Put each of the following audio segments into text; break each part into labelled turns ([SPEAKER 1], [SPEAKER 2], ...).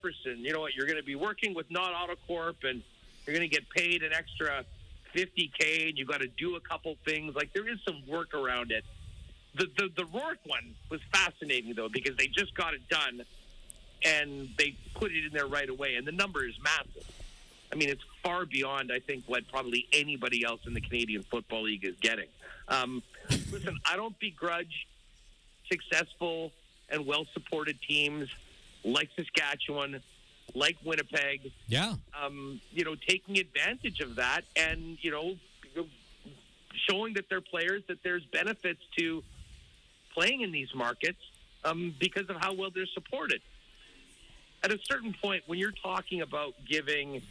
[SPEAKER 1] person, you know what, you're going to be working with not AutoCorp and you're going to get paid an extra $50K and you've got to do a couple things. Like, there is some work around it. The Rourke one was fascinating, though, because they just got it done and they put it in there right away. And the number is massive. I mean, it's far beyond, I think, what probably anybody else in the Canadian Football League is getting. Listen, I don't begrudge successful and well-supported teams like Saskatchewan, like Winnipeg, taking advantage of that and, showing that they're players, that there's benefits to playing in these markets because of how well they're supported. At a certain point, when you're talking about giving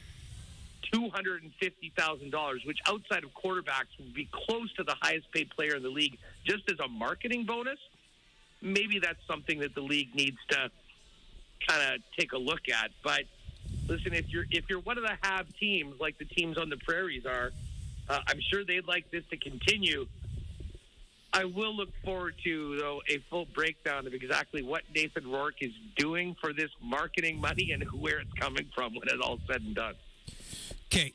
[SPEAKER 1] $250,000, which outside of quarterbacks would be close to the highest paid player in the league, just as a marketing bonus, maybe that's something that the league needs to kind of take a look at. But listen, if you're one of the have teams like the teams on the prairies are, I'm sure they'd like this to continue. I will look forward to, though, a full breakdown of exactly what Nathan Rourke is doing for this marketing money and where it's coming from when it's all said and done.
[SPEAKER 2] Okay,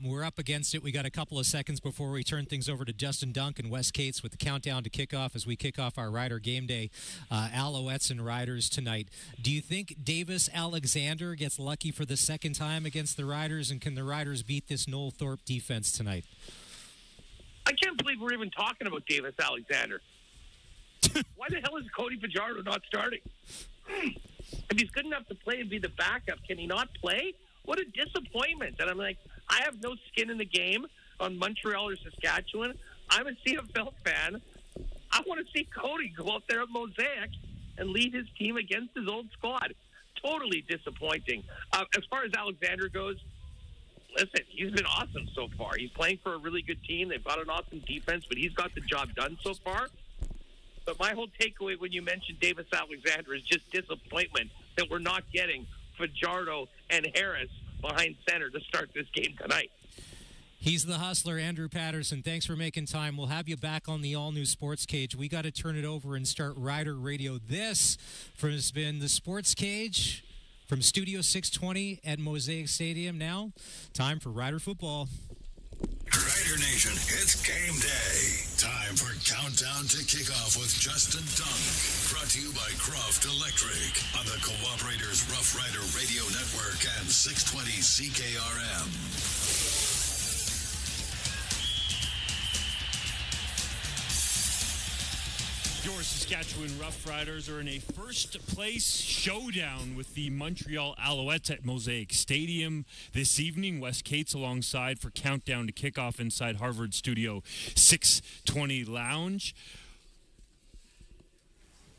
[SPEAKER 2] we're up against it. We got a couple of seconds before we turn things over to Justin Dunk and Wes Cates with the countdown to kickoff as we kick off our Rider Game Day. Alouettes and Riders tonight. Do you think Davis Alexander gets lucky for the second time against the Riders, and can the Riders beat this Noel Thorpe defense tonight?
[SPEAKER 1] I can't believe we're even talking about Davis Alexander. Why the hell is Cody Fajardo not starting? If he's good enough to play and be the backup, can he not play? What a disappointment. And I'm like, I have no skin in the game on Montreal or Saskatchewan. I'm a CFL fan. I want to see Cody go out there at Mosaic and lead his team against his old squad. Totally disappointing. As far as Alexander goes, listen, he's been awesome so far. He's playing for a really good team. They've got an awesome defense, but he's got the job done so far. But my whole takeaway when you mentioned Davis Alexander is just disappointment that we're not getting Fajardo and Harris behind center to start this game tonight.
[SPEAKER 2] He's the hustler, Andrew Patterson. Thanks for making time. We'll have you back on the all-new Sports Cage. We got to turn it over and start Rider Radio. This has been the Sports Cage from Studio 620 at Mosaic Stadium. Now, time for Rider Football.
[SPEAKER 3] Rider Nation, it's game day. Time for Countdown to Kickoff with Justin Dunk. Brought to you by Croft Electric on the Cooperators Rough Rider Radio Network and 620 CKRM.
[SPEAKER 4] Your Saskatchewan Roughriders are in a first-place showdown with the Montreal Alouettes at Mosaic Stadium this evening. Wes Cates alongside for Countdown to Kickoff inside Harvard Studio 620 Lounge.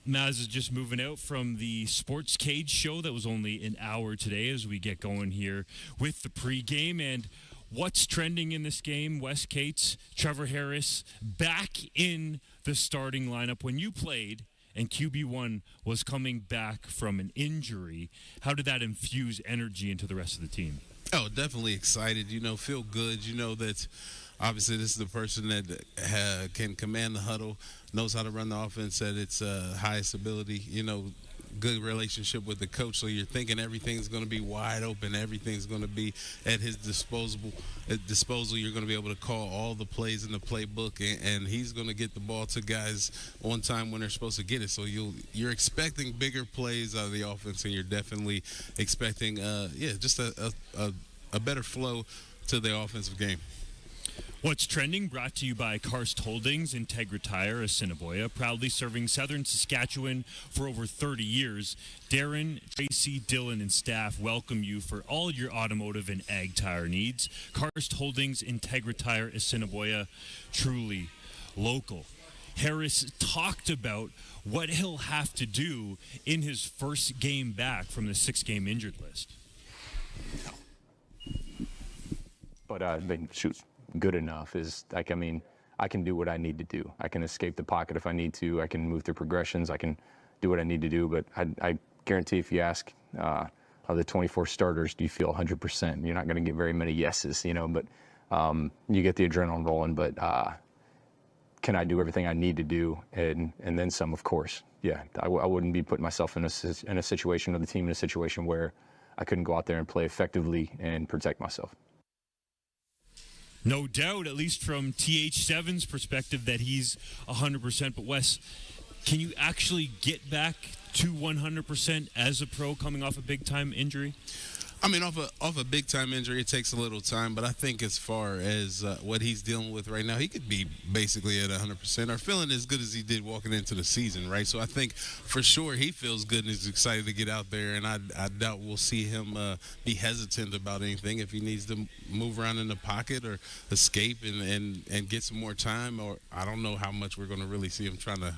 [SPEAKER 4] Maas is just moving out from the Sports Cage show that was only an hour today as we get going here with the pregame. And what's trending in this game? Wes Cates, Trevor Harris back in the starting lineup. When you played and QB1 was coming back from an injury, how did that infuse energy into the rest of the team?
[SPEAKER 5] Oh, definitely excited. Feel good. That obviously this is the person that can command the huddle, knows how to run the offense at its highest ability, good relationship with the coach, so you're thinking everything's going to be wide open, everything's going to be at his disposal. You're going to be able to call all the plays in the playbook, and he's going to get the ball to guys on time when they're supposed to get it. So you're expecting bigger plays out of the offense, and you're definitely expecting just a better flow to the offensive game.
[SPEAKER 4] What's trending brought to you by Karst Holdings, Integra Tire, Assiniboia, proudly serving southern Saskatchewan for over 30 years. Darren, Tracy, Dylan, and staff welcome you for all your automotive and ag tire needs. Karst Holdings, Integra Tire, Assiniboia, truly local. Harris talked about what he'll have to do in his first game back from the 6-game injured list.
[SPEAKER 6] But good enough is I can do what I need to do. I can escape the pocket if I need to. I can move through progressions. I can do what I need to do. But I guarantee if you ask of the 24 starters, do you feel 100%? You're not going to get very many yeses, but you get the adrenaline rolling. But can I do everything I need to do, and then some, of course. Yeah, I wouldn't be putting myself in a situation, or the team in a situation where I couldn't go out there and play effectively and protect myself.
[SPEAKER 4] No doubt, at least from TH7's perspective, that he's 100%. But Wes, can you actually get back to 100% as a pro coming off a big-time injury?
[SPEAKER 5] I mean, off a big-time injury, it takes a little time, but I think as far as what he's dealing with right now, he could be basically at 100% or feeling as good as he did walking into the season, right? So I think for sure he feels good and is excited to get out there, and I doubt we'll see him be hesitant about anything if he needs to move around in the pocket or escape and get some more time. Or I don't know how much we're going to really see him trying to,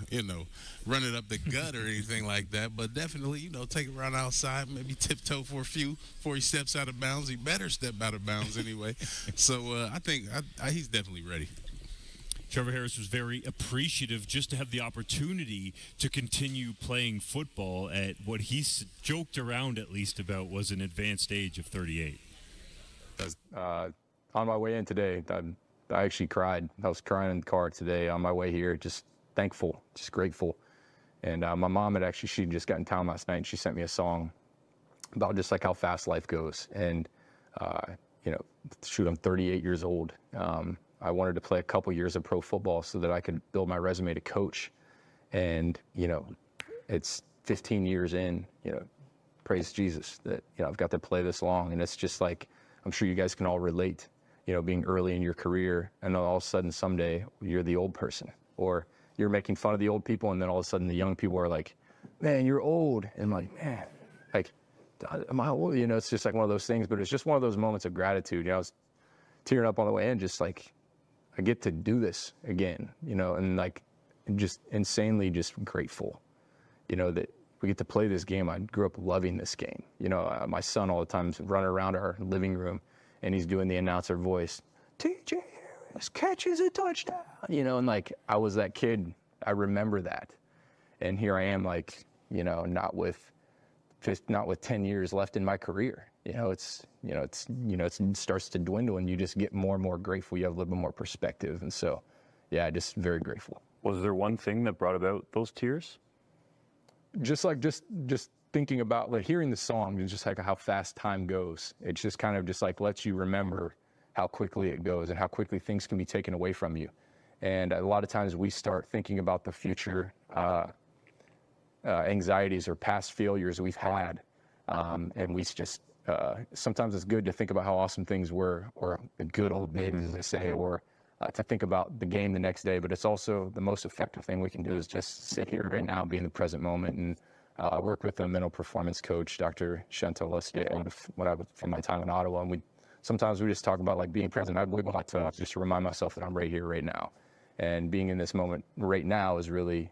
[SPEAKER 5] run it up the gut or anything like that, but definitely, take it around outside, maybe tiptoe for a few before he steps out of bounds. He better step out of bounds anyway. So I think he's definitely ready.
[SPEAKER 4] Trevor Harris was very appreciative just to have the opportunity to continue playing football at what he joked around at least about was an advanced age of 38.
[SPEAKER 6] On my way in today, I actually cried. I was crying in the car today on my way here, just thankful, just grateful. And my mom she just got in town last night, and she sent me a song about just like how fast life goes. And, I'm 38 years old. I wanted to play a couple years of pro football so that I could build my resume to coach. And, it's 15 years in, praise Jesus that, I've got to play this long. And it's just like, I'm sure you guys can all relate, being early in your career, and all of a sudden someday you're the old person, or you're making fun of the old people, and then all of a sudden the young people are like, man, you're old. And I'm like, man, like, am I old? It's just like one of those things, but it's just one of those moments of gratitude. I was tearing up on the way in, just like, I get to do this again, and like, just insanely just grateful, that we get to play this game. I grew up loving this game. My son all the time is running around our living room, and he's doing the announcer voice, TJ Harris catches a touchdown, and like, I was that kid. I remember that. And here I am, like, not with 10 years left in my career. It starts to dwindle, and you just get more and more grateful. You have a little bit more perspective. And so, yeah, just very grateful.
[SPEAKER 7] Was there one thing that brought about those tears?
[SPEAKER 6] Just thinking about, like, hearing the song and just like how fast time goes. It's just kind of just like lets you remember how quickly it goes and how quickly things can be taken away from you. And a lot of times we start thinking about the future anxieties or past failures we've had. And we just, sometimes it's good to think about how awesome things were, or the good old days, as they say, or to think about the game the next day. But it's also the most effective thing we can do is just sit here right now, be in the present moment, and work with a mental performance coach, Dr. Chantal Lestat, from my time in Ottawa. And sometimes we just talk about like being present. I believe a lot to just to remind myself that I'm right here, right now. And being in this moment right now is really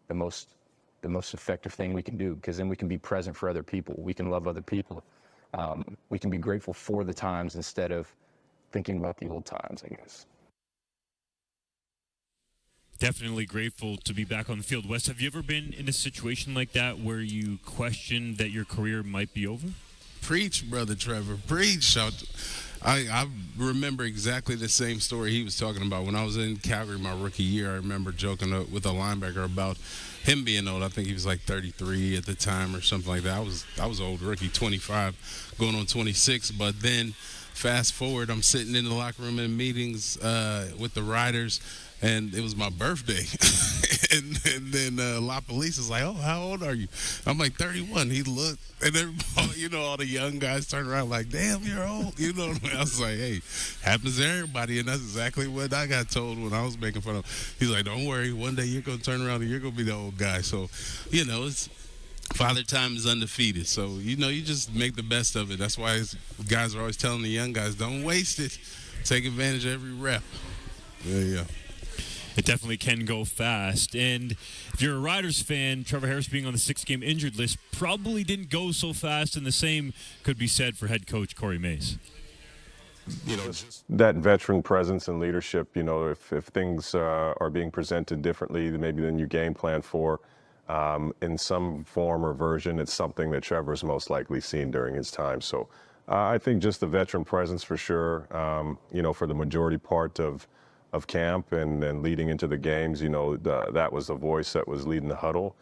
[SPEAKER 6] the most effective thing we can do, because then we can be present for other people. We can love other people. We can be grateful for the times instead of thinking about the old times, I guess.
[SPEAKER 4] Definitely grateful to be back on the field. Wes, have you ever been in a situation like that where you questioned that your career might be over?
[SPEAKER 5] Preach, Brother Trevor, preach. I remember exactly the same story he was talking about. When I was in Calgary my rookie year, I remember joking with a linebacker about him being old. I think he was like 33 at the time or something like that. I was old rookie, 25, going on 26. But then fast forward, I'm sitting in the locker room in meetings with the Riders, and it was my birthday. and then La Police is like, oh, how old are you? I'm like, 31. He looked, and everybody, all the young guys turned around like, damn, you're old. I was like, hey, happens to everybody, and that's exactly what I got told when I was making fun of. He's like, don't worry, one day you're going to turn around and you're going to be the old guy. So, it's Father Time is undefeated. So, you just make the best of it. That's why guys are always telling the young guys, don't waste it. Take advantage of every rep. Yeah.
[SPEAKER 4] It definitely can go fast. And if you're a Riders fan, Trevor Harris being on the 6-game injured list probably didn't go so fast, and the same could be said for head coach Corey Maas.
[SPEAKER 7] That veteran presence and leadership, if things are being presented differently maybe than you game plan for, in some form or version, it's something that Trevor's most likely seen during his time. So I think just the veteran presence for sure, for the majority part of of camp and leading into the games, that was the voice that was leading the huddle.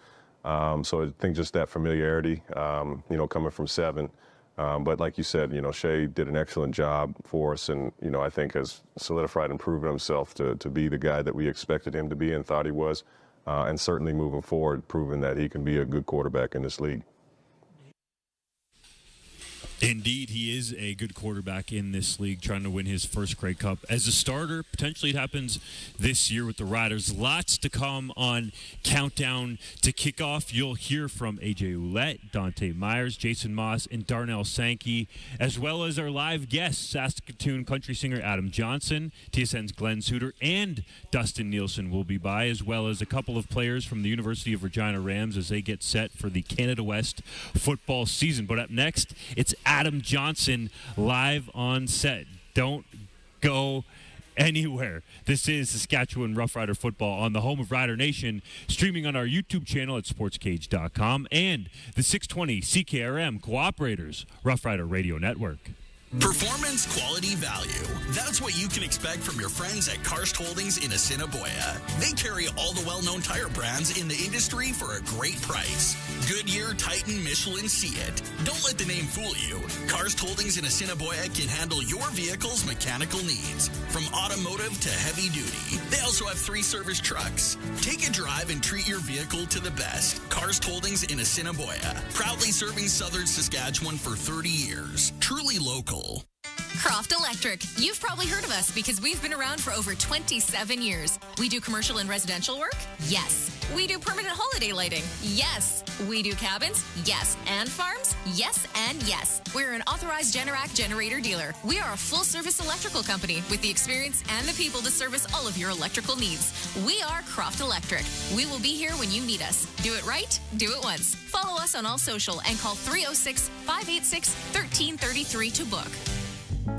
[SPEAKER 7] So I think just that familiarity, coming from 7. But like you said, Shea did an excellent job for us, and, I think has solidified and proven himself to be the guy that we expected him to be and thought he was, and certainly moving forward, proving that he can be a good quarterback in this league.
[SPEAKER 4] Indeed, he is a good quarterback in this league, trying to win his first Grey Cup as a starter. Potentially it happens this year with the Riders. Lots to come on Countdown to Kickoff. You'll hear from AJ Oullette, Dante Meyers, Jason Maas, and Darnell Sankey, as well as our live guests, Saskatoon country singer Adam Johnson, TSN's Glenn Suitor, and Dustin Nielsen will be by, as well as a couple of players from the University of Regina Rams as they get set for the Canada West football season. But up next, it's Adam Johnson live on set. Don't go anywhere. This is Saskatchewan Roughrider football on the home of Rider Nation, streaming on our YouTube channel at sportscage.com and the 620 CKRM Cooperators Roughrider Radio Network.
[SPEAKER 8] Performance, quality, value. That's what you can expect from your friends at Karst Holdings in Assiniboia. They carry all the well-known tire brands in the industry for a great price. Goodyear, Titan, Michelin, see it. Don't let the name fool you. Karst Holdings in Assiniboia can handle your vehicle's mechanical needs, from automotive to heavy duty. They also have 3 service trucks. Take a drive and treat your vehicle to the best. Karst Holdings in Assiniboia, proudly serving southern Saskatchewan for 30 years. Truly local.
[SPEAKER 9] Croft Electric. You've probably heard of us because we've been around for over 27 years. We do commercial and residential work? Yes. We do permanent holiday lighting? Yes. We do cabins? Yes. And farms? Yes and yes. We're an authorized Generac generator dealer. We are a full-service electrical company with the experience and the people to service all of your electrical needs. We are Croft Electric. We will be here when you need us. Do it right, do it once. Follow us on all social and call 306-586-1333 to book.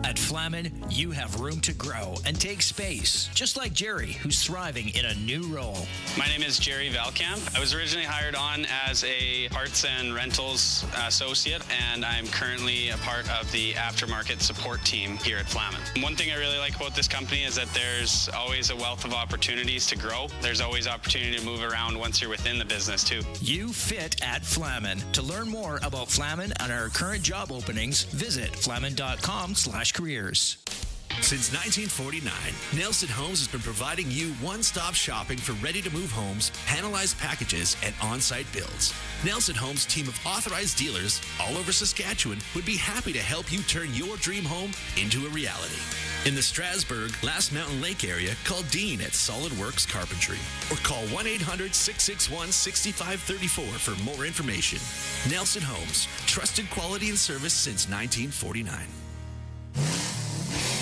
[SPEAKER 10] At Flamin, you have room to grow and take space, just like Jerry, who's thriving in a new role.
[SPEAKER 11] My name is Jerry Valkamp. I was originally hired on as a parts and rentals associate, and I'm currently a part of the aftermarket support team here at Flamin. One thing I really like about this company is that there's always a wealth of opportunities to grow. There's always opportunity to move around once you're within the business, too.
[SPEAKER 10] You fit at Flamin. To learn more about Flamin and our current job openings, visit flamin.com/careers.
[SPEAKER 12] Since 1949, Nelson Homes has been providing you one-stop shopping for ready-to-move homes, panelized packages, and on-site builds. Nelson Homes' team of authorized dealers all over Saskatchewan would be happy to help you turn your dream home into a reality. In the Strasbourg, Last Mountain Lake area, call Dean at Solid Works Carpentry or call 1-800-661-6534 for more information. Nelson Homes, trusted quality and service since 1949.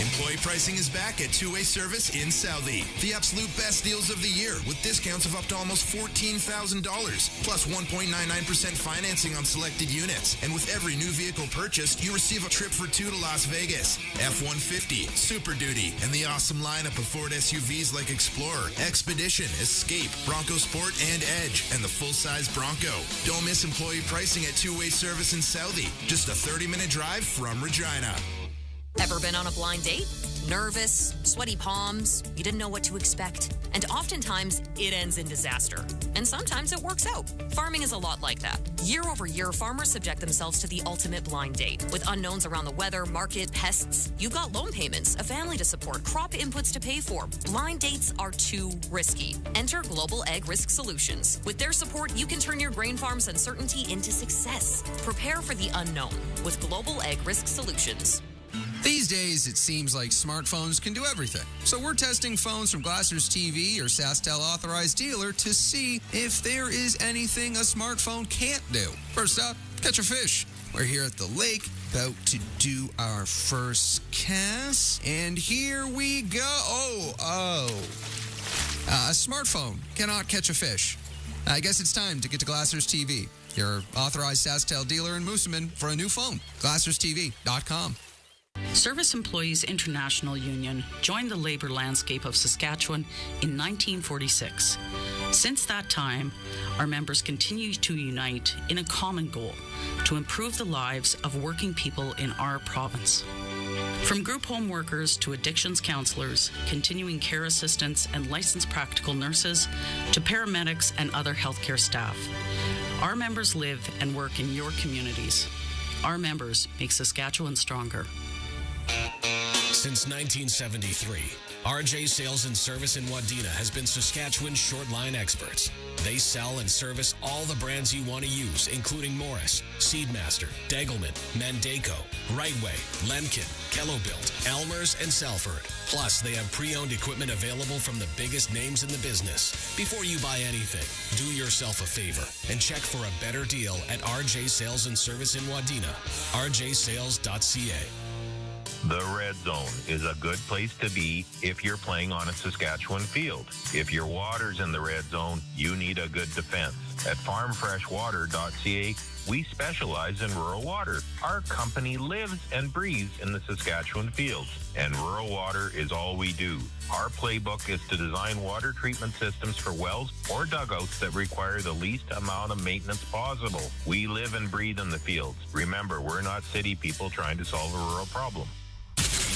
[SPEAKER 13] Employee pricing is back at Two-Way Service in Southie. The absolute best deals of the year with discounts of up to almost $14,000 plus 1.99% financing on selected units. And with every new vehicle purchased, you receive a trip for 2 to Las Vegas, F-150, Super Duty, and the awesome lineup of Ford SUVs like Explorer, Expedition, Escape, Bronco Sport, and Edge, and the full-size Bronco. Don't miss employee pricing at Two-Way Service in Southie. Just a 30-minute drive from Regina.
[SPEAKER 9] Ever been on a blind date? Nervous, sweaty palms, you didn't know what to expect. And oftentimes, it ends in disaster. And sometimes it works out. Farming is a lot like that. Year over year, farmers subject themselves to the ultimate blind date. With unknowns around the weather, market, pests, you've got loan payments, a family to support, crop inputs to pay for. Blind dates are too risky. Enter Global Ag Risk Solutions. With their support, you can turn your grain farm's uncertainty into success. Prepare for the unknown with Global Ag Risk Solutions.
[SPEAKER 14] These days, it seems like smartphones can do everything. So we're testing phones from Glassers TV or SaskTel authorized dealer to see if there is anything a smartphone can't do. First up, catch a fish. We're here at the lake, about to do our first cast. And here we go. A smartphone cannot catch a fish. I guess it's time to get to Glassers TV, your authorized SaskTel dealer in Moosomin, for a new phone. GlassersTV.com.
[SPEAKER 15] Service Employees International Union joined the labor landscape of Saskatchewan in 1946. Since that time, our members continue to unite in a common goal to improve the lives of working people in our province. From group home workers to addictions counselors, continuing care assistants, and licensed practical nurses, to paramedics and other healthcare staff, our members live and work in your communities. Our members make Saskatchewan stronger.
[SPEAKER 16] Since 1973, RJ Sales and Service in Wadena has been Saskatchewan's short line experts. They sell and service all the brands you want to use, including Morris, Seedmaster, Degelman, Mandaco, Rightway, Lemkin, Kellobuilt, Elmer's, and Salford. Plus, they have pre-owned equipment available from the biggest names in the business. Before you buy anything, do yourself a favor and check for a better deal at RJ Sales and Service in Wadena, rjsales.ca.
[SPEAKER 17] The Red Zone is a good place to be if you're playing on a Saskatchewan field. If your water's in the Red Zone, you need a good defense. At farmfreshwater.ca, we specialize in rural water. Our company lives and breathes in the Saskatchewan fields, and rural water is all we do. Our playbook is to design water treatment systems for wells or dugouts that require the least amount of maintenance possible. We live and breathe in the fields. Remember, we're not city people trying to solve a rural problem.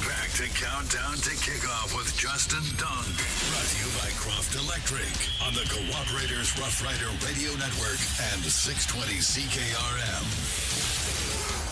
[SPEAKER 3] Back to Countdown to Kickoff with Justin Dunk. Brought to you by Croft Electric on the Cooperators Rough Rider Radio Network and 620 CKRM.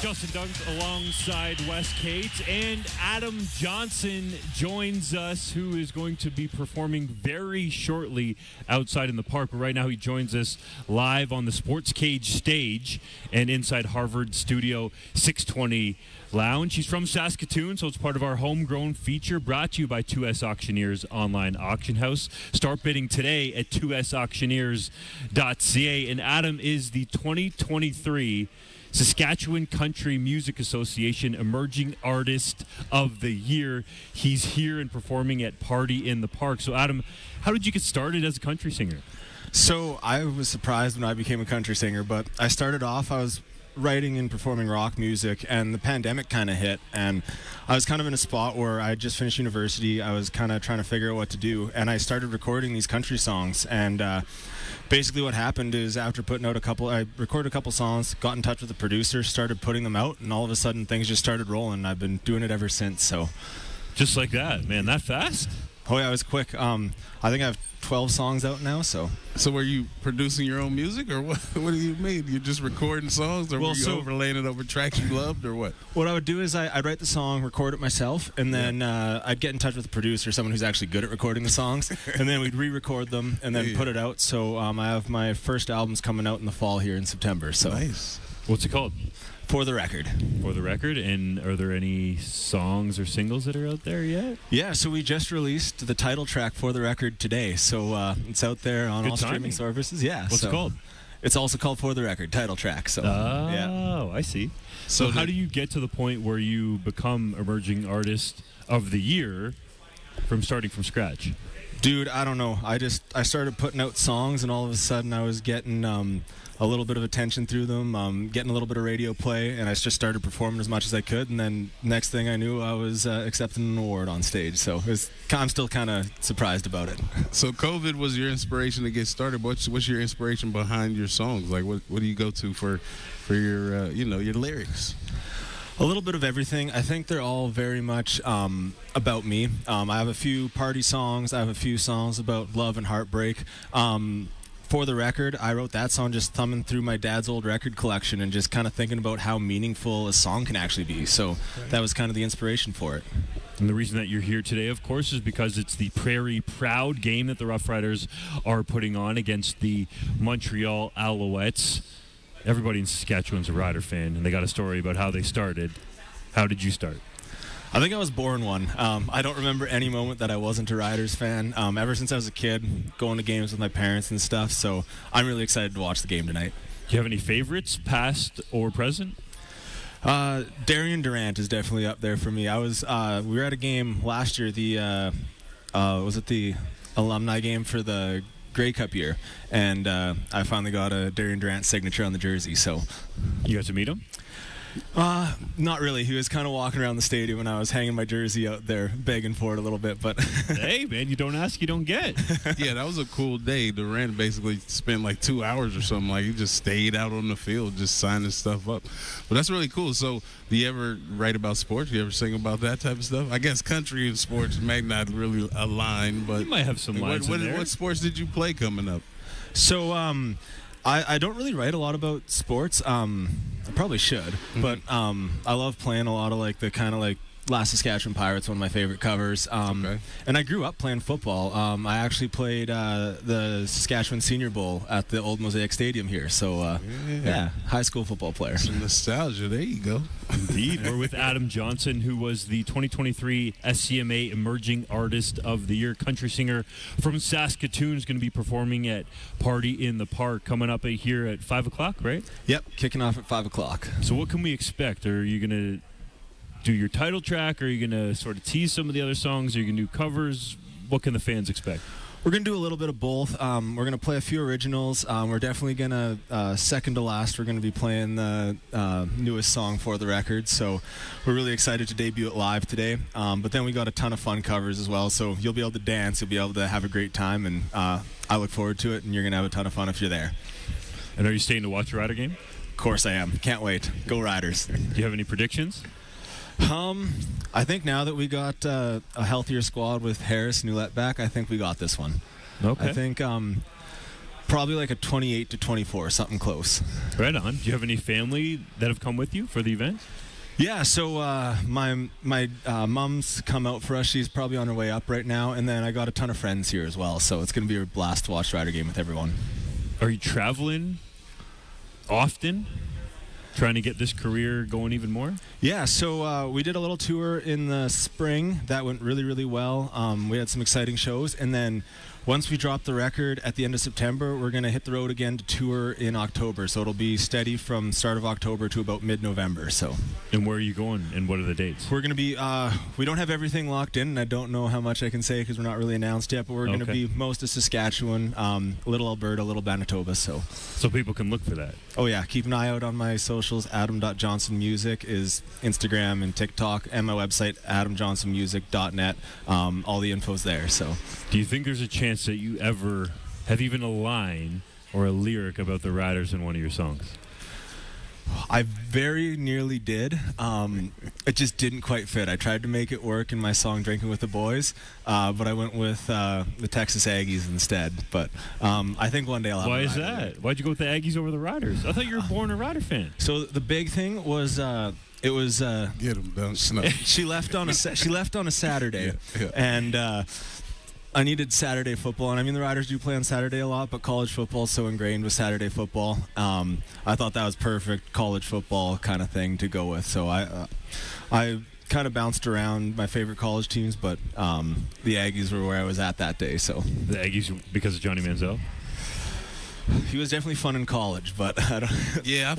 [SPEAKER 4] Justin Dunk alongside Wes Cates, and Adam Johnson joins us, who is going to be performing very shortly outside in the park. But right now he joins us live on the SportsCage stage and inside Harvard Studio 620 Lounge. He's from Saskatoon, so it's part of our homegrown feature brought to you by 2S Auctioneers Online Auction House. Start bidding today at 2sauctioneers.ca. And Adam is the 2023 Saskatchewan Country Music Association Emerging Artist of the Year. He's here and performing at Party in the Park. So, Adam, how did you get started as a country singer?
[SPEAKER 18] So, I was surprised when I became a country singer, but I started off, I was writing and performing rock music, and the pandemic kind of hit, and I was kind of in a spot where I just finished university. I was kind of trying to figure out what to do, and I started recording these country songs. And basically what happened is, after putting out I recorded a couple songs, got in touch with the producer, started putting them out, and all of a sudden things just started rolling. I've been doing it ever since. So
[SPEAKER 4] just like that, man, that fast?
[SPEAKER 18] Oh yeah, it was quick. I think I have 12 songs out now. So
[SPEAKER 5] were you producing your own music, or what? What do you mean? You're just recording songs, or were you overlaying it over tracks you loved, or what?
[SPEAKER 18] What I would do is I'd write the song, record it myself, and then I'd get in touch with the producer, someone who's actually good at recording the songs, and then we'd re-record them and then put it out. So I have my first albums coming out in the fall here in September. So
[SPEAKER 5] nice.
[SPEAKER 4] What's it called?
[SPEAKER 18] For the Record.
[SPEAKER 4] For the Record. And are there any songs or singles that are out there yet?
[SPEAKER 18] Yeah, so we just released the title track For the Record today. So it's out there on all streaming services. Yeah.
[SPEAKER 4] What's it called?
[SPEAKER 18] It's also called For the Record, title track. So
[SPEAKER 4] yeah. I see. So how do you get to the point where you become Emerging Artist of the Year from starting from scratch?
[SPEAKER 18] Dude, I don't know. I started putting out songs, and all of a sudden I was getting a little bit of attention through them, getting a little bit of radio play, and I just started performing as much as I could, and then next thing I knew, I was accepting an award on stage. So I'm still kind of surprised about it.
[SPEAKER 5] So COVID was your inspiration to get started. What's your inspiration behind your songs? Like, what do you go to for your your lyrics?
[SPEAKER 18] A little bit of everything. I think they're all very much about me. I have a few party songs. I have a few songs about love and heartbreak. For the Record, I wrote that song just thumbing through my dad's old record collection and just kind of thinking about how meaningful a song can actually be. So that was kind of the inspiration for it.
[SPEAKER 4] And the reason that you're here today, of course, is because it's the Prairie Proud game that the Rough Riders are putting on against the Montreal Alouettes. Everybody in Saskatchewan's a Rider fan, and they got a story about how they started. How did you start?
[SPEAKER 18] I think I was born one. I don't remember any moment that I wasn't a Riders fan. Ever since I was a kid, going to games with my parents and stuff, so I'm really excited to watch the game tonight.
[SPEAKER 4] Do you have any favorites, past or present?
[SPEAKER 18] Darian Durant is definitely up there for me. We were at a game last year, was it the alumni game for the Grey Cup year, and I finally got a Darian Durant signature on the jersey. So
[SPEAKER 4] you got to meet him?
[SPEAKER 18] Not really. He was kind of walking around the stadium, and I was hanging my jersey out there, begging for it a little bit. But
[SPEAKER 4] hey, man, you don't ask, you don't get.
[SPEAKER 5] Yeah, that was a cool day. Durant basically spent like 2 hours or something. Like, he just stayed out on the field, just signing stuff up. But that's really cool. So, do you ever write about sports? Do you ever sing about that type of stuff? I guess country and sports may not really align, but
[SPEAKER 4] you might have some lines in there.
[SPEAKER 5] What sports did you play coming up?
[SPEAKER 18] So, I don't really write a lot about sports. I probably should, but I love playing a lot of like the kind of like Last Saskatchewan Pirates, one of my favorite covers. And I grew up playing football. I actually played the Saskatchewan Senior Bowl at the old Mosaic Stadium here. So, yeah, high school football player.
[SPEAKER 5] Some nostalgia. There you go.
[SPEAKER 4] Indeed. We're with Adam Johnson, who was the 2023 SCMA Emerging Artist of the Year. Country singer from Saskatoon is going to be performing at Party in the Park coming up here at 5 o'clock, right?
[SPEAKER 18] Yep, kicking off at 5 o'clock.
[SPEAKER 4] So what can we expect? Are you going to do your title track? Are you going to sort of tease some of the other songs? Are you going to do covers? What can the fans expect?
[SPEAKER 18] We're going to do a little bit of both. We're going to play a few originals. We're definitely going to, second to last, we're going to be playing the newest song for the record. So we're really excited to debut it live today. But then we got a ton of fun covers as well. So you'll be able to dance. You'll be able to have a great time. And I look forward to it. And you're going to have a ton of fun if you're there.
[SPEAKER 4] And are you staying to watch a Rider game?
[SPEAKER 18] Of course I am. Can't wait. Go Riders.
[SPEAKER 4] Do you have any predictions?
[SPEAKER 18] I think now that we got a healthier squad with Harris and Oullette back, I think we got this one.
[SPEAKER 4] Okay.
[SPEAKER 18] I think probably like a 28-24, something close.
[SPEAKER 4] Right on. Do you have any family that have come with you for the event?
[SPEAKER 18] Yeah, so my mom's come out for us. She's probably on her way up right now. And then I got a ton of friends here as well. So it's going to be a blast to watch Rider game with everyone.
[SPEAKER 4] Are you traveling often? Trying to get this career going even more?
[SPEAKER 18] Yeah, so we did a little tour in the spring. That went really, really well. We had some exciting shows. And then once we drop the record at the end of September, we're going to hit the road again to tour in October. So it'll be steady from start of October to about mid-November. So. And
[SPEAKER 4] where are you going, and what are the dates?
[SPEAKER 18] We're going to be, we don't have everything locked in, and I don't know how much I can say because we're not really announced yet, but we're going to be most of Saskatchewan, little Alberta, little Manitoba. So
[SPEAKER 4] people can look for that.
[SPEAKER 18] Oh, yeah. Keep an eye out on my socials. Adam.johnsonmusic is Instagram and TikTok, and my website, adamjohnsonmusic.net. All the info's there. So.
[SPEAKER 4] Do you think there's a chance that you ever have even a line or a lyric about the Riders in one of your songs?
[SPEAKER 18] I very nearly did. It just didn't quite fit. I tried to make it work in my song Drinking with the Boys, but I went with the Texas Aggies instead. But I think one day I'll have
[SPEAKER 4] Why is that? Why'd you go with the Aggies over the Riders? I thought you were born a Rider fan.
[SPEAKER 18] So the big thing was it was
[SPEAKER 5] get them done.
[SPEAKER 18] She left on a Saturday, and I needed Saturday football, and I mean the Riders do play on Saturday a lot, but college football is so ingrained with Saturday football. I thought that was perfect college football kind of thing to go with. So I kind of bounced around my favorite college teams, but the Aggies were where I was at that day. So
[SPEAKER 4] the Aggies because of Johnny Manziel.
[SPEAKER 18] He was definitely fun in college, but I don't.
[SPEAKER 5] Yeah,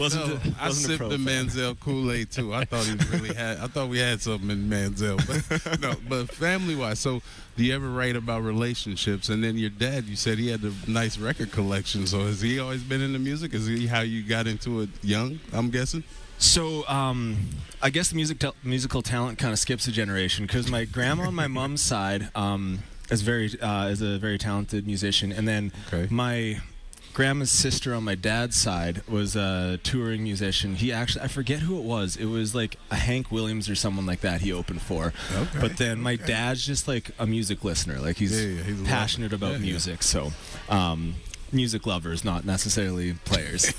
[SPEAKER 5] I sipped the Manziel Kool-Aid too. I thought he really had. I thought we had something in Manziel, but no. But family-wise, so do you ever write about relationships? And then your dad, you said he had a nice record collection. So has he always been into music? Is he how you got into it young? I'm guessing.
[SPEAKER 18] So I guess the musical talent kind of skips a generation because my grandma on my mom's side is a very talented musician, and then my grandma's sister on my dad's side was a touring musician. He actually, I forget who it was. It was like a Hank Williams or someone like that he opened for. Okay. But then my dad's just like a music listener. Like he's passionate about music. So music lovers, not necessarily players.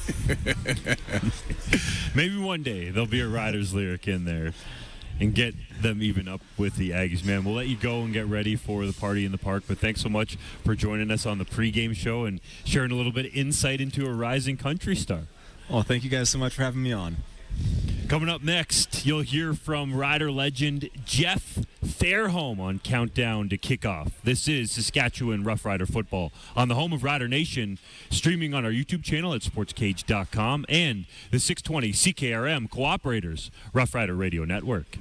[SPEAKER 4] Maybe one day there'll be a Riders lyric in there and get them even up with the Aggies, man. We'll let you go and get ready for the Party in the Park, but thanks so much for joining us on the pregame show and sharing a little bit of insight into a rising country star.
[SPEAKER 18] Well, thank you guys so much for having me on.
[SPEAKER 4] Coming up next, you'll hear from Rider legend Jeff Fairholm on Countdown to Kickoff. This is Saskatchewan Roughrider football on the home of Rider Nation, streaming on our YouTube channel at sportscage.com and the 620 CKRM Cooperators Rough Rider Radio Network.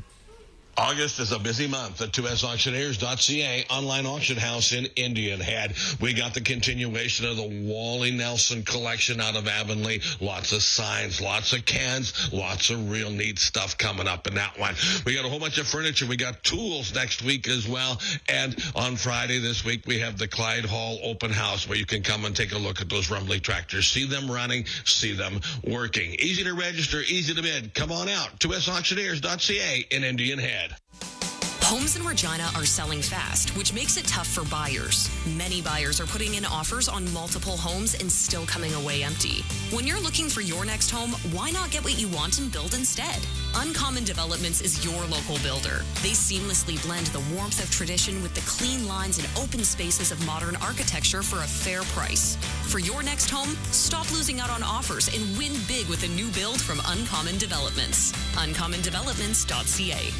[SPEAKER 19] August is a busy month at 2SAuctioneers.ca, online auction house in Indian Head. We got the continuation of the Wally Nelson collection out of Avonlea. Lots of signs, lots of cans, lots of real neat stuff coming up in that one. We got a whole bunch of furniture. We got tools next week as well. And on Friday this week, we have the Clyde Hall open house where you can come and take a look at those rumbly tractors. See them running, see them working. Easy to register, easy to bid. Come on out. 2SAuctioneers.ca in Indian Head.
[SPEAKER 9] Homes in Regina are selling fast, which makes it tough for buyers. Many buyers are putting in offers on multiple homes and still coming away empty. When you're looking for your next home, why not get what you want and build instead? Uncommon Developments is your local builder. They seamlessly blend the warmth of tradition with the clean lines and open spaces of modern architecture for a fair price. For your next home, stop losing out on offers and win big with a new build from Uncommon Developments. UncommonDevelopments.ca.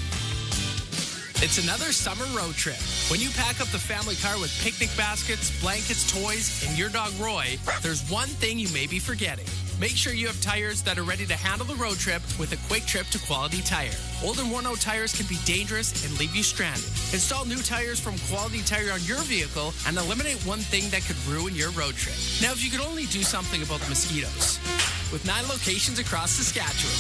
[SPEAKER 20] It's another summer road trip. When you pack up the family car with picnic baskets, blankets, toys, and your dog Roy, there's one thing you may be forgetting. Make sure you have tires that are ready to handle the road trip with a quick trip to Quality Tire. Old and worn-out tires can be dangerous and leave you stranded. Install new tires from Quality Tire on your vehicle and eliminate one thing that could ruin your road trip. Now, if you could only do something about the mosquitoes. With 9 locations across Saskatchewan.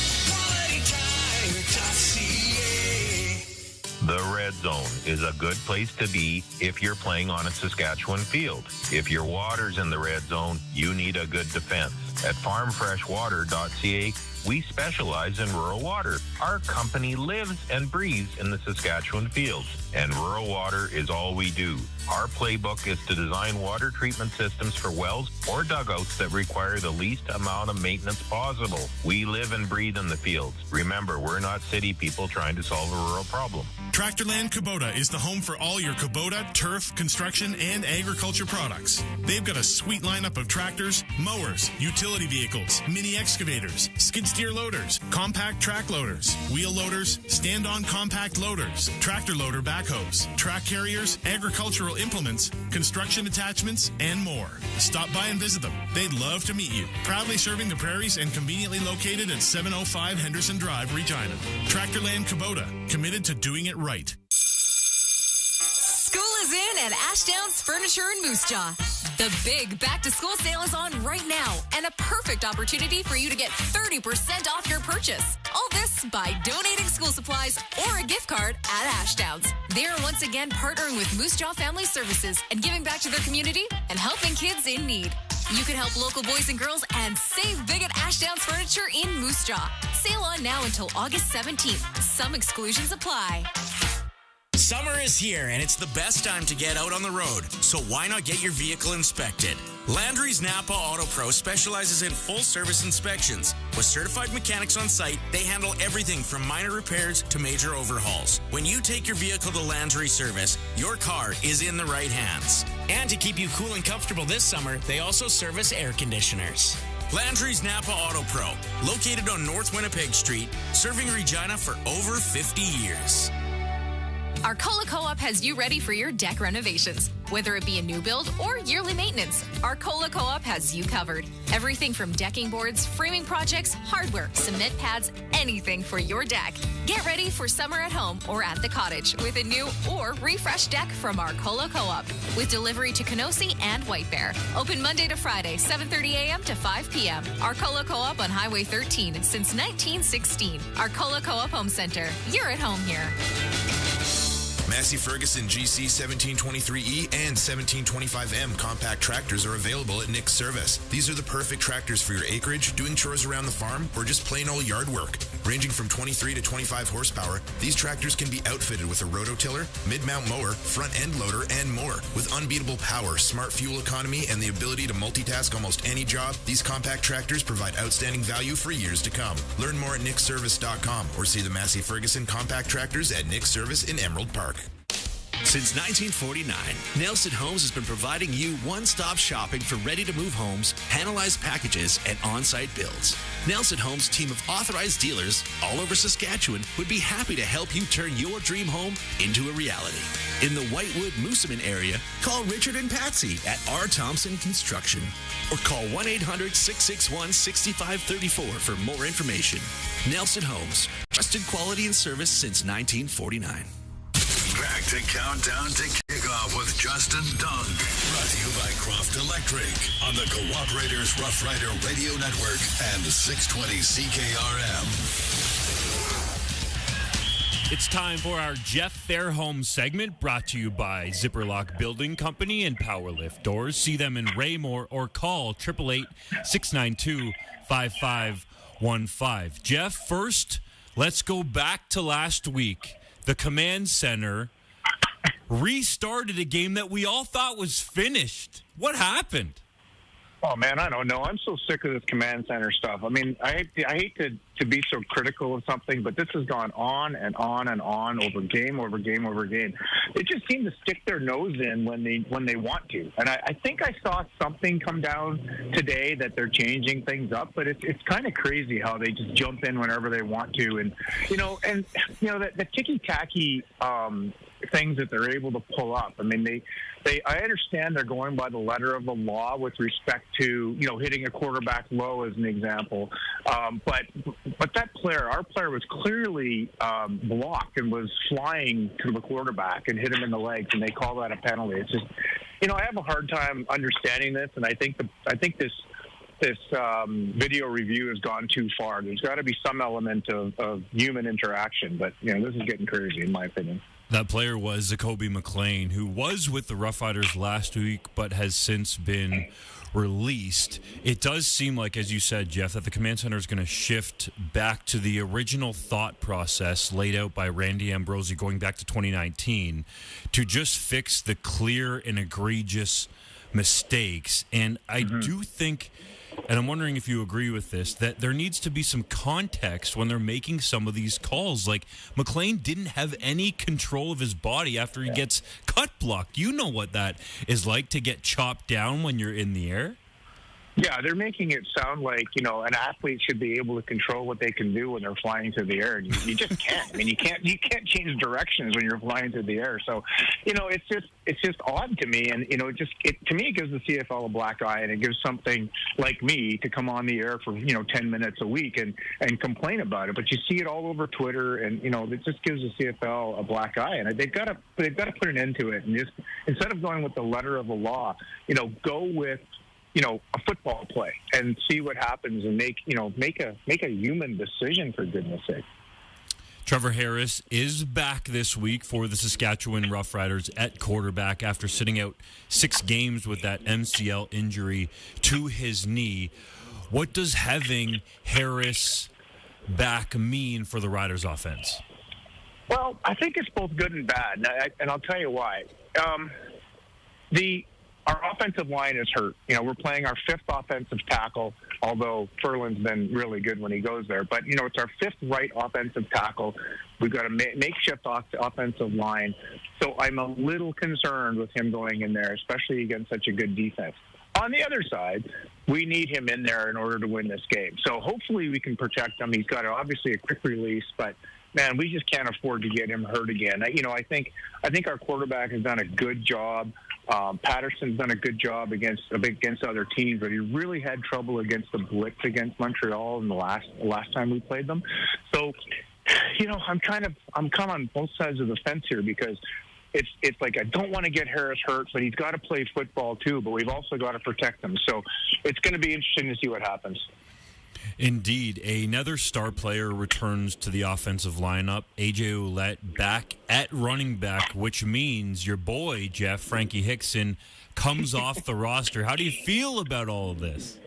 [SPEAKER 17] The Red Zone is a good place to be if you're playing on a Saskatchewan field. If your water's in the Red Zone, you need a good defense. At farmfreshwater.ca, we specialize in rural water. Our company lives and breathes in the Saskatchewan fields, and rural water is all we do. Our playbook is to design water treatment systems for wells or dugouts that require the least amount of maintenance possible. We live and breathe in the fields. Remember, we're not city people trying to solve a rural problem.
[SPEAKER 21] Tractorland Kubota is the home for all your Kubota, turf, construction, and agriculture products. They've got a sweet lineup of tractors, mowers, utility vehicles, mini excavators, skid steer loaders, compact track loaders, wheel loaders, stand-on compact loaders, tractor loader backhoes, track carriers, agricultural implements, construction attachments, and more. Stop by and visit them. They'd love to meet you. Proudly serving the prairies and conveniently located at 705 Henderson Drive, Regina. Tractorland Kubota, committed to doing it right.
[SPEAKER 22] School is in at Ashdown's Furniture in Moose Jaw. The big back-to-school sale is on right now, and a perfect opportunity for you to get 30% off your purchase. All this by donating school supplies or a gift card at Ashdown's. They're once again partnering with Moose Jaw Family Services and giving back to their community and helping kids in need. You can help local boys and girls and save big at Ashdown's Furniture in Moose Jaw. Sale on now until August 17th. Some exclusions apply.
[SPEAKER 23] Summer is here, and it's the best time to get out on the road, so why not get your vehicle inspected? Landry's Napa Auto Pro specializes in full-service inspections. With certified mechanics on site, they handle everything from minor repairs to major overhauls. When you take your vehicle to Landry Service, your car is in the right hands.
[SPEAKER 10] And to keep you cool and comfortable this summer, they also service air conditioners.
[SPEAKER 23] Landry's Napa Auto Pro, located on North Winnipeg Street, serving Regina for over 50 years.
[SPEAKER 22] Arcola Co-op has you ready for your deck renovations. Whether it be a new build or yearly maintenance, Arcola Co-op has you covered. Everything from decking boards, framing projects, hardware, cement pads, anything for your deck. Get ready for summer at home or at the cottage with a new or refreshed deck from Arcola Co-op. With delivery to Kenosee and White Bear. Open Monday to Friday, 7:30 a.m. to 5 p.m. Arcola Co-op on Highway 13 since 1916. Arcola Co-op Home Center. You're at home here.
[SPEAKER 13] Massey Ferguson GC 1723E and 1725M compact tractors are available at Nick's Service. These are the perfect tractors for your acreage, doing chores around the farm, or just plain old yard work. Ranging from 23 to 25 horsepower, these tractors can be outfitted with a rototiller, mid-mount mower, front-end loader, and more. With unbeatable power, smart fuel economy, and the ability to multitask almost any job, these compact tractors provide outstanding value for years to come. Learn more at nickservice.com or see the Massey Ferguson compact tractors at Nick's Service in Emerald Park.
[SPEAKER 12] Since 1949, Nelson Homes has been providing you one-stop shopping for ready-to-move homes, panelized packages, and on-site builds. Nelson Homes' team of authorized dealers all over Saskatchewan would be happy to help you turn your dream home into a reality. In the Whitewood, Moosomin area, call Richard and Patsy at R. Thompson Construction or call 1-800-661-6534 for more information. Nelson Homes, trusted quality and service since 1949.
[SPEAKER 3] Back to Countdown to Kickoff with Justin Dunk. Brought to you by Croft Electric on the Cooperators Rough Rider Radio Network and 620 CKRM.
[SPEAKER 4] It's time for our Jeff Fairholm segment, brought to you by Zipperlock Building Company and Powerlift Doors. See them in Raymore or call 888-692-5515. Jeff, first, let's go back to last week. The Command Center restarted a game that we all thought was finished. What happened?
[SPEAKER 1] Oh, man, I don't know. I'm so sick of this Command Center stuff. I mean, I hate to be so critical of something, but this has gone on and on and on over game over game over game. They just seem to stick their nose in when they want to. And I think I saw something come down today that they're changing things up, but it's kind of crazy how they just jump in whenever they want to. And, the ticky-tacky things that they're able to pull up. I mean, I understand they're going by the letter of the law with respect to, hitting a quarterback low as an example. But that player, our player, was clearly blocked and was flying to the quarterback and hit him in the legs, and they call that a penalty. It's just, I have a hard time understanding this, and I think this video review has gone too far. There's got to be some element of human interaction, but this is getting crazy in my opinion.
[SPEAKER 4] That player was Jacoby McLean, who was with the Rough Riders last week but has since been released. It does seem like, as you said, Jeff, that the Command Center is going to shift back to the original thought process laid out by Randy Ambrosie going back to 2019 to just fix the clear and egregious mistakes. And I do think, and I'm wondering if you agree with this, that there needs to be some context when they're making some of these calls. Like, McLean didn't have any control of his body after he gets cut blocked. You know what that is like, to get chopped down when you're in the air?
[SPEAKER 1] Yeah, they're making it sound like, an athlete should be able to control what they can do when they're flying through the air. And you just can't. I mean, you can't change directions when you're flying through the air. So, it's just odd to me. And, to me, it gives the CFL a black eye, and it gives something like me to come on the air for, 10 minutes a week and complain about it. But you see it all over Twitter, and, it just gives the CFL a black eye. And they've got to put an end to it. And just, instead of going with the letter of the law, go with, a football play and see what happens and make a human decision, for goodness sake.
[SPEAKER 4] Trevor Harris is back this week for the Saskatchewan Roughriders at quarterback after sitting out 6 games with that MCL injury to his knee. What does having Harris back mean for the Riders offense?
[SPEAKER 1] Well, I think it's both good and bad, and I'll tell you why. Our offensive line is hurt. We're playing our 5th offensive tackle, although Furlan's been really good when he goes there. But, it's our 5th right offensive tackle. We've got a makeshift offensive line. So I'm a little concerned with him going in there, especially against such a good defense. On the other side, we need him in there in order to win this game. So hopefully we can protect him. He's got obviously a quick release, but man, we just can't afford to get him hurt again. I think our quarterback has done a good job. Patterson's done a good job against other teams, but he really had trouble against the blitz against Montreal in the last time we played them. So, I'm kind of on both sides of the fence here, because it's like I don't want to get Harris hurt, but he's got to play football too. But we've also got to protect him. So it's going to be interesting to see what happens.
[SPEAKER 4] Indeed. Another star player returns to the offensive lineup, AJ Oullette, back at running back, which means your boy, Jeff, Frankie Hickson, comes off the roster. How do you feel about all of this?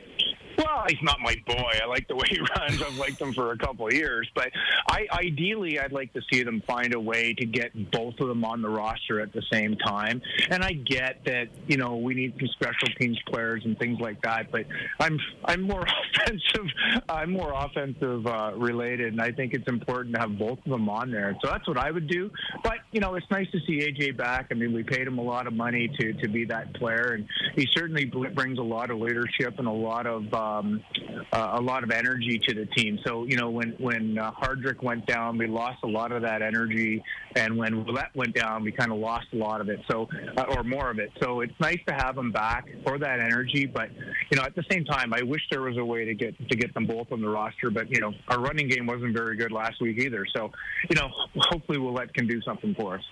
[SPEAKER 1] Well, he's not my boy. I like the way he runs. I've liked him for a couple of years. But ideally, I'd like to see them find a way to get both of them on the roster at the same time. And I get that, we need some special teams players and things like that. But I'm more offensive. I'm more offensive related, and I think it's important to have both of them on there. So that's what I would do. But, it's nice to see AJ back. I mean, we paid him a lot of money to be that player, and he certainly brings a lot of leadership and a lot of energy to the team. So, when Hardrick went down, we lost a lot of that energy, and when Oullette went down, we kind of lost a lot of it, or more of it. So it's nice to have him back for that energy. But, at the same time, I wish there was a way to get them both on the roster. But, our running game wasn't very good last week either. So, hopefully Oullette can do something for us.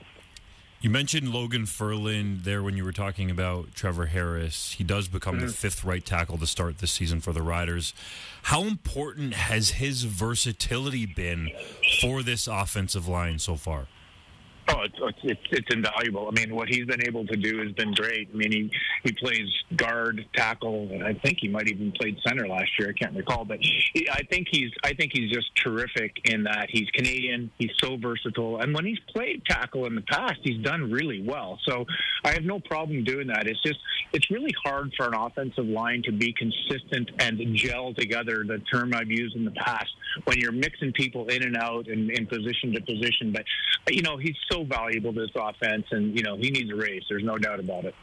[SPEAKER 4] You mentioned Logan Ferland there when you were talking about Trevor Harris. He does become the fifth right tackle to start this season for the Riders. How important has his versatility been for this offensive line so far?
[SPEAKER 1] Oh, it's invaluable. I mean, what he's been able to do has been great. I mean, he plays guard, tackle, and I think he might even played center last year. I can't recall, but I think he's just terrific in that he's Canadian. He's so versatile, and when he's played tackle in the past, he's done really well. So I have no problem doing that. It's really hard for an offensive line to be consistent and gel together. The term I've used in the past, when you're mixing people in and out and in position to position. But he's so valuable to this offense, and he needs a raise. There's no doubt about it.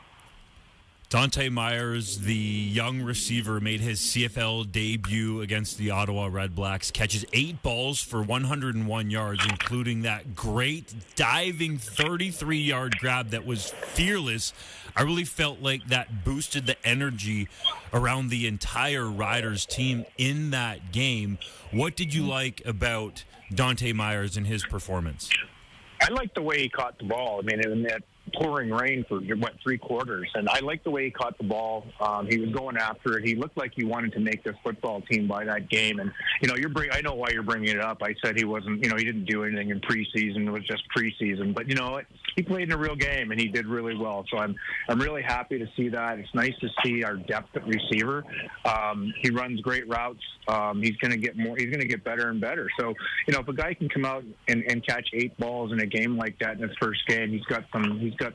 [SPEAKER 4] Dante Meyers, the young receiver, made his CFL debut against the Ottawa Redblacks, catches 8 balls for 101 yards, including that great diving 33-yard grab that was fearless. I really felt like that boosted the energy around the entire Riders team in that game. What did you like about Dante Meyers and his performance?
[SPEAKER 1] I like the way he caught the ball. I mean, in that pouring rain for 3 quarters, and I like the way he caught the ball. He was going after it. He looked like he wanted to make this football team by that game. And I know why you're bringing it up. I said he wasn't. He didn't do anything in preseason. It was just preseason. But he played in a real game, and he did really well. So I'm really happy to see that. It's nice to see our depth at receiver. He runs great routes. He's going to get more. He's going to get better and better. So if a guy can come out and catch 8 balls in a game like that in his first game, he's got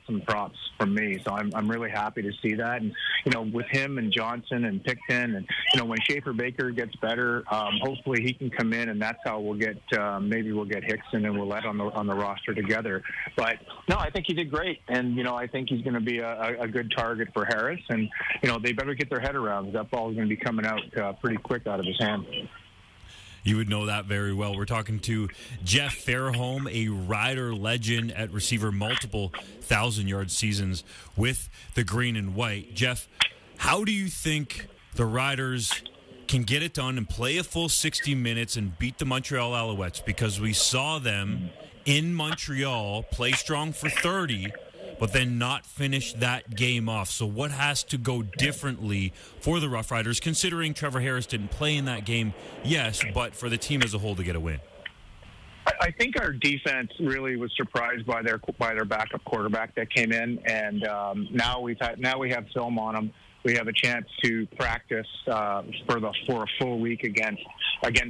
[SPEAKER 1] some props from me. So I'm really happy to see that. And with him and Johnson and Picton, and when Schaefer Baker gets better, hopefully he can come in, and that's how we'll get maybe we'll get Hickson and Ouellette on the roster together. But no, I think he did great, and I think he's going to be a good target for Harris. And they better get their head around that ball is going to be coming out pretty quick out of his hand.
[SPEAKER 4] You would know that very well. We're talking to Jeff Fairholm, a Rider legend at receiver, multiple 1,000-yard seasons with the green and white. Jeff, how do you think the Riders can get it done and play a full 60 minutes and beat the Montreal Alouettes? Because we saw them in Montreal play strong for 30, but then not finish that game off. So what has to go differently for the Rough Riders, considering Trevor Harris didn't play in that game, yes, but for the team as a whole to get a win?
[SPEAKER 1] I think our defense really was surprised by their backup quarterback that came in, and now we have film on him. We have a chance to practice for a full week against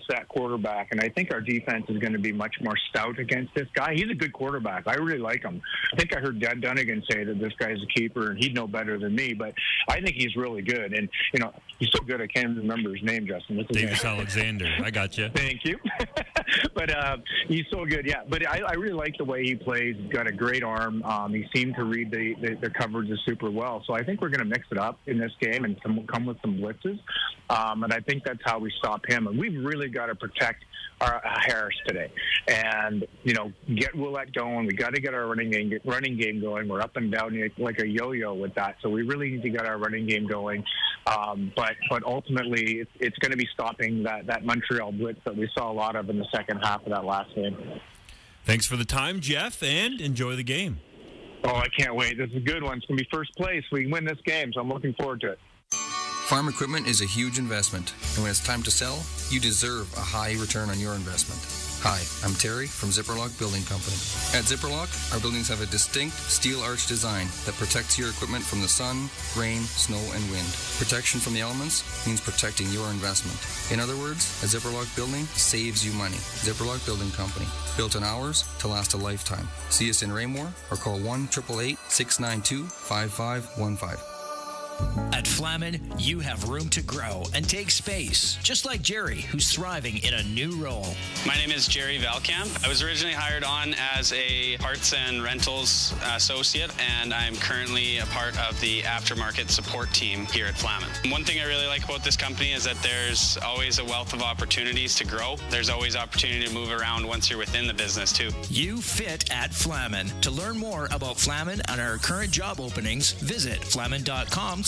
[SPEAKER 1] that quarterback, and I think our defense is going to be much more stout against this guy. He's a good quarterback. I really like him. I think I heard Dad Dunnigan say that this guy's a keeper, and he'd know better than me, but I think he's really good. And he's so good I can't even remember his name, Justin.
[SPEAKER 4] Davis Alexander. I got you.
[SPEAKER 1] Thank you. But he's so good, yeah. But I really like the way he plays. He's got a great arm. He seemed to read the coverages super well. So I think we're going to mix it up in this game and come with some blitzes. And I think that's how we stop him. And we've really got to protect our Harris today, and get Ouellette going. We got to get our running game going. We're up and down like a yo-yo with that, so we really need to get our running game going. But ultimately, it's going to be stopping that Montreal blitz that we saw a lot of in the second half of that last game.
[SPEAKER 4] Thanks for the time, Jeff, and enjoy the game.
[SPEAKER 1] Oh, I can't wait. This is a good one. It's going to be first place. We can win this game, so I'm looking forward to it.
[SPEAKER 14] Farm equipment is a huge investment, and when it's time to sell, you deserve a high return on your investment. Hi, I'm Terry from Zipperlock Building Company. At Zipperlock, our buildings have a distinct steel arch design that protects your equipment from the sun, rain, snow, and wind. Protection from the elements means protecting your investment. In other words, a Zipperlock building saves you money. Zipperlock Building Company. Built in hours to last a lifetime. See us in Raymore or call 1-888-692-5515.
[SPEAKER 10] At Flamin, you have room to grow and take space, just like Jerry, who's thriving in a new role.
[SPEAKER 11] My name is Jerry Valkamp. I was originally hired on as a parts and rentals associate, and I'm currently a part of the aftermarket support team here at Flamin. One thing I really like about this company is that there's always a wealth of opportunities to grow. There's always opportunity to move around once you're within the business, too.
[SPEAKER 10] You fit at Flamin. To learn more about Flamin and our current job openings, visit flamin.com/careers.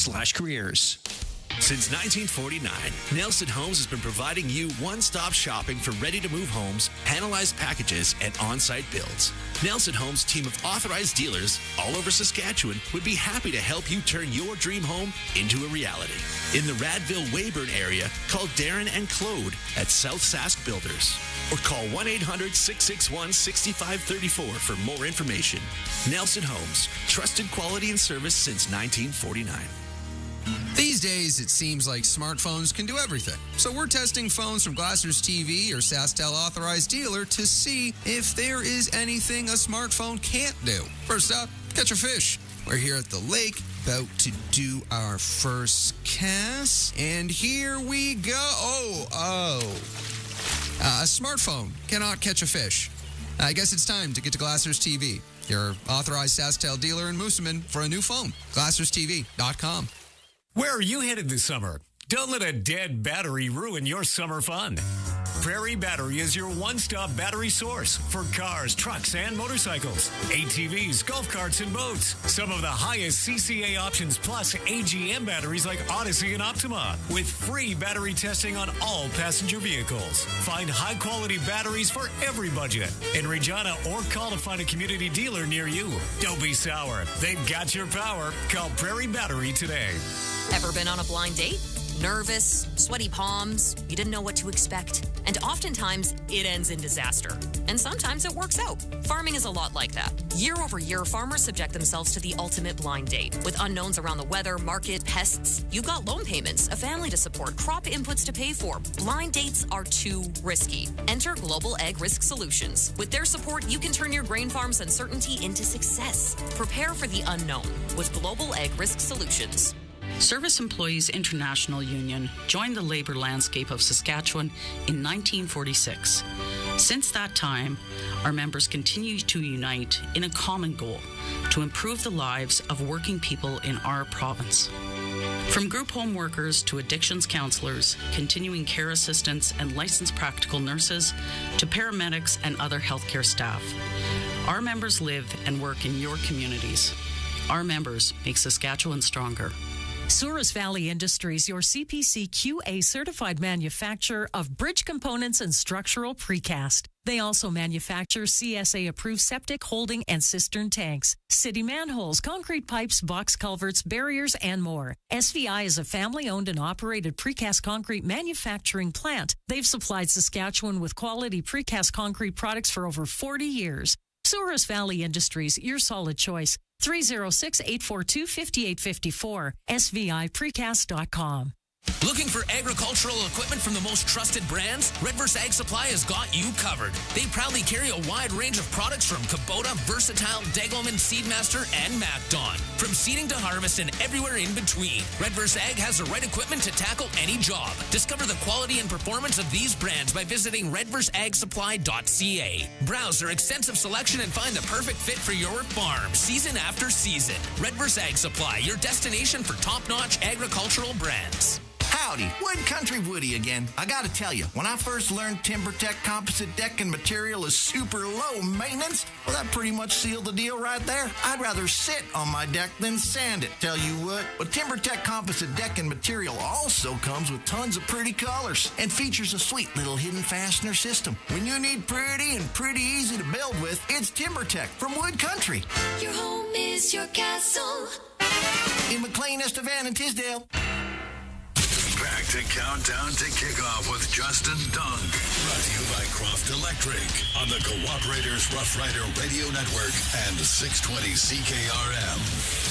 [SPEAKER 12] Since 1949, Nelson Homes has been providing you one-stop shopping for ready-to-move homes, panelized packages, and on-site builds. Nelson Homes' team of authorized dealers all over Saskatchewan would be happy to help you turn your dream home into a reality. In the Radville-Weyburn area, call Darren and Claude at South Sask Builders. Or call 1-800-661-6534 for more information. Nelson Homes, trusted quality and service since 1949.
[SPEAKER 14] These days, it seems like smartphones can do everything. So we're testing phones from Glasser's TV or SaskTel authorized dealer to see if there is anything a smartphone can't do. First up, catch a fish. We're here at the lake, about to do our first cast, and here we go. A smartphone cannot catch a fish. I guess it's time to get to Glasser's TV, your authorized SaskTel dealer in Moosomin, for a new phone. GlassersTV.com.
[SPEAKER 2] Where are you headed this summer? Don't let a dead battery ruin your summer fun. Prairie Battery is your one-stop battery source for cars, trucks, and motorcycles, ATVs, golf carts, and boats. Some of the highest CCA options plus AGM batteries like Odyssey and Optima, with free battery testing on all passenger vehicles. Find high-quality batteries for every budget in Regina or call to find a community dealer near you. Don't be sour. They've got your power. Call Prairie Battery today.
[SPEAKER 9] Ever been on a blind date? Nervous, sweaty palms, you didn't know what to expect. And oftentimes, it ends in disaster. And sometimes it works out. Farming is a lot like that. Year over year, farmers subject themselves to the ultimate blind date. With unknowns around the weather, market, pests, you've got loan payments, a family to support, crop inputs to pay for. Blind dates are too risky. Enter Global Ag Risk Solutions. With their support, you can turn your grain farm's uncertainty into success. Prepare for the unknown with Global Ag Risk Solutions.
[SPEAKER 15] Service Employees International Union joined the labor landscape of Saskatchewan in 1946. Since that time, our members continue to unite in a common goal to improve the lives of working people in our province. From group home workers to addictions counselors, continuing care assistants, and licensed practical nurses to paramedics and other healthcare staff, our members live and work in your communities. Our members make Saskatchewan stronger.
[SPEAKER 6] Souris Valley Industries, your CPC QA certified manufacturer of bridge components and structural precast. They also manufacture CSA approved septic, holding, and cistern tanks, city manholes, concrete pipes, box culverts, barriers, and more. SVI is a family-owned and operated precast concrete manufacturing plant. They've supplied Saskatchewan with quality precast concrete products for over 40 years. Souris Valley Industries, your solid choice. 306-842-5854. SVIPrecast.com.
[SPEAKER 7] Looking for agricultural equipment from the most trusted brands? Redverse Ag Supply has got you covered. They proudly carry a wide range of products from Kubota, Versatile, Degelman, Seedmaster, and MacDon. From seeding to harvest and everywhere in between, Redverse Ag has the right equipment to tackle any job. Discover the quality and performance of these brands by visiting redverseagsupply.ca. Browse their extensive selection and find the perfect fit for your farm, season after season. Redverse Ag Supply, your destination for top-notch agricultural brands.
[SPEAKER 24] Howdy, Wood Country Woody again. I gotta tell you, when I first learned TimberTech composite decking material is super low maintenance, well, that pretty much sealed the deal right there. I'd rather sit on my deck than sand it, tell you what. But TimberTech composite decking material also comes with tons of pretty colors and features a sweet little hidden fastener system. When you need pretty and pretty easy to build with, it's TimberTech from Wood Country.
[SPEAKER 25] Your home is your castle.
[SPEAKER 24] In McLean, Estevan, and Tisdale.
[SPEAKER 3] Back to Countdown to Kickoff with Justin Dunk. Brought to you by Croft Electric on the Cooperators Rough Rider Radio Network and 620 CKRM.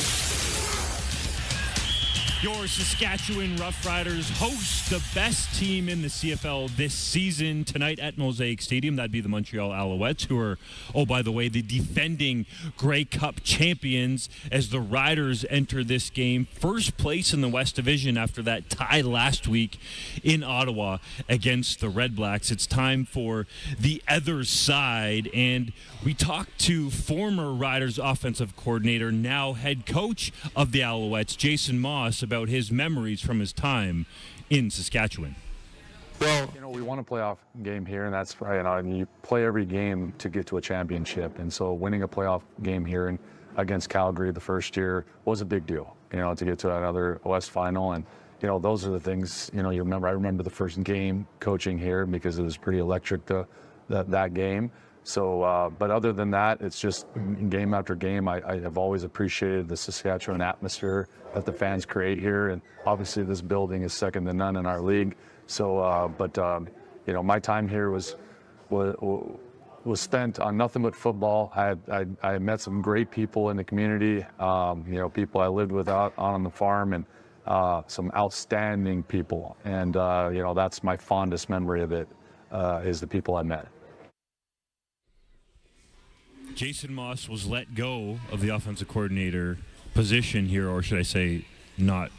[SPEAKER 4] Your Saskatchewan Roughriders host the best team in the CFL this season tonight at Mosaic Stadium. That'd be the Montreal Alouettes, who are, oh, by the way, the defending Grey Cup champions as the Riders enter this game. First place in the West Division after that tie last week in Ottawa against the Red Blacks. It's time for the other side, and we talked to former Riders offensive coordinator, now head coach of the Alouettes, Jason Maas, about his memories from his time in Saskatchewan.
[SPEAKER 5] Well, we won a playoff game here, and that's right. You play every game to get to a championship, and so winning a playoff game here against Calgary the first year was a big deal. To get to another West final, and those are the things. You remember. I remember the first game coaching here because it was pretty electric that game. So, but other than that, it's just game after game. I have always appreciated the Saskatchewan atmosphere that the fans create here, and obviously this building is second to none in our league. So, my time here was spent on nothing but football. I met some great people in the community. People I lived with out on the farm, and some outstanding people. And that's my fondest memory of it, is the people I met.
[SPEAKER 4] Jason Maas was let go of the offensive coordinator position here, or should I say not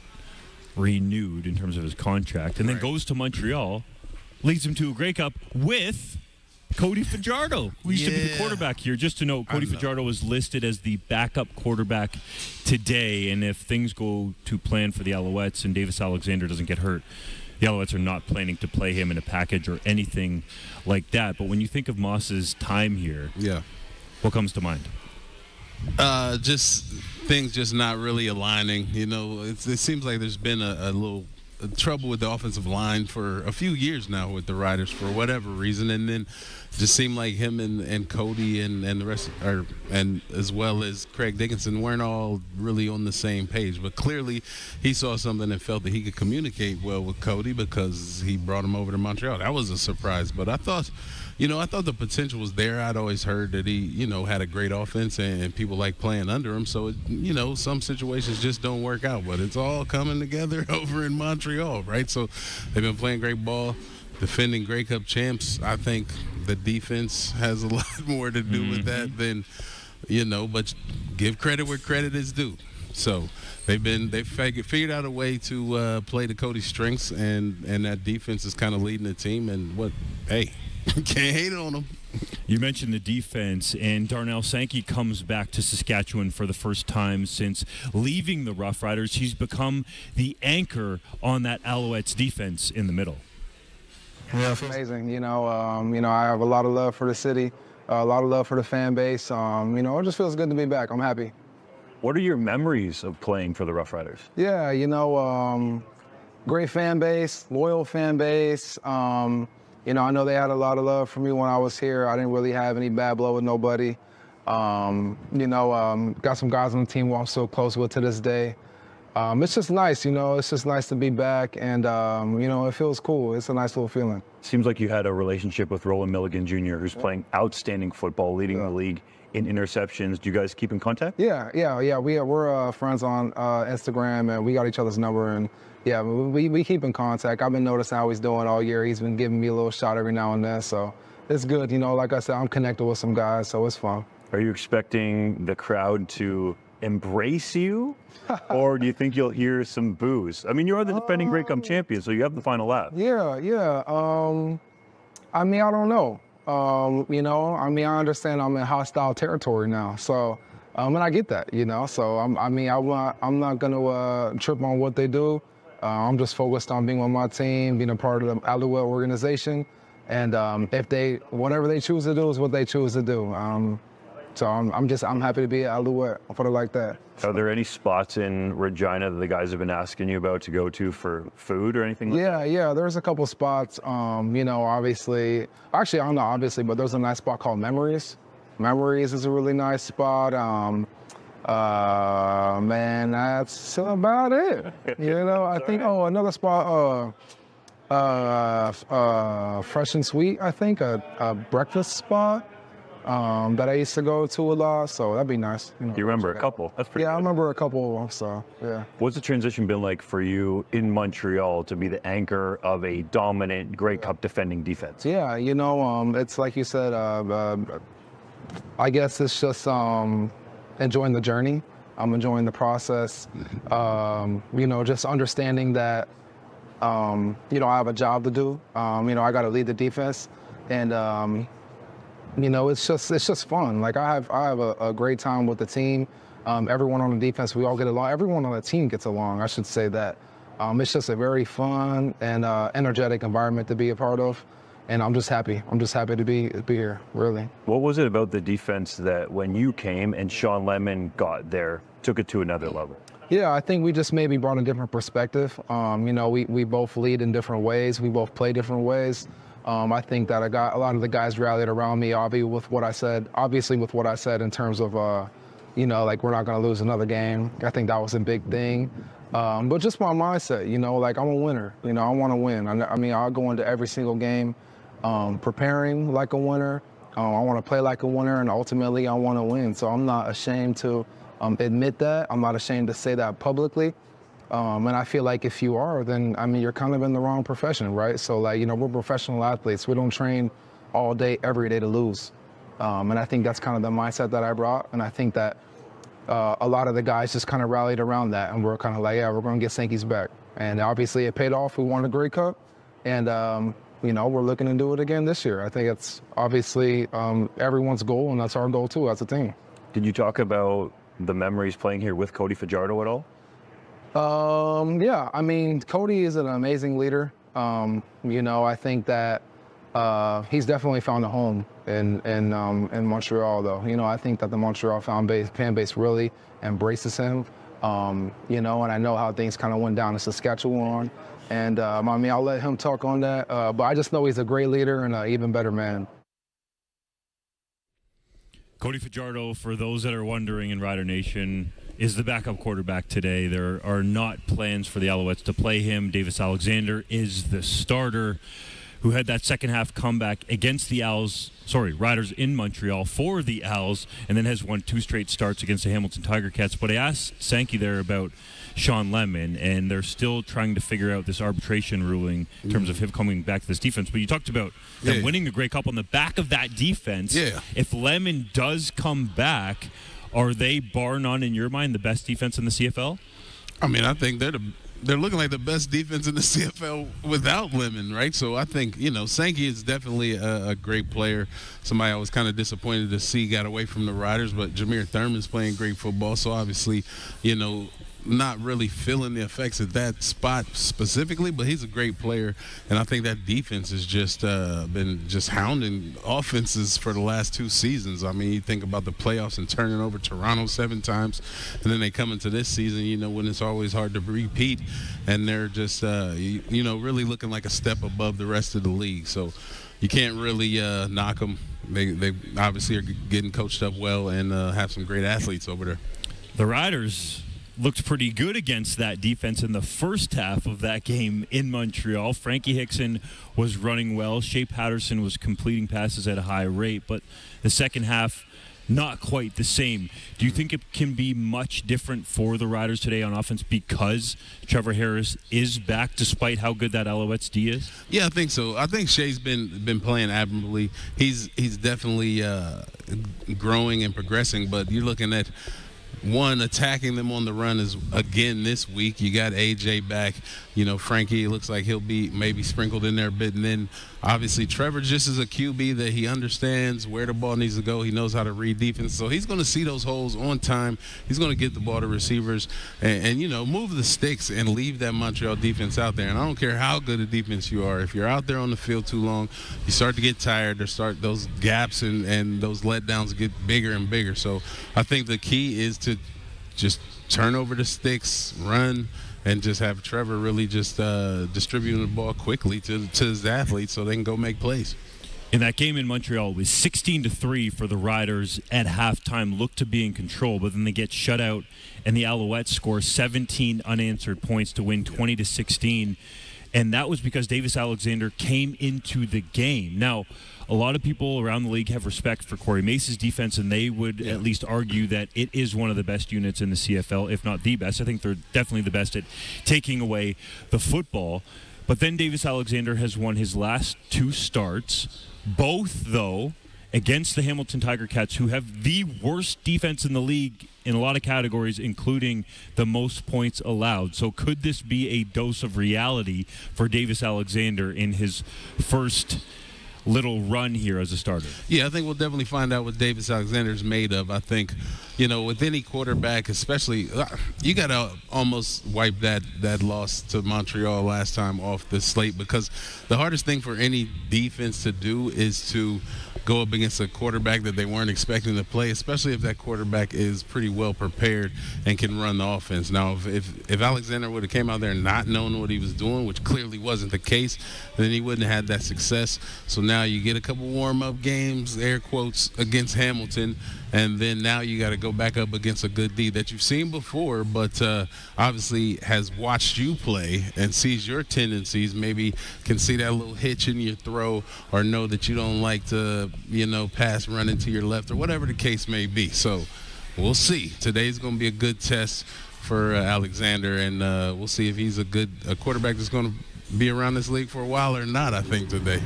[SPEAKER 4] renewed in terms of his contract, and then goes to Montreal, leads him to a Grey Cup with Cody Fajardo, who used to be the quarterback here. Just to note, Cody Fajardo was listed as the backup quarterback today, and if things go to plan for the Alouettes and Davis Alexander doesn't get hurt, the Alouettes are not planning to play him in a package or anything like that. But when you think of Moss's time here, what comes to mind?
[SPEAKER 8] Just things just not really aligning. It seems like there's been a little trouble with the offensive line for a few years now with the Riders for whatever reason, and then just seemed like him and Cody and the rest, and as well as Craig Dickinson, weren't all really on the same page. But clearly, he saw something and felt that he could communicate well with Cody because he brought him over to Montreal. That was a surprise, but I thought the potential was there. I'd always heard that he, had a great offense and people like playing under him. So, some situations just don't work out, but it's all coming together over in Montreal, right? So they've been playing great ball, defending Grey Cup champs. I think the defense has a lot more to do with that than, but give credit where credit is due. So they've figured out a way to play to Cody's strengths, and that defense is kind of leading the team. And can't hate on them.
[SPEAKER 4] You mentioned the defense, and Darnell Sankey comes back to Saskatchewan for the first time since leaving the Rough Riders. He's become the anchor on that Alouettes defense in the middle.
[SPEAKER 16] Yeah, it's amazing. I have a lot of love for the city, a lot of love for the fan base. It just feels good to be back. I'm happy.
[SPEAKER 5] What are your memories of playing for the Rough Riders?
[SPEAKER 16] Yeah, great fan base, loyal fan base. I know they had a lot of love for me when I was here. I didn't really have any bad blood with nobody. Got some guys on the team who I'm so close with to this day. It's just nice, it's just nice to be back, and, it feels cool. It's a nice little feeling.
[SPEAKER 5] Seems like you had a relationship with Roland Milligan Jr., who's playing outstanding football, leading the league in interceptions. Do you guys keep in contact?
[SPEAKER 16] Yeah. We're friends on Instagram, and we got each other's number, and yeah, we keep in contact. I've been noticing how he's doing all year. He's been giving me a little shot every now and then, so it's good. Like I said, I'm connected with some guys, so it's fun.
[SPEAKER 5] Are you expecting the crowd to embrace you, or do you think you'll hear some boos? I mean, you are the defending Grey Cup champion, so you have the final laugh.
[SPEAKER 16] Yeah. I don't know. I understand I'm in hostile territory now, so and I get that, So I'm not gonna trip on what they do. I'm just focused on being on my team, being a part of the Alouette organization, and if whatever they choose to do is what they choose to do. So I'm happy to be at Alouette. I'll put it like that.
[SPEAKER 5] Are there any spots in Regina that the guys have been asking you about to go to for food or anything like that?
[SPEAKER 16] Yeah, there's a couple spots. Obviously, actually, I don't know, obviously, but there's a nice spot called Memories. Memories is a really nice spot. Man, that's about it. I think, another spot, Fresh and Sweet, I think, a breakfast spot that I used to go to a lot, so that'd be nice.
[SPEAKER 17] You remember a couple? That's pretty
[SPEAKER 16] Yeah,
[SPEAKER 17] good.
[SPEAKER 16] I remember a couple of them, so, yeah.
[SPEAKER 17] What's the transition been like for you in Montreal to be the anchor of a dominant Grey Cup defending defense?
[SPEAKER 16] Yeah, it's like you said, I guess it's just enjoying the journey. I'm enjoying the process. Just understanding that, I have a job to do. I got to lead the defense, and it's just fun. Like I have a great time with the team. Everyone on the defense, we all get along. Everyone on the team gets along. I should say that. It's just a very fun and energetic environment to be a part of. And I'm just happy. I'm just happy to be here, really.
[SPEAKER 17] What was it about the defense that when you came and Sean Lemon got there, took it to another level?
[SPEAKER 16] Yeah, I think we just maybe brought a different perspective. We both lead in different ways. We both play different ways. I think that a lot of the guys rallied around me, obviously with what I said in terms of, like we're not going to lose another game. I think that was a big thing. But just my mindset, like I'm a winner. I want to win. I'll go into every single game preparing like a winner. I want to play like a winner, and ultimately I want to win. So I'm not ashamed to admit that. I'm not ashamed to say that publicly. And I feel like if you are, then, you're kind of in the wrong profession, right? So, we're professional athletes. We don't train all day, every day to lose. And I think that's kind of the mindset that I brought. And I think that a lot of the guys just kind of rallied around that. And we're kind of like, yeah, we're going to get Sankey's back. And obviously it paid off. We won the Grey Cup. And, we're looking to do it again this year. I think it's obviously everyone's goal, and that's our goal too as a team.
[SPEAKER 17] Did you talk about the memories playing here with Cody Fajardo at all?
[SPEAKER 16] Yeah, Cody is an amazing leader. I think that he's definitely found a home in Montreal, though. I think that the Montreal fan base really embraces him. And I know how things kind of went down in Saskatchewan. And, I'll let him talk on that. But I just know he's a great leader and an even better man.
[SPEAKER 4] Cody Fajardo, for those that are wondering in Rider Nation, is the backup quarterback today. There are not plans for the Alouettes to play him. Davis Alexander is the starter, who had that second half comeback against the Riders in Montreal for the Owls, and then has won 2 straight starts against the Hamilton Tiger Cats. But I asked Sankey there about Sean Lemon, and they're still trying to figure out this arbitration ruling in terms of him coming back to this defense. But you talked about them winning the Grey Cup on the back of that defense.
[SPEAKER 8] Yeah.
[SPEAKER 4] If Lemon does come back, are they, bar none in your mind, the best defense in the CFL?
[SPEAKER 8] I think they're looking like the best defense in the CFL without Lemon, right? So I think, Sankey is definitely a great player. Somebody I was kind of disappointed to see got away from the Riders, but Jameer Thurman's playing great football. So obviously, not really feeling the effects of that spot specifically, but he's a great player. And I think that defense has just been just hounding offenses for the last 2 seasons. You think about the playoffs and turning over Toronto 7 times, and then they come into this season, when it's always hard to repeat, and they're just, really looking like a step above the rest of the league. So you can't really knock them. They obviously are getting coached up well and have some great athletes over there.
[SPEAKER 4] The Riders looked pretty good against that defense in the first half of that game in Montreal. Frankie Hickson was running well. Shea Patterson was completing passes at a high rate, but the second half, not quite the same. Do you think it can be much different for the Riders today on offense because Trevor Harris is back, despite how good that Alouettes D is?
[SPEAKER 8] Yeah, I think so. I think Shea's been playing admirably. He's definitely growing and progressing, but you're looking at attacking them on the run is again this week. You got AJ back. Frankie, it looks like he'll be maybe sprinkled in there a bit. And then obviously Trevor just is a QB that he understands where the ball needs to go. He knows how to read defense. So he's going to see those holes on time. He's going to get the ball to receivers and move the sticks and leave that Montreal defense out there. And I don't care how good a defense you are. If you're out there on the field too long, you start to get tired. Those gaps and those letdowns get bigger and bigger. So I think the key is to just turn over the sticks, run, and just have Trevor really just distributing the ball quickly to his athletes so they can go make plays.
[SPEAKER 4] In that game in Montreal, it was 16-3 for the Riders at halftime, looked to be in control, but then they get shut out, and the Alouettes score 17 unanswered points to win 20-16. And that was because Davis Alexander came into the game. Now, a lot of people around the league have respect for Corey Mace's defense, and they would at least argue that it is one of the best units in the CFL, if not the best. I think they're definitely the best at taking away the football. But then Davis Alexander has won his last 2 starts, both, though, against the Hamilton Tiger Cats, who have the worst defense in the league in a lot of categories, including the most points allowed. So could this be a dose of reality for Davis Alexander in his first little run here as a starter?
[SPEAKER 8] Yeah, I think we'll definitely find out what Davis Alexander is made of. I think, with any quarterback, especially, you got to almost wipe that loss to Montreal last time off the slate, because the hardest thing for any defense to do is to go up against a quarterback that they weren't expecting to play, especially if that quarterback is pretty well prepared and can run the offense. Now, if Alexander would have came out there not knowing what he was doing, which clearly wasn't the case, then he wouldn't have had that success. So now you get a couple warm-up games, air quotes, against Hamilton, and then now you got to go back up against a good D that you've seen before, but obviously has watched you play and sees your tendencies, maybe can see that little hitch in your throw, or know that you don't like to, pass running to your left, or whatever the case may be. So we'll see. Today's going to be a good test for Alexander, and we'll see if he's a quarterback that's going to be around this league for a while or not, I think, today.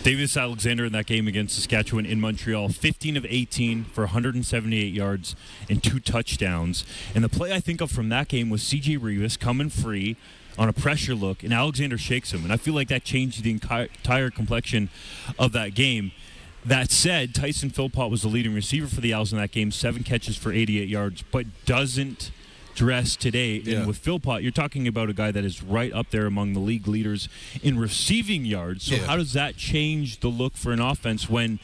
[SPEAKER 4] Davis Alexander in that game against Saskatchewan in Montreal, 15 of 18 for 178 yards and 2 touchdowns. And the play I think of from that game was C.J. Rivas coming free on a pressure look, and Alexander shakes him. And I feel like that changed the entire complexion of that game. That said, Tyson Philpott was the leading receiver for the Owls in that game, 7 catches for 88 yards, but doesn't dress today. Yeah. And with Philpott, you're talking about a guy that is right up there among the league leaders in receiving yards. So how does that change the look for an offense when,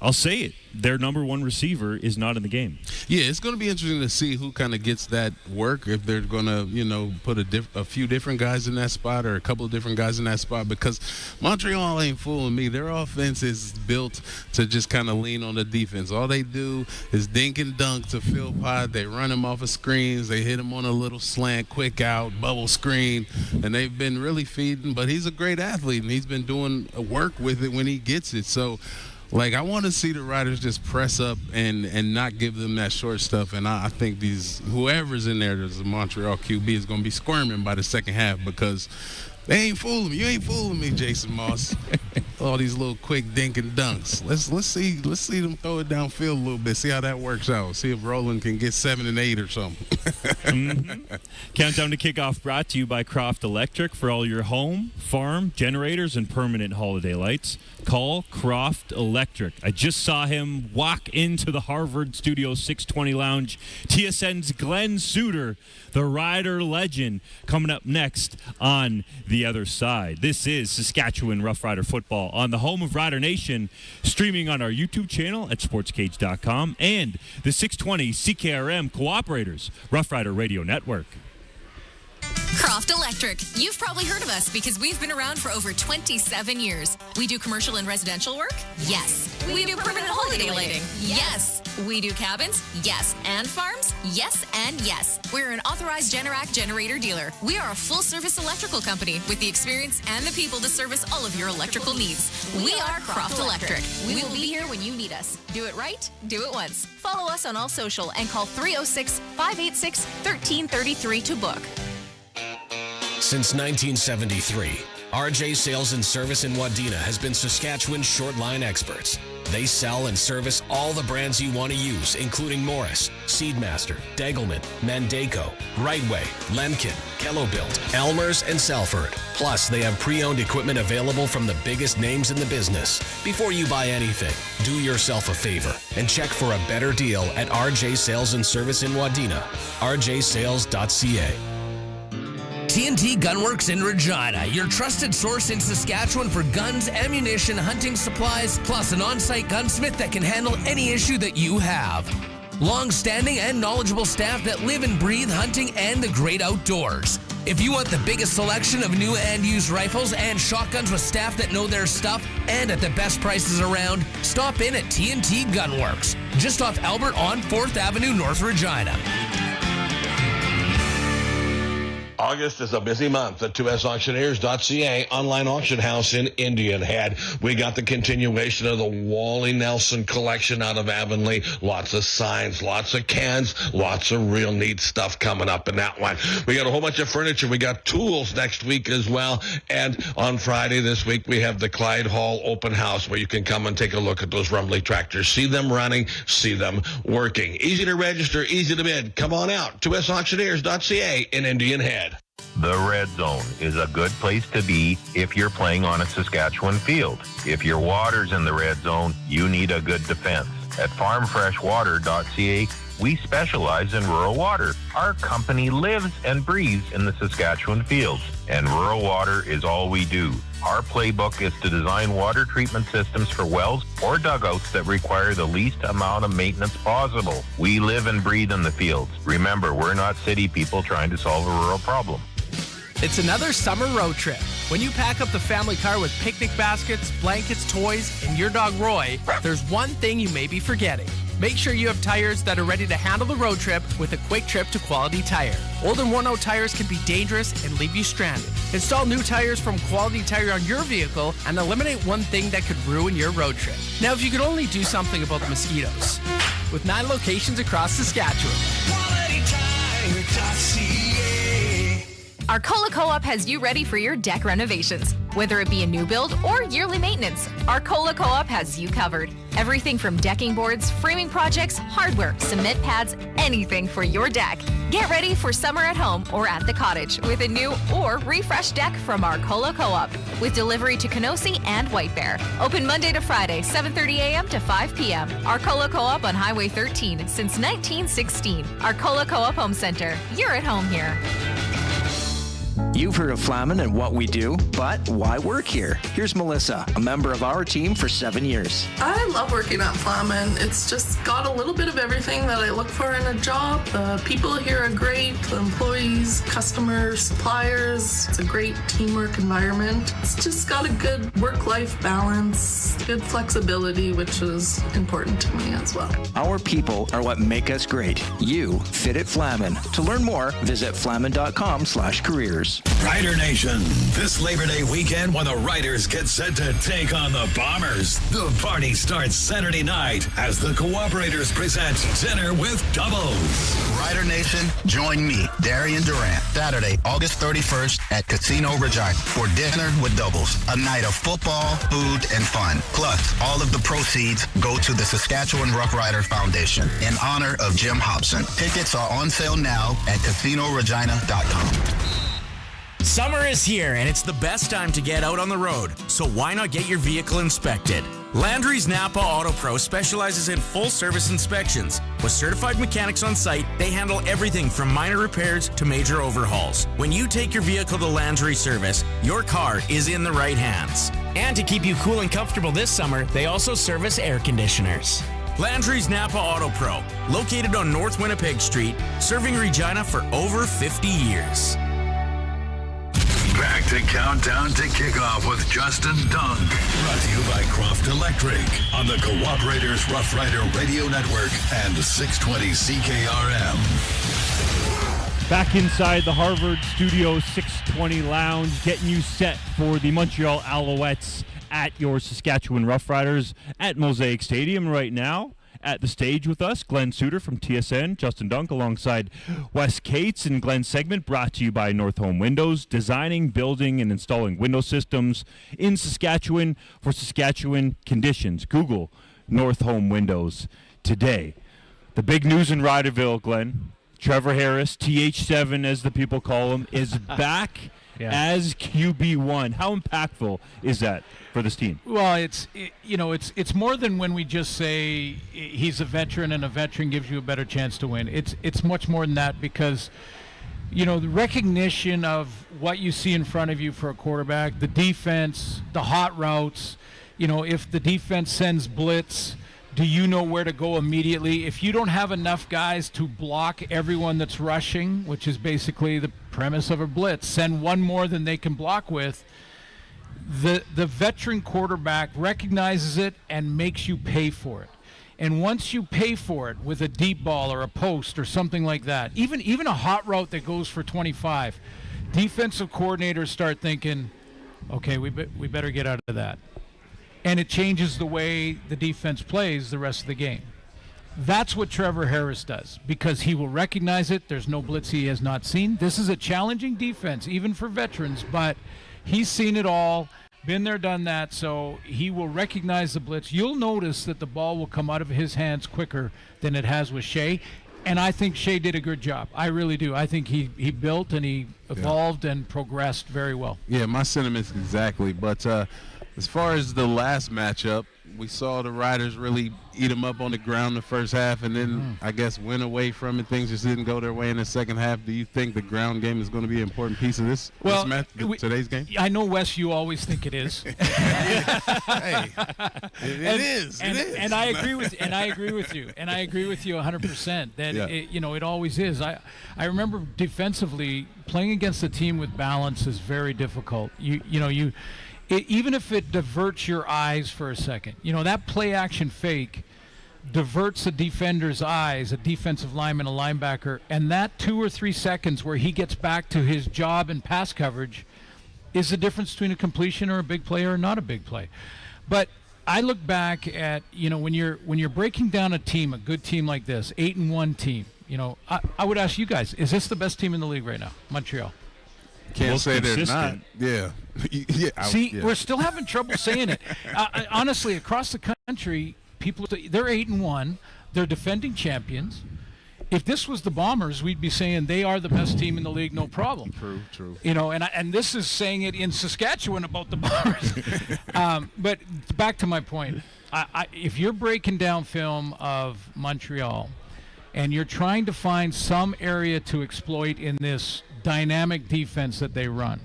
[SPEAKER 4] I'll say it, their number one receiver is not in the game?
[SPEAKER 8] Yeah, it's going to be interesting to see who kind of gets that work, if they're going to, put a few different guys in that spot or a couple of different guys in that spot, because Montreal ain't fooling me. Their offense is built to just kind of lean on the defense. All they do is dink and dunk to Philpott. They run him off of screens. They hit him on a little slant, quick out, bubble screen, and they've been really feeding. But he's a great athlete, and he's been doing work with it when he gets it. So, I want to see the Riders just press up and not give them that short stuff. And I think whoever's in there as a Montreal QB is going to be squirming by the second half, because they ain't fooling me. You ain't fooling me, Jason Maas. All these little quick dink and dunks. Let's see them throw it downfield a little bit. See how that works out. See if Roland can get 7 and 8 or something.
[SPEAKER 4] Countdown to Kickoff brought to you by Croft Electric. For all your home, farm, generators, and permanent holiday lights, call Croft Electric. I just saw him walk into the Harvard Studio 620 Lounge. TSN's Glenn Suitor, the Rider legend, coming up next on the other side. This is Saskatchewan Roughrider football on the home of Rider Nation, streaming on our YouTube channel at SportsCage.com and the 620 CKRM Cooperators Roughrider Radio Network.
[SPEAKER 22] Croft Electric. You've probably heard of us because we've been around for over 27 years. We do commercial and residential work? Yes. We do permanent holiday lighting? Yes. We do cabins? Yes. And farms? Yes and yes. We're an authorized Generac generator dealer. We are a full-service electrical company with the experience and the people to service all of your electrical needs. We are Croft Electric. We will be here when you need us. Do it right, do it once. Follow us on all social and call 306-586-1333 to book.
[SPEAKER 18] Since 1973, RJ Sales and Service in Wadena has been Saskatchewan's short line experts. They sell and service all the brands you want to use, including Morris, Seedmaster, Degelman, Mandaco, Rightway, Lemkin, Kellobuilt, Elmer's, and Salford. Plus, they have pre-owned equipment available from the biggest names in the business. Before you buy anything, do yourself a favor and check for a better deal at RJ Sales and Service in Wadena, rjsales.ca.
[SPEAKER 7] TNT Gunworks in Regina, your trusted source in Saskatchewan for guns, ammunition, hunting supplies, plus an on-site gunsmith that can handle any issue that you have. Long-standing and knowledgeable staff that live and breathe hunting and the great outdoors. If you want the biggest selection of new and used rifles and shotguns with staff that know their stuff and at the best prices around, stop in at TNT Gunworks, just off Albert on 4th Avenue, North Regina.
[SPEAKER 13] August is a busy month at 2SAuctioneers.ca, online auction house in Indian Head. We got the continuation of the Wally Nelson collection out of Avonlea. Lots of signs, lots of cans, lots of real neat stuff coming up in that one. We got a whole bunch of furniture. We got tools next week as well. And on Friday this week, we have the Clyde Hall open house where you can come and take a look at those Rumley tractors. See them running, see them working. Easy to register, easy to bid. Come on out. 2SAuctioneers.ca in Indian Head.
[SPEAKER 19] The Red Zone is a good place to be if you're playing on a Saskatchewan field. If your water's in the Red Zone, you need a good defense. At farmfreshwater.ca, we specialize in rural water. Our company lives and breathes in the Saskatchewan fields, and rural water is all we do. Our playbook is to design water treatment systems for wells or dugouts that require the least amount of maintenance possible. We live and breathe in the fields. Remember, we're not city people trying to solve a rural problem.
[SPEAKER 20] It's another summer road trip. When you pack up the family car with picnic baskets, blankets, toys, and your dog Roy, there's one thing you may be forgetting. Make sure you have tires that are ready to handle the road trip with a quick trip to Quality Tire. Old and worn-out tires can be dangerous and leave you stranded. Install new tires from Quality Tire on your vehicle and eliminate one thing that could ruin your road trip. Now, if you could only do something about the mosquitoes. With 9 locations across Saskatchewan.
[SPEAKER 22] Arcola Co-op has you ready for your deck renovations. Whether it be a new build or yearly maintenance, Arcola Co-op has you covered. Everything from decking boards, framing projects, hardware, cement pads, anything for your deck. Get ready for summer at home or at the cottage with a new or refreshed deck from Arcola Co-op. With delivery to Kenosee and White Bear. Open Monday to Friday, 7:30 a.m. to 5 p.m. Arcola Co-op on Highway 13 since 1916. Arcola Co-op Home Center. You're at home here.
[SPEAKER 10] You've heard of Flamin and what we do, but why work here? Here's Melissa, a member of our team for 7 years.
[SPEAKER 21] I love working at Flamin. It's just got a little bit of everything that I look for in a job. The people here are great, the employees, customers, suppliers. It's a great teamwork environment. It's just got a good work-life balance, good flexibility, which is important to me as well.
[SPEAKER 10] Our people are what make us great. You fit at Flamin. To learn more, visit flamin.com/careers.
[SPEAKER 3] Rider Nation, this Labor Day weekend when the Riders get set to take on the Bombers. The party starts Saturday night as the Cooperators present Dinner with Doubles.
[SPEAKER 23] Rider Nation, join me, Darian Durant, Saturday, August 31st at Casino Regina for Dinner with Doubles, a night of football, food, and fun. Plus, all of the proceeds go to the Saskatchewan Roughriders Foundation in honor of Jim Hobson. Tickets are on sale now at CasinoRegina.com.
[SPEAKER 26] Summer is here, and it's the best time to get out on the road, so why not get your vehicle inspected? Landry's Napa Auto Pro specializes in full-service inspections. With certified mechanics on site, they handle everything from minor repairs to major overhauls. When you take your vehicle to Landry Service, your car is in the right hands. And to keep you cool and comfortable this summer, they also service air conditioners. Landry's Napa Auto Pro, located on North Winnipeg Street, serving Regina for over 50 years.
[SPEAKER 3] Back to Countdown to Kickoff with Justin Dunk. Brought to you by Croft Electric on the Cooperators Rough Rider Radio Network and 620 CKRM.
[SPEAKER 4] Back inside the Harvard Studio 620 Lounge, getting you set for the Montreal Alouettes at your Saskatchewan Roughriders at Mosaic Stadium right now. At the stage with us, Glenn Suitor from TSN, Justin Dunk alongside Wes Cates, and Glenn's segment brought to you by North Home Windows, designing, building, and installing window systems in Saskatchewan for Saskatchewan conditions. Google North Home Windows today. The big news in Riderville, Glenn. Trevor Harris, TH7 as the people call him, is back as QB1. How impactful is that for this team?
[SPEAKER 27] Well, it's more than when we just say he's a veteran and a veteran gives you a better chance to win. It's much more than that because, the recognition of what you see in front of you for a quarterback, the defense, the hot routes, if the defense sends blitz, do you know where to go immediately? If you don't have enough guys to block everyone that's rushing, which is basically the premise of a blitz, send one more than they can block with. The veteran quarterback recognizes it and makes you pay for it. And once you pay for it with a deep ball or a post or something like that, even a hot route that goes for 25, defensive coordinators start thinking, okay, we better get out of that. And it changes the way the defense plays the rest of the game. That's what Trevor Harris does, because he will recognize it. There's no blitz he has not seen. This is a challenging defense, even for veterans, but he's seen it all, been there, done that, so he will recognize the blitz. You'll notice that the ball will come out of his hands quicker than it has with Shea, and I think Shea did a good job. I really do. I think he built and he evolved and progressed very well.
[SPEAKER 8] Yeah, my sentiments exactly, but as far as the last matchup, we saw the Riders really eat them up on the ground the first half and then, I guess, went away from it. Things just didn't go their way in the second half. Do you think the ground game is going to be an important piece of this match, today's game?
[SPEAKER 27] I know, Wes, you always think it is.
[SPEAKER 8] Hey, it is.
[SPEAKER 27] And I agree with you. And I agree with you 100% that it always is. I remember defensively playing against a team with balance is very difficult. Even if it diverts your eyes for a second, that play action fake diverts a defender's eyes, a defensive lineman, a linebacker, and that 2 or 3 seconds where he gets back to his job in pass coverage is the difference between a completion or a big play or not a big play. But I look back at, when you're breaking down a team, a good team like this, 8-1 team, I would ask you guys, is this the best team in the league right now, Montreal?
[SPEAKER 8] Can't say they're not. Yeah.
[SPEAKER 27] We're still having trouble saying it. Honestly, across the country, they're 8-1. They're defending champions. If this was the Bombers, we'd be saying they are the best team in the league, no problem.
[SPEAKER 8] True.
[SPEAKER 27] And this is saying it in Saskatchewan about the Bombers. But back to my point, if you're breaking down film of Montreal and you're trying to find some area to exploit in this dynamic defense that they run.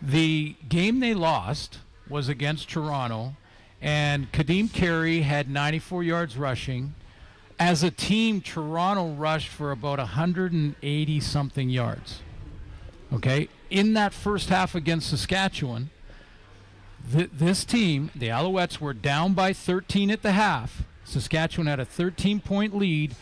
[SPEAKER 27] The game they lost was against Toronto, and Kadeem Carey had 94 yards rushing. As a team, Toronto rushed for about 180-something yards. Okay? In that first half against Saskatchewan, this team, the Alouettes, were down by 13 at the half. Saskatchewan had a 13-point lead,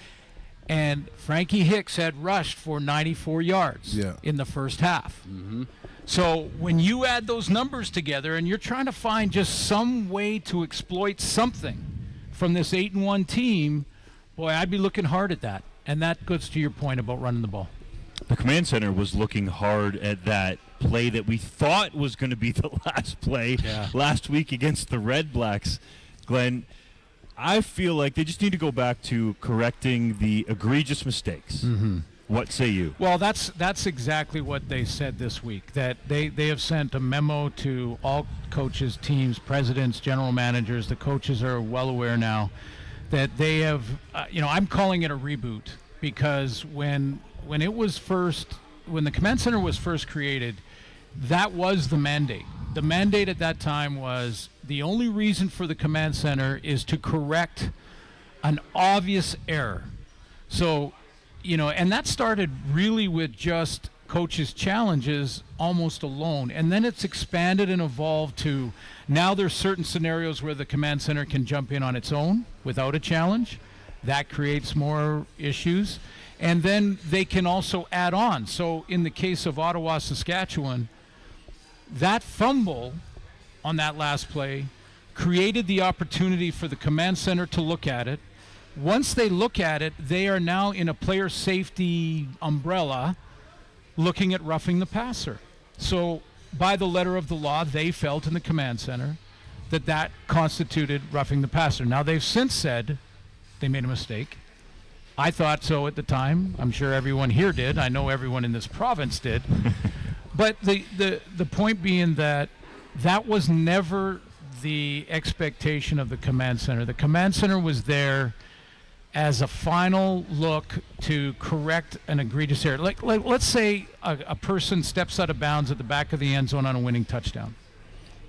[SPEAKER 27] and Frankie Hicks had rushed for 94 yards in the first half.
[SPEAKER 8] Mm-hmm.
[SPEAKER 27] So when you add those numbers together and you're trying to find just some way to exploit something from this 8-1 team, boy, I'd be looking hard at that. And that goes to your point about running the ball.
[SPEAKER 4] The command center was looking hard at that play that we thought was going to be the last play last week against the Red Blacks. Glenn, I feel like they just need to go back to correcting the egregious mistakes.
[SPEAKER 27] Mm-hmm.
[SPEAKER 4] What say you?
[SPEAKER 27] Well, that's exactly what they said this week, that they have sent a memo to all coaches, teams, presidents, general managers. The coaches are well aware now that they have, I'm calling it a reboot, because when the command center was first created, that was the mandate. The mandate at that time was the only reason for the command center is to correct an obvious error. So, and that started really with just coaches' challenges almost alone. And then it's expanded and evolved to now there's certain scenarios where the command center can jump in on its own without a challenge. That creates more issues. And then they can also add on. So in the case of Ottawa, Saskatchewan, that fumble on that last play created the opportunity for the command center to look at it. Once they look at it, they are now in a player safety umbrella looking at roughing the passer. So by the letter of the law, they felt in the command center that constituted roughing the passer. Now they've since said they made a mistake. I thought so at the time. I'm sure everyone here did. I know everyone in this province did. But the point being that was never the expectation of the command center. The command center was there as a final look to correct an egregious error. Like let's say a person steps out of bounds at the back of the end zone on a winning touchdown.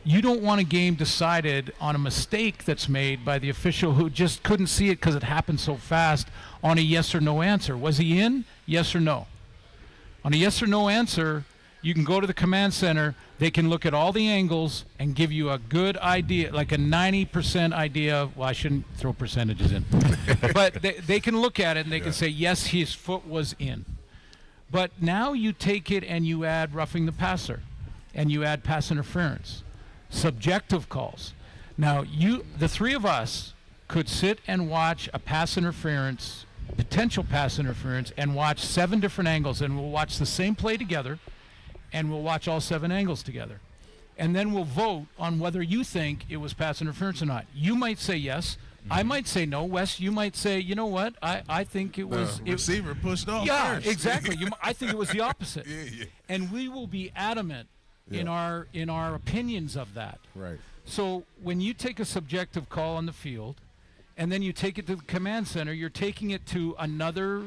[SPEAKER 27] You don't want a game decided on a mistake that's made by the official who just couldn't see it because it happened so fast on a yes or no answer. Was he in? Yes or no? On a yes or no answer, you can go to the command center. They can look at all the angles and give you a good idea, like a 90% idea. Well, I shouldn't throw percentages in. But they can look at it and they can say, yes, his foot was in. But now you take it and you add roughing the passer and you add pass interference, subjective calls. Now, the three of us could sit and watch a pass interference, potential pass interference, and watch 7 different angles, and we'll watch the same play together, and we'll watch all 7 angles together. And then we'll vote on whether you think it was pass interference or not. You might say yes. I might say no. Wes, you might say, you know what? I think it was...
[SPEAKER 8] receiver pushed off
[SPEAKER 27] first.
[SPEAKER 8] Yeah,
[SPEAKER 27] exactly. I think it was the opposite.
[SPEAKER 8] Yeah.
[SPEAKER 27] And we will be adamant in our opinions of that.
[SPEAKER 8] Right.
[SPEAKER 27] So when you take a subjective call on the field, and then you take it to the command center, you're taking it to another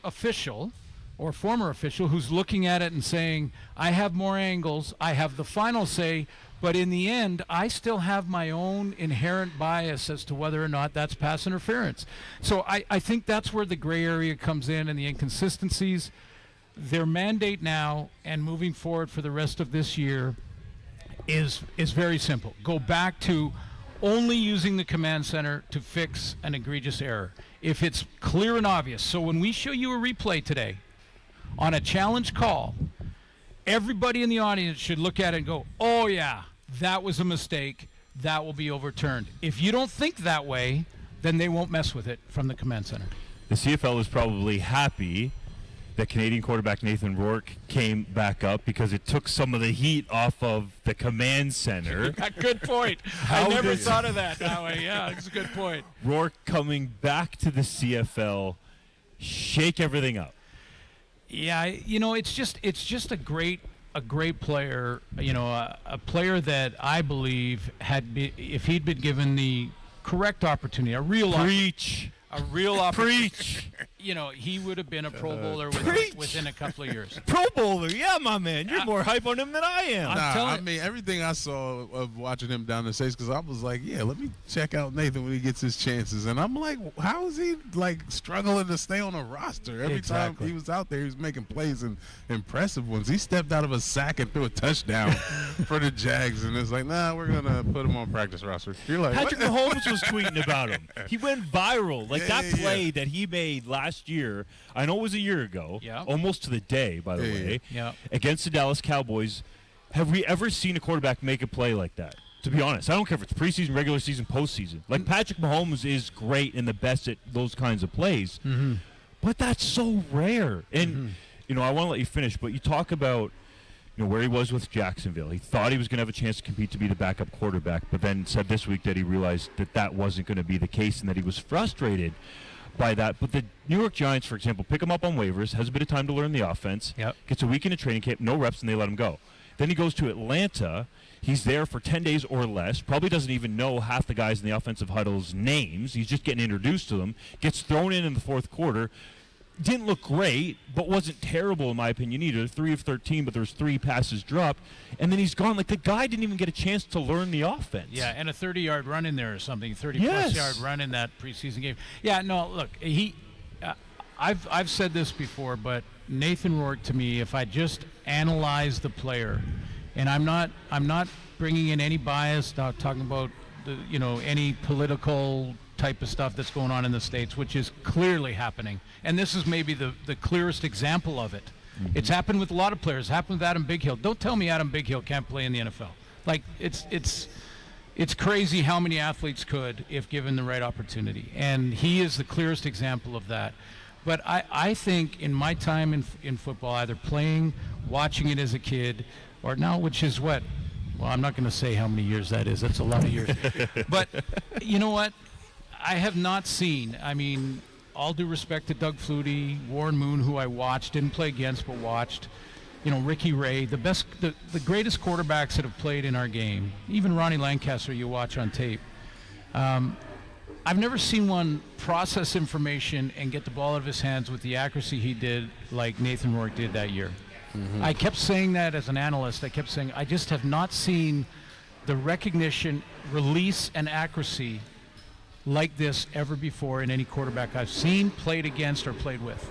[SPEAKER 27] official or former official who's looking at it and saying, I have more angles, I have the final say, but in the end, I still have my own inherent bias as to whether or not that's pass interference. So I think that's where the gray area comes in and the inconsistencies. Their mandate now and moving forward for the rest of this year is very simple. Go back to only using the command center to fix an egregious error. If it's clear and obvious. So when we show you a replay today on a challenge call, everybody in the audience should look at it and go, oh yeah, that was a mistake. That will be overturned. If you don't think that way, then they won't mess with it from the command center.
[SPEAKER 4] The CFL is probably happy that Canadian quarterback Nathan Rourke came back up because it took some of the heat off of the command center.
[SPEAKER 27] Good point. I never thought of that way. Yeah, it's a good point.
[SPEAKER 4] Rourke coming back to the CFL, shake everything up.
[SPEAKER 27] Yeah, it's just a great player. A player that I believe if he'd been given the correct opportunity, a real opportunity.
[SPEAKER 4] Preach.
[SPEAKER 27] He would have been a Pro Bowler within a couple of years.
[SPEAKER 4] Pro Bowler, yeah, my man. You're more hype on him than I am.
[SPEAKER 8] I mean, everything I saw of watching him down the States, because I was like, yeah, let me check out Nathan when he gets his chances. And I'm like, how is he, struggling to stay on a roster? Every time he was out there, he was making plays and impressive ones. He stepped out of a sack and threw a touchdown for the Jags. And it's like, nah, we're going to put him on practice roster. You're like,
[SPEAKER 4] Patrick Mahomes was tweeting about him. He went viral. That play that he made last year, I know it was a year ago, almost to the day, by the way, against the Dallas Cowboys. Have we ever seen a quarterback make a play like that? To be honest, I don't care if it's preseason, regular season, postseason. Patrick Mahomes is great and the best at those kinds of plays, but that's so rare. And, I want to let you finish, but you talk about where he was with Jacksonville. He thought he was going to have a chance to compete to be the backup quarterback, but then said this week that he realized that wasn't going to be the case and that he was frustrated by that. But the New York Giants, for example, pick him up on waivers, has a bit of time to learn the offense, gets a week into training camp, no reps, and they let him go. Then he goes to Atlanta. He's there for 10 days or less, probably doesn't even know half the guys in the offensive huddle's names. He's just getting introduced to them, gets thrown in the fourth quarter. Didn't look great, but wasn't terrible in my opinion either. 3 of 13, but there's 3 passes dropped, and then he's gone. The guy didn't even get a chance to learn the offense.
[SPEAKER 27] Yeah, and a 30-yard run in there or something, 30-plus yard run in that preseason game. Yeah, no, look, I've said this before, but Nathan Rourke, to me, if I just analyze the player, and I'm not bringing in any bias, not talking about any political type of stuff that's going on in the States, which is clearly happening. And this is maybe the clearest example of it. It's happened with a lot of players. It's happened with Adam Bighill. Don't tell me Adam Bighill can't play in the NFL. It's crazy how many athletes could if given the right opportunity. And he is the clearest example of that. But I think in my time in football, either playing, watching it as a kid, or now, which is what? Well, I'm not going to say how many years that is. That's a lot of years. But you know what? I have not seen, all due respect to Doug Flutie, Warren Moon, who I watched, didn't play against, but watched, Ricky Ray, the greatest quarterbacks that have played in our game, even Ronnie Lancaster you watch on tape. I've never seen one process information and get the ball out of his hands with the accuracy he did like Nathan Rourke did that year. I kept saying that as an analyst. I kept saying, I just have not seen the recognition, release, and accuracy like this ever before in any quarterback I've seen, played against, or played with.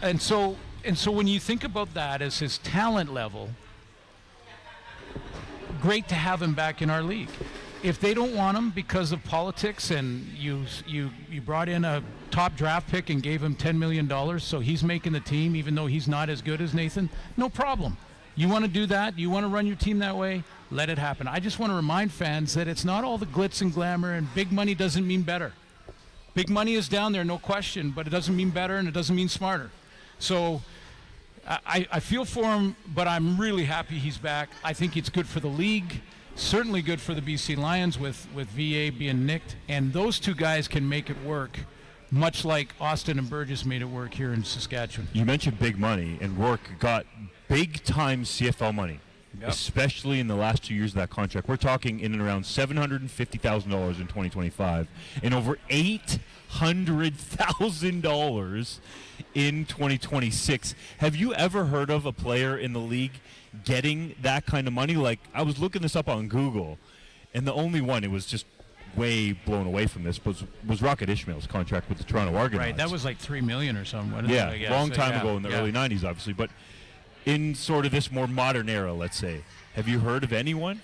[SPEAKER 27] And so And so when you think about that as his talent level, great to have him back in our league. If they don't want him because of politics and you brought in a top draft pick and gave him $10 million so he's making the team even though he's not as good as Nathan, no problem. You want to do that? You want to run your team that way? Let it happen. I just want to remind fans that it's not all the glitz and glamour, and big money doesn't mean better. Big money is down there, no question, but it doesn't mean better and it doesn't mean smarter. So I feel for him, but I'm really happy he's back. I think it's good for the league, certainly good for the BC Lions with VA being nicked, and those two guys can make it work, much like Austin and Burgess made it work here in Saskatchewan.
[SPEAKER 4] You mentioned big money, and Rourke got big-time CFL money, especially in the last 2 years of that contract. We're talking in and around $750,000 in 2025 and over $800,000 in 2026. Have you ever heard of a player in the league getting that kind of money? Like, I was looking this up on Google, and the only one, it was just way blown away from this, was Rocket Ishmael's contract with the Toronto Argonauts.
[SPEAKER 27] Right, that was like $3 million or something.
[SPEAKER 4] Yeah, long time ago in the early 90s, obviously. But in sort of this more modern era, let's say, have you heard of anyone?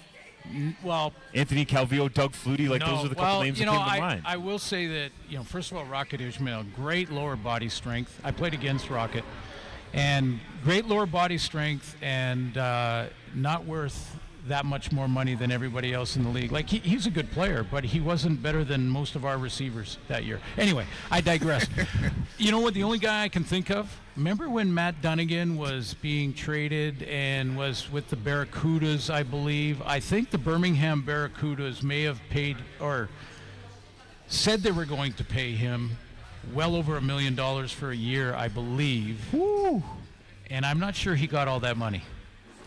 [SPEAKER 27] Well,
[SPEAKER 4] Anthony Calvillo, Doug Flutie, those are the couple names that came to mind.
[SPEAKER 27] I will say that, first of all, Rocket Ishmael, great lower body strength. I played against Rocket, and great lower body strength, and not worth that much more money than everybody else in the league. Like, he's a good player, but he wasn't better than most of our receivers that year. Anyway, I digress. You know what? The only guy I can think of, remember when Matt Dunnigan was being traded and was with the Barracudas, I believe? I think the Birmingham Barracudas may have paid or said they were going to pay him well over $1 million for a year, I believe. Woo! And I'm not sure he got all that money.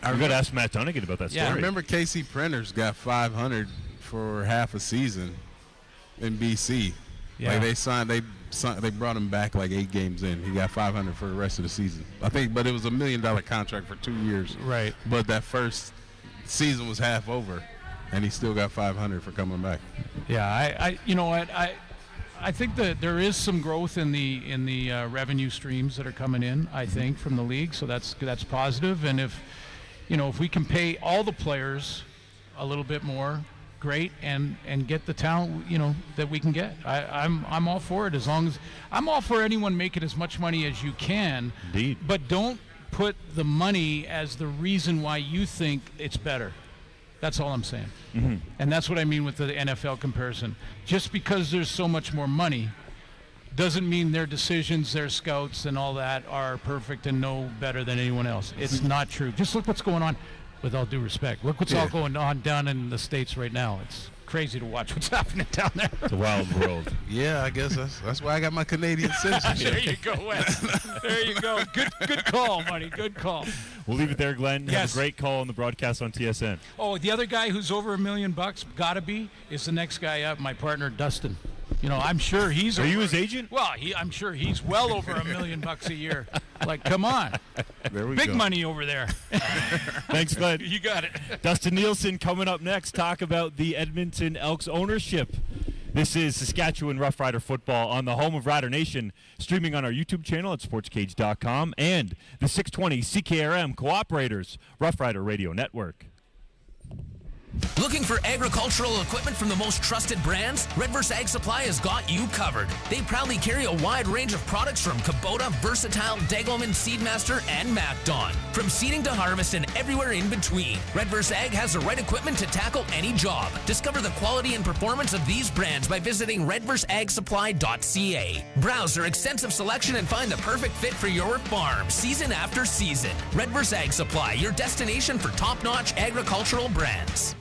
[SPEAKER 4] We're going to ask Matt Dunnigan about that story.
[SPEAKER 8] I remember Casey Prenters got $500 for half a season in BC.
[SPEAKER 27] Yeah.
[SPEAKER 8] Like they brought him back like 8 games in. He got $500 for the rest of the season, I think. But it was $1 million contract for 2 years.
[SPEAKER 27] Right.
[SPEAKER 8] But that first season was half over, and he still got $500 for coming back.
[SPEAKER 27] Yeah, you know what, I think that there is some growth in the revenue streams that are coming in, I think, from the league. So that's positive. And if we can pay all the players a little bit more, great, and get the talent, that we can get. I'm all for it, as long as I'm all for anyone making as much money as you can.
[SPEAKER 4] Indeed.
[SPEAKER 27] But don't put the money as the reason why you think it's better. That's all I'm saying.
[SPEAKER 4] Mm-hmm.
[SPEAKER 27] And that's what I mean with the NFL comparison. Just because there's so much more money doesn't mean their decisions, their scouts, and all that are perfect and no better than anyone else. It's not true. Just look what's going on, with all due respect. Look what's all going on down in the States right now. It's crazy to watch what's happening down there.
[SPEAKER 4] It's a wild world.
[SPEAKER 8] Yeah, I guess that's why I got my Canadian citizenship.
[SPEAKER 27] There you go, Wes. There you go. Good call, buddy. Good call.
[SPEAKER 4] We'll leave it there, Glenn.
[SPEAKER 27] Yes.
[SPEAKER 4] Have a great call on the broadcast on TSN.
[SPEAKER 27] Oh, the other guy who's over $1 million, gotta be, is the next guy up, my partner, Dustin. I'm sure he's.
[SPEAKER 4] Are you his agent?
[SPEAKER 27] Well, I'm sure he's well over $1 million a year. Like, come on.
[SPEAKER 8] There we
[SPEAKER 27] Big
[SPEAKER 8] go.
[SPEAKER 27] money over there.
[SPEAKER 4] Thanks, Glenn.
[SPEAKER 27] You got it.
[SPEAKER 4] Dustin Nielsen coming up next. Talk about the Edmonton Elks ownership. This is Saskatchewan Roughrider football on the home of Rider Nation, streaming on our YouTube channel at sportscage.com and the 620 CKRM Cooperators Roughrider Radio Network.
[SPEAKER 7] Looking for agricultural equipment from the most trusted brands? Redverse Ag Supply has got you covered. They proudly carry a wide range of products from Kubota, Versatile, Degelman, Seedmaster, and MacDon. From seeding to harvest and everywhere in between, Redverse Ag has the right equipment to tackle any job. Discover the quality and performance of these brands by visiting redverseagsupply.ca. Browse their extensive selection and find the perfect fit for your farm, season after season. Redverse Ag Supply, your destination for top-notch agricultural brands.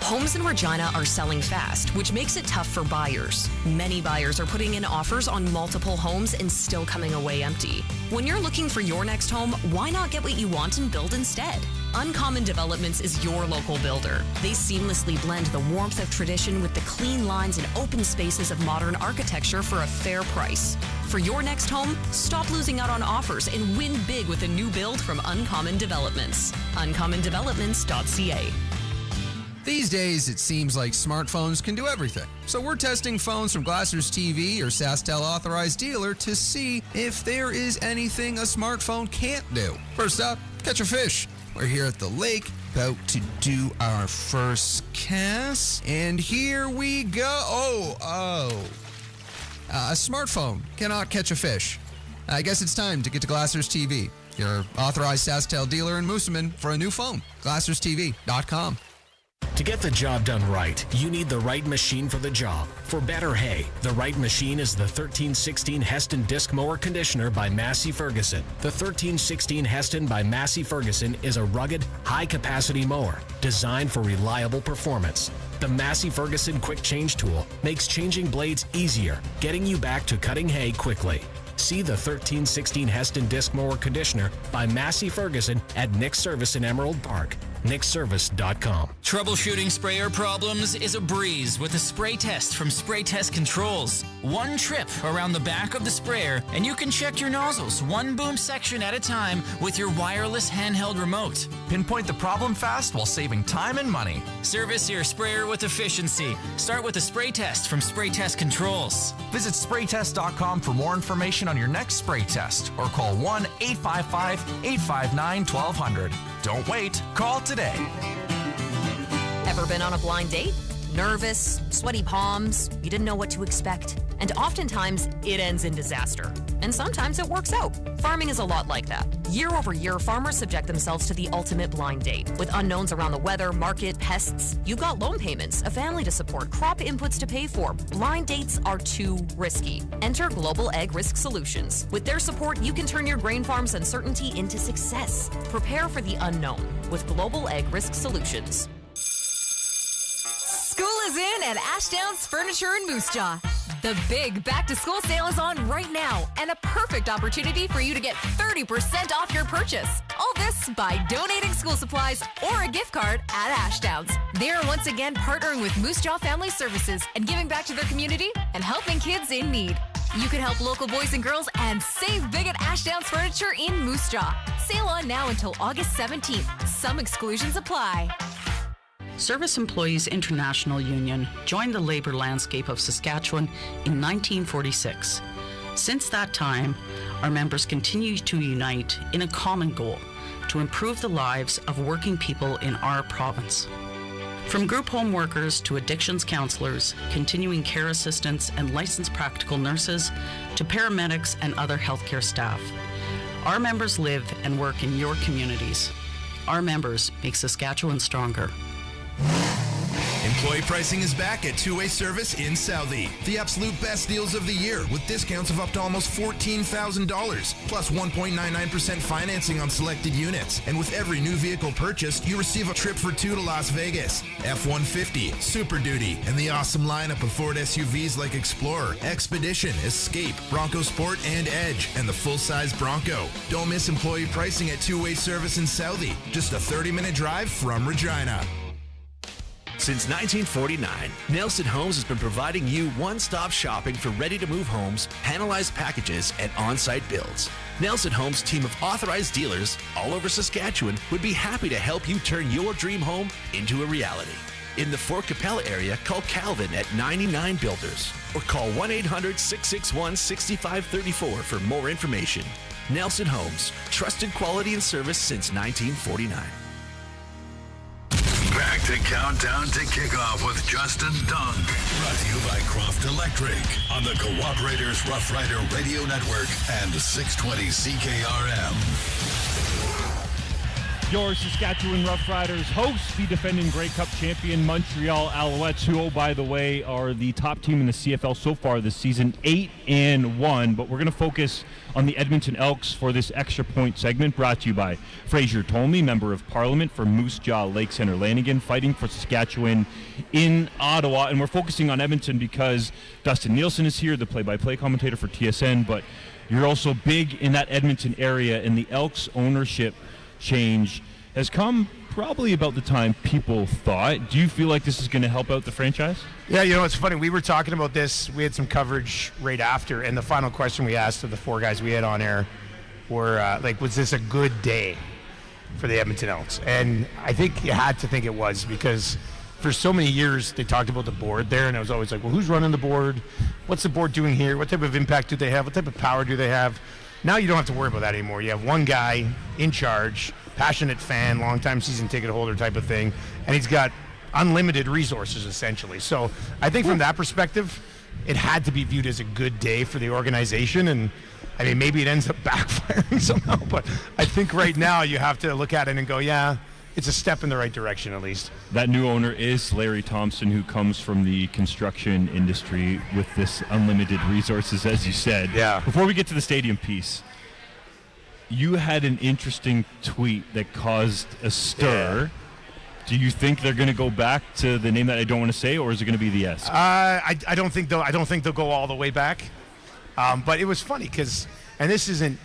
[SPEAKER 1] Homes in Regina are selling fast, which makes it tough for buyers. Many buyers are putting in offers on multiple homes and still coming away empty. When you're looking for your next home, why not get what you want and build instead? Uncommon Developments is your local builder. They seamlessly blend the warmth of tradition with the clean lines and open spaces of modern architecture for a fair price. For your next home, stop losing out on offers and win big with a new build from Uncommon Developments. uncommondevelopments.ca.
[SPEAKER 2] These days, it seems like smartphones can do everything. So we're testing phones from Glassers TV or SaskTel authorized dealer to see if there is anything a smartphone can't do. First up, catch a fish. We're here at the lake, about to do our first cast, and here we go. A smartphone cannot catch a fish. I guess it's time to get to Glassers TV, your authorized SaskTel dealer in Moosomin, for a new phone. GlassersTV.com.
[SPEAKER 18] To get the job done right, you need the right machine for the job. For better hay, the right machine is the 1316 Heston Disc Mower Conditioner by Massey Ferguson. The 1316 Heston by Massey Ferguson is a rugged, high-capacity mower designed for reliable performance. The Massey Ferguson Quick Change Tool makes changing blades easier, getting you back to cutting hay quickly. See the 1316 Heston Disc Mower Conditioner by Massey Ferguson at Nick's Service in Emerald Park. NickService.com.
[SPEAKER 6] Troubleshooting sprayer problems is a breeze with a spray test from Spray Test Controls. One trip around the back of the sprayer and you can check your nozzles one boom section at a time with your wireless handheld remote.
[SPEAKER 9] Pinpoint the problem fast while saving time and money.
[SPEAKER 6] Service your sprayer with efficiency. Start with a spray test from Spray Test Controls.
[SPEAKER 9] Visit spraytest.com for more information on your next spray test or call 1-855-859-1200. Don't wait. Call today.
[SPEAKER 1] Ever been on a blind date? Nervous, sweaty palms, you didn't know what to expect. And oftentimes, it ends in disaster. And sometimes it works out. Farming is a lot like that. Year over year, farmers subject themselves to the ultimate blind date. With unknowns around the weather, market, pests, you've got loan payments, a family to support, crop inputs to pay for. Blind dates are too risky. Enter Global Ag Risk Solutions. With their support, you can turn your grain farm's uncertainty into success. Prepare for the unknown with Global Ag Risk Solutions.
[SPEAKER 22] School is in at Ashdown's Furniture in Moose Jaw. The big back-to-school sale is on right now, and a perfect opportunity for you to get 30% off your purchase. All this by donating school supplies or a gift card at Ashdown's. They are once again partnering with Moose Jaw Family Services and giving back to their community and helping kids in need. You can help local boys and girls and save big at Ashdown's Furniture in Moose Jaw. Sale on now until August 17th. Some exclusions apply.
[SPEAKER 11] Service Employees International Union joined the labor landscape of Saskatchewan in 1946. Since that time, our members continue to unite in a common goal to improve the lives of working people in our province. From group home workers to addictions counselors, continuing care assistants, and licensed practical nurses to paramedics and other healthcare staff, our members live and work in your communities. Our members make Saskatchewan stronger.
[SPEAKER 12] Employee pricing is back at Two-Way Service in Southie. The absolute best deals of the year with discounts of up to almost $14,000 plus 1.99% financing on selected units. And with every new vehicle purchased, you receive a trip for two to Las Vegas, F-150, Super Duty, and the awesome lineup of Ford SUVs like Explorer, Expedition, Escape, Bronco Sport, and Edge, and the full-size Bronco. Don't miss employee pricing at Two-Way Service in Southie. Just a 30-minute drive from Regina.
[SPEAKER 14] Since 1949, Nelson Homes has been providing you one-stop shopping for ready-to-move homes, panelized packages, and on-site builds. Nelson Homes' team of authorized dealers all over Saskatchewan would be happy to help you turn your dream home into a reality. In the Fort Capella area, call Calvin at 99 Builders or call 1-800-661-6534 for more information. Nelson Homes, trusted quality and service since 1949.
[SPEAKER 3] Back to Countdown to Kickoff with Justin Dunk. Brought to you by Croft Electric on the Cooperators Rough Rider Radio Network and 620 CKRM.
[SPEAKER 4] Your Saskatchewan Roughriders host the defending Grey Cup champion Montreal Alouettes, who, oh, by the way, are the top team in the CFL so far this season, 8-1. But we're going to focus on the Edmonton Elks for this extra point segment, brought to you by Fraser Tolmie, Member of Parliament for Moose Jaw, Lake Centre, Lanigan, fighting for Saskatchewan in Ottawa. And we're focusing on Edmonton because Dustin Nielsen is here, the play-by-play commentator for TSN, but you're also big in that Edmonton area, and the Elks ownership change has come probably about the time people thought. Do you feel like this is going to help out the franchise?
[SPEAKER 15] Yeah, you know, it's funny. We were talking about this. We had some coverage right after, and the final question we asked of the four guys we had on air were, was this a good day for the Edmonton Elks? And I think you had to think it was, because for so many years they talked about the board there, and I was always like, well, who's running the board? What's the board doing here? What type of impact do they have? What type of power do they have? Now you don't have to worry about that anymore. You have one guy in charge, passionate fan, long-time season ticket holder type of thing, and he's got unlimited resources, essentially. So I think from that perspective, it had to be viewed as a good day for the organization, and I mean, maybe it ends up backfiring somehow, but I think right now you have to look at it and go, yeah, it's a step in the right direction at least.
[SPEAKER 4] That new owner is Larry Thompson, who comes from the construction industry with this unlimited resources, as you said.
[SPEAKER 15] Yeah.
[SPEAKER 4] Before we get to the stadium piece, you had an interesting tweet that caused a stir. Yeah. Do you think they're going to go back to the name that I don't want to say, or is it going to be the S?
[SPEAKER 15] I don't think they'll go all the way back. But it was funny because, and this isn't,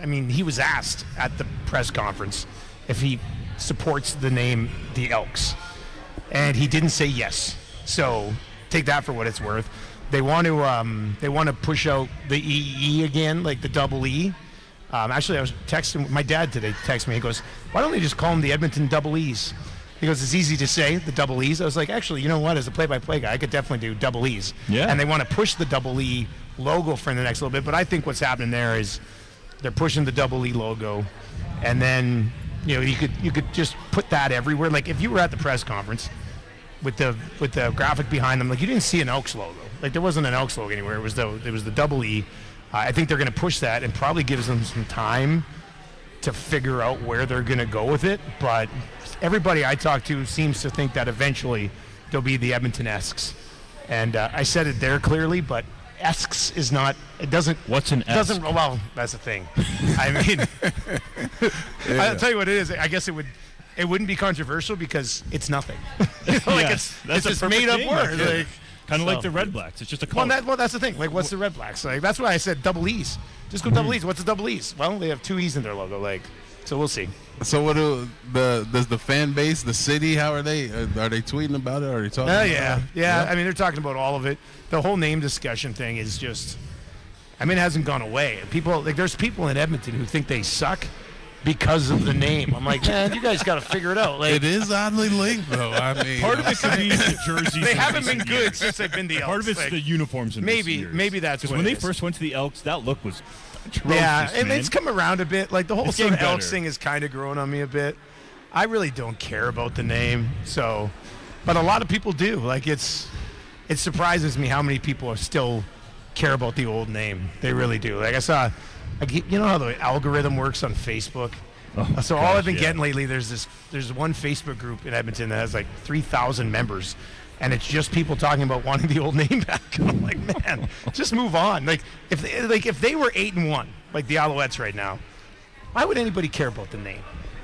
[SPEAKER 15] I mean, he was asked at the press conference if he supports the name the Elks, and he didn't say yes. So take that for what it's worth. They want to push out the EE again, like the double E. Actually, I was texting my dad today. Text me. He goes, "Why don't they just call them the Edmonton Double E's?" He goes, "It's easy to say, the double E's." I was like, actually, you know what? As a play-by-play guy, I could definitely do double E's.
[SPEAKER 4] Yeah.
[SPEAKER 15] And they want to push the double E logo for the next little bit. But I think what's happening there is they're pushing the double E logo, and then you could just put that everywhere. Like if you were at the press conference with the graphic behind them, like you didn't see an Elks logo. Like there wasn't an Elks logo anywhere. It was the double E. I think they're going to push that and probably gives them some time to figure out where they're going to go with it. But everybody I talk to seems to think that eventually they'll be the Edmonton Esks. And I said it there clearly, but Esks is not, it doesn't.
[SPEAKER 4] What's an Esk?
[SPEAKER 15] Doesn't, well, that's the thing. I mean, I'll tell you what it is. I guess it wouldn't be controversial because it's nothing. It's just made up word. Like,
[SPEAKER 4] kind of like the Red Blacks. It's just a color.
[SPEAKER 15] Well, that's the thing. Like, what's the Red Blacks? Like, that's why I said double E's. Just go double E's. What's the double E's? Well, they have two E's in their logo. Like, so we'll see.
[SPEAKER 8] So what does the fan base, the city, how are they? Are they tweeting about it? Are they talking?
[SPEAKER 15] Yeah. I mean, they're talking about all of it. The whole name discussion thing is just, I mean, it hasn't gone away. People, like, there's people in Edmonton who think they suck because of the name. I'm like, man, you guys got to figure it out. Like,
[SPEAKER 8] it is oddly linked, though. I mean,
[SPEAKER 4] part of it could be the jerseys.
[SPEAKER 15] They haven't been good since they've been the Elks.
[SPEAKER 4] Part of it's the uniforms. In
[SPEAKER 15] maybe that's
[SPEAKER 4] because when they first went to the Elks, that look was atrocious.
[SPEAKER 15] Yeah, and
[SPEAKER 4] man.
[SPEAKER 15] it's come around a bit. Like the whole sort of Elks thing is kind of growing on me a bit. I really don't care about the name, but a lot of people do. Like it surprises me how many people still care about the old name. They really do. Like I saw, you know how the algorithm works on Facebook. All I've been getting lately, there's one Facebook group in Edmonton that has like 3,000 members, and it's just people talking about wanting the old name back. And I'm like, man, just move on. Like if they were 8-1, like the Alouettes right now, why would anybody care about the name?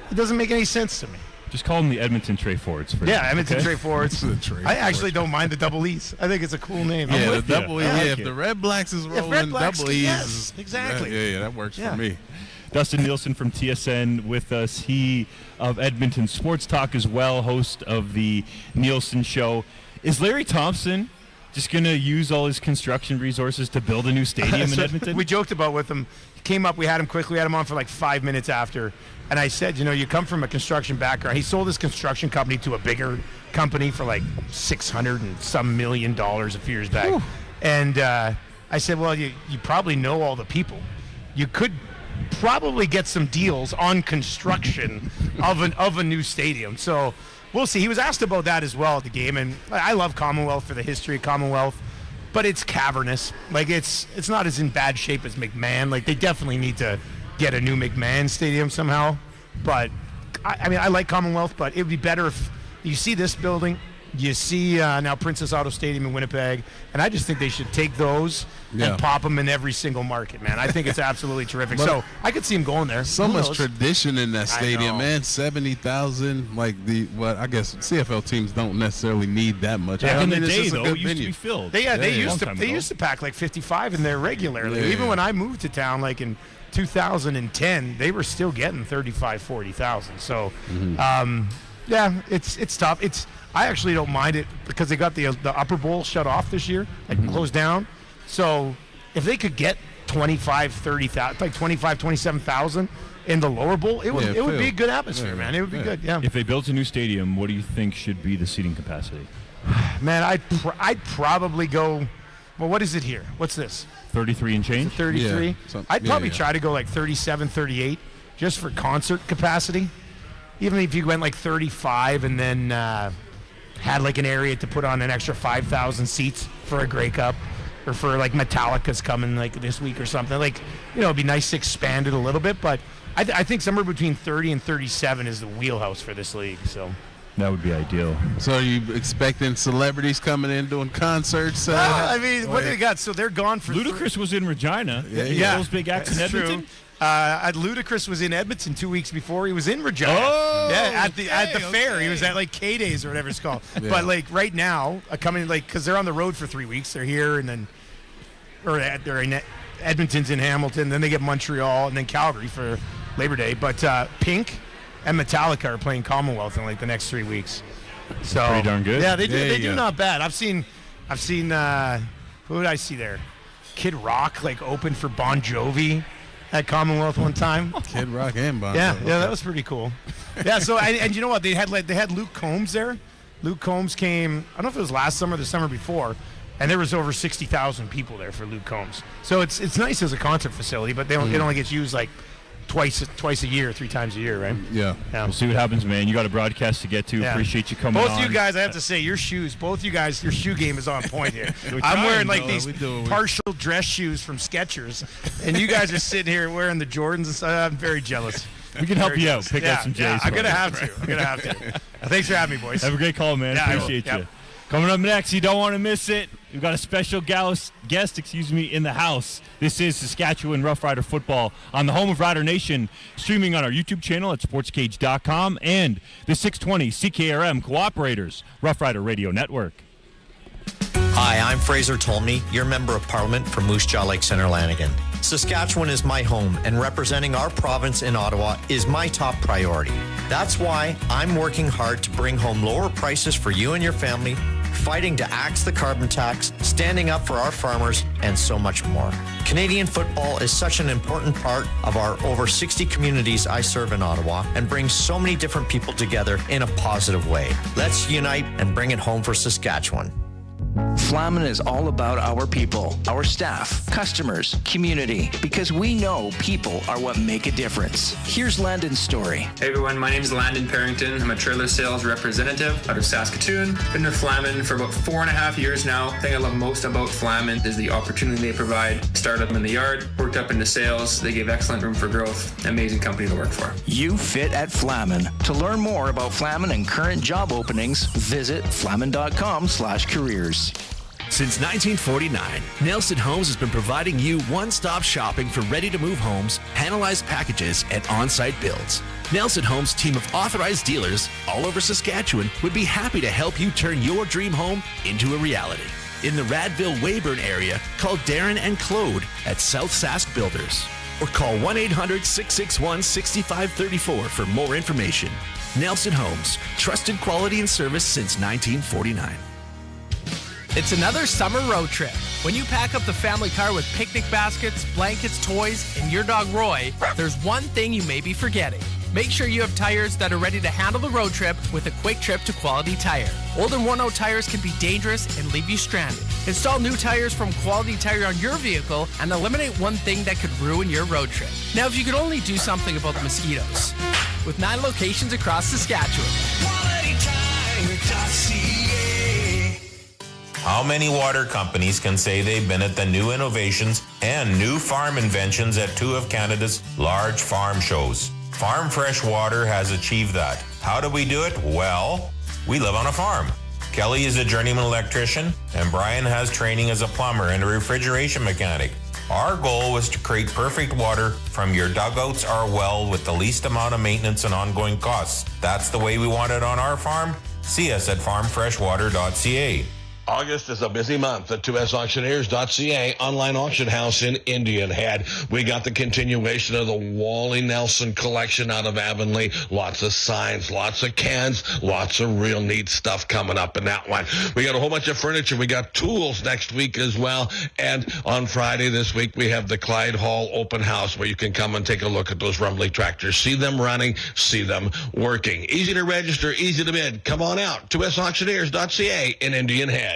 [SPEAKER 15] It doesn't make any sense to me.
[SPEAKER 4] Just call them the Edmonton Trey Fords.
[SPEAKER 15] Edmonton Trey Fords. I actually don't mind the double E's. I think it's a cool name.
[SPEAKER 8] Yeah, the double E. If the Red Blacks is rolling, double E's.
[SPEAKER 15] Yes, exactly.
[SPEAKER 8] Yeah, that works for me.
[SPEAKER 4] Dustin Nielsen from TSN with us. He of Edmonton Sports Talk as well, host of the Nielsen Show. Is Larry Thompson just going to use all his construction resources to build a new stadium in Edmonton?
[SPEAKER 15] We joked about with him. He came up, we had him quickly, we had him on for like 5 minutes after. And I said, you come from a construction background. He sold his construction company to a bigger company for like $600 and some million a few years back. Whew. And I said, well, you probably know all the people. You could probably get some deals on construction of a new stadium. So we'll see. He was asked about that as well at the game, and I love Commonwealth for the history of Commonwealth, but it's cavernous. Like it's not as in bad shape as McMahon. Like they definitely need to get a new McMahon stadium somehow. But I mean, I like Commonwealth, but it would be better if you see this building. You see now Princess Auto Stadium in Winnipeg, and I just think they should take those and pop them in every single market, man. I think it's absolutely terrific. So I could see him going there.
[SPEAKER 8] So much tradition in that stadium, man. 70,000. Like I guess CFL teams don't necessarily need that much.
[SPEAKER 4] Back in the day, though, it used to be filled.
[SPEAKER 15] They used to pack like 55 in there regularly. Yeah. Even when I moved to town, like in 2010, they were still getting 35, 40,000. So, it's tough. I actually don't mind it because they got the upper bowl shut off this year, like closed down. So if they could get 25, 30,000, like 25, 27,000 in the lower bowl, it would be a good atmosphere, man. It would be good, yeah.
[SPEAKER 4] If they built a new stadium, what do you think should be the seating capacity?
[SPEAKER 15] Man, I'd probably go, well, what is it here? What's this?
[SPEAKER 4] 33 and change?
[SPEAKER 15] 33?
[SPEAKER 8] Yeah.
[SPEAKER 15] I'd probably try to go like 37, 38, just for concert capacity. Even if you went like 35 and then had like an area to put on an extra 5,000 seats for a Grey Cup, or for like Metallica's coming like this week or something. Like, it'd be nice to expand it a little bit, but I think somewhere between 30 and 37 is the wheelhouse for this league. So
[SPEAKER 4] that would be ideal.
[SPEAKER 8] So are you expecting celebrities coming in doing concerts?
[SPEAKER 15] I mean, what do they got? So they're gone for
[SPEAKER 4] Ludacris was in Regina.
[SPEAKER 15] Yeah.
[SPEAKER 4] Those big acts in Edmonton.
[SPEAKER 15] True. Ludacris was in Edmonton 2 weeks before he was in Regina.
[SPEAKER 4] Oh,
[SPEAKER 15] yeah, at the fair. He was at like K-Days or whatever it's called.
[SPEAKER 8] Yeah.
[SPEAKER 15] But like right now, coming like, because they're on the road for 3 weeks. They're here and then, they're in Edmonton's in Hamilton. Then they get Montreal and then Calgary for Labor Day. But Pink and Metallica are playing Commonwealth in like the next 3 weeks. So
[SPEAKER 4] pretty darn good.
[SPEAKER 15] Yeah, they do not bad. I've seen who did I see there? Kid Rock like open for Bon Jovi at Commonwealth one time.
[SPEAKER 8] Kid Rock and Bon Jovi.
[SPEAKER 15] Yeah, that was pretty cool. Yeah, so and you know what? They had Luke Combs there. Luke Combs came, I don't know if it was last summer or the summer before, and there was over 60,000 people there for Luke Combs. So it's nice as a concert facility, but it only gets used like twice a year, 3 times a year, right?
[SPEAKER 8] Yeah.
[SPEAKER 4] We'll see what happens, man. You got a broadcast to get to.
[SPEAKER 15] Yeah.
[SPEAKER 4] Appreciate you coming
[SPEAKER 15] on.
[SPEAKER 4] on.
[SPEAKER 15] Both you guys, I have to say, your shoe game is on point here. I'm wearing like these partial dress shoes from Skechers, and you guys are sitting here wearing the Jordans and stuff. I'm very jealous.
[SPEAKER 4] We can help you out. Pick up some J's.
[SPEAKER 15] Yeah, I'm going to have to. Thanks for having me, boys.
[SPEAKER 4] Have a great call, man. Appreciate you. Coming up next, you don't want to miss it. We've got a special guest, in the house. This is Saskatchewan Roughrider football on the home of Rider Nation, streaming on our YouTube channel at sportscage.com and the 620 CKRM Cooperators Roughrider Radio Network.
[SPEAKER 5] Hi, I'm Fraser Tolmie, your Member of Parliament from Moose Jaw Lake Centre, Lanigan. Saskatchewan is my home, and representing our province in Ottawa is my top priority. That's why I'm working hard to bring home lower prices for you and your family, fighting to axe the carbon tax, standing up for our farmers, and so much more. Canadian football is such an important part of our over 60 communities I serve in Ottawa and brings so many different people together in a positive way. Let's unite and bring it home for Saskatchewan.
[SPEAKER 10] Flamin is all about our people, our staff, customers, community, because we know people are what make a difference. Here's Landon's story.
[SPEAKER 13] Hey everyone, my name is Landon Parrington. I'm a trailer sales representative out of Saskatoon. Been with Flamin for about 4.5 years now. The thing I love most about Flamin is the opportunity they provide. Started them in the yard, worked up into sales. They give excellent room for growth. Amazing company to work for.
[SPEAKER 10] You fit at Flamin. To learn more about Flamin and current job openings, visit flamin.com/careers.
[SPEAKER 14] Since 1949, Nelson Homes has been providing you one-stop shopping for ready-to-move homes, panelized packages, and on-site builds. Nelson Homes' team of authorized dealers all over Saskatchewan would be happy to help you turn your dream home into a reality. In the Radville-Weyburn area, call Darren and Claude at South Sask Builders, or call 1-800-661-6534 for more information. Nelson Homes, trusted quality and service since 1949.
[SPEAKER 20] It's another summer road trip. When you pack up the family car with picnic baskets, blankets, toys, and your dog Roy, there's one thing you may be forgetting. Make sure you have tires that are ready to handle the road trip with a quick trip to Quality Tire. Old and worn-out tires can be dangerous and leave you stranded. Install new tires from Quality Tire on your vehicle and eliminate one thing that could ruin your road trip. Now, if you could only do something about the mosquitoes. With 9 locations across Saskatchewan.
[SPEAKER 16] How many water companies can say they've been at the new innovations and new farm inventions at 2 of Canada's large farm shows? Farm Fresh Water has achieved that. How do we do it? Well, we live on a farm. Kelly is a journeyman electrician, and Brian has training as a plumber and a refrigeration mechanic. Our goal was to create perfect water from your dugouts or well with the least amount of maintenance and ongoing costs. That's the way we want it on our farm. See us at farmfreshwater.ca.
[SPEAKER 17] August is a busy month at 2sauctioneers.ca, online auction house in Indian Head. We got the continuation of the Wally Nelson collection out of Avonlea. Lots of signs, lots of cans, lots of real neat stuff coming up in that one. We got a whole bunch of furniture. We got tools next week as well. And on Friday this week, we have the Clyde Hall open house where you can come and take a look at those Rumbly tractors. See them running, see them working. Easy to register, easy to bid. Come on out to Sauctioneers.ca in Indian Head.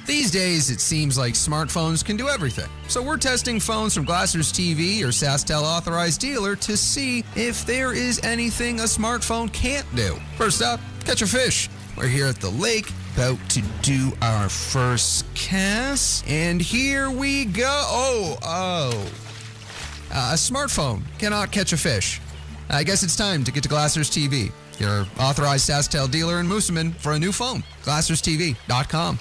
[SPEAKER 2] These days, it seems like smartphones can do everything. So we're testing phones from Glasser's TV or SaskTel authorized dealer to see if there is anything a smartphone can't do. First up, catch a fish. We're here at the lake, about to do our first cast, and here we go. A smartphone cannot catch a fish. I guess it's time to get to Glasser's TV, your authorized SaskTel dealer in Moosomin, for a new phone. GlassersTV.com.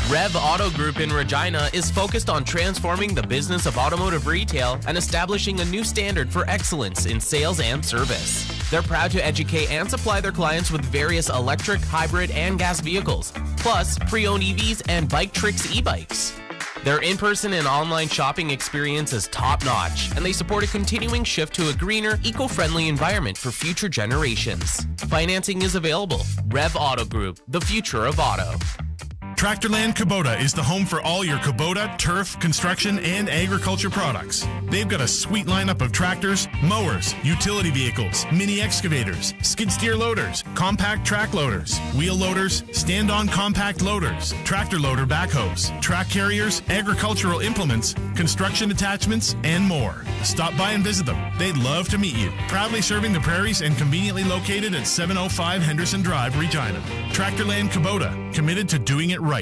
[SPEAKER 19] Rev Auto Group in Regina is focused on transforming the business of automotive retail and establishing a new standard for excellence in sales and service. They're proud to educate and supply their clients with various electric, hybrid, and gas vehicles, plus pre-owned EVs and Bike Tricks e-bikes. Their in-person and online shopping experience is top-notch, and they support a continuing shift to a greener, eco-friendly environment for future generations. Financing is available. Rev Auto Group, the future of auto.
[SPEAKER 21] Tractorland Kubota is the home for all your Kubota, turf, construction, and agriculture products. They've got a sweet lineup of tractors, mowers, utility vehicles, mini excavators, skid steer loaders, compact track loaders, wheel loaders, stand-on compact loaders, tractor loader backhoes, track carriers, agricultural implements, construction attachments, and more. Stop by and visit them. They'd love to meet you. Proudly serving the prairies and conveniently located at 705 Henderson Drive, Regina. Tractorland Kubota, committed to doing it right.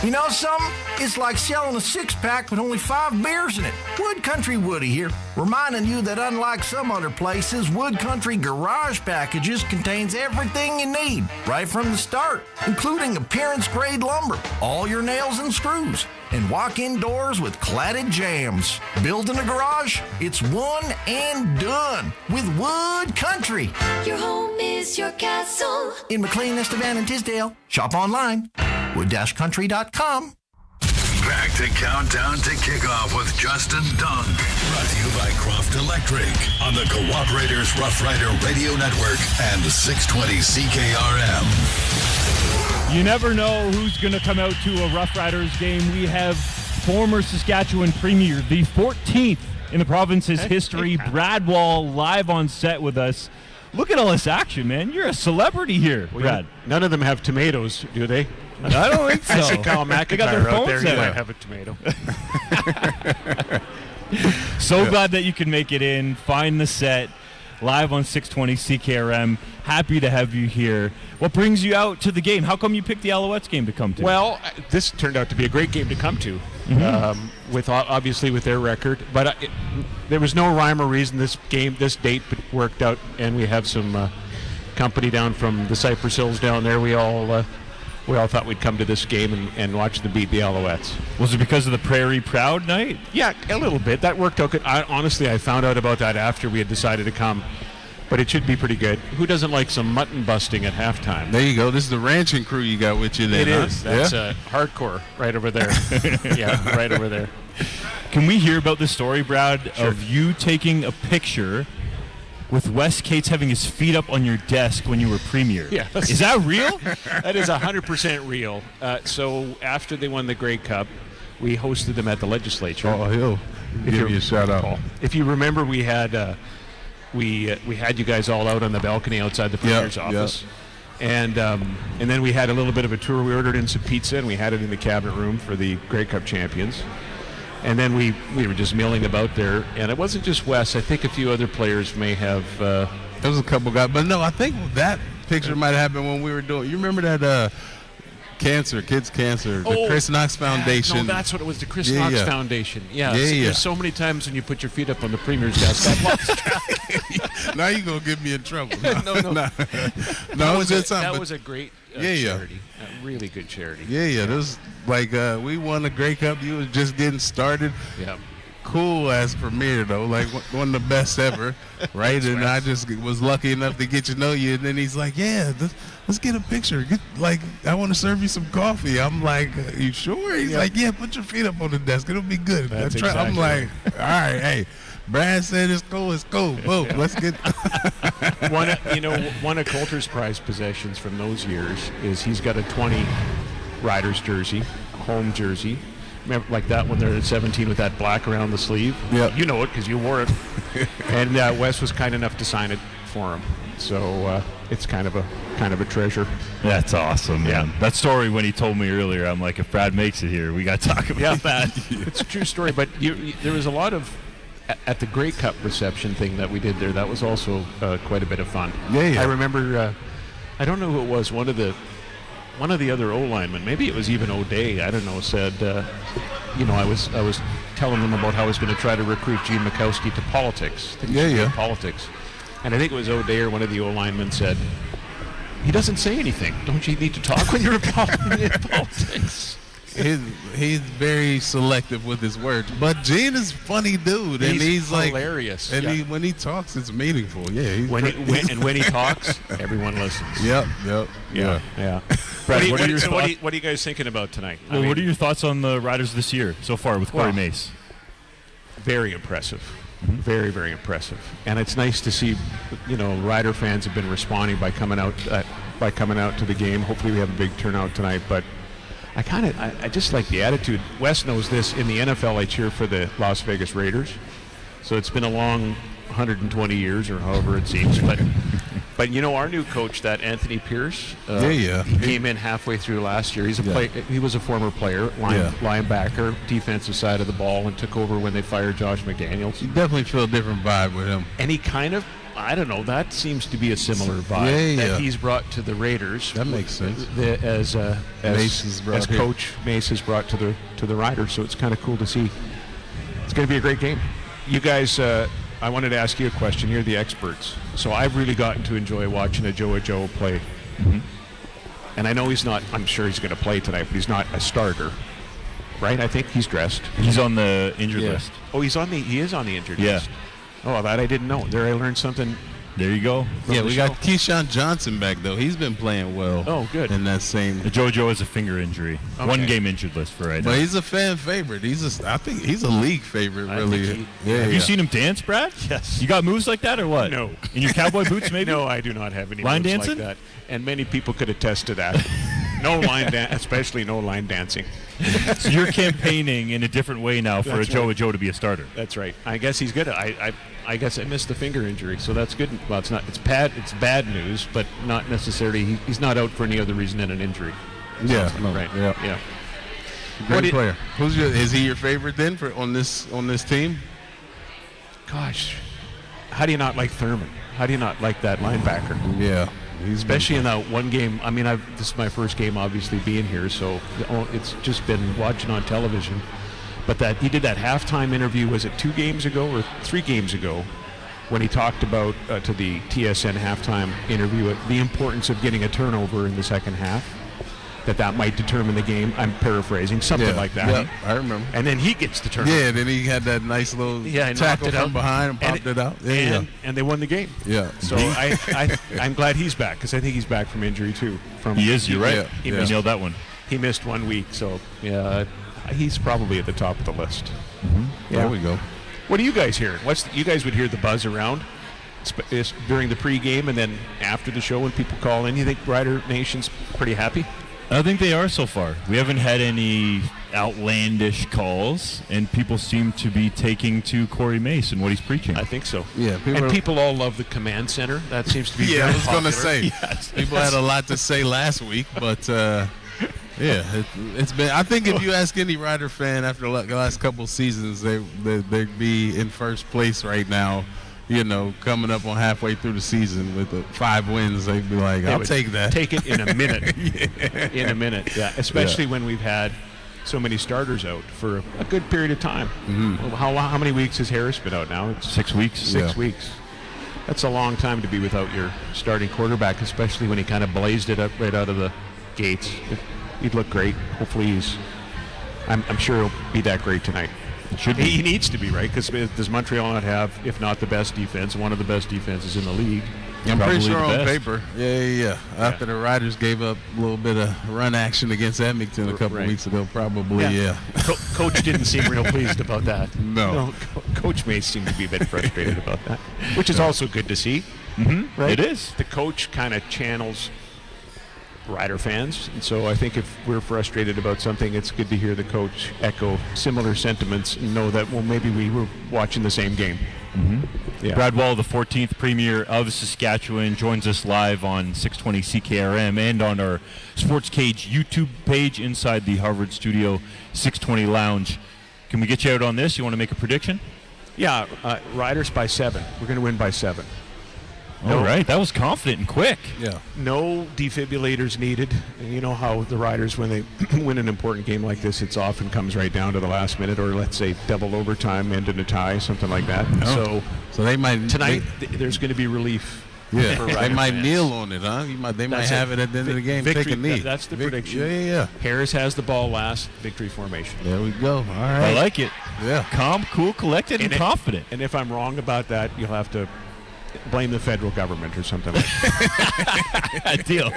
[SPEAKER 23] You know something? It's like selling a six-pack with only 5 beers in it. Wood Country Woody here, reminding you that unlike some other places, Wood Country Garage Packages contains everything you need, right from the start, including appearance-grade lumber, all your nails and screws, and walk-in doors with cladded jambs. Building a garage? It's one and done with Wood Country.
[SPEAKER 24] Your home is your castle.
[SPEAKER 23] In McLean, Estevan, and Tisdale. Shop online. wood-country.com.
[SPEAKER 3] Back to Countdown to Kickoff with Justin Dunk. Brought to you by Croft Electric on the Cooperators Rough Rider Radio Network and 620 CKRM.
[SPEAKER 4] You never know who's going to come out to a Rough Riders game. We have former Saskatchewan Premier, the 14th in the province's history, Brad Wall, live on set with us. Look at all this action, man. You're a celebrity here, Brad.
[SPEAKER 25] None of them have tomatoes, do they?
[SPEAKER 4] I don't think so.
[SPEAKER 25] I see Kyle McIntyre out there. He might have a tomato.
[SPEAKER 4] Glad that you could make it in. Find the set. Live on 620 CKRM. Happy to have you here. What brings you out to the game? How come you picked the Alouettes game to come to?
[SPEAKER 25] Well, this turned out to be a great game to come to, with obviously with their record. But there was no rhyme or reason this date worked out, and we have some company down from the Cypress Hills down there. We all thought we'd come to this game and watch them beat the Alouettes.
[SPEAKER 4] Was it because of the Prairie Proud night?
[SPEAKER 25] Yeah, a little bit. That worked out good. Honestly, I found out about that after we had decided to come, but it should be pretty good. Who doesn't like some mutton busting at halftime?
[SPEAKER 8] There you go. This is the ranching crew you got with you there.
[SPEAKER 25] It is. That's hardcore right over there. Yeah, right over there.
[SPEAKER 4] Can we hear about the story, Brad, of you taking a picture with Wes Cates having his feet up on your desk when you were premier?
[SPEAKER 25] Yeah.
[SPEAKER 4] Is that real?
[SPEAKER 25] That is 100% real. So after they won the Grey Cup, we hosted them at the legislature.
[SPEAKER 8] Oh, he'll give you a shout out.
[SPEAKER 25] If you remember, we had you guys all out on the balcony outside the premier's office. And then we had a little bit of a tour. We ordered in some pizza, and we had it in the cabinet room for the Grey Cup champions. And then we were just milling about there, and it wasn't just Wes. I think a few other players may have.
[SPEAKER 8] There was a couple guys, but no, I think that picture might have happened when we were doing. You remember that kids cancer, the Chris Knox Foundation.
[SPEAKER 25] No, that's what it was. The Chris Knox Foundation. Yeah. There's so many times when you put your feet up on the premier's desk, I've lost track.
[SPEAKER 8] Now you're gonna get me in trouble.
[SPEAKER 25] No.
[SPEAKER 8] That
[SPEAKER 25] was a great charity. A really good charity.
[SPEAKER 8] Yeah. This like we won the Grey Cup. You was just getting started.
[SPEAKER 25] Yeah.
[SPEAKER 8] cool ass premiere though, like one of the best ever, right? And I just was lucky enough to get to know you. And then he's like, "Yeah, let's get a picture. I want to serve you some coffee." I'm like, "You sure?" He's like, "Yeah, put your feet up on the desk. It'll be good." I'm like, "All right, hey." Brad said it's cool. Boom, let's get.
[SPEAKER 25] One of Coulter's prized possessions from those years is he's got a 20 Riders jersey, home jersey. Remember, like that one there at 17 with that black around the sleeve?
[SPEAKER 8] Yeah.
[SPEAKER 25] You know it because you wore it. And Wes was kind enough to sign it for him. So it's kind of a treasure.
[SPEAKER 4] That's awesome, man. That story when he told me earlier, I'm like, if Brad makes it here, we got to talk about that.
[SPEAKER 25] It's a true story. But there was a lot of, at the Grey Cup reception thing that we did there, that was also quite a bit of fun.
[SPEAKER 8] Yeah.
[SPEAKER 25] I remember, I don't know who it was, one of the other O-linemen, maybe it was even O'Day, I don't know, said, I was telling them about how I was going to try to recruit Gene Mikowski to politics. Politics. And I think it was O'Day or one of the O-linemen said, he doesn't say anything. Don't you need to talk when you're in politics?
[SPEAKER 8] He's very selective with his words, but Gene is a funny dude, and he's
[SPEAKER 25] hilarious.
[SPEAKER 8] Like, and when he talks, it's meaningful. Yeah,
[SPEAKER 25] when he talks, everyone listens.
[SPEAKER 8] Yep.
[SPEAKER 25] Yeah.
[SPEAKER 4] Brad,
[SPEAKER 25] what are you guys thinking about tonight?
[SPEAKER 4] Well, what are your thoughts on the Riders this year so far with Corey Mace?
[SPEAKER 25] Very impressive. Very, very impressive. And it's nice to see, Rider fans have been responding by coming out to the game. Hopefully we have a big turnout tonight, but I just like the attitude. Wes knows this. In the NFL, I cheer for the Las Vegas Raiders. So it's been a long 120 years or however it seems. But our new coach, that Anthony Pierce, he came in halfway through last year. He was a former player, linebacker, defensive side of the ball, and took over when they fired Josh McDaniels.
[SPEAKER 8] You definitely feel a different vibe with him.
[SPEAKER 25] And he kind of, I don't know, that seems to be a similar vibe that he's brought to the Raiders.
[SPEAKER 8] That makes sense.
[SPEAKER 25] As Coach Mace has brought to the Riders, so it's kind of cool to see. It's going to be a great game. You guys, I wanted to ask you a question. You're the experts. So I've really gotten to enjoy watching a Joe play. Mm-hmm. And I know I'm sure he's going to play tonight, but he's not a starter. Right? I think he's dressed.
[SPEAKER 4] He's on the injured list.
[SPEAKER 25] Oh, he is on the injured list. Oh, that I didn't know. There I learned something.
[SPEAKER 4] There you go.
[SPEAKER 8] Yeah, we got Keyshawn Johnson back, though. He's been playing well.
[SPEAKER 25] Oh, good.
[SPEAKER 8] In that same.
[SPEAKER 4] JoJo has a finger injury. Okay. 1 game injured list for right now.
[SPEAKER 8] But he's a fan favorite. I think he's a league favorite, really.
[SPEAKER 4] Have you seen him dance, Brad?
[SPEAKER 25] Yes.
[SPEAKER 4] You got moves like that or what?
[SPEAKER 25] No.
[SPEAKER 4] In your cowboy boots, maybe?
[SPEAKER 25] No, I do not have any
[SPEAKER 4] line
[SPEAKER 25] moves
[SPEAKER 4] dancing?
[SPEAKER 25] like that. And many people could attest to that. Especially no line dancing.
[SPEAKER 4] So you're campaigning in a different way now for Joe to be a starter.
[SPEAKER 25] That's right. I guess he's good. I guess I missed the finger injury, so that's good. Well, it's not. It's bad news, but not necessarily. He's not out for any other reason than an injury.
[SPEAKER 8] Yeah.
[SPEAKER 25] Right.
[SPEAKER 8] Yeah. Great player. Is he your favorite then on this team?
[SPEAKER 25] Gosh, how do you not like Thurman? How do you not like that linebacker?
[SPEAKER 8] Yeah.
[SPEAKER 25] Especially in that one game. I mean, this is my first game, obviously, being here, so it's just been watching on television. But he did that halftime interview, was it 2 games ago or 3 games ago, when he talked about, to the TSN halftime interview, the importance of getting a turnover in the second half, that might determine the game. I'm paraphrasing, something like that.
[SPEAKER 8] Yeah, I remember.
[SPEAKER 25] And then he gets the turnover.
[SPEAKER 8] Yeah, then he had that nice little tackle from behind and popped it out.
[SPEAKER 25] And they won the game.
[SPEAKER 8] Yeah.
[SPEAKER 25] So I'm glad he's back, because I think he's back from injury too.
[SPEAKER 4] He is, you're right.
[SPEAKER 25] He
[SPEAKER 4] nailed that one.
[SPEAKER 25] He missed 1 week, so yeah, he's probably at the top of the list.
[SPEAKER 8] Mm-hmm. Yeah. There we go.
[SPEAKER 25] What are you guys hearing? You guys would hear the buzz around during the pregame and then after the show when people call in? You think Rider Nation's pretty happy?
[SPEAKER 4] I think they are so far. We haven't had any outlandish calls, and people seem to be taking to Corey Mace and what he's preaching.
[SPEAKER 25] I think so.
[SPEAKER 8] Yeah,
[SPEAKER 25] people all love the command center. That seems to be
[SPEAKER 8] I was
[SPEAKER 25] going
[SPEAKER 8] to say, people had a lot to say last week, but it's been. I think if you ask any Rider fan after the last couple seasons, they'd be in first place right now. Coming up on halfway through the season with the 5 wins, they'd be like, I'll take that.
[SPEAKER 25] Take it in a minute. In a minute, yeah. Especially when we've had so many starters out for a good period of time.
[SPEAKER 8] Mm-hmm.
[SPEAKER 25] How many weeks has Harris been out now? It's
[SPEAKER 4] 6 weeks.
[SPEAKER 25] 6 weeks. That's a long time to be without your starting quarterback, especially when he kind of blazed it up right out of the gates. He'd look great. Hopefully I'm sure he'll be that great tonight. He needs to be, right? Because does Montreal not have, if not the best defense, one of the best defenses in the league?
[SPEAKER 8] I'm pretty sure on paper. Yeah. After the Riders gave up a little bit of run action against Edmonton a couple weeks ago, probably, yeah.
[SPEAKER 25] Coach didn't seem real pleased about that.
[SPEAKER 8] No.
[SPEAKER 25] Coach may seem to be a bit frustrated about that, which is also good to see.
[SPEAKER 4] Mm-hmm.
[SPEAKER 25] Right?
[SPEAKER 4] It is.
[SPEAKER 25] The coach kind of channels Rider fans, and so I think if we're frustrated about something, it's good to hear the coach echo similar sentiments and know that, well, maybe we were watching the same game.
[SPEAKER 4] Mm-hmm.
[SPEAKER 25] Yeah.
[SPEAKER 4] Brad Wall, the 14th Premier of Saskatchewan, joins us live on 620 CKRM and on our SportsCage YouTube page inside the Harvard Studio 620 Lounge. Can we get you out on this? You want to make a prediction?
[SPEAKER 25] Yeah, Riders by 7. We're going to win by 7.
[SPEAKER 4] All right, that was confident and quick.
[SPEAKER 8] Yeah.
[SPEAKER 25] No defibrillators needed. And you know how the Riders, when they win an important game like this, it often comes right down to the last minute, or let's say double overtime, end in a tie, something like that.
[SPEAKER 8] Oh. So they might
[SPEAKER 25] tonight. There's going to be relief.
[SPEAKER 8] Yeah,
[SPEAKER 25] for
[SPEAKER 8] they
[SPEAKER 25] Rider
[SPEAKER 8] might
[SPEAKER 25] fans.
[SPEAKER 8] kneel on it, huh? They might have it at the end of the game.
[SPEAKER 25] Victory,
[SPEAKER 8] take a knee.
[SPEAKER 25] That's the prediction.
[SPEAKER 8] Yeah.
[SPEAKER 25] Harris has the ball last. Victory formation.
[SPEAKER 8] There we go. All right.
[SPEAKER 4] I like it.
[SPEAKER 8] Yeah.
[SPEAKER 4] Calm, cool, collected, and confident.
[SPEAKER 25] And if I'm wrong about that, you'll have to blame the federal government or something like that.
[SPEAKER 4] Deal.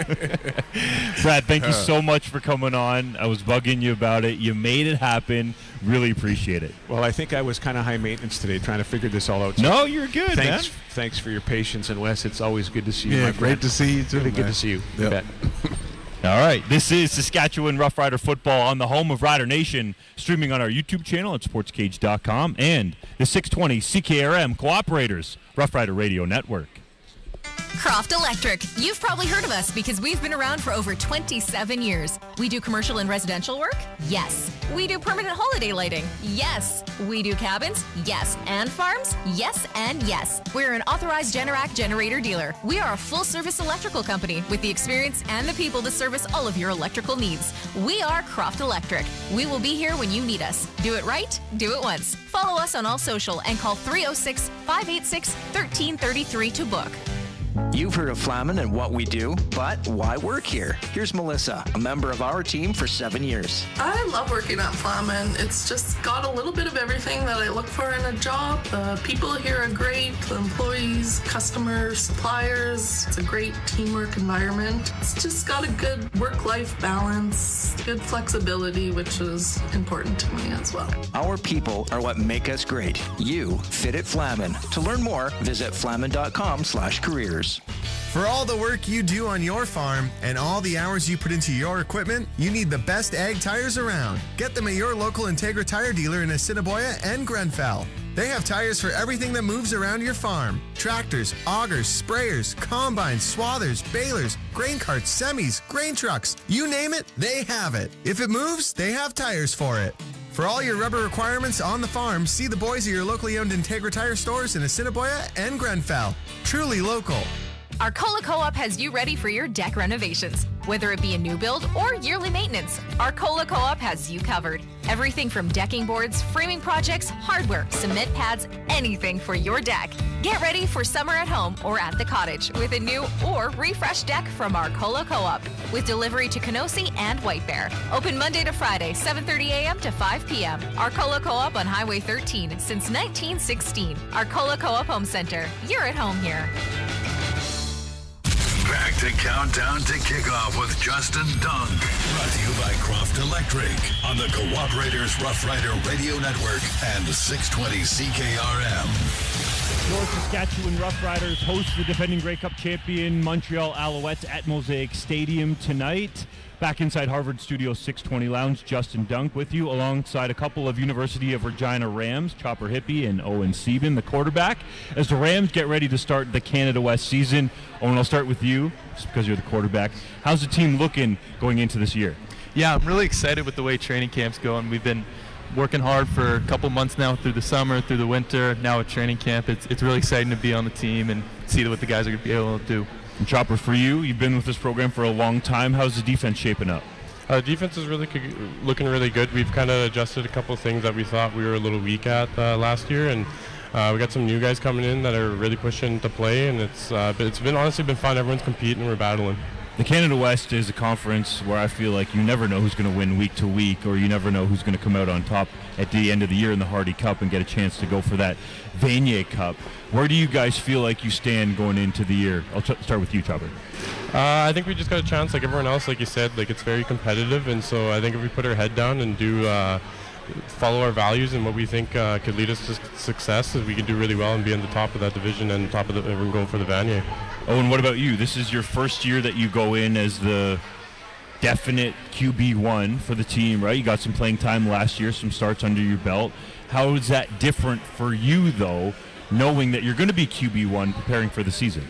[SPEAKER 4] Brad, thank you so much for coming on. I was bugging you about it. You made it happen. Really appreciate it.
[SPEAKER 25] Well, I think I was kind of high maintenance today trying to figure this all out. So
[SPEAKER 4] no, you're good, man.
[SPEAKER 25] Thanks for your patience. And Wes, it's always good to see you,
[SPEAKER 8] Yeah,
[SPEAKER 25] my friend.
[SPEAKER 8] great to see you too,
[SPEAKER 25] Really good
[SPEAKER 8] man.
[SPEAKER 25] to see you.
[SPEAKER 8] Yep.
[SPEAKER 25] You bet.
[SPEAKER 4] All right, this is Saskatchewan Roughrider football on the home of Rider Nation, streaming on our YouTube channel at sportscage.com and the 620 CKRM Cooperators Roughrider Radio Network.
[SPEAKER 22] Croft Electric. You've probably heard of us because we've been around for over 27 years. We do commercial and residential work? Yes. We do permanent holiday lighting? Yes. We do cabins? Yes. And farms? Yes and yes. We're an authorized Generac generator dealer. We are a full-service electrical company with the experience and the people to service all of your electrical needs. We are Croft Electric. We will be here when you need us. Do it right, do it once. Follow us on all social and call 306-586-1333 to book.
[SPEAKER 10] You've heard of Flamin and what we do, but why work here? Here's Melissa, a member of our team for 7 years.
[SPEAKER 1] I love working at Flamin. It's just got a little bit of everything that I look for in a job. The people here are great, the employees, customers, suppliers. It's a great teamwork environment. It's just got a good work-life balance, good flexibility, which is important to me as well.
[SPEAKER 10] Our people are what make us great. You fit at Flamin. To learn more, visit flamin.com/careers.
[SPEAKER 6] For all the work you do on your farm and all the hours you put into your equipment, you need the best ag tires around. Get them at your local Integra tire dealer in Assiniboia and Grenfell. They have tires for everything that moves around your farm. Tractors, augers, sprayers, combines, swathers, balers, grain carts, semis, grain trucks. You name it, they have it. If it moves, they have tires for it. For all your rubber requirements on the farm, see the boys at your locally owned Integra tire stores in Assiniboia and Grenfell. Truly local.
[SPEAKER 22] Arcola Co-op has you ready for your deck renovations. Whether it be a new build or yearly maintenance, Arcola Co-op has you covered. Everything from decking boards, framing projects, hardware, cement pads, anything for your deck. Get ready for summer at home or at the cottage with a new or refreshed deck from Arcola Co-op. With delivery to Kenosee and White Bear. Open Monday to Friday, 7:30 a.m. to 5 p.m. Arcola Co-op on Highway 13 since 1916. Arcola Co-op Home Center. You're at home here.
[SPEAKER 3] Back to Countdown to Kickoff with Justin Dunk. Brought to you by Croft Electric on the Cooperators Rough Rider Radio Network and 620 CKRM.
[SPEAKER 4] North Saskatchewan Roughriders host the defending Grey Cup champion Montreal Alouettes at Mosaic Stadium tonight. Back inside Harvard Studio 620 Lounge, Justin Dunk with you alongside a couple of University of Regina Rams, Chopper Hippie and Owen Sieben, the quarterback, as the Rams get ready to start the Canada West season. Owen, I'll start with you, just because you're the quarterback. How's the team looking going into this year?
[SPEAKER 7] Yeah, I'm really excited with the way training camp's going. We've been working hard for a couple months now through the summer, through the winter, now at training camp. It's really exciting to be on the team and see what the guys are going to be able to do.
[SPEAKER 4] And Chopper, for you, you've been with this program for a long time. How's the defense shaping up?
[SPEAKER 9] The defense is looking really good. We've kind of adjusted a couple of things that we thought we were a little weak at last year, and we got some new guys coming in that are really pushing to play, and it's honestly been fun. Everyone's competing and we're battling.
[SPEAKER 4] The Canada West is a conference where I feel like you never know who's going to win week to week, or you never know who's going to come out on top at the end of the year in the Hardy Cup and get a chance to go for that Vanier Cup. Where do you guys feel like you stand going into the year? I'll start with you, Chopper.
[SPEAKER 9] I think we just got a chance, like everyone else, like you said, like it's very competitive, and so I think if we put our head down and do follow our values and what we think could lead us to success, we can do really well and be on the top of that division and top of the everyone going for the Vanier.
[SPEAKER 4] Oh, and what about you? This is your first year that you go in as the definite QB1 for the team, right? You got some playing time last year, some starts under your belt. How is that different for you, though, knowing that you're going to be QB1 preparing for the season?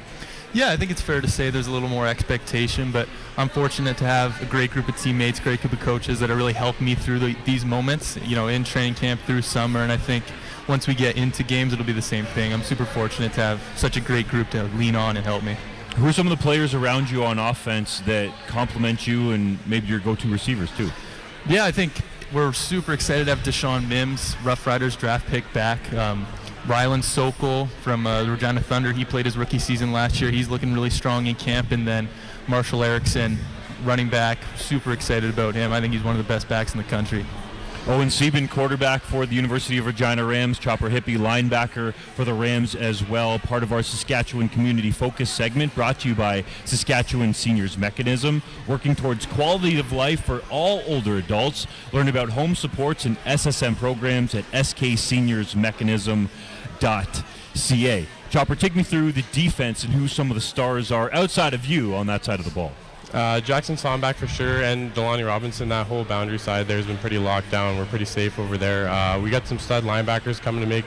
[SPEAKER 7] Yeah, I think it's fair to say there's a little more expectation, but I'm fortunate to have a great group of teammates, great group of coaches that have really helped me through these moments, in training camp through summer, and I think once we get into games, it'll be the same thing. I'm super fortunate to have such a great group to lean on and help me.
[SPEAKER 4] Who are some of the players around you on offense that complement you and maybe your go-to receivers too?
[SPEAKER 7] Yeah, I think we're super excited to have Deshaun Mims, Roughriders draft pick back. Rylan Sokol from the Regina Thunder, he played his rookie season last year. He's looking really strong in camp. And then Marshall Erickson, running back, super excited about him. I think he's one of the best backs in the country.
[SPEAKER 4] Owen Sieben, quarterback for the University of Regina Rams. Chopper Hippie, linebacker for the Rams as well. Part of our Saskatchewan Community Focus segment, brought to you by Saskatchewan Seniors Mechanism, working towards quality of life for all older adults. Learn about home supports and SSM programs at skseniorsmechanism.ca. Chopper, take me through the defense and who some of the stars are outside of you on that side of the ball.
[SPEAKER 9] Jackson Somback for sure, and Delaney Robinson. That whole boundary side there has been pretty locked down. We're pretty safe over there. We got some stud linebackers coming to make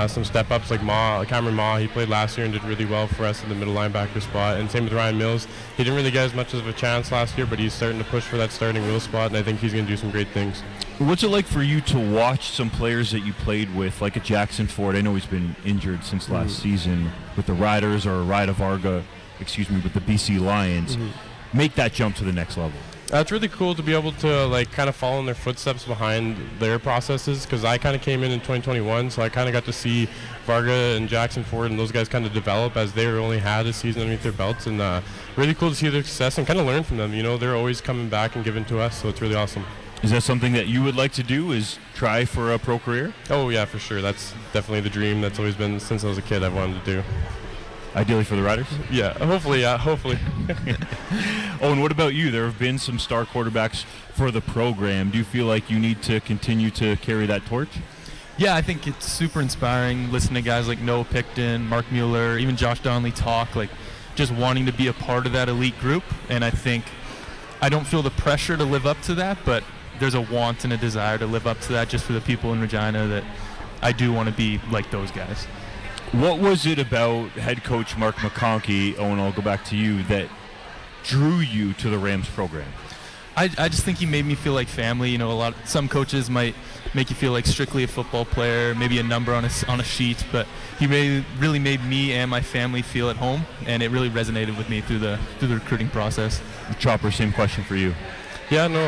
[SPEAKER 9] some step-ups, like Cameron Ma. He played last year and did really well for us in the middle linebacker spot. And same with Ryan Mills. He didn't really get as much of a chance last year, but he's starting to push for that starting wheel spot, and I think he's going to do some great things.
[SPEAKER 4] What's it like for you to watch some players that you played with, like a Jackson Ford? I know he's been injured since last season with the Riders, or Rida Varga, with the BC Lions. Make that jump to the next level.
[SPEAKER 9] It's really cool to be able to kind of follow in their footsteps behind their processes, because I kind of came in 2021, so I kind of got to see Varga and Jackson Ford and those guys kind of develop as they only had a season underneath their belts, and really cool to see their success and kind of learn from them. They're always coming back and giving to us, so it's really awesome.
[SPEAKER 4] Is that something that you would like to do, is try for a pro career?
[SPEAKER 9] Oh yeah, for sure. That's definitely the dream. That's always been since I was a kid I've wanted to do.
[SPEAKER 4] Ideally for the Riders?
[SPEAKER 9] Yeah, hopefully.
[SPEAKER 4] Oh, and what about you? There have been some star quarterbacks for the program. Do you feel like you need to continue to carry that torch?
[SPEAKER 7] Yeah, I think it's super inspiring listening to guys like Noah Picton, Mark Mueller, even Josh Donnelly talk, just wanting to be a part of that elite group. And I think I don't feel the pressure to live up to that, but there's a want and a desire to live up to that just for the people in Regina, that I do want to be like those guys.
[SPEAKER 4] What was it about head coach Mark McConkey, Owen, I'll go back to you, that drew you to the Rams program?
[SPEAKER 7] I just think he made me feel like family. Some coaches might make you feel like strictly a football player, maybe a number on a sheet, but he really made me and my family feel at home, and it really resonated with me through the recruiting process.
[SPEAKER 4] Chopper, same question for you.
[SPEAKER 9] Yeah, no,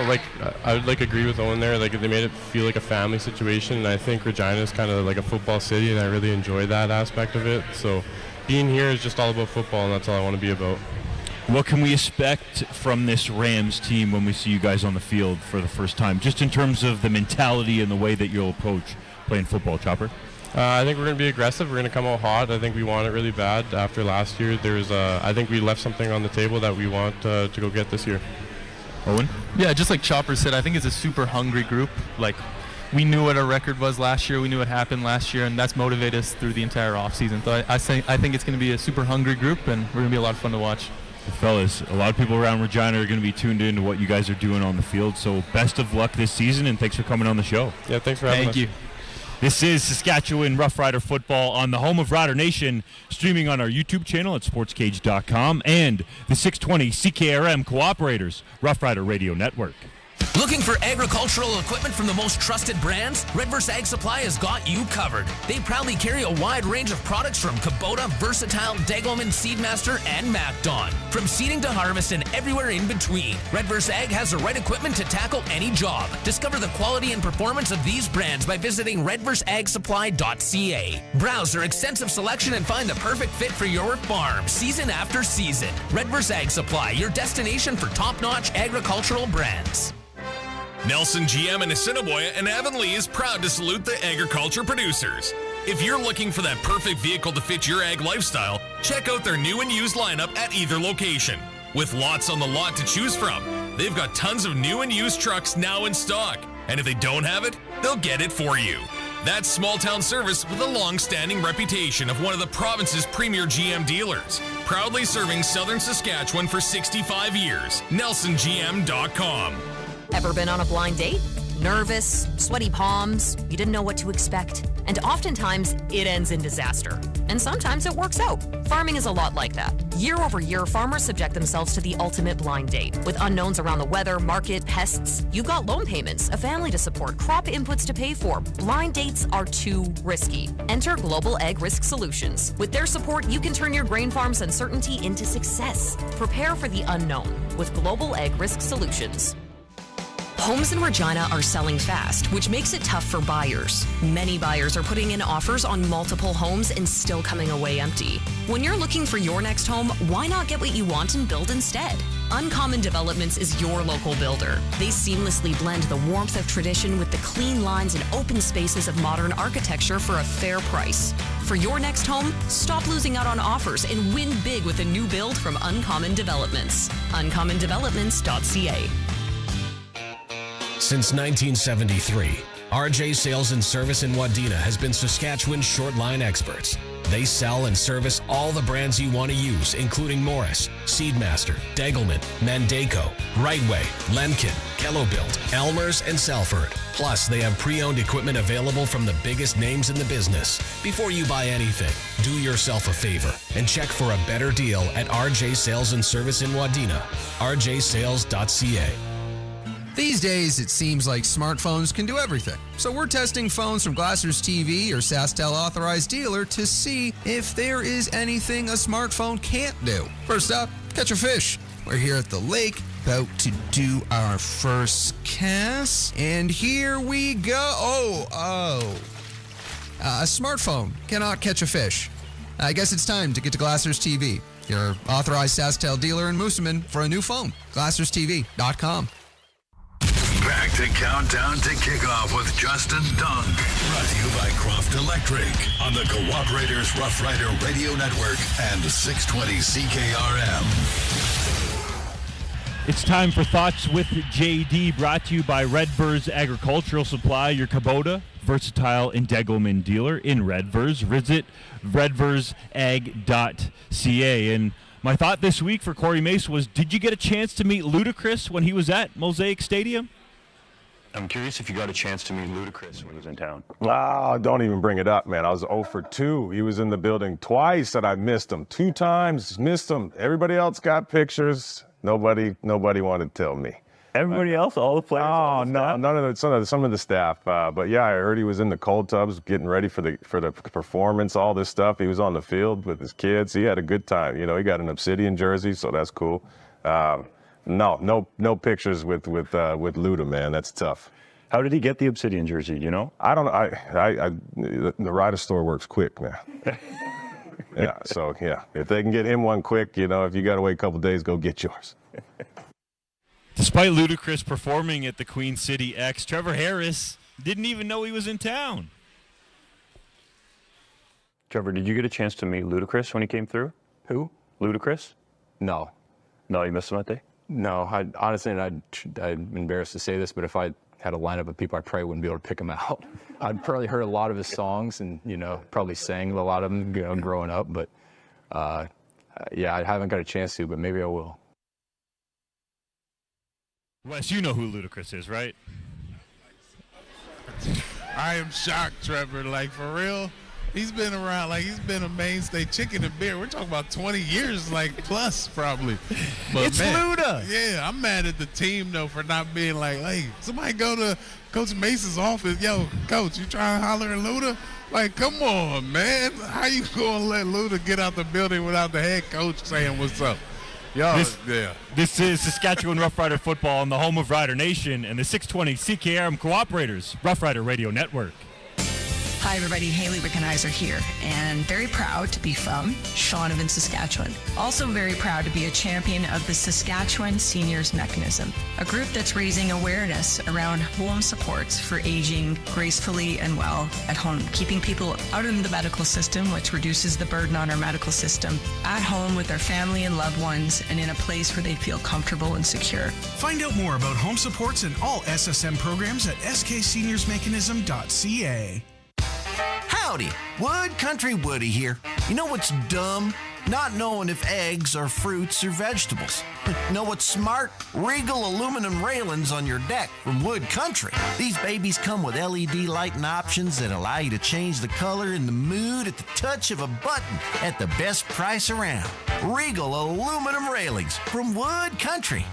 [SPEAKER 9] I would agree with Owen there. They made it feel like a family situation, and I think Regina is kind of like a football city, and I really enjoy that aspect of it. So being here is just all about football, and that's all I want to be about.
[SPEAKER 4] What can we expect from this Rams team when we see you guys on the field for the first time, just in terms of the mentality and the way that you'll approach playing football, Chopper?
[SPEAKER 9] I think we're going to be aggressive. We're going to come out hot. I think we want it really bad. After last year, I think we left something on the table that we want to go get this year.
[SPEAKER 4] Owen?
[SPEAKER 7] Yeah, just like Chopper said, I think it's a super hungry group. We knew what our record was last year. We knew what happened last year, and that's motivated us through the entire offseason. So I think it's going to be a super hungry group, and we're going to be a lot of fun to watch.
[SPEAKER 4] Fellas, a lot of people around Regina are going to be tuned in to what you guys are doing on the field. So best of luck this season, and thanks for coming on the show.
[SPEAKER 9] Yeah, thanks for having us.
[SPEAKER 7] Thank you.
[SPEAKER 4] This is Saskatchewan Roughrider football on the home of Rider Nation, streaming on our YouTube channel at sportscage.com and the 620 CKRM Cooperators Roughrider Radio Network.
[SPEAKER 14] Looking for agricultural equipment from the most trusted brands? Redverse Ag Supply has got you covered. They proudly carry a wide range of products from Kubota, Versatile, Degelman, Seedmaster, and MacDon. From seeding to harvest and everywhere in between, Redverse Ag has the right equipment to tackle any job. Discover the quality and performance of these brands by visiting redverseagsupply.ca. Browse their extensive selection and find the perfect fit for your farm, season after season. Redverse Ag Supply, your destination for top-notch agricultural brands.
[SPEAKER 5] Nelson GM in Assiniboia and Avonlea is proud to salute the agriculture producers. If you're looking for that perfect vehicle to fit your ag lifestyle, check out their new and used lineup at either location. With lots on the lot to choose from, they've got tons of new and used trucks now in stock. And if they don't have it, they'll get it for you. That's small town service with a long-standing reputation of one of the province's premier GM dealers. Proudly serving southern Saskatchewan for 65 years. NelsonGM.com.
[SPEAKER 11] Ever been on a blind date? Nervous, sweaty palms, you didn't know what to expect. And oftentimes, it ends in disaster. And sometimes it works out. Farming is a lot like that. Year over year, farmers subject themselves to the ultimate blind date. With unknowns around the weather, market, pests, you've got loan payments, a family to support, crop inputs to pay for. Blind dates are too risky. Enter Global Ag Risk Solutions. With their support, you can turn your grain farm's uncertainty into success. Prepare for the unknown with Global Ag Risk Solutions. Homes in Regina are selling fast, which makes it tough for buyers. Many buyers are putting in offers on multiple homes and still coming away empty. When you're looking for your next home, why not get what you want and build instead? Uncommon Developments is your local builder. They seamlessly blend the warmth of tradition with the clean lines and open spaces of modern architecture for a fair price. For your next home, stop losing out on offers and win big with a new build from Uncommon Developments. UncommonDevelopments.ca.
[SPEAKER 12] Since 1973, RJ Sales and Service in Wadena has been Saskatchewan's short line experts. They sell and service all the brands you want to use, including Morris, Seedmaster, Degelman, Mandaco, Rightway, Lemkin, Kellobuilt, Elmer's, and Salford. Plus, they have pre-owned equipment available from the biggest names in the business. Before you buy anything, do yourself a favor and check for a better deal at RJ Sales and Service in Wadena, rjsales.ca.
[SPEAKER 2] These days, it seems like smartphones can do everything. So we're testing phones from Glasser's TV or SaskTel authorized dealer to see if there is anything a smartphone can't do. First up, catch a fish. We're here at the lake, about to do our first cast, and here we go. A smartphone cannot catch a fish. I guess it's time to get to Glasser's TV, your authorized SaskTel dealer in Moosomin, for a new phone. GlassersTV.com.
[SPEAKER 3] Back to Countdown to Kickoff with Justin Dunk. Brought to you by Croft Electric on the Cooperators Rough Rider Radio Network and 620 CKRM.
[SPEAKER 4] It's time for Thoughts with JD, brought to you by Redverse Agricultural Supply, your Kubota, Versatile, and Degelman dealer in Redverse. Visit redverseag.ca. And my thought this week for Corey Mace was, did you get a chance to meet Ludacris when he was at Mosaic Stadium?
[SPEAKER 15] I'm curious if you got a chance to meet Ludacris when he was in town.
[SPEAKER 18] Don't even bring it up, man. I was 0 for 2. He was in the building twice and I missed him. 2 times, missed him. Everybody else got pictures. Nobody wanted to tell me.
[SPEAKER 15] Everybody else, all the players?
[SPEAKER 18] Oh, no, none of the, some of the staff. But yeah, I heard he was in the cold tubs getting ready for the performance, all this stuff. He was on the field with his kids. He had a good time. You know, he got an Obsidian jersey, so that's cool. No pictures with Luda, man. That's tough.
[SPEAKER 15] How did he get the Obsidian jersey? You know?
[SPEAKER 18] I don't know. The Rider store works quick, man. Yeah. So yeah, if they can get him one quick, you know, if you got to wait a couple days, go get yours.
[SPEAKER 4] Despite Ludacris performing at the Queen City X, Trevor Harris didn't even know he was in town.
[SPEAKER 15] Trevor, did you get a chance to meet Ludacris when he came through?
[SPEAKER 26] Who?
[SPEAKER 15] Ludacris?
[SPEAKER 26] No.
[SPEAKER 15] No, you missed him that day?
[SPEAKER 26] No, honestly, I'm embarrassed to say this, but if I had a lineup of people, I probably wouldn't be able to pick him out. I'd probably heard a lot of his songs and, you know, probably sang a lot of them, you know, growing up. But, yeah, I haven't got a chance to, but maybe I will.
[SPEAKER 4] Wes, you know who Ludacris is, right?
[SPEAKER 8] I am shocked, Trevor. Like, for real? He's been around, like he's been a mainstay. Chicken and beer. We're talking about 20 years, like plus probably. But
[SPEAKER 13] it's Luda.
[SPEAKER 8] Yeah, I'm mad at the team though for not being like, hey, somebody go to Coach Mason's office. Yo, Coach, you trying to holler at Luda? Like, come on, man. How you gonna let Luda get out the building without the head coach saying what's up? Yo,
[SPEAKER 4] This is Saskatchewan Roughrider football on the home of Rider Nation and the 620 CKRM Cooperators Rough Rider Radio Network.
[SPEAKER 16] Hi, everybody. Haley Wickenheiser here, and very proud to be from Shaunavon, Saskatchewan. Also very proud to be a champion of the Saskatchewan Seniors Mechanism, a group that's raising awareness around home supports for aging gracefully and well at home, keeping people out of the medical system, which reduces the burden on our medical system, at home with their family and loved ones, and in a place where they feel comfortable and secure.
[SPEAKER 17] Find out more about home supports and all SSM programs at skseniorsmechanism.ca.
[SPEAKER 23] Howdy, Wood Country Woody here. You know what's dumb? Not knowing if eggs are fruits or vegetables. Know what's smart? Regal aluminum railings on your deck from Wood Country. These babies come with LED lighting options that allow you to change the color and the mood at the touch of a button at the best price around. Regal aluminum railings from Wood Country.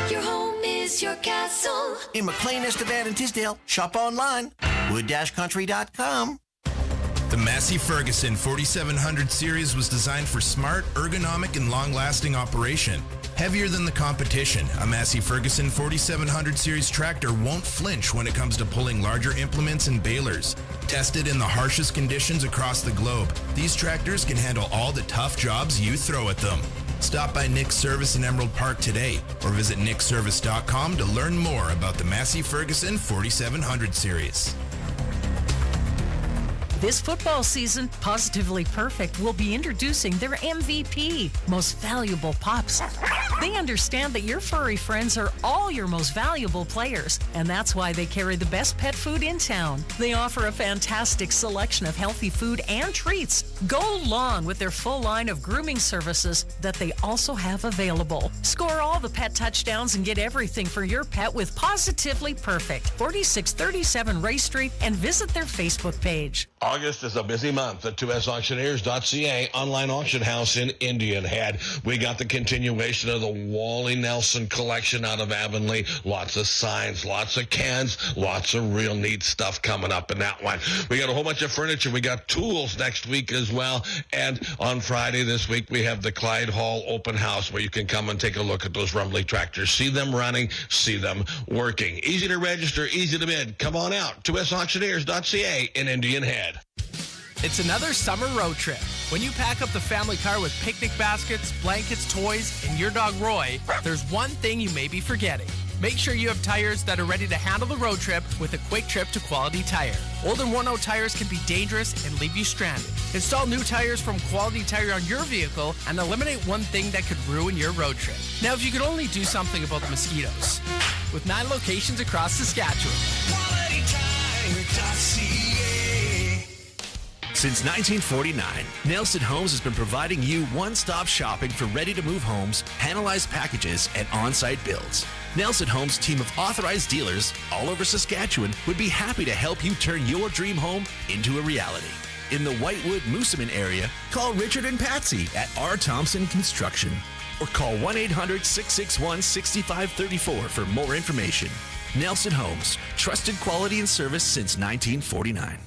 [SPEAKER 24] Your home is your castle.
[SPEAKER 23] In McLean, Estevan, and Tisdale. Shop online. wood-country.com.
[SPEAKER 19] The Massey Ferguson 4700 series was designed for smart, ergonomic, and long-lasting operation. Heavier than the competition, a Massey Ferguson 4700 series tractor won't flinch when it comes to pulling larger implements and balers. Tested in the harshest conditions across the globe, these tractors can handle all the tough jobs you throw at them. Stop by Nick's Service in Emerald Park today or visit nickservice.com to learn more about the Massey Ferguson 4700 series.
[SPEAKER 20] This football season, Positively Perfect will be introducing their MVP, Most Valuable Pups. They understand that your furry friends are all your most valuable players, and that's why they carry the best pet food in town. They offer a fantastic selection of healthy food and treats. Go long with their full line of grooming services that they also have available. Score all the pet touchdowns and get everything for your pet with Positively Perfect, 4637 Ray Street, and visit their Facebook page.
[SPEAKER 21] August is a busy month at 2sauctioneers.ca online auction house in Indian Head. We got the continuation of the Wally Nelson collection out of Avonlea. Lots of signs, lots of cans, lots of real neat stuff coming up in that one. We got a whole bunch of furniture. We got tools next week as well. And on Friday this week, we have the Clyde Hall open house where you can come and take a look at those Rumbly tractors. See them running, see them working. Easy to register, easy to bid. Come on out. 2sauctioneers.ca in Indian Head.
[SPEAKER 13] It's another summer road trip. When you pack up the family car with picnic baskets, blankets, toys, and your dog Roy, there's one thing you may be forgetting. Make sure you have tires that are ready to handle the road trip with a quick trip to Quality Tire. Old and worn-out tires can be dangerous and leave you stranded. Install new tires from Quality Tire on your vehicle and eliminate one thing that could ruin your road trip. Now, if you could only do something about the mosquitoes. With 9 locations across Saskatchewan.
[SPEAKER 24] QualityTire.ca.
[SPEAKER 14] Since 1949, Nelson Homes has been providing you one-stop shopping for ready-to-move homes, panelized packages, and on-site builds. Nelson Homes' team of authorized dealers all over Saskatchewan would be happy to help you turn your dream home into a reality. In the Whitewood-Moosomin area, call Richard and Patsy at R. Thompson Construction or call 1-800-661-6534 for more information. Nelson Homes, trusted quality and service since 1949.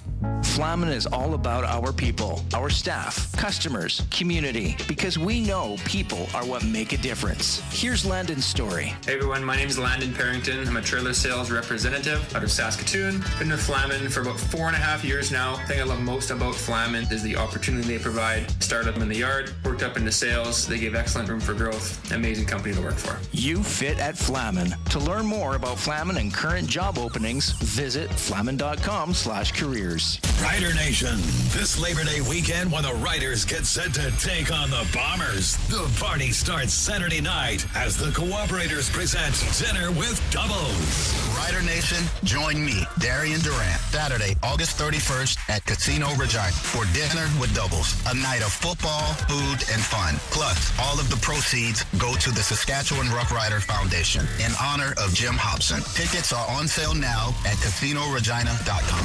[SPEAKER 10] Flamin is all about our people, our staff, customers, community, because we know people are what make a difference. Here's Landon's story.
[SPEAKER 27] Hey everyone, my name is Landon Parrington. I'm a trailer sales representative out of Saskatoon. Been with Flamin for about 4.5 years now. The thing I love most about Flamin is the opportunity they provide. Started up in the yard, worked up into sales. They give excellent room for growth. Amazing company to work for.
[SPEAKER 10] You fit at Flamin. To learn more about Flamin and current job openings, visit flamin.com/careers.
[SPEAKER 3] Rider Nation, this Labor Day weekend when the Riders get set to take on the Bombers. The party starts Saturday night as the Cooperators present Dinner with Doubles.
[SPEAKER 28] Rider Nation, join me, Darian Durant, Saturday, August 31st at Casino Regina for Dinner with Doubles, a night of football, food, and fun. Plus, all of the proceeds go to the Saskatchewan Roughriders Foundation in honor of Jim Hobson. Tickets are on sale now at CasinoRegina.com.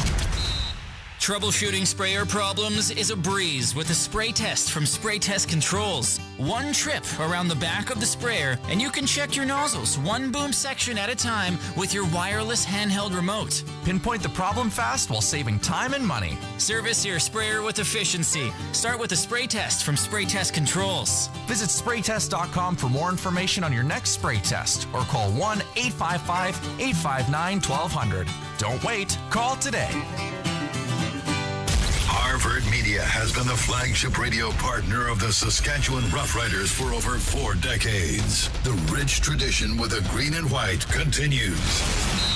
[SPEAKER 1] Troubleshooting sprayer problems is a breeze with a spray test from Spray Test Controls. One trip around the back of the sprayer and you can check your nozzles one boom section at a time with your wireless handheld remote.
[SPEAKER 5] Pinpoint the problem fast while saving time and money.
[SPEAKER 1] Service your sprayer with efficiency. Start with a spray test from Spray Test Controls.
[SPEAKER 5] Visit spraytest.com for more information on your next spray test or call 1-855-859-1200. Don't wait. Call today.
[SPEAKER 3] Harvard Media has been the flagship radio partner of the Saskatchewan Roughriders for over 4 decades. The rich tradition with the green and white continues.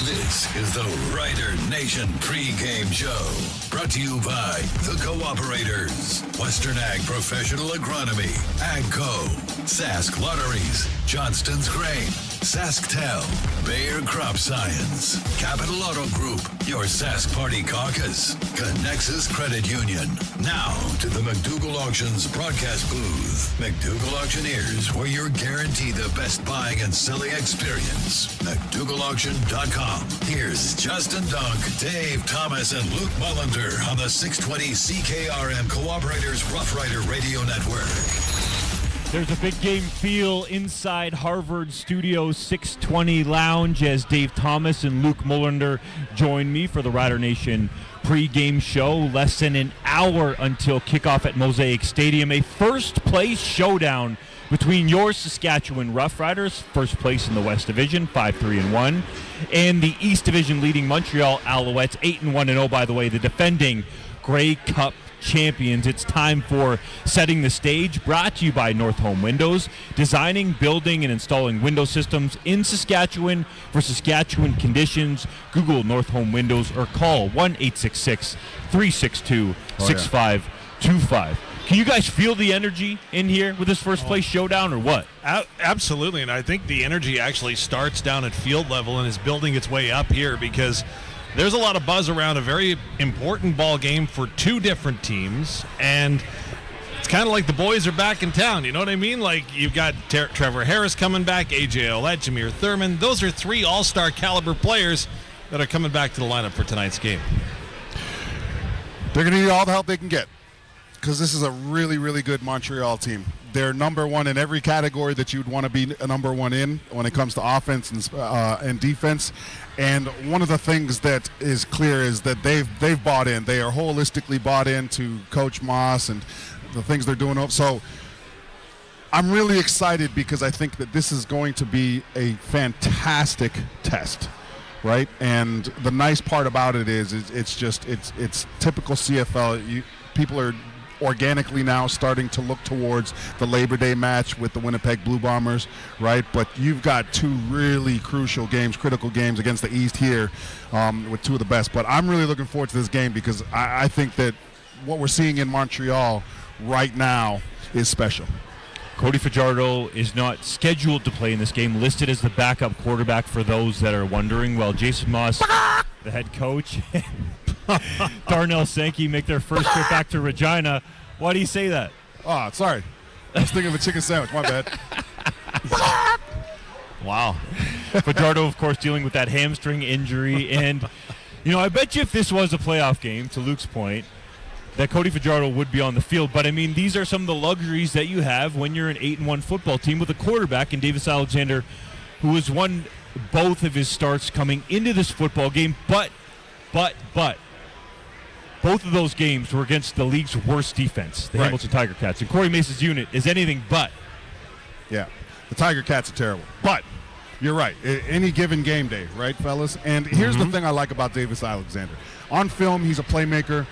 [SPEAKER 3] This is the Rider Nation pregame show, brought to you by the Cooperators, Western Ag Professional Agronomy, AgCo, Sask Lotteries, Johnston's Grain, SaskTel, Bayer Crop Science, Capital Auto Group, your Sask Party Caucus, Connexus Credit Union. Now to the McDougall Auctions broadcast booth. McDougall Auctioneers, where you're guaranteed the best buying and selling experience. McDougallAuction.com. Here's Justin Dunk, Dave Thomas, and Luc Mullinder on the 620 CKRM Cooperators Rough Rider Radio Network.
[SPEAKER 4] There's a big game feel inside Harvard Studio 620 Lounge as Dave Thomas and Luc Mullinder join me for the Rider Nation pregame show. Less than an hour until kickoff at Mosaic Stadium. A first-place showdown between your Saskatchewan Roughriders, first place in the West Division, 5-3-1, and the East Division leading Montreal Alouettes, 8-1-0, by the way, the defending Grey Cup champions. It's time for Setting the Stage, brought to you by North Home Windows, designing, building, and installing window systems in Saskatchewan for Saskatchewan conditions. Google North Home Windows or call 1-866-362-6525. Can you guys feel the energy in here with this first place showdown or what?
[SPEAKER 6] Absolutely, and I think the energy actually starts down at field level and is building its way up here because there's a lot of buzz around a very important ball game for two different teams, and it's kind of like the boys are back in town, you know what I mean? Like, you've got Trevor Harris coming back, AJ Ouellette, Jameer Thurman. Those are 3 all-star caliber players that are coming back to the lineup for tonight's game.
[SPEAKER 7] They're going to need all the help they can get because this is a really, really good Montreal team. They're number one in every category that you'd want to be a number one in when it comes to offense and defense. And one of the things that is clear is that they've bought in. They are holistically bought into Coach Maas and the things they're doing. So I'm really excited because I think that this is going to be a fantastic test, right? And the nice part about it is it's typical CFL. People are organically now starting to look towards the Labor Day match with the Winnipeg Blue Bombers, right? But you've got 2 really crucial games, critical games against the East here with 2 of the best. But I'm really looking forward to this game because I think that what we're seeing in Montreal right now is special.
[SPEAKER 4] Cody Fajardo is not scheduled to play in this game, listed as the backup quarterback for those that are wondering. While Jason Maas, the head coach, Darnell, Sankey make their first trip back to Regina. Why do you say that?
[SPEAKER 7] Oh, sorry. I was thinking of a chicken sandwich. My bad.
[SPEAKER 4] Wow. Fajardo, of course, dealing with that hamstring injury. And, I bet you if this was a playoff game, to Luke's point, that Cody Fajardo would be on the field. But, these are some of the luxuries that you have when you're an 8-1 football team with a quarterback in Davis Alexander, who has won both of his starts coming into this football game. But both of those games were against the league's worst defense, the Hamilton Tiger Cats. And Corey Mace's unit is anything but.
[SPEAKER 7] Yeah, the Tiger Cats are terrible. But you're right. Any given game day, right, fellas? And here's the thing I like about Davis Alexander. On film, he's a playmaker.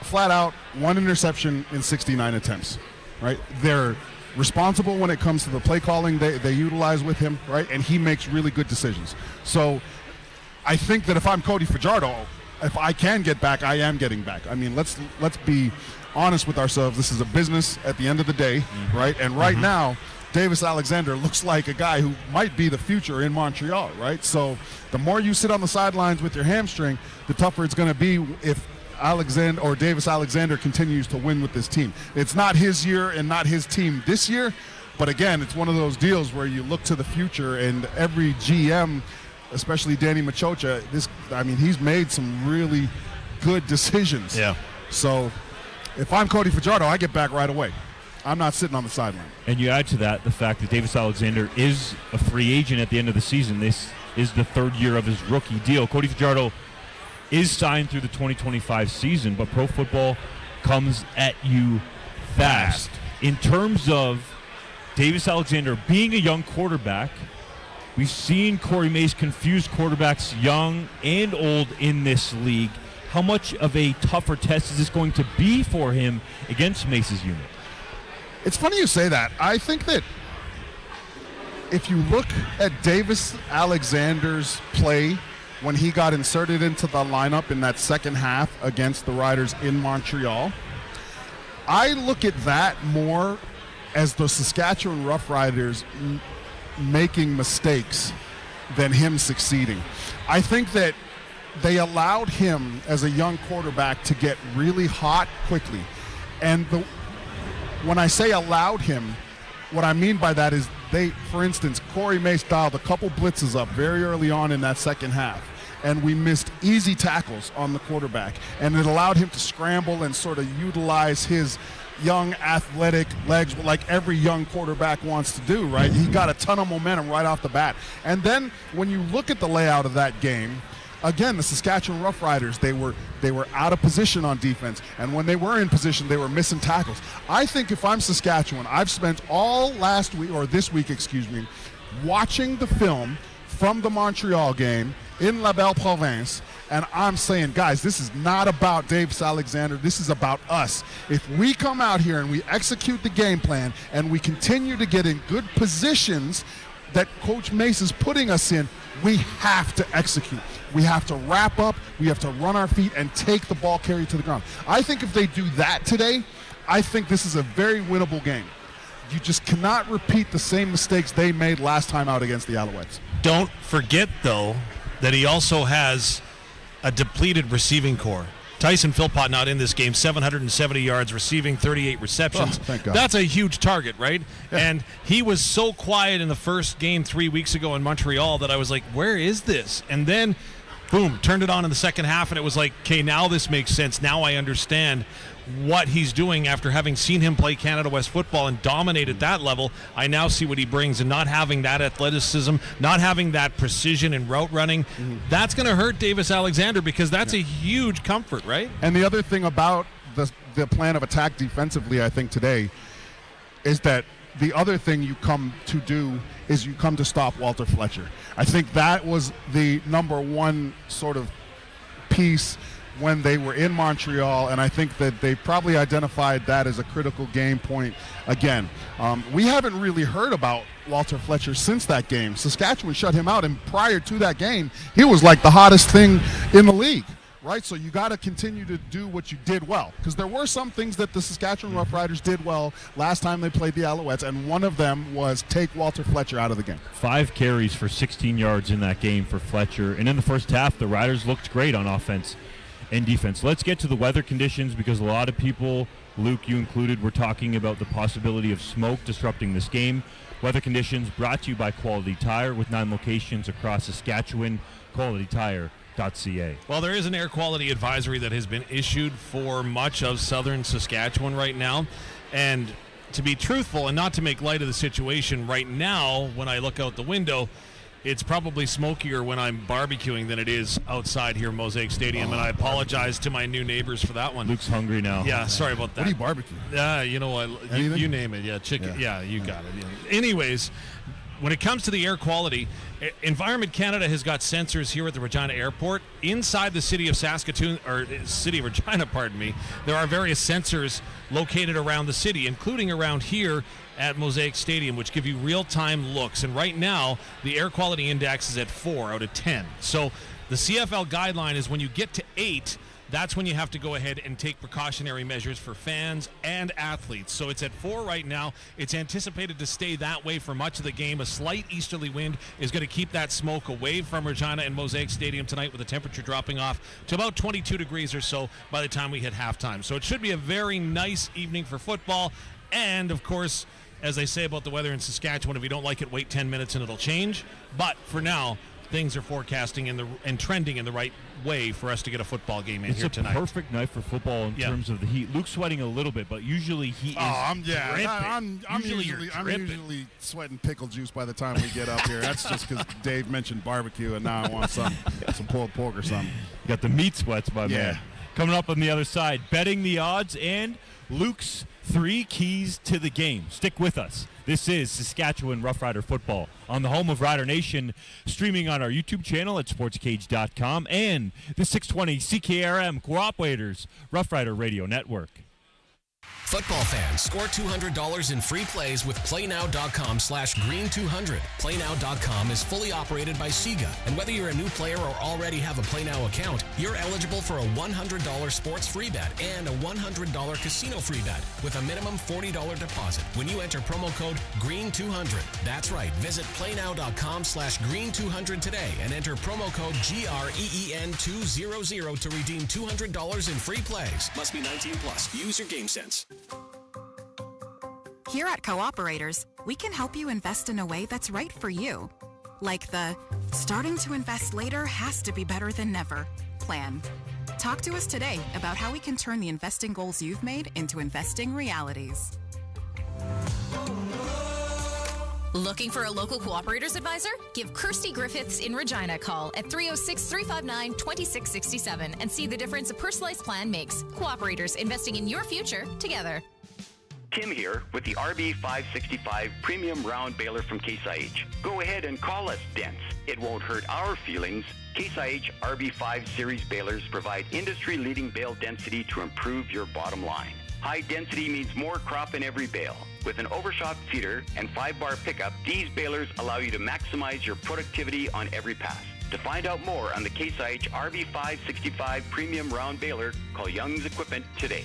[SPEAKER 7] Flat out, 1 interception in 69 attempts, right? They're responsible when it comes to the play calling they utilize with him, right? And he makes really good decisions. So I think that if I'm Cody Fajardo, if I can get back, I am getting back. Let's be honest with ourselves. This is a business at the end of the day, right? And right now, Davis Alexander looks like a guy who might be the future in Montreal, right? So the more you sit on the sidelines with your hamstring, the tougher it's going to be if Alexander or Davis Alexander continues to win with this team. It's not his year and not his team this year, but again, it's one of those deals where you look to the future, and every GM, especially Danny Machocha, he's made some really good decisions.
[SPEAKER 6] Yeah.
[SPEAKER 7] So if I'm Cody Fajardo, I get back right away. I'm not sitting on the sideline.
[SPEAKER 4] And you add to that the fact that Davis Alexander is a free agent at the end of the season. This is the third year of his rookie deal. Cody Fajardo is signed through the 2025 season, but pro football comes at you fast. In terms of Davis Alexander being a young quarterback, we've seen Corey Mace confuse quarterbacks young and old in this league. How much of a tougher test is this going to be for him against Mace's unit?
[SPEAKER 7] It's funny you say that. I think that if you look at Davis Alexander's play when he got inserted into the lineup in that second half against the Riders in Montreal, I look at that more as the Saskatchewan Roughriders making mistakes than him succeeding. I think that they allowed him as a young quarterback to get really hot quickly. And when I say allowed him, what I mean by that is for instance, Corey Mace dialed a couple blitzes up very early on in that second half, and we missed easy tackles on the quarterback, and it allowed him to scramble and sort of utilize his young athletic legs like every young quarterback wants to do, right? He got a ton of momentum right off the bat. And then when you look at the layout of that game, again, the Saskatchewan Roughriders, they were out of position on defense, and when they were in position, they were missing tackles. I think if I'm Saskatchewan, I've spent all this week, watching the film from the Montreal game in La Belle Province, and I'm saying, guys, this is not about Davis Alexander. This is about us. If we come out here and we execute the game plan and we continue to get in good positions that Coach Mace is putting us in, we have to execute. We have to wrap up. We have to run our feet and take the ball carried to the ground. I think if they do that today, I think this is a very winnable game. You just cannot repeat the same mistakes they made last time out against the Alouettes.
[SPEAKER 6] Don't forget, though, that he also has a depleted receiving core. Tyson Philpott not in this game, 770 yards receiving, 38 receptions.
[SPEAKER 7] Oh, thank God.
[SPEAKER 6] That's a huge target, right?
[SPEAKER 7] Yeah.
[SPEAKER 6] And he was so quiet in the first game 3 weeks ago in Montreal that I was like, where is this? And then, boom, turned it on in the second half, and it was like, okay, now this makes sense. Now I understand what he's doing after having seen him play Canada West football and dominate at that level. I now see what he brings, and not having that athleticism, not having that precision in route running, that's going to hurt Davis Alexander because that's a huge comfort, right?
[SPEAKER 7] And the other thing about the plan of attack defensively, I think, today is that the other thing you come to do is you come to stop Walter Fletcher. I think that was the number one sort of piece when they were in Montreal, and I think that they probably identified that as a critical game point again. We haven't really heard about Walter Fletcher since that game. Saskatchewan shut him out, and prior to that game, he was like the hottest thing in the league, right? So you got to continue to do what you did well, because there were some things that the Saskatchewan Roughriders did well last time they played the Alouettes, and one of them was take Walter Fletcher out of the game.
[SPEAKER 4] 5 carries for 16 yards in that game for Fletcher, and in the first half, the Riders looked great on offense and defense. Let's get to the weather conditions, because a lot of people, Luke, you included, were talking about the possibility of smoke disrupting this game. Weather conditions brought to you by Quality Tire with 9 locations across Saskatchewan. QualityTire.ca.
[SPEAKER 6] Well, there is an air quality advisory that has been issued for much of southern Saskatchewan right now. And to be truthful and not to make light of the situation, right now, when I look out the window, it's probably smokier when I'm barbecuing than it is outside here in Mosaic Stadium, and I apologize to my new neighbors for that one.
[SPEAKER 4] Luke's hungry now.
[SPEAKER 6] Yeah, sorry about that.
[SPEAKER 7] What do you barbecue?
[SPEAKER 6] You know what? You name it. Yeah, chicken. Yeah, you got it. Yeah. Anyways, when it comes to the air quality, Environment Canada has got sensors here at the Regina Airport. Inside the city of Saskatoon, or city of Regina, pardon me, there are various sensors located around the city, including around here at Mosaic Stadium, which give you real-time looks. And right now, the air quality index is at 4 out of 10. So the CFL guideline is when you get to 8, that's when you have to go ahead and take precautionary measures for fans and athletes. So it's at 4 right now. It's anticipated to stay that way for much of the game. A slight easterly wind is going to keep that smoke away from Regina and Mosaic Stadium tonight, with the temperature dropping off to about 22 degrees or so by the time we hit halftime. So it should be a very nice evening for football. And, of course, as they say about the weather in Saskatchewan, if you don't like it, wait 10 minutes and it'll change. But for now, things are forecasting and trending in the right way for us to get a football game in here tonight.
[SPEAKER 4] It's a perfect night for football in terms of the heat. Luke's sweating a little bit, but usually he is
[SPEAKER 7] I'm usually sweating pickle juice by the time we get up here. That's just because Dave mentioned barbecue, and now I want some pulled pork or something.
[SPEAKER 4] You got the meat sweats, my man. Coming up on the other side, betting the odds and Luke's 3 keys to the game. Stick with us. This is Saskatchewan Roughrider football on the home of Rider Nation, streaming on our YouTube channel at sportscage.com and the 620 CKRM Cooperators Roughrider Radio Network.
[SPEAKER 2] Football fans, score $200 in free plays with playnow.com/green200. Playnow.com is fully operated by Sega, and whether you're a new player or already have a PlayNow account, you're eligible for a $100 sports free bet and a $100 casino free bet with a minimum $40 deposit when you enter promo code GREEN200. That's right. Visit playnow.com/green200 today and enter promo code GREEN200 to redeem $200 in free plays. Must be 19 plus. Use your game sense.
[SPEAKER 9] Here at Cooperators, we can help you invest in a way that's right for you. Like the starting to invest later has to be better than never plan. Talk to us today about how we can turn the investing goals you've made into investing realities.
[SPEAKER 11] Looking for a local Cooperators advisor? Give Kirsty Griffiths in Regina a call at 306-359-2667 and see the difference a personalized plan makes. Cooperators, investing in your future together.
[SPEAKER 12] Tim here with the RB565 Premium Round Baler from Case IH. Go ahead and call us dense. It won't hurt our feelings. Case IH RB5 Series balers provide industry-leading bale density to improve your bottom line. High density means more crop in every bale. With an overshot feeder and 5-bar pickup, these balers allow you to maximize your productivity on every pass. To find out more on the Case IH RB565 Premium Round Baler, call Young's Equipment today.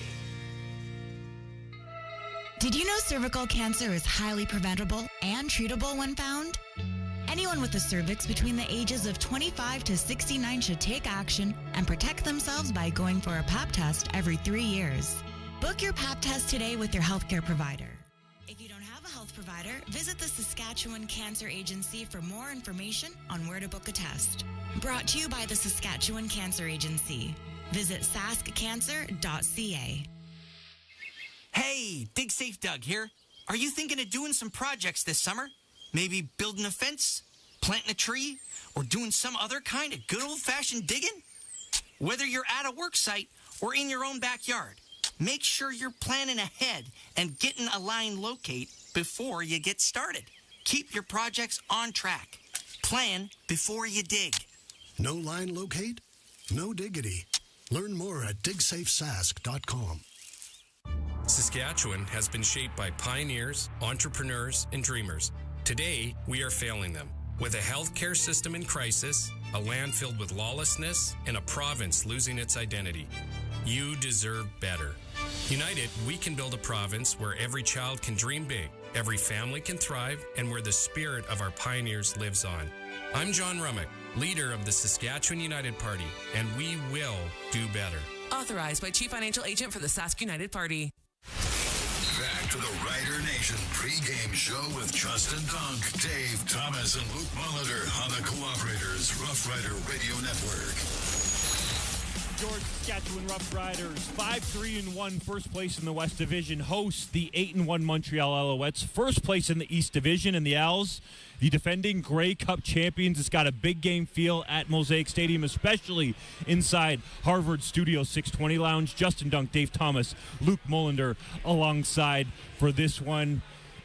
[SPEAKER 15] Did you know cervical cancer is highly preventable and treatable when found? Anyone with a cervix between the ages of 25 to 69 should take action and protect themselves by going for a Pap test every 3 years. Book your Pap test today with your healthcare provider. If you don't have a health provider, visit the Saskatchewan Cancer Agency for more information on where to book a test. Brought to you by the Saskatchewan Cancer Agency. Visit saskcancer.ca.
[SPEAKER 18] Hey, Dig Safe Doug here. Are you thinking of doing some projects this summer? Maybe building a fence, planting a tree, or doing some other kind of good old-fashioned digging? Whether you're at a work site or in your own backyard, make sure you're planning ahead and getting a line locate before you get started. Keep your projects on track. Plan before you dig.
[SPEAKER 22] No line locate? No diggity. Learn more at digsafesask.com.
[SPEAKER 2] Saskatchewan has been shaped by pioneers, entrepreneurs, and dreamers. Today, we are failing them. With a healthcare system in crisis, a land filled with lawlessness, and a province losing its identity. You deserve better. United, we can build a province where every child can dream big, every family can thrive, and where the spirit of our pioneers lives on. I'm John Rummick, leader of the Saskatchewan United Party, and we will do better.
[SPEAKER 25] Authorized by Chief Financial Agent for the Sask United Party.
[SPEAKER 3] Back to the Rider Nation pregame show with Justin Dunk, Dave Thomas, and Luc Mullinder on the Cooperators Rough Rider Radio Network.
[SPEAKER 4] George Saskatchewan Roughriders, 5-3-1, first place in the West Division, hosts the 8-1 Montreal Alouettes, first place in the East Division, and the Owls, the defending Grey Cup champions. It's got a big game feel at Mosaic Stadium, especially inside Harvard Studio 620 Lounge. Justin Dunk, Dave Thomas, Luc Mullinder alongside for this one.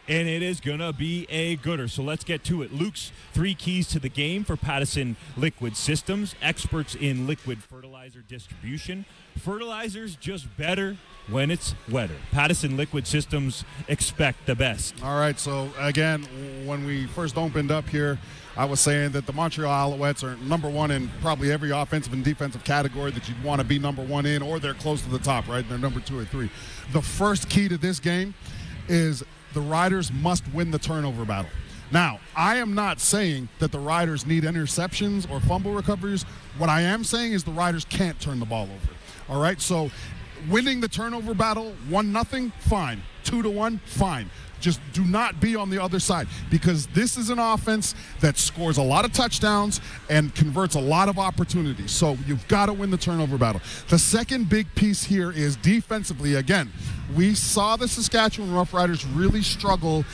[SPEAKER 4] And it is going to be a gooder. So let's get to it. Luke's 3 keys to the game for Pattison Liquid Systems, experts in liquid fertilizer distribution. Fertilizer's just better when it's wetter. Pattison Liquid Systems, expect the best.
[SPEAKER 7] All right, so again, when we first opened up here, I was saying that the Montreal Alouettes are number one in probably every offensive and defensive category that you'd want to be number one in, or they're close to the top, right? They're number 2 or 3. The first key to this game is the Riders must win the turnover battle. Now, I am not saying that the Riders need interceptions or fumble recoveries. What I am saying is the Riders can't turn the ball over. All right, so winning the turnover battle, 1-0, fine. 2-1, fine. Just do not be on the other side, because this is an offense that scores a lot of touchdowns and converts a lot of opportunities. So you've got to win the turnover battle. The second big piece here is defensively. Again, we saw the Saskatchewan Roughriders really struggle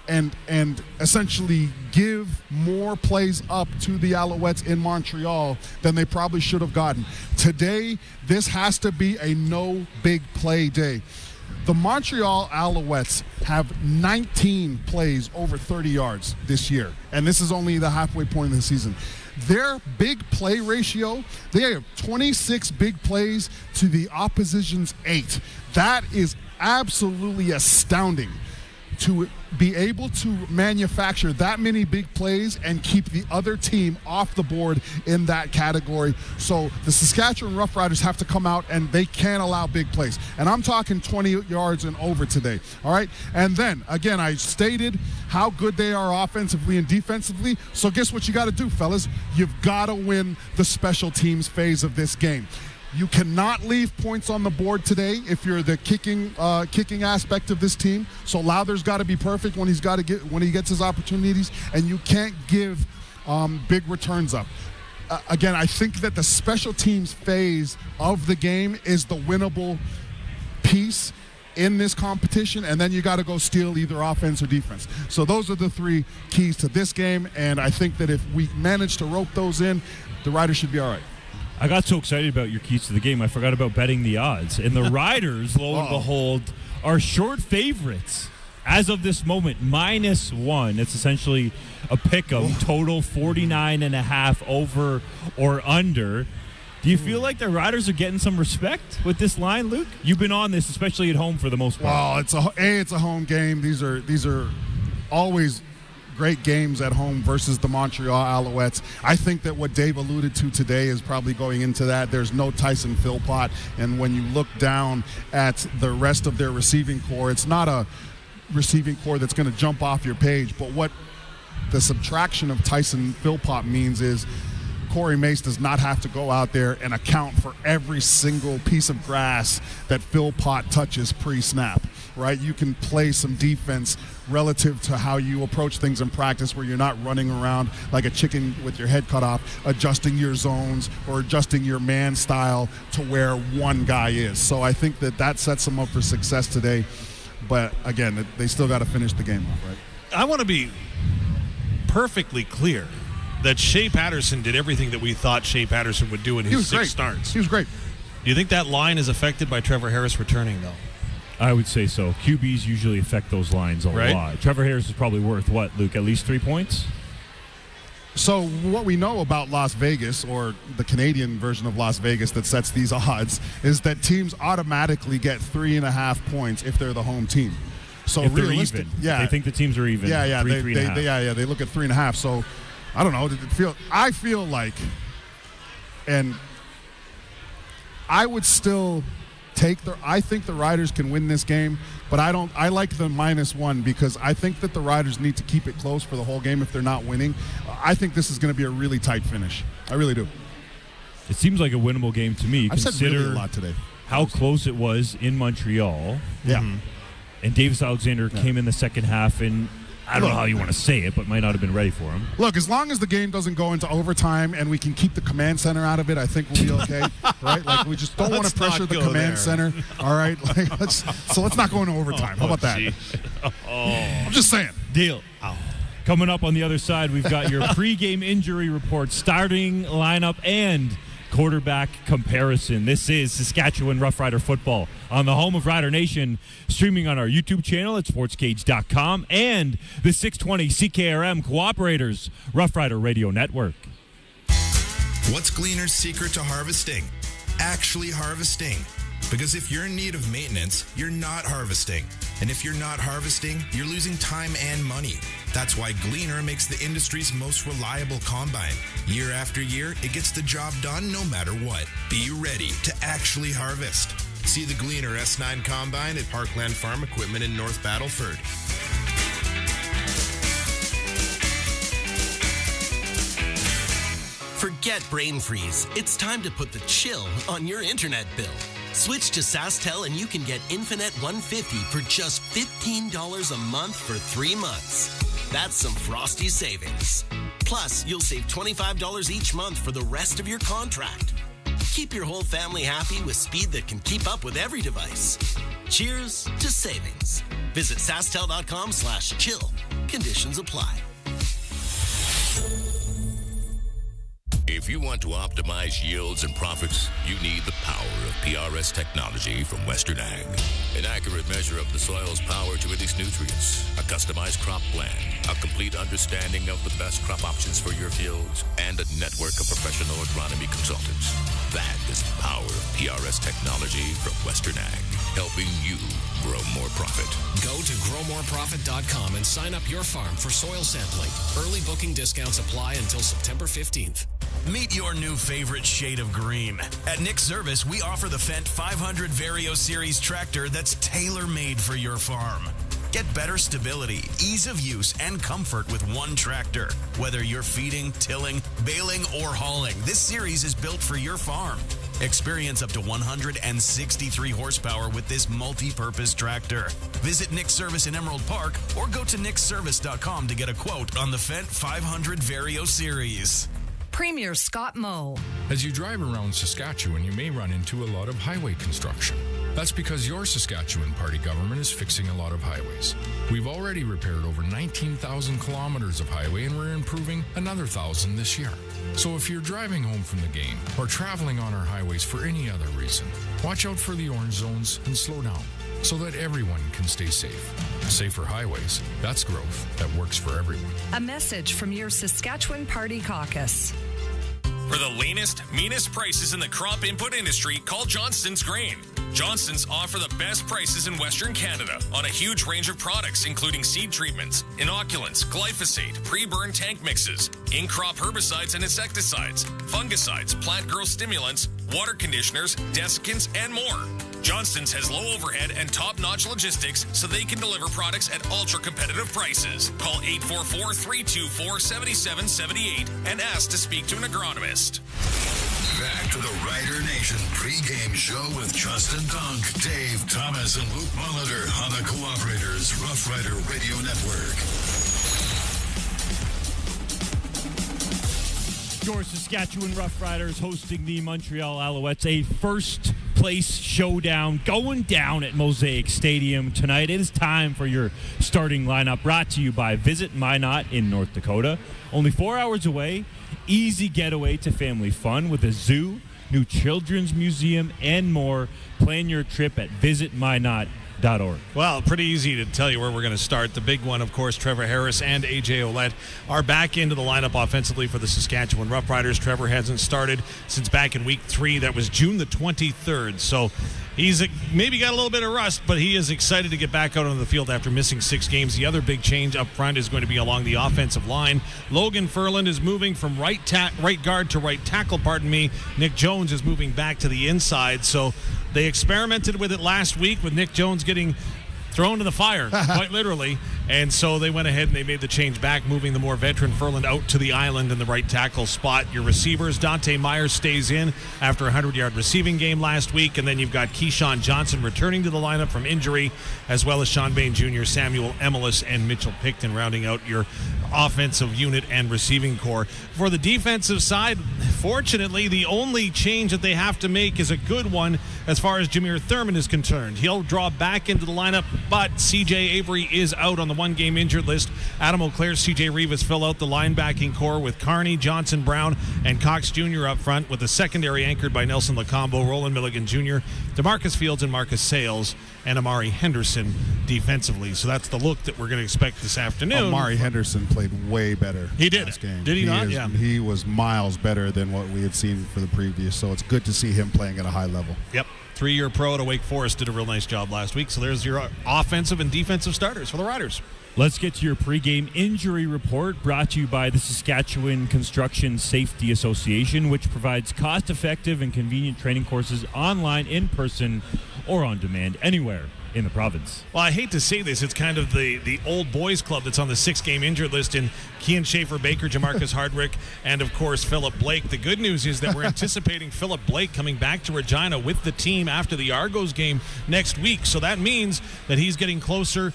[SPEAKER 7] and essentially give more plays up to the Alouettes in Montreal than they probably should have gotten. Today, this has to be a no big play day. The Montreal Alouettes have 19 plays over 30 yards this year, and this is only the halfway point of the season. Their big play ratio, they have 26 big plays to the opposition's 8. That is absolutely astounding, to be able to manufacture that many big plays and keep the other team off the board in that category. So the Saskatchewan Roughriders have to come out, and they can't allow big plays. And I'm talking 20 yards and over today, all right? And then, again, I stated how good they are offensively and defensively. So guess what you got to do, fellas? You've got to win the special teams phase of this game. You cannot leave points on the board today if you're the kicking aspect of this team. So Lowther's got to be perfect when he gets his opportunities, and you can't give big returns up. Again, I think that the special teams phase of the game is the winnable piece in this competition, and then you got to go steal either offense or defense. So those are the three keys to this game, and I think that if we manage to rope those in, the Riders should be all right.
[SPEAKER 4] I got so excited about your keys to the game, I forgot about betting the odds. And the Riders, lo and behold, are short favorites as of this moment, -1. It's essentially a pick-em, total 49.5 over or under. Do you feel like the Riders are getting some respect with this line, Luke? You've been on this, especially at home for the most part.
[SPEAKER 7] Well, it's a home game. These are always great games at home versus the Montreal Alouettes. I think that what Dave alluded to today is probably going into that. There's no Tyson Philpott, and when you look down at the rest of their receiving core, it's not a receiving core that's going to jump off your page, but what the subtraction of Tyson Philpott means is Corey Mace does not have to go out there and account for every single piece of grass that Philpott touches pre-snap, right? You can play some defense relative to how you approach things in practice, where you're not running around like a chicken with your head cut off, adjusting your zones or adjusting your man style to where one guy is. So I think that sets them up for success today. But again, they still got to finish the game off, right?
[SPEAKER 6] I want to be perfectly clear that Shea Patterson did everything that we thought Shea Patterson would do in his 6 starts.
[SPEAKER 7] He was great.
[SPEAKER 6] Do you think that line is affected by Trevor Harris returning, though?
[SPEAKER 4] I would say so. QBs usually affect those lines a lot. Trevor Harris is probably worth, what, Luke, at least 3 points?
[SPEAKER 7] So what we know about Las Vegas, or the Canadian version of Las Vegas that sets these odds, is that teams automatically get 3.5 points if they're the home team. So
[SPEAKER 4] if they're even. They think the teams are even.
[SPEAKER 7] Yeah,
[SPEAKER 4] 3.5.
[SPEAKER 7] They look at 3.5. So I don't know. I feel like, and I would still I think the Riders can win this game, but I like the -1 because I think that the Riders need to keep it close for the whole game if they're not winning. I think this is going to be a really tight finish. I really do.
[SPEAKER 4] It seems like a winnable game to me.
[SPEAKER 7] I've said really a lot today.
[SPEAKER 4] How close it was in Montreal.
[SPEAKER 7] Yeah.
[SPEAKER 4] And Davis Alexander came in the second half, and I don't know how you want to say it, but might not have been ready for him.
[SPEAKER 7] Look, as long as the game doesn't go into overtime and we can keep the command center out of it, I think we'll be okay, right? Like, we just don't want to pressure the command center, all right? Like, let's not go into overtime. How about that? I'm just saying.
[SPEAKER 4] Deal. Coming up on the other side, we've got your pregame injury report, starting lineup, and quarterback comparison. This is Saskatchewan Roughrider football on the home of Rider Nation, streaming on our YouTube channel at sportscage.com and the 620 CKRM Cooperators Roughrider Radio Network.
[SPEAKER 8] What's Gleaner's secret to harvesting? Actually harvesting. Because if you're in need of maintenance, you're not harvesting. And if you're not harvesting, you're losing time and money. That's why Gleaner makes the industry's most reliable combine. Year after year, it gets the job done no matter what. Be ready to actually harvest. See the Gleaner S9 Combine at Parkland Farm Equipment in North Battleford.
[SPEAKER 16] Forget brain freeze. It's time to put the chill on your internet bill.
[SPEAKER 13] Switch to SaskTel and you can get Infinite 150 for just $15 a month for 3 months. That's some frosty savings. Plus, you'll save $25 each month for the rest of your contract. Keep your whole family happy with speed that can keep up with every device. Cheers to savings. Visit SaskTel.com/chill. Conditions apply.
[SPEAKER 3] If you want to optimize yields and profits, you need the power of PRS technology from Western Ag. An accurate measure of the soil's power to release nutrients, a customized crop plan, a complete understanding of the best crop options for your fields, and a network of professional agronomy consultants. That is the power of PRS technology from Western Ag, helping you grow more profit.
[SPEAKER 16] Go to growmoreprofit.com and sign up your farm for soil sampling. Early booking discounts apply until September 15th.
[SPEAKER 17] Meet your new favorite shade of green. At Nick Service, we offer the Fendt 500 Vario Series tractor that's tailor-made for your farm. Get better stability, ease of use, and comfort with one tractor. Whether you're feeding, tilling, baling, or hauling, this series is built for your farm. Experience up to 163 horsepower with this multi-purpose tractor. Visit Nick's Service in Emerald Park or go to nickservice.com to get a quote on the Fendt 500 Vario Series.
[SPEAKER 19] Premier Scott Moe.
[SPEAKER 20] As you drive around Saskatchewan, you may run into a lot of highway construction. That's because your Saskatchewan party government is fixing a lot of highways. We've already repaired over 19,000 kilometers of highway and we're improving another 1,000 this year. So if you're driving home from the game or traveling on our highways for any other reason, watch out for the orange zones and slow down so that everyone can stay safe. Safer highways, that's growth that works for everyone.
[SPEAKER 19] A message from your Saskatchewan Party Caucus.
[SPEAKER 21] For the leanest, meanest prices in the crop input industry, call Johnston's Grain. Johnston's offer the best prices in Western Canada on a huge range of products, including seed treatments, inoculants, glyphosate, pre-burn tank mixes, in-crop herbicides and insecticides, fungicides, plant growth stimulants, water conditioners, desiccants, and more. Johnston's has low overhead and top-notch logistics so they can deliver products at ultra-competitive prices. Call 844-324-7778 and ask to speak to an agronomist.
[SPEAKER 3] Back to the Rider Nation pregame show with Justin Dunk, Dave Thomas, and Luc Mullinder on the Cooperators Rough Rider Radio Network.
[SPEAKER 4] Your Saskatchewan Roughriders hosting the Montreal Alouettes, a first-place showdown going down at Mosaic Stadium tonight. It is time for your starting lineup, brought to you by Visit Minot in North Dakota. Only 4 hours away, easy getaway to family fun with a zoo, new children's museum, and more. Plan your trip at visitminot.org.
[SPEAKER 6] Well, pretty easy to tell you where we're going to start. The big one, of course, Trevor Harris and A.J. Ouellette are back into the lineup offensively for the Saskatchewan Roughriders. Trevor hasn't started since back in Week 3. That was June the 23rd. So he's maybe got a little bit of rust, but he is excited to get back out on the field after missing 6 games. The other big change up front is going to be along the offensive line. Logan Ferland is moving from right guard to right tackle, Nick Jones is moving back to the inside. So they experimented with it last week with Nick Jones getting thrown to the fire, quite literally. And so they went ahead and they made the change back, moving the more veteran Ferland out to the island in the right tackle spot. Your receivers, Dante Meyers stays in after a 100-yard receiving game last week. And then you've got Keyshawn Johnson returning to the lineup from injury, as well as Sean Bain Jr., Samuel Emelis, and Mitchell Picton rounding out your offensive unit and receiving core. For the defensive side, fortunately, the only change that they have to make is a good one as far as Jameer Thurman is concerned. He'll draw back into the lineup, but C.J. Avery is out on the one-game injured list. Adam O'Clair, C.J. Rivas fill out the linebacking core with Carney, Johnson, Brown, and Cox Jr. up front, with the secondary anchored by Nelson Lacombo, Roland Milligan Jr., DeMarcus Fields, and Marcus Sales, and Amari Henderson defensively. So that's the look that we're going to expect this afternoon.
[SPEAKER 7] Amari Henderson played way better.
[SPEAKER 6] He did.
[SPEAKER 7] Last game.
[SPEAKER 6] Did he not?
[SPEAKER 7] Yeah. He was miles better than what we had seen for the previous. So it's good to see him playing at a high level.
[SPEAKER 6] Yep. 3-year pro at Wake Forest did a real nice job last week. So there's your offensive and defensive starters for the Riders.
[SPEAKER 4] Let's get to your pregame injury report, brought to you by the Saskatchewan Construction Safety Association, which provides cost-effective and convenient training courses online, in person, or on demand, anywhere. in the province.
[SPEAKER 6] Well, I hate to say this. It's kind of the old boys club that's on the 6-game injured list in Kean Schaefer-Baker, Jamarcus Hardwick, and, of course, Philip Blake. The good news is that we're anticipating Philip Blake coming back to Regina with the team after the Argos game next week. So that means that he's getting closer.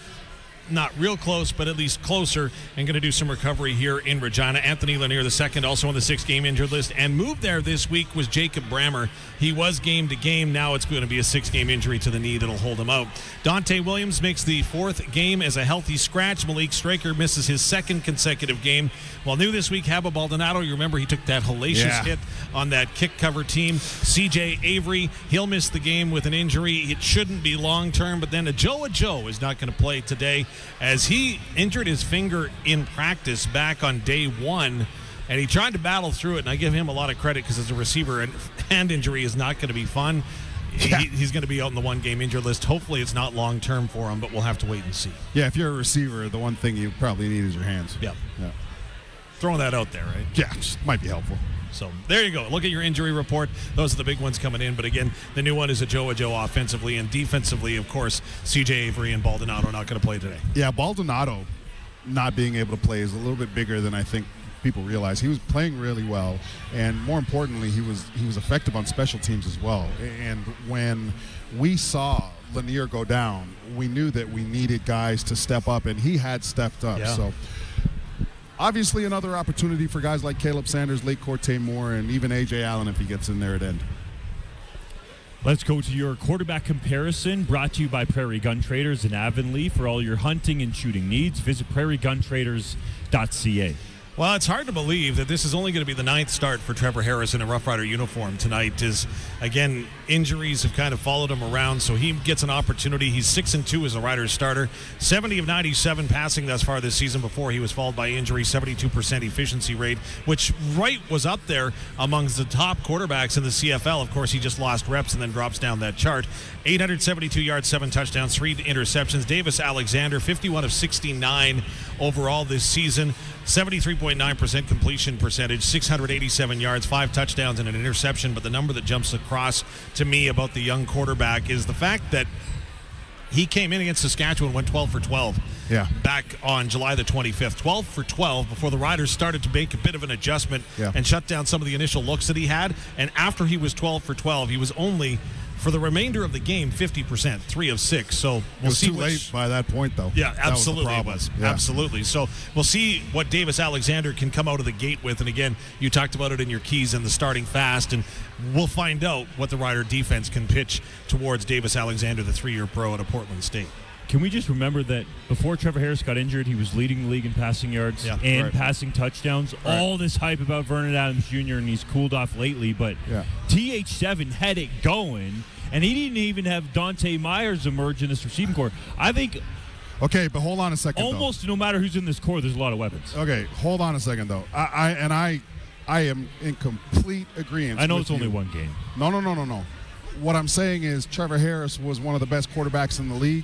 [SPEAKER 6] Not real close, but at least closer, and going to do some recovery here in Regina. Anthony Lanier II, also on the 6-game injured list, and moved there this week was Jacob Brammer. He was game to game. Now it's going to be a 6-game injury to the knee that'll hold him out. Dante Williams makes the 4th game as a healthy scratch. Malik Straker misses his 2nd consecutive game. While new this week, Haba Baldonado, you remember he took that hellacious hit on that kick cover team. CJ Avery, he'll miss the game with an injury. It shouldn't be long-term, but then Ajo is not going to play today, as he injured his finger in practice back on day 1, and he tried to battle through it, and I give him a lot of credit because as a receiver, a hand injury is not going to be fun. He's going to be out on the 1-game injured list. Hopefully it's not long-term for him, but we'll have to wait and see.
[SPEAKER 7] Yeah, if you're a receiver, the one thing you probably need is your hands.
[SPEAKER 6] Yeah. Throwing that out there, right?
[SPEAKER 7] Yeah, just might be helpful.
[SPEAKER 6] So there you go. Look at your injury report. Those are the big ones coming in. But again, the new one is Ajo offensively, and defensively, of course, CJ Avery and Baldonado not going to play today.
[SPEAKER 7] Yeah, Baldonado not being able to play is a little bit bigger than I think people realize. He was playing really well, and more importantly, he was effective on special teams as well. And when we saw Lanier go down, we knew that we needed guys to step up, and he had stepped up.
[SPEAKER 6] Yeah.
[SPEAKER 7] So obviously another opportunity for guys like Caleb Sanders, Lake Corte Moore, and even A.J. Allen if he gets in there at end.
[SPEAKER 4] Let's go to your quarterback comparison, brought to you by Prairie Gun Traders in Avonlea. For all your hunting and shooting needs, visit prairieguntraders.ca.
[SPEAKER 6] Well, it's hard to believe that this is only going to be the 9th start for Trevor Harris in a Rough Rider uniform tonight. Again, injuries have kind of followed him around, so he gets an opportunity. He's 6-2 as a Riders starter. 70 of 97 passing thus far this season before he was followed by injury. 72% efficiency rate, which was up there amongst the top quarterbacks in the CFL. Of course, he just lost reps and then drops down that chart. 872 yards, 7 touchdowns, 3 interceptions. Davis Alexander, 51 of 69 overall this season. 73.9% completion percentage, 687 yards, 5 touchdowns, and an interception. But the number that jumps across to me about the young quarterback is the fact that he came in against Saskatchewan, went 12 for 12 back on July the 25th. 12 for 12 before the Riders started to make a bit of an adjustment and shut down some of the initial looks that he had. And after he was 12 for 12, he was only, for the remainder of the game, 50%, 3 of 6. So we'll see.
[SPEAKER 7] Too late by that point, though.
[SPEAKER 6] Yeah, absolutely.
[SPEAKER 7] That was the problem.
[SPEAKER 6] Absolutely. So we'll see what Davis Alexander can come out of the gate with. And again, you talked about it in your keys and the starting fast, and we'll find out what the Rider defense can pitch towards Davis Alexander, the 3-year pro out of Portland State.
[SPEAKER 4] Can we just remember that before Trevor Harris got injured, he was leading the league in passing yards and passing touchdowns. Right. All this hype about Vernon Adams Jr., and he's cooled off lately, but TH7 had it going, and he didn't even have Dante Meyers emerge in this receiving core. I think...
[SPEAKER 7] Okay, but hold on a second,
[SPEAKER 4] almost no matter who's in this core, there's a lot of weapons.
[SPEAKER 7] Okay, hold on a second, though. I am in complete agreement.
[SPEAKER 4] I know it's only one game.
[SPEAKER 7] No. What I'm saying is Trevor Harris was one of the best quarterbacks in the league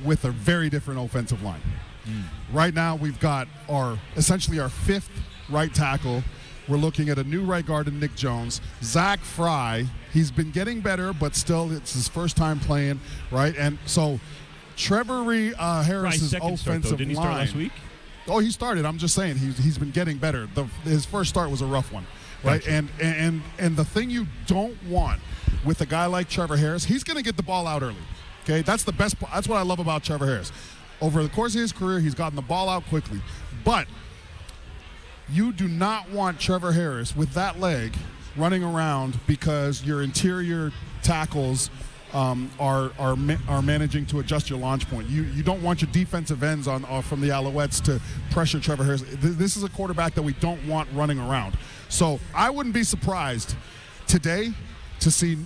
[SPEAKER 7] with a very different offensive line. Right now, we've got essentially our 5th right tackle. We're looking at a new right guard in Nick Jones. Zach Fry, he's been getting better, but still it's his first time playing, right? And so Trevor Harris's offensive
[SPEAKER 4] Didn't he start last week?
[SPEAKER 7] Oh, he started. I'm just saying he's been getting better. His first start was a rough one, right? Gotcha. And the thing you don't want with a guy like Trevor Harris, he's going to get the ball out early. Okay, that's the best. That's what I love about Trevor Harris. Over the course of his career, he's gotten the ball out quickly. But you do not want Trevor Harris with that leg running around because your interior tackles are managing to adjust your launch point. You don't want your defensive ends from the Alouettes to pressure Trevor Harris. This is a quarterback that we don't want running around. So I wouldn't be surprised today to see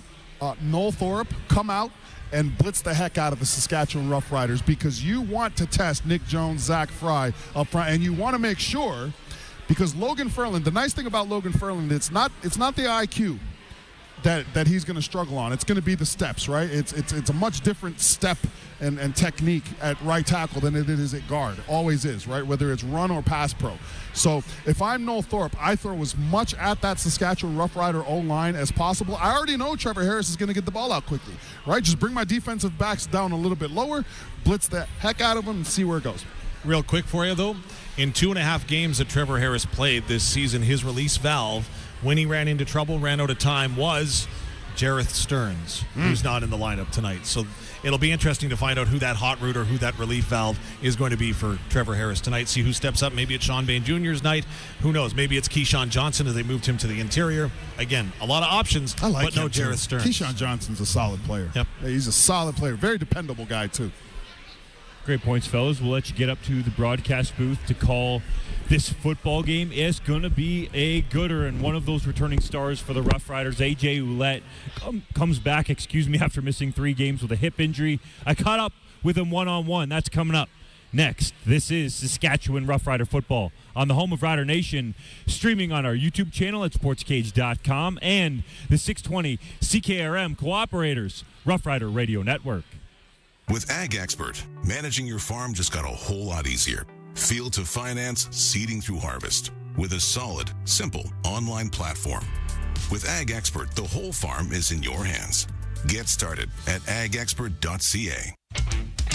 [SPEAKER 7] Noel Thorpe come out and blitz the heck out of the Saskatchewan Roughriders, because you want to test Nick Jones, Zach Fry up front, and you want to make sure, because Logan Ferland, the nice thing about Logan Ferland, it's not the IQ that he's going to struggle on. It's going to be the steps, right? It's a much different step and technique at right tackle than it is at guard. Always is, right? Whether it's run or pass pro. So if I'm Noel Thorpe, I throw as much at that Saskatchewan Roughrider O-line as possible. I already know Trevor Harris is going to get the ball out quickly, right? Just bring my defensive backs down a little bit lower, blitz the heck out of them, and see where it goes.
[SPEAKER 6] Real quick for you, though, in 2.5 games that Trevor Harris played this season, his release valve, when he ran into trouble, ran out of time, was Jareth Stearns, who's not in the lineup tonight. So it'll be interesting to find out who that hot route or who that relief valve is going to be for Trevor Harris tonight. See who steps up. Maybe it's Sean Bain Jr.'s night. Who knows? Maybe it's Keyshawn Johnson as they moved him to the interior. Again, a lot of options, but no Jareth Stearns.
[SPEAKER 7] Keyshawn Johnson's a solid player.
[SPEAKER 6] Yep.
[SPEAKER 7] Yeah, he's a solid player. Very dependable guy, too.
[SPEAKER 4] Great points, fellas. We'll let you get up to the broadcast booth to call this football game. It's going to be a gooder, and one of those returning stars for the Rough Riders, A.J. Oullette, comes back, after missing 3 games with a hip injury. I caught up with him one-on-one. That's coming up next. This is Saskatchewan Rough Rider football on the home of Rider Nation, streaming on our YouTube channel at sportscage.com and the 620 CKRM Cooperators Rough Rider Radio Network.
[SPEAKER 3] With Ag Expert, managing your farm just got a whole lot easier. Field to finance, seeding through harvest. With a solid, simple online platform. With Ag Expert, the whole farm is in your hands. Get started at agexpert.ca.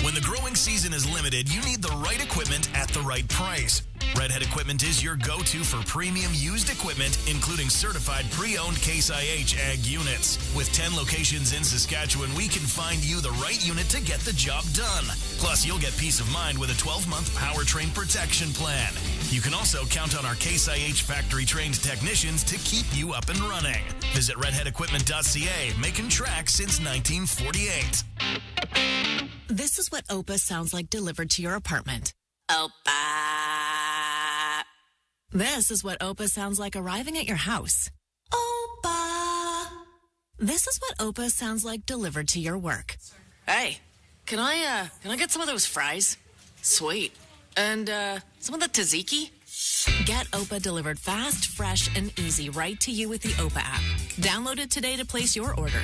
[SPEAKER 17] When the growing season is limited, you need the right equipment at the right price. Redhead Equipment is your go-to for premium used equipment, including certified pre-owned Case IH Ag units. With 10 locations in Saskatchewan, we can find you the right unit to get the job done. Plus, you'll get peace of mind with a 12-month powertrain protection plan. You can also count on our Case IH factory-trained technicians to keep you up and running. Visit redheadequipment.ca, making tracks since 1948.
[SPEAKER 11] This is what Opa sounds like delivered to your apartment. Opa. This is what Opa sounds like arriving at your house. Opa. This is what Opa sounds like delivered to your work.
[SPEAKER 1] Hey, can I get some of those fries? Sweet. And some of the tzatziki?
[SPEAKER 11] Get Opa delivered fast, fresh, and easy right to you with the Opa app. Download it today to place your order.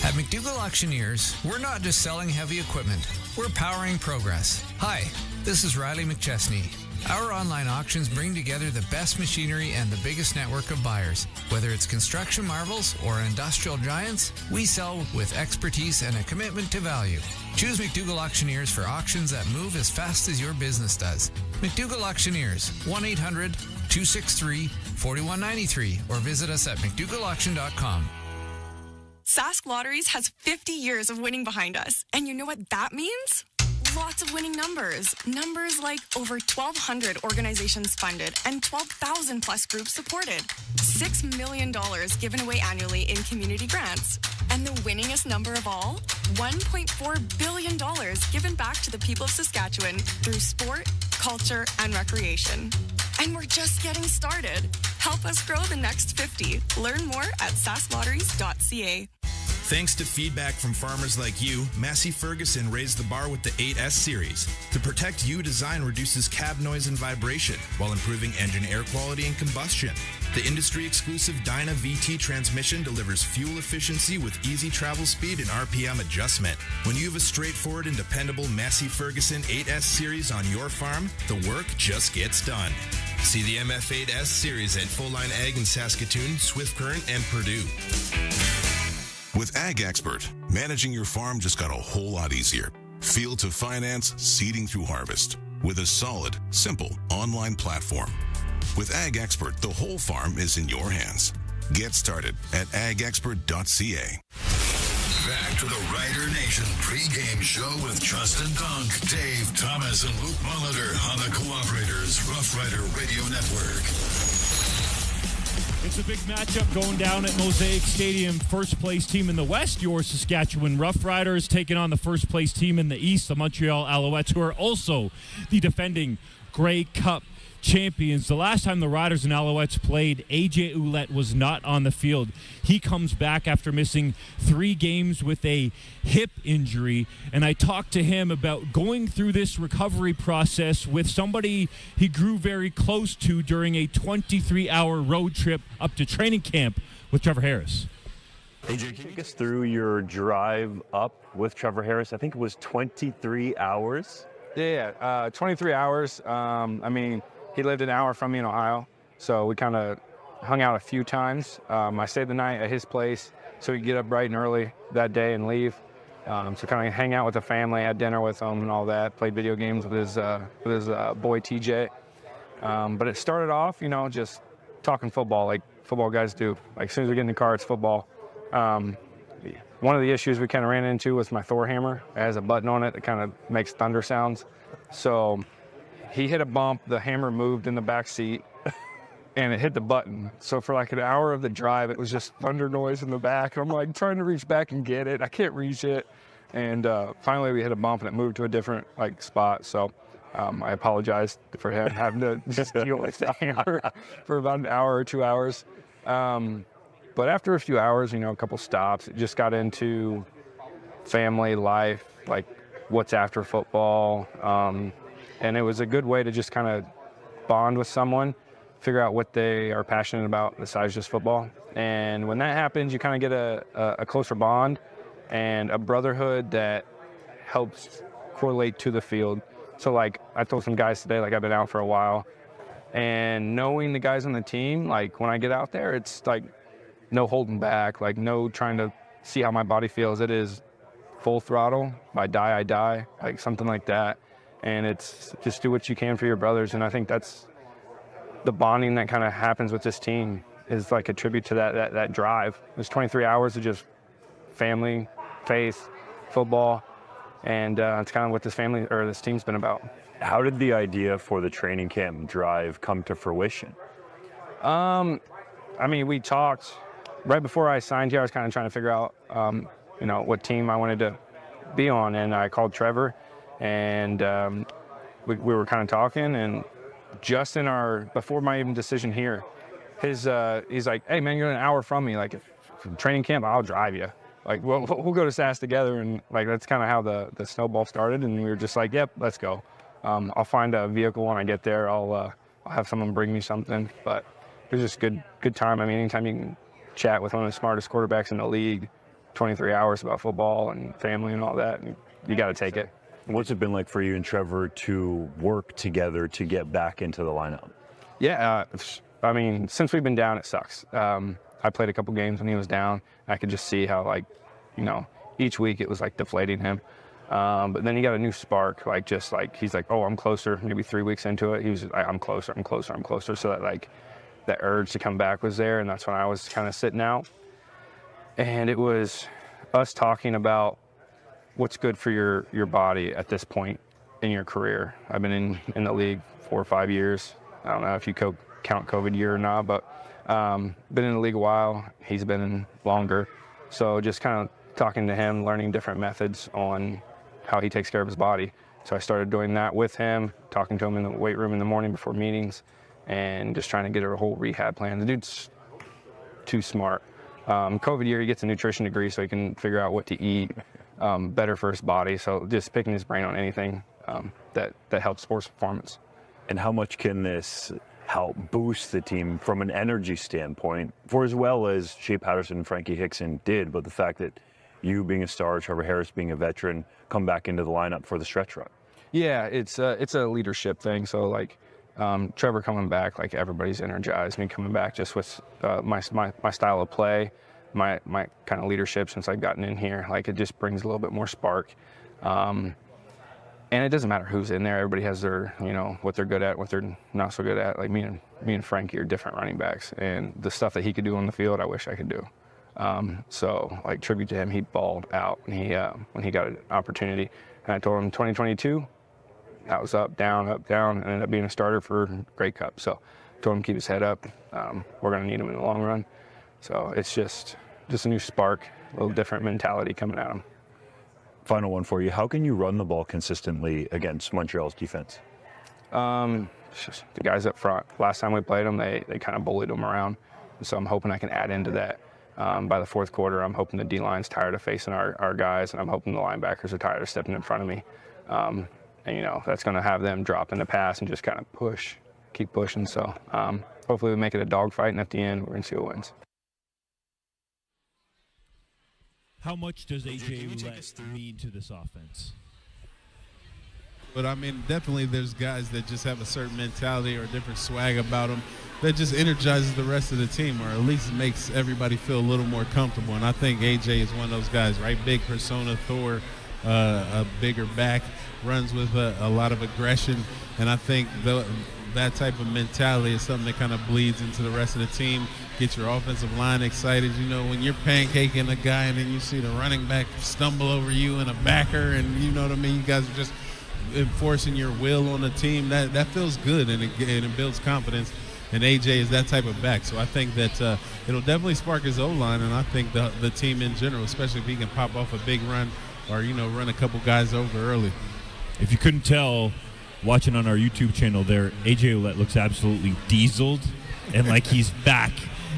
[SPEAKER 10] At McDougall Auctioneers, we're not just selling heavy equipment, we're powering progress. Hi, this is Riley McChesney. Our online auctions bring together the best machinery and the biggest network of buyers. Whether it's construction marvels or industrial giants, we sell with expertise and a commitment to value. Choose McDougall Auctioneers for auctions that move as fast as your business does. McDougall Auctioneers, 1-800-263-4193, or visit us at mcdougallauction.com.
[SPEAKER 14] Sask Lotteries has 50 years of winning behind us. And you know what that means? Lots of winning numbers. Numbers like over 1,200 organizations funded and 12,000 plus groups supported. $6 million given away annually in community grants. And the winningest number of all? $1.4 billion given back to the people of Saskatchewan through sport, culture, and recreation. And we're just getting started. Help us grow the next 50. Learn more at sasklotteries.ca.
[SPEAKER 8] Thanks to feedback from farmers like you, Massey Ferguson raised the bar with the 8S series. To protect you, design reduces cab noise and vibration while improving engine air quality and combustion. The industry-exclusive Dyna VT transmission delivers fuel efficiency with easy travel speed and RPM adjustment. When you have a straightforward and dependable Massey Ferguson 8S series on your farm, the work just gets done. See the MF8S series at Full Line Ag in Saskatoon, Swift Current, and Purdue.
[SPEAKER 3] With Ag Expert, managing your farm just got a whole lot easier. Field to finance, seeding through harvest. With a solid, simple online platform. With Ag Expert, the whole farm is in your hands. Get started at agexpert.ca. Back to the Rider Nation pregame show with Justin Dunk, Dave Thomas, and Luc Mullinder on the Cooperators Rough Rider Radio Network.
[SPEAKER 4] It's a big matchup going down at Mosaic Stadium. First place team in the West, your Saskatchewan Roughriders, taking on the first place team in the East, the Montreal Alouettes, who are also the defending Grey Cup champions. The last time the Riders and Alouettes played, AJ Oullette was not on the field. He comes back after missing 3 games with a hip injury, and I talked to him about going through this recovery process with somebody he grew very close to during a 23-hour road trip up to training camp with Trevor Harris.
[SPEAKER 5] AJ, can you take us through your drive up with Trevor Harris? I think it was 23 hours.
[SPEAKER 9] Yeah, 23 hours. I mean, he lived an hour from me in Ohio, so we kind of hung out a few times. I stayed the night at his place, so we could get up bright and early that day and leave. So kind of hang out with the family, had dinner with him and all that, played video games with his boy TJ. But it started off, you know, just talking football like football guys do. Like as soon as we get in the car, it's football. One of the issues we kind of ran into was my Thor hammer. It has a button on it that kind of makes thunder sounds. So he hit a bump, the hammer moved in the back seat, and it hit the button. So for like an hour of the drive, it was just thunder noise in the back. I'm like trying to reach back and get it. I can't reach it. And finally we hit a bump and it moved to a different like spot. So I apologized for him having to just deal with the hammer for about an hour or 2 hours. But after a few hours, you know, a couple stops, it just got into family life, like what's after football. And it was a good way to just kind of bond with someone, figure out what they are passionate about besides just football. And when that happens, you kind of get a closer bond and a brotherhood that helps correlate to the field. So like I told some guys today, like I've been out for a while, and knowing the guys on the team, like when I get out there, it's like no holding back, like no trying to see how my body feels. It is full throttle. If I die, like something like that. And it's just do what you can for your brothers. And I think that's the bonding that kind of happens with this team is like a tribute to that drive. There's 23 hours of just family, faith, football, and it's kind of what this team's been about.
[SPEAKER 5] How did the idea for the training camp drive come to fruition?
[SPEAKER 9] I mean, we talked right before I signed here. I was kind of trying to figure out, you know, what team I wanted to be on, and I called Trevor, and we were kind of talking, and just before my even decision here, he's like, "Hey man, you're an hour from me. Like, from training camp, I'll drive you. Like, we'll go to Sask together." And like that's kind of how the snowball started, and we were just like, "Yep, let's go." I'll find a vehicle when I get there. I'll have someone bring me something, but it was just good time. I mean, anytime you can chat with one of the smartest quarterbacks in the league, 23 hours about football and family and all that, and you got to take it.
[SPEAKER 5] What's it been like for you and Trevor to work together to get back into the lineup?
[SPEAKER 9] Yeah, I mean, since we've been down, it sucks. I played a couple games when he was down. I could just see how, like, you know, each week it was like deflating him. But then he got a new spark, like just like he's like, oh, I'm closer. Maybe 3 weeks into it, he was like, I'm closer. So that like that urge to come back was there, and that's when I was kind of sitting out. And it was us talking about what's good for your body at this point in your career. I've been in the league 4 or 5 years. I don't know if you count COVID year or not, but been in the league a while. He's been in longer. So just kind of talking to him, learning different methods on how he takes care of his body. So I started doing that with him, talking to him in the weight room in the morning before meetings, and just trying to get a whole rehab plan. The dude's too smart. COVID year, he gets a nutrition degree so he can figure out what to eat better for his body. So just picking his brain on anything that helps sports performance.
[SPEAKER 5] And how much can this help boost the team from an energy standpoint, for as well as Shea Patterson and Frankie Hickson did, but the fact that you being a star, Trevor Harris being a veteran, come back into the lineup for the stretch run?
[SPEAKER 9] Yeah, it's a leadership thing. So like Trevor coming back, like everybody's energized. Me coming back just with my style of play, my kind of leadership since I've gotten in here. Like it just brings a little bit more spark. And it doesn't matter who's in there. Everybody has their, you know, what they're good at, what they're not so good at. Like me and Frankie are different running backs, and the stuff that he could do on the field, I wish I could do. So like tribute to him, he balled out when he got an opportunity. And I told him 2022, that was up, down, and ended up being a starter for Grey Cup. So told him to keep his head up. We're going to need him in the long run. So it's just a new spark, a little different mentality coming at him.
[SPEAKER 5] Final one for you. How can you run the ball consistently against Montreal's defense?
[SPEAKER 9] The guys up front. Last time we played them, they kind of bullied them around. So I'm hoping I can add into that. By the fourth quarter, I'm hoping the D-line's tired of facing our guys, and I'm hoping the linebackers are tired of stepping in front of me. And, that's going to have them drop in the pass and just kind of keep pushing. So hopefully we make it a dogfight, and at the end, we're going to see who wins.
[SPEAKER 4] How much does A.J. Ouellette mean to this offense?
[SPEAKER 12] But, definitely there's guys that just have a certain mentality or a different swag about them that just energizes the rest of the team, or at least makes everybody feel a little more comfortable. And I think A.J. is one of those guys, right? Big persona, Thor, a bigger back, runs with a lot of aggression. And I think that type of mentality is something that kind of bleeds into the rest of the team, get your offensive line excited. When you're pancaking a guy and then you see the running back stumble over you and a backer, and you know what I mean, you guys are just enforcing your will on the team, that feels good, and it builds confidence. And AJ is that type of back, so I think that it'll definitely spark his O-line, and I think the team in general, especially if he can pop off a big run or run a couple guys over early.
[SPEAKER 4] If you couldn't tell, watching on our YouTube channel there, AJ Ouellette looks absolutely dieseled and like he's back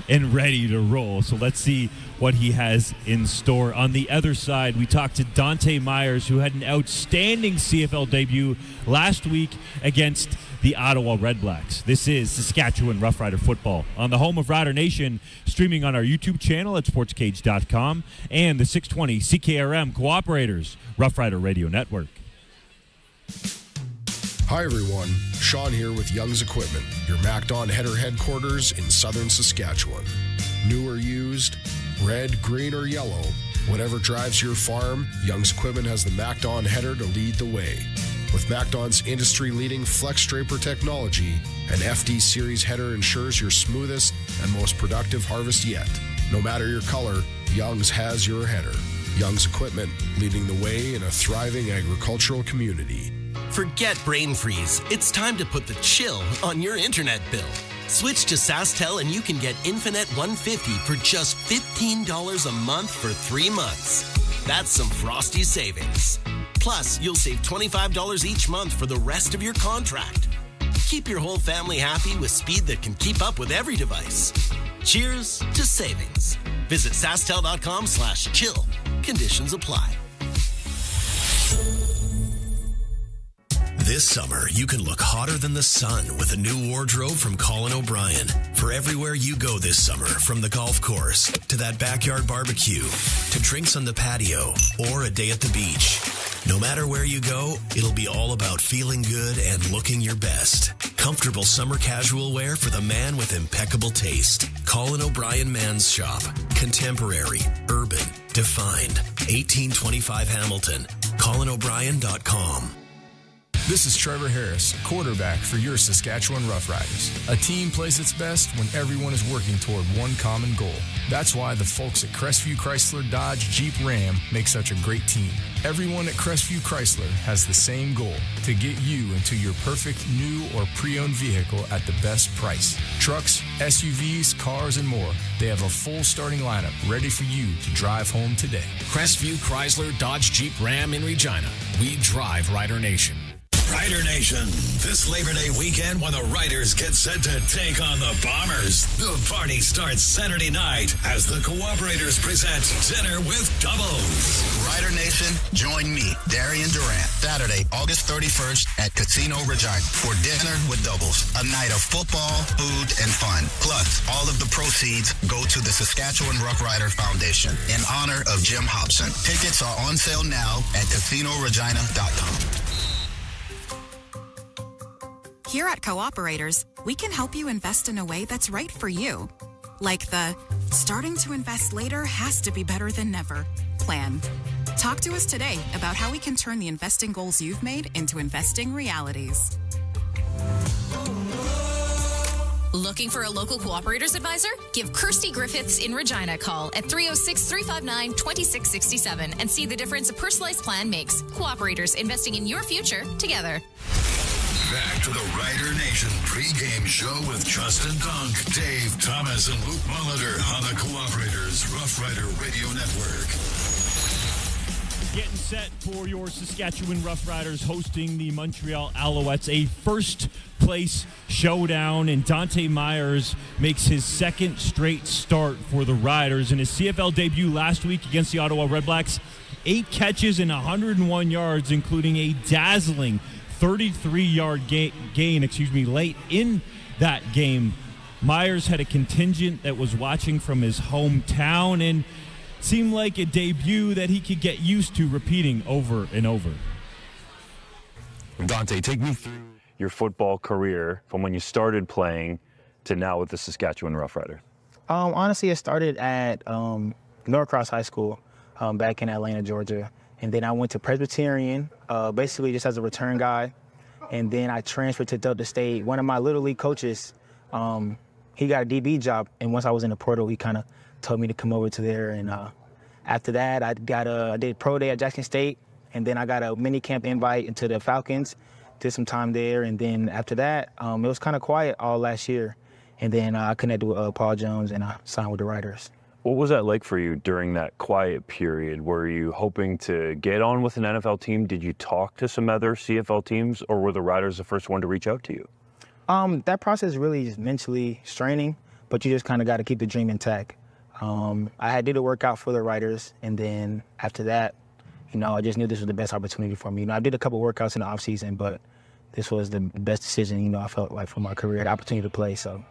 [SPEAKER 4] and ready to roll. So let's see what he has in store. On the other side, we talked to Dante Meyers, who had an outstanding CFL debut last week against the Ottawa Redblacks. This is Saskatchewan Roughrider football on the home of Rider Nation, streaming on our YouTube channel at sportscage.com and the 620 CKRM Cooperators Roughrider Radio Network.
[SPEAKER 15] Hi everyone, Sean here with Young's Equipment, your MacDon header headquarters in southern Saskatchewan. New or used, red, green, or yellow, whatever drives your farm, Young's Equipment has the MacDon header to lead the way. With MacDon's industry-leading Flex Draper technology, an FD Series header ensures your smoothest and most productive harvest yet. No matter your color, Young's has your header. Young's Equipment, leading the way in a thriving agricultural community.
[SPEAKER 13] Forget brain freeze. It's time to put the chill on your internet bill. Switch to SaskTel and you can get Infinite 150 for just $15 a month for 3 months. That's some frosty savings. Plus, you'll save $25 each month for the rest of your contract. Keep your whole family happy with speed that can keep up with every device. Cheers to savings. Visit SaskTel.com/chill. Conditions apply.
[SPEAKER 17] This summer, you can look hotter than the sun with a new wardrobe from Colin O'Brien. For everywhere you go this summer, from the golf course to that backyard barbecue to drinks on the patio or a day at the beach. No matter where you go, it'll be all about feeling good and looking your best. Comfortable summer casual wear for the man with impeccable taste. Colin O'Brien Men's Shop. Contemporary, urban, defined. 1825 Hamilton. ColinO'Brien.com.
[SPEAKER 20] This is Trevor Harris, quarterback for your Saskatchewan Roughriders. A team plays its best when everyone is working toward one common goal. That's why the folks at Crestview Chrysler Dodge Jeep Ram make such a great team. Everyone at Crestview Chrysler has the same goal, to get you into your perfect new or pre-owned vehicle at the best price. Trucks, SUVs, cars, and more. They have a full starting lineup ready for you to drive home today.
[SPEAKER 16] Crestview Chrysler Dodge Jeep Ram in Regina. We drive Rider Nation.
[SPEAKER 3] Rider Nation, this Labor Day weekend when the Riders get set to take on the Bombers. The party starts Saturday night as the Cooperators present Dinner with Doubles.
[SPEAKER 18] Rider Nation, join me, Darian Durant, Saturday, August 31st at Casino Regina for Dinner with Doubles, a night of football, food, and fun. Plus, all of the proceeds go to the Saskatchewan Roughrider Foundation in honor of Jim Hobson. Tickets are on sale now at CasinoRegina.com.
[SPEAKER 23] Here at Cooperators, we can help you invest in a way that's right for you. Like the starting to invest later has to be better than never plan. Talk to us today about how we can turn the investing goals you've made into investing realities.
[SPEAKER 24] Looking for a local Cooperators advisor? Give Kirsty Griffiths in Regina a call at 306-359-2667 and see the difference a personalized plan makes. Cooperators, investing in your future together.
[SPEAKER 3] Back to the Rider Nation pregame show with Justin Dunk, Dave Thomas, and Luc Mullinder on the Cooperators Rough Rider Radio Network.
[SPEAKER 4] Getting set for your Saskatchewan Roughriders hosting the Montreal Alouettes, a first-place showdown, and Dante Meyers makes his second straight start for the Riders. In his CFL debut last week against the Ottawa Redblacks, 8 catches and 101 yards, including a dazzling 33-yard gain late in that game. Meyers had a contingent that was watching from his hometown, and seemed like a debut that he could get used to repeating over and over.
[SPEAKER 5] Dante, take me through your football career from when you started playing to now with the Saskatchewan Roughriders.
[SPEAKER 2] Honestly, it started at Norcross High School back in Atlanta, Georgia. And then I went to Presbyterian, basically just as a return guy. And then I transferred to Delta State. One of my Little League coaches, he got a DB job. And once I was in the portal, he kind of told me to come over to there, and after that, I did pro day at Jackson State, and then I got a mini camp invite into the Falcons, did some time there, and then after that, it was kind of quiet all last year, and then I connected with Paul Jones, and I signed with the Riders.
[SPEAKER 5] What was that like for you during that quiet period? Were you hoping to get on with an NFL team? Did you talk to some other CFL teams, or were the Riders the first one to reach out to you?
[SPEAKER 2] That process really is mentally straining, but you just kind of got to keep the dream intact. I did a workout for the Riders, and then after that, I just knew this was the best opportunity for me. I did a couple workouts in the off season, but this was the best decision, I felt like for my career, the opportunity to play. So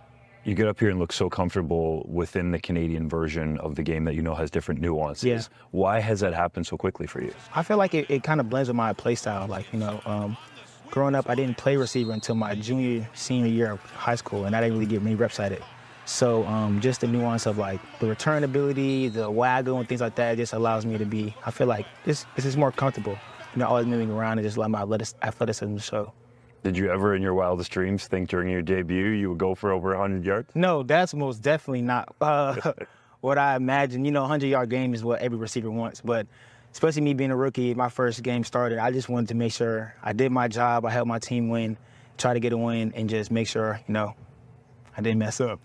[SPEAKER 5] you get up here and look so comfortable within the Canadian version of the game that has different nuances.
[SPEAKER 2] Yeah.
[SPEAKER 5] Why has that happened so quickly for you?
[SPEAKER 2] I feel like it kind of blends with my play style. Growing up, I didn't play receiver until my senior year of high school, and I didn't really get many reps at it. So just the nuance of the return ability, the waggle and things like that just allows me to be, I feel like this is more comfortable. Always moving around and just let my athleticism show.
[SPEAKER 5] Did you ever in your wildest dreams think during your debut you would go for over 100 yards?
[SPEAKER 2] No, that's most definitely not what I imagined. 100-yard game is what every receiver wants. But especially me being a rookie, my first game started, I just wanted to make sure I did my job, I helped my team win, try to get a win, and just make sure, I didn't mess up.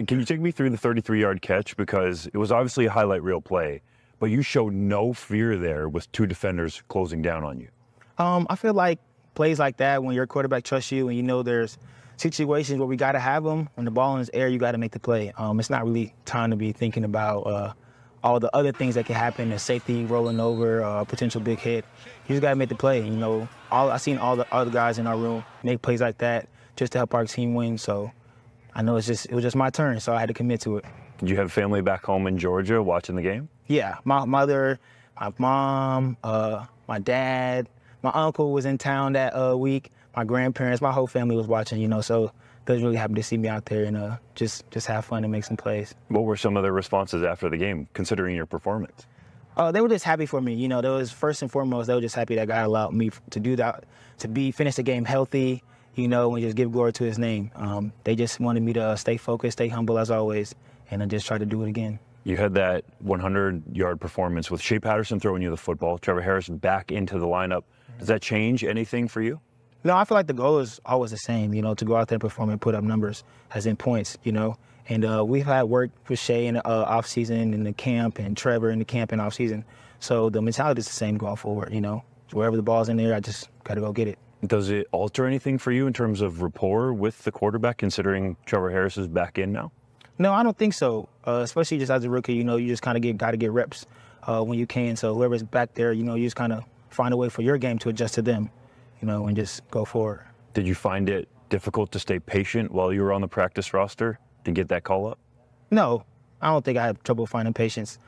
[SPEAKER 5] Can you take me through the 33-yard catch? Because it was obviously a highlight reel play, but you showed no fear there with 2 defenders closing down on you.
[SPEAKER 2] I feel like plays like that, when your quarterback trusts you and there's situations where we got to have them, when the ball in the air, you got to make the play. It's not really time to be thinking about all the other things that can happen, a safety rolling over, a potential big hit. You just got to make the play. I've seen all the other guys in our room make plays like that just to help our team win, so I know it was just my turn, so I had to commit to it.
[SPEAKER 5] Did you have family back home in Georgia watching the game?
[SPEAKER 2] Yeah, my mother, my mom, my dad, my uncle was in town that week. My grandparents, my whole family was watching, so they was really happy to see me out there and just have fun and make some plays.
[SPEAKER 5] What were some of their responses after the game, considering your performance?
[SPEAKER 2] They were just happy for me. They was first and foremost, they were just happy that God allowed me to do that, to finish the game healthy, and just give glory to his name. They just wanted me to stay focused, stay humble as always, and just try to do it again.
[SPEAKER 5] You had that 100-yard performance with Shea Patterson throwing you the football, Trevor Harris back into the lineup. Does that change anything for you?
[SPEAKER 2] No, I feel like the goal is always the same, to go out there and perform and put up numbers, as in points, And we've had work with Shea in the off-season, in the camp, and Trevor in the camp and off-season. So the mentality is the same going forward, Wherever the ball's in there, I just got to go get it.
[SPEAKER 5] Does it alter anything for you in terms of rapport with the quarterback, considering Trevor Harris is back in now?
[SPEAKER 2] No, I don't think so. Especially just as a rookie, you just kind of got to get reps when you can. So whoever's back there, you just kind of find a way for your game to adjust to them, and just go forward.
[SPEAKER 5] Did you find it difficult to stay patient while you were on the practice roster to get that call up?
[SPEAKER 2] No, I don't think I had trouble finding patience.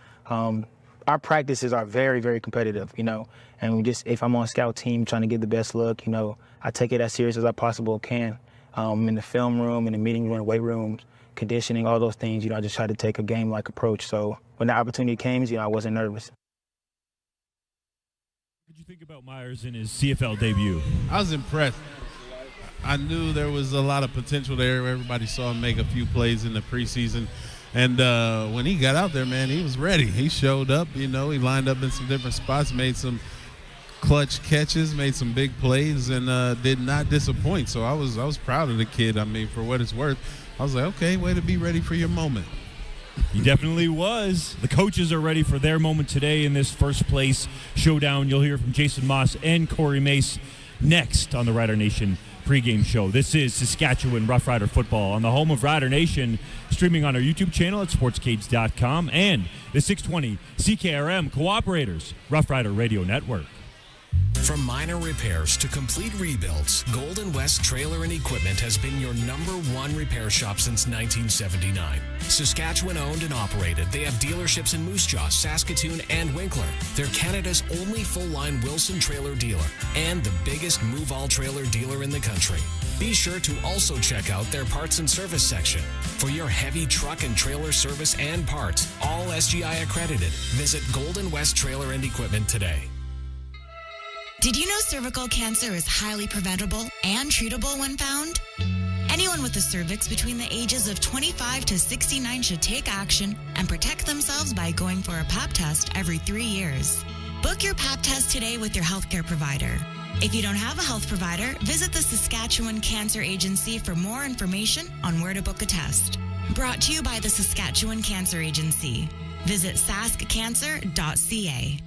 [SPEAKER 2] Our practices are very, very competitive, and if I'm on a scout team trying to get the best look, I take it as serious as I possibly can. In the film room, in the meeting room, weight rooms, conditioning, all those things, I just try to take a game-like approach. So when the opportunity came, I wasn't nervous.
[SPEAKER 4] What did you think about Meyers in his CFL debut?
[SPEAKER 12] I was impressed. I knew there was a lot of potential there. Everybody saw him make a few plays in the preseason. And when he got out there, man, he was ready. He showed up, he lined up in some different spots, made some clutch catches, made some big plays, and did not disappoint. So I was proud of the kid. For what it's worth, I was like, okay, way to be ready for your moment.
[SPEAKER 4] He definitely was. The coaches are ready for their moment today in this first place showdown. You'll hear from Jason Maas and Corey Mace next on the Rider Nation pregame show. This is Saskatchewan Roughrider football on the home of Rider Nation, streaming on our YouTube channel at sportscage.com and the 620 CKRM Cooperators Roughrider Radio Network.
[SPEAKER 16] From minor repairs to complete rebuilds, Golden West Trailer and Equipment has been your #1 repair shop since 1979. Saskatchewan owned and operated, they have dealerships in Moose Jaw, Saskatoon, and Winkler. They're Canada's only full-line Wilson trailer dealer and the biggest move-all trailer dealer in the country. Be sure to also check out their parts and service section. For your heavy truck and trailer service and parts, all SGI accredited. Visit Golden West Trailer and Equipment today.
[SPEAKER 11] Did you know cervical cancer is highly preventable and treatable when found? Anyone with a cervix between the ages of 25 to 69 should take action and protect themselves by going for a Pap test every 3 years. Book your Pap test today with your healthcare provider. If you don't have a health provider, visit the Saskatchewan Cancer Agency for more information on where to book a test. Brought to you by the Saskatchewan Cancer Agency. Visit saskcancer.ca.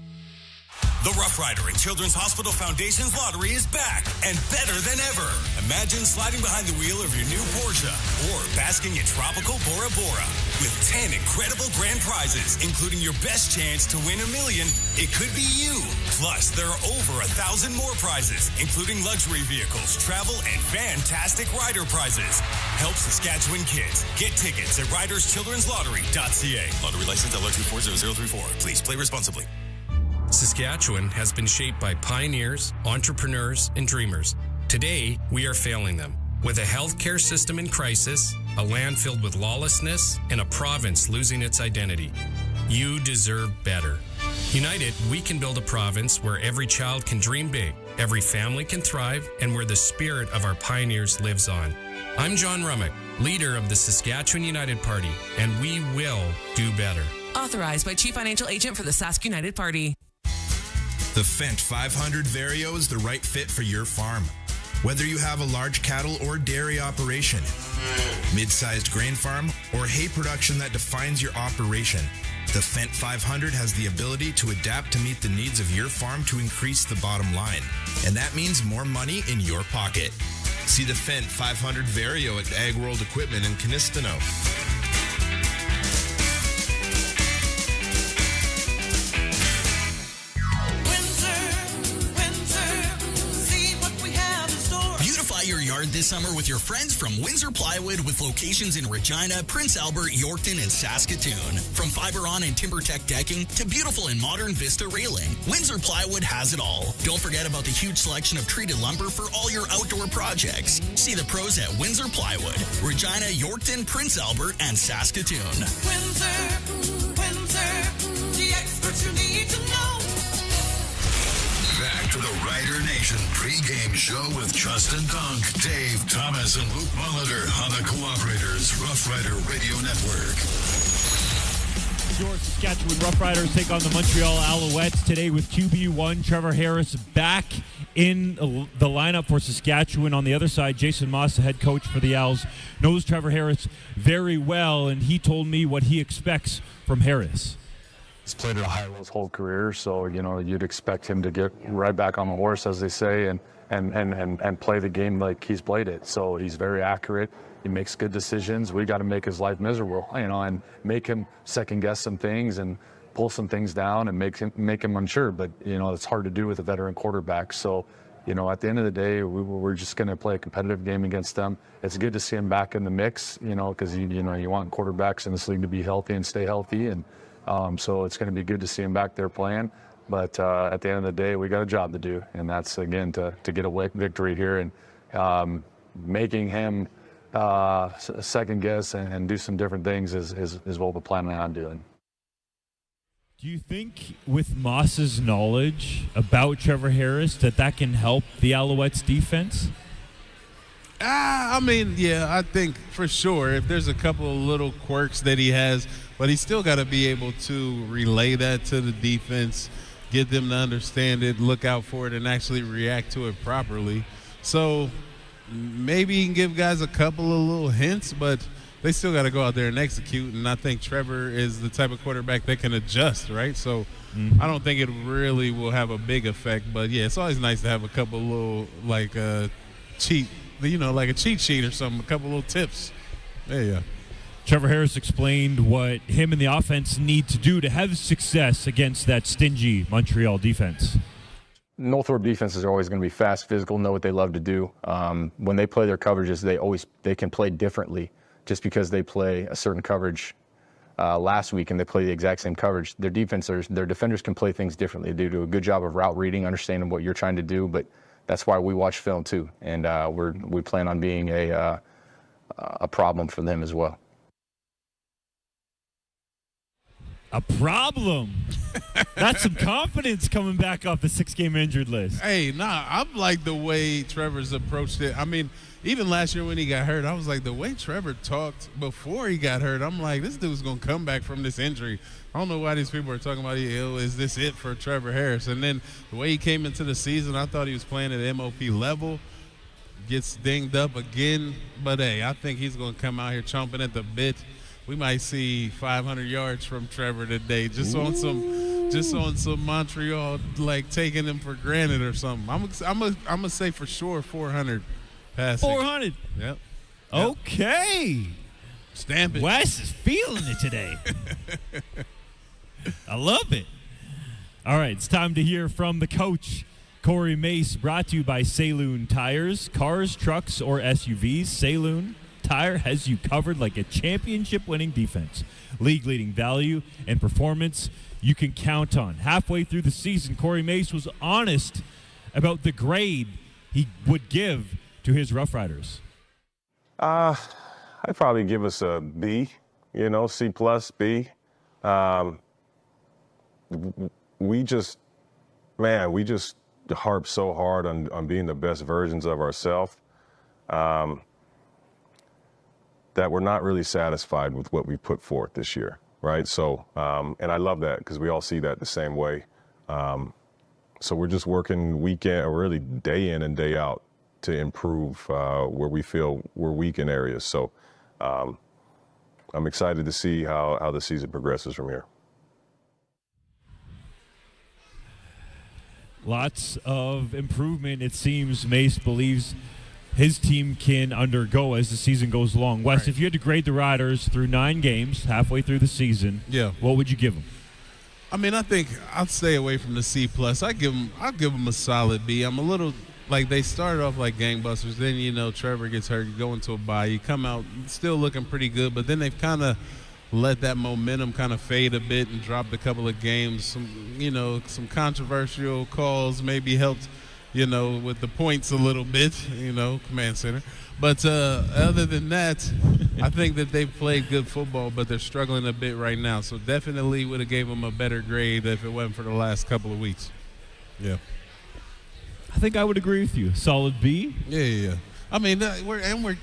[SPEAKER 6] The Rough Rider and Children's Hospital Foundation's lottery is back and better than ever. Imagine sliding behind the wheel of your new Porsche or basking in tropical Bora Bora. With 10 incredible grand prizes, including your best chance to win $1 million, it could be you. Plus, there are over 1,000 more prizes, including luxury vehicles, travel, and fantastic rider prizes. Help Saskatchewan kids. Get tickets at riderschildren'slottery.ca. Lottery license LR240034. Please play responsibly.
[SPEAKER 16] Saskatchewan has been shaped by pioneers, entrepreneurs, and dreamers. Today, we are failing them. With a healthcare system in crisis, a land filled with lawlessness, and a province losing its identity. You deserve better. United, we can build a province where every child can dream big, every family can thrive, and where the spirit of our pioneers lives on. I'm John Rummock, leader of the Saskatchewan United Party, and we will do better.
[SPEAKER 19] Authorized by Chief Financial Agent for the Sask United Party.
[SPEAKER 8] The Fendt 500 Vario is the right fit for your farm. Whether you have a large cattle or dairy operation, mid-sized grain farm, or hay production that defines your operation, the Fendt 500 has the ability to adapt to meet the needs of your farm to increase the bottom line. And that means more money in your pocket. See the Fendt 500 Vario at Ag World Equipment in Canistino.
[SPEAKER 21] Your yard this summer with your friends from Windsor Plywood with locations in Regina, Prince Albert, Yorkton, and Saskatoon. From fiber-on and TimberTech decking to beautiful and modern Vista railing, Windsor Plywood has it all. Don't forget about the huge selection of treated lumber for all your outdoor projects. See the pros at Windsor Plywood, Regina, Yorkton, Prince Albert, and Saskatoon.
[SPEAKER 22] Windsor, the experts you need to know.
[SPEAKER 3] Back to the Rider Nation pregame show with Justin Dunk, Dave Thomas, and Luc Mullinder on the Cooperators Rough Rider Radio Network.
[SPEAKER 4] Your Saskatchewan Roughriders take on the Montreal Alouettes today with QB1 Trevor Harris back in the lineup for Saskatchewan. On the other side, Jason Maas, the head coach for the Owls, knows Trevor Harris very well, and he told me what he expects from Harris.
[SPEAKER 9] He's played at a high level his whole career, so you'd expect him to get right back on the horse, as they say, and play the game like he's played it. So he's very accurate. He makes good decisions. We got to make his life miserable, and make him second guess some things and pull some things down and make him unsure. But it's hard to do with a veteran quarterback. So at the end of the day, we're just going to play a competitive game against them. It's good to see him back in the mix, because you want quarterbacks in this league to be healthy and stay healthy, and so it's going to be good to see him back there playing. But at the end of the day, we got a job to do, and that's, again, to get a victory here, and making him second guess and do some different things is what we're planning on doing.
[SPEAKER 4] Do you think with Maas's knowledge about Trevor Harris that can help the Alouettes defense?
[SPEAKER 12] I think for sure if there's a couple of little quirks that he has, but he's still got to be able to relay that to the defense, get them to understand it, look out for it, and actually react to it properly. So maybe he can give guys a couple of little hints, but they still got to go out there and execute. And I think Trevor is the type of quarterback that can adjust, right? So I don't think it really will have a big effect. But, yeah, it's always nice to have a couple little, like, cheat, like a cheat sheet or something, a couple little tips. There you go.
[SPEAKER 4] Trevor Harris explained what him and the offense need to do to have success against that stingy Montreal defense.
[SPEAKER 1] Northrop defenses are always going to be fast, physical, know what they love to do. When they play their coverages, they can play differently just because they play a certain coverage last week and they play the exact same coverage. Their defenders can play things differently. They do a good job of route reading, understanding what you're trying to do, but that's why we watch film too, and we plan on being a problem for them as well.
[SPEAKER 4] A problem. That's some confidence coming back off the 6-game injured list.
[SPEAKER 12] Hey, I like the way Trevor's approached it. I mean, even last year when he got hurt, I was like, the way Trevor talked before he got hurt, I'm like, this dude's going to come back from this injury. I don't know why these people are talking about, is this it for Trevor Harris? And then the way he came into the season, I thought he was playing at MOP level. Gets dinged up again. But, hey, I think he's going to come out here chomping at the bit. We might see 500 yards from Trevor today, just on some Montreal, like taking him for granted or something. I'm gonna say for sure 400 passing.
[SPEAKER 4] 400.
[SPEAKER 12] Yep.
[SPEAKER 4] Okay.
[SPEAKER 12] Stamp it.
[SPEAKER 4] Wes is feeling it today. I love it. All right, it's time to hear from the coach, Corey Mace, brought to you by Saloon Tires, cars, trucks, or SUVs. Saloon Tire has you covered like a championship-winning defense. League-leading value and performance you can count on. Halfway through the season, Corey Mace was honest about the grade he would give to his Roughriders.
[SPEAKER 7] I'd probably give us a B, C+, B. We just harp so hard on being the best versions of ourselves. That we're not really satisfied with what we put forth this year, right? So, and I love that because we all see that the same way. So we're just working weekend, or really day in and day out, to improve where we feel we're weak in areas. So I'm excited to see how the season progresses from here.
[SPEAKER 4] Lots of improvement, it seems, Mace believes his team can undergo as the season goes along. Wes, right. If you had to grade the Riders through 9 games, halfway through the season, what would you give them?
[SPEAKER 12] I mean, I think I'll stay away from the C+. I'll give them a solid B. I'm a little like they started off like gangbusters. Then, Trevor gets hurt, you go into a bye, you come out still looking pretty good, but then they've kind of let that momentum kind of fade a bit and dropped a couple of games. Some controversial calls maybe helped, with the points a little bit, command center. But other than that, I think that they've played good football, but they're struggling a bit right now. So definitely would have gave them a better grade if it wasn't for the last couple of weeks. Yeah.
[SPEAKER 4] I think I would agree with you. Solid B?
[SPEAKER 12] Yeah. I mean, we're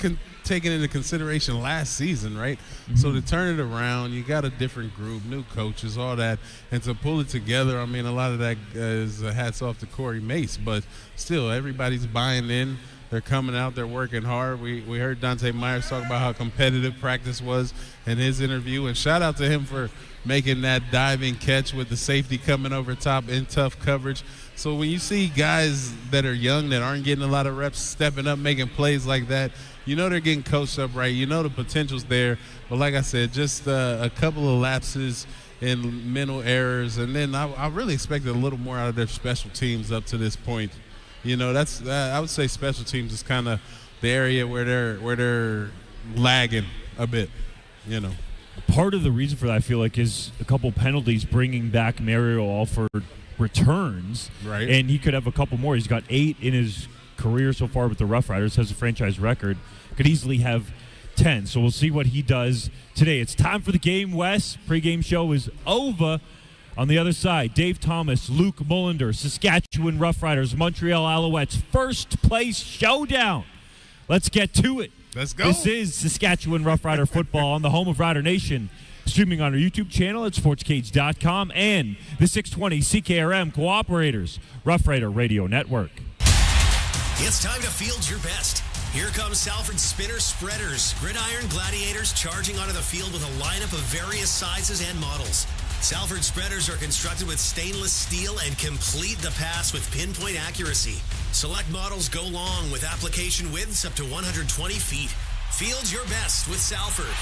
[SPEAKER 12] taking into consideration last season, right? Mm-hmm. So to turn it around, you got a different group, new coaches, all that, and to pull it together, I mean, a lot of that is hats off to Corey Mace, but still, everybody's buying in. They're coming out, they're working hard. We heard Dante Meyers talk about how competitive practice was in his interview, and shout out to him for making that diving catch with the safety coming over top in tough coverage. So when you see guys that are young that aren't getting a lot of reps stepping up, making plays like that, they're getting coached up right. The potential's there. But like I said, just a couple of lapses and mental errors. And then I really expected a little more out of their special teams up to this point. I would say special teams is kind of the area where they're lagging a bit,
[SPEAKER 4] Part of the reason for that, I feel like, is a couple penalties bringing back Mario Alford returns.
[SPEAKER 12] Right.
[SPEAKER 4] And he could have a couple more. He's got 8 in his career so far with the Roughriders, has a franchise record, could easily have 10. So we'll see what he does today. It's time for the game, Wes. Pregame show is over. On the other side, Dave Thomas, Luc Mullinder, Saskatchewan Roughriders, Montreal Alouettes, first place showdown. Let's get to it.
[SPEAKER 12] Let's go.
[SPEAKER 4] This is Saskatchewan Roughrider football on the home of Rider Nation. Streaming on our YouTube channel at SportsCage.com and the 620 CKRM Cooperators Rough Rider Radio Network.
[SPEAKER 6] It's time to field your best.
[SPEAKER 10] Here comes Salford Spinner Spreaders, gridiron gladiators charging onto the field with a lineup of various sizes and models. Salford Spreaders are constructed with stainless steel and complete the pass with pinpoint accuracy. Select models go long with application widths up to 120 feet. Field your best with Salford.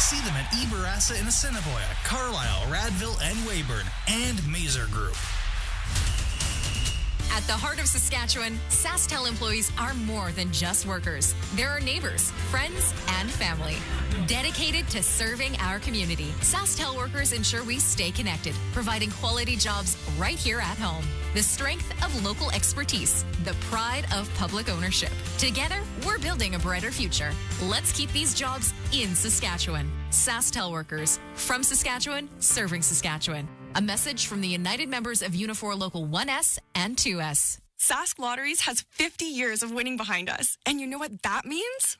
[SPEAKER 13] See them at Eberassa in Assiniboia, Carlisle, Radville, and Weyburn, and Mazer Group.
[SPEAKER 24] At the heart of Saskatchewan, SaskTel employees are more than just workers. They're our neighbors, friends, and family. Dedicated to serving our community, SaskTel workers ensure we stay connected, providing quality jobs right here at home. The strength of local expertise, the pride of public ownership. Together, we're building a brighter future. Let's keep these jobs in Saskatchewan. SaskTel workers, from Saskatchewan, serving Saskatchewan. A message from the United members of Unifor Local 1S and 2S.
[SPEAKER 14] Sask Lotteries has 50 years of winning behind us. And you know what that means?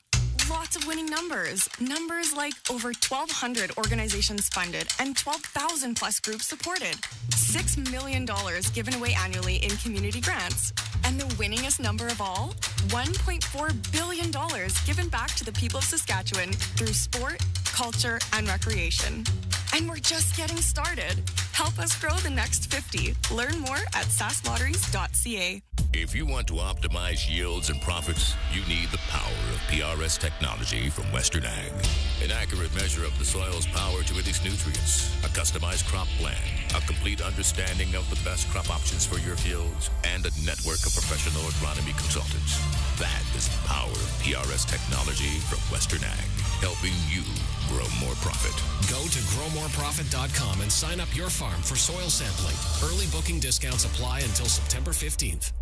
[SPEAKER 14] Lots of winning numbers. Numbers like over 1,200 organizations funded and 12,000 plus groups supported. $6 million given away annually in community grants. And the winningest number of all? $1.4 billion given back to the people of Saskatchewan through sport, culture, and recreation. And we're just getting started. Help us grow the next 50. Learn more at sasklotteries.ca.
[SPEAKER 15] If you want to optimize yields and profits, you need the power of PRS technology from Western Ag. An accurate measure of the soil's power to release nutrients, a customized crop plan, a complete understanding of the best crop options for your fields, and a network of professional agronomy consultants. That is the power of PRS technology from Western Ag, helping you grow more profit.
[SPEAKER 16] Go to growmoreprofit.com and sign up your farm for soil sampling. Early booking discounts apply until September 15th.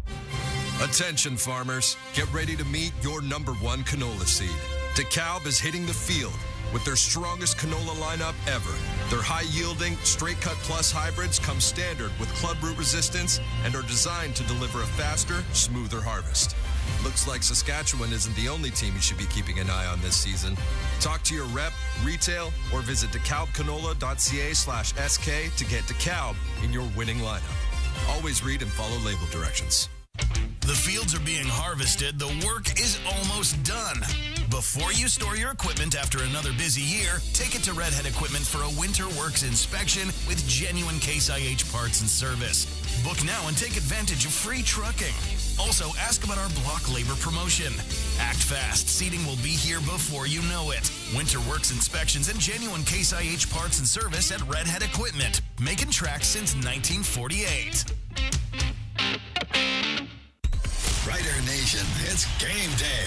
[SPEAKER 25] Attention farmers, get ready to meet your number one canola seed. DeKalb is hitting the field with their strongest canola lineup ever. Their high-yielding, Straight Cut Plus hybrids come standard with club root resistance and are designed to deliver a faster, smoother harvest. Looks like Saskatchewan isn't the only team you should be keeping an eye on this season. Talk to your rep, retail, or visit DeKalbCanola.ca/SK to get DeKalb in your winning lineup. Always read and follow label directions.
[SPEAKER 17] The fields are being harvested. The work is almost done. Before you store your equipment after another busy year, take it to Redhead Equipment for a winter works inspection with genuine Case IH parts and service. Book now and take advantage of free trucking. Also, ask about our block labor promotion. Act fast. Seating will be here before you know it. Winter works inspections and genuine Case IH parts and service at Redhead Equipment. Making tracks since 1948.
[SPEAKER 3] Rider Nation, it's game day.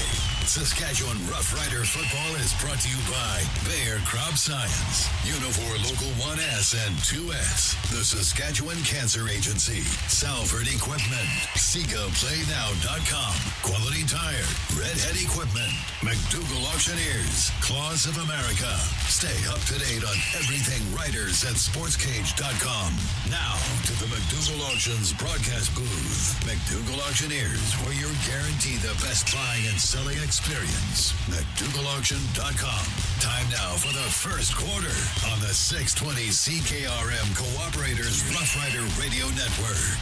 [SPEAKER 3] Saskatchewan Roughrider football is brought to you by Bayer Crop Science, Unifor Local 1S and 2S, the Saskatchewan Cancer Agency, Salford Equipment, SikaPlayNow.com, Quality Tire, Redhead Equipment, McDougall Auctioneers, Claws of America. Stay up to date on everything Riders at SportsCage.com. Now to the McDougall Auctions broadcast booth. McDougall Auctioneers, where you're guaranteed the best buying and selling experience. McDougallAuction.com. Time now for the first quarter on the 620 CKRM Cooperators Rough Rider Radio Network.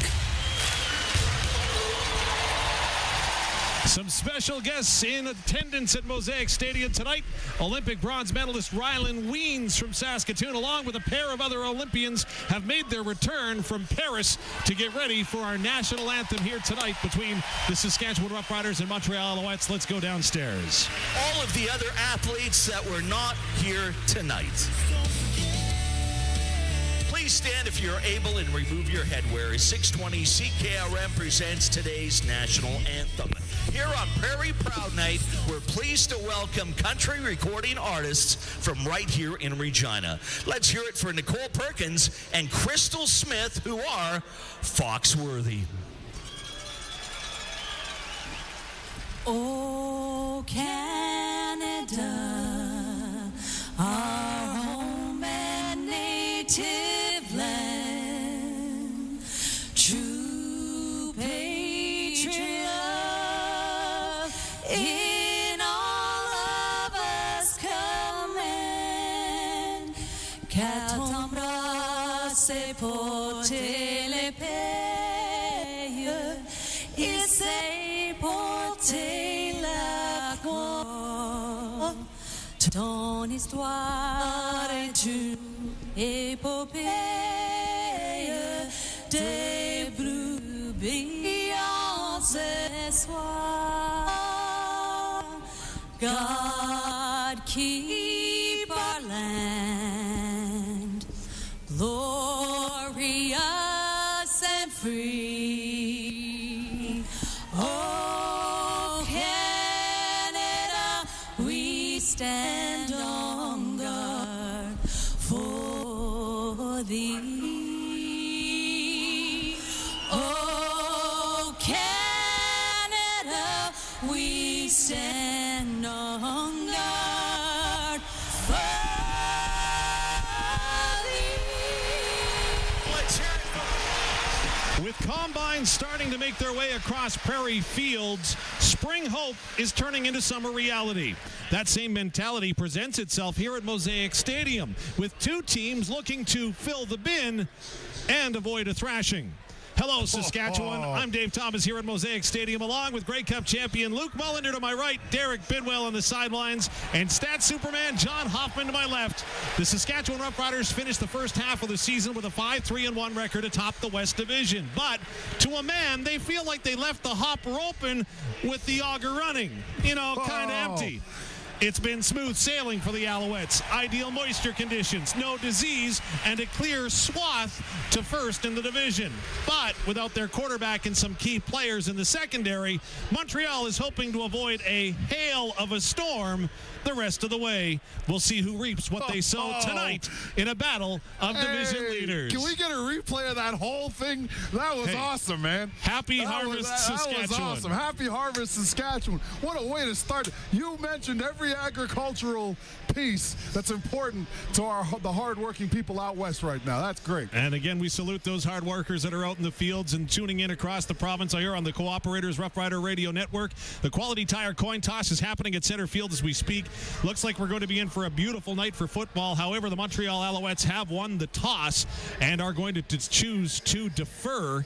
[SPEAKER 26] Some special guests in attendance at Mosaic Stadium tonight. Olympic bronze medalist Rylan Weens from Saskatoon, along with a pair of other Olympians, have made their return from Paris to get ready for our national anthem here tonight between the Saskatchewan Roughriders and Montreal Alouettes. Let's go downstairs.
[SPEAKER 27] All of the other athletes that were not here tonight. Please stand if you're able and remove your headwear as 620 CKRM presents today's national anthem. Here on Prairie Proud Night, we're pleased to welcome country recording artists from right here in Regina. Let's hear it for Nicole Perkins and Crystal Smith, who are Foxworthy.
[SPEAKER 22] Oh, Canada, our home and native land, true patriot love in all of us command. Qu'à t'embrasser, porter les pays, et c'est porter histoire est une épopée des plus brillants espoirs. God keep our land glorious and free. Oh, Canada, we stand on guard for thee. Oh, Canada, we stand on guard for thee.
[SPEAKER 26] Let's hear it. With combines starting to make their way across prairie fields, spring hope is turning into summer reality. That same mentality presents itself here at Mosaic Stadium, with two teams looking to fill the bin and avoid a thrashing. Hello, Saskatchewan. I'm Dave Thomas here at Mosaic Stadium, along with Grey Cup champion Luc Mullinder to my right, Derek Bidwell on the sidelines, and Stat Superman John Hoffman to my left. The Saskatchewan Roughriders finished the first half of the season with a 5-3-1 record atop the West Division. But to a man, they feel like they left the hopper open with the auger running. Kind of empty. It's been smooth sailing for the Alouettes. Ideal moisture conditions, no disease, and a clear swath to first in the division. But without their quarterback and some key players in the secondary, Montreal is hoping to avoid a hail of a storm the rest of the way. We'll see who reaps what they sow tonight in a battle of division leaders.
[SPEAKER 2] Can we get a replay of that whole thing? That was awesome, man.
[SPEAKER 26] Happy Harvest, Saskatchewan.
[SPEAKER 2] That was awesome. Happy Harvest, Saskatchewan. What a way to start. You mentioned every agricultural piece that's important to the hardworking people out west right now. That's great.
[SPEAKER 26] And again, we salute those hard workers that are out in the fields and tuning in across the province here on the Cooperators Rough Rider Radio Network. The Quality Tire coin toss is happening at center field as we speak. Looks like we're going to be in for a beautiful night for football. However, the Montreal Alouettes have won the toss and are going to choose to defer.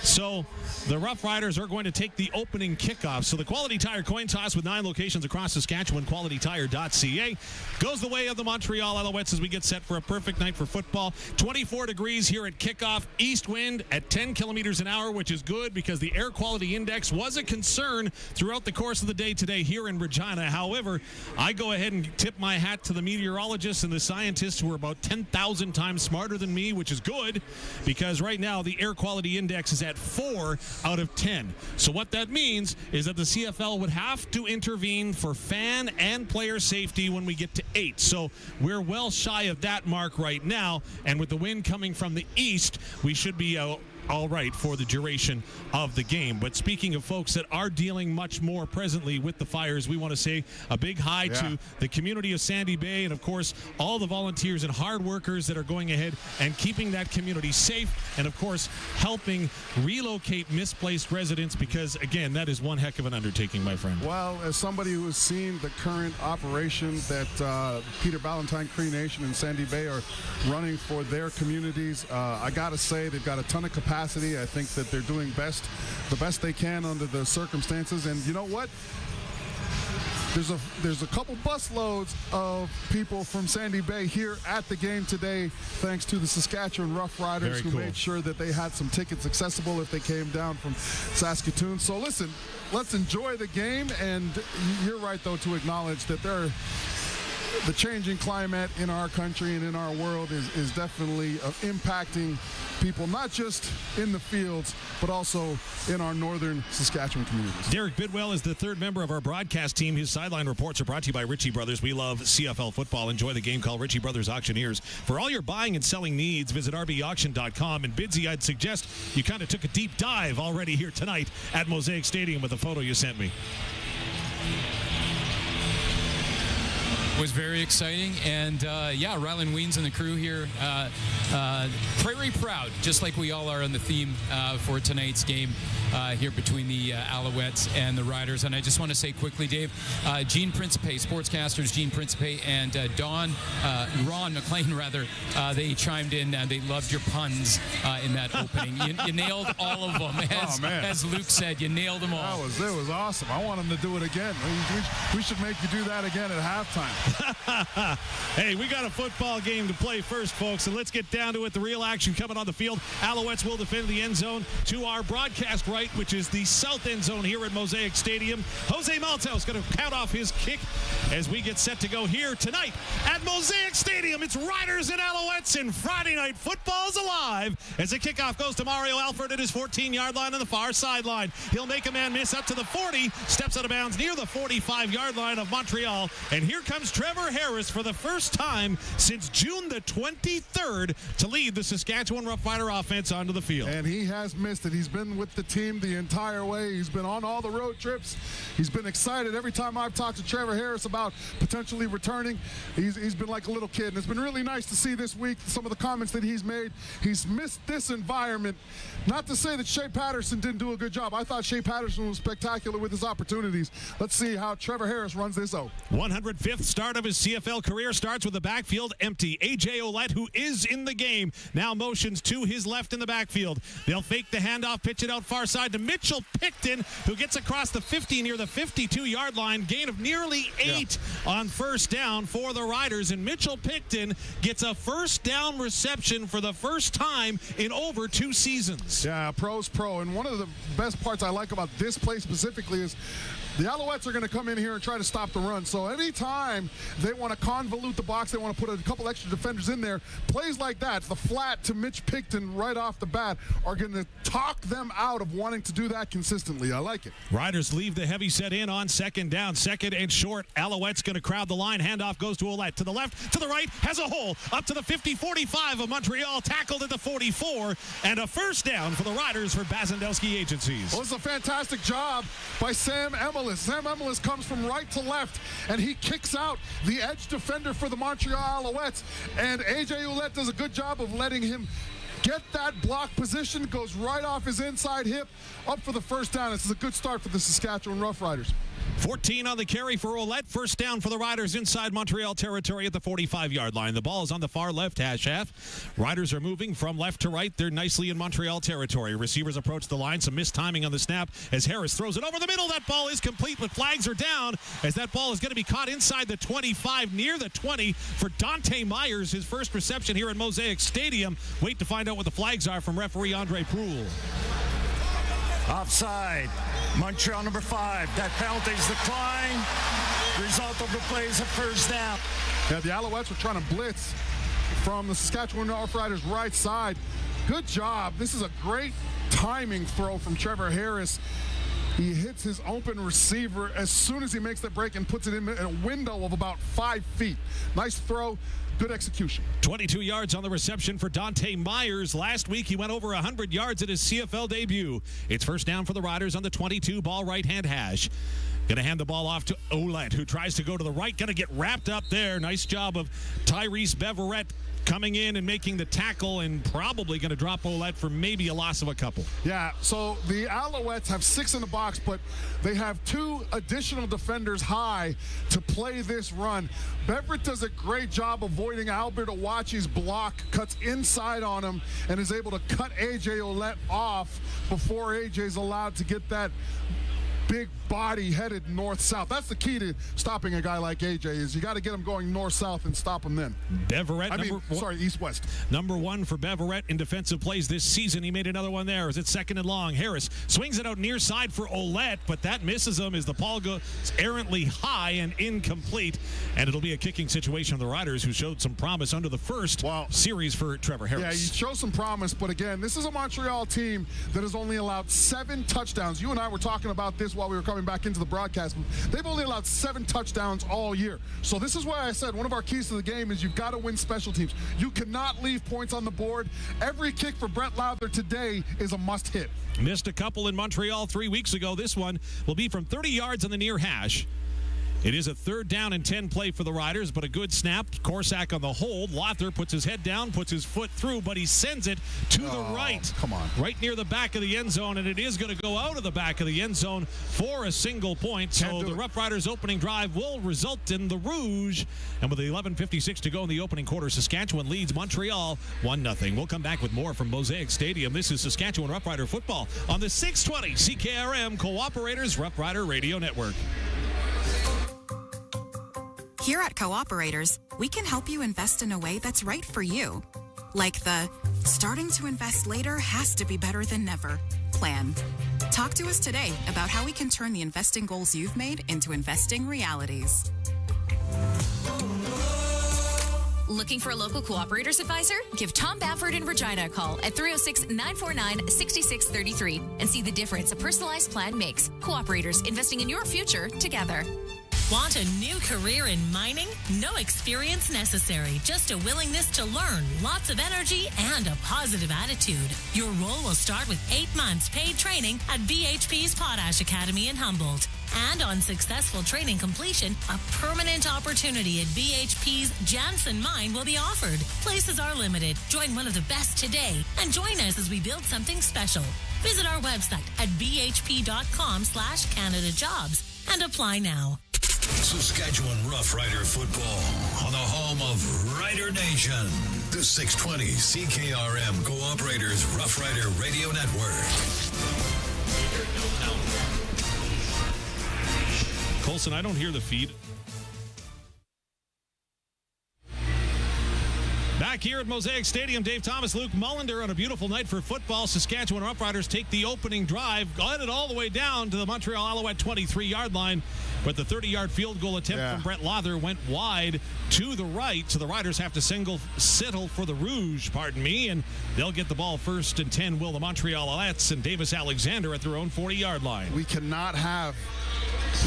[SPEAKER 26] So the Rough Riders are going to take the opening kickoff. So the Quality Tire coin toss with 9 locations across Saskatchewan, qualitytire.ca, goes the way of the Montreal Alouettes as we get set for a perfect night for football. 24 degrees here at kickoff. East wind at 10 kilometers an hour, which is good because the air quality index was a concern throughout the course of the day today here in Regina. However, I go ahead and tip my hat to the meteorologists and the scientists who are about 10,000 times smarter than me, which is good because right now the air quality index is at 4 out of 10. So what that means is that the CFL would have to intervene for fan and player safety when we get to 8. So we're well shy of that mark right now, and with the wind coming from the east, we should be all right for the duration of the game. But speaking of folks that are dealing much more presently with the fires, we want to say a big hi to the community of Sandy Bay and, of course, all the volunteers and hard workers that are going ahead and keeping that community safe and, of course, helping relocate misplaced residents because, again, that is one heck of an undertaking, my friend.
[SPEAKER 2] Well, as somebody who has seen the current operation that Peter Ballantyne Cree Nation and Sandy Bay are running for their communities, I got to say they've got a ton of capacity. I think that they're doing the best they can under the circumstances. And you know what? There's a couple bus loads of people from Sandy Bay here at the game today, thanks to the Saskatchewan Roughriders, who made sure that they had some tickets accessible if they came down from Saskatoon. So listen, let's enjoy the game. And you're right, though, to acknowledge that the changing climate in our country and in our world is definitely impacting people, not just in the fields, but also in our northern Saskatchewan communities.
[SPEAKER 26] Derek Bidwell is the third member of our broadcast team. His sideline reports are brought to you by Ritchie Brothers. We love CFL football. Enjoy the game called Ritchie Brothers Auctioneers. For all your buying and selling needs, visit rbauction.com. And Bidsy, I'd suggest you kind of took a deep dive already here tonight at Mosaic Stadium with the photo you sent me.
[SPEAKER 5] Was very exciting, and Rylan Weens and the crew here, prairie proud, just like we all are on the theme for tonight's game here between the Alouettes and the Riders. And I just want to say quickly, Dave, Gene Principe, sportscasters Gene Principe and Ron McLean, they chimed in and they loved your puns in that opening. You nailed all of them, as Luke said. You nailed them all.
[SPEAKER 2] It was awesome. I want him to do it again. We should make you do that again at halftime.
[SPEAKER 26] Hey, we got a football game to play first, folks, and let's get down to it. The real action coming on the field. Alouettes will defend the end zone to our broadcast right, which is the south end zone here at Mosaic Stadium. Jose Malto's going to count off his kick as we get set to go here tonight at Mosaic Stadium. It's Riders and Alouettes, and Friday night football's alive as the kickoff goes to Mario Alford at his 14-yard line on the far sideline. He'll make a man miss up to the 40, steps out of bounds near the 45-yard line of Montreal, and here comes Trevor Harris for the first time since June the 23rd to lead the Saskatchewan Roughrider offense onto the field.
[SPEAKER 2] And he has missed it. He's been with the team the entire way. He's been on all the road trips. He's been excited. Every time I've talked to Trevor Harris about potentially returning, he's been like a little kid. And it's been really nice to see this week some of the comments that he's made. He's missed this environment. Not to say that Shea Patterson didn't do a good job. I thought Shea Patterson was spectacular with his opportunities. Let's see how Trevor Harris runs this out.
[SPEAKER 26] 105th start of his CFL career starts with the backfield empty. A.J. Oullette, who is in the game, now motions to his left in the backfield. They'll fake the handoff, pitch it out far side to Mitchell Picton, who gets across the 50 near the 52-yard line. Gain of nearly 8 on first down for the Riders, and Mitchell Picton gets a first down reception for the first time in over 2 seasons.
[SPEAKER 2] Yeah, pro's pro. And one of the best parts I like about this play specifically is the Alouettes are going to come in here and try to stop the run. So anytime they want to convolute the box, they want to put a couple extra defenders in there, plays like that, the flat to Mitch Picton right off the bat, are going to talk them out of wanting to do that consistently. I like it.
[SPEAKER 26] Riders leave the heavy set in on second down. Second and short. Alouettes going to crowd the line. Handoff goes to Oullette. To the left, to the right, has a hole. Up to the 50-45 of Montreal. Tackled at the 44. And a first down for the Riders for Bazandowski Agencies.
[SPEAKER 2] Well, it's a fantastic job by Sam Emelis. Sam Emelis comes from right to left, and he kicks out the edge defender for the Montreal Alouettes. And A.J. Oullette does a good job of letting him get that block position, goes right off his inside hip, up for the first down. This is a good start for the Saskatchewan Roughriders.
[SPEAKER 26] 14 on the carry for Oullette. First down for the Riders inside Montreal territory at the 45-yard line. The ball is on the far left hash half. Riders are moving from left to right. They're nicely in Montreal territory. Receivers approach the line. Some missed timing on the snap as Harris throws it over the middle. That ball is complete, but flags are down as that ball is going to be caught inside the 25, near the 20 for Dante Meyers, his first reception here at Mosaic Stadium. Wait to find out what the flags are from referee Andre Proulx.
[SPEAKER 8] Offside. Montreal number 5. That penalty's declined. Result of the play is a first down.
[SPEAKER 2] Yeah, the Alouettes were trying to blitz from the Saskatchewan Roughriders' right side. Good job. This is a great timing throw from Trevor Harris. He hits his open receiver as soon as he makes that break and puts it in a window of about 5 feet. Nice throw. Good execution.
[SPEAKER 26] 22 yards on the reception for Dante Meyers. Last week, he went over 100 yards at his CFL debut. It's first down for the Riders on the 22, ball right-hand hash. Going to hand the ball off to Oullette, who tries to go to the right. Going to get wrapped up there. Nice job of Tyrese Beverette coming in and making the tackle, and probably going to drop Oullette for maybe a loss of a couple.
[SPEAKER 2] Yeah, so the Alouettes have 6 in the box, but they have 2 additional defenders high to play this run. Beverette does a great job avoiding Albert Awachi's block, cuts inside on him, and is able to cut A.J. Oullette off before A.J.'s allowed to get that big body headed north-south. That's the key to stopping a guy like AJ, is you got to get him going north-south and stop him then.
[SPEAKER 26] Beverette,
[SPEAKER 2] east-west.
[SPEAKER 26] Number 1 for Beverette in defensive plays this season. He made another one there. Is it second and long? Harris swings it out near side for Oullette, but that misses him as the ball goes errantly high and incomplete. And it'll be a kicking situation of the Riders, who showed some promise under the first series for Trevor Harris.
[SPEAKER 2] Yeah, he showed some promise, but again, this is a Montreal team that has only allowed 7 touchdowns. You and I were talking about this while we were coming back into the broadcast. They've only allowed 7 touchdowns all year. So this is why I said one of our keys to the game is you've got to win special teams. You cannot leave points on the board. Every kick for Brett Lowther today is a must hit.
[SPEAKER 26] Missed a couple in Montreal 3 weeks ago. This one will be from 30 yards on the near hash. It is a 3rd down and 10 play for the Riders, but a good snap. Corsack on the hold. Lowther puts his head down, puts his foot through, but he sends it to the right.
[SPEAKER 2] Come on.
[SPEAKER 26] Right near the back of the end zone, and it is going to go out of the back of the end zone for a single point. So the Rough Riders opening drive will result in the Rouge. And with 11:56 to go in the opening quarter, Saskatchewan leads Montreal 1-0. We'll come back with more from Mosaic Stadium. This is Saskatchewan Rough Rider football on the 620 CKRM Cooperators Rough Rider Radio Network.
[SPEAKER 9] Here at Cooperators, we can help you invest in a way that's right for you. Like the starting to invest later has to be better than never plan. Talk to us today about how we can turn the investing goals you've made into investing realities.
[SPEAKER 24] Looking for a local Cooperators advisor? Give Tom Bamford in Regina a call at 306-949-6633 and see the difference a personalized plan makes. Cooperators, investing in your future together.
[SPEAKER 11] Want a new career in mining? No experience necessary, just a willingness to learn, lots of energy, and a positive attitude. Your role will start with 8 months paid training at BHP's Potash Academy in Humboldt. And on successful training completion, a permanent opportunity at BHP's Jansen Mine will be offered. Places are limited. Join one of the best today and join us as we build something special. Visit our website at bhp.com/CanadaJobs and apply now.
[SPEAKER 3] Saskatchewan Roughrider football on the home of Rider Nation. The 620 CKRM Cooperators Roughrider Radio Network.
[SPEAKER 26] Colson, I don't hear the feed. Back here at Mosaic Stadium, Dave Thomas, Luc Mullinder on a beautiful night for football. Saskatchewan Roughriders take the opening drive, got it all the way down to the Montreal Alouette 23-yard line, but the 30-yard field goal attempt from Brett Lother went wide to the right, so the Riders have to settle for the Rouge, and they'll get the ball 1st and 10, will the Montreal Alouettes, and Davis Alexander at their own 40-yard line.
[SPEAKER 2] We cannot have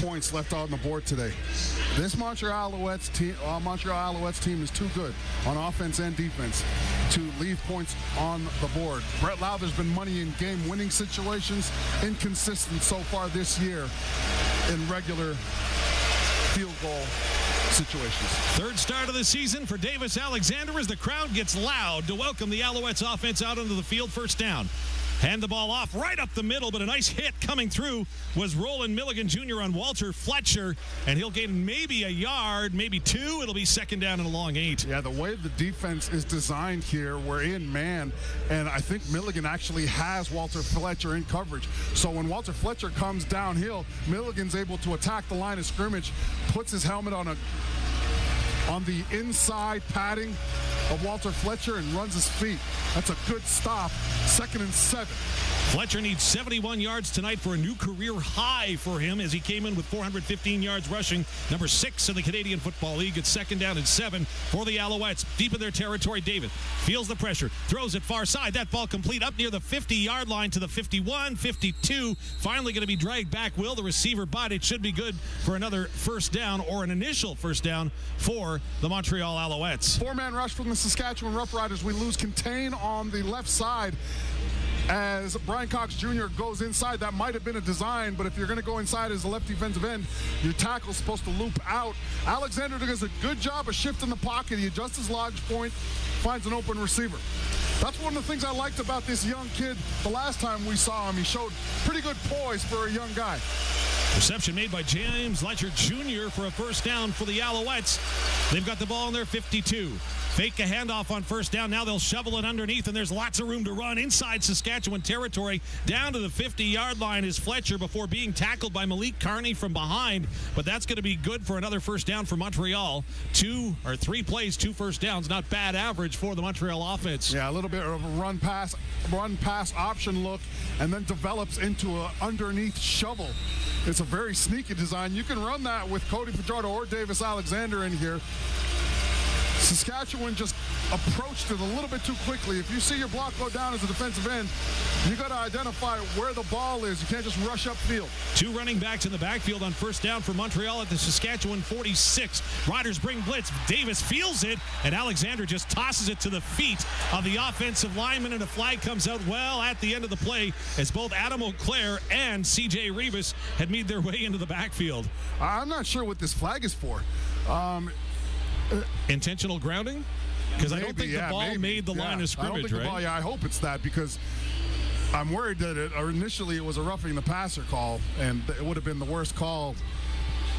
[SPEAKER 2] points left on the board today. This Montreal Alouettes team is too good on offense and defense to leave points on the board. Brett Lowther's been money in game-winning situations, inconsistent so far this year in regular field goal situations.
[SPEAKER 26] Third start of the season for Davis Alexander as the crowd gets loud to welcome the Alouettes offense out onto the field. First down. Hand the ball off right up the middle, but a nice hit coming through was Roland Milligan Jr. on Walter Fletcher, and he'll gain maybe a yard, maybe 2. It'll be 2nd down and a long 8.
[SPEAKER 2] Yeah, the way the defense is designed here, we're in man, and I think Milligan actually has Walter Fletcher in coverage. So when Walter Fletcher comes downhill, Milligan's able to attack the line of scrimmage, puts his helmet on the inside padding of Walter Fletcher and runs his feet. That's a good stop. 2nd and 7.
[SPEAKER 26] Fletcher needs 71 yards tonight for a new career high for him as he came in with 415 yards rushing, number 6 in the Canadian Football League. It's 2nd down and 7 for the Alouettes. Deep in their territory, David feels the pressure, throws it far side. That ball complete up near the 50-yard line to the 51, 52. Finally going to be dragged back, will the receiver, but it should be good for another first down, or an initial first down for the Montreal Alouettes.
[SPEAKER 2] 4-man rush from the Saskatchewan Roughriders. We lose contain on the left side as Brian Cox Jr. goes inside. That might have been a design, but if you're going to go inside as a left defensive end, your tackle's supposed to loop out. Alexander does a good job of shifting the pocket. He adjusts his launch point, finds an open receiver. That's one of the things I liked about this young kid the last time we saw him. He showed pretty good poise for a young guy.
[SPEAKER 26] Reception made by James Letcher Jr. for a first down for the Alouettes. They've got the ball in their 52. Fake a handoff on first down. Now they'll shovel it underneath, and there's lots of room to run inside Saskatchewan territory. Down to the 50-yard line is Fletcher before being tackled by Malik Carney from behind. But that's going to be good for another first down for Montreal. 3 plays, 2 first downs. Not bad average for the Montreal offense.
[SPEAKER 2] Yeah, a little bit of a run pass option look, and then develops into an underneath shovel. It's a very sneaky design. You can run that with Cody Fajardo or Davis Alexander in here. Saskatchewan just approached it a little bit too quickly. If you see your block go down as a defensive end, you got to identify where the ball is. You can't just rush upfield.
[SPEAKER 26] 2 running backs in the backfield on first down for Montreal at the Saskatchewan 46. Riders bring blitz. Davis feels it, and Alexander just tosses it to the feet of the offensive lineman, and a flag comes out well at the end of the play as both Adam Auclair and C.J. Rivas had made their way into the backfield.
[SPEAKER 2] I'm not sure what this flag is for.
[SPEAKER 26] Intentional grounding? Because I don't think the ball made the line of scrimmage, right?
[SPEAKER 2] I hope it's that, because I'm worried that initially it was a roughing the passer call, and it would have been the worst call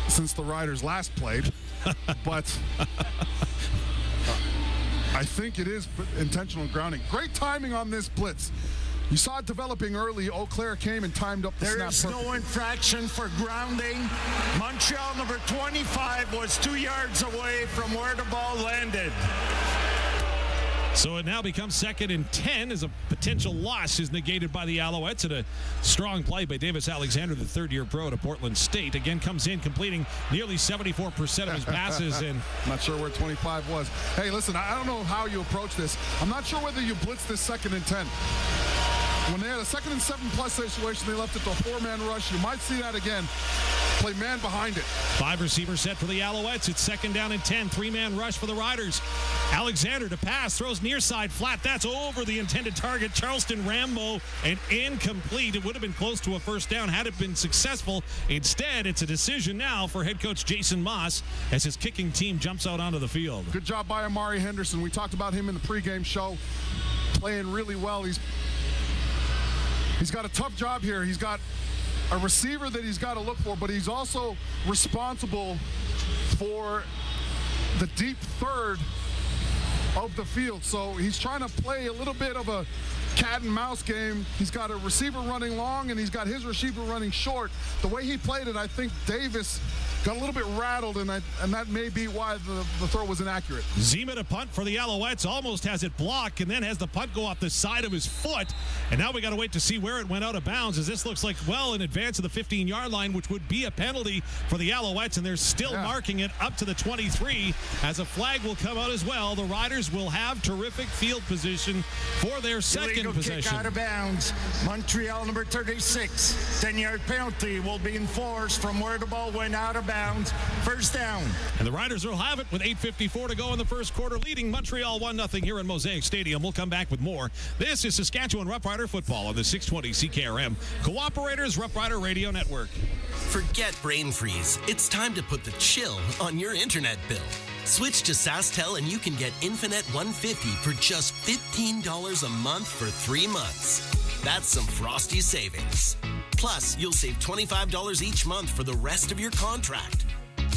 [SPEAKER 2] since the Riders last played. But I think it is intentional grounding. Great timing on this blitz. You saw it developing early. Eau Claire came and timed up the snap.
[SPEAKER 8] There is no infraction for grounding. Montreal number 25 was 2 yards away from where the ball landed.
[SPEAKER 26] So it now becomes 2nd and 10 as a potential loss is negated by the Alouettes, and a strong play by Davis Alexander, the third-year pro at Portland State. Again, comes in completing nearly 74% of his passes. And
[SPEAKER 2] not sure where 25 was. Hey, listen, I don't know how you approach this. I'm not sure whether you blitz this 2nd and 10. When they had a 2nd and 7+ situation, they left it to a 4-man rush. You might see that again. Play man behind it.
[SPEAKER 26] 5 receiver set for the Alouettes. It's 2nd down and 10. 3-man rush for the Riders. Alexander to pass. Throws near side flat. That's over the intended target. Charleston Rambo, and incomplete. It would have been close to a first down had it been successful. Instead, it's a decision now for head coach Jason Maas as his kicking team jumps out onto the field.
[SPEAKER 2] Good job by Amari Henderson. We talked about him in the pregame show. Playing really well. He's got a tough job here. He's got a receiver that he's got to look for, but he's also responsible for the deep third of the field. So he's trying to play a little bit of a cat and mouse game. He's got a receiver running long, and he's got his receiver running short. The way he played it, I think Davis got a little bit rattled, and that may be why the throw was inaccurate.
[SPEAKER 26] Zima to punt for the Alouettes, almost has it blocked, and then has the punt go off the side of his foot. And now we got to wait to see where it went out of bounds, as this looks like well in advance of the 15-yard line, which would be a penalty for the Alouettes, and they're still marking it up to the 23, as a flag will come out as well. The Riders will have terrific field position for their second possession.
[SPEAKER 8] Kick out of bounds. Montreal number 36. 10-yard penalty will be enforced from where the ball went out of bounds. First down.
[SPEAKER 26] And the Riders will have it with 8:54 to go in the first quarter, leading Montreal 1-0 here in Mosaic Stadium. We'll come back with more. This is Saskatchewan Roughrider football on the 620 CKRM Cooperators Rough Rider Radio Network.
[SPEAKER 1] Forget brain freeze. It's time to put the chill on your internet bill. Switch to SaskTel and you can get Infinite 150 for just $15 a month for 3 months. That's some frosty savings. Plus, you'll save $25 each month for the rest of your contract.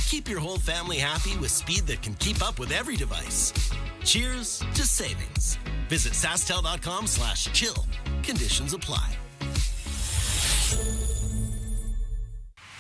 [SPEAKER 1] Keep your whole family happy with speed that can keep up with every device. Cheers to savings. Visit SaskTel.com/chill. Conditions apply.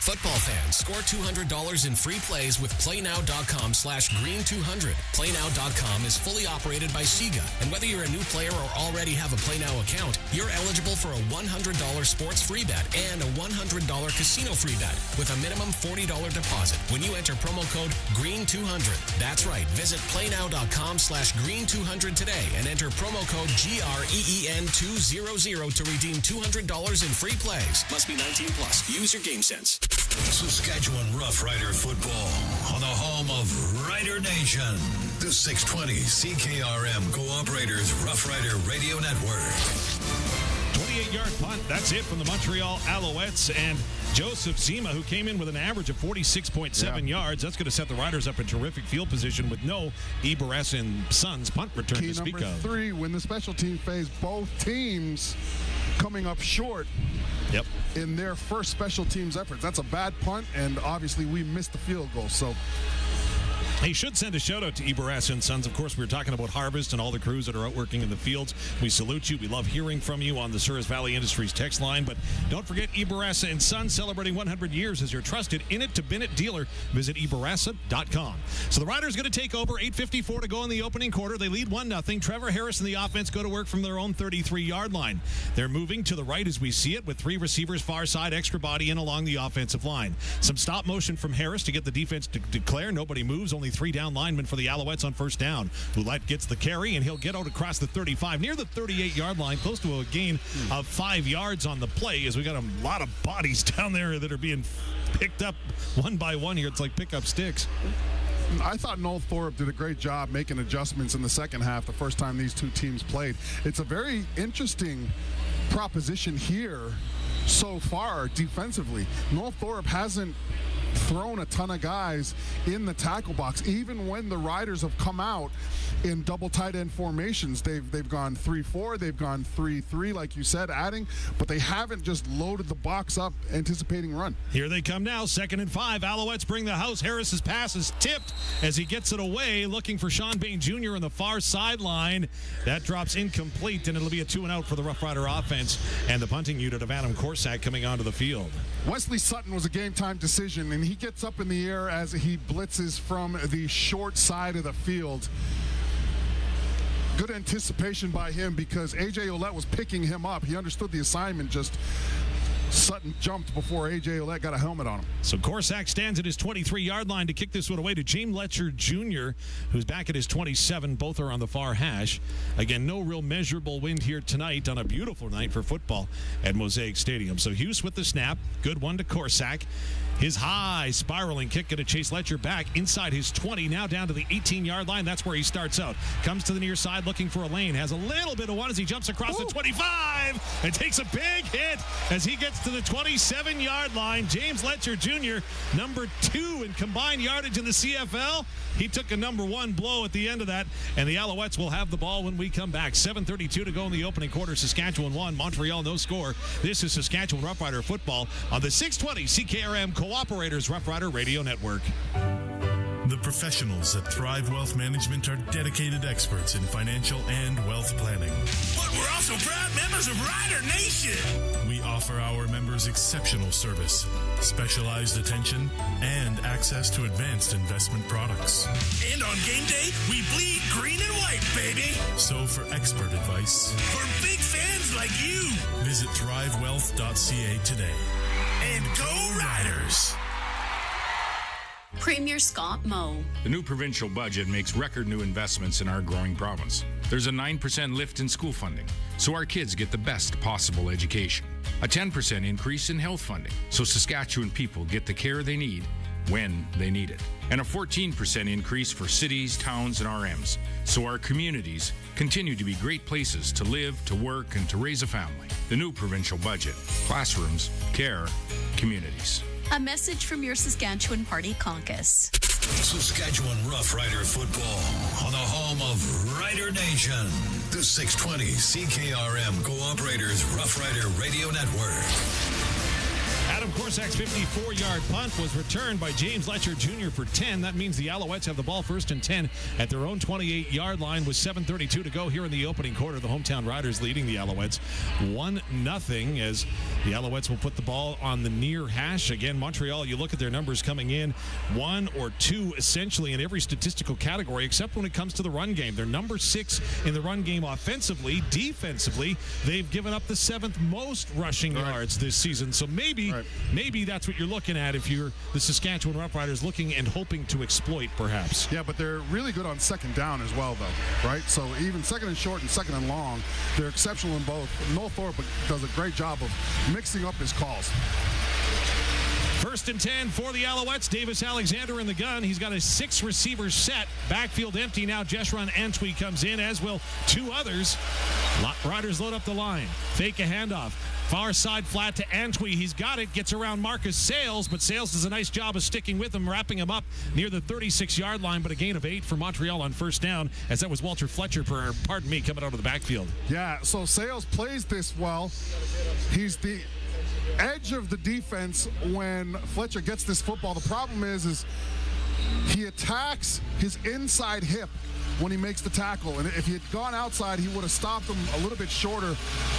[SPEAKER 16] Football fans, score $200 in free plays with PlayNow.com/Green200. PlayNow.com is fully operated by Sega, and whether you're a new player or already have a PlayNow account, you're eligible for a $100 sports free bet and a $100 casino free bet with a minimum $40 deposit when you enter promo code GREEN200. That's right. Visit PlayNow.com/Green200 today and enter promo code GREEN200 to redeem $200 in free plays. Must be 19 plus. Use your game sense.
[SPEAKER 3] Saskatchewan Roughrider football on the home of Rider Nation. The 620 CKRM Cooperators Roughrider Radio Network.
[SPEAKER 26] 28-yard punt. That's it from the Montreal Alouettes. And Joseph Zima, who came in with an average of 46.7 yards. That's going to set the Riders up in terrific field position with no Ibarres and Sons punt return to speak of.
[SPEAKER 2] Key number 3, when the special team phase, both teams coming up short in their first special teams efforts. That's a bad punt, and obviously we missed the field goal. So
[SPEAKER 26] he should send a shout-out to Ibarres and Sons. Of course, we were talking about harvest and all the crews that are out working in the fields. We salute you. We love hearing from you on the Souris Valley Industries text line. But don't forget Ibarres and Sons celebrating 100 years as your trusted in-it-to-bin-it dealer. Visit Ibarresa.com. So the Riders going to take over. 8:54 to go in the opening quarter. They lead 1-0. Trevor Harris and the offense go to work from their own 33-yard line. They're moving to the right as we see it with 3 receivers far side, extra body in along the offensive line. Some stop motion from Harris to get the defense to declare. Nobody moves. Only 3 down linemen for the Alouettes on first down. Oullette gets the carry, and he'll get out across the 35, near the 38-yard line, close to a gain of 5 yards on the play, as we got a lot of bodies down there that are being picked up one by one here. It's like pick up sticks.
[SPEAKER 2] I thought Noel Thorpe did a great job making adjustments in the second half, the first time these two teams played. It's a very interesting proposition here so far defensively. Noel Thorpe hasn't thrown a ton of guys in the tackle box. Even when the Riders have come out in double tight end formations, they've gone 3-4, they've gone 3-3, like you said, adding, but they haven't just loaded the box up anticipating run.
[SPEAKER 26] Here they come now, 2nd and 5. Alouettes bring the house. Harris's pass is tipped as he gets it away, looking for Sean Bain Jr. on the far sideline. That drops incomplete, and it'll be a 2-and-out for the Rough Rider offense and the punting unit of Adam Korsak coming onto the field.
[SPEAKER 2] Wesley Sutton was a game-time decision, and he gets up in the air as he blitzes from the short side of the field. Good anticipation by him because A.J. Oullette was picking him up. He understood the assignment, just Sutton jumped before A.J. Oullette got a helmet on him.
[SPEAKER 26] So Korsak stands at his 23-yard line to kick this one away to James Letcher Jr., who's back at his 27. Both are on the far hash. Again, no real measurable wind here tonight on a beautiful night for football at Mosaic Stadium. So Hughes with the snap. Good one to Korsak. His high spiraling kick going to chase Letcher back inside his 20, now down to the 18-yard line. That's where he starts out. Comes to the near side looking for a lane. Has a little bit of one as he jumps across the 25 and takes a big hit as he gets to the 27-yard line. James Letcher Jr., number 2 in combined yardage in the CFL. He took a number 1 blow at the end of that, and the Alouettes will have the ball when we come back. 7:32 to go in the opening quarter. Saskatchewan 1, Montreal no score. This is Saskatchewan Rough Rider football on the 620 CKRM Cooperators Rough Rider Radio Network.
[SPEAKER 7] The professionals at Thrive Wealth Management are dedicated experts in financial and wealth planning.
[SPEAKER 17] But we're also proud members of Rider Nation.
[SPEAKER 7] We offer our members exceptional service, specialized attention, and access to advanced investment products.
[SPEAKER 17] And on game day, we bleed green and white, baby.
[SPEAKER 7] So for expert advice,
[SPEAKER 17] for big fans like you,
[SPEAKER 7] visit thrivewealth.ca today.
[SPEAKER 17] And go Riders!
[SPEAKER 12] Premier Scott Moe.
[SPEAKER 18] The new provincial budget makes record new investments in our growing province. There's a 9% lift in school funding, so our kids get the best possible education. A 10% increase in health funding, so Saskatchewan people get the care they need when they need it. And a 14% increase for cities, towns, and RMs, so our communities continue to be great places to live, to work, and to raise a family. The new provincial budget. Classrooms, care, communities.
[SPEAKER 12] A message from your Saskatchewan Party Caucus.
[SPEAKER 3] Saskatchewan Rough Rider football on the home of Rider Nation. The 620 CKRM Cooperators Rough Rider Radio Network.
[SPEAKER 26] Adam Korsak's 54-yard punt was returned by James Letcher Jr. for 10. That means the Alouettes have the ball 1st and 10 at their own 28-yard line with 7:32 to go here in the opening quarter. The hometown Riders leading the Alouettes 1-0 as the Alouettes will put the ball on the near hash. Again, Montreal, you look at their numbers coming in, 1 or 2 essentially in every statistical category except when it comes to the run game. They're number 6 in the run game offensively. Defensively, they've given up the 7th most rushing yards this season. So maybe that's what you're looking at if you're the Saskatchewan Roughriders, looking and hoping to exploit, perhaps.
[SPEAKER 2] Yeah, but they're really good on 2nd down as well, though, right? So even 2nd and short and 2nd and long, they're exceptional in both. Noel Thorpe does a great job of mixing up his calls.
[SPEAKER 26] 1st and 10 for the Alouettes. Davis Alexander in the gun. He's got a 6-receiver set. Backfield empty now. Jeshron Antwi comes in, as will 2 others. Riders load up the line. Fake a handoff. Far side flat to Antwi. He's got it. Gets around Marcus Sales, but Sales does a nice job of sticking with him, wrapping him up near the 36-yard line, but a gain of 8 for Montreal on 1st down, as that was Walter Fletcher, coming out of the backfield.
[SPEAKER 2] Yeah, so Sales plays this well. He's the edge of the defense when Fletcher gets this football. The problem is he attacks his inside hip when he makes the tackle, and if he had gone outside, he would have stopped him a little bit shorter,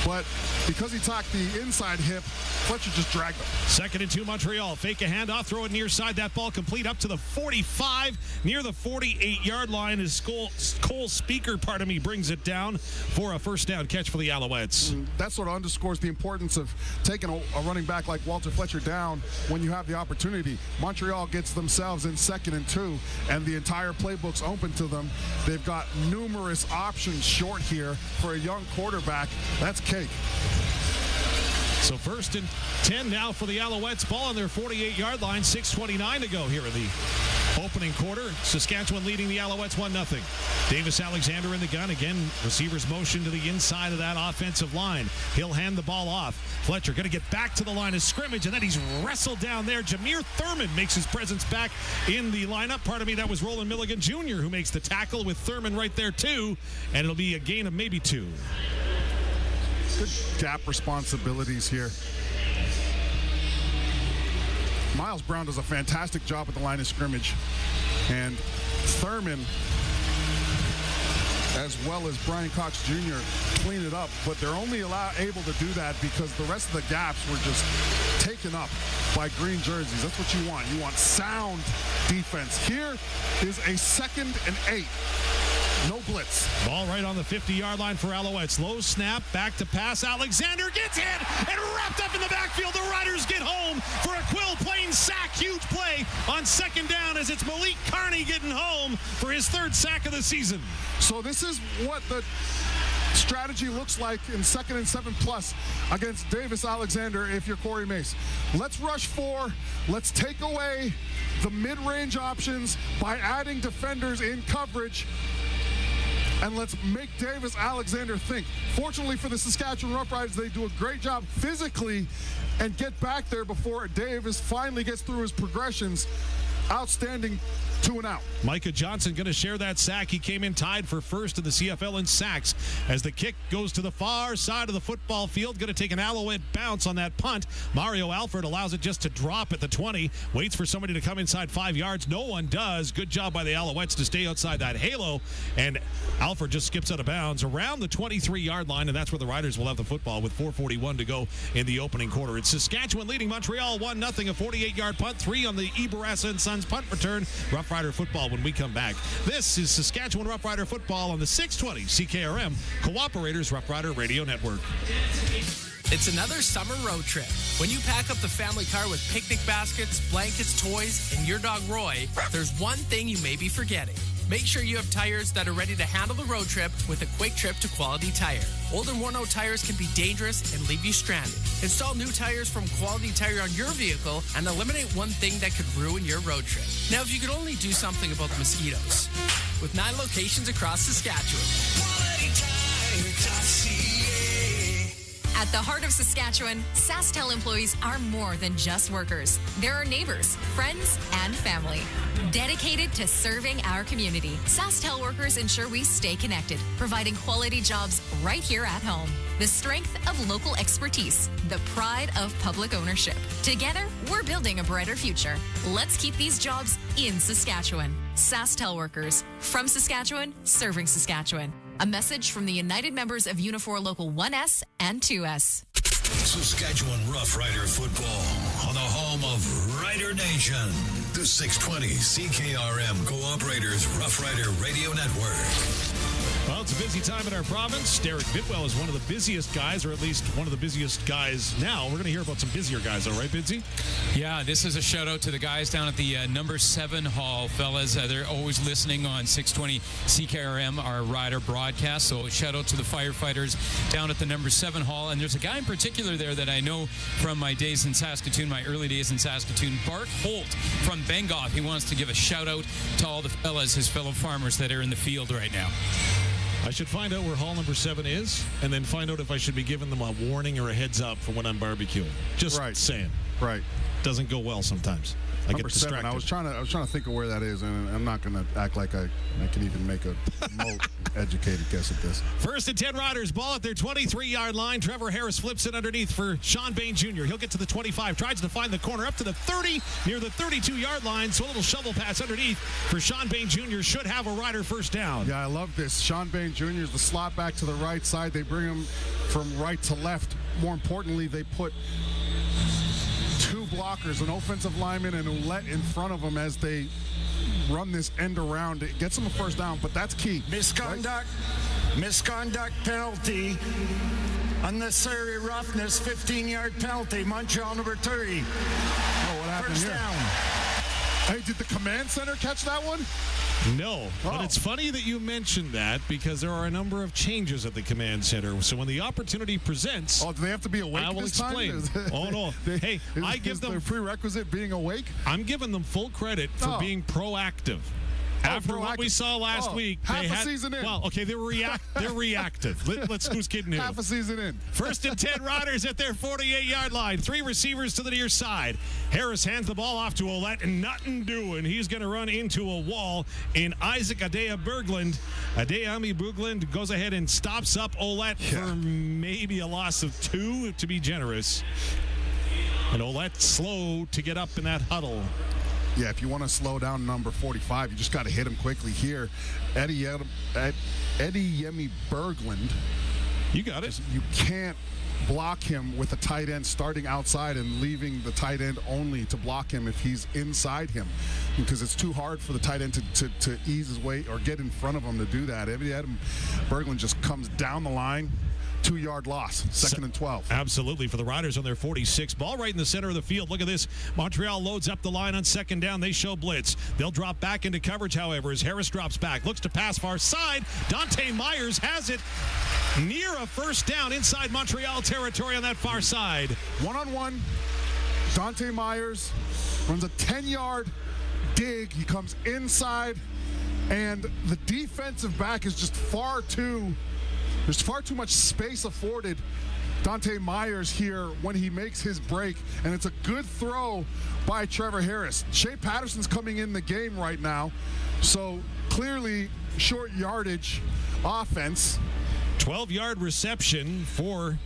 [SPEAKER 2] but because he attacked the inside hip, Fletcher just dragged him.
[SPEAKER 26] 2nd and 2 Montreal. Fake a handoff, throw it near side. That ball complete up to the 45, near the 48-yard line as Cole Speaker, brings it down for a 1st down catch for the Alouettes.
[SPEAKER 2] That sort of underscores the importance of taking a running back like Walter Fletcher down when you have the opportunity. Montreal gets themselves in 2nd and 2, and the entire playbook's open to them. They've got numerous options short here for a young quarterback. That's cake.
[SPEAKER 26] So 1st and 10 now for the Alouettes. Ball on their 48-yard line. 6:29 to go here in the Opening quarter, Saskatchewan leading the Alouettes 1-0. Davis Alexander in the gun. Again, receivers motion to the inside of that offensive line. He'll hand the ball off. Fletcher going to get back to the line of scrimmage, and then he's wrestled down there. Jameer Thurman makes his presence back in the lineup. Pardon me, that was Roland Milligan Jr. who makes the tackle with Thurman right there too, and it'll be a gain of maybe 2.
[SPEAKER 2] Good gap responsibilities here. Miles Brown does a fantastic job at the line of scrimmage. And Thurman, as well as Brian Cox Jr., clean it up. But they're only able to do that because the rest of the gaps were just taken up by green jerseys. That's what you want. You want sound defense. Here is a 2nd and 8. No blitz.
[SPEAKER 26] Ball right on the 50-yard line for Alouettes. Low snap, back to pass. Alexander gets hit and wrapped up in the backfield. The Riders get home for a Quill Plains sack. Huge play on 2nd down as it's Malik Carney getting home for his 3rd sack of the season.
[SPEAKER 2] So this is what the strategy looks like in 2nd and 7+ against Davis Alexander if you're Corey Mace. Let's rush 4. Let's take away the mid-range options by adding defenders in coverage. And let's make Davis Alexander think. Fortunately for the Saskatchewan Roughriders, they do a great job physically and get back there before Davis finally gets through his progressions. Outstanding 2 and out.
[SPEAKER 26] Micah Johnson going to share that sack. He came in tied for first in the CFL in sacks as the kick goes to the far side of the football field. Going to take an Alouette bounce on that punt. Mario Alford allows it just to drop at the 20. Waits for somebody to come inside 5 yards. No one does. Good job by the Alouettes to stay outside that halo. And Alford just skips out of bounds around the 23-yard line, and that's where the Riders will have the football with 4:41 to go in the opening quarter. It's Saskatchewan leading Montreal 1-0. A 48-yard punt, 3 on the Eberassa and Sons punt return. Rough Rider football when we come back. This is Saskatchewan Rough Rider football on the 620 CKRM Cooperators Rough Rider Radio Network.
[SPEAKER 4] It's another summer road trip. When you pack up the family car with picnic baskets, blankets, toys, and your dog Roy, there's one thing you may be forgetting. Make sure you have tires that are ready to handle the road trip with a quick trip to Quality Tire. Old and worn-out tires can be dangerous and leave you stranded. Install new tires from Quality Tire on your vehicle and eliminate one thing that could ruin your road trip. Now, if you could only do something about the mosquitoes. With 9 locations across Saskatchewan.
[SPEAKER 24] At the heart of Saskatchewan, SaskTel employees are more than just workers. They're our neighbors, friends, and family. Dedicated to serving our community, SaskTel workers ensure we stay connected, providing quality jobs right here at home. The strength of local expertise, the pride of public ownership. Together, we're building a brighter future. Let's keep these jobs in Saskatchewan. SaskTel workers, from Saskatchewan, serving Saskatchewan. A message from the United members of Unifor Local 1S and 2S.
[SPEAKER 3] Saskatchewan Rough Rider football on the home of Rider Nation. The 620 CKRM Cooperators Rough Rider Radio Network.
[SPEAKER 26] Well, it's a busy time in our province. Derek Bidwell is one of the busiest guys, or at least one of the busiest guys now. We're going to hear about some busier guys, though, right, Bidsy?
[SPEAKER 5] Yeah, this is a shout-out to the guys down at the number 7 hall, fellas. They're always listening on 620 CKRM, our rider broadcast. So shout-out to the firefighters down at the number 7 hall. And there's a guy in particular there that I know from my days in Saskatoon, my early days in Saskatoon, Bart Holt from Bengoff. He wants to give a shout-out to all the fellas, his fellow farmers that are in the field right now.
[SPEAKER 26] I should find out where hall number 7 is, and then find out if I should be giving them a warning or a heads up for when I'm barbecuing. Just saying.
[SPEAKER 2] Right.
[SPEAKER 26] Doesn't go well sometimes. I
[SPEAKER 2] Number
[SPEAKER 26] get distracted.
[SPEAKER 2] 7. I was trying to think of where that is, and I'm not going to act like I can even make a educated guess at this.
[SPEAKER 26] 1st and 10 Riders, ball at their 23-yard line. Trevor Harris flips it underneath for Sean Bain Jr. He'll get to the 25, tries to find the corner up to the 30, near the 32-yard line. So a little shovel pass underneath for Sean Bain Jr. should have a Rider first down.
[SPEAKER 2] Yeah, I love this. Sean Bain Jr. is the slot back to the right side. They bring him from right to left. More importantly, they put 2 blockers, an offensive lineman and Oullette in front of him as they run this end around. It gets them a first down, but that's key.
[SPEAKER 8] Misconduct penalty. Unnecessary roughness, 15-yard penalty. Montreal number 30.
[SPEAKER 2] Oh, what happened
[SPEAKER 8] first
[SPEAKER 2] here?
[SPEAKER 8] Down.
[SPEAKER 2] Hey, did the command center catch that one?
[SPEAKER 26] No, but it's funny that you mentioned that because there are a number of changes at the command center. So when the opportunity presents...
[SPEAKER 2] Oh, do they have to be awake
[SPEAKER 26] I will
[SPEAKER 2] this
[SPEAKER 26] explain.
[SPEAKER 2] time?
[SPEAKER 26] Oh, no. Hey, I give them...
[SPEAKER 2] their prerequisite being awake?
[SPEAKER 26] I'm giving them full credit for being proactive. After what we saw last week,
[SPEAKER 2] half a season in.
[SPEAKER 26] Well, okay, they're reactive. Let's who's kidding who?
[SPEAKER 2] Half a season in.
[SPEAKER 26] 1st and 10 Riders at their 48-yard line. 3 receivers to the near side. Harris hands the ball off to Oullette, and nothing doing. He's going to run into a wall in Isaac Adeyemi Berglund goes ahead and stops up Oullette for maybe a loss of 2, to be generous. And Oullette slow to get up in that huddle.
[SPEAKER 2] Yeah, if you want to slow down number 45, you just got to hit him quickly here. Adeyemi Berglund.
[SPEAKER 26] You got it.
[SPEAKER 2] You can't block him with a tight end starting outside and leaving the tight end only to block him if he's inside him, because it's too hard for the tight end to ease his way or get in front of him to do that. Adeyemi Berglund just comes down the line. 2-yard loss, 2nd and 12.
[SPEAKER 26] Absolutely, for the Riders on their 46. Ball right in the center of the field. Look at this. Montreal loads up the line on 2nd down. They show blitz. They'll drop back into coverage, however, as Harris drops back. Looks to pass far side. Dante Meyers has it near a 1st down inside Montreal territory on that far side.
[SPEAKER 2] One-on-one. Dante Meyers runs a 10-yard dig. He comes inside, and the defensive back is just there's far too much space afforded Dante Meyers here when he makes his break, and it's a good throw by Trevor Harris. Shea Patterson's coming in the game right now, so clearly short yardage offense.
[SPEAKER 26] 12-yard reception for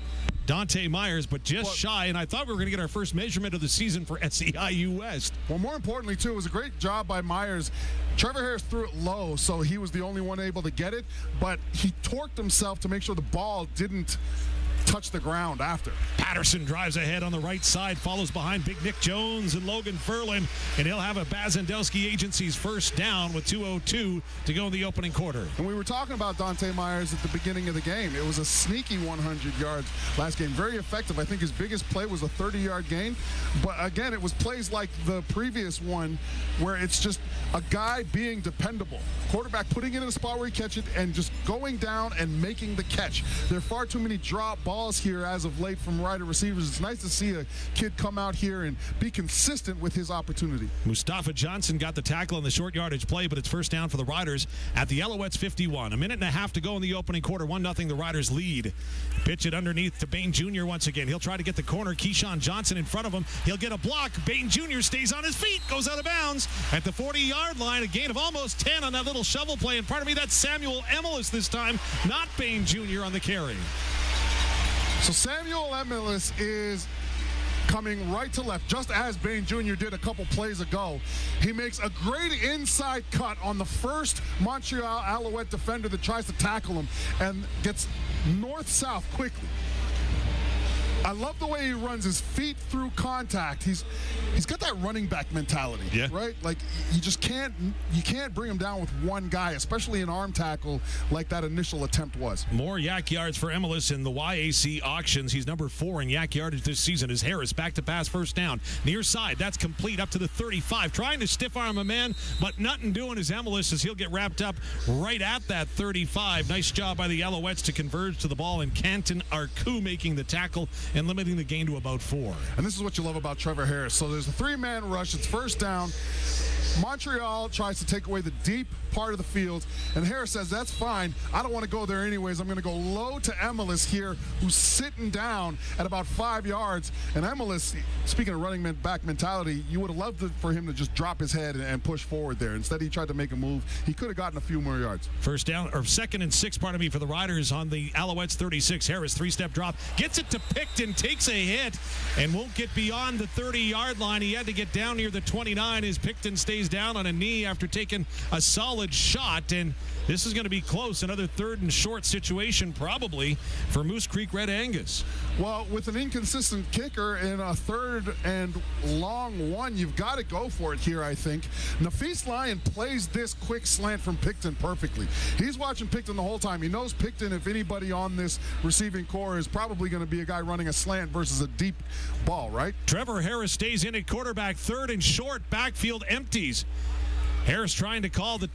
[SPEAKER 26] Dante Meyers, but just shy, and I thought we were going to get our first measurement of the season for SEIU West.
[SPEAKER 2] Well, more importantly, too, it was a great job by Meyers. Trevor Harris threw it low, so he was the only one able to get it, but he torqued himself to make sure the ball didn't touch the ground after.
[SPEAKER 26] Patterson drives ahead on the right side, follows behind Big Nick Jones and Logan Ferlin, and he'll have a Bazandowski Agency's 1st down with 2:02 to go in the opening quarter.
[SPEAKER 2] And we were talking about Dante Meyers at the beginning of the game. It was a sneaky 100 yards last game. Very effective. I think his biggest play was a 30-yard gain. But again, it was plays like the previous one where it's just a guy being dependable. Quarterback putting it in a spot where he catch it and just going down and making the catch. There are far too many drop balls here as of late from Rider receivers. It's nice to see a kid come out here and be consistent with his opportunity.
[SPEAKER 26] Mustafa Johnson got the tackle on the short yardage play, but it's 1st down for the Riders at the Alouettes 51. 1.5 to go in the opening quarter. 1-0 the Riders lead. Pitch it underneath to Bain Jr. once again. He'll try to get the corner. Keyshawn Johnson in front of him. He'll get a block. Bain Jr. stays on his feet, goes out of bounds at the 40-yard line. A gain of almost 10 on that little shovel play. And pardon me, that's Samuel Emelis this time, not Bain Jr. on the carry.
[SPEAKER 2] So Samuel Emelis is coming right to left, just as Bain Jr. did a couple plays ago. He makes a great inside cut on the first Montreal Alouette defender that tries to tackle him and gets north-south quickly. I love the way he runs his feet through contact. He's got that running back mentality, right? Like you can't bring him down with one guy, especially an arm tackle like that initial attempt was.
[SPEAKER 26] More yak yards for Emelis in the YAC auctions. He's number 4 in yak yardage this season as Harris back to pass 1st down. Near side, that's complete up to the 35. Trying to stiff arm a man, but nothing doing as Emelis as he'll get wrapped up right at that 35. Nice job by the Alouettes to converge to the ball, and Canton Arcou making the tackle and limiting the gain to about 4.
[SPEAKER 2] And this is what you love about Trevor Harris. So there's a 3-man rush. It's 1st down. Montreal tries to take away the deep part of the field, and Harris says, that's fine. I don't want to go there anyways. I'm going to go low to Emelis here, who's sitting down at about 5 yards. And Emelis, speaking of running back mentality, you would have loved for him to just drop his head and push forward there. Instead, he tried to make a move. He could have gotten a few more yards.
[SPEAKER 26] 1st down, or 2nd and 6, pardon me, for the Riders on the Alouettes 36. Harris, 3-step drop, gets it to Picton, takes a hit, and won't get beyond the 30-yard line. He had to get down near the 29 as Picton stays down on a knee after taking a solid shot, and this is going to be close. Another 3rd and short situation probably for Moose Creek Red Angus.
[SPEAKER 2] Well, with an inconsistent kicker in a 3rd and long one, you've got to go for it here, I think. Nafis Lyon plays this quick slant from Picton perfectly. He's watching Picton the whole time. He knows Picton, if anybody on this receiving core, is probably going to be a guy running a slant versus a deep ball, right?
[SPEAKER 26] Trevor Harris stays in at quarterback. 3rd and short, backfield empties. Harris trying to call the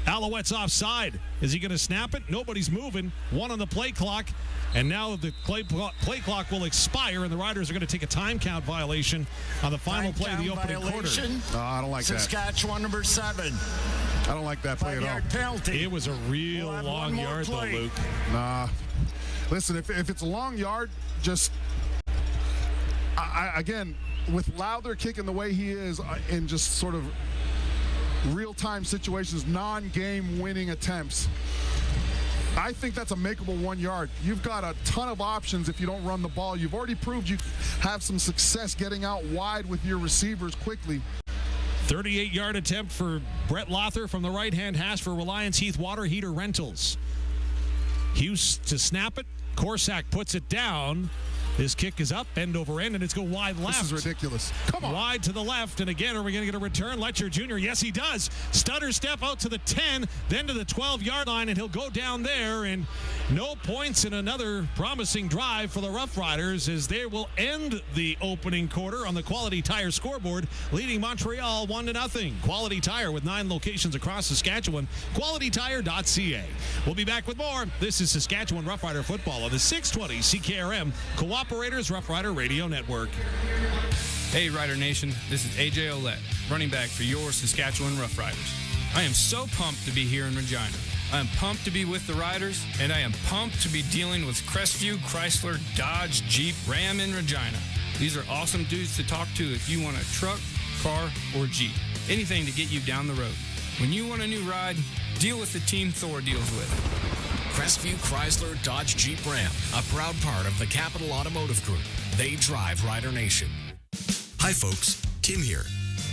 [SPEAKER 26] Alouettes offside. Is he going to snap it? Nobody's moving. 1 on the play clock. And now the play clock will expire, and the Riders are going to take a time count violation on the final play of the opening quarter.
[SPEAKER 2] No, I don't like that.
[SPEAKER 8] Saskatchewan number 7.
[SPEAKER 2] I don't like that play at all.
[SPEAKER 8] Penalty.
[SPEAKER 26] It was a real long yard, though, Luke.
[SPEAKER 2] Nah. Listen, if it's a long yard, just again, with Lowther kicking the way he is in just sort of real-time situations, non-game winning attempts, I think that's a makeable 1 yard. You've got a ton of options if you don't run the ball. You've already proved you have some success getting out wide with your receivers quickly.
[SPEAKER 26] 38-yard attempt for Brett Lowther from the right-hand hash for Reliance Heath Water Heater Rentals. Hughes to snap it. Korsak puts it down. His kick is up, end over end, and it's go wide left.
[SPEAKER 2] This is ridiculous. Come on.
[SPEAKER 26] Wide to the left, and again, are we going to get a return? Letcher Jr., yes, he does. Stutter step out to the 10, then to the 12-yard line, and he'll go down there, and no points in another promising drive for the Rough Riders as they will end the opening quarter on the Quality Tire scoreboard, leading Montreal 1-0. Quality Tire with 9 locations across Saskatchewan. QualityTire.ca. We'll be back with more. This is Saskatchewan Rough Rider football on the 620 CKRM Cooperators Rough Rider Radio Network.
[SPEAKER 6] Hey, Rider Nation. This is AJ Oullette, running back for your Saskatchewan Rough Riders. I am so pumped to be here in Regina. I am pumped to be with the Riders, and I am pumped to be dealing with Crestview, Chrysler, Dodge, Jeep, Ram in Regina. These are awesome dudes to talk to if you want a truck, car, or Jeep. Anything to get you down the road. When you want a new ride, deal with the team Thor deals with.
[SPEAKER 16] Crestview, Chrysler, Dodge, Jeep, Ram, a proud part of the Capital Automotive Group. They drive Rider Nation.
[SPEAKER 10] Hi folks, Tim here.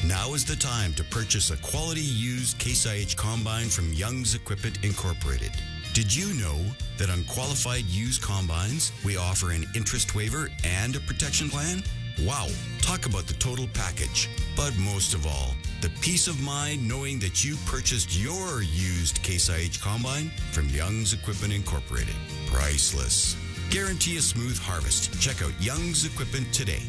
[SPEAKER 10] Now is the time to purchase a quality used Case IH combine from Young's Equipment Incorporated. Did you know that on qualified used combines, we offer an interest waiver and a protection plan? Wow, talk about the total package. But most of all, the peace of mind knowing that you purchased your used Case IH combine from Young's Equipment Incorporated. Priceless. Guarantee a smooth harvest. Check out Young's Equipment today.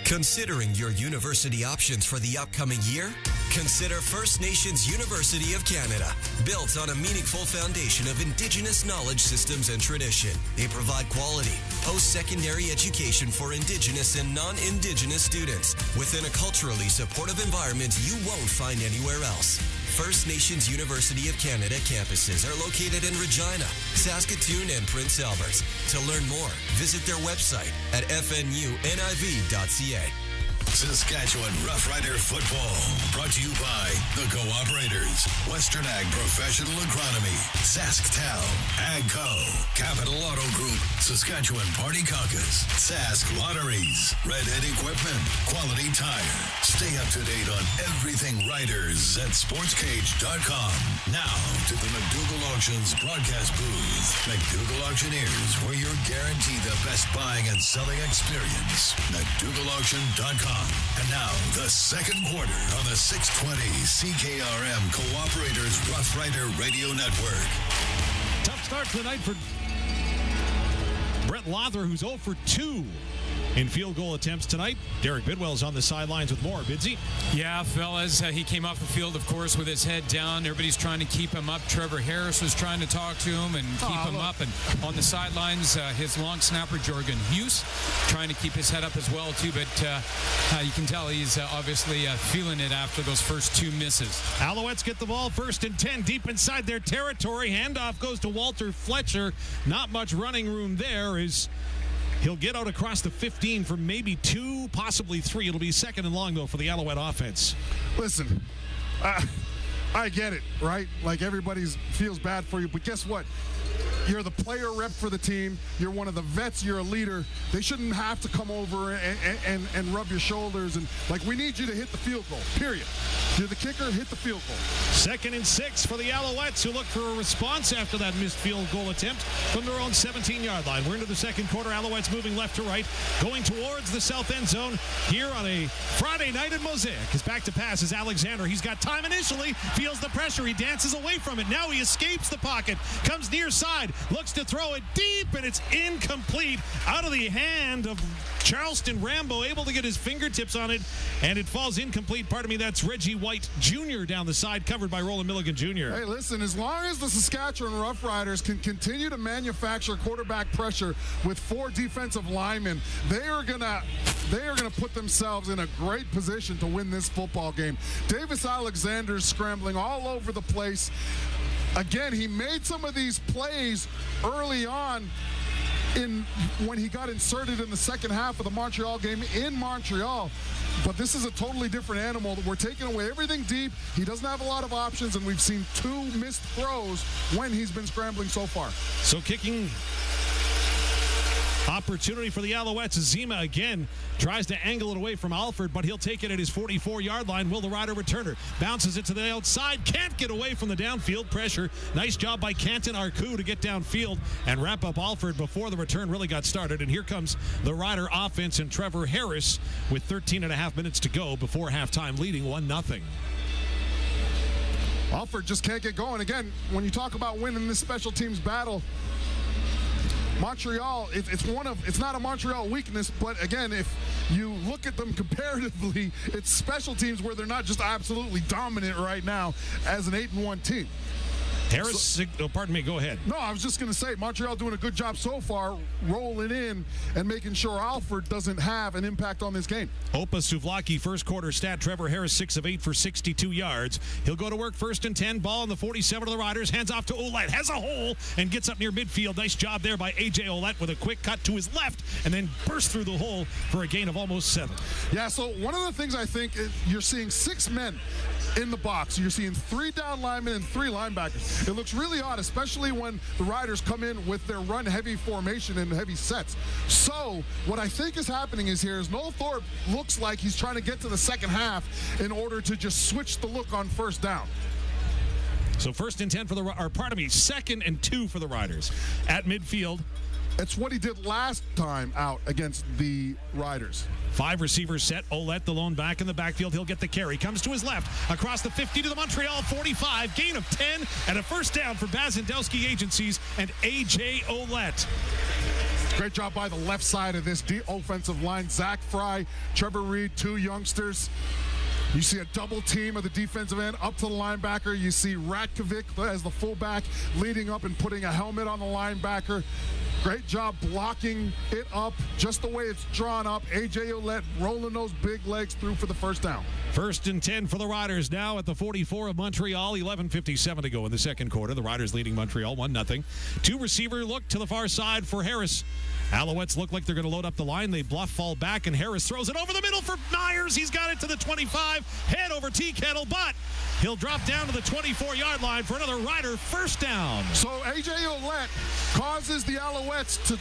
[SPEAKER 13] Considering your university options for the upcoming year? Consider First Nations University of Canada. Built on a meaningful foundation of Indigenous knowledge systems and tradition, they provide quality post-secondary education for Indigenous and non-Indigenous students within a culturally supportive environment you won't find anywhere else. First Nations University of Canada campuses are located in Regina, Saskatoon, and Prince Albert. To learn more, visit their website at fnuniv.ca.
[SPEAKER 3] Saskatchewan Rough Rider football, brought to you by the Cooperators, Western Ag Professional Agronomy, SaskTel, AgCo, Capital Auto Group, Saskatchewan Party Caucus, Sask Lotteries, Redhead Equipment, Quality Tire. Stay up to date on everything Riders at SportsCage.com. Now to the McDougall Auctions broadcast booth. McDougall Auctioneers, where you're guaranteed the best buying and selling experience. McDougallAuction.com. And now, the second quarter on the 620 CKRM Cooperators Rough Rider Radio Network.
[SPEAKER 26] Tough start to the night for Brett Lowther, who's 0 for 2 in field goal attempts tonight. Derek Bidwell's on the sidelines with more. Bidsy?
[SPEAKER 5] Yeah, fellas, he came off the field, of course, with his head down. Everybody's trying to keep him up. Trevor Harris was trying to talk to him and keep him up. And on the sidelines, his long snapper, Jorgen Hughes, trying to keep his head up as well, too. But you can tell he's obviously feeling it after those first 2 misses.
[SPEAKER 26] Alouettes get the ball 1st and 10 deep inside their territory. Handoff goes to Walter Fletcher. Not much running room there as he'll get out across the 15 for maybe 2, possibly 3. It'll be 2nd and long, though, for the Alouette offense.
[SPEAKER 2] Listen, I get it, right? Like, everybody feels bad for you, but guess what? You're the player rep for the team. You're one of the vets. You're a leader. They shouldn't have to come over and rub your shoulders. And, like, we need you to hit the field goal, period. You're the kicker, hit the field goal.
[SPEAKER 26] 2nd and 6 for the Alouettes, who look for a response after that missed field goal attempt from their own 17-yard line. We're into the second quarter. Alouettes moving left to right, going towards the south end zone here on a Friday night in Mosaic. His back to pass is Alexander. He's got time initially, feels the pressure. He dances away from it. Now he escapes the pocket, comes near side, side, looks to throw it deep, and it's incomplete. Out of the hand of Charleston Rambo, able to get his fingertips on it, and it falls incomplete. Pardon me, that's Reggie White Jr. down the side, covered by Roland Milligan Jr.
[SPEAKER 2] Hey, listen, as long as the Saskatchewan Roughriders can continue to manufacture quarterback pressure with 4 defensive linemen, they are gonna put themselves in a great position to win this football game. Davis Alexander's scrambling all over the place. Again, he made some of these plays early on when he got inserted in the second half of the Montreal game in Montreal. But this is a totally different animal. We're taking away everything deep. He doesn't have a lot of options, and we've seen 2 missed throws when he's been scrambling so far.
[SPEAKER 26] So kicking opportunity for the Alouettes. Zima again tries to angle it away from Alford, but he'll take it at his 44-yard line. Will the Rider returner bounces it to the outside. Can't get away from the downfield pressure. Nice job by Canton Arcou to get downfield and wrap up Alford before the return really got started. And here comes the Rider offense and Trevor Harris with 13 and a half minutes to go before halftime, leading 1-0.
[SPEAKER 2] Alford just can't get going. Again, when you talk about winning this special teams battle, Montreal, it's not a Montreal weakness, but again, if you look at them comparatively, it's special teams where they're not just absolutely dominant right now as an 8-1 team.
[SPEAKER 26] Harris, pardon me, go ahead.
[SPEAKER 2] No, I was just going to say, Montreal doing a good job so far, rolling in and making sure Alford doesn't have an impact on this game.
[SPEAKER 26] Opa Souvlaki, first quarter stat. Trevor Harris, 6 of 8 for 62 yards. He'll go to work, 1st and 10. Ball on the 47 of the Riders. Hands off to Oullette. Has a hole and gets up near midfield. Nice job there by A.J. Oullette with a quick cut to his left and then burst through the hole for a gain of almost 7.
[SPEAKER 2] Yeah, so one of the things I think is you're seeing 6 men in the box. You're seeing 3 down linemen and 3 linebackers. It looks really odd, especially when the Riders come in with their run-heavy formation and heavy sets. So what I think is happening is Noel Thorpe looks like he's trying to get to the second half in order to just switch the look on first down.
[SPEAKER 26] So 1st and 10 for the, or pardon me, 2nd and 2 for the Riders at midfield.
[SPEAKER 2] It's what he did last time out against the Riders.
[SPEAKER 26] 5 receivers set. Oullette, the lone back in the backfield. He'll get the carry. Comes to his left. Across the 50 to the Montreal 45. Gain of 10 and a first down for Bazandowski Agencies and A.J. Oullette.
[SPEAKER 2] Great job by the left side of this offensive line. Zach Fry, Trevor Reed, 2 youngsters. You see a double team of the defensive end up to the linebacker. You see Ratkovic as the fullback leading up and putting a helmet on the linebacker. Great job blocking it up just the way it's drawn up. A.J. Oullette rolling those big legs through for the first down.
[SPEAKER 26] 1st and 10 for the Riders now at the 44 of Montreal. 11:57 to go in the second quarter. The Riders leading Montreal 1-0. 2 receiver look to the far side for Harris. Alouettes look like they're going to load up the line. They bluff, fall back, and Harris throws it over the middle for Meyers. He's got it to the 25. Head over Tea Kettle, but he'll drop down to the 24-yard line for another Rider first down.
[SPEAKER 2] So A.J. Oullette causes the Alouettes to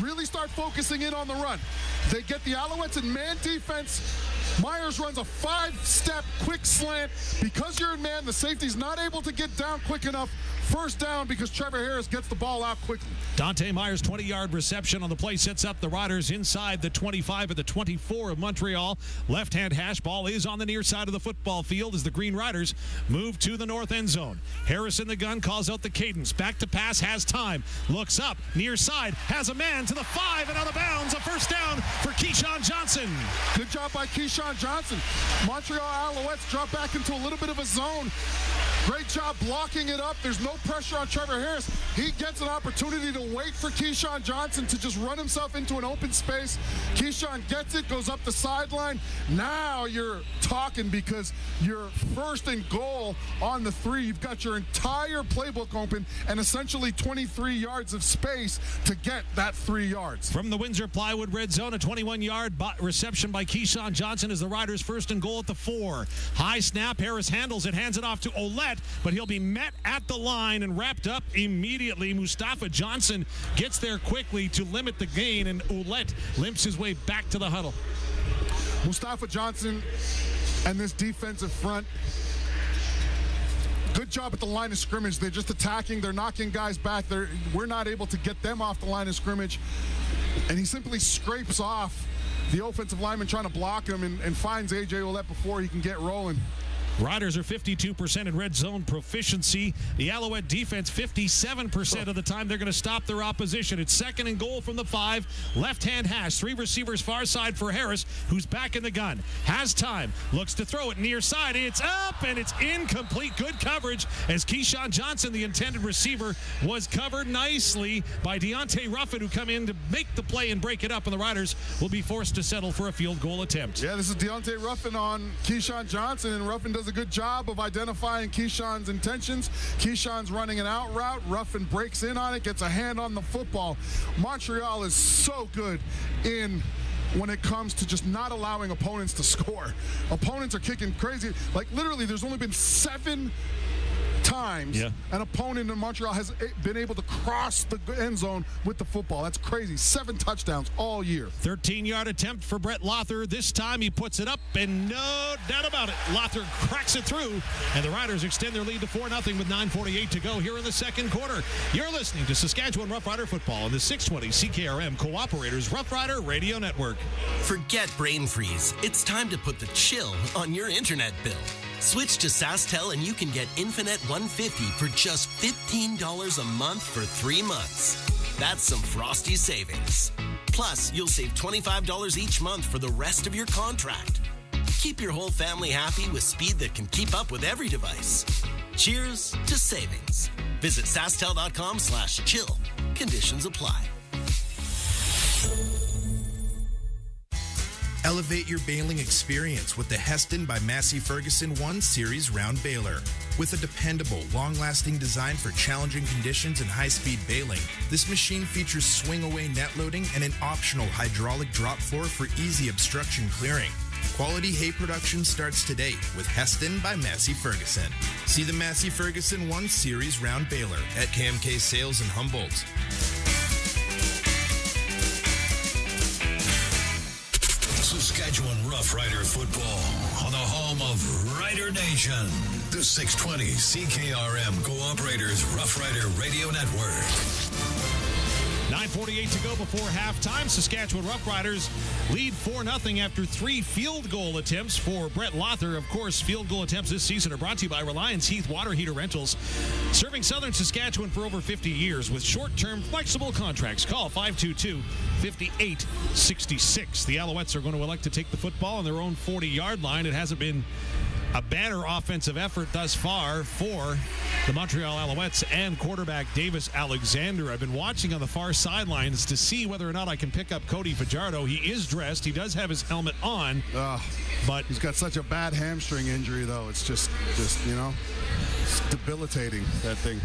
[SPEAKER 2] really start focusing in on the run. They get the Alouettes in man defense. Meyers runs a 5-step quick slant. Because you're in man, the safety's not able to get down quick enough. First down because Trevor Harris gets the ball out quickly.
[SPEAKER 26] Dante Meyers, 20-yard reception on the play, sets up the Riders inside the 25 at the 24 of Montreal. Left-hand hash ball is on the near side of the football field as the Green Riders move to the north end zone. Harris in the gun, calls out the cadence. Back to pass, has time. Looks up, near side, has a man to the 5 and out of bounds. A first down for Keyshawn Johnson.
[SPEAKER 2] Good job by Keyshawn Johnson. Montreal Alouettes drop back into a little bit of a zone. Great job blocking it up. There's no pressure on Trevor Harris. He gets an opportunity to wait for Keyshawn Johnson to just run himself into an open space. Keyshawn gets it, goes up the sideline. Now you're talking because you're 1st and goal on the 3. You've got your entire playbook open and essentially 23 yards of space to get that 3 yards.
[SPEAKER 26] From the Windsor Plywood red zone, a 21-yard reception by Keyshawn Johnson as the Riders 1st and goal at the 4. High snap, Harris handles it, hands it off to Oullette, but he'll be met at the line and wrapped up immediately. Mustafa Johnson gets there quickly to limit the gain, and Oullette limps his way back to the huddle.
[SPEAKER 2] Mustafa Johnson and this defensive front, good job at the line of scrimmage. They're just attacking. They're knocking guys back. We're not able to get them off the line of scrimmage. And he simply scrapes off the offensive lineman trying to block him and finds A.J. Oullette before he can get rolling.
[SPEAKER 26] Riders are 52% in red zone proficiency. The Alouette defense, 57% of the time they're going to stop their opposition. It's 2nd and goal from the 5. Left-hand hash. 3 receivers far side for Harris, who's back in the gun. Has time. Looks to throw it near side. It's up, and it's incomplete. Good coverage as Keyshawn Johnson, the intended receiver, was covered nicely by Dante Ruffin, who come in to make the play and break it up, and the Riders will be forced to settle for a field goal attempt.
[SPEAKER 2] Yeah, this is Dante Ruffin on Keyshawn Johnson, and Ruffin does a good job of identifying Keyshawn's intentions. Keyshawn's running an out route. Ruffin breaks in on it, gets a hand on the football. Montreal is so good when it comes to just not allowing opponents to score. Opponents are kicking crazy. Like, literally, there's only been 7 times an opponent in Montreal has been able to cross the end zone with the football. That's crazy. 7 touchdowns all year.
[SPEAKER 26] 13-yard attempt for Brett Lother. This time he puts it up, and no doubt about it, Lother cracks it through, and the Riders extend their lead to 4-0 with 9:48 to go here in the second quarter. You're listening to Saskatchewan Roughrider football on the 620 CKRM Cooperators Roughrider Radio Network.
[SPEAKER 1] Forget brain freeze. It's time to put the chill on your internet bill. Switch to SaskTel and you can get Infinite 150 for just $15 a month for 3 months. That's some frosty savings. Plus, you'll save $25 each month for the rest of your contract. Keep your whole family happy with speed that can keep up with every device. Cheers to savings. Visit SaskTel.com/chill. Conditions apply.
[SPEAKER 14] Elevate your baling experience with the Heston by Massey Ferguson 1 Series Round Baler. With a dependable, long-lasting design for challenging conditions and high-speed baling, this machine features swing-away net loading and an optional hydraulic drop floor for easy obstruction clearing. Quality hay production starts today with Heston by Massey Ferguson. See the Massey Ferguson 1 Series Round Baler at KMK Sales in Humboldt.
[SPEAKER 3] Saskatchewan Roughrider football on the home of Rider Nation. The 620 CKRM Cooperators Roughrider Radio Network.
[SPEAKER 26] 9:48 to go before halftime. Saskatchewan Roughriders lead 4-0 after 3 field goal attempts for Brett Lother. Of course, field goal attempts this season are brought to you by Reliance Heath Water Heater Rentals, serving southern Saskatchewan for over 50 years with short-term flexible contracts. Call 522-5866. The Alouettes are going to elect to take the football on their own 40-yard line. It hasn't been a banner offensive effort thus far for the Montreal Alouettes and quarterback Davis Alexander. I've been watching on the far sidelines to see whether or not I can pick up Cody Fajardo. He is dressed. He does have his helmet on.
[SPEAKER 2] But he's got such a bad hamstring injury, though. It's just you know, it's debilitating, that thing.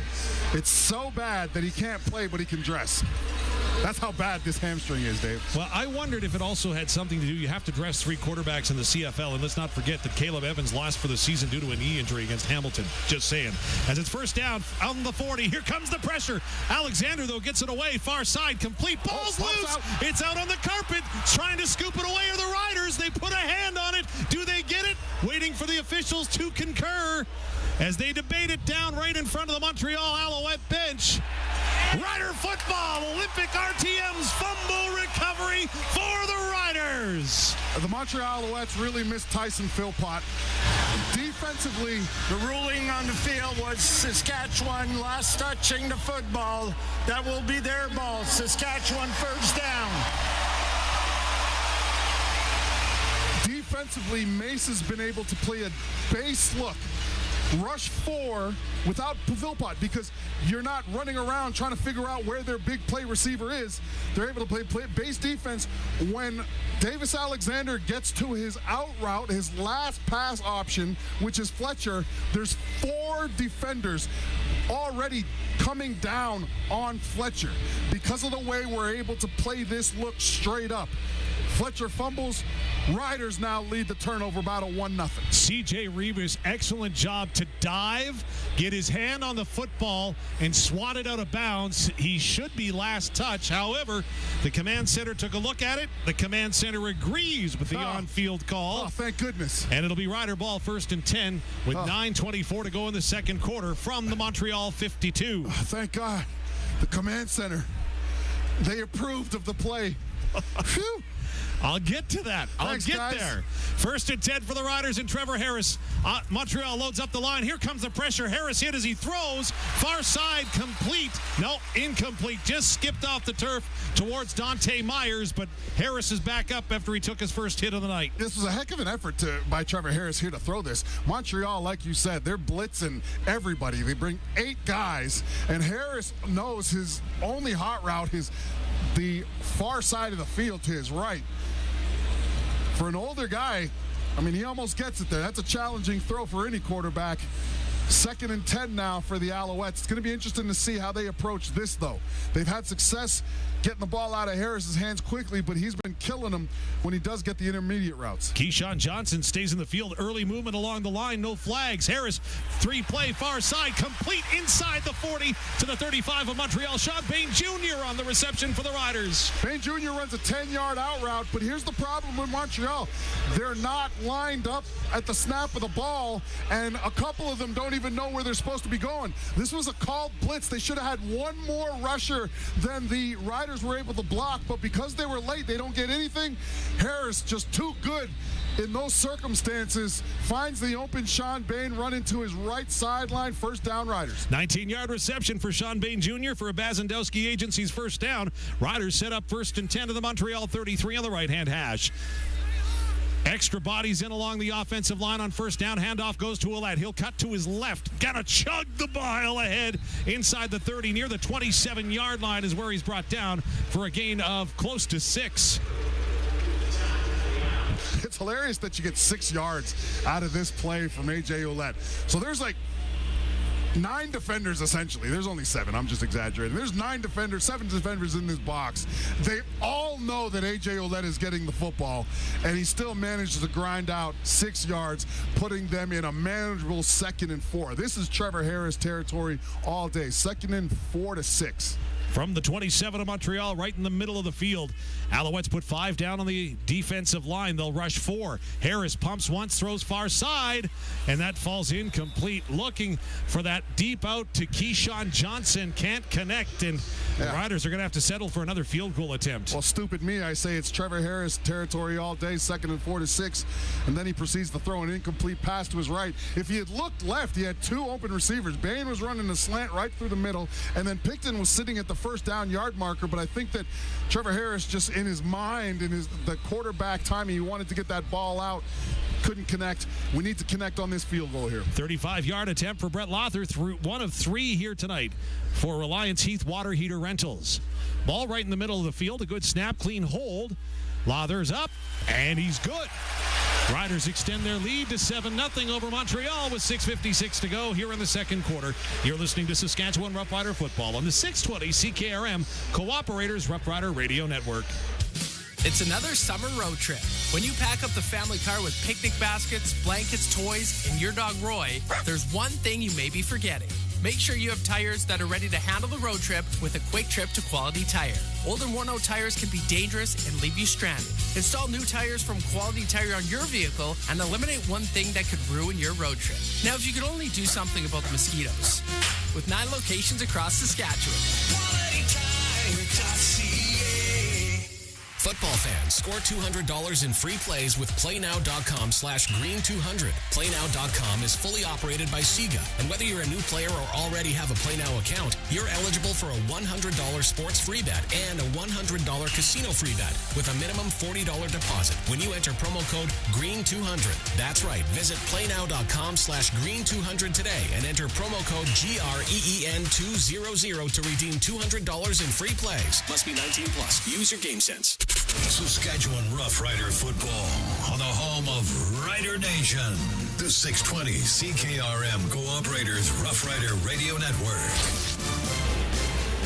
[SPEAKER 2] It's so bad that he can't play, but he can dress. That's how bad this hamstring is, Dave.
[SPEAKER 26] Well, I wondered if it also had something to do. You have to dress 3 quarterbacks in the CFL, and let's not forget that Caleb Evans lost for the season due to a knee injury against Hamilton. Just saying. As it's first down on the 40, here comes the pressure. Alexander, though, gets it away. Far side, complete. Ball's loose.
[SPEAKER 2] Out.
[SPEAKER 26] It's out on the carpet. Trying to scoop it away are the Riders. They put a hand on it. Do they get it? Waiting for the officials to concur as they debate it down right in front of the Montreal Alouette bench. Rider football, Olympic RTM's fumble recovery for the Riders.
[SPEAKER 2] The Montreal Alouettes really missed Tyson Philpott. Defensively,
[SPEAKER 8] the ruling on the field was Saskatchewan last touching the football. That will be their ball. Saskatchewan first down.
[SPEAKER 2] Defensively, Maas has been able to play a base look. Rush 4 without Philpott, because you're not running around trying to figure out where their big play receiver is. They're able to play base defense. When Davis Alexander gets to his out route, his last pass option, which is Fletcher, there's 4 defenders already coming down on Fletcher. Because of the way we're able to play this look straight up, Fletcher fumbles. Riders now lead the turnover about a 1-0.
[SPEAKER 26] C.J. Revis, excellent job to dive, get his hand on the football, and swat it out of bounds. He should be last touch. However, the command center took a look at it. The command center agrees with the on-field call.
[SPEAKER 2] Oh, thank goodness.
[SPEAKER 26] And it'll be Rider ball 1st and 10 with 9:24 to go in the second quarter from the Montreal 52.
[SPEAKER 2] Oh, thank God. The command center, they approved of the play. Phew.
[SPEAKER 26] I'll get to that.
[SPEAKER 2] Thanks,
[SPEAKER 26] I'll get
[SPEAKER 2] guys.
[SPEAKER 26] there. First and 10 for the Riders and Trevor Harris. Montreal loads up the line. Here comes the pressure. Harris hit as he throws. Far side, complete. No, incomplete. Just skipped off the turf towards Dante Meyers, but Harris is back up after he took his first hit of the night.
[SPEAKER 2] This was a heck of an effort by Trevor Harris here to throw this. Montreal, like you said, they're blitzing everybody. They bring 8 guys, and Harris knows his only hot route is the far side of the field to his right. For an older guy, I mean, he almost gets it there. That's a challenging throw for any quarterback. Second and 10 now for the Alouettes. It's going to be interesting to see how they approach this, though. They've had success getting the ball out of Harris's hands quickly, but he's been killing them when he does get the intermediate routes.
[SPEAKER 26] Keyshawn Johnson stays in the field. Early movement along the line. No flags. Harris, 3-play far side. Complete inside the 40 to the 35 of Montreal. Sean Bain Jr. on the reception for the Riders.
[SPEAKER 2] Bain Jr. runs a 10-yard out route, but here's the problem with Montreal. They're not lined up at the snap of the ball, and a couple of them don't even know where they're supposed to be going. This was a called blitz. They should have had one more rusher than the Riders were able to block, but because they were late, they don't get anything. Harris, just too good in those circumstances, finds the open Sean Bain running to his right sideline. First down, Riders.
[SPEAKER 26] 19-yard reception for Sean Bain Jr. for a Bazandowski Agency's first down. Riders set up first and 10 to the Montreal 33 on the right-hand hash. Extra bodies in along the offensive line on first down. Handoff goes to Oullette. He'll cut to his left. Gotta chug the ball ahead inside the 30. Near the 27-yard line is where he's brought down for a gain of close to 6.
[SPEAKER 2] It's hilarious that you get 6 yards out of this play from A.J. Oullette. So there's like 9 defenders, essentially. There's only 7. I'm just exaggerating. There's 9 defenders, 7 defenders in this box. They all know that A.J. Oullette is getting the football, and he still manages to grind out 6 yards, putting them in a manageable 2nd and 4. This is Trevor Harris territory all day. 2nd and 4 to 6.
[SPEAKER 26] From the 27 of Montreal, right in the middle of the field. Alouettes put 5 down on the defensive line. They'll rush 4. Harris pumps once, throws far side, and that falls incomplete. Looking for that deep out to Keyshawn Johnson. Can't connect, and the Riders are going to have to settle for another field goal attempt.
[SPEAKER 2] Well, stupid me, I say it's Trevor Harris territory all day, 2nd and 4 to 6, and then he proceeds to throw an incomplete pass to his right. If he had looked left, he had 2 open receivers. Bain was running a slant right through the middle, and then Picton was sitting at the first down yard marker, but I think that Trevor Harris, just in his mind, in the quarterback timing, he wanted to get that ball out, couldn't connect. We need to connect on this field goal here.
[SPEAKER 26] 35-yard attempt for Brett Lother, through 1 of 3 here tonight for Reliance Heath Water Heater Rentals. Ball right in the middle of the field, a good snap, clean hold. Lother's up, and he's good. Riders extend their lead to 7-0 over Montreal with 6:56 to go here in the second quarter. You're listening to Saskatchewan Roughrider football on the 620 CKRM Cooperators Roughrider Radio Network.
[SPEAKER 4] It's another summer road trip. When you pack up the family car with picnic baskets, blankets, toys, and your dog Roy, there's one thing you may be forgetting. Make sure you have tires that are ready to handle the road trip with a quick trip to Quality Tire. Old and worn-out tires can be dangerous and leave you stranded. Install new tires from Quality Tire on your vehicle and eliminate one thing that could ruin your road trip. Now, if you could only do something about the mosquitoes. With 9 locations across Saskatchewan.
[SPEAKER 16] Football fans, score $200 in free plays with PlayNow.com/Green200. PlayNow.com is fully operated by Sega, and whether you're a new player or already have a PlayNow account, you're eligible for a $100 sports free bet and a $100 casino free bet with a minimum $40 deposit when you enter promo code GREEN200. That's right. Visit PlayNow.com/Green200 today and enter promo code GREEN200 to redeem $200 in free plays. Must be 18 plus. Use your game sense.
[SPEAKER 3] Saskatchewan Roughrider football on the home of Rider Nation. The 620 CKRM Cooperators Roughrider Radio Network.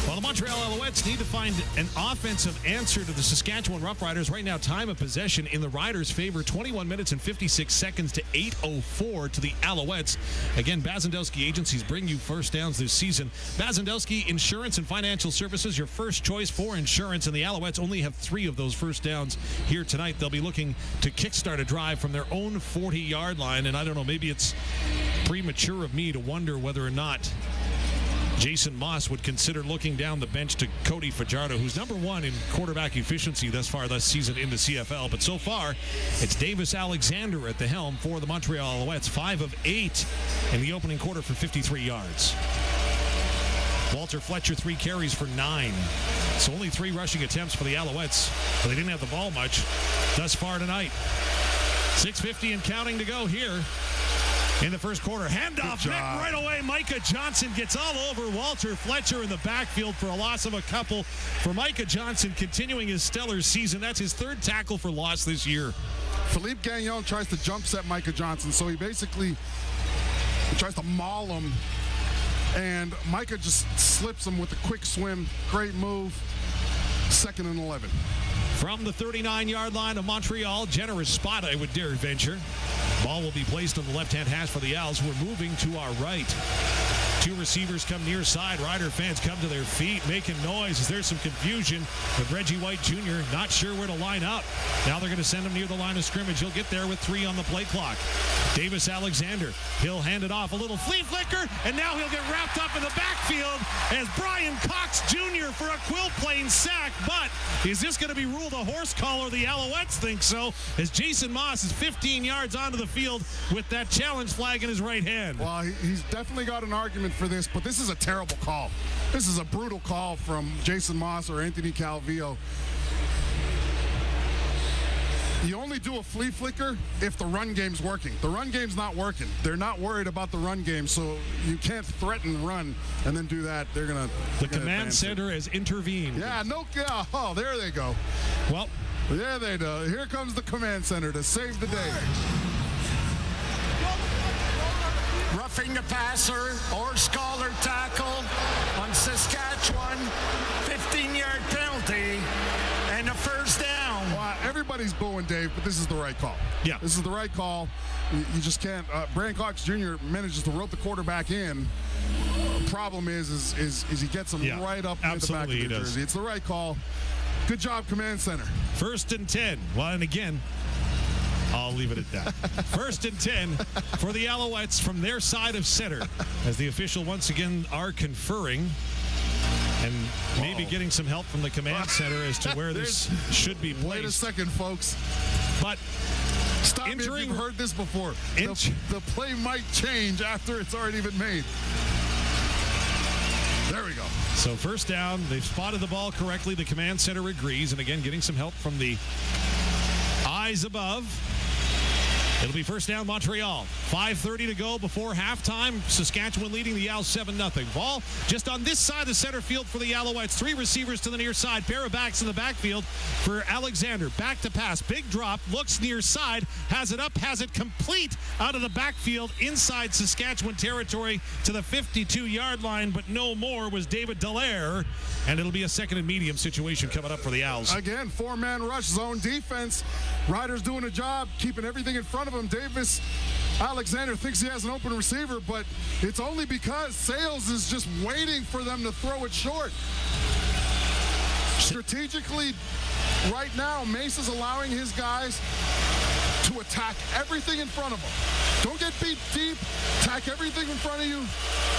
[SPEAKER 26] Well, the Montreal Alouettes need to find an offensive answer to the Saskatchewan Roughriders. Right now, time of possession in the Riders' favor, 21 minutes and 56 seconds to 8:04 to the Alouettes. Again, Bazandowski Agencies bring you first downs this season. Bazandowski Insurance and Financial Services, your first choice for insurance, and the Alouettes only have 3 of those first downs here tonight. They'll be looking to kickstart a drive from their own 40-yard line, and I don't know, maybe it's premature of me to wonder whether or not Jason Maas would consider looking down the bench to Cody Fajardo, who's number one in quarterback efficiency thus far this season in the CFL. But so far, it's Davis Alexander at the helm for the Montreal Alouettes, 5 of 8 in the opening quarter for 53 yards. Walter Fletcher, 3 carries for 9. So only 3 rushing attempts for the Alouettes, but they didn't have the ball much thus far tonight. 6:50 and counting to go here in the first quarter. Handoff, Nick, right away. Micah Johnson gets all over Walter Fletcher in the backfield for a loss of a couple. For Micah Johnson, continuing his stellar season. That's his 3rd tackle for loss this year.
[SPEAKER 2] Philippe Gagnon tries to jump set Micah Johnson, so he basically tries to maul him, and Micah just slips him with a quick swim. Great move. 2nd and 11.
[SPEAKER 26] From the 39-yard line of Montreal, generous spot, I would dare venture. Ball will be placed on the left-hand hash for the Owls, who are moving to our right. 2 receivers come near side. Rider fans come to their feet, making noise as there's some confusion with Reggie White Jr. not sure where to line up. Now they're going to send him near the line of scrimmage. He'll get there with 3 on the play clock. Davis Alexander, he'll hand it off. A little flea flicker, and now he'll get wrapped up in the backfield as Brian Cox Jr. for a Quill Plain sack. But is this going to be ruled a horse collar? The Alouettes think so, as Jason Maas is 15 yards onto the field with that challenge flag in his right hand.
[SPEAKER 2] Well, he's definitely got an argument for this, but this is a terrible call. This is a brutal call from Jason Maas or Anthony Calvillo. You only do a flea flicker if the run game's working. The run game's not working. They're not worried about the run game, so you can't threaten run and then do that. They're gonna.
[SPEAKER 26] The command center has intervened.
[SPEAKER 2] Yeah, oh, there they go.
[SPEAKER 26] Well,
[SPEAKER 2] there they go. Here comes the command center to save the day.
[SPEAKER 8] Roughing the passer or scholar tackle on Saskatchewan. 15-yard penalty and a first down.
[SPEAKER 2] Well, everybody's booing Dave, but this is the right call.
[SPEAKER 26] Yeah.
[SPEAKER 2] This is the right call. You just can't. Brian Cox Jr. manages to rope the quarterback in. Problem is he gets him right up near the back of the jersey. It's the right call. Good job, command center.
[SPEAKER 26] 1st and 10. Well, and again, I'll leave it at that. 1st and 10 for the Alouettes from their side of center, as the official once again are conferring and maybe getting some help from the command center as to where this should be placed.
[SPEAKER 2] Wait a second, folks.
[SPEAKER 26] But
[SPEAKER 2] stop me if you've heard this before. The play might change after it's already been made. There we go.
[SPEAKER 26] So 1st down. They've spotted the ball correctly. The command center agrees. And again, getting some help from the eyes above. It'll be 1st down, Montreal. 5:30 to go before halftime. Saskatchewan leading the Owls 7-0. Ball just on this side of the center field for the Alouettes. 3 receivers to the near side. Pair of backs in the backfield for Alexander. Back to pass. Big drop. Looks near side. Has it up. Has it complete out of the backfield inside Saskatchewan territory to the 52-yard line. But no more was David Dallaire. And it'll be a 2nd and medium situation coming up for the Owls.
[SPEAKER 2] Again, 4-man rush zone defense. Riders doing a job keeping everything in front of him. Davis Alexander thinks he has an open receiver, but it's only because Sales is just waiting for them to throw it short. Strategically, right now, Mace is allowing his guys to attack everything in front of them. Don't get beat deep. Attack everything in front of you.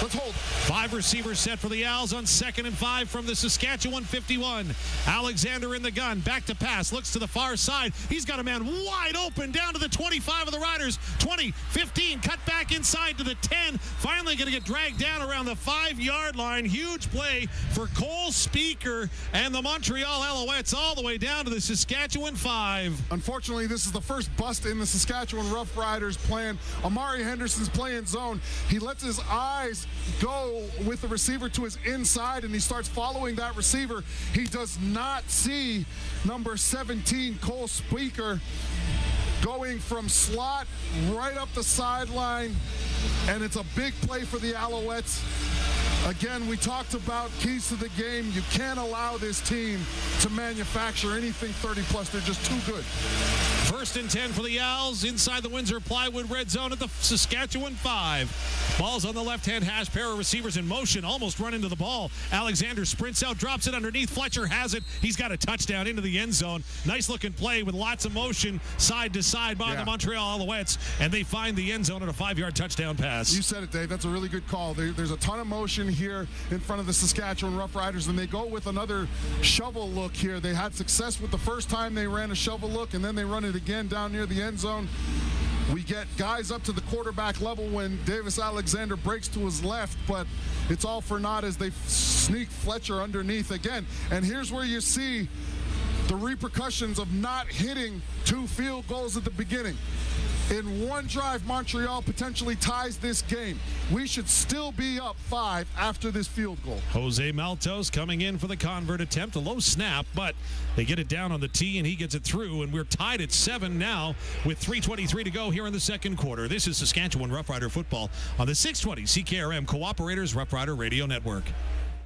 [SPEAKER 2] Let's hold.
[SPEAKER 26] 5 receivers set for the Owls on 2nd and 5 from the Saskatchewan 51. Alexander in the gun. Back to pass. Looks to the far side. He's got a man wide open down to the 25 of the Riders. 20, 15. Cut back inside to the 10. Finally going to get dragged down around the 5-yard line. Huge play for Cole Speaker and the Montreal Alouettes all the way down to the Saskatchewan 5.
[SPEAKER 2] Unfortunately, this is the first bust in the Saskatchewan Roughriders plan. Amari Henderson's playing zone. He lets his eyes go with the receiver to his inside, and he starts following that receiver. He does not see number 17, Cole Speaker, going from slot right up the sideline, and it's a big play for the Alouettes. Again, we talked about keys to the game. You can't allow this team to manufacture anything 30-plus. They're just too good.
[SPEAKER 26] First and 10 for the Owls inside the Windsor Plywood red zone at the Saskatchewan 5. Ball's on the left-hand hash. Pair of receivers in motion, almost run into the ball. Alexander sprints out, drops it underneath. Fletcher has it. He's got a touchdown into the end zone. Nice-looking play with lots of motion side to side by the Montreal Alouettes, and they find the end zone at a 5-yard touchdown pass.
[SPEAKER 2] You said it, Dave. That's a really good call. There's a ton of motion here in front of the Saskatchewan Roughriders, and they go with another shovel look here. They had success with the first time they ran a shovel look, and then they run it again down near the end zone. We get guys up to the quarterback level when Davis Alexander breaks to his left, but it's all for naught as they sneak Fletcher underneath again. And here's where you see the repercussions of not hitting 2 field goals at the beginning. In one drive, Montreal potentially ties this game. We should still be up 5 after this field goal.
[SPEAKER 26] Jose Maltos coming in for the convert attempt. A low snap, but they get it down on the tee, and he gets it through, and we're tied at 7 now with 3:23 to go here in the second quarter. This is Saskatchewan Roughrider football on the 620 CKRM Cooperators Rough Rider Radio Network.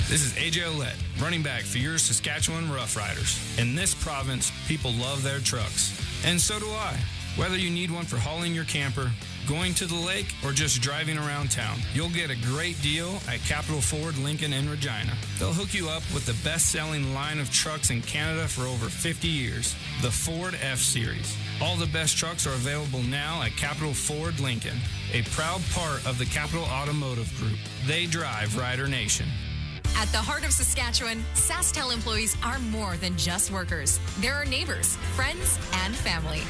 [SPEAKER 6] This is AJ Oullette, running back for your Saskatchewan Roughriders. In this province, people love their trucks, and so do I. Whether you need one for hauling your camper, going to the lake, or just driving around town, you'll get a great deal at Capital Ford Lincoln in Regina. They'll hook you up with the best-selling line of trucks in Canada for over 50 years, the Ford F-Series. All the best trucks are available now at Capital Ford Lincoln, a proud part of the Capital Automotive Group. They drive Rider Nation.
[SPEAKER 24] At the heart of Saskatchewan, SaskTel employees are more than just workers. They're our neighbors, friends, and family.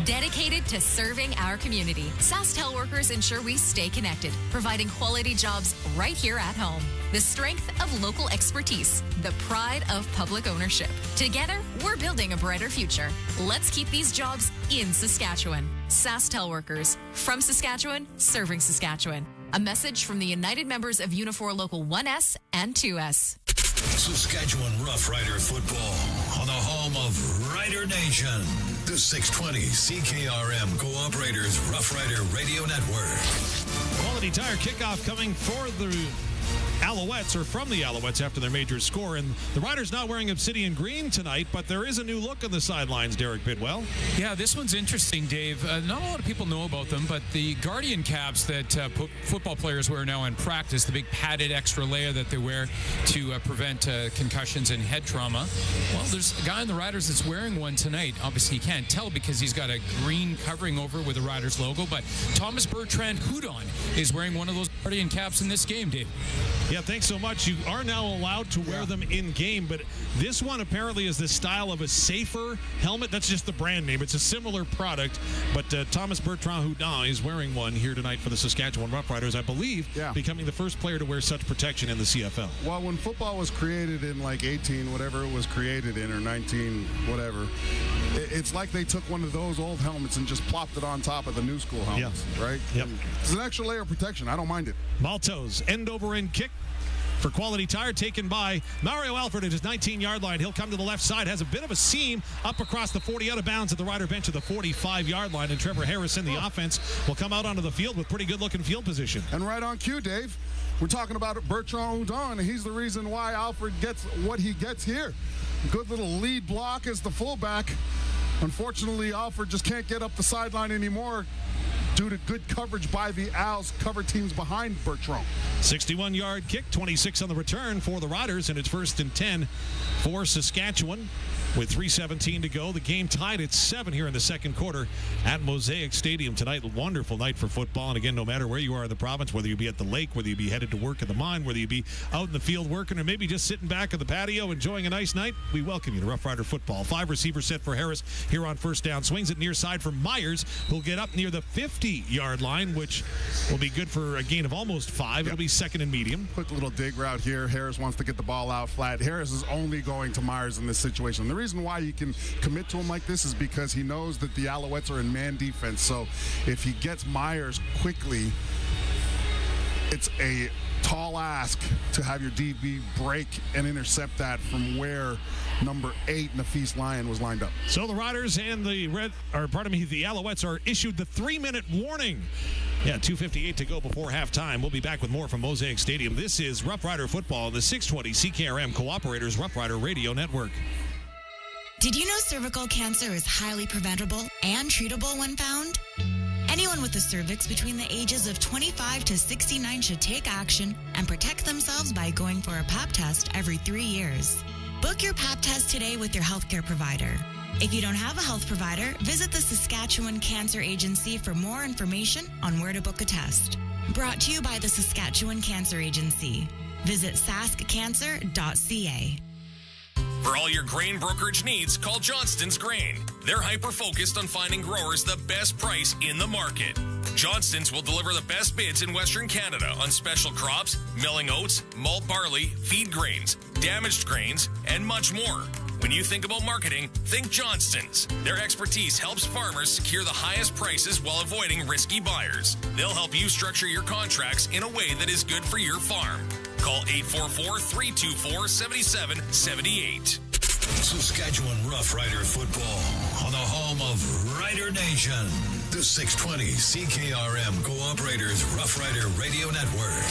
[SPEAKER 24] Dedicated to serving our community, SaskTel workers ensure we stay connected, providing quality jobs right here at home. The strength of local expertise, the pride of public ownership. Together, we're building a brighter future. Let's keep these jobs in Saskatchewan. SaskTel workers, from Saskatchewan, serving Saskatchewan. A message from the United members of Unifor Local 1S and 2S.
[SPEAKER 3] Saskatchewan Roughrider football on the home of Rider Nation. The 620 CKRM Cooperators Roughrider Radio Network.
[SPEAKER 26] Quality Tire kickoff coming for the Alouettes, or from the Alouettes after their major score. And the Riders not wearing obsidian green tonight, but there is a new look on the sidelines, Derek Bidwell.
[SPEAKER 5] Yeah, this one's interesting, Dave. Not a lot of people know about them, but the Guardian caps that football players wear now in practice, the big padded extra layer that they wear to prevent concussions and head trauma. Well, there's a guy in the Riders that's wearing one tonight. Obviously, you can't tell because he's got a green covering over with the Riders logo, but Thomas Bertrand Houdon is wearing one of those Guardian caps in this game, Dave.
[SPEAKER 26] Yeah, thanks so much. You are now allowed to wear them in game, but this one apparently is the style of a safer helmet. That's just the brand name. It's a similar product, but Thomas Bertrand Houdon is wearing one here tonight for the Saskatchewan Roughriders, I believe, becoming the first player to wear such protection in the CFL.
[SPEAKER 2] Well, when football was created in like 18, whatever it was created in, or 19, whatever, it's like they took one of those old helmets and just plopped it on top of the new school helmets, right?
[SPEAKER 26] Yep.
[SPEAKER 2] It's an extra layer of protection. I don't mind it.
[SPEAKER 26] Maltos, end over end kick for Quality Tire, taken by Mario Alford at his 19-yard line. He'll come to the left side, has a bit of a seam up across the 40, out of bounds at the Rider bench at the 45-yard line, and Trevor Harris in the offense will come out onto the field with pretty good-looking field position.
[SPEAKER 2] And right on cue, Dave, we're talking about Bertrand Houdon, and he's the reason why Alford gets what he gets here. Good little lead block as the fullback. Unfortunately, Alford just can't get up the sideline anymore due to good coverage by the Owls cover teams behind Bertrand.
[SPEAKER 26] 61-yard kick, 26 on the return for the Riders, and it's 1st and 10 for Saskatchewan. With 3:17 to go, the game tied at 7 here in the second quarter at Mosaic Stadium tonight. Wonderful night for football. And again, no matter where you are in the province, whether you be at the lake, whether you be headed to work at the mine, whether you be out in the field working, or maybe just sitting back at the patio enjoying a nice night, we welcome you to Rough Rider football. 5 receivers set for Harris here on first down. Swings it near side for Meyers, who'll get up near the 50-yard line, which will be good for a gain of almost 5. It'll be second and medium.
[SPEAKER 2] Quick little dig route here. Harris wants to get the ball out flat. Harris is only going to Meyers in this situation. The reason why he can commit to him like this is because he knows that the Alouettes are in man defense. So if he gets Meyers quickly, it's a tall ask to have your DB break and intercept that from where number 8, Nafis Lyon, was lined up.
[SPEAKER 26] So the Riders and the Alouettes are issued the 3-minute warning. Yeah, 2:58 to go before halftime. We'll be back with more from Mosaic Stadium. This is Rough Rider football on the 620 CKRM Cooperators Rough Rider Radio Network.
[SPEAKER 15] Did you know cervical cancer is highly preventable and treatable when found? Anyone with a cervix between the ages of 25 to 69 should take action and protect themselves by going for a Pap test every 3 years. Book your Pap test today with your healthcare provider. If you don't have a health provider, visit the Saskatchewan Cancer Agency for more information on where to book a test. Brought to you by the Saskatchewan Cancer Agency. Visit saskcancer.ca.
[SPEAKER 19] For all your grain brokerage needs, call Johnston's Grain. They're hyper-focused on finding growers the best price in the market. Johnston's will deliver the best bids in Western Canada on special crops, milling oats, malt barley, feed grains, damaged grains, and much more. When you think about marketing, think Johnston's. Their expertise helps farmers secure the highest prices while avoiding risky buyers. They'll help you structure your contracts in a way that is good for your farm. Call 844-324-7778.
[SPEAKER 3] Saskatchewan Roughrider football on the home of Rider Nation. The 620 CKRM Cooperators Roughrider Radio Network.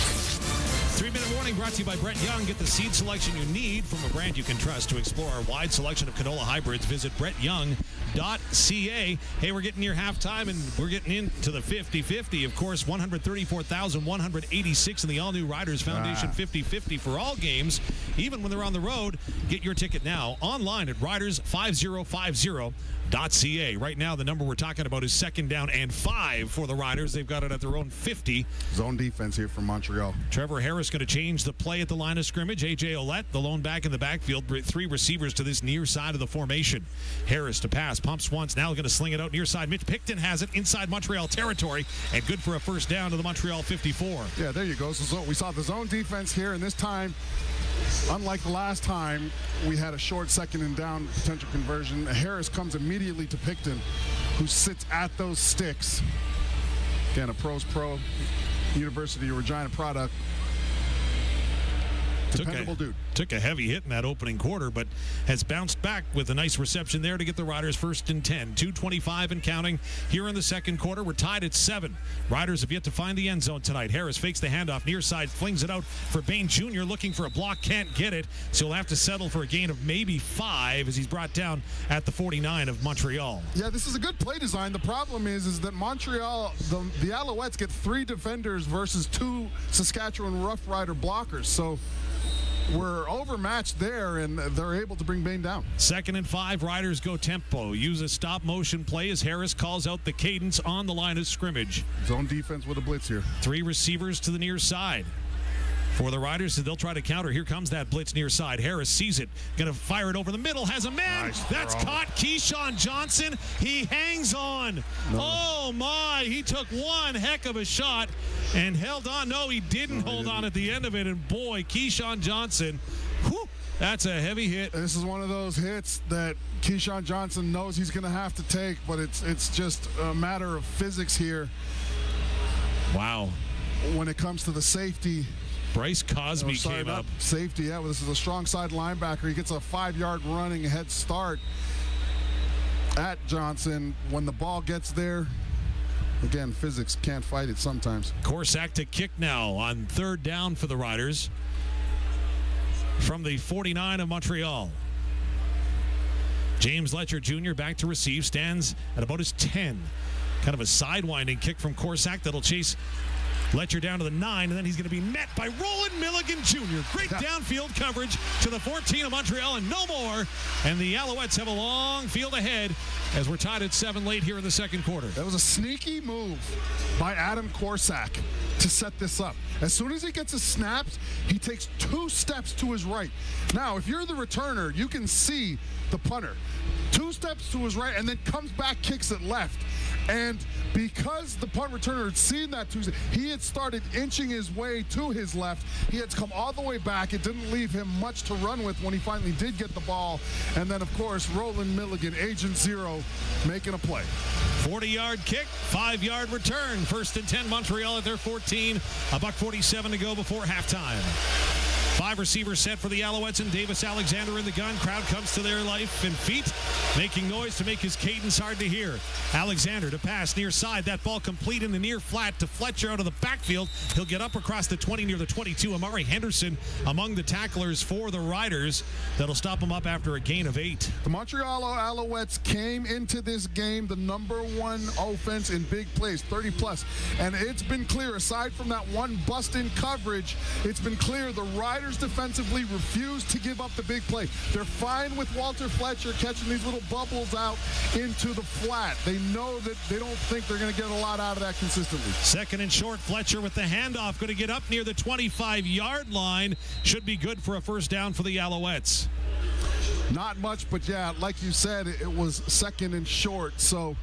[SPEAKER 26] 3-minute warning brought to you by Brett Young. Get the seed selection you need from a brand you can trust. To explore our wide selection of canola hybrids, visit brettyoung.ca. Hey, we're getting near halftime, and we're getting into the 50-50. Of course, 134,186 in the all-new Riders Foundation 50-50 for all games, even when they're on the road. Get your ticket now online at riders5050.ca. Right now, the number we're talking about is 2nd down and 5 for the Riders. They've got it at their own 50.
[SPEAKER 2] Zone defense here from Montreal.
[SPEAKER 26] Trevor Harris going to change the play at the line of scrimmage. A.J. Oullette, the lone back in the backfield. 3 receivers to this near side of the formation. Harris to pass. Pumps once. Now going to sling it out near side. Mitch Picton has it inside Montreal territory. And good for a first down to the Montreal 54.
[SPEAKER 2] Yeah, there you go. So we saw the zone defense here. And this time, unlike the last time, we had a short 2nd and down potential conversion. Harris comes immediately to Picton, who sits at those sticks. Again, a pro University of Regina product. Dependable dude.
[SPEAKER 26] Took a heavy hit in that opening quarter, but has bounced back with a nice reception there to get the Riders 1st and 10. 2:25 and counting here in the second quarter. We're tied at 7. Riders have yet to find the end zone tonight. Harris fakes the handoff near side, flings it out for Bain Jr. looking for a block, can't get it, so he'll have to settle for a gain of maybe 5 as he's brought down at the 49 of Montreal.
[SPEAKER 2] Yeah, this is a good play design. The problem is that Montreal, the Alouettes get 3 defenders versus 2 Saskatchewan Roughrider blockers, so we're overmatched there, and they're able to bring Bain down.
[SPEAKER 26] 2nd and 5, Riders go tempo. Use a stop motion play as Harris calls out the cadence on the line of scrimmage.
[SPEAKER 2] Zone defense with a blitz here.
[SPEAKER 26] 3 receivers to the near side. For the Riders, they'll try to counter. Here comes that blitz near side. Harris sees it. Going to fire it over the middle. Has a man.
[SPEAKER 2] Nice
[SPEAKER 26] That's caught. Keyshawn Johnson. He hangs on. No. Oh, my. He took one heck of a shot and held on. No, he didn't hold on at the end of it. And, boy, Keyshawn Johnson, whew, that's a heavy hit.
[SPEAKER 2] This is one of those hits that Keyshawn Johnson knows he's going to have to take, but it's just a matter of physics here.
[SPEAKER 26] Wow.
[SPEAKER 2] When it comes to the safety.
[SPEAKER 26] Bryce Cosby came up.
[SPEAKER 2] Safety, yeah. Well, this is a strong side linebacker. He gets a 5-yard running head start at Johnson. When the ball gets there, again, physics can't fight it sometimes.
[SPEAKER 26] Corsack to kick now on 3rd down for the Riders from the 49 of Montreal. James Letcher Jr. back to receive, stands at about his 10. Kind of a sidewinding kick from Corsack that'll chase Letcher down to the 9, and then he's going to be met by Roland Milligan Jr. Great downfield coverage to the 14 of Montreal and no more. And the Alouettes have a long field ahead as we're tied at 7 late here in the second quarter.
[SPEAKER 2] That was a sneaky move by Adam Corsack to set this up. As soon as he gets his snaps, he takes 2 steps to his right. Now, if you're the returner, you can see the punter. 2 steps to his right and then comes back, kicks it left. And because the punt returner had seen that Tuesday, he had started inching his way to his left. He had to come all the way back. It didn't leave him much to run with when he finally did get the ball. And then, of course, Roland Milligan, Agent Zero, making a play.
[SPEAKER 26] 40-yard kick, 5-yard return. 1st and 10, Montreal at their 14. $1:47 to go before halftime. 5 receivers set for the Alouettes, and Davis Alexander in the gun. Crowd comes to their life and feet, making noise to make his cadence hard to hear. Alexander to pass near side. That ball complete in the near flat to Fletcher out of the backfield. He'll get up across the 20 near the 22. Amari Henderson among the tacklers for the Riders. That'll stop him up after a gain of 8.
[SPEAKER 2] The Montreal Alouettes came into this game the number 1 offense in big plays, 30+. And it's been clear, aside from that one bust-in coverage, it's been clear the Riders defensively refuse to give up the big play. They're fine with Walter Fletcher catching these little bubbles out into the flat. They know that they don't think they're going to get a lot out of that consistently.
[SPEAKER 26] Second and short, Fletcher with the handoff, going to get up near the 25-yard line. Should be good for a first down for the Alouettes.
[SPEAKER 2] Not much, but yeah, like you said, it was second and short, so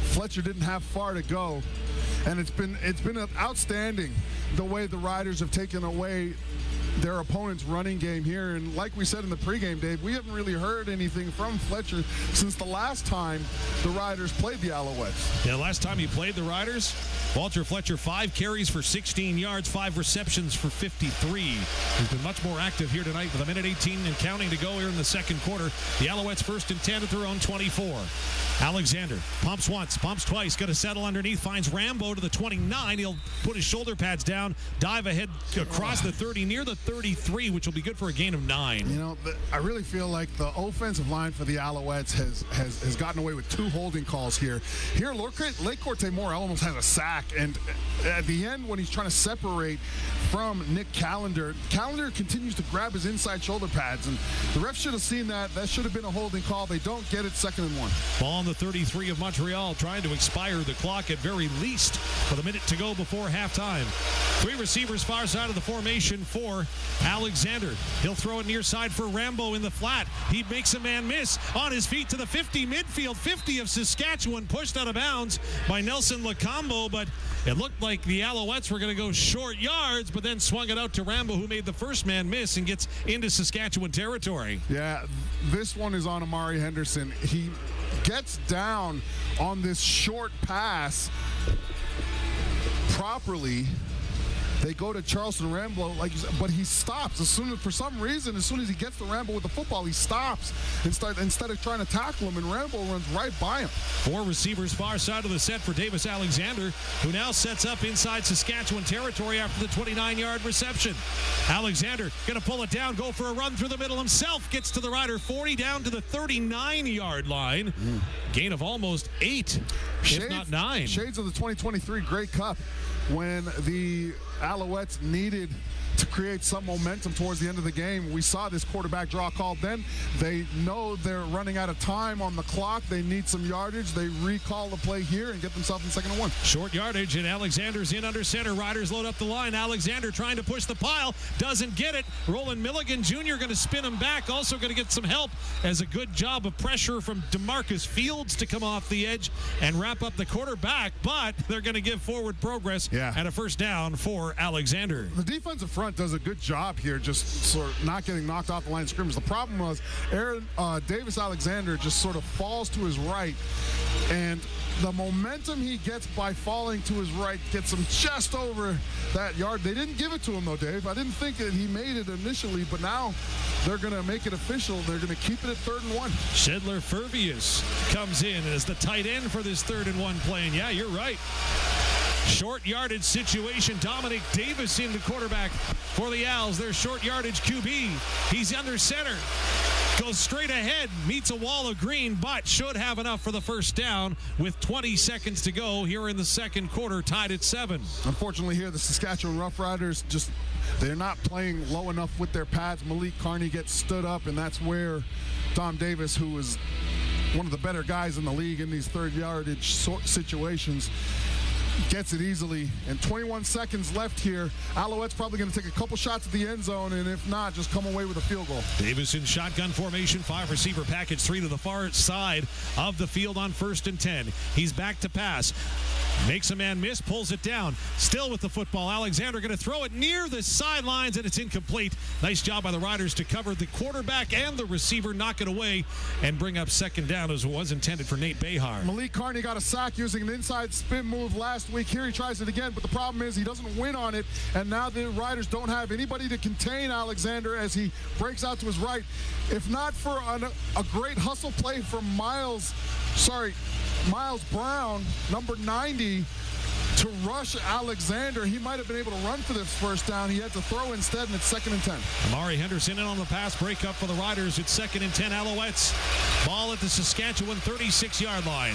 [SPEAKER 2] Fletcher didn't have far to go. And it's been outstanding the way the Riders have taken away their opponent's running game here. And like we said in the pregame, Dave, we haven't really heard anything from Fletcher since the last time the Riders played the Alouettes.
[SPEAKER 26] Yeah, last time he played the Riders, Walter Fletcher, 5 carries for 16 yards, 5 receptions for 53. He's been much more active here tonight with 1:18 and counting to go here in the second quarter. The Alouettes first and 10 at their own 24. Alexander pumps once, pumps twice, going to settle underneath, finds Rambo to the 29. He'll put his shoulder pads down, dive ahead across the 30 near the 33, which will be good for a gain of 9.
[SPEAKER 2] You know, I really feel like the offensive line for the Alouettes has gotten away with 2 holding calls here. Here, LeCourte Moore almost has a sack, and at the end when he's trying to separate from Nick Callender continues to grab his inside shoulder pads, and the ref should have seen that. That should have been a holding call. They don't get it. 2nd and 1.
[SPEAKER 26] Ball on the 33 of Montreal, trying to expire the clock at very least with a minute to go before halftime. 3 receivers far side of the formation for Alexander. He'll throw it near side for Rambo in the flat. He makes a man miss on his feet to the 50 midfield. 50 of Saskatchewan, pushed out of bounds by Nelson Lacombo, but it looked like the Alouettes were going to go short yards, but then swung it out to Rambo, who made the first man miss and gets into Saskatchewan territory.
[SPEAKER 2] Yeah, this one is on Amari Henderson. He gets down on this short pass properly. They go to Charleston Rambo, but he stops for some reason. As soon as he gets to Rambo with the football, he stops instead of trying to tackle him, and Rambo runs right by him.
[SPEAKER 26] 4 receivers far side of the set for Davis Alexander, who now sets up inside Saskatchewan territory after the 29-yard reception. Alexander going to pull it down, go for a run through the middle himself, gets to the Rider 40 down to the 39-yard line. Gain of almost 8, if not 9.
[SPEAKER 2] Shades of the 2023 Grey Cup, when the Alouettes needed to create some momentum towards the end of the game. We saw this quarterback draw called then. They know they're running out of time on the clock. They need some yardage. They recall the play here and get themselves in 2nd and 1.
[SPEAKER 26] Short yardage, and Alexander's in under center. Riders load up the line. Alexander trying to push the pile. Doesn't get it. Roland Milligan Jr. going to spin him back. Also going to get some help as a good job of pressure from DeMarcus Fields to come off the edge and wrap up the quarterback, but they're going to give forward progress and a first down for Alexander.
[SPEAKER 2] The defensive front does a good job here, just sort of not getting knocked off the line of scrimmage. The problem was Davis Alexander just sort of falls to his right, and the momentum he gets by falling to his right gets him just over that yard. They didn't give it to him, though, Dave. I didn't think that he made it initially, but now they're going to make it official. They're going to keep it at 3rd and 1.
[SPEAKER 26] Shedler Furvius comes in as the tight end for this 3rd and 1 play, and yeah, you're right. Short yardage situation. Dominic Davis in the quarterback for the Owls. Their short yardage QB. He's under center. Goes straight ahead, meets a wall of green, but should have enough for the first down with 20 seconds to go here in the second quarter, tied at 7.
[SPEAKER 2] Unfortunately here, the Saskatchewan Roughriders they're not playing low enough with their pads. Malik Carney gets stood up, and that's where Tom Davis, who is one of the better guys in the league in these 3rd yardage situations, gets it easily. And 21 seconds left here. Alouette's probably going to take a couple shots at the end zone, and if not, just come away with a field goal.
[SPEAKER 26] Davis in shotgun formation, 5 receiver package, 3 to the far side of the field on 1st and 10. He's back to pass. Makes a man miss, pulls it down. Still with the football. Alexander going to throw it near the sidelines, and it's incomplete. Nice job by the Riders to cover the quarterback and the receiver, knock it away, and bring up second down as it was intended for Nate Behar.
[SPEAKER 2] Malik Carney got a sack using an inside spin move last week. Here he tries it again, but the problem is he doesn't win on it, and now the Riders don't have anybody to contain Alexander as he breaks out to his right. If not for a great hustle play from Miles Brown, number 90, to rush Alexander, he might have been able to run for this first down. He had to throw instead, and it's 2nd and 10.
[SPEAKER 26] Amari Henderson in on the pass breakup for the Riders. It's 2nd and 10 Alouettes. Ball at the Saskatchewan 36-yard line.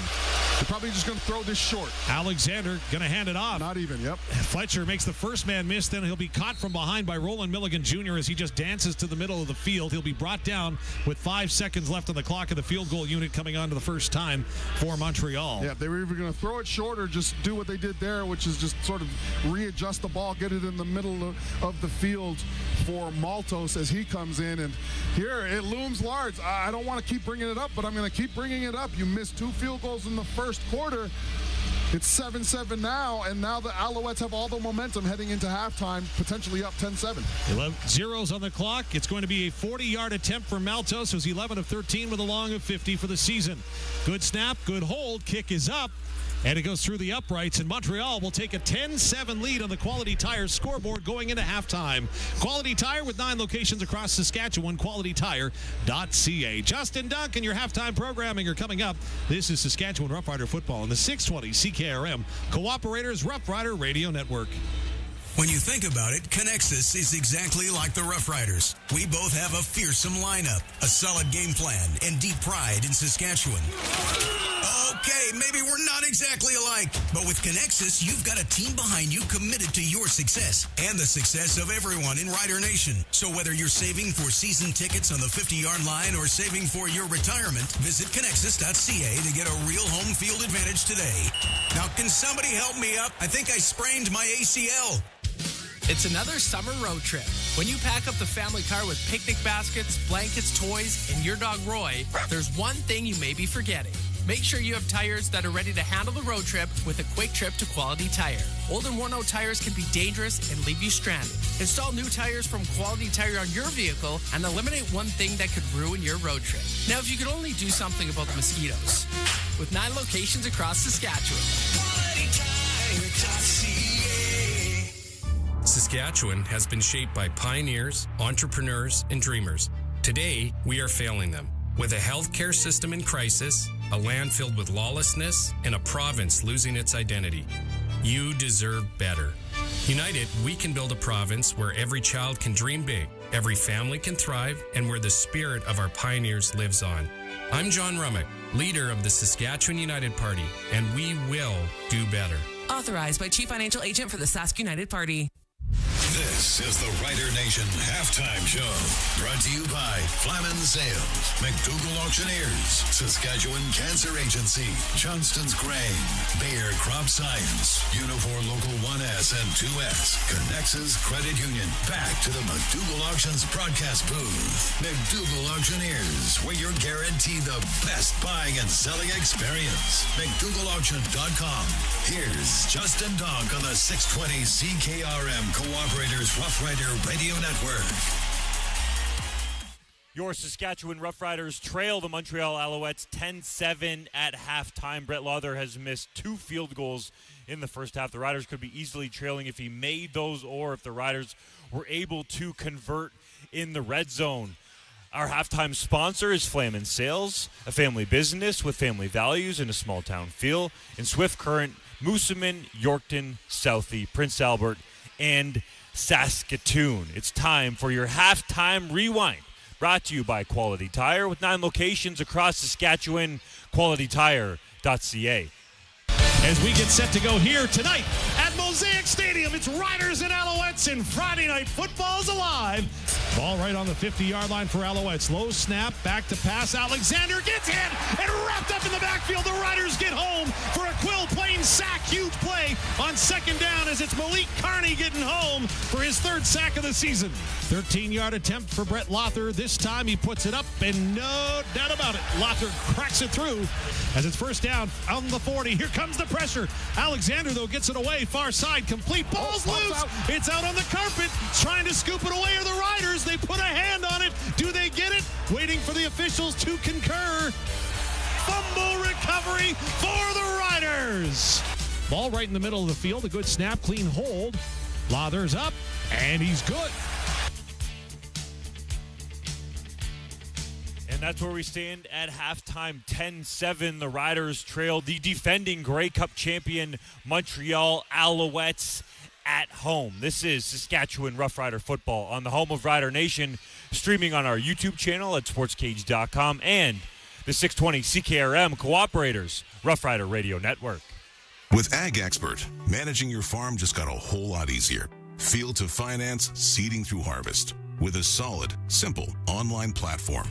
[SPEAKER 2] They're probably just going to throw this short.
[SPEAKER 26] Alexander going to hand it off.
[SPEAKER 2] Not even, yep.
[SPEAKER 26] Fletcher makes the first man miss, then he'll be caught from behind by Roland Milligan Jr. as he just dances to the middle of the field. He'll be brought down with 5 seconds left on the clock of the field goal unit coming on to the first time for Montreal.
[SPEAKER 2] Yeah, they were either going to throw it short or just do what they did there, which is just sort of readjust the ball, get it in the middle of the field for Maltos as he comes in. And here it looms large. I don't want to keep bringing it up, but I'm going to keep bringing it up. You missed 2 field goals in the first quarter. It's 7-7 now, and now the Alouettes have all the momentum heading into halftime, potentially up 10-7.
[SPEAKER 26] 11 zeros on the clock. It's going to be a 40-yard attempt for Maltos, who's 11 of 13 with a long of 50 for the season. Good snap, good hold, kick is up, and it goes through the uprights, and Montreal will take a 10-7 lead on the Quality Tire scoreboard going into halftime. Quality Tire with 9 locations across Saskatchewan, qualitytire.ca. Justin Duncan, your halftime programming are coming up. This is Saskatchewan Roughrider football on the 620 CKRM Cooperators Rough Rider Radio Network.
[SPEAKER 9] When you think about it, Connexus is exactly like the Rough Riders. We both have a fearsome lineup, a solid game plan, and deep pride in Saskatchewan. Okay, maybe we're not exactly alike, but with Connexus, you've got a team behind you committed to your success and the success of everyone in Rider Nation. So whether you're saving for season tickets on the 50-yard line or saving for your retirement, visit Connexus.ca to get a real home field advantage today. Now, can somebody help me up? I think I sprained my ACL.
[SPEAKER 4] It's another summer road trip. When you pack up the family car with picnic baskets, blankets, toys, and your dog Roy, there's one thing you may be forgetting. Make sure you have tires that are ready to handle the road trip with a quick trip to Quality Tire. Old and worn-out tires can be dangerous and leave you stranded. Install new tires from Quality Tire on your vehicle and eliminate one thing that could ruin your road trip. Now, if you could only do something about the mosquitoes. With 9 locations across Saskatchewan.
[SPEAKER 20] Saskatchewan has been shaped by pioneers, entrepreneurs, and dreamers. Today, we are failing them. With a healthcare system in crisis, a land filled with lawlessness, and a province losing its identity. You deserve better. United, we can build a province where every child can dream big, every family can thrive, and where the spirit of our pioneers lives on. I'm John Rummick, leader of the Saskatchewan United Party, and we will do better.
[SPEAKER 21] Authorized by Chief Financial Agent for the Sask United Party.
[SPEAKER 3] This is the Rider Nation Halftime Show, brought to you by Flamin Sales, McDougall Auctioneers, Saskatchewan Cancer Agency, Johnston's Grain, Bayer Crop Science, Unifor Local 1S and 2S, Connexus Credit Union. Back to the McDougall Auctions broadcast booth. McDougall Auctioneers, where you're guaranteed the best buying and selling experience. McDougallAuction.com. Here's Justin Donk on the 620 CKRM Cooperators Rough Rider Radio Network.
[SPEAKER 22] Your Saskatchewan Roughriders trail the Montreal Alouettes 10-7 at halftime. Brett Lauther has missed 2 field goals in the first half. The Riders could be easily trailing if he made those or if the Riders were able to convert in the red zone. Our halftime sponsor is Flamin Sales, a family business with family values and a small-town feel in Swift Current, Moosomin, Yorkton, Southie, Prince Albert, and Saskatoon. It's time for your halftime rewind, brought to you by Quality Tire with 9 locations across Saskatchewan, qualitytire.ca.
[SPEAKER 26] As we get set to go here tonight at Mosaic Stadium, it's Riders and Alouettes, and Friday Night Football's alive. Ball right on the 50-yard line for Alouettes. Low snap, back to pass. Alexander gets hit and wrapped up in the backfield. The Riders get home for a Quill Plain sack. Huge play on second down as it's Malik Carney getting home for his third sack of the season. 13-yard attempt for Brett Lothar. This time he puts it up, and no doubt about it, Lothar cracks it through as it's first down on the 40. Here comes the pressure. Alexander, though, gets it away. Far side, complete. Ball's loose. Out. It's out on the carpet. Trying to scoop it away are the Riders. They put a hand on it. Do they get it? Waiting for the officials to concur. Fumble recovery for the Riders. Ball right in the middle of the field. A good snap, clean hold. Lothar's up, and he's good.
[SPEAKER 22] And that's where we stand at halftime, 10-7. The Riders trail the defending Grey Cup champion Montreal Alouettes at home. This is Saskatchewan Roughrider football on the home of Rider Nation, streaming on our YouTube channel at sportscage.com and the 620 CKRM Cooperators Roughrider Radio Network.
[SPEAKER 3] With Ag Expert, managing your farm just got a whole lot easier. Field to finance, seeding through harvest. With a solid, simple online platform.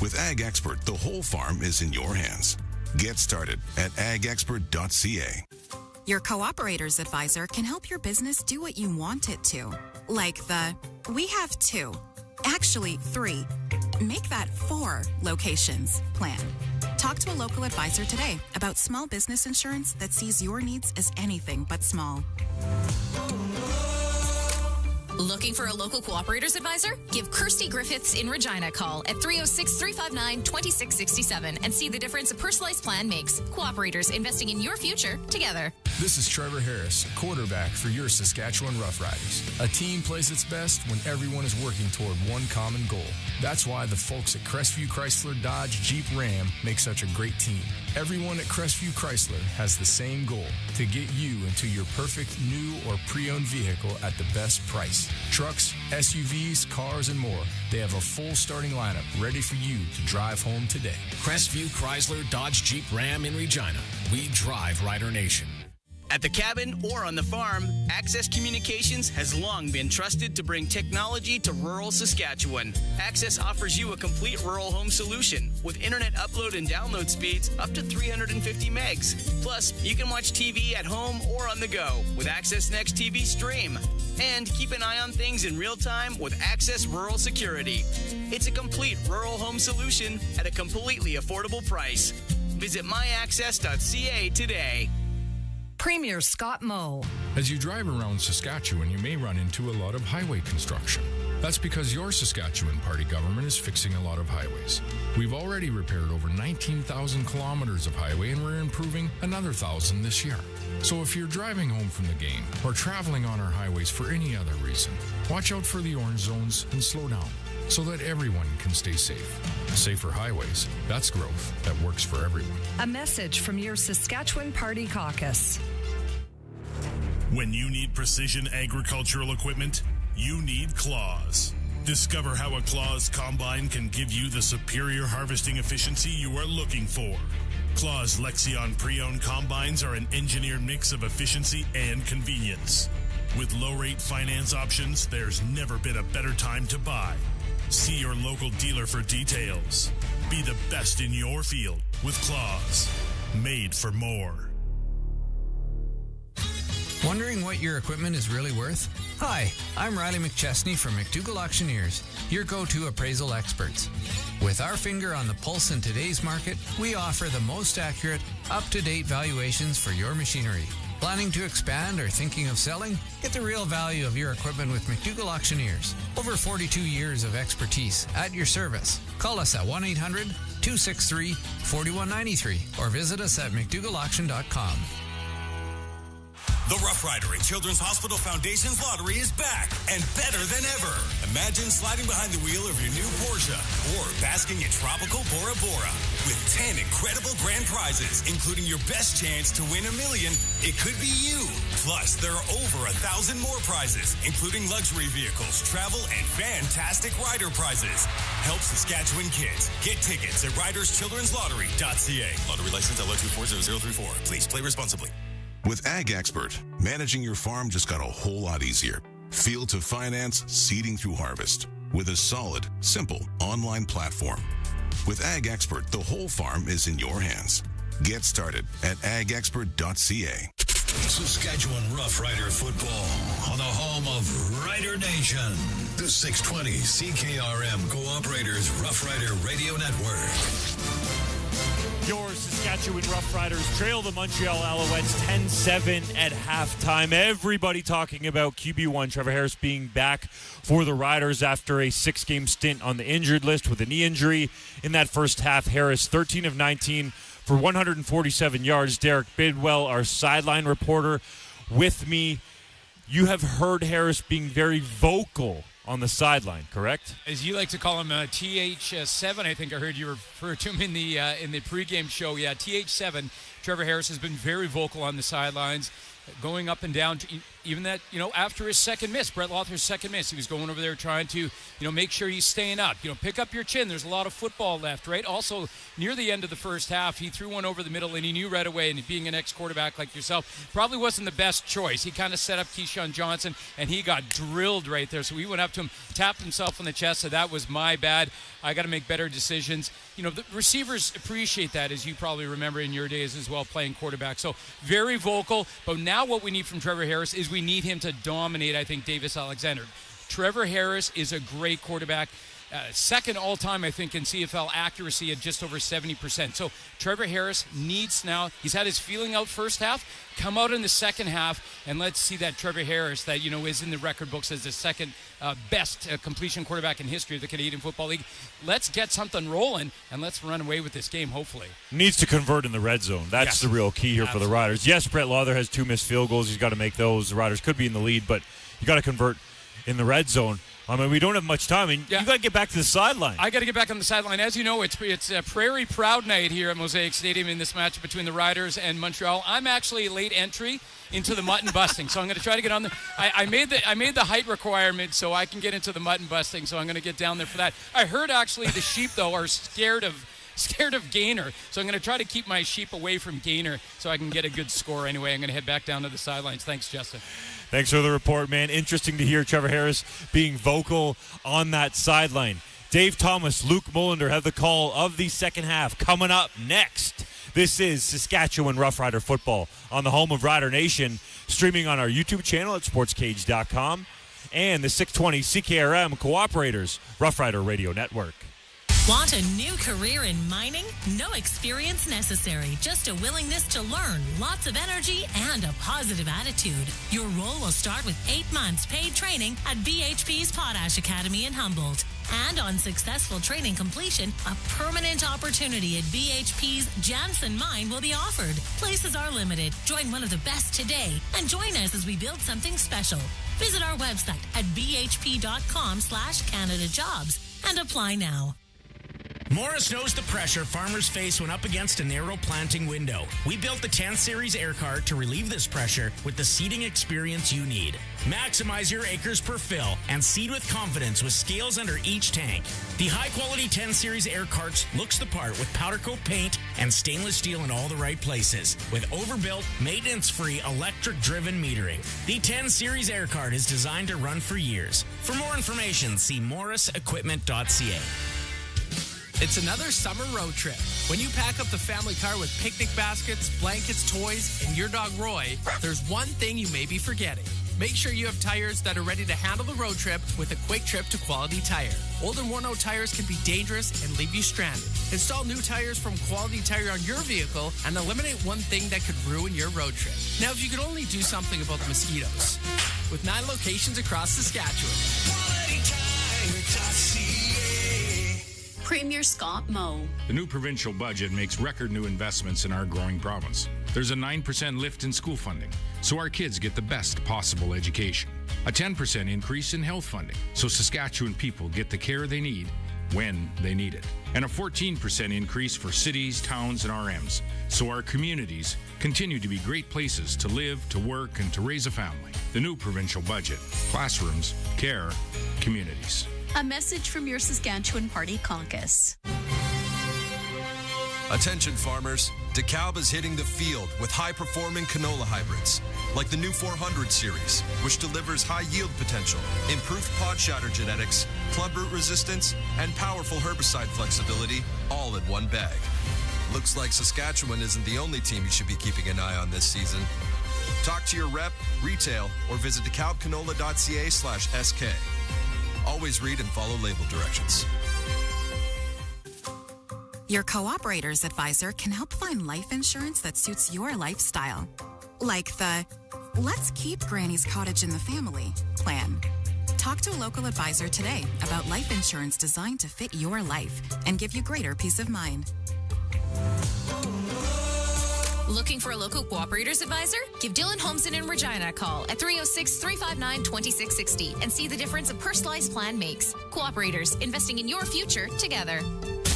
[SPEAKER 3] With Ag Expert, the whole farm is in your hands. Get started at agexpert.ca.
[SPEAKER 7] Your Cooperators Advisor can help your business do what you want it to. Like we have 2, actually 3, make that 4 locations plan. Talk to a local advisor today about small business insurance that sees your needs as anything but small.
[SPEAKER 24] Looking for a local Cooperators Advisor? Give Kirsty Griffiths in Regina a call at 306-359-2667 and see the difference a personalized plan makes. Cooperators, investing in your future together.
[SPEAKER 11] This is Trevor Harris, quarterback for your Saskatchewan Roughriders. A team plays its best when everyone is working toward one common goal. That's why the folks at Crestview Chrysler Dodge Jeep Ram make such a great team. Everyone at Crestview Chrysler has the same goal, to get you into your perfect new or pre-owned vehicle at the best price. Trucks, SUVs, cars, and more. They have a full starting lineup ready for you to drive home today.
[SPEAKER 16] Crestview Chrysler Dodge Jeep Ram in Regina. We drive Rider Nation.
[SPEAKER 17] At the cabin or on the farm, Access Communications has long been trusted to bring technology to rural Saskatchewan. Access offers you a complete rural home solution with internet upload and download speeds up to 350 megs. Plus, you can watch TV at home or on the go with Access Next TV Stream. And keep an eye on things in real time with Access Rural Security. It's a complete rural home solution at a completely affordable price. Visit myaccess.ca today.
[SPEAKER 18] Premier Scott Moe.
[SPEAKER 11] As you drive around Saskatchewan, you may run into a lot of highway construction. That's because your Saskatchewan party government is fixing a lot of highways. We've already repaired over 19,000 kilometers of highway, and we're improving another 1,000 this year. So if you're driving home from the game or traveling on our highways for any other reason, watch out for the orange zones and slow down so that everyone can stay safe. Safer highways, that's growth that works for everyone.
[SPEAKER 18] A message from your Saskatchewan Party Caucus.
[SPEAKER 23] When you need precision agricultural equipment, you need Claws. Discover how a Claws combine can give you the superior harvesting efficiency you are looking for. Claws Lexion pre-owned combines are an engineered mix of efficiency and convenience. With low-rate finance options, there's never been a better time to buy. See your local dealer for details. Be the best in your field with Claws. Made for more.
[SPEAKER 25] Wondering what your equipment is really worth? Hi, I'm Riley McChesney from McDougall Auctioneers, your go-to appraisal experts. With our finger on the pulse in today's market, we offer the most accurate, up-to-date valuations for your machinery. Planning to expand or thinking of selling? Get the real value of your equipment with McDougall Auctioneers. Over 42 years of expertise at your service. Call us at 1-800-263-4193 or visit us at McDougallAuction.com.
[SPEAKER 9] The Rough Rider and Children's Hospital Foundation's lottery is back and better than ever. Imagine sliding behind the wheel of your new Porsche or basking in tropical Bora Bora. With 10 incredible grand prizes, including your best chance to win $1 million, it could be you. Plus, there are over 1,000 more prizes, including luxury vehicles, travel, and fantastic rider prizes. Help Saskatchewan kids. Get tickets at riderschildren'slottery.ca. Lottery license LO240034. Please play responsibly.
[SPEAKER 3] With Ag Expert, managing your farm just got a whole lot easier. Field to finance, seeding through harvest. With a solid, simple online platform. With Ag Expert, the whole farm is in your hands. Get started at agexpert.ca. Saskatchewan Roughrider football on the home of Rider Nation. The 620 CKRM Cooperators Roughrider Radio Network.
[SPEAKER 22] Your Saskatchewan Roughriders trail the Montreal Alouettes 10-7 at halftime. Everybody talking about QB1 Trevor Harris being back for the Riders after a 6-game stint on the injured list with a knee injury. In that first half, Harris 13 of 19 for 147 yards. Derek Bidwell, our sideline reporter, with me. You have heard Harris being very vocal on the sideline, correct?
[SPEAKER 5] As you like to call him, TH7, I think I heard you refer to him in the pregame show. Yeah, TH7. Trevor Harris has been very vocal on the sidelines, going up and down, even that, after his second miss, Brett Lawther's second miss, he was going over there trying to, make sure he's staying up. Pick up your chin. There's a lot of football left, right? Also, near the end of the first half, he threw one over the middle, and he knew right away, and being an ex-quarterback like yourself, probably wasn't the best choice. He kind of set up Keyshawn Johnson, and he got drilled right there. So he went up to him, tapped himself on the chest, so that was my bad. I got to make better decisions. The receivers appreciate that, as you probably remember in your days as well, playing quarterback. So very vocal, but now what we need from Trevor Harris is we need him to dominate, I think, Davis Alexander. Trevor Harris is a great quarterback. Second all-time, I think, in CFL accuracy at just over 70%. So Trevor Harris needs now, he's had his feeling out first half, come out in the second half, and let's see that Trevor Harris that, is in the record books as the second best completion quarterback in history of the Canadian Football League. Let's get something rolling, and let's run away with this game, hopefully.
[SPEAKER 22] Needs to convert in the red zone. That's the real key here for the Riders. Yes, Brett Lawther has 2 missed field goals. He's got to make those. The Riders could be in the lead, but you got to convert in the red zone. I mean, we don't have much time, and you got to get back to the sideline.
[SPEAKER 5] I got to get back on the sideline. As you know, it's a Prairie Proud night here at Mosaic Stadium in this match between the Riders and Montreal. I'm actually a late entry into the mutton busting, so I'm going to try to get on there. I made the height requirement so I can get into the mutton busting, so I'm going to get down there for that. I heard actually the sheep though are scared of Gainer, so I'm going to try to keep my sheep away from Gainer so I can get a good score anyway. I'm going to head back down to the sidelines. Thanks, Justin.
[SPEAKER 22] Thanks for the report, man. Interesting to hear Trevor Harris being vocal on that sideline. Dave Thomas, Luc Mullinder have the call of the second half coming up next. This is Saskatchewan Roughrider football on the home of Rider Nation, streaming on our YouTube channel at sportscage.com and the 620 CKRM Cooperators Roughrider Radio Network.
[SPEAKER 1] Want a new career in mining? No experience necessary, just a willingness to learn, lots of energy, and a positive attitude. Your role will start with 8 months paid training at BHP's Potash Academy in Humboldt. And on successful training completion, a permanent opportunity at BHP's Jansen Mine will be offered. Places are limited. Join one of the best today and join us as we build something special. Visit our website at bhp.com/CanadaJobs and apply now.
[SPEAKER 8] Morris knows the pressure farmers face when up against a narrow planting window. We built the 10 Series air cart to relieve this pressure with the seeding experience you need. Maximize your acres per fill and seed with confidence with scales under each tank. The high-quality 10 Series air carts looks the part with powder coat paint and stainless steel in all the right places with overbuilt, maintenance-free, electric-driven metering. The 10 Series air cart is designed to run for years. For more information, see morrisequipment.ca.
[SPEAKER 4] It's another summer road trip. When you pack up the family car with picnic baskets, blankets, toys, and your dog Roy, there's one thing you may be forgetting. Make sure you have tires that are ready to handle the road trip with a quick trip to Quality Tire. Old and worn-out tires can be dangerous and leave you stranded. Install new tires from Quality Tire on your vehicle and eliminate one thing that could ruin your road trip. Now, if you could only do something about the mosquitoes. With 9 locations across Saskatchewan.
[SPEAKER 10] Premier Scott Moe.
[SPEAKER 11] The new provincial budget makes record new investments in our growing province. There's a 9% lift in school funding, so our kids get the best possible education. A 10% increase in health funding, so Saskatchewan people get the care they need when they need it. And a 14% increase for cities, towns, and RMs, so our communities continue to be great places to live, to work, and to raise a family. The new provincial budget. Classrooms, care, communities.
[SPEAKER 10] A message from your Saskatchewan Party Caucus.
[SPEAKER 12] Attention farmers, DeKalb is hitting the field with high-performing canola hybrids, like the new 400 series, which delivers high yield potential, improved pod shatter genetics, club root resistance, and powerful herbicide flexibility, all in one bag. Looks like Saskatchewan isn't the only team you should be keeping an eye on this season. Talk to your rep, retail, or visit DeKalbCanola.ca/SK. Always read and follow label directions.
[SPEAKER 7] Your Cooperator's Advisor can help find life insurance that suits your lifestyle. Like the Let's Keep Granny's Cottage in the Family plan. Talk to a local advisor today about life insurance designed to fit your life and give you greater peace of mind.
[SPEAKER 24] Looking for a local Cooperators Advisor? Give Dylan Holmson in Regina a call at 306-359-2660 and see the difference a personalized plan makes. Cooperators, investing in your future together.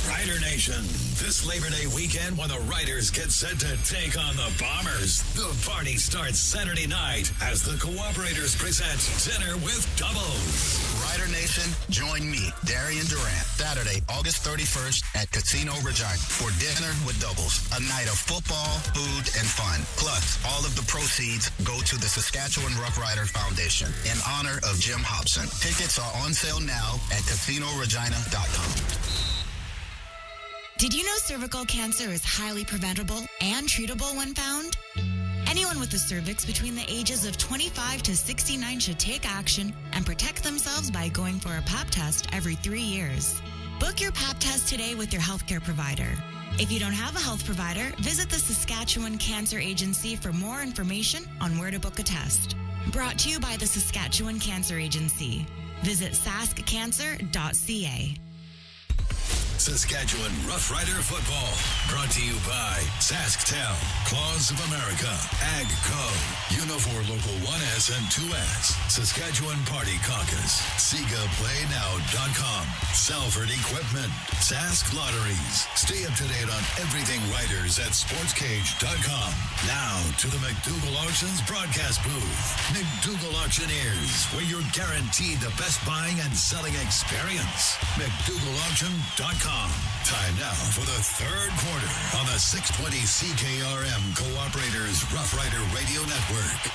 [SPEAKER 3] Rider Nation, this Labor Day weekend when the Riders get set to take on the Bombers. The party starts Saturday night as the Cooperators present Dinner with Doubles.
[SPEAKER 2] Rider Nation, join me, Darian Durant, Saturday, August 31st at Casino Regina for Dinner with Doubles, a night of football, food, and fun. Plus, all of the proceeds go to the Saskatchewan Roughriders Foundation in honor of Jim Hobson. Tickets are on sale now at CasinoRegina.com.
[SPEAKER 6] Did you know cervical cancer is highly preventable and treatable when found? Anyone with a cervix between the ages of 25 to 69 should take action and protect themselves by going for a Pap test every 3 years. Book your Pap test today with your healthcare provider. If you don't have a health provider, visit the Saskatchewan Cancer Agency for more information on where to book a test. Brought to you by the Saskatchewan Cancer Agency. Visit saskcancer.ca.
[SPEAKER 3] Saskatchewan Roughrider Football, brought to you by SaskTel, Claws of America, AgCo, Unifor Local 1S and 2S, Saskatchewan Party Caucus, SegaPlayNow.com, Salford Equipment, Sask Lotteries. Stay up to date on everything Riders at SportsCage.com. Now to the McDougall Auctions broadcast booth. McDougall Auctioneers, where you're guaranteed the best buying and selling experience. McDougallAuction.com. Time now for the third quarter on the 620 CKRM Cooperators Rough Rider Radio Network.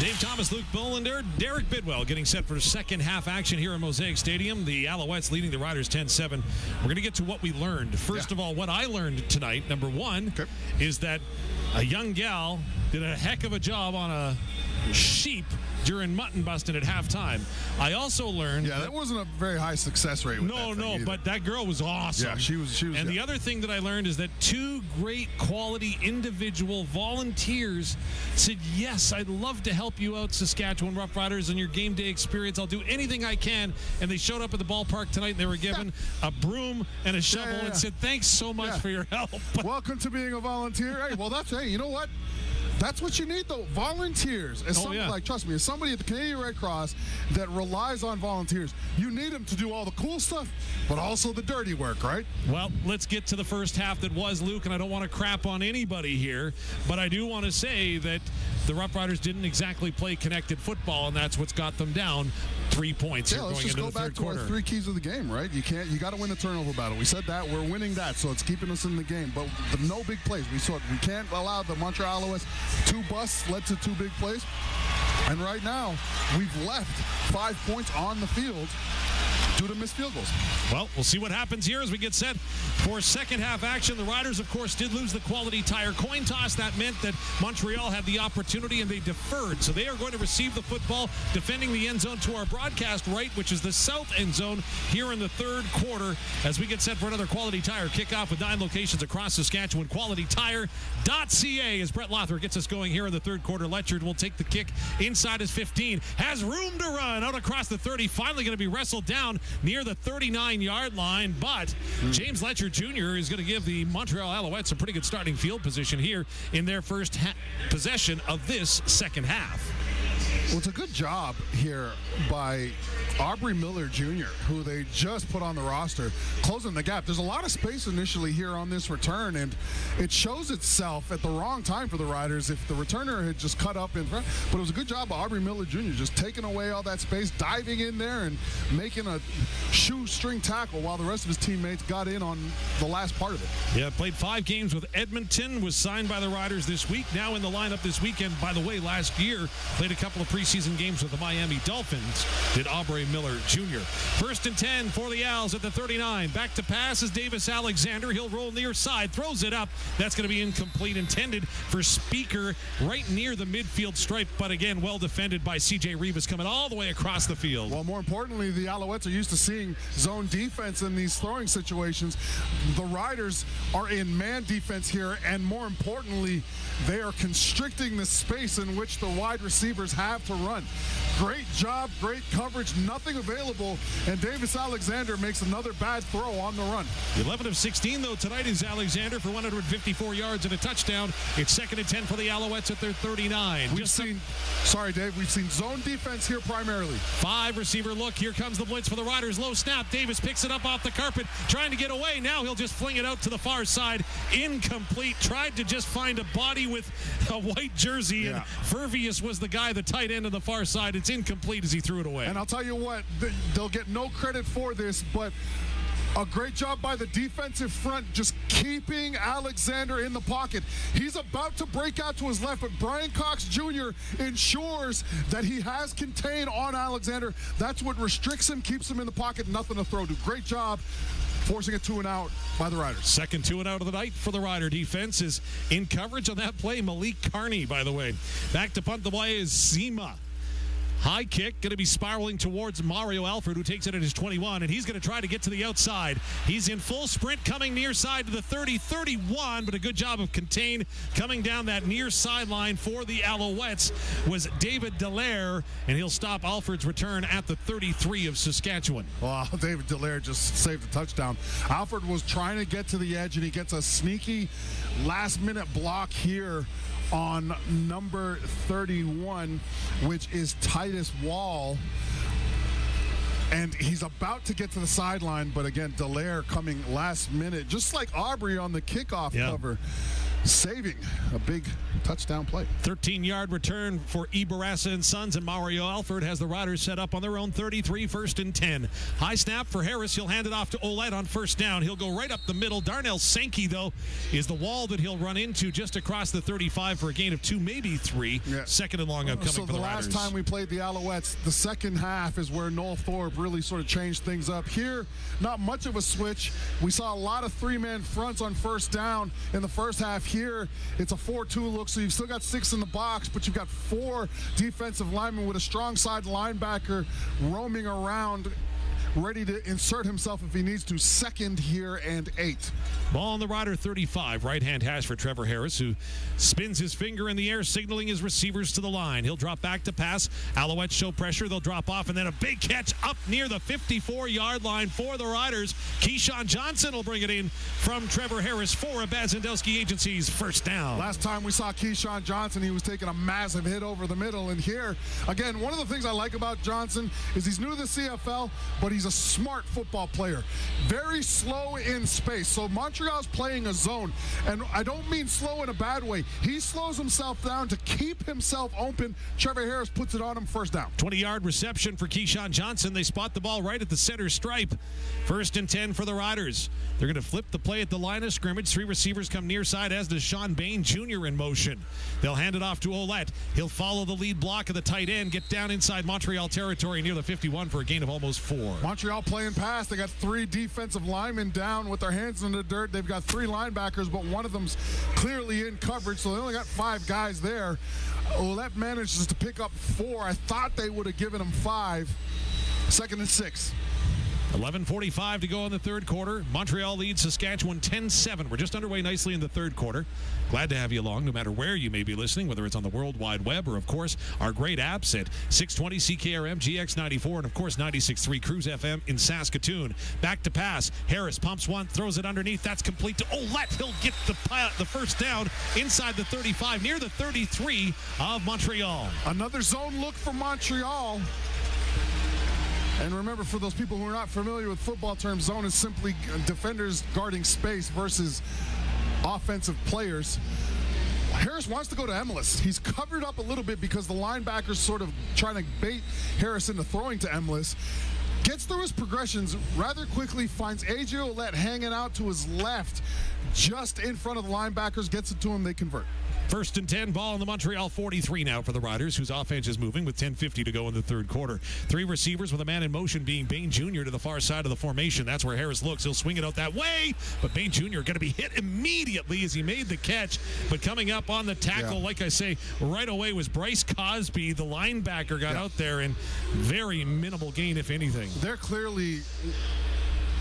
[SPEAKER 26] Dave Thomas, Luc Mullinder, Derek Bidwell getting set for second half action here at Mosaic Stadium. The Alouettes leading the Riders 10-7. We're going to get to what we learned. First of all, what I learned tonight, number one, is that a young gal did a heck of a job on a sheep during mutton busting at halftime. I also learned...
[SPEAKER 13] Yeah, that wasn't a very high success rate with
[SPEAKER 26] but that girl was awesome.
[SPEAKER 13] Yeah, she was.
[SPEAKER 26] And the other thing that I learned is that two great quality individual volunteers said, yes, I'd love to help you out, Saskatchewan Roughriders, and your game day experience. I'll do anything I can. And they showed up at the ballpark tonight, and they were given a broom and a shovel and said, thanks so much for your help.
[SPEAKER 13] Welcome to being a volunteer. Hey, you know what? That's what you need, though. Volunteers. As trust me, as somebody at the Canadian Red Cross that relies on volunteers, you need them to do all the cool stuff, but also the dirty work, right?
[SPEAKER 26] Well, let's get to the first half that was, Luke, and I don't want to crap on anybody here, but I do want to say that the Roughriders didn't exactly play connected football, and that's what's got them down 3 points here going into the third quarter.
[SPEAKER 13] Let's just go back to our 3 keys of the game, right? You got to win the turnover battle. We said that. We're winning that, so it's keeping us in the game. But no big plays. We can't allow the Montreal Alouettes 2 busts led to 2 big plays. And right now, we've left 5 points on the field due to missed field goals.
[SPEAKER 26] Well, we'll see what happens here as we get set for second half action. The Riders, of course, did lose the quality tire coin toss. That meant that Montreal had the opportunity and they deferred. So they are going to receive the football, defending the end zone to our broadcast right, which is the south end zone here in the third quarter as we get set for another quality tire kickoff with 9 locations across Saskatchewan. QualityTire.ca as Brett Lothar gets us going here in the third quarter. Letchard will take the kick inside his 15. Has room to run out across the 30. Finally going to be wrestled down near the 39-yard line, but James Letchard Jr. is going to give the Montreal Alouettes a pretty good starting field position here in their first possession of this second half.
[SPEAKER 13] Well, it's a good job here by Aubrey Miller Jr., who they just put on the roster, closing the gap. There's a lot of space initially here on this return, and it shows itself at the wrong time for the Riders if the returner had just cut up in front. But it was a good job by Aubrey Miller Jr., just taking away all that space, diving in there and making a shoestring tackle while the rest of his teammates got in on the last part of it.
[SPEAKER 26] Yeah, played 5 games with Edmonton, was signed by the Riders this week, now in the lineup this weekend. By the way, last year, played a couple of preseason games with the Miami Dolphins did Aubrey Miller Jr. 1st and 10 for the Owls at the 39. Back to pass is Davis Alexander. He'll roll near side, throws it up. That's going to be incomplete, intended for Speaker right near the midfield stripe, but again, well defended by C.J. Rivas coming all the way across the field.
[SPEAKER 13] Well, more importantly, the Alouettes are used to seeing zone defense in these throwing situations. The Riders are in man defense here, and more importantly, they are constricting the space in which the wide receivers have to run. Great job, great coverage, nothing available, and Davis Alexander makes another bad throw on the run.
[SPEAKER 26] 11 of 16, though, tonight is Alexander for 154 yards and a touchdown. It's 2nd and 10 for the Alouettes at their 39.
[SPEAKER 13] We've seen zone defense here primarily.
[SPEAKER 26] 5 receiver look. Here comes the blitz for the Riders. Low snap. Davis picks it up off the carpet, trying to get away. Now he'll just fling it out to the far side. Incomplete. Tried to just find a body with a white jersey, and Furvius was the guy, the tight end on the far side. It's incomplete as he threw it away.
[SPEAKER 13] And I'll tell you what, they'll get no credit for this, but a great job by the defensive front just keeping Alexander in the pocket. He's about to break out to his left, but Brian Cox Jr. ensures that he has contained on Alexander. That's what restricts him, keeps him in the pocket, nothing to throw to. Great job forcing a 2-and-out by the Riders.
[SPEAKER 26] Second 2-and-out of the night for the Rider defense is in coverage on that play. Malik Carney, by the way. Back to punt the play is Zima. High kick, going to be spiraling towards Mario Alford, who takes it at his 21, and he's going to try to get to the outside. He's in full sprint, coming near side to the 30-31, but a good job of contain. Coming down that near sideline for the Alouettes was David Dallaire, and he'll stop Alford's return at the 33 of Saskatchewan.
[SPEAKER 13] Wow, David Dallaire just saved a touchdown. Alford was trying to get to the edge, and he gets a sneaky last-minute block here on number 31, which is Titus Wall. And he's about to get to the sideline, but again, Dallaire coming last minute, just like Aubrey on the kickoff cover, saving a big touchdown play.
[SPEAKER 26] 13-yard return for Ibarasa and Sons, and Mario Alford has the Riders set up on their own 33, 1st and 10. High snap for Harris. He'll hand it off to Oullette on 1st down. He'll go right up the middle. Darnell Sankey, though, is the wall that he'll run into just across the 35 for a gain of 2, maybe 3. Yeah. 2nd and long upcoming for the Riders.
[SPEAKER 13] So the last time we played the Alouettes, the second half is where Noel Thorpe really sort of changed things up. Here, not much of a switch. We saw a lot of 3-man fronts on 1st down in the first half. Here, it's a 4-2 look, so you've still got 6 in the box, but you've got 4 defensive linemen with a strong side linebacker roaming around, ready to insert himself if he needs to. 2nd here and 8.
[SPEAKER 26] Ball on the Rider 35. Right-hand hash for Trevor Harris, who spins his finger in the air, signaling his receivers to the line. He'll drop back to pass. Alouettes show pressure. They'll drop off, and then a big catch up near the 54-yard line for the Riders. Keyshawn Johnson will bring it in from Trevor Harris for a Bazendowski Agency's 1st down.
[SPEAKER 13] Last time we saw Keyshawn Johnson, he was taking a massive hit over the middle. And here, again, one of the things I like about Johnson is he's new to the CFL, but he's a smart football player. Very slow in space. So Montreal's playing a zone, and I don't mean slow in a bad way. He slows himself down to keep himself open. Trevor Harris puts it on him, 1st down.
[SPEAKER 26] 20-yard reception for Keyshawn Johnson. They spot the ball right at the center stripe. 1st and 10 for the Riders. They're going to flip the play at the line of scrimmage. 3 receivers come near side, as does Sean Bain Jr. in motion. They'll hand it off to Oullette. He'll follow the lead block of the tight end, get down inside Montreal territory near the 51 for a gain of almost 4.
[SPEAKER 13] Montreal playing pass. They got 3 defensive linemen down with their hands in the dirt. They've got 3 linebackers, but one of them's clearly in coverage, so they only got 5 guys there. Oullette manages to pick up 4. I thought they would have given him 5. 2nd and 6.
[SPEAKER 26] 11:45 to go in the 3rd quarter. Montreal leads Saskatchewan 10-7. We're just underway nicely in the 3rd quarter. Glad to have you along, no matter where you may be listening, whether it's on the World Wide Web or, of course, our great apps at 620 CKRM, GX94, and, of course, 96.3 Cruise FM in Saskatoon. Back to pass. Harris pumps one, throws it underneath. That's complete to Oullette. He'll get the 1st down inside the 35, near the 33 of Montreal.
[SPEAKER 13] Another zone look for Montreal. And remember, for those people who are not familiar with football terms, zone is simply defenders guarding space versus offensive players. Harris wants to go to Emlis. He's covered up a little bit because the linebacker's sort of trying to bait Harris into throwing to Emlis. Gets through his progressions rather quickly, finds A.J. Oullette hanging out to his left, just in front of the linebackers, gets it to him, they convert.
[SPEAKER 26] First and 10, ball on the Montreal 43 now for the Riders, whose offense is moving with 10:50 to go in the third quarter. 3 receivers with a man in motion, being Bain Jr. to the far side of the formation. That's where Harris looks. He'll swing it out that way, but Bain Jr. going to be hit immediately as he made the catch. But coming up on the tackle, like I say, right away was Bryce Cosby, the linebacker, got out there, and very minimal gain, if anything.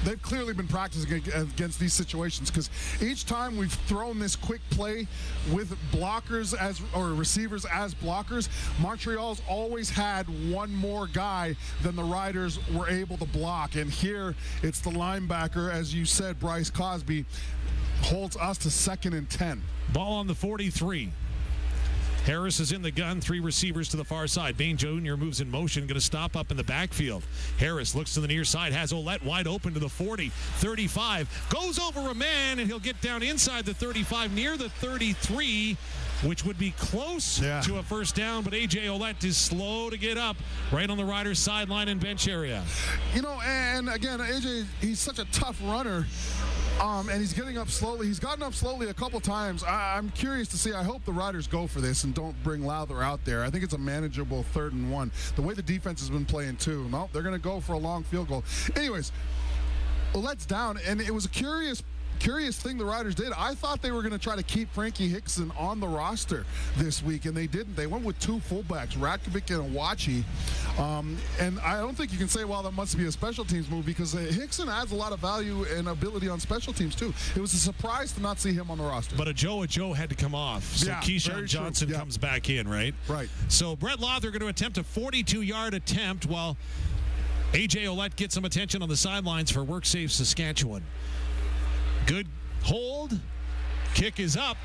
[SPEAKER 13] They've clearly been practicing against these situations, because each time we've thrown this quick play with blockers or receivers as blockers, Montreal's always had one more guy than the Riders were able to block. And here it's the linebacker, as you said, Bryce Cosby, holds us to 2nd and 10.
[SPEAKER 26] Ball on the 43. Harris is in the gun, 3 receivers to the far side. Bain Jr. moves in motion, going to stop up in the backfield. Harris looks to the near side, has Oullette wide open to the 40, 35, goes over a man, and he'll get down inside the 35, near the 33, which would be close to a first down, but A.J. Oullette is slow to get up right on the Riders' sideline and bench area.
[SPEAKER 13] You know, and again, A.J., he's such a tough runner. And he's getting up slowly. He's gotten up slowly a couple times. I'm curious to see. I hope the Riders go for this and don't bring Lowther out there. I think it's a manageable 3rd and 1. The way the defense has been playing, too. No, they're going to go for a long field goal. Anyways, Ouellette's down, and it was a curious thing the Riders did. I thought they were going to try to keep Frankie Hickson on the roster this week, and they didn't. They went with 2 fullbacks, Ratkovic and Awachi. And I don't think you can say, well, that must be a special teams move, because Hickson adds a lot of value and ability on special teams, too. It was a surprise to not see him on the roster.
[SPEAKER 26] But Joe had to come off. So Keyshawn Johnson comes back in, right?
[SPEAKER 13] Right.
[SPEAKER 26] So Brett Lowther going to attempt a 42-yard attempt, while A.J. Ouellette gets some attention on the sidelines for work safe Saskatchewan. Good hold. Kick is up.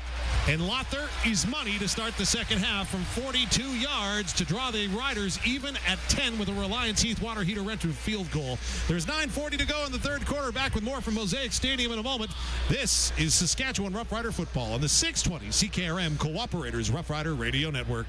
[SPEAKER 26] And Lowther is money to start the second half from 42 yards to draw the Riders even at 10 with a Reliance Heath water heater rented field goal. There's 9:40 to go in the third quarter. Back with more from Mosaic Stadium in a moment. This is Saskatchewan Roughrider football on the 620 CKRM Cooperators Roughrider Radio Network.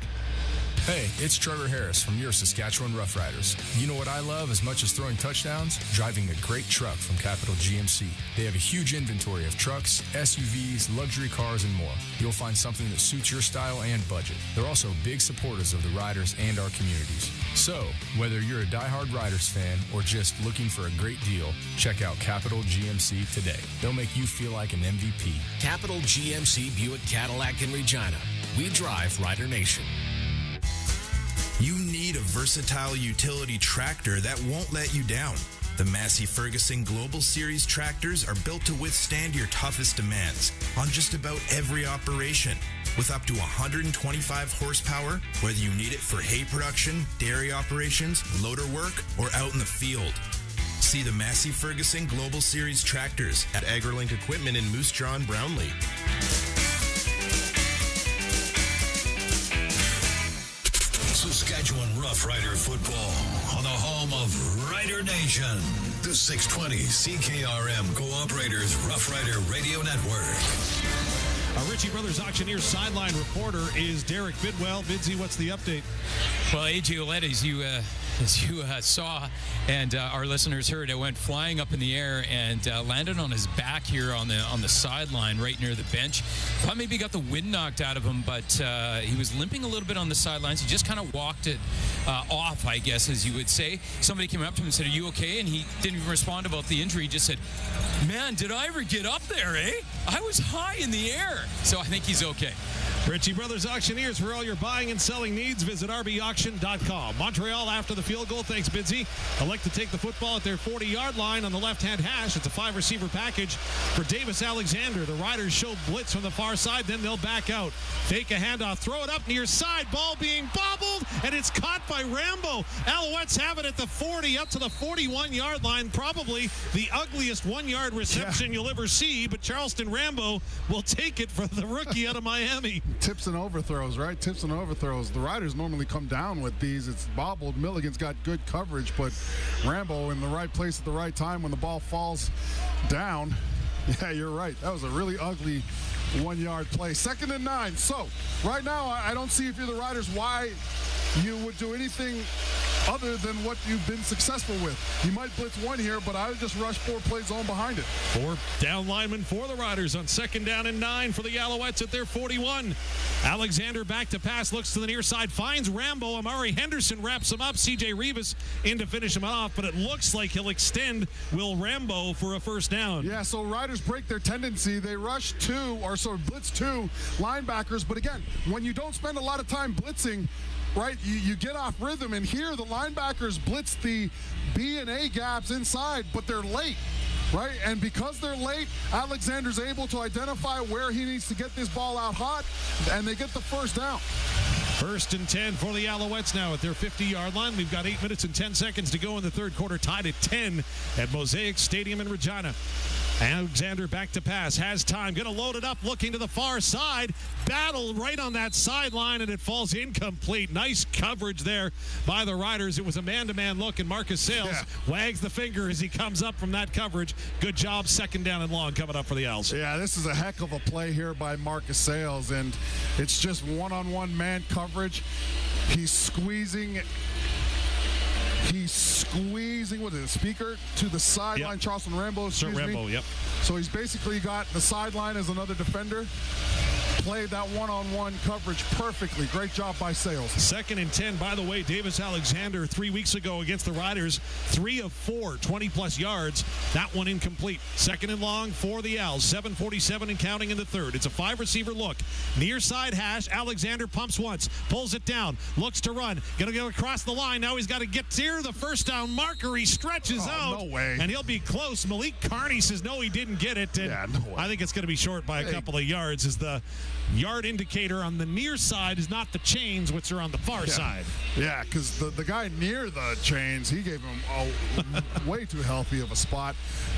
[SPEAKER 11] Hey, it's Trevor Harris from your Saskatchewan Roughriders. You know what I love as much as throwing touchdowns? Driving a great truck from Capital GMC. They have a huge inventory of trucks, SUVs, luxury cars, and more. You'll find something that suits your style and budget. They're also big supporters of the Riders and our communities. So, whether you're a diehard Riders fan or just looking for a great deal, check out Capital GMC today. They'll make you feel like an MVP.
[SPEAKER 14] Capital GMC Buick Cadillac in Regina. We drive Rider Nation.
[SPEAKER 15] You need a versatile utility tractor that won't let you down. The Massey Ferguson Global Series tractors are built to withstand your toughest demands on just about every operation. With up to 125 horsepower, whether you need it for hay production, dairy operations, loader work, or out in the field. See the Massey Ferguson Global Series tractors at AgriLink Equipment in Moose Jaw and Brownlee.
[SPEAKER 3] Saskatchewan Roughrider football on the home of Rider Nation. The 620 CKRM Cooperators Roughrider Radio Network.
[SPEAKER 26] Our Ritchie Brothers Auctioneers sideline reporter is Derek Bidwell. Bidsy, what's the update?
[SPEAKER 5] Well, A.J. Ouellette, as you saw and our listeners heard, it went flying up in the air and landed on his back here on the sideline right near the bench. Thought maybe he got the wind knocked out of him, but he was limping a little bit on the sidelines. He just kind of walked it off, I guess, as you would say. Somebody came up to him and said, "Are you okay?" And he didn't even respond about the injury. He just said, "Man, did I ever get up there, eh? I was high in the air." So I think he's okay.
[SPEAKER 26] Ritchie Brothers Auctioneers, for all your buying and selling needs, visit rbauction.com. Montreal after the field goal. Thanks, Bidsy. Elect to take the football at their 40-yard line on the left-hand hash. It's a 5-receiver package for Davis Alexander. The Riders show blitz from the far side, then they'll back out. Fake a handoff, throw it up near side. Ball being bobbled, and it's caught by Rambo. Alouettes have it at the 40, up to the 41-yard line. Probably the ugliest one-yard reception you'll ever see, but Charleston Rambo will take it for the rookie out of Miami.
[SPEAKER 13] Tips and overthrows, right? Tips and overthrows. The Riders normally come down with these. It's bobbled. Milligan's got good coverage, but Rambo in the right place at the right time when the ball falls down. Yeah, you're right. That was a really ugly one-yard play. 2nd and 9. So, right now, I don't see, if you're the Riders, why you would do anything other than what you've been successful with. You might blitz one here, but I would just rush 4 play zone behind it.
[SPEAKER 26] 4 down linemen for the Riders on 2nd down and 9 for the Alouettes at their 41. Alexander back to pass, looks to the near side, finds Rambo. Amari Henderson wraps him up. CJ Rivas in to finish him off, but it looks like he'll extend Will Rambo for a first down.
[SPEAKER 13] Yeah, so Riders break their tendency. They rush blitz 2 linebackers, but again, when you don't spend a lot of time blitzing, right, you get off rhythm, and here the linebackers blitz the B and A gaps inside, but they're late, right? And because they're late, Alexander's able to identify where he needs to get this ball out hot, and they get the first down.
[SPEAKER 26] 1st and 10 for the Alouettes now at their 50-yard line. We've got 8 minutes and 10 seconds to go in the third quarter, tied at 10 at Mosaic Stadium in Regina. Alexander back to pass, has time, going to load it up, looking to the far side, battle right on that sideline, and it falls incomplete. Nice coverage there by the Riders. It was a man-to-man look, and Marcus Sales wags the finger as he comes up from that coverage. Good job, 2nd down and long coming up for the Owls.
[SPEAKER 13] Yeah, this is a heck of a play here by Marcus Sales, and it's just one-on-one man coverage. He's squeezing with a speaker to the sideline. Yep. Charleston Rambo,
[SPEAKER 26] yep.
[SPEAKER 13] So he's basically got the sideline as another defender. Played that one-on-one coverage perfectly. Great job by Sales.
[SPEAKER 26] 2nd and 10, by the way, Davis Alexander 3 weeks ago against the Riders, 3 of 4, 20-plus yards. That one incomplete. 2nd and long for the Owls. 7:47 and counting in the third. It's a 5-receiver look. Near side hash. Alexander pumps once, pulls it down, looks to run. Going to go across the line. Now he's got to get near the first down marker. He stretches out.
[SPEAKER 13] No way.
[SPEAKER 26] And he'll be close. Malik Carney says, no, he didn't get it. And
[SPEAKER 13] no way.
[SPEAKER 26] I think it's going to be short by a couple of yards as the yard indicator on the near side is not the chains, which are on the far side.
[SPEAKER 13] Yeah, because the guy near the chains, he gave him a way too healthy of a spot.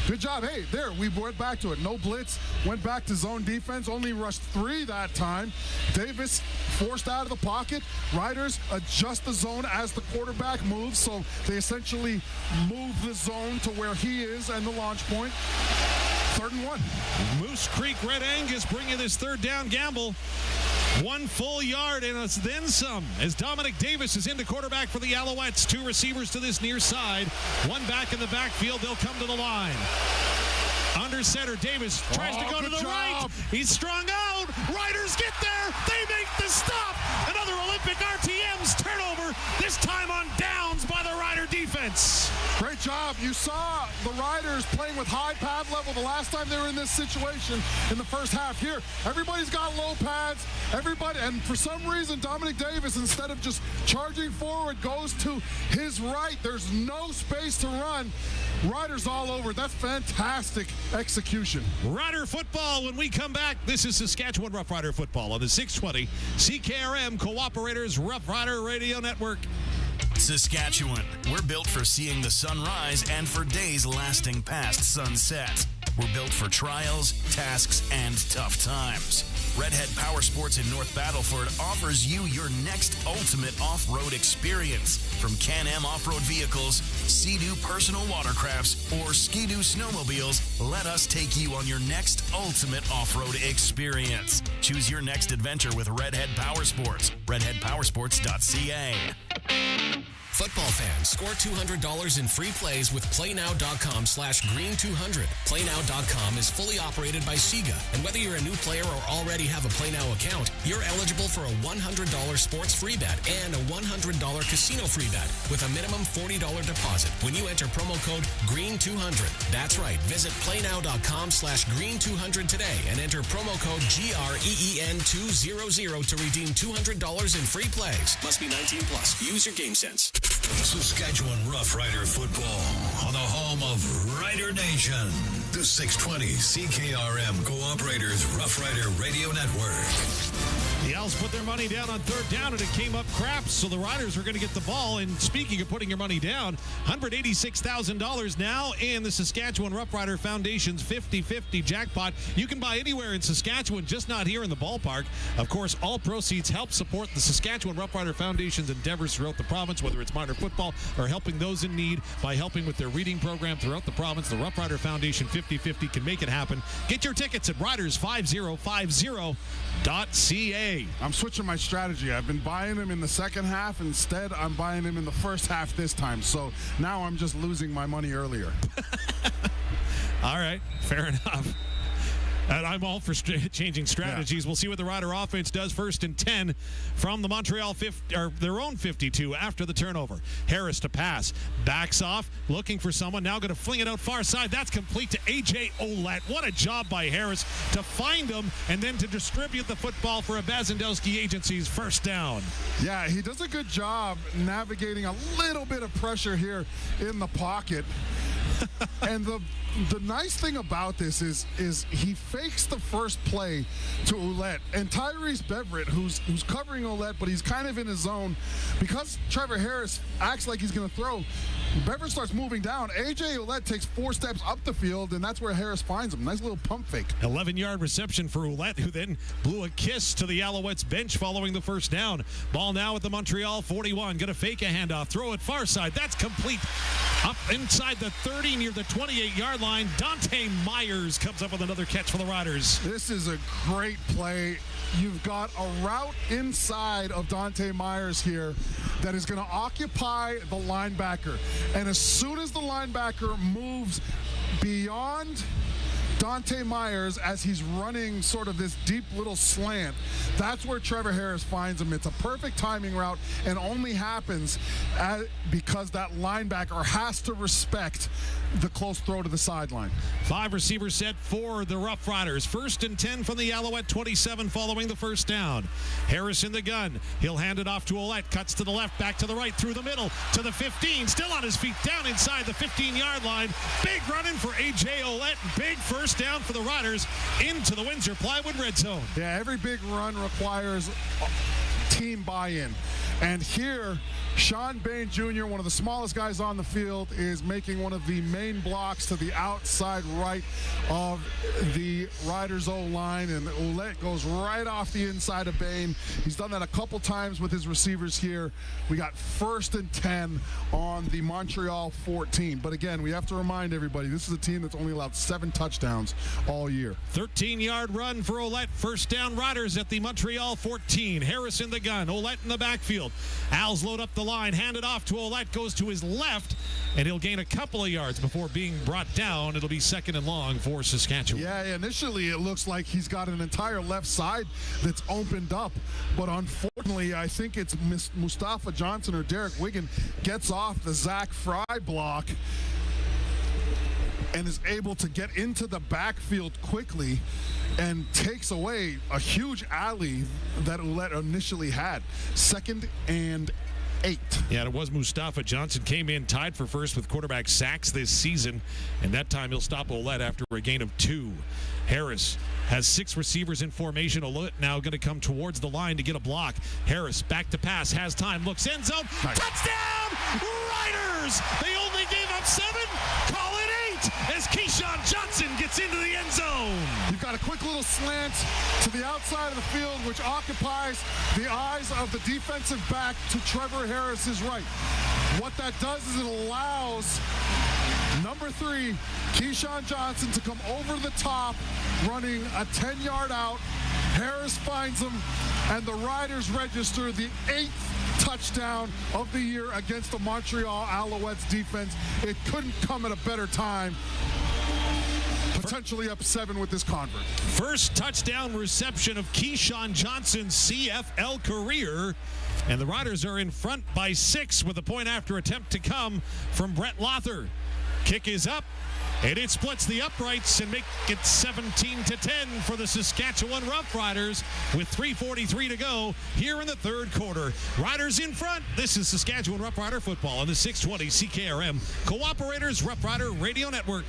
[SPEAKER 13] Good job. Hey, there, we went back to it. No blitz, went back to zone defense, only rushed 3 that time. Davis forced out of the pocket. Riders adjust the zone as the quarterback moves, so they essentially move the zone to where he is and the launch point. 3rd and 1.
[SPEAKER 26] Moose Creek Red Angus bringing this 3rd down gamble. 1 full yard and then some as Dominic Davis is into quarterback for the Alouettes. 2 receivers to this near side. 1 back in the backfield. They'll come to the line. Under center, Davis tries to go to the right. He's strung out. Riders get there. They make the stop. Another Olympic RTM's turnover, this time on downs by the Rider defense.
[SPEAKER 13] Great job. You saw the Riders playing with high pad level the last time they were in this situation in the first half. Here, everybody's got low pads. Everybody, and for some reason, Dominic Davis, instead of just charging forward, goes to his right. There's no space to run. Riders all over. That's fantastic execution.
[SPEAKER 26] Rider football when we come back. This is Saskatchewan Roughrider football on the 620 CKRM Cooperators Rough Rider Radio Network.
[SPEAKER 8] Saskatchewan, we're built for seeing the sunrise and for days lasting past sunset. We're built for trials, tasks, and tough times. Redhead Power Sports in North Battleford offers you your next ultimate off-road experience. From Can-Am off-road vehicles, Sea-Doo personal watercrafts, or Ski-Doo snowmobiles, let us take you on your next ultimate off-road experience. Choose your next adventure with Redhead Power Sports. RedheadPowersports.ca.
[SPEAKER 14] Football fans, score $200 in free plays with PlayNow.com/Green200. PlayNow.com is fully operated by Sega, and whether you're a new player or already have a PlayNow account, you're eligible for a $100 sports free bet and a $100 casino free bet with a minimum $40 deposit when you enter promo code GREEN200. That's right. Visit PlayNow.com/Green200 today and enter promo code GREEN200 to redeem $200 in free plays. Must be 18 plus. Use your game sense.
[SPEAKER 3] Saskatchewan Roughrider football on the home of Rider Nation. The 620 CKRM Cooperators Roughrider Radio Network.
[SPEAKER 26] The Owls put their money down on 3rd down, and it came up craps, so the Riders are going to get the ball. And speaking of putting your money down, $186,000 now in the Saskatchewan Roughrider Foundation's 50-50 jackpot. You can buy anywhere in Saskatchewan, just not here in the ballpark. Of course, all proceeds help support the Saskatchewan Roughrider Foundation's endeavors throughout the province, whether it's minor football or helping those in need by helping with their reading program throughout the province. The Roughrider Foundation 50-50 can make it happen. Get your tickets at riders5050.ca. today.
[SPEAKER 13] I'm switching my strategy. I've been buying him in the second half. Instead, I'm buying him in the first half this time. So now I'm just losing my money earlier.
[SPEAKER 26] All right, fair enough. And I'm all for changing strategies. Yeah. We'll see what the Rider offense does. 1st and 10 from the Montreal their own 52 after the turnover. Harris to pass. Backs off, looking for someone. Now going to fling it out far side. That's complete to A.J. Oullette. What a job by Harris to find him and then to distribute the football for a Bazendowski Agency's first down.
[SPEAKER 13] Yeah, he does a good job navigating a little bit of pressure here in the pocket. And the nice thing about this is he fakes the first play to Oullette, and Tyrese Beverett, who's covering Oullette, but he's kind of in his zone because Trevor Harris acts like he's going to throw. Beverett starts moving down. A.J. Oullette takes 4 steps up the field, and that's where Harris finds him. Nice little pump fake.
[SPEAKER 26] 11-yard reception for Oullette, who then blew a kiss to the Alouettes bench following the first down. Ball now at the Montreal 41. Going to fake a handoff. Throw it far side. That's complete. Up inside the 30 near the 28-yard line. Dante Meyers comes up with another catch for the Riders.
[SPEAKER 13] This is a great play. You've got a route inside of Dante Meyers here that is going to occupy the linebacker. And as soon as the linebacker moves beyond Dante Meyers as he's running sort of this deep little slant, that's where Trevor Harris finds him. It's a perfect timing route and only happens because that linebacker has to respect the close throw to the sideline.
[SPEAKER 26] 5 receivers set for the Rough Riders. 1st and 10 from the Alouette 27 following the first down. Harris in the gun. He'll hand it off to Oullette. Cuts to the left, back to the right, through the middle to the 15. Still on his feet, down inside the 15-yard line. Big running for A.J. Oullette. Big first down for the Riders into the Windsor Plywood red zone.
[SPEAKER 13] Yeah, every big run requires team buy-in. And here, Sean Bain Jr., one of the smallest guys on the field, is making one of the main blocks to the outside right of the Riders O-line, and Oullette goes right off the inside of Bain. He's done that a couple times with his receivers here. We got 1st and 10 on the Montreal 14. But again, we have to remind everybody, this is a team that's only allowed 7 touchdowns all year.
[SPEAKER 26] 13-yard run for Oullette. First down, Riders at the Montreal 14. Harris in the gun. Oullette in the backfield. Owls load up the line, hand it off to Oullette, goes to his left, and he'll gain a couple of yards before being brought down. It'll be 2nd and long for Saskatchewan.
[SPEAKER 13] Yeah, initially it looks like he's got an entire left side that's opened up, but unfortunately I think it's Mustafa Johnson or Derek Wiggin gets off the Zach Fry block and is able to get into the backfield quickly and takes away a huge alley that Oullette initially had. 2nd and 8.
[SPEAKER 26] Yeah, it was Mustafa Johnson came in tied for first with quarterback sacks this season, and that time he'll stop Oullette after a gain of 2. Harris has 6 receivers in formation. Oullette now going to come towards the line to get a block. Harris back to pass, has time, looks end zone. Nice. Touchdown! Riders! They only gave up 7. Call it 8 as Keyshawn Johnson gets into the end zone.
[SPEAKER 13] You've got a quick little slant to the outside of the field, which occupies the eyes of the defensive back to Trevor Harris's right. What that does is it allows number 3, Keyshawn Johnson, to come over the top, running a 10-yard out. Harris finds him, and the Riders register the 8th touchdown of the year against the Montreal Alouettes defense. It couldn't come at a better time. Potentially up 7 with this convert.
[SPEAKER 26] First touchdown reception of Keyshawn Johnson's CFL career. And the Riders are in front by 6 with a point after attempt to come from Brett Lother. Kick is up, and it splits the uprights and make it 17-10 for the Saskatchewan Roughriders with 3:43 to go here in the third quarter. Riders in front. This is Saskatchewan Roughrider football on the 620 CKRM Cooperators Roughrider Radio Network.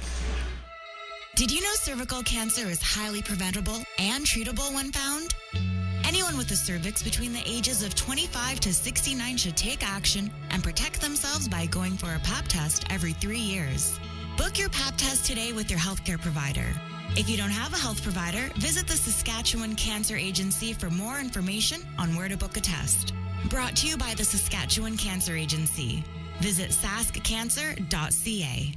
[SPEAKER 6] Did you know cervical cancer is highly preventable and treatable when found? Anyone with a cervix between the ages of 25 to 69 should take action and protect themselves by going for a pap test every 3 years. Book your pap test today with your healthcare provider. If you don't have a health provider, visit the Saskatchewan Cancer Agency for more information on where to book a test. Brought to you by the Saskatchewan Cancer Agency. Visit saskcancer.ca.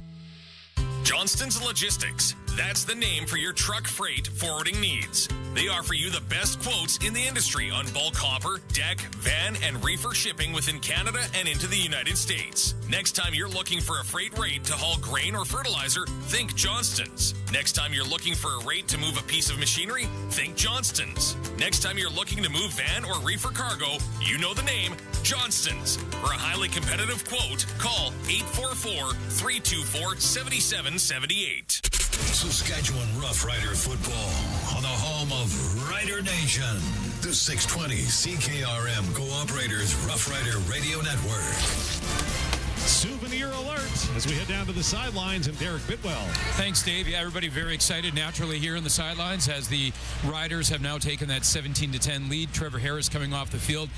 [SPEAKER 14] Johnston's Logistics,
[SPEAKER 16] That's the name for your truck freight forwarding needs. They offer you the best quotes in the industry on bulk hopper, deck, van, and reefer shipping within Canada and into the United States. Next time you're looking for a freight rate to haul grain or fertilizer, think Johnston's. Next time you're looking for a rate to move a piece of machinery, think Johnston's. Next time you're looking to move van or reefer cargo, you know the name, Johnston's. For a highly competitive quote, call 844-324-7778.
[SPEAKER 3] Saskatchewan Roughrider football on the home of Rider Nation. The 620 CKRM Cooperators Roughrider Radio Network.
[SPEAKER 26] Souvenir alert as we head down to the sidelines and Derek Bitwell.
[SPEAKER 5] Thanks, Dave. Yeah, everybody very excited naturally here in the sidelines as the Riders have now taken that 17-10 lead. Trevor Harris coming off the field,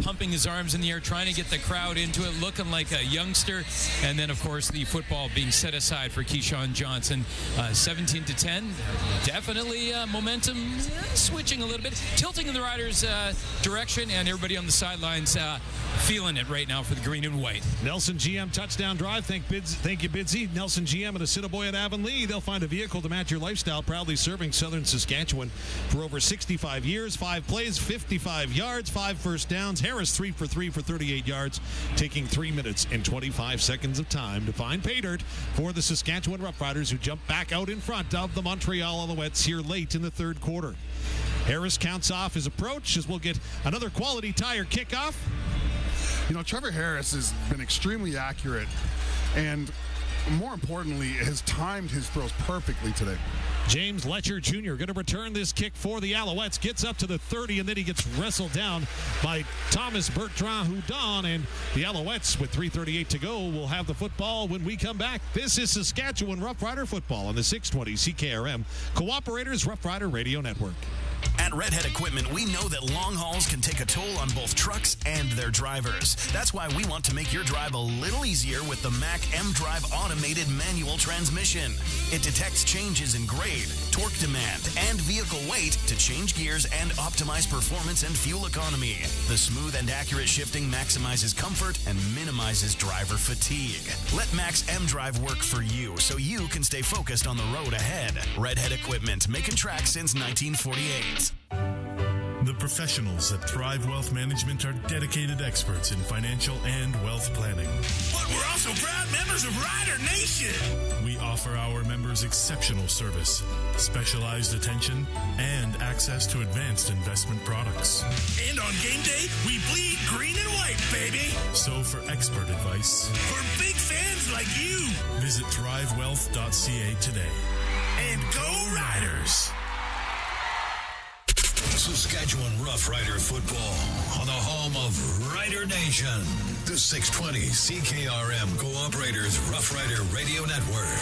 [SPEAKER 5] pumping his arms in the air, trying to get the crowd into it, looking like a youngster. And then, of course, the football being set aside for Keyshawn Johnson. 17-10, definitely momentum switching a little bit, tilting in the Riders' direction, and everybody on the sidelines feeling it right now for the green and white.
[SPEAKER 26] Nelson GM touchdown drive. Thank you, Bidsy. Nelson GM and Assiniboia at Avonlea. They'll find a vehicle to match your lifestyle, proudly serving southern Saskatchewan for over 65 years. 5 plays, 55 yards, 5 first downs. Harris 3 for 3 for 38 yards, taking 3 minutes and 25 seconds of time to find pay dirt for the Saskatchewan Roughriders, who jump back out in front of the Montreal Alouettes here late in the third quarter. Harris counts off his approach as we'll get another quality tire kickoff.
[SPEAKER 13] You know, Trevor Harris has been extremely accurate and, more importantly, has timed his throws perfectly today.
[SPEAKER 26] James Letcher Jr. going to return this kick for the Alouettes. Gets up to the 30, and then he gets wrestled down by Thomas Bertrand-Houdon. And the Alouettes, with 3:38 to go, will have the football when we come back. This is Saskatchewan Roughrider football on the 620 CKRM Cooperators Roughrider Radio Network.
[SPEAKER 8] At Redhead Equipment, we know that long hauls can take a toll on both trucks and their drivers. That's why we want to make your drive a little easier with the Mack M-Drive automated manual transmission. It detects changes in grade, torque demand, and vehicle weight to change gears and optimize performance and fuel economy. The smooth and accurate shifting maximizes comfort and minimizes driver fatigue. Let Mack's M-Drive work for you so you can stay focused on the road ahead. Redhead Equipment, making tracks since 1948.
[SPEAKER 23] The professionals at Thrive Wealth Management are dedicated experts in financial and wealth planning.
[SPEAKER 3] But we're also proud members of Rider Nation.
[SPEAKER 23] We offer our members exceptional service, specialized attention, and access to advanced investment products.
[SPEAKER 3] And on game day, we bleed green and white, baby.
[SPEAKER 23] So for expert advice,
[SPEAKER 3] for big fans like you,
[SPEAKER 23] visit thrivewealth.ca today.
[SPEAKER 3] And go Riders! Saskatchewan Roughrider football on the home of Rider Nation. The 620 CKRM Cooperators Roughrider Radio Network.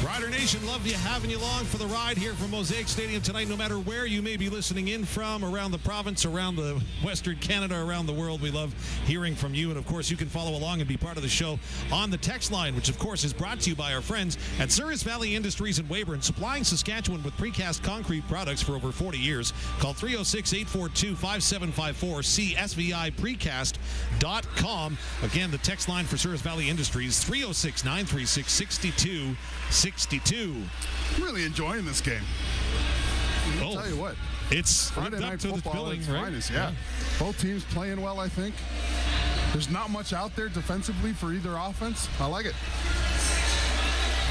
[SPEAKER 26] Rider Nation, love having you along for the ride here from Mosaic Stadium tonight. No matter where you may be listening in from, around the province, around the Western Canada, around the world, we love hearing from you. And, of course, you can follow along and be part of the show on the text line, which, of course, is brought to you by our friends at Souris Valley Industries in Weyburn, supplying Saskatchewan with precast concrete products for over 40 years. Call 306-842-5754, csviprecast.com. Again, the text line for Souris Valley Industries, 306-936-6262.
[SPEAKER 13] Really enjoying this game. I'll tell you what.
[SPEAKER 26] It's
[SPEAKER 13] Friday night football at its finest, yeah. Both teams playing well, I think. There's not much out there defensively for either offense. I like it.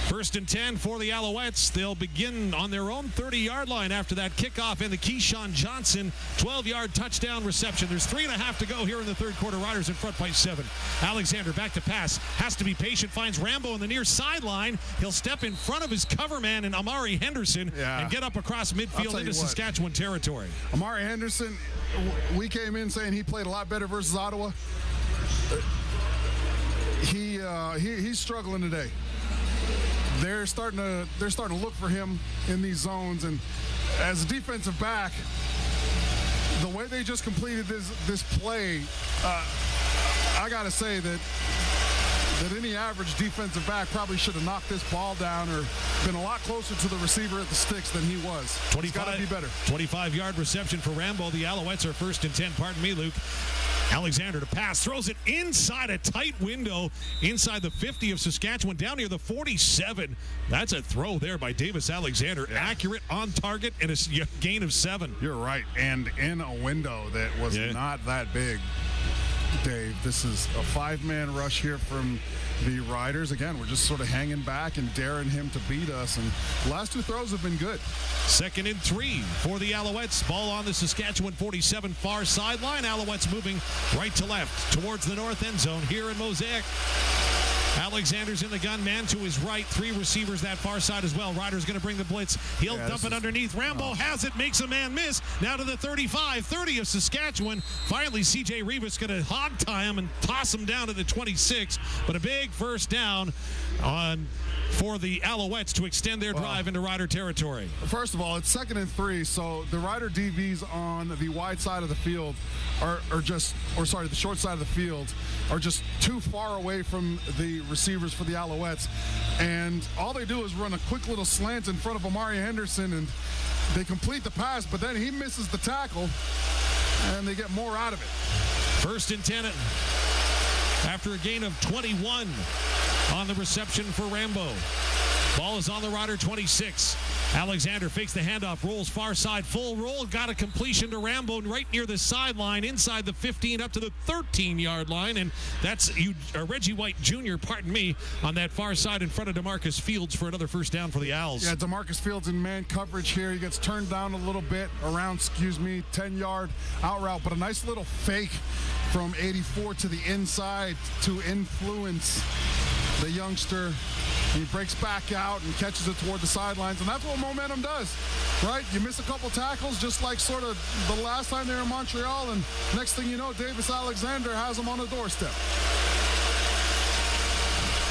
[SPEAKER 26] 1st and 10 for the Alouettes. They'll begin on their own 30-yard line after that kickoff and the Keyshawn Johnson 12-yard touchdown reception. There's 3.5 to go here in the third quarter. Riders in front by 7. Alexander back to pass. Has to be patient. Finds Rambo on the near sideline. He'll step in front of his cover man and Amari Henderson and get up across midfield into Saskatchewan territory.
[SPEAKER 13] Amari Henderson, we came in saying he played a lot better versus Ottawa. He's struggling today. They're starting to look for him in these zones, and as a defensive back, the way they just completed this play, I gotta say that any average defensive back probably should have knocked this ball down or been a lot closer to the receiver at the sticks than he was. He's got to be better.
[SPEAKER 26] 25-yard reception for Rambo. The Alouettes are 1st and 10. Pardon me, Luke. Alexander to pass, throws it inside a tight window, inside the 50 of Saskatchewan, down near the 47. That's a throw there by Davis Alexander. Yeah. Accurate, on target, and a gain of 7.
[SPEAKER 13] You're right, and in a window that was not that big, Dave. This is a 5-man rush here from the Riders. Again, we're just sort of hanging back and daring him to beat us, and the last 2 throws have been good. 2nd and 3 for the Alouettes. Ball on the Saskatchewan 47 far sideline. Alouettes moving right to left towards the north end zone here in Mosaic. Alexander's in the gun, man to his right. 3 receivers that far side as well. Ryder's going to bring the blitz. He'll dump it underneath. Rambo has it, makes a man miss. Now to the 35, 30 of Saskatchewan. Finally, C.J. Rivas going to hog tie him and toss him down to the 26. But a big first down for the Alouettes to extend their drive into Rider territory. First of all, it's 2nd and 3, so the Rider DBs on the wide side of the field the short side of the field are just too far away from the receivers for the Alouettes, and all they do is run a quick little slant in front of Amari Henderson, and they complete the pass, but then he misses the tackle, and they get more out of it. 1st and 10 after a gain of 21 on the reception for Rambo. Ball is on the Rider 26. Alexander fakes the handoff, rolls far side, full roll, got a completion to Rambo right near the sideline, inside the 15 up to the 13-yard line, and that's Reggie White Jr., on that far side in front of DeMarcus Fields for another first down for the Owls. Yeah, DeMarcus Fields in man coverage here. He gets turned down a little bit, 10-yard out route, but a nice little fake from 84 to the inside to influence the youngster. He breaks back out and catches it toward the sidelines, and that's what momentum does, right? You miss a couple tackles, just like sort of the last time they were in Montreal, and next thing you know, Davis Alexander has them on the doorstep.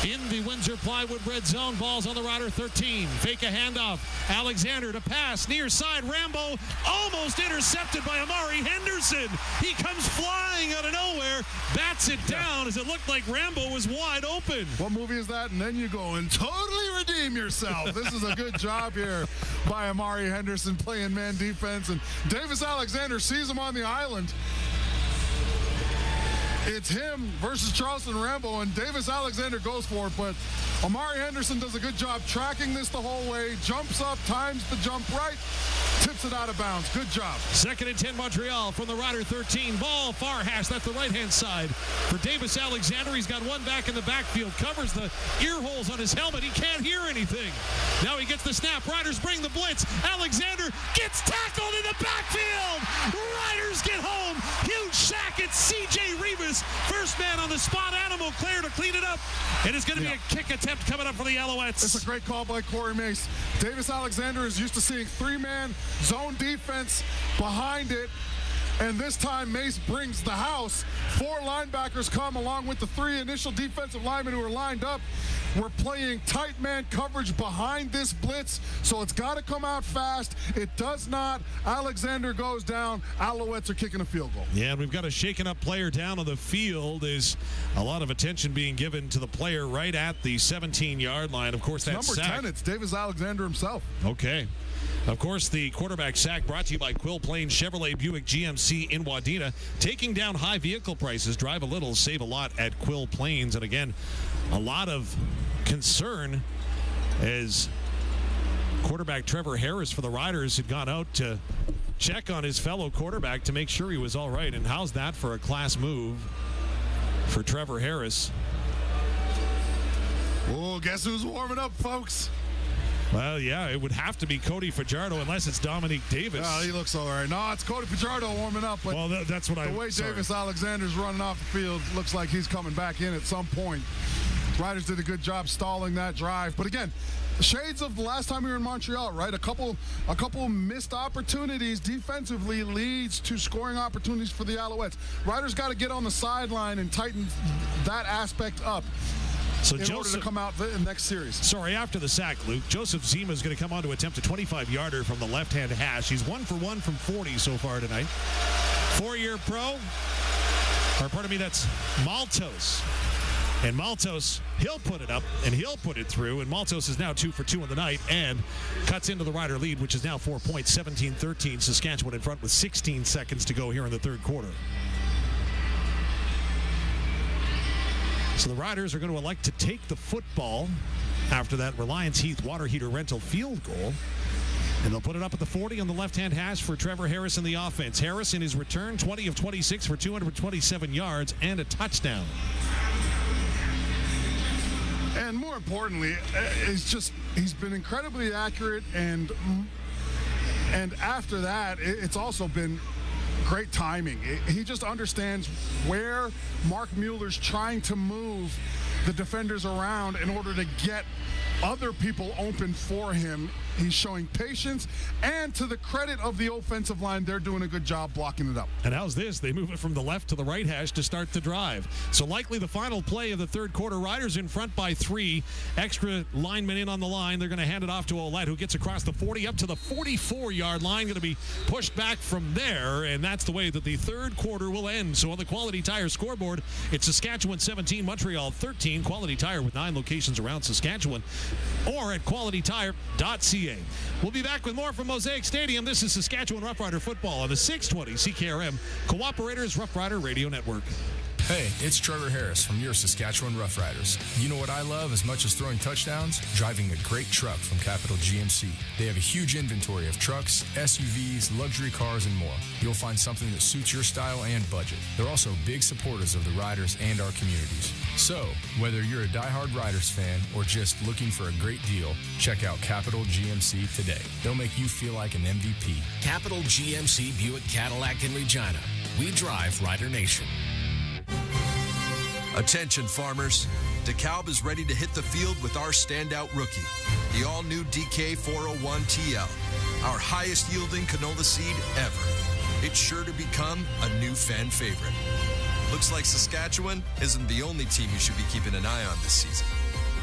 [SPEAKER 13] In the Windsor Plywood red zone, balls on the Rider 13. Fake a handoff. Alexander to pass, near side. Rambo almost intercepted by Amari Henderson. He comes flying out of nowhere, bats it down as it looked like Rambo was wide open. What movie is that? And then you go and totally redeem yourself. This is a good job here by Amari Henderson playing man defense. And Davis Alexander sees him on the island. It's him versus Charleston Rambo, and Davis Alexander goes for it, but Amari Henderson does a good job tracking this the whole way, jumps up, times the jump right, tips it out of bounds. Good job. 2nd and 10 Montreal from the Rider 13. Ball far hash. That's the right-hand side for Davis Alexander. He's got one back in the backfield, covers the ear holes on his helmet. He can't hear anything. Now he gets the snap. Riders bring the blitz. Alexander gets tackled in the backfield. Riders get home. Huge sack. It's C.J. Rivas. First man on the spot. Animal clear to clean it up. And it's going to be a kick attempt coming up for the Alouettes. It's a great call by Corey Mace. Davis Alexander is used to seeing 3-man zone defense behind it. And this time, Mace brings the house. 4 linebackers come along with the 3 initial defensive linemen who are lined up. We're playing tight man coverage behind this blitz, so it's got to come out fast. It does not. Alexander goes down. Alouettes are kicking a field goal. Yeah, and we've got a shaken up player down on the field. There's a lot of attention being given to the player right at the 17-yard line. Of course, that's number 10. It's Davis Alexander himself. Okay. Of course, the quarterback sack brought to you by Quill Plains Chevrolet Buick GMC in Wadena. Taking down high vehicle prices. Drive a little, save a lot at Quill Plains. And again, a lot of concern as quarterback Trevor Harris for the Riders had gone out to check on his fellow quarterback to make sure he was all right. And how's that for a class move for Trevor Harris? Oh, guess who's warming up, folks? Well, yeah, it would have to be Cody Fajardo unless it's Dominique Davis. Oh, he looks all right. No, it's Cody Fajardo warming up. But well, that's what the way Davis Alexander's running off the field looks like he's coming back in at some point. Riders did a good job stalling that drive. But again, shades of the last time we were in Montreal, right? A couple missed opportunities defensively leads to scoring opportunities for the Alouettes. Riders got to get on the sideline and tighten that aspect up. So in order to come out the next series. Sorry, after the sack, Luke, Joseph Zima is going to come on to attempt a 25-yarder from the left-hand hash. He's 1 for 1 from 40 so far tonight. 4-year pro. Or pardon me, that's Maltos. And Maltos, he'll put it up, and he'll put it through. And Maltos is now 2 for 2 in the night and cuts into the Rider lead, which is now 4 points, 17-13. Saskatchewan in front with 16 seconds to go here in the third quarter.
[SPEAKER 26] So the Riders are going to elect to take the football after that Reliance Heath water heater rental field goal. And they'll put it up at the 40 on the left-hand hash for Trevor Harris in the offense. Harris in his return, 20 of 26 for 227 yards and a touchdown.
[SPEAKER 13] And more importantly, he's been incredibly accurate, and after that, it's also been great timing. He just understands where Mark Mueller's trying to move the defenders around in order to get other people open for him. He's showing patience, and to the credit of the offensive line, they're doing a good job blocking it up.
[SPEAKER 26] And how's this? They move it from the left to the right hash to start the drive. So likely the final play of the third quarter. Riders in front by 3. Extra linemen in on the line. They're going to hand it off to Oullette, who gets across the 40 up to the 44-yard line. Going to be pushed back from there, and that's the way that the third quarter will end. So on the Quality Tire scoreboard, it's Saskatchewan 17, Montreal 13. Quality Tire with 9 locations around Saskatchewan, or at qualitytire.ca. We'll be back with more from Mosaic Stadium. This is Saskatchewan Roughrider football on the 620 CKRM Cooperators Rough Rider Radio Network.
[SPEAKER 11] Hey, it's Trevor Harris from your Saskatchewan Roughriders. You know what I love as much as throwing touchdowns? Driving a great truck from Capital GMC. They have a huge inventory of trucks, SUVs, luxury cars, and more. You'll find something that suits your style and budget. They're also big supporters of the Riders and our communities. So, whether you're a diehard Riders fan or just looking for a great deal, check out Capital GMC today. They'll make you feel like an MVP.
[SPEAKER 14] Capital GMC Buick Cadillac in Regina. We drive Rider Nation.
[SPEAKER 12] Attention farmers, DeKalb is ready to hit the field with our standout rookie, the all-new DK 401 TL, our highest yielding canola seed ever. It's sure to become a new fan favorite. Looks like Saskatchewan isn't the only team you should be keeping an eye on this season.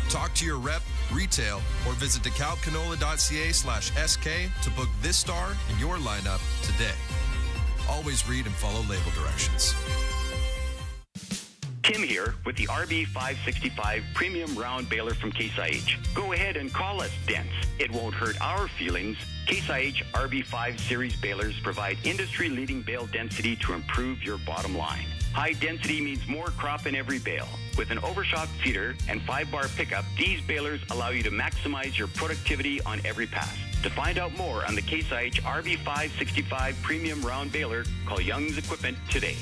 [SPEAKER 12] Talk to your rep, retail, or visit DeKalbCanola.ca/SK to book this star in your lineup today. Always read and follow label directions.
[SPEAKER 17] Tim here with the RB565 Premium Round Baler from Case IH. Go ahead and call us dense. It won't hurt our feelings. Case IH RB5 Series balers provide industry-leading bale density to improve your bottom line. High density means more crop in every bale. With an overshot feeder and 5-bar pickup, these balers allow you to maximize your productivity on every pass. To find out more on the Case IH RB565 Premium Round Baler, call Young's Equipment today.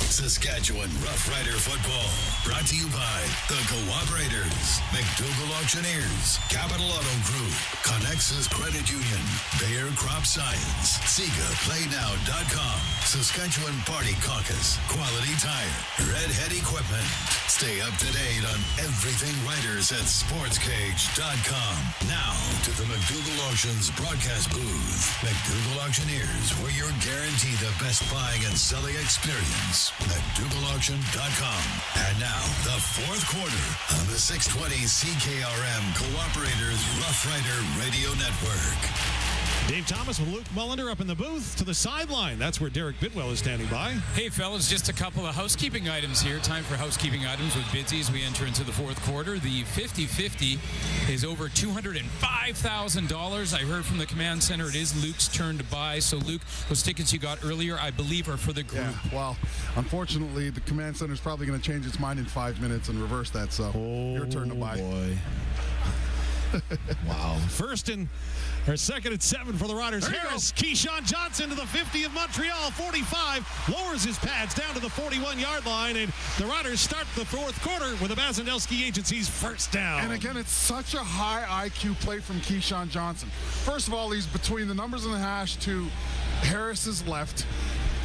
[SPEAKER 3] Saskatchewan Roughrider football, brought to you by the Cooperators, McDougall Auctioneers, Capital Auto Group, Connexus Credit Union, Bayer Crop Science, SigaPlayNow.com, Saskatchewan Party Caucus, Quality Tire, Redhead Equipment. Stay up to date on everything Riders at SportsCage.com. Now to the McDougall Auctions broadcast booth. McDougall Auctioneers, where you're guaranteed the best buying and selling experience. McDougallAuction.com. And now, the fourth quarter on the 620 CKRM Cooperators Rough Rider Radio Network.
[SPEAKER 26] Dave Thomas with Luc Mullinder up in the booth to the sideline. That's where Derek Bidwell is standing by.
[SPEAKER 5] Hey, fellas, just a couple of housekeeping items here. Time for housekeeping items with Bidsy as we enter into the fourth quarter. The 50-50 is over $205,000. I heard from the command center it is Luke's turn to buy. So, Luke, those tickets you got earlier, I believe, are for the group.
[SPEAKER 13] Yeah, well, unfortunately, the command center is probably going to change its mind in 5 minutes and reverse that. So, your turn to buy.
[SPEAKER 26] Boy. Wow. Second and 7 for the Riders. Harris, Keyshawn Johnson to the 50 of Montreal, 45, lowers his pads down to the 41-yard line, and the Riders start the fourth quarter with a Basindelski Agency's first down.
[SPEAKER 13] And again, it's such a high IQ play from Keyshawn Johnson. First of all, he's between the numbers and the hash to Harris's left,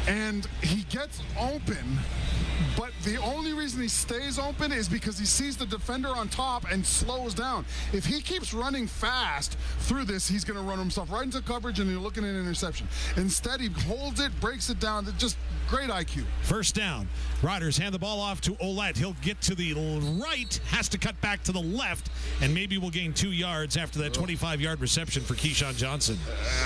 [SPEAKER 13] and he gets open, but the only reason he stays open is because he sees the defender on top and slows down. If he keeps running fast through this, he's going to run himself right into coverage, and you're looking at an interception. Instead, he holds it, breaks it down. Just great IQ.
[SPEAKER 26] First down. Riders hand the ball off to Oullette. He'll get to the right, has to cut back to the left, and maybe we'll gain 2 yards after that 25-yard reception for Keyshawn Johnson.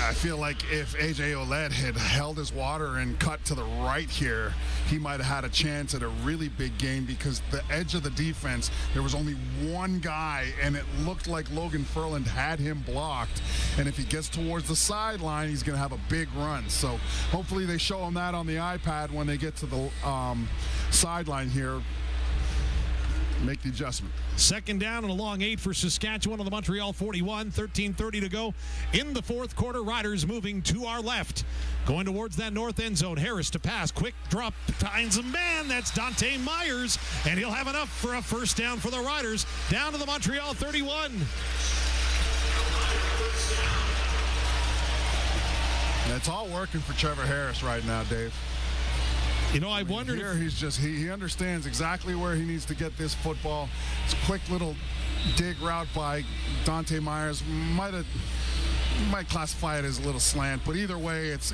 [SPEAKER 13] I feel like if A.J. Oullette had held his water and cut to the right here, he might have had a chance at a really big game, because the edge of the defense, there was only one guy, and it looked like Logan Furland had him blocked. And if he gets towards the sideline, he's going to have a big run. So hopefully they show him that on the iPad when they get to the sideline here, make the adjustment.
[SPEAKER 26] Second down and a long 8 for Saskatchewan on the Montreal 41. 13:30 to go in the fourth quarter. Riders moving to our left. Going towards that north end zone. Harris to pass. Quick drop. Finds a man. That's Dante Meyers. And he'll have enough for a first down for the Riders. Down to the Montreal 31.
[SPEAKER 13] And it's all working for Trevor Harris right now, Dave.
[SPEAKER 26] You know, I wondered
[SPEAKER 13] here he's just he understands exactly where he needs to get this football. It's a quick little dig route by Dante Meyers. Might classify it as a little slant, but either way, it's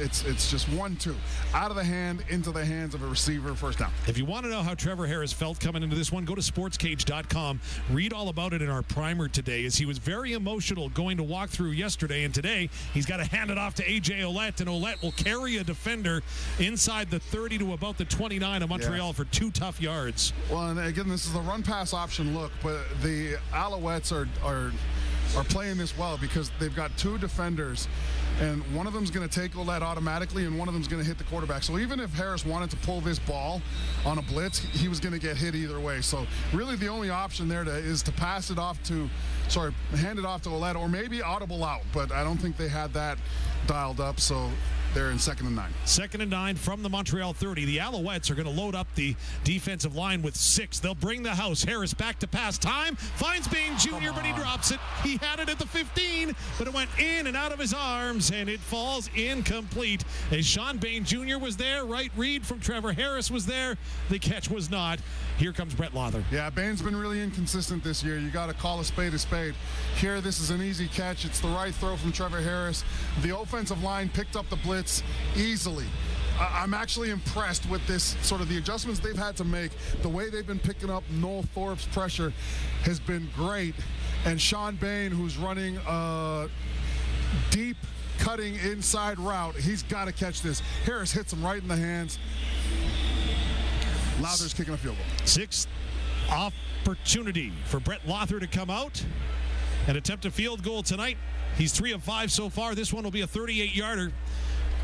[SPEAKER 13] just 1-2 out of the hand into the hands of a receiver, first down.
[SPEAKER 26] If you want to know how Trevor Harris felt coming into this one, go to sportscage.com. Read all about it in our primer today, as he was very emotional going to walk through yesterday, and today he's got to hand it off to A.J. Oullette, and Oullette will carry a defender inside the 30 to about the 29 of Montreal for 2 tough yards.
[SPEAKER 13] Well, and again, this is the run-pass option look, but the Alouettes are playing this well because they've got 2 defenders, and one of them's going to take Oullette automatically, and one of them's going to hit the quarterback. So even if Harris wanted to pull this ball on a blitz, he was going to get hit either way. So really the only option there is to hand it off to Oullette, or maybe audible out, but I don't think they had that dialed up, so they're in 2nd and 9.
[SPEAKER 26] 2nd and 9 from the Montreal 30. The Alouettes are going to load up the defensive line with 6. They'll bring the house. Harris back to pass. Time. Finds Bain Jr., but he drops it. He had it at the 15, but it went in and out of his arms, and it falls incomplete. As Sean Bain Jr. was there, right read from Trevor Harris was there. The catch was not. Here comes Brett Lawther.
[SPEAKER 13] Yeah, Bain's been really inconsistent this year. You got to call a spade a spade. Here, this is an easy catch. It's the right throw from Trevor Harris. The offensive line picked up the blitz easily. I'm actually impressed with this, sort of the adjustments they've had to make. The way they've been picking up Noel Thorpe's pressure has been great. And Sean Bain, who's running a deep cutting inside route, he's got to catch this. Harris hits him right in the hands. Lawther's kicking a field goal.
[SPEAKER 26] 6th opportunity for Brett Lawther to come out and attempt a field goal tonight. He's 3 of 5 so far. This one will be a 38-yarder.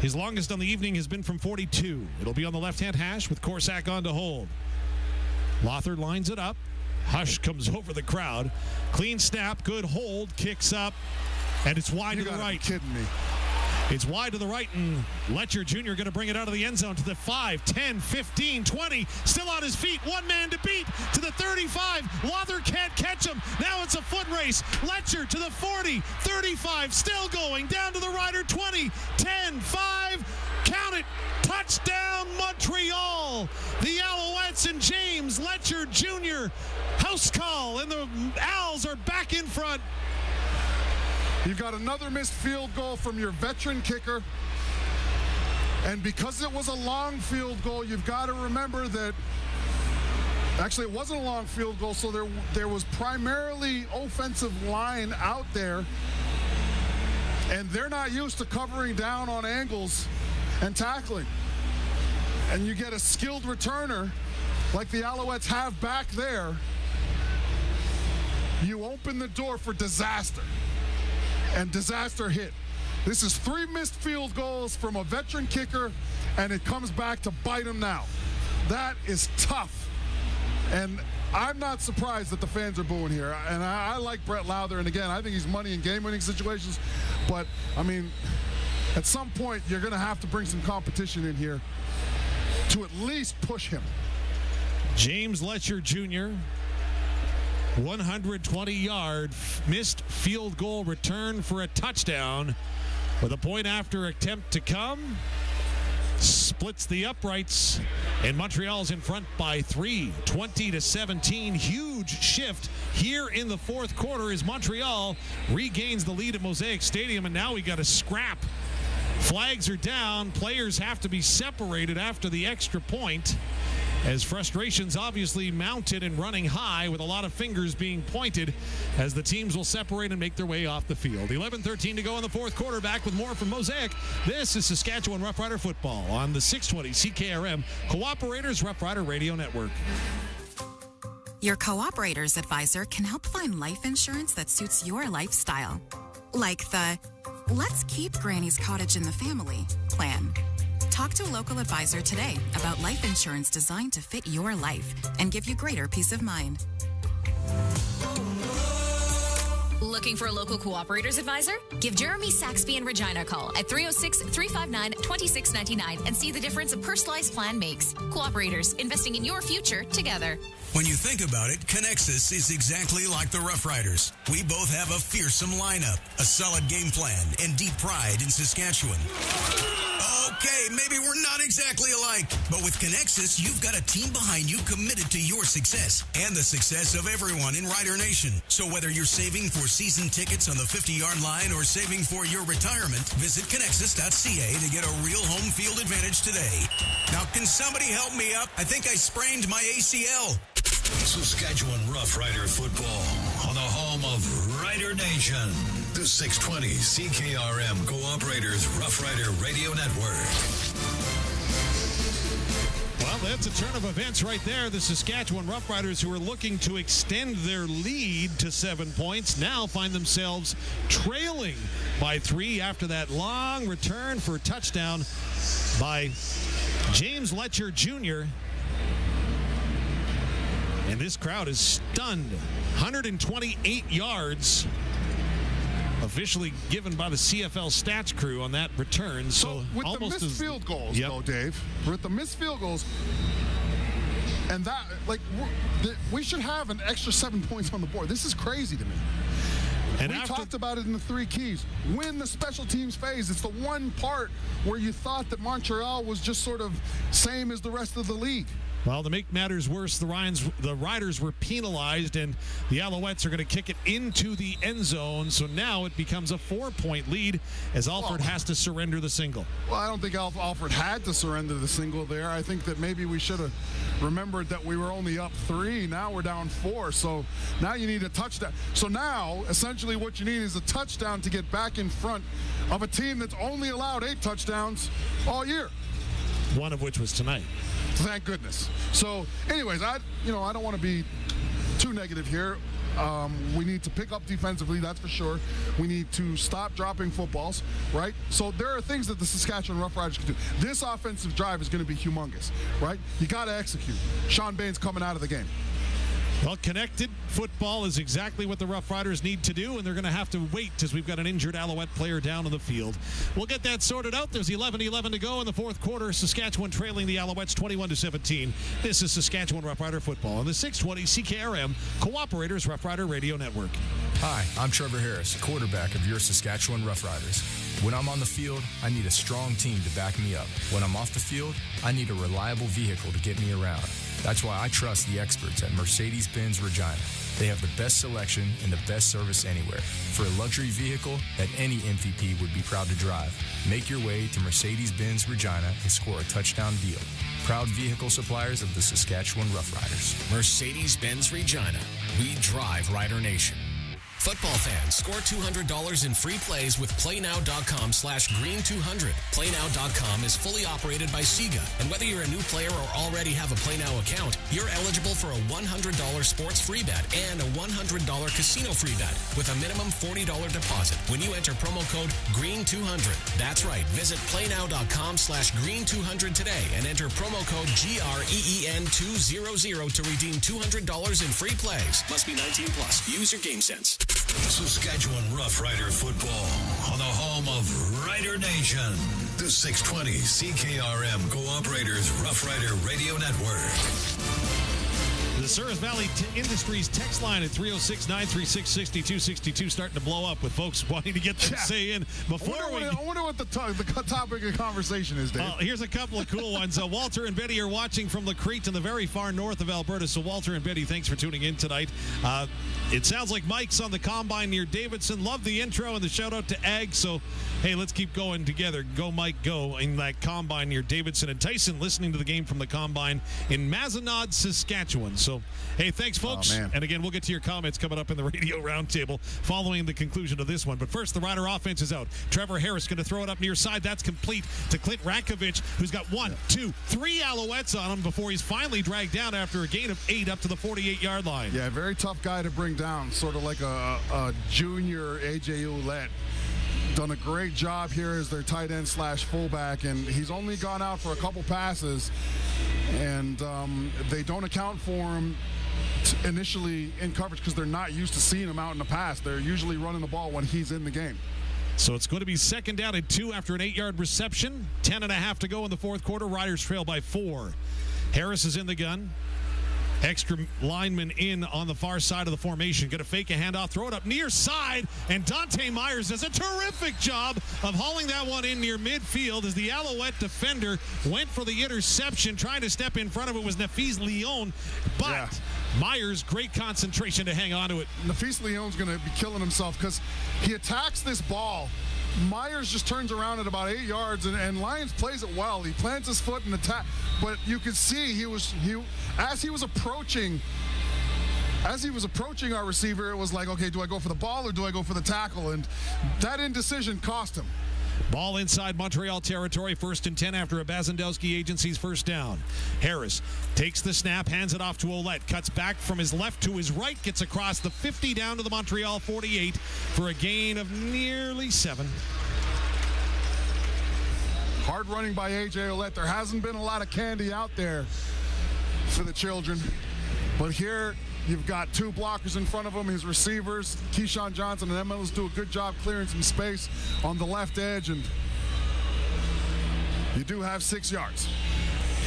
[SPEAKER 26] His longest on the evening has been from 42. It'll be on the left-hand hash with Corsack on to hold. Lawther lines it up. Hush comes over the crowd. Clean snap, good hold, kicks up, and it's wide to the right.
[SPEAKER 13] You're kidding me.
[SPEAKER 26] It's wide to the right, and Letcher Jr. going to bring it out of the end zone to the 5, 10, 15, 20. Still on his feet. One man to beat to the 35. Lawther can't catch him. Now it's a foot race. Letcher to the 40, 35. Still going. Down to the Rider 20, 10, 5. Count it. Touchdown, Montreal. The Alouettes and James Letcher Jr. House call, and the Owls are back in front.
[SPEAKER 13] You've got another missed field goal from your veteran kicker. And because it was a long field goal, you've got to remember that actually it wasn't a long field goal, so there was primarily offensive line out there. And they're not used to covering down on angles and tackling. And you get a skilled returner like the Alouettes have back there. You open the door for disaster. And disaster hit. This is 3 missed field goals from a veteran kicker, and it comes back to bite him now. That is tough. And I'm not surprised that the fans are booing here. And I like Brett Lawther, and again, I think he's money in game-winning situations. But, I mean, at some point, you're going to have to bring some competition in here to at least push him.
[SPEAKER 26] James Letcher Jr., 120-yard missed field goal return for a touchdown with a point after attempt to come. Splits the uprights, and Montreal's in front by 3, 20-17. Huge shift here in the fourth quarter as Montreal regains the lead at Mosaic Stadium, and now we got a scrap. Flags are down. Players have to be separated after the extra point, as frustrations obviously mounted and running high with a lot of fingers being pointed as the teams will separate and make their way off the field. 11:13 to go in the fourth quarter. Back with more from Mosaic. This is Saskatchewan Roughrider football on the 620 CKRM Cooperators Rough Rider Radio Network.
[SPEAKER 7] Your Cooperators advisor can help find life insurance that suits your lifestyle. Like the Let's Keep Granny's Cottage in the Family plan. Talk to a local advisor today about life insurance designed to fit your life and give you greater peace of mind.
[SPEAKER 24] Looking for a local cooperators advisor? Give Jeremy Saxby in Regina a call at 306-359-2699 and see the difference a personalized plan makes. Cooperators, investing in your future together.
[SPEAKER 9] When you think about it, Connexus is exactly like the Roughriders. We both have a fearsome lineup, a solid game plan, and deep pride in Saskatchewan. Okay, maybe we're not exactly alike, but with Connexus, you've got a team behind you committed to your success and the success of everyone in Rider Nation. So whether you're saving for season tickets on the 50-yard line or saving for your retirement, visit Connexus.ca to get a real home field advantage today. Now, can somebody help me up? I think I sprained my ACL.
[SPEAKER 3] Saskatchewan Roughrider football on the home of Rider Nation. The 620 CKRM Cooperators Roughrider Radio Network.
[SPEAKER 26] Well, that's a turn of events right there. The Saskatchewan Roughriders, who are looking to extend their lead to 7 points, now find themselves trailing by 3 after that long return for a touchdown by James Letcher Jr., and this crowd is stunned. 128 yards officially given by the CFL stats crew on that return. So
[SPEAKER 13] with
[SPEAKER 26] almost
[SPEAKER 13] the missed field goals, though, Dave, with the missed field goals, and that, we should have an extra 7 points on the board. This is crazy to me. And we talked about it in the 3 keys. Win the special teams phase. It's the one part where you thought that Montreal was just sort of same as the rest of the league.
[SPEAKER 26] Well, to make matters worse, the Riders were penalized, and the Alouettes are going to kick it into the end zone. So now it becomes a 4-point lead as Alford has to surrender the single.
[SPEAKER 13] Well, I don't think Alford had to surrender the single there. I think that maybe we should have remembered that we were only up 3. Now we're down 4. So now you need a touchdown. So now, essentially, what you need is a touchdown to get back in front of a team that's only allowed 8 touchdowns all year.
[SPEAKER 26] One of which was tonight.
[SPEAKER 13] Thank goodness. So, anyways, I don't want to be too negative here. We need to pick up defensively, that's for sure. We need to stop dropping footballs, right? So there are things that the Saskatchewan Roughriders can do. This offensive drive is going to be humongous, right? You got to execute. Sean Bain's coming out of the game.
[SPEAKER 26] Well, connected football is exactly what the Roughriders need to do, and they're going to have to wait as we've got an injured Alouette player down on the field. We'll get that sorted out. There's 11:11 to go in the fourth quarter. Saskatchewan trailing the Alouettes 21-17. This is Saskatchewan Roughrider football on the 620 CKRM Cooperators Roughrider Radio Network.
[SPEAKER 11] Hi, I'm Trevor Harris, quarterback of your Saskatchewan Roughriders. When I'm on the field, I need a strong team to back me up. When I'm off the field, I need a reliable vehicle to get me around. That's why I trust the experts at Mercedes-Benz Regina. They have the best selection and the best service anywhere. For a luxury vehicle that any MVP would be proud to drive, make your way to Mercedes-Benz Regina and score a touchdown deal. Proud vehicle suppliers of the Saskatchewan Roughriders.
[SPEAKER 14] Mercedes-Benz Regina. We drive Rider Nation. Football fans, score $200 in free plays with PlayNow.com/Green200. PlayNow.com is fully operated by Sega, and whether you're a new player or already have a PlayNow account, you're eligible for a $100 sports free bet and a $100 casino free bet with a minimum $40 deposit when you enter promo code GREEN200. That's right. Visit PlayNow.com/Green200 today and enter promo code GREEN200 to redeem $200 in free plays. Must be 19 plus. Use your game sense.
[SPEAKER 3] Saskatchewan Roughrider football on the home of Rider Nation. The 620 CKRM Cooperators Roughrider Radio Network.
[SPEAKER 26] The Souris Valley Industries text line at 306-936-6262 starting to blow up with folks wanting to get their say in.
[SPEAKER 13] I wonder what the topic of conversation is, Dave.
[SPEAKER 26] Here's a couple of cool ones. Walter and Betty are watching from La Crete in the very far north of Alberta. So Walter and Betty, thanks for tuning in tonight. It sounds like Mike's on the combine near Davidson. Love the intro and the shout out to Ag. So, hey, let's keep going together. Go, Mike, go in that combine near Davidson. And Tyson listening to the game from the combine in Mazenod, Saskatchewan. So, hey, thanks, folks. And again, we'll get to your comments coming up in the radio roundtable following the conclusion of this one. But first, the Rider offense is out. Trevor Harris going to throw it up near side. That's complete to Clint Rakovic, who's got 1, 2, 3 Alouettes on him before he's finally dragged down after a gain of 8 up to the 48-yard line.
[SPEAKER 13] Yeah, very tough guy to bring down, sort of like a junior A.J. Oullette. done a great job here as their tight end / fullback, and he's only gone out for a couple passes, and they don't account for him initially in coverage because they're not used to seeing him out in the pass. They're usually running the ball when he's in the game.
[SPEAKER 26] So it's going to be 2nd down and 2 after an 8-yard reception. 10.5 to go in the fourth quarter. Riders trail by 4. Harris is in the gun. Extra lineman in on the far side of the formation. Going to fake a handoff, throw it up near side, and Dante Meyers does a terrific job of hauling that one in near midfield as the Alouette defender went for the interception. Trying to step in front of it was Nafis Leon, but Meyers, great concentration to hang on to it.
[SPEAKER 13] Nafis Leon's going to be killing himself because he attacks this ball. Myers just turns around at about 8 yards, and Lyons plays it well. He plants his foot and attack, but you could see as he was approaching our receiver, it was like, okay, do I go for the ball or do I go for the tackle? And that indecision cost him.
[SPEAKER 26] Ball inside Montreal territory, 1st and 10 after a Bazandowski Agency's first down. Harris takes the snap, hands it off to Oullette, cuts back from his left to his right, gets across the 50 down to the Montreal 48 for a gain of nearly 7.
[SPEAKER 13] Hard running by A.J. Oullette. There hasn't been a lot of candy out there for the children, but here you've got 2 blockers in front of him, his receivers. Keyshawn Johnson and Emilus do a good job clearing some space on the left edge, and you do have 6 yards.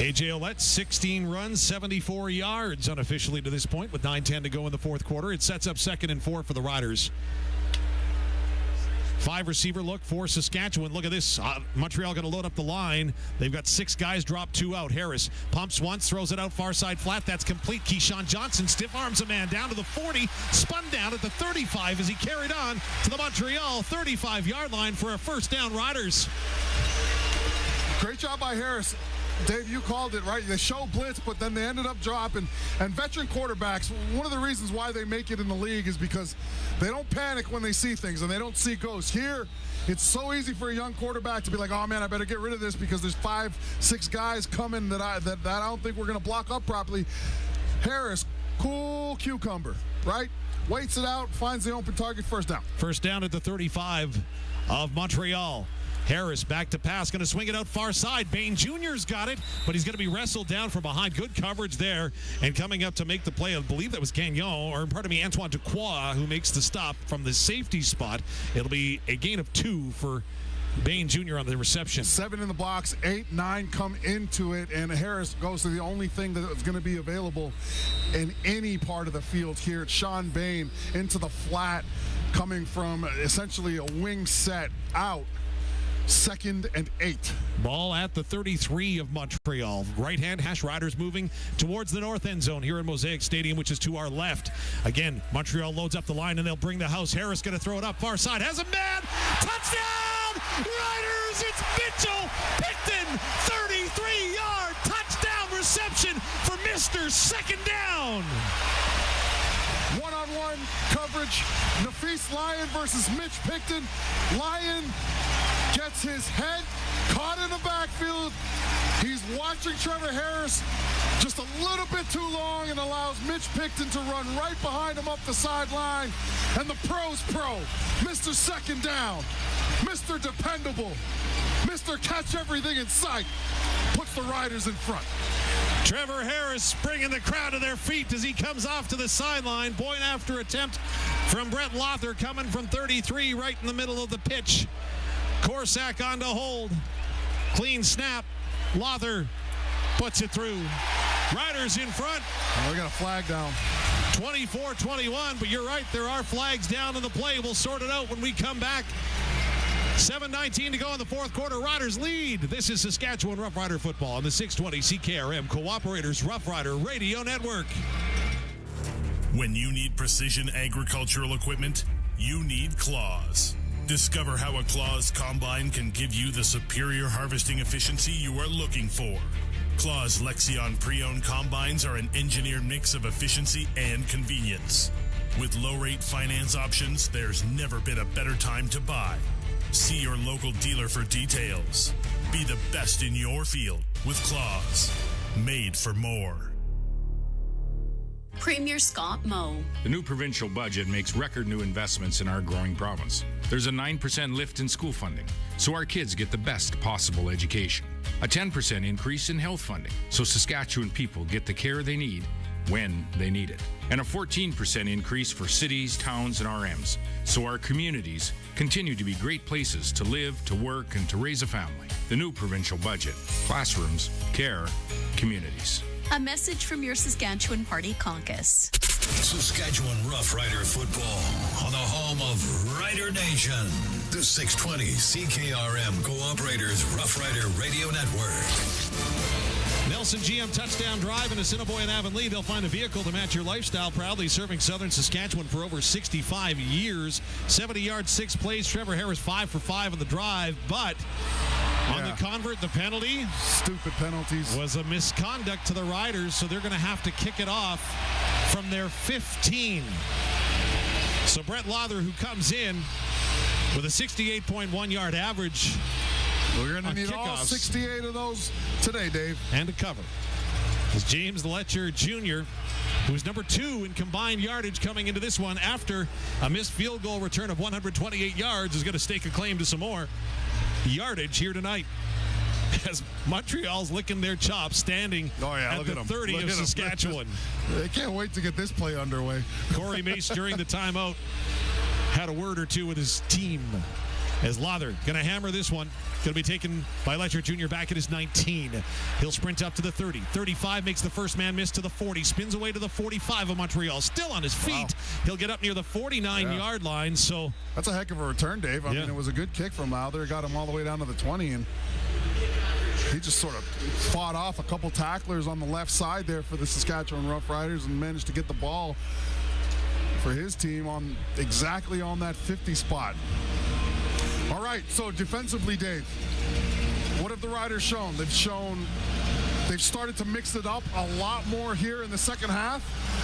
[SPEAKER 26] A.J. Oullette, 16 runs, 74 yards unofficially to this point with 9:10 to go in the fourth quarter. It sets up 2nd and 4 for the Riders. 5 receiver look for Saskatchewan. Look at this. Montreal going to load up the line. They've got 6 guys, drop 2 out. Harris pumps once, throws it out far side flat. That's complete. Keyshawn Johnson stiff arms a man down to the 40, spun down at the 35 as he carried on to the Montreal 35-yard line for a first down. Riders.
[SPEAKER 13] Great job by Harris. Dave, you called it, right? They show blitz, but then they ended up dropping. And veteran quarterbacks, one of the reasons why they make it in the league is because they don't panic when they see things and they don't see ghosts. Here, it's so easy for a young quarterback to be like, oh, man, I better get rid of this because there's 5-6 guys coming that I don't think we're going to block up properly. Harris, cool cucumber, right? Waits it out, finds the open target, first down.
[SPEAKER 26] First down at the 35 of Montreal. Harris back to pass, going to swing it out far side. Bain Jr.'s got it, but he's going to be wrestled down from behind. Good coverage there, and coming up to make the play, I believe that was Antoine Duquois, who makes the stop from the safety spot. It'll be a gain of 2 for Bain Jr. on the reception.
[SPEAKER 13] 7 in the box, 8, 9 come into it, and Harris goes to the only thing that is going to be available in any part of the field here. It's Sean Bain into the flat, coming from essentially a wing set out. 2nd and 8.
[SPEAKER 26] Ball at the 33 of Montreal. Right hand hash Riders moving towards the north end zone here in Mosaic Stadium, which is to our left. Again, Montreal loads up the line and they'll bring the house. Harris going to throw it up far side. Has a man. Touchdown! Riders! It's Mitchell Picton. 33-yard touchdown reception for Mr. Second Down.
[SPEAKER 13] One-on-one coverage. Nafis Lyon versus Mitch Picton. Lyon gets his head caught in the backfield. He's watching Trevor Harris just a little bit too long and allows Mitch Picton to run right behind him up the sideline. And the pro's pro, Mr. Second Down, Mr. Dependable, Mr. Catch Everything in Sight, puts the Riders in front.
[SPEAKER 26] Trevor Harris bringing the crowd to their feet as he comes off to the sideline. Point after attempt from Brett Lother coming from 33 right in the middle of the pitch. Corsack on to hold. Clean snap. Lother puts it through. Riders in front.
[SPEAKER 13] Oh, we got a flag down.
[SPEAKER 26] 24-21, but you're right. There are flags down in the play. We'll sort it out when we come back. 7:19 to go in the fourth quarter. Riders lead. This is Saskatchewan Roughrider football on the 620 CKRM Cooperators Rough Rider Radio Network.
[SPEAKER 23] When you need precision agricultural equipment, you need Claws. Discover how a Claws combine can give you the superior harvesting efficiency you are looking for. Claws Lexion pre-owned combines are an engineered mix of efficiency and convenience. With low-rate finance options, there's never been a better time to buy. See your local dealer for details. Be the best in your field with Claws. Made for more.
[SPEAKER 10] Premier Scott Moe.
[SPEAKER 11] The new provincial budget makes record new investments in our growing province. There's a 9% lift in school funding, so our kids get the best possible education. A 10% increase in health funding, so Saskatchewan people get the care they need when they need it. And a 14% increase for cities, towns, and RMs, so our communities continue to be great places to live, to work, and to raise a family. The new provincial budget. Classrooms, care, communities.
[SPEAKER 10] A message from your Saskatchewan Party Caucus.
[SPEAKER 3] Saskatchewan Roughrider football on the home of Rider Nation. The 620 CKRM Cooperators Roughrider Radio Network.
[SPEAKER 26] Nelson GM touchdown drive in Assiniboine and Avonlea. They'll find a vehicle to match your lifestyle. Proudly serving southern Saskatchewan for over 65 years. 70 yards, 6 plays. Trevor Harris 5 for 5 on the drive. But on the convert, the penalty.
[SPEAKER 13] Stupid penalties.
[SPEAKER 26] Was a misconduct to the Riders, so they're going to have to kick it off from their 15. So Brett Lawther, who comes in with a 68.1 yard average.
[SPEAKER 13] We're going to need all 68 of those today, Dave.
[SPEAKER 26] And a cover. As James Letcher Jr., who's number 2 in combined yardage coming into this one after a missed field goal return of 128 yards, is going to stake a claim to some more yardage here tonight. As Montreal's licking their chops, standing at the 30 of Saskatchewan.
[SPEAKER 13] They can't wait to get this play underway.
[SPEAKER 26] Corey Mace during the timeout had a word or two with his team. As Lawther going to hammer this one. Going to be taken by Letcher Jr. back at his 19. He'll sprint up to the 30. 35 makes the first man miss to the 40. Spins away to the 45 of Montreal. Still on his feet. Wow. He'll get up near the 49-yard line. So
[SPEAKER 13] that's a heck of a return, Dave. I mean, it was a good kick from Lawther. Got him all the way down to the 20. And he just sort of fought off a couple tacklers on the left side there for the Saskatchewan Roughriders and managed to get the ball for his team on exactly on that 50 spot. All right, so defensively, Dave, what have the Riders shown? They've started to mix it up a lot more here in the second half.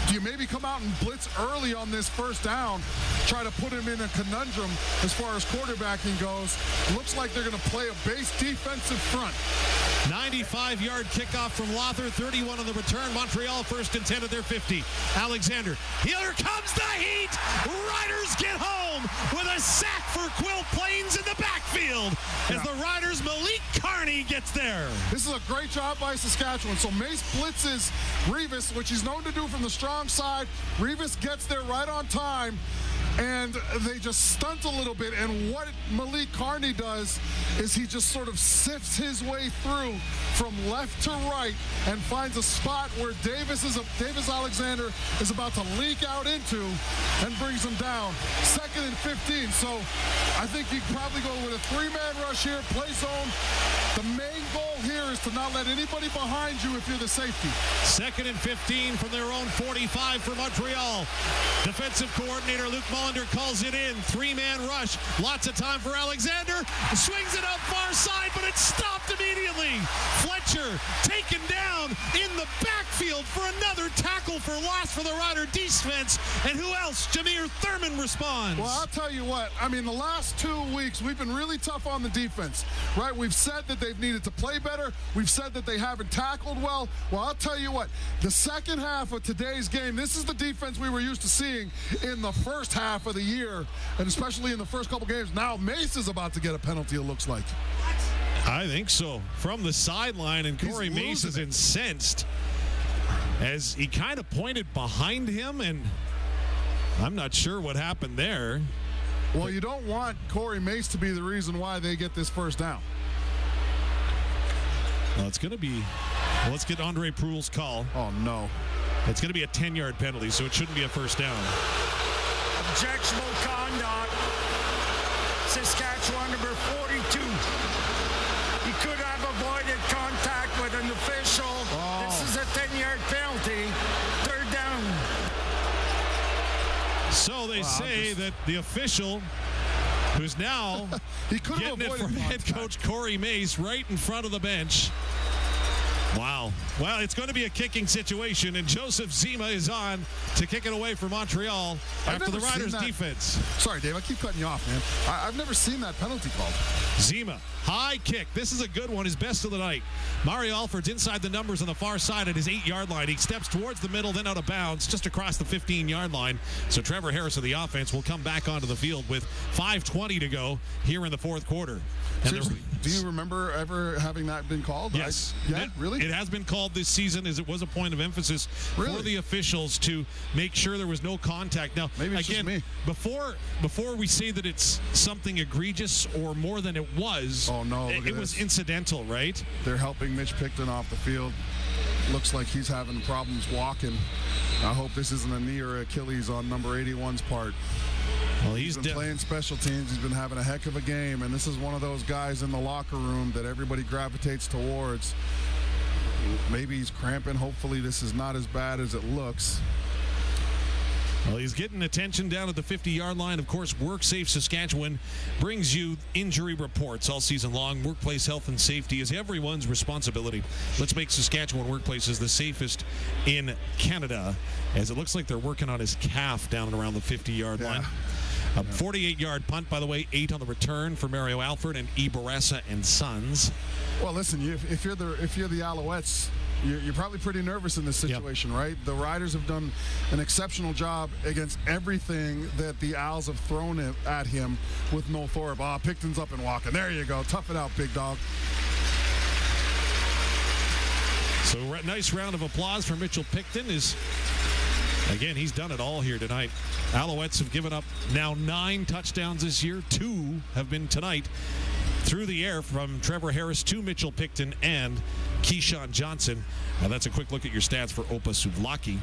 [SPEAKER 13] Do you maybe come out and blitz early on this first down, try to put him in a conundrum as far as quarterbacking goes? Looks like they're going to play a base defensive front.
[SPEAKER 26] 95-yard kickoff from Lawther, 31 on the return. Montreal first and 10 at their 50. Alexander, here comes the heat. Riders get home with a sack for Quill Plains in the backfield as the Riders' Malik Carney gets there.
[SPEAKER 13] This is a great job by Saskatchewan. So Mace blitzes Revis, which he's known to do from the strong side. Revis gets there right on time, and they just stunt a little bit. And what Malik Carney does is he just sort of sifts his way through from left to right and finds a spot where Davis Alexander is about to leak out into and brings him down. 2nd and 15. So I think you probably go with a 3-man rush here, play zone. The main goal here is to not let anybody behind you if you're the safety.
[SPEAKER 26] 2nd and 15 from their own 45 for Montreal. Defensive coordinator Luc Mullinder calls it in. 3-man rush. Lots of time for Alexander. Swings it up far side, but it's stopped immediately. Fletcher taken down in the backfield for another tackle for loss for the Rider defense. And who else? Jameer Thurman responds.
[SPEAKER 13] Well, I'll tell you what. I mean, the last 2 weeks, we've been really tough on the defense, right? We've said that they've needed to play better. We've said that they haven't tackled well. Well, I'll tell you what. The second half of today's game, this is the defense we were used to seeing in the first half of the year, and especially in the first couple games. Now Mace is about to get a penalty, it looks like.
[SPEAKER 26] I think so. From the sideline, and Corey Mace is incensed as he kind of pointed behind him, and I'm not sure what happened there.
[SPEAKER 13] Well, you don't want Corey Mace to be the reason why they get this first down.
[SPEAKER 26] Well, it's going to be, let's get Andre Prule's call.
[SPEAKER 13] Oh, no.
[SPEAKER 26] It's going to be a 10-yard penalty, so it shouldn't be a first down.
[SPEAKER 18] Objectionable conduct. Saskatchewan number 42. He could have avoided contact with an official. Oh. This is a 10-yard penalty. 3rd down.
[SPEAKER 26] So they say that the official, who's now getting it from head coach Corey Mace right in front of the bench. Wow. Well, it's going to be a kicking situation, and Joseph Zima is on to kick it away for Montreal after the Riders' defense.
[SPEAKER 13] Sorry, Dave, I keep cutting you off, man. I've never seen that penalty called.
[SPEAKER 26] Zima, high kick. This is a good one, his best of the night. Mario Alford's inside the numbers on the far side at his 8-yard line. He steps towards the middle, then out of bounds, just across the 15-yard line. So Trevor Harris of the offense will come back onto the field with 5:20 to go here in the fourth quarter.
[SPEAKER 13] Seriously, do you remember ever having that been called?
[SPEAKER 26] Yes.
[SPEAKER 13] Really?
[SPEAKER 26] It has been called this season, as it was a point of emphasis for the officials to make sure there was no contact. Now,
[SPEAKER 13] maybe it's
[SPEAKER 26] again,
[SPEAKER 13] just me.
[SPEAKER 26] Before we say that it's something egregious or more than it was, it was incidental, right?
[SPEAKER 13] They're helping Mitch Picton off the field. Looks like he's having problems walking. I hope this isn't a knee or Achilles on number 81's part.
[SPEAKER 26] Well,
[SPEAKER 13] he's been playing special teams. He's been having a heck of a game, and this is one of those guys in the locker room that everybody gravitates towards. Maybe he's cramping. Hopefully this is not as bad as it looks.
[SPEAKER 26] Well, he's getting attention down at the 50-yard line. Of course, WorkSafe Saskatchewan brings you injury reports all season long. Workplace health and safety is everyone's responsibility. Let's make Saskatchewan workplaces the safest in Canada, as it looks like they're working on his calf down and around the 50-yard line. A 48-yard punt, by the way, 8 on the return for Mario Alford and Ibaressa and Sons.
[SPEAKER 13] Well, listen, if you're the Alouettes, you're probably pretty nervous in this situation, right? The Riders have done an exceptional job against everything that the Owls have thrown at him with no Thorpe. Picton's up and walking. There you go. Tough it out, big dog.
[SPEAKER 26] So nice round of applause for Mitchell Picton. Again, he's done it all here tonight. Alouettes have given up now 9 touchdowns this year. 2 have been tonight through the air from Trevor Harris to Mitchell Picton and Keyshawn Johnson. Now that's a quick look at your stats for Opa Suvlaki,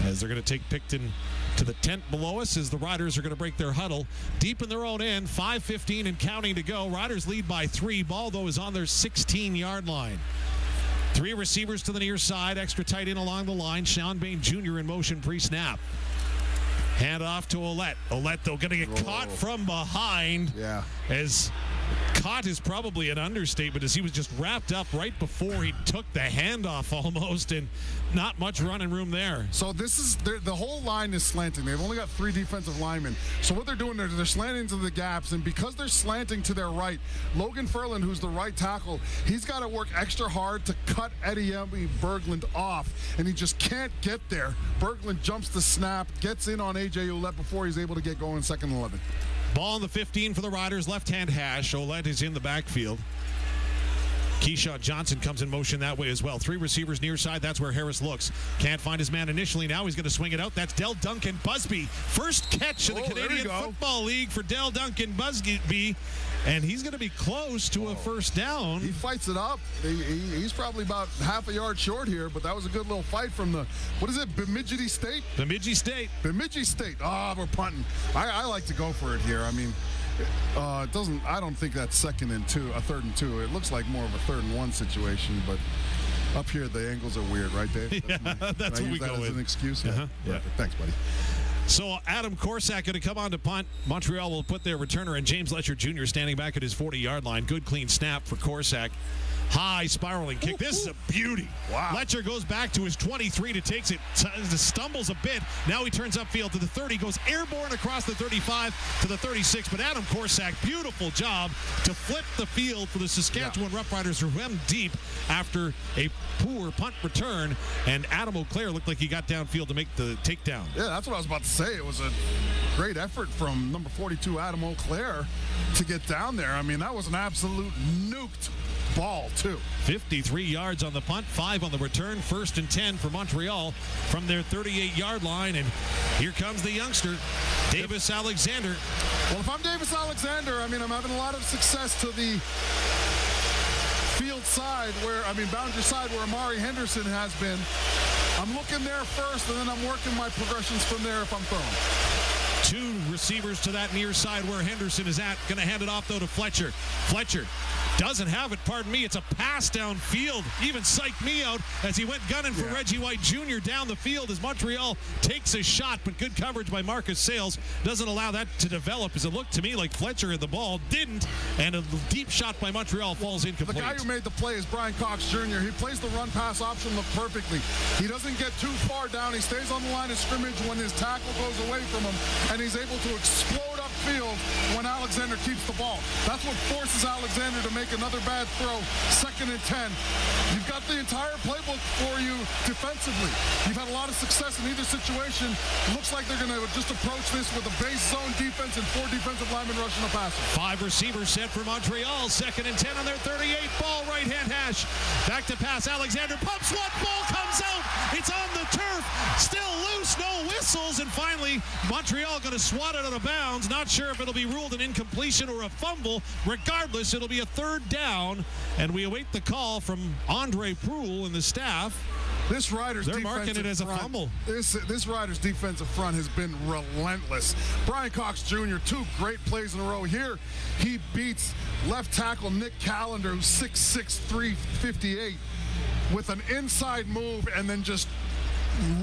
[SPEAKER 26] as they're going to take Picton to the tent below us as the Riders are going to break their huddle deep in their own end. 5:15 and counting to go. Riders lead by 3. Ball, though, is on their 16-yard line. 3 receivers to the near side, extra tight end along the line. Sean Bain Jr. in motion pre-snap. Hand off to Oullette. Oullette, though, going to get caught from behind.
[SPEAKER 13] Yeah.
[SPEAKER 26] As caught is probably an understatement, as he was just wrapped up right before he took the handoff almost, and not much running room there.
[SPEAKER 13] So this is the whole line is slanting. They've only got 3 defensive linemen. So what they're doing, they're slanting to the gaps, and because they're slanting to their right, Logan Ferland, who's the right tackle, he's got to work extra hard to cut Eddie Berglund off, and he just can't get there. Berglund jumps the snap, gets in on A.J. Oullette before he's able to get going. 2nd and 11.
[SPEAKER 26] Ball on the 15 for the Riders, left-hand hash. Oullette is in the backfield. Keyshawn Johnson comes in motion that way as well. 3 receivers near side. That's where Harris looks. Can't find his man initially. Now he's going to swing it out. That's Del Duncan Busby. First catch in the Canadian Football League for Del Duncan Busby. And he's going to be close to a first down.
[SPEAKER 13] He fights it up. He's probably about half a yard short here, but that was a good little fight from the, what is it, Bemidji State?
[SPEAKER 26] Bemidji State.
[SPEAKER 13] Bemidji State. We're punting. I like to go for it here. I mean, it doesn't. I don't think that's 2nd and 2, a 3rd and 2. It looks like more of a 3rd and 1 situation, but up here the angles are weird, right, Dave?
[SPEAKER 26] That's what we go with.
[SPEAKER 13] As an excuse. Yeah. Thanks, buddy.
[SPEAKER 26] So Adam Korsak going to come on to punt. Montreal will put their returner, and James Letcher Jr. standing back at his 40-yard line. Good clean snap for Korsak. High spiraling kick. This is a beauty.
[SPEAKER 13] Wow.
[SPEAKER 26] Letcher goes back to his 23 to takes it, stumbles a bit. Now he turns upfield to the 30, goes airborne across the 35 to the 36. But Adam Korsak, beautiful job to flip the field for the Saskatchewan Roughriders, who went deep after a poor punt return. And Adam O'Clair looked like he got downfield to make the takedown.
[SPEAKER 13] Yeah, that's what I was about to say. It was a great effort from number 42, Adam O'Clair, to get down there. I mean, that was an absolute nuked ball, too.
[SPEAKER 26] 53 yards on the punt, 5 on the return. 1st and 10 for Montreal from their 38-yard line. And here comes the youngster, Davis Alexander.
[SPEAKER 13] Well, if I'm Davis Alexander, I mean, I'm having a lot of success to the field side boundary side where Amari Henderson has been. I'm looking there first, and then I'm working my progressions from there if I'm throwing.
[SPEAKER 26] 2 receivers to that near side where Henderson is at. Going to hand it off, though, to Fletcher. Fletcher Doesn't have it, pardon me. It's a pass downfield. Even psyched me out as he went gunning for Reggie White Jr. down the field as Montreal takes a shot, but good coverage by Marcus Sales doesn't allow that to develop, as it looked to me like Fletcher had the ball, didn't, and a deep shot by Montreal falls incomplete.
[SPEAKER 13] The guy who made the play is Brian Cox Jr. He plays the run-pass option perfectly. He doesn't get too far down. He stays on the line of scrimmage when his tackle goes away from him, and he's able to explode upfield when Alexander keeps the ball. That's what forces Alexander to make another bad throw. 2nd and 10. You've got the entire playbook for you defensively. You've had a lot of success in either situation. Looks like they're going to just approach this with a base zone defense and 4 defensive linemen rushing the passer.
[SPEAKER 26] 5 receivers set for Montreal. 2nd and 10 on their 38. Ball right-hand hash. Back to pass. Alexander pumps one. Ball comes out. It's on the turf. Still loose. No whistles. And finally, Montreal going to swat it out of bounds. Not sure if it'll be ruled an incompletion or a fumble. Regardless, it'll be a 3rd down. And we await the call from Andre Proulx and the staff.
[SPEAKER 13] This Riders'
[SPEAKER 26] They're marking it as a fumble.
[SPEAKER 13] This Riders' defensive front has been relentless. Brian Cox Jr., 2 great plays in a row. Here, he beats left tackle Nick Callender, who's 6'6", 358, with an inside move and then just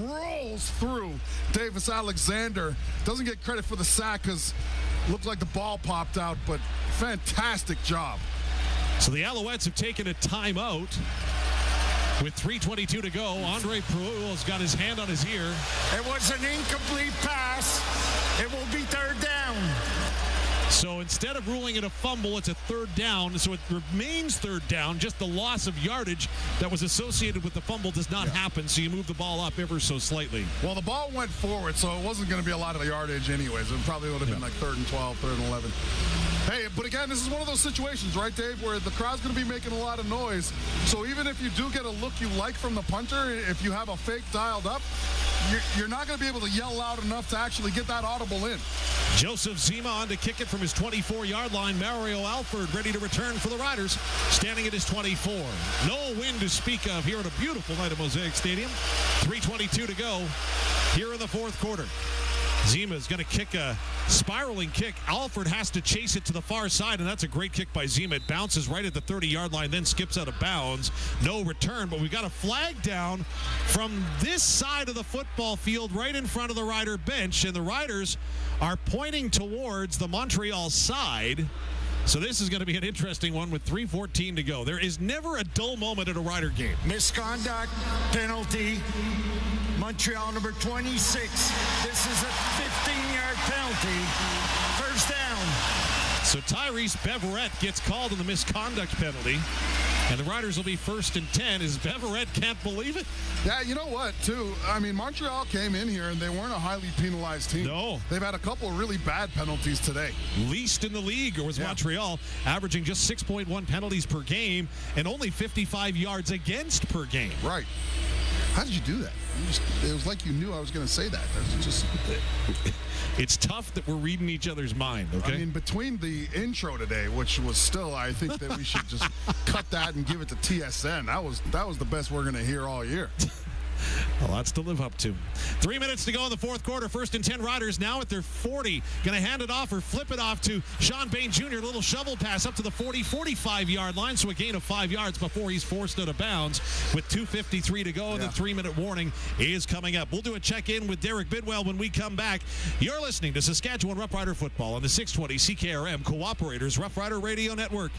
[SPEAKER 13] rolls through Davis Alexander. Doesn't get credit for the sack because looked like the ball popped out, but fantastic job.
[SPEAKER 26] So the Alouettes have taken a timeout with 3:22 to go. Andre Proulx has got his hand on his ear.
[SPEAKER 18] It was an incomplete pass. It will be 3rd down.
[SPEAKER 26] So instead of ruling it a fumble, it's a 3rd down. So it remains 3rd down. Just the loss of yardage that was associated with the fumble does not happen. So you move the ball up ever so slightly.
[SPEAKER 13] Well, the ball went forward, so it wasn't going to be a lot of yardage anyways. It probably would have been like 3rd and 12, 3rd and 11. Hey, but again, this is one of those situations, right, Dave, where the crowd's going to be making a lot of noise. So even if you do get a look you like from the punter, if you have a fake dialed up, you're not going to be able to yell loud enough to actually get that audible in.
[SPEAKER 26] Joseph Zima on to kick it from his 24-yard line. Mario Alford ready to return for the Riders, standing at his 24. No wind to speak of here at a beautiful night at Mosaic Stadium. 3:22 to go here in the 4th quarter. Zima is going to kick a spiraling kick. Alford has to chase it to the far side, and that's a great kick by Zima. It bounces right at the 30-yard line, then skips out of bounds. No return, but we got a flag down from this side of the football field right in front of the Rider bench, and the Riders are pointing towards the Montreal side. So this is going to be an interesting one with 3:14 to go. There is never a dull moment at a Rider game.
[SPEAKER 18] Misconduct, penalty. Montreal number 26. This is a 15-yard penalty. 1st down.
[SPEAKER 26] So Tyrese Beverette gets called on the misconduct penalty. And the Riders will be 1st and 10 as Beverette can't believe it.
[SPEAKER 13] Yeah, you know what, too? I mean, Montreal came in here and they weren't a highly penalized team.
[SPEAKER 26] No.
[SPEAKER 13] They've had a couple of really bad penalties today.
[SPEAKER 26] Least in the league was Montreal, averaging just 6.1 penalties per game and only 55 yards against per game.
[SPEAKER 13] Right. How did you do that? It was like you knew I was going to say that.
[SPEAKER 26] It's tough that we're reading each other's mind, okay?
[SPEAKER 13] I mean, between the intro today, which was still, I think that we should just cut that and give it to TSN. That was the best we're going to hear all year.
[SPEAKER 26] Lots to live up to. 3 minutes to go in the 4th quarter. 1st and 10 Riders now at their 40. Going to hand it off or flip it off to Sean Bain Jr. Little shovel pass up to the 45-yard line. So a gain of 5 yards before he's forced out of bounds with 2:53 to go. And the 3-minute warning is coming up. We'll do a check-in with Derek Bidwell when we come back. You're listening to Saskatchewan Roughrider Football on the 620 CKRM Cooperators Rough Rider Radio Network.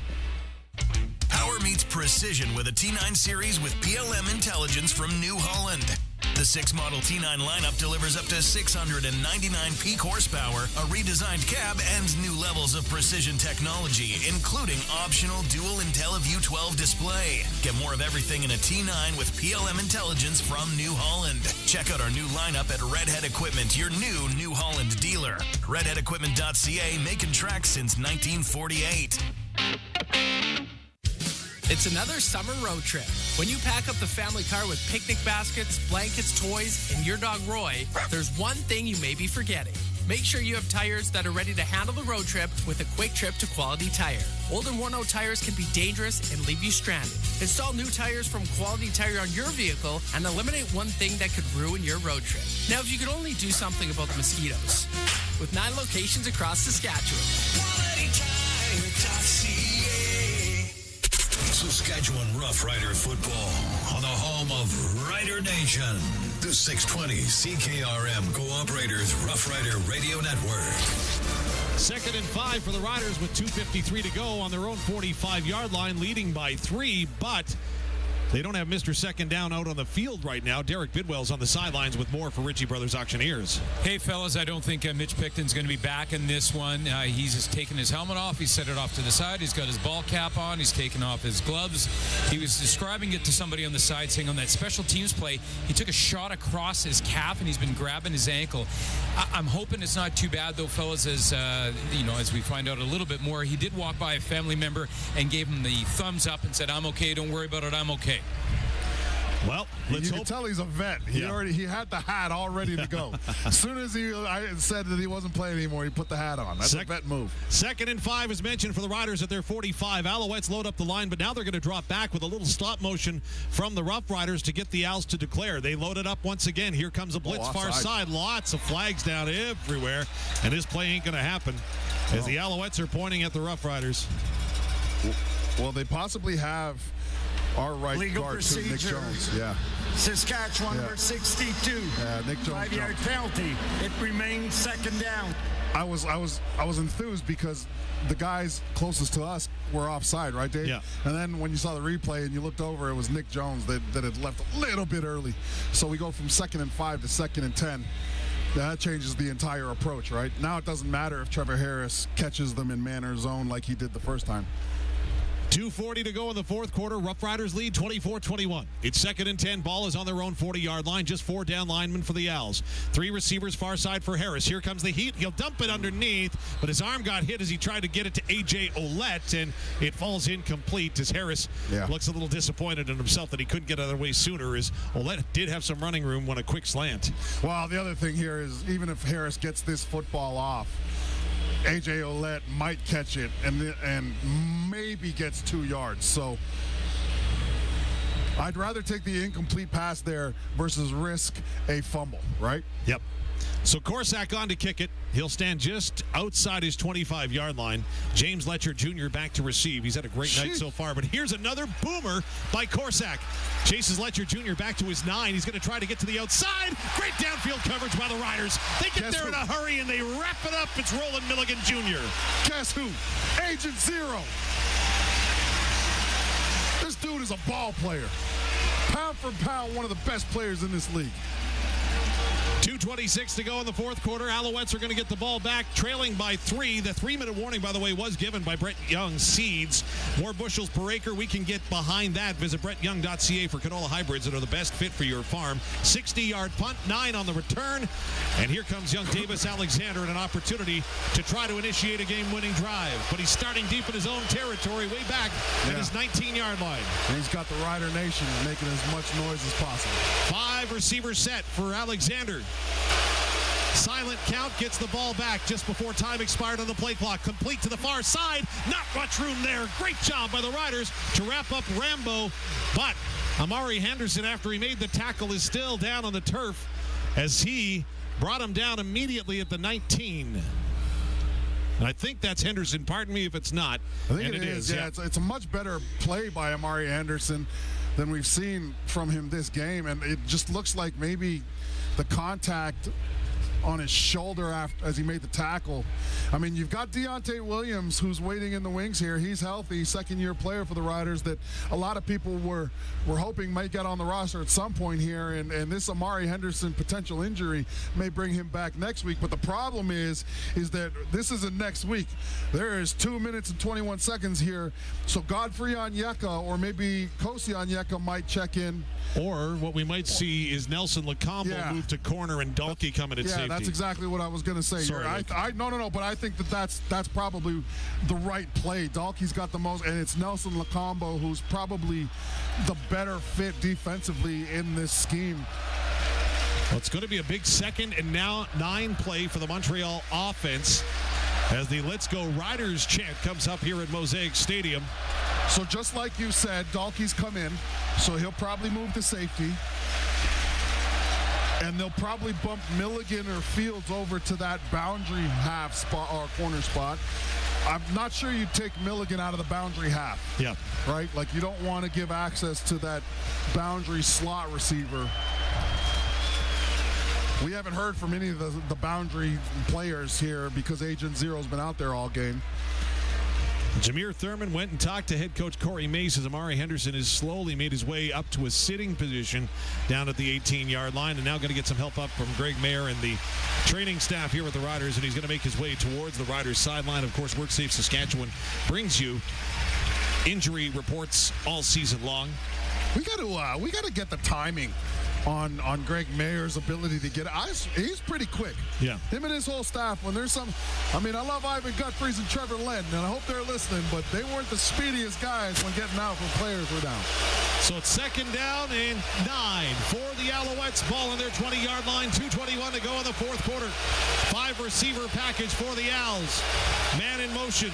[SPEAKER 9] Power meets precision with a T9 series with PLM intelligence from New Holland. The 6 model T9 lineup delivers up to 699 peak horsepower, a redesigned cab, and new levels of precision technology, including optional dual IntelliView 12 display. Get more of everything in a T9 with PLM intelligence from New Holland. Check out our new lineup at Redhead Equipment, your New Holland dealer. RedheadEquipment.ca, making tracks since 1948.
[SPEAKER 4] It's another summer road trip. When you pack up the family car with picnic baskets, blankets, toys, and your dog Roy, there's one thing you may be forgetting. Make sure you have tires that are ready to handle the road trip with a quick trip to Quality Tire. Old and worn-out tires can be dangerous and leave you stranded. Install new tires from Quality Tire on your vehicle and eliminate one thing that could ruin your road trip. Now, if you could only do something about the mosquitoes. With 9 locations across Saskatchewan.
[SPEAKER 9] QualityTire.ca.
[SPEAKER 3] Saskatchewan Roughrider football on the home of Rider Nation. The 620 CKRM Cooperators Roughrider Radio Network.
[SPEAKER 26] 2nd and 5 for the Riders with 2:53 to go on their own 45-yard line, leading by 3, but they don't have Mr. Second Down out on the field right now. Derek Bidwell's on the sidelines with more for Ritchie Brothers Auctioneers.
[SPEAKER 5] Hey, fellas, I don't think Mitch Picton's going to be back in this one. He's just taken his helmet off. He set it off to the side. He's got his ball cap on. He's taken off his gloves. He was describing it to somebody on the side, saying on that special teams play, he took a shot across his calf, and he's been grabbing his ankle. I'm hoping it's not too bad, though, fellas, as we find out a little bit more. He did walk by a family member and gave him the thumbs up and said, "I'm okay. Don't worry about it. I'm okay."
[SPEAKER 26] Well, let's hope.
[SPEAKER 13] You can tell he's a vet. He had the hat all ready to go. As soon as I said that he wasn't playing anymore, he put the hat on. That's a vet move.
[SPEAKER 26] 2nd and 5 is mentioned for the Riders at their 45. Alouettes load up the line, but now they're going to drop back with a little stop motion from the Rough Riders to get the Owls to declare. They load it up once again. Here comes a blitz far side. Lots of flags down everywhere, and this play ain't going to happen as the Alouettes are pointing at the Rough Riders.
[SPEAKER 13] Well, they possibly have our right
[SPEAKER 18] legal
[SPEAKER 13] guard
[SPEAKER 18] procedure.
[SPEAKER 13] too, Nick Jones. Yeah.
[SPEAKER 18] Saskatchewan number 62.
[SPEAKER 13] Nick Jones.
[SPEAKER 18] 5-yard penalty. It remains 2nd down.
[SPEAKER 13] I was enthused because the guys closest to us were offside, right, Dave?
[SPEAKER 26] Yeah.
[SPEAKER 13] And then when you saw the replay and you looked over, it was Nick Jones that had left a little bit early. So we go from 2nd and 5 to 2nd and 10. That changes the entire approach, right? Now it doesn't matter if Trevor Harris catches them in man or zone like he did the first time.
[SPEAKER 26] 2:40 to go in the fourth quarter. Rough Riders lead 24-21. It's 2nd and 10. Ball is on their own 40-yard line. Just 4 down linemen for the Owls. 3 receivers far side for Harris. Here comes the heat. He'll dump it underneath, but his arm got hit as he tried to get it to A.J. Oullette, and it falls incomplete as Harris looks a little disappointed in himself that he couldn't get out of the way sooner, as Oullette did have some running room when a quick slant.
[SPEAKER 13] Well, the other thing here is even if Harris gets this football off, A.J. Oullette might catch it and maybe gets 2 yards. So I'd rather take the incomplete pass there versus risk a fumble, right?
[SPEAKER 26] Yep. So Corsack on to kick it. He'll stand just outside his 25-yard line. James Letcher Jr. back to receive. He's had a great night so far, but here's another boomer by Corsack. Chases Letcher Jr. back to his 9. He's going to try to get to the outside. Great downfield coverage by the Riders. They get there in a hurry, and they wrap it up. It's Roland Milligan Jr.
[SPEAKER 13] Guess who? Agent Zero. This dude is a ball player. Pound for pound, one of the best players in this league.
[SPEAKER 26] 2:26 to go in the fourth quarter. Alouettes are going to get the ball back, trailing by 3. The 3-minute warning, by the way, was given by Brett Young Seeds. More bushels per acre. We can get behind that. Visit brettyoung.ca for canola hybrids that are the best fit for your farm. 60-yard punt, 9 on the return. And here comes young Davis Alexander in an opportunity to try to initiate a game-winning drive. But he's starting deep in his own territory, way back at his 19-yard line.
[SPEAKER 13] And he's got the Rider Nation making as much noise as possible.
[SPEAKER 26] 5 receivers set for Alexander. Silent count, gets the ball back just before time expired on the play clock. Complete to the far side. Not much room there. Great job by the Riders to wrap up Rambo. But Amari Henderson, after he made the tackle, is still down on the turf as he brought him down immediately at the 19. And I think that's Henderson. Pardon me if it's not.
[SPEAKER 13] I think it is. Yeah, it's a much better play by Amari Henderson than we've seen from him this game. And it just looks like maybe the contact on his shoulder as he made the tackle. I mean, you've got Deontay Williams, who's waiting in the wings here. He's healthy, second-year player for the Riders that a lot of people were hoping might get on the roster at some point here. And this Amari Henderson potential injury may bring him back next week. But the problem is that this isn't next week. There is 2 minutes and 21 seconds here. So Godfrey Onyeka or maybe Kosi Onyeka might check in.
[SPEAKER 26] Or what we might see is Nelson Lacombo move to corner and Dalkey coming at safety.
[SPEAKER 13] That's exactly what I was going to say.
[SPEAKER 26] Sorry,
[SPEAKER 13] no, but I think that's probably the right play. Dalkey's got the most, and it's Nelson Lacombo who's probably the better fit defensively in this scheme.
[SPEAKER 26] Well, it's going to be a big 2nd and now 9 play for the Montreal offense as the Let's Go Riders chant comes up here at Mosaic Stadium.
[SPEAKER 13] So just like you said, Dalkey's come in, so he'll probably move to safety. And they'll probably bump Milligan or Fields over to that boundary half spot or corner spot. I'm not sure you take Milligan out of the boundary half.
[SPEAKER 26] Yeah.
[SPEAKER 13] Right? Like, you don't want to give access to that boundary slot receiver. We haven't heard from any of the boundary players here because Agent Zero's been out there all game.
[SPEAKER 26] Jameer Thurman went and talked to head coach Corey Maas as Amari Henderson has slowly made his way up to a sitting position down at the 18-yard line, and now going to get some help up from Greg Mayer and the training staff here with the Riders, and he's going to make his way towards the Riders sideline. Of course, WorkSafe Saskatchewan brings you injury reports all season long.
[SPEAKER 13] We got to get the timing on Greg Mayer's ability to get it. He's pretty quick.
[SPEAKER 26] Yeah.
[SPEAKER 13] Him and his whole staff, when there's some, I mean, I love Ivan Gutfreys and Trevor Lennon, and I hope they're listening, but they weren't the speediest guys when getting out when players were down.
[SPEAKER 26] So it's 2nd down and 9 for the Alouettes. Ball on their 20-yard line, 2:21 to go in the fourth quarter. 5-receiver package for the Owls. Man in motion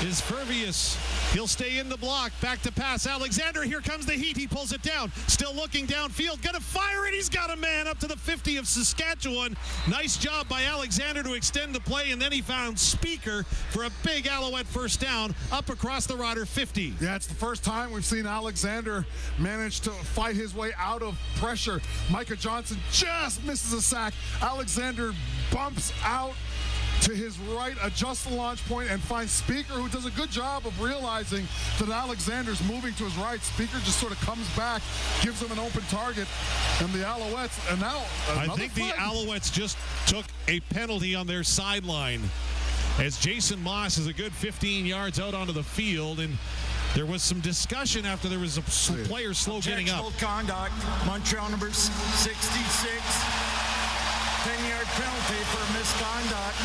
[SPEAKER 26] is Furvius. He'll stay in the block. Back to pass. Alexander, here comes the heat. He pulls it down. Still looking downfield. Gonna fire it. He's got a man up to the 50 of Saskatchewan. Nice job by Alexander to extend the play, and then he found Speaker for a big Alouette first down up across the Rider 50.
[SPEAKER 13] Yeah, it's the first time we've seen Alexander manage to fight his way out of pressure. Micah Johnson just misses a sack. Alexander bumps out to his right, adjusts the launch point, and finds Speaker, who does a good job of realizing that Alexander's moving to his right. Speaker just sort of comes back, gives him an open target, and the Alouettes, and now
[SPEAKER 26] I think the Alouettes just took a penalty on their sideline as Jason Maas is a good 15 yards out onto the field, and there was some discussion after there was a player slow getting up.
[SPEAKER 18] Objectionable conduct, Montreal number 66. 10-yard penalty for misconduct.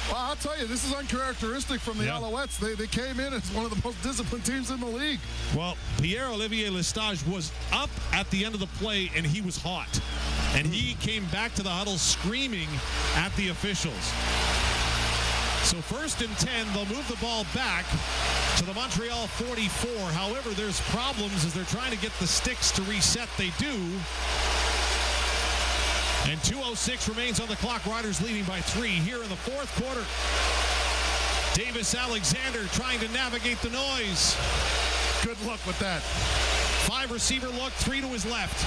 [SPEAKER 13] Well, I'll tell you, this is uncharacteristic from the Alouettes. They came in as one of the most disciplined teams in the league.
[SPEAKER 26] Well, Pierre-Olivier Lestage was up at the end of the play, and he was hot. And he came back to the huddle screaming at the officials. So 1st and 10, they'll move the ball back to the Montreal 44. However, there's problems as they're trying to get the sticks to reset. They do. And 2:06 remains on the clock. Riders leading by 3 here in the fourth quarter. Davis Alexander trying to navigate the noise.
[SPEAKER 13] Good luck with that.
[SPEAKER 26] 5-receiver look, 3 to his left.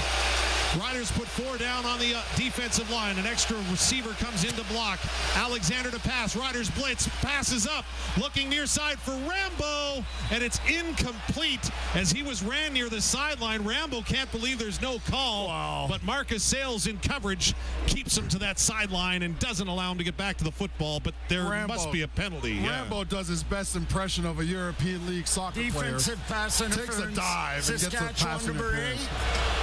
[SPEAKER 26] Riders put 4 down on the defensive line. An extra receiver comes in to block. Alexander to pass. Riders blitz. Passes up. Looking near side for Rambo. And it's incomplete as he ran near the sideline. Rambo can't believe there's no call.
[SPEAKER 13] Wow.
[SPEAKER 26] But Marcus Sales in coverage keeps him to that sideline and doesn't allow him to get back to the football. But there must be a penalty.
[SPEAKER 13] Rambo does his best impression of a European League soccer player.
[SPEAKER 18] Defensive pass interference.
[SPEAKER 13] Takes a dive and gets a pass interference.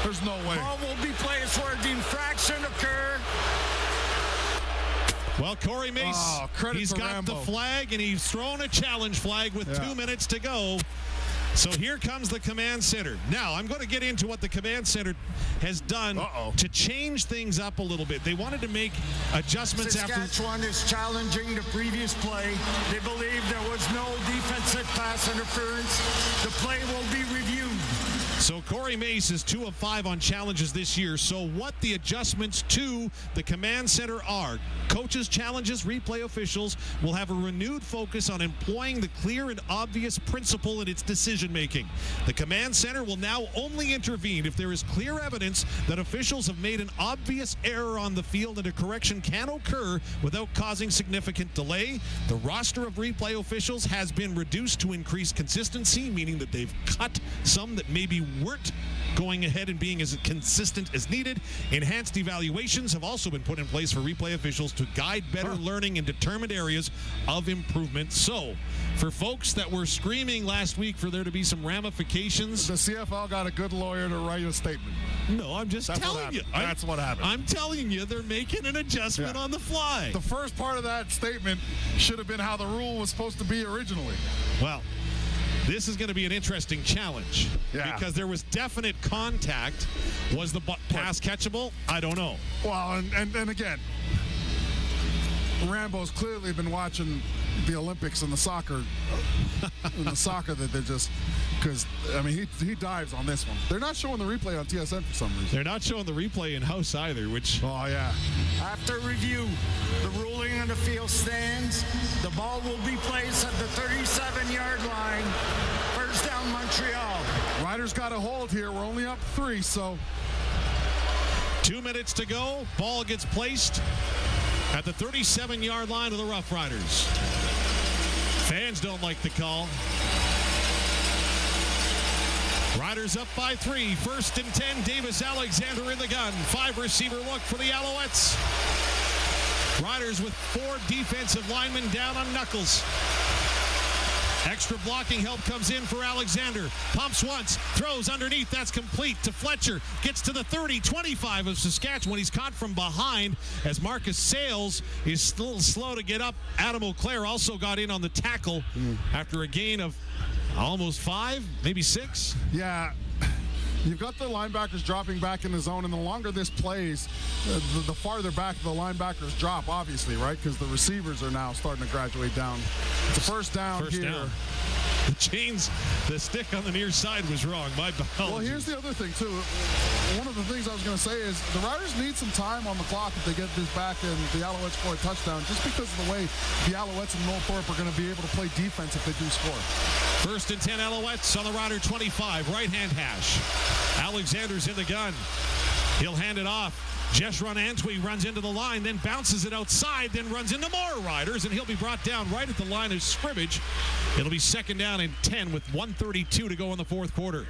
[SPEAKER 13] There's no way.
[SPEAKER 18] Ball will be placed where the infraction occurred.
[SPEAKER 26] Well, Corey Maas, he's got
[SPEAKER 13] Rambo.
[SPEAKER 26] the flag, and he's thrown a challenge flag with 2 minutes to go. So here comes the command center. Now, I'm going to get into what the command center has done to change things up a little bit. They wanted to make adjustments after...
[SPEAKER 18] Saskatchewan is challenging the previous play. They believe there was no defensive pass interference. The play will be reviewed.
[SPEAKER 26] So Corey Maas is 2 of 5 on challenges this year. So what the adjustments to the command center are: coaches' challenges, replay officials will have a renewed focus on employing the clear and obvious principle in its decision making. The command center will now only intervene if there is clear evidence that officials have made an obvious error on the field and a correction can occur without causing significant delay. The roster of replay officials has been reduced to increase consistency, meaning that they've cut some that maybe weren't going ahead and being as consistent as needed. Enhanced evaluations have also been put in place for replay officials to guide better learning in determined areas of improvement. So, for folks that were screaming last week for there to be some ramifications,
[SPEAKER 13] the CFL got a good lawyer to write a statement.
[SPEAKER 26] No, I'm just telling you.
[SPEAKER 13] That's what happened.
[SPEAKER 26] I'm telling you, they're making an adjustment on the fly.
[SPEAKER 13] The first part of that statement should have been how the rule was supposed to be originally.
[SPEAKER 26] Well, this is going to be an interesting challenge because there was definite contact. Was the pass catchable? I don't know.
[SPEAKER 13] Well, and again, Rambo's clearly been watching the Olympics and the soccer, that they're just because, I mean, he dives on this one. They're not showing the replay on TSN for some reason.
[SPEAKER 26] They're not showing the replay in-house either, which...
[SPEAKER 13] Oh, yeah.
[SPEAKER 18] After review, the ruling on the field stands. The ball will be placed at the 37-yard line. First down, Montreal.
[SPEAKER 13] Riders got a hold here. We're only up 3, so...
[SPEAKER 26] 2 minutes to go. Ball gets placed at the 37-yard line of the Roughriders. Fans don't like the call. Riders up by 3. First and 10. Davis Alexander in the gun. 5-receiver look for the Alouettes. Riders with 4 defensive linemen down on knuckles. Extra blocking help comes in for Alexander. Pumps once, throws underneath. That's complete to Fletcher. Gets to the 30, 25 of Saskatchewan. He's caught from behind as Marcus Sales is still slow to get up. Adam O'Clair also got in on the tackle after a gain of almost 5, maybe 6.
[SPEAKER 13] Yeah. You've got the linebackers dropping back in the zone, and the longer this plays, the farther back the linebackers drop, obviously, right? Because the receivers are now starting to graduate down. It's a first down here.
[SPEAKER 26] Down. The chains, the stick on the near side was wrong. My apologies.
[SPEAKER 13] Well, here's the other thing, too. One of the things I was going to say is the Riders need some time on the clock if they get this back and the Alouettes score a touchdown, just because of the way the Alouettes and Northorpe are going to be able to play defense if they do score.
[SPEAKER 26] First and 10 Alouettes on the Rider 25, right-hand hash. Alexander's in the gun. He'll hand it off. Jeshron Antwi runs into the line, then bounces it outside, then runs into more Riders, and he'll be brought down right at the line of scrimmage. It'll be second down and 10 with 1:32 to go in the fourth quarter.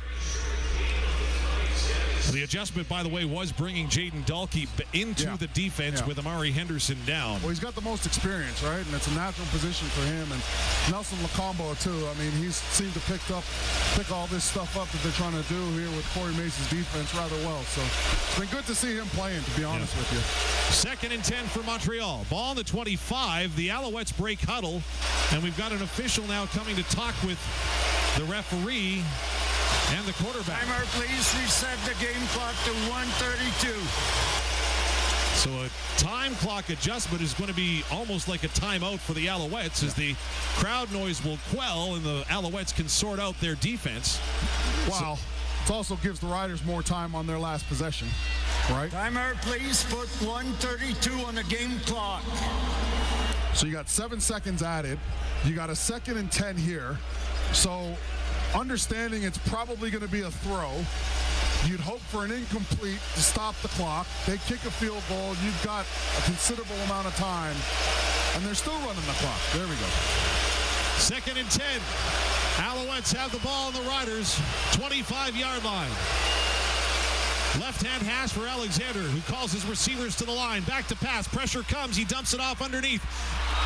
[SPEAKER 26] The adjustment, by the way, was bringing Jaden Dahlke into the defense with Amari Henderson down.
[SPEAKER 13] Well, he's got the most experience, right? And it's a natural position for him. And Nelson Lacombo, too. I mean, he's seemed to pick all this stuff up that they're trying to do here with Corey Mace's defense rather well. So it's been good to see him playing, to be honest with you.
[SPEAKER 26] Second and 10 for Montreal. Ball on the 25. The Alouettes break huddle. And we've got an official now coming to talk with the referee and the quarterback.
[SPEAKER 18] Timer, please reset the game clock to 1:32.
[SPEAKER 26] So a time clock adjustment is going to be almost like a timeout for the Alouettes as the crowd noise will quell and the Alouettes can sort out their defense.
[SPEAKER 13] Wow. It also gives the Riders more time on their last possession, right?
[SPEAKER 18] Timer, please put 1:32 on the game clock.
[SPEAKER 13] So you got 7 seconds added. You got a second and 10 here. So understanding it's probably going to be a throw. You'd hope for an incomplete to stop the clock. They kick a field goal. You've got a considerable amount of time, and they're still running the clock. There we go.
[SPEAKER 26] Second and 10. Alouettes have the ball on the Riders' 25-yard line. Left-hand hash for Alexander, who calls his receivers to the line. Back to pass. Pressure comes. He dumps it off underneath.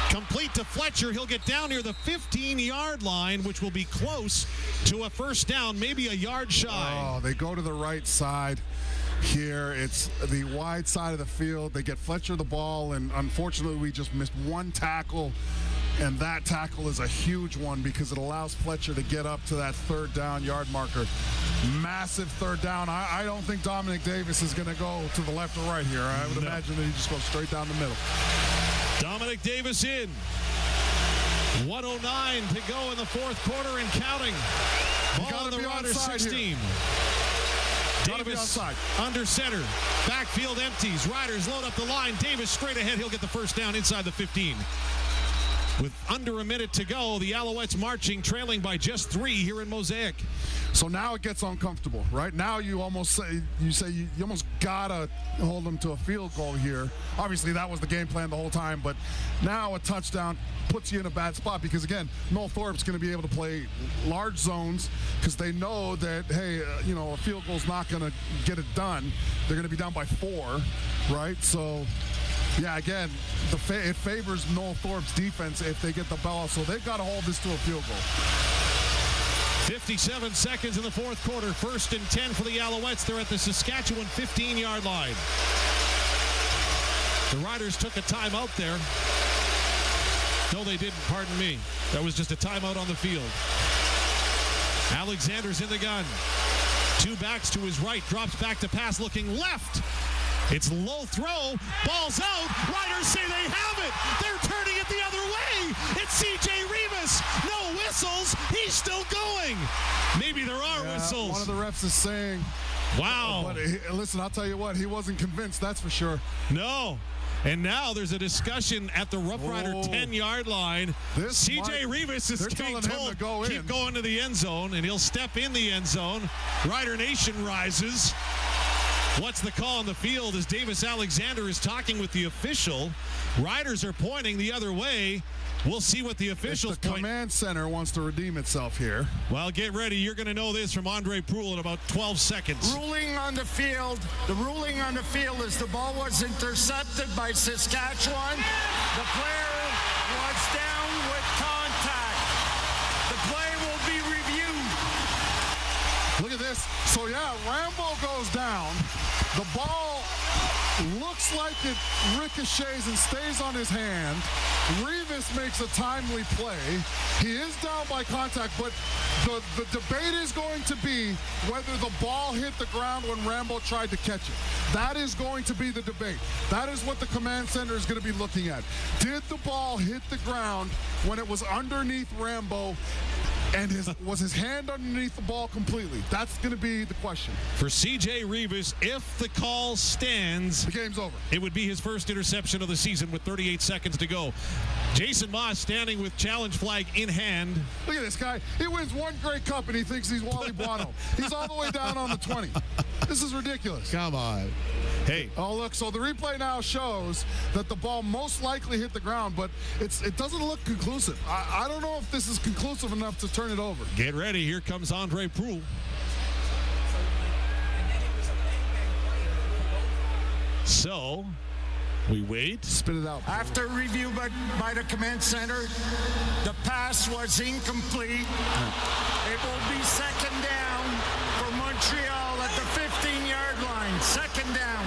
[SPEAKER 26] Complete to Fletcher. He'll get down near the 15-yard line, which will be close to a first down, maybe a yard shy.
[SPEAKER 13] Oh, they go to the right side here. It's the wide side of the field. They get Fletcher the ball, and unfortunately we just missed one tackle, and that tackle is a huge one because it allows Fletcher to get up to that third down yard marker. Massive third down. I don't think Dominic Davis is going to go to the left or right here. I would imagine that he just goes straight down the middle.
[SPEAKER 26] Dominic Davis in. 1:09 to go in the fourth quarter and counting. Ball on the Riders 16. Davis under center. Backfield empties. Riders load up the line. Davis straight ahead. He'll get the first down inside the 15. With under a minute to go, the Alouettes marching, trailing by just 3 here in Mosaic.
[SPEAKER 13] So now it gets uncomfortable, right? Now you almost say you almost gotta hold them to a field goal here. Obviously, that was the game plan the whole time, but now a touchdown puts you in a bad spot because, again, Northorpe's going to be able to play large zones because they know that, hey, a field goal's not going to get it done. They're going to be down by 4, right? So, yeah, again, it favors Northorpe's defense if they get the ball, so they've got to hold this to a field goal.
[SPEAKER 26] 57 seconds in the fourth quarter. First and 10 for the Alouettes. They're at the Saskatchewan 15-yard line. The Riders took a timeout there. No, they didn't. Pardon me. That was just a timeout on the field. Alexander's in the gun. 2 backs to his right. Drops back to pass looking left. It's low throw. Ball's out. Riders say they have it. They're turning it the other way. It's CJ Rivas. No whistles. He's still going. Maybe there are whistles.
[SPEAKER 13] One of the refs is saying,
[SPEAKER 26] wow.
[SPEAKER 13] But listen, I'll tell you what, he wasn't convinced, that's for sure.
[SPEAKER 26] No. And now there's a discussion at the Rough Rider 10-yard line. CJ Rivas is being told to keep going to the end zone, and he'll step in the end zone. Rider Nation rises. What's the call on the field as Davis Alexander is talking with the official? Riders are pointing the other way. We'll see what the officials
[SPEAKER 13] The command center wants to redeem itself here.
[SPEAKER 26] Well, get ready. You're going to know this from Andre Proulx in about 12 seconds.
[SPEAKER 18] Ruling on the field. The ruling on the field is the ball was intercepted by Saskatchewan. The player was down with contact. The play will be reviewed.
[SPEAKER 13] Look at this. So, Rambo goes down. The ball looks like it ricochets and stays on his hand. Rivas makes a timely play. He is down by contact, but the debate is going to be whether the ball hit the ground when Rambo tried to catch it. That is going to be the debate. That is what the command center is going to be looking at. Did the ball hit the ground when it was underneath Rambo? And was his hand underneath the ball completely? That's going to be the question.
[SPEAKER 26] For CJ Rivas, if the call stands,
[SPEAKER 13] the game's over.
[SPEAKER 26] It would be his first interception of the season with 38 seconds to go. Jason Maas standing with challenge flag in hand.
[SPEAKER 13] Look at this guy. He wins one Grey Cup and he thinks he's Wally Buono. He's all the way down on the 20. This is ridiculous.
[SPEAKER 26] Come on. Hey.
[SPEAKER 13] Oh, look. So the replay now shows that the ball most likely hit the ground, but it doesn't look conclusive. I don't know if this is conclusive enough to turn it over.
[SPEAKER 26] Get ready. Here comes Andre Proulx. So, we wait.
[SPEAKER 13] Spit it out.
[SPEAKER 18] After review by the command center, the pass was incomplete. It will be second down for Montreal at the 15-yard line. Second down.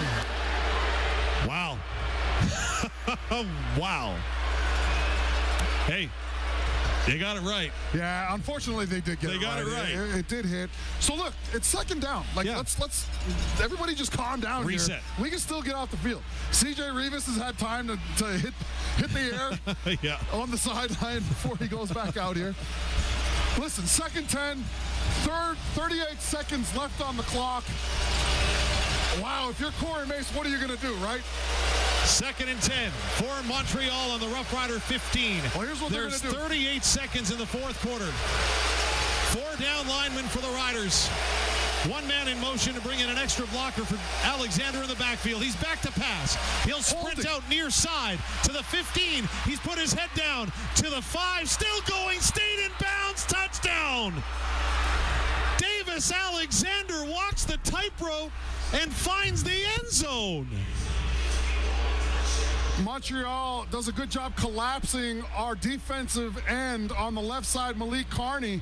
[SPEAKER 26] Wow. Wow. Hey. They got it right.
[SPEAKER 13] Yeah, unfortunately they did get it right.
[SPEAKER 26] They got it right.
[SPEAKER 13] It did hit. So look, it's second down. Let's everybody just calm down.
[SPEAKER 26] Reset.
[SPEAKER 13] Here. We can still get off the field. CJ Rivas has had time to hit the air on the sideline before he goes back out here. Listen, second 10, 38 seconds left on the clock. Wow, if you're Corey Mace, what are you going to do, right?
[SPEAKER 26] Second and 10 for Montreal on the Rough Rider 15.
[SPEAKER 13] Well, here's what
[SPEAKER 26] There's
[SPEAKER 13] they're going to do.
[SPEAKER 26] 38 seconds in the fourth quarter. 4 down linemen for the Riders. One man in motion to bring in an extra blocker for Alexander in the backfield. He's back to pass. He'll sprint out near side to the 15. He's put his head down to the 5. Still going. Stayed in bounds. Touchdown. Davis Alexander walks the tightrope and finds the end zone.
[SPEAKER 13] Montreal does a good job collapsing our defensive end on the left side, Malik Carney,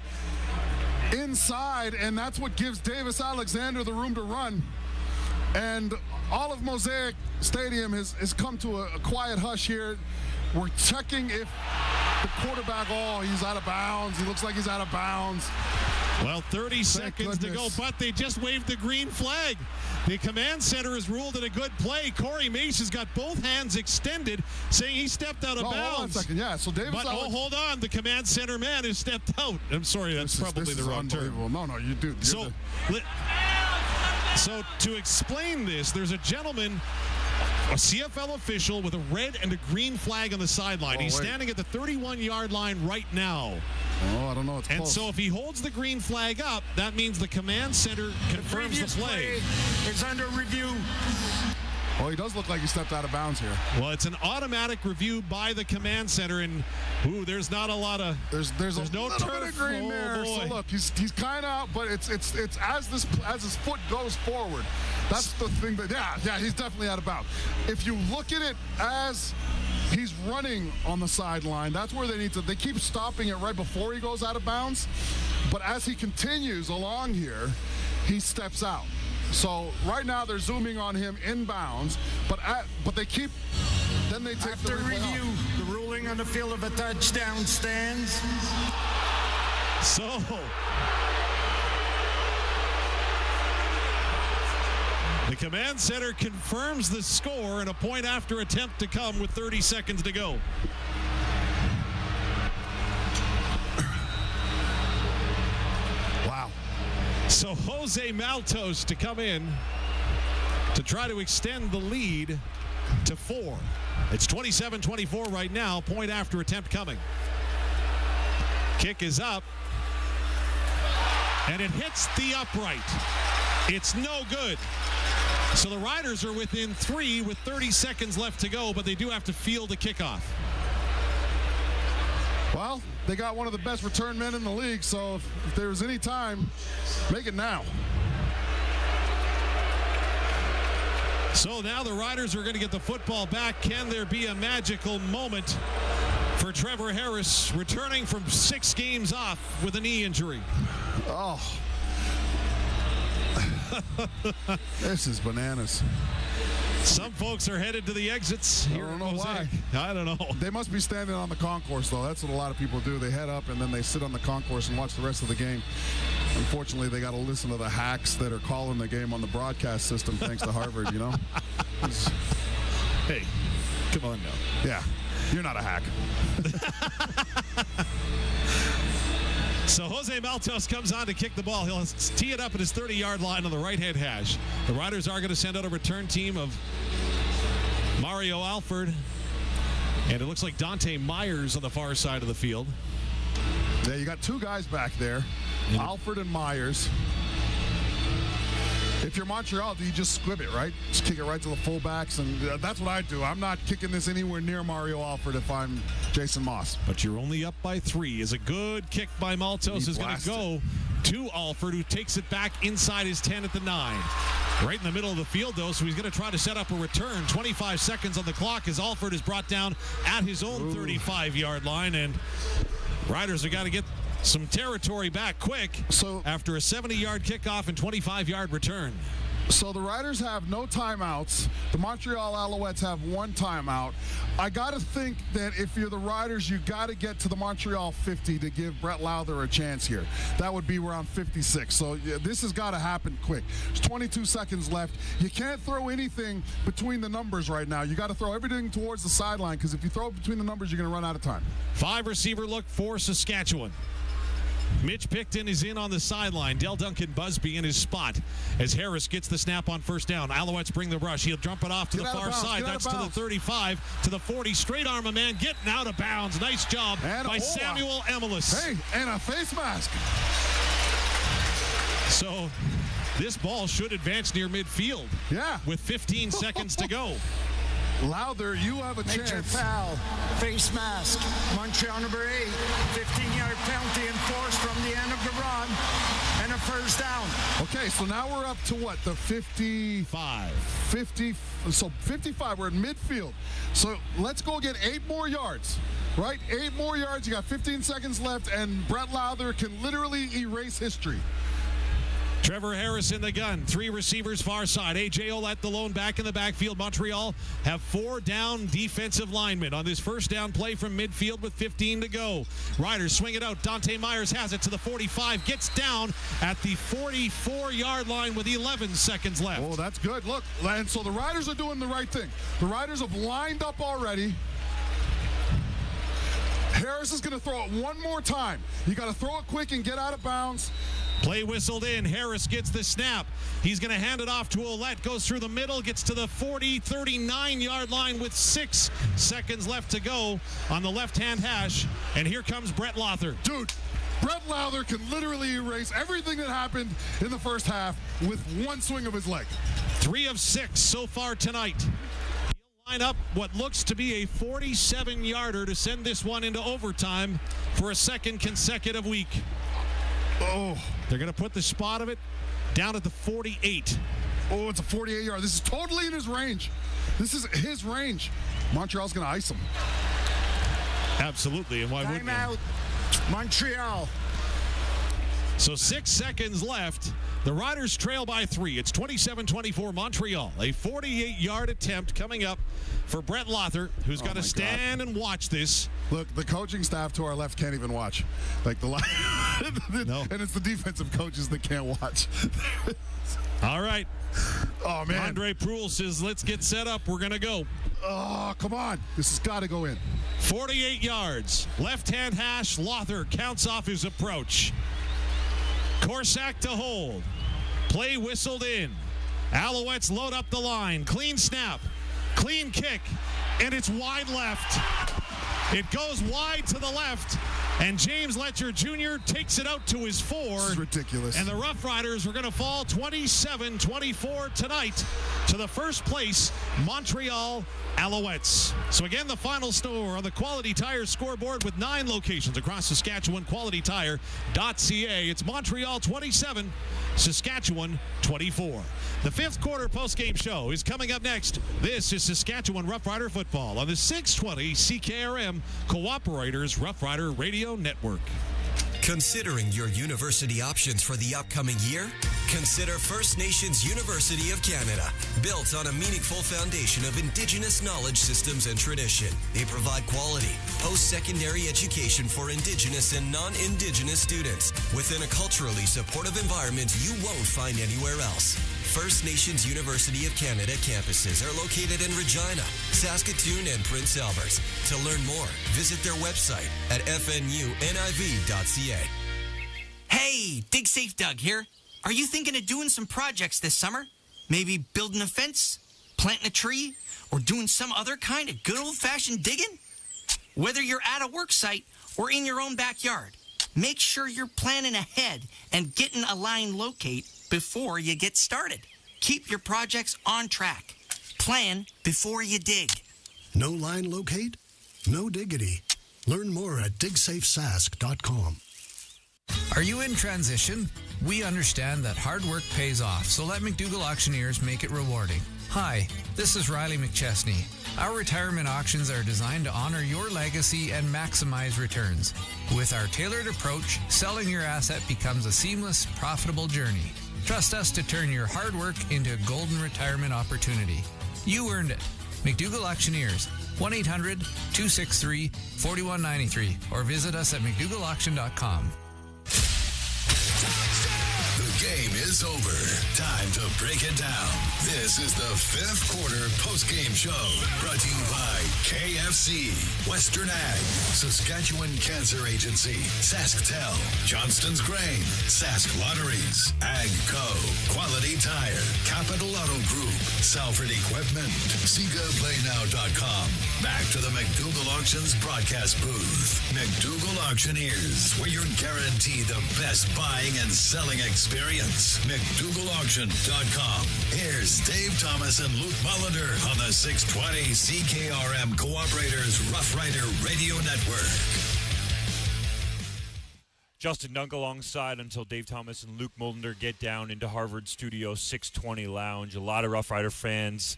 [SPEAKER 13] inside, and that's what gives Davis Alexander the room to run. And all of Mosaic Stadium has come to a quiet hush here. We're checking if the quarterback, he's out of bounds. He looks like he's out of bounds.
[SPEAKER 26] Well, 30 seconds to go, but they just waved the green flag. The command center has ruled it a good play. Corey Mace has got both hands extended, saying he stepped out of bounds.
[SPEAKER 13] Hold on a second. Yeah, so Davis.
[SPEAKER 26] Hold on. The command center man has stepped out. I'm sorry, that's probably the wrong term.
[SPEAKER 13] No, you do.
[SPEAKER 26] So to explain this, there's a gentleman, a CFL official with a red and a green flag on the sideline. He's standing at the 31-yard line right now.
[SPEAKER 13] Oh, I don't know. It's close.
[SPEAKER 26] So if he holds the green flag up, that means the command center confirms the play.
[SPEAKER 18] It's under review.
[SPEAKER 13] Well, he does look like he stepped out of bounds here.
[SPEAKER 26] Well, it's an automatic review by the command center, and there's not a lot of
[SPEAKER 13] there's
[SPEAKER 26] no
[SPEAKER 13] little bit of green there.
[SPEAKER 26] Boy.
[SPEAKER 13] So look, he's kind of out, but it's as his foot goes forward. That's the thing that he's definitely out of bounds. If you look at it as he's running on the sideline, that's where they keep stopping it right before he goes out of bounds. But as he continues along here, he steps out. So right now they're zooming on him inbounds, but they keep. Then they take
[SPEAKER 18] after
[SPEAKER 13] the
[SPEAKER 18] review. The ruling on the field of a touchdown stands.
[SPEAKER 26] So The command center confirms the score and a point after attempt to come with 30 seconds to go.
[SPEAKER 13] Wow.
[SPEAKER 26] So Jose Maltos to come in to try to extend the lead to 4. It's 27-24 right now, point after attempt coming. Kick is up, and it hits the upright. It's no good. So the Riders are within 3 with 30 seconds left to go, but they do have to field a kickoff.
[SPEAKER 13] Well, they got one of the best return men in the league, so if there was any time, make it now.
[SPEAKER 26] So now the Riders are going to get the football back. Can there be a magical moment for Trevor Harris, returning from 6 games off with a knee injury?
[SPEAKER 13] Oh. This is bananas.
[SPEAKER 26] Some folks are headed to the exits here.
[SPEAKER 13] I don't know why.
[SPEAKER 26] I don't know.
[SPEAKER 13] They must be standing on the concourse, though. That's what a lot of people do. They head up, and then they sit on the concourse and watch the rest of the game. Unfortunately, they got to listen to the hacks that are calling the game on the broadcast system, thanks to Harvard, you know?
[SPEAKER 26] Hey, come on now.
[SPEAKER 13] Yeah, you're not a hack.
[SPEAKER 26] So Jose Maltos comes on to kick the ball. He'll tee it up at his 30-yard line on the right-hand hash. The Riders are going to send out a return team of Mario Alford. And it looks like Dante Meyers on the far side of the field.
[SPEAKER 13] Yeah, you got 2 guys back there, Alford and Meyers. If you're Montreal, do you just squib it, right? Just kick it right to the fullbacks, and that's what I do. I'm not kicking this anywhere near Mario Alford if I'm Jason Maas.
[SPEAKER 26] But you're only up by 3. Is a good kick by Maltos is going to go to Alford, who takes it back inside his 10 at the 9. Right in the middle of the field, though, so he's going to try to set up a return. 25 seconds on the clock as Alford is brought down at his own 35-yard line, and Riders have got to get some territory back quick after a 70-yard kickoff and 25-yard return.
[SPEAKER 13] So the Riders have no timeouts. The Montreal Alouettes have 1 timeout. I got to think that if you're the Riders, you got to get to the Montreal 50 to give Brett Lowther a chance here. That would be around 56. So this has got to happen quick. There's 22 seconds left. You can't throw anything between the numbers right now. You got to throw everything towards the sideline, because if you throw it between the numbers, you're going to run out of time.
[SPEAKER 26] 5-receiver look for Saskatchewan. Mitch Picton is in on the sideline. Del Duncan Busby in his spot as Harris gets the snap on first down. Alouettes bring the rush. He'll jump it off to the far side. That's to the 35, to the 40. Straight arm a man getting out of bounds. Nice job by Samuel Emelis.
[SPEAKER 13] Hey, and a face mask.
[SPEAKER 26] So this ball should advance near midfield.
[SPEAKER 13] Yeah.
[SPEAKER 26] With 15 seconds to go.
[SPEAKER 13] Lowther, you have a chance.
[SPEAKER 18] Major foul, face mask, Montreal number 8, 15-yard penalty enforced from the end of the run, and a first down.
[SPEAKER 13] Okay, so now we're up to what, the 55. 50, so 55, we're in midfield. So let's go get 8 more yards, right? 8 more yards, you got 15 seconds left, and Brett Lowther can literally erase history.
[SPEAKER 26] Trevor Harris in the gun. 3 receivers far side. A.J. Oullette, the lone back in the backfield. Montreal have 4 down defensive linemen on this first down play from midfield with 15 to go. Riders swing it out. Dante Meyers has it to the 45. Gets down at the 44-yard line with 11 seconds left.
[SPEAKER 13] Oh, that's good. Look, and so the Riders are doing the right thing. The Riders have lined up already. Harris is going to throw it one more time. You got to throw it quick and get out of bounds.
[SPEAKER 26] Play whistled in. Harris gets the snap. He's going to hand it off to Oullette. Goes through the middle. Gets to the 39-yard line with 6 seconds left to go on the left-hand hash. And here comes Brett Lowther.
[SPEAKER 13] Dude, Brett Lowther can literally erase everything that happened in the first half with one swing of his leg.
[SPEAKER 26] 3 of 6 so far tonight. He'll line up what looks to be a 47-yarder to send this one into overtime for a second consecutive week.
[SPEAKER 13] Oh.
[SPEAKER 26] They're going to put the spot of it down at the 48.
[SPEAKER 13] Oh, it's a 48-yard. This is totally in his range. This is his range. Montreal's going to ice him.
[SPEAKER 26] Absolutely, and why wouldn't
[SPEAKER 18] Timeout, Montreal.
[SPEAKER 26] So 6 seconds left. The Riders trail by 3. It's 27-24 Montreal. A 48-yard attempt coming up for Brett Lowther, who's got to stand and watch this.
[SPEAKER 13] Look, the coaching staff to our left can't even watch. Like no. And it's the defensive coaches that can't watch.
[SPEAKER 26] All right.
[SPEAKER 13] Oh, man.
[SPEAKER 26] Andre Proulx says, let's get set up. We're going to go.
[SPEAKER 13] Oh, come on. This has got to go in.
[SPEAKER 26] 48 yards. Left-hand hash. Lothar counts off his approach. Korsak to hold. Play whistled in. Alouettes load up the line. Clean snap. Clean kick. And it's wide left. It goes wide to the left. And James Letcher Jr. takes it out to his 4.
[SPEAKER 13] This is ridiculous.
[SPEAKER 26] And the Rough Riders are going to fall 27-24 tonight to the first place Montreal Alouettes. So again, the final score on the Quality Tire scoreboard with 9 locations across Saskatchewan, qualitytire.ca. It's Montreal 27, Saskatchewan 24. The 5th quarter postgame show is coming up next. This is Saskatchewan Roughrider football on the 620 CKRM Cooperators Rough Rider Radio Network.
[SPEAKER 1] Considering your university options for the upcoming year? Consider First Nations University of Canada. Built on a meaningful foundation of Indigenous knowledge systems and tradition, they provide quality post-secondary education for Indigenous and non-Indigenous students within a culturally supportive environment you won't find anywhere else. First Nations University of Canada campuses are located in Regina, Saskatoon, and Prince Albert. To learn more, visit their website at fnuniv.ca.
[SPEAKER 19] Hey, Dig Safe Doug here. Are you thinking of doing some projects this summer? Maybe building a fence, planting a tree, or doing some other kind of good old-fashioned digging? Whether you're at a work site or in your own backyard, make sure you're planning ahead and getting a line locate before you get started. Keep your projects on track. Plan before you dig.
[SPEAKER 20] No line locate? No diggity. Learn more at digsafesask.com.
[SPEAKER 21] Are you in transition? We understand that hard work pays off, so let McDougall Auctioneers make it rewarding. Hi, this is Riley McChesney. Our retirement auctions are designed to honor your legacy and maximize returns. With our tailored approach, selling your asset becomes a seamless, profitable journey. Trust us to turn your hard work into a golden retirement opportunity. You earned it. McDougall Auctioneers, 1-800-263-4193, or visit us at McDougallAuction.com.
[SPEAKER 3] The game is over. Time to break it down. This is the 5th quarter postgame show brought to you by KFC, Western Ag, Saskatchewan Cancer Agency, SaskTel, Johnston's Grain, Sask Lotteries, AgCo, Quality Tire, Capital Auto Group, Salford Equipment, SigaPlayNow.com. Back to the McDougall Auctions broadcast booth. McDougall Auctioneers, where you're guaranteed the best buying and selling experience. McDougallAuction.com. Here's Dave Thomas and Luc Mullinder on the 620 CKRM Cooperators Rough Rider Radio Network.
[SPEAKER 22] Justin Dunk alongside until Dave Thomas and Luc Mullinder get down into Harvard Studio 620 Lounge. A lot of Rough Rider fans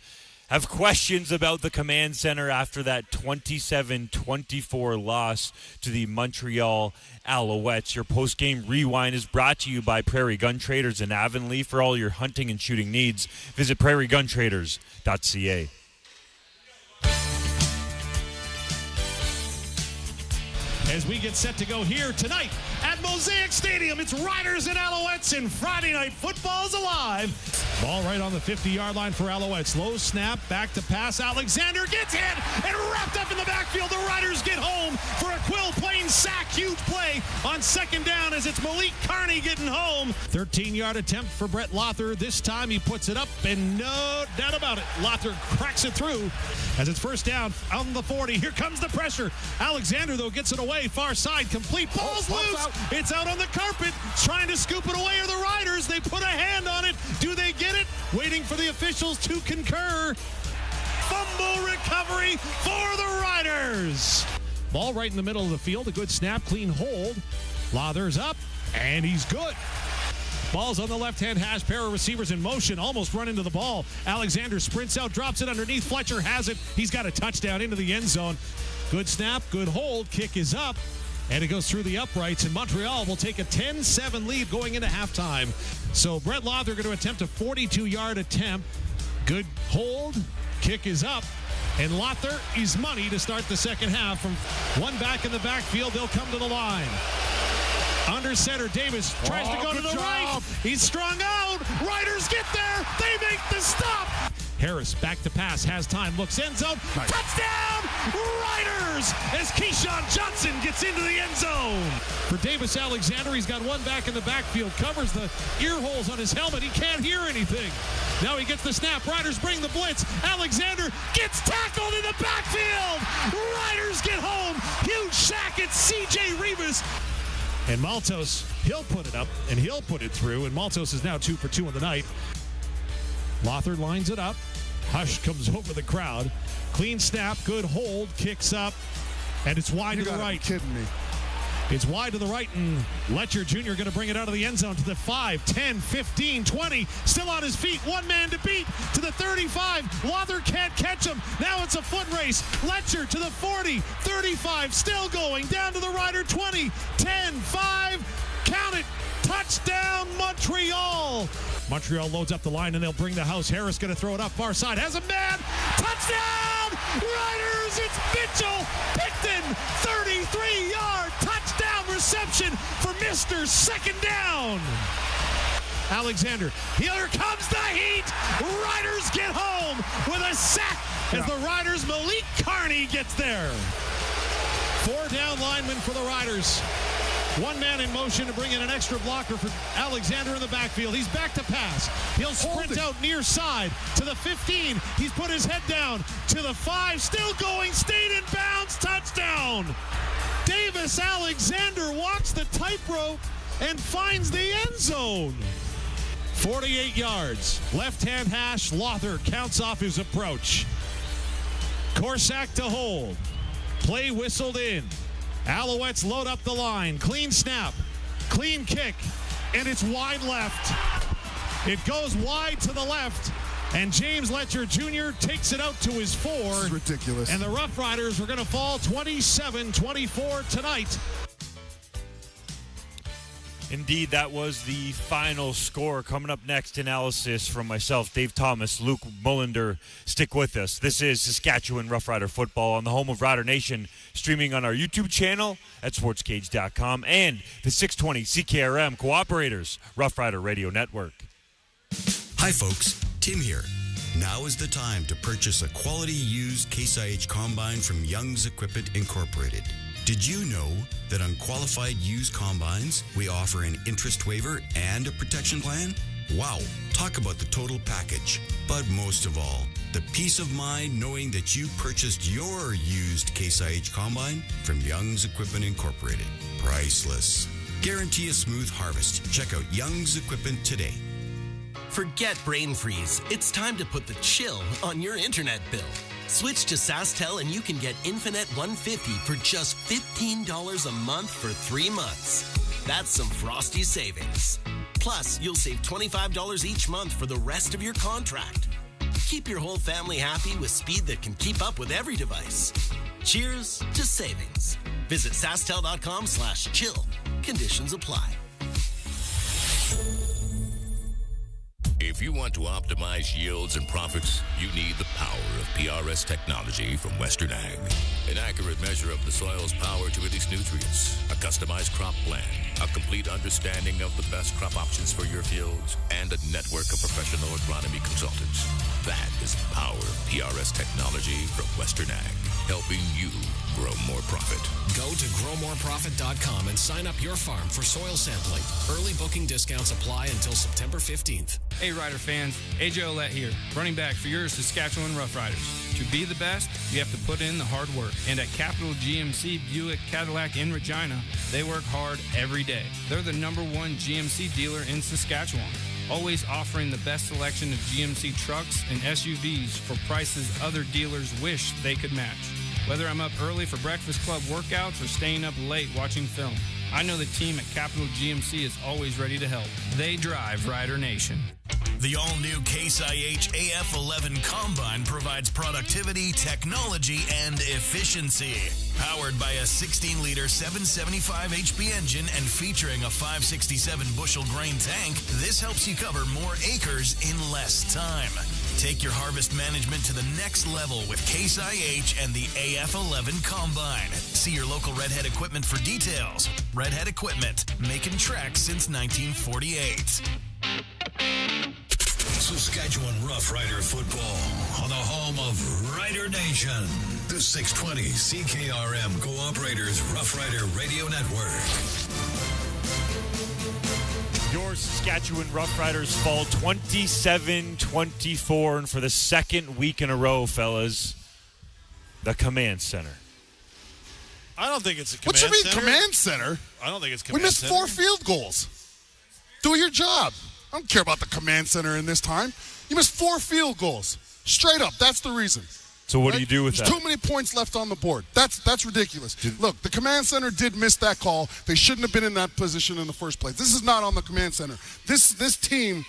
[SPEAKER 22] have questions about the command center after that 27-24 loss to the Montreal Alouettes. Your post-game rewind is brought to you by Prairie Gun Traders in Avonlea. For all your hunting and shooting needs, visit prairieguntraders.ca.
[SPEAKER 26] As we get set to go here tonight at Mosaic Stadium, it's Riders and Alouettes, and Friday Night Football's alive. Ball right on the 50-yard line for Alouettes. Low snap, back to pass. Alexander gets hit and wrapped up in the backfield. The Riders get home for a Quill Plain sack. Huge play on second down as it's Malik Carney getting home. 13-yard attempt for Brett Lothar. This time he puts it up, and no doubt about it, Lothar cracks it through as it's first down on the 40. Here comes the pressure. Alexander, though, gets it away. Far side, complete. Ball's loose. Out. It's out on the carpet. Trying to scoop it away are the Riders. They put a hand on it. Do they get it? Waiting for the officials to concur. Fumble recovery for the Riders. Ball right in the middle of the field. A good snap, clean hold. Lothar's up, and he's good. Ball's on the left-hand hash. Pair of receivers in motion. Almost run into the ball. Alexander sprints out, drops it underneath. Fletcher has it. He's got a touchdown into the end zone. Good snap, good hold. Kick is up, and it goes through the uprights, and Montreal will take a 10-7 lead going into halftime. So Brett Lothar going to attempt a 42-yard attempt. Good hold. Kick is up, and Lothar is money to start the second half. From one back in the backfield, they'll come to the line. Under center, Davis tries to go to the right. He's strung out. Riders get there. They make the stop. Harris back to pass, has time, looks end zone. Nice. Touchdown, Riders! As Keyshawn Johnson gets into the end zone. For Davis Alexander, he's got one back in the backfield, covers the ear holes on his helmet. He can't hear anything. Now he gets the snap. Riders bring the blitz. Alexander gets tackled in the backfield. Riders get home. Huge sack. It's C.J. Rivas. And Maltos, he'll put it up, and he'll put it through. And Maltos is now 2 for 2 on the night. Lothar lines it up. Hush comes over the crowd. Clean snap, good hold, kicks up, and it's wide to the right.
[SPEAKER 13] You kidding me.
[SPEAKER 26] It's wide to the right, and Letcher Jr. going to bring it out of the end zone to the 5, 10, 15, 20. Still on his feet. One man to beat to the 35. Lothar can't catch him. Now it's a foot race. Letcher to the 40, 35. Still going. Down to the Rider 20, 10, 5. Count it. Touchdown, Montreal. Montreal loads up the line, and they'll bring the house. Harris going to throw it up far side. Has a man. Touchdown, Riders. It's Mitchell Picton. 33-yard touchdown reception for Mr. Second Down. Alexander. Here comes the heat. Riders get home with a sack as the Riders' Malik Carney gets there. 4 down linemen for the Riders. One man in motion to bring in an extra blocker for Alexander in the backfield. He's back to pass. He'll sprint out near side to the 15. He's put his head down to the 5. Still going. Stayed in bounds. Touchdown. Davis Alexander walks the tightrope and finds the end zone. 48 yards. Left-hand hash. Lothar counts off his approach. Korsak to hold. Play whistled in. Alouettes load up the line. Clean snap. Clean kick. And it's wide left. It goes wide to the left. And James Letcher Jr. takes it out to his 4.
[SPEAKER 13] This is ridiculous.
[SPEAKER 26] And the Rough Riders are going to fall 27-24 tonight.
[SPEAKER 22] Indeed, that was the final score. Coming up next, analysis from myself, Dave Thomas, Luc Mullinder. Stick with us. This is Saskatchewan Roughrider football on the home of Rider Nation, streaming on our YouTube channel at sportscage.com and the 620 CKRM Cooperators Roughrider Radio Network.
[SPEAKER 2] Hi, folks. Tim here. Now is the time to purchase a quality used Case IH combine from Young's Equipment Incorporated. Did you know that on qualified used combines, we offer an interest waiver and a protection plan? Wow, talk about the total package. But most of all, the peace of mind knowing that you purchased your used Case IH combine from Young's Equipment Incorporated. Priceless. Guarantee a smooth harvest. Check out Young's Equipment today.
[SPEAKER 6] Forget brain freeze. It's time to put the chill on your internet bill. Switch to SaskTel and you can get Infinite 150 for just $15 a month for 3 months. That's some frosty savings. Plus, you'll save $25 each month for the rest of your contract. Keep your whole family happy with speed that can keep up with every device. Cheers to savings. Visit SaskTel.com/chill. Conditions apply.
[SPEAKER 8] If you want to optimize yields and profits, you need the power of PRS technology from Western Ag. An accurate measure of the soil's power to release nutrients, a customized crop plan, a complete understanding of the best crop options for your fields, and a network of professional agronomy consultants. That is the power of PRS technology from Western Ag, helping you grow more profit.
[SPEAKER 14] Go to growmoreprofit.com and sign up your farm for soil sampling. Early booking discounts apply until September 15th.
[SPEAKER 15] Hey Rider fans, AJ Oullette here, running back for your Saskatchewan Roughriders. To be the best, you have to put in the hard work. And at Capital GMC Buick Cadillac in Regina, they work hard every day. They're the #1 GMC dealer in Saskatchewan, always offering the best selection of GMC trucks and SUVs for prices other dealers wish they could match. Whether I'm up early for Breakfast Club workouts or staying up late watching film, I know the team at Capital GMC is always ready to help. They drive Rider Nation.
[SPEAKER 16] The all-new Case IH AF11 Combine provides productivity, technology, and efficiency. Powered by a 16-liter 775 HP engine and featuring a 567-bushel grain tank, this helps you cover more acres in less time. Take your harvest management to the next level with Case IH and the AF11 Combine. See your local Redhead Equipment for details. Redhead Equipment, making tracks since 1948.
[SPEAKER 3] Saskatchewan Roughrider football on the home of Rider Nation. The 620 CKRM Cooperators Roughrider Radio Network.
[SPEAKER 22] Your Saskatchewan Roughriders fall 27-24, and for the second week in a row, fellas, the Command Center.
[SPEAKER 7] I don't think it's a
[SPEAKER 13] What
[SPEAKER 7] command
[SPEAKER 13] you mean,
[SPEAKER 7] center.
[SPEAKER 13] command center?
[SPEAKER 7] I don't think it's
[SPEAKER 13] We
[SPEAKER 7] command
[SPEAKER 13] missed
[SPEAKER 7] center.
[SPEAKER 13] 4 field goals. Do your job. I don't care about the command center in this time. You missed 4 field goals. Straight up, that's the reason.
[SPEAKER 22] So what do you do with
[SPEAKER 13] There's
[SPEAKER 22] that?
[SPEAKER 13] too many points left on the board. That's ridiculous. Look, the command center did miss that call. They shouldn't have been in that position in the first place. This is not on the command center. This team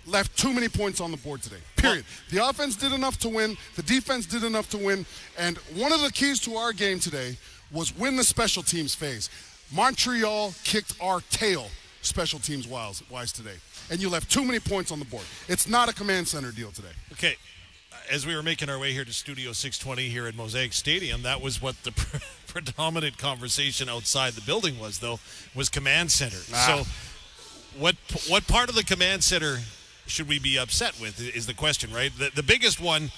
[SPEAKER 13] left too many points on the board today. Period. The offense did enough to win. The defense did enough to win. And one of the keys to our game today was win the special teams phase. Montreal kicked our tail special teams wise today. And you left too many points on the board. It's not a command center deal today.
[SPEAKER 7] Okay. As we were making our way here to Studio 620 here at Mosaic Stadium, that was what the predominant conversation outside the building was, though, was command center. So what part of the command center should we be upset with is the question, right? The biggest one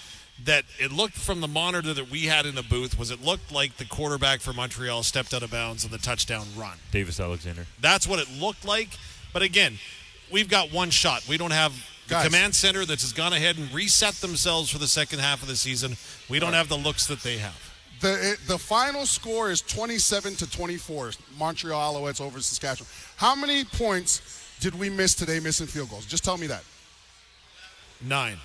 [SPEAKER 7] that it looked from the monitor that we had in the booth was it looked like the quarterback for Montreal stepped out of bounds on the touchdown run.
[SPEAKER 22] Davis Alexander.
[SPEAKER 7] That's what it looked like. But again, we've got one shot. We don't have the command center that has gone ahead and reset themselves for the second half of the season. We don't have the looks that they have.
[SPEAKER 13] The final score is 27-24. Montreal Alouettes over Saskatchewan. How many points did we miss today missing field goals? Just tell me that.
[SPEAKER 7] 9.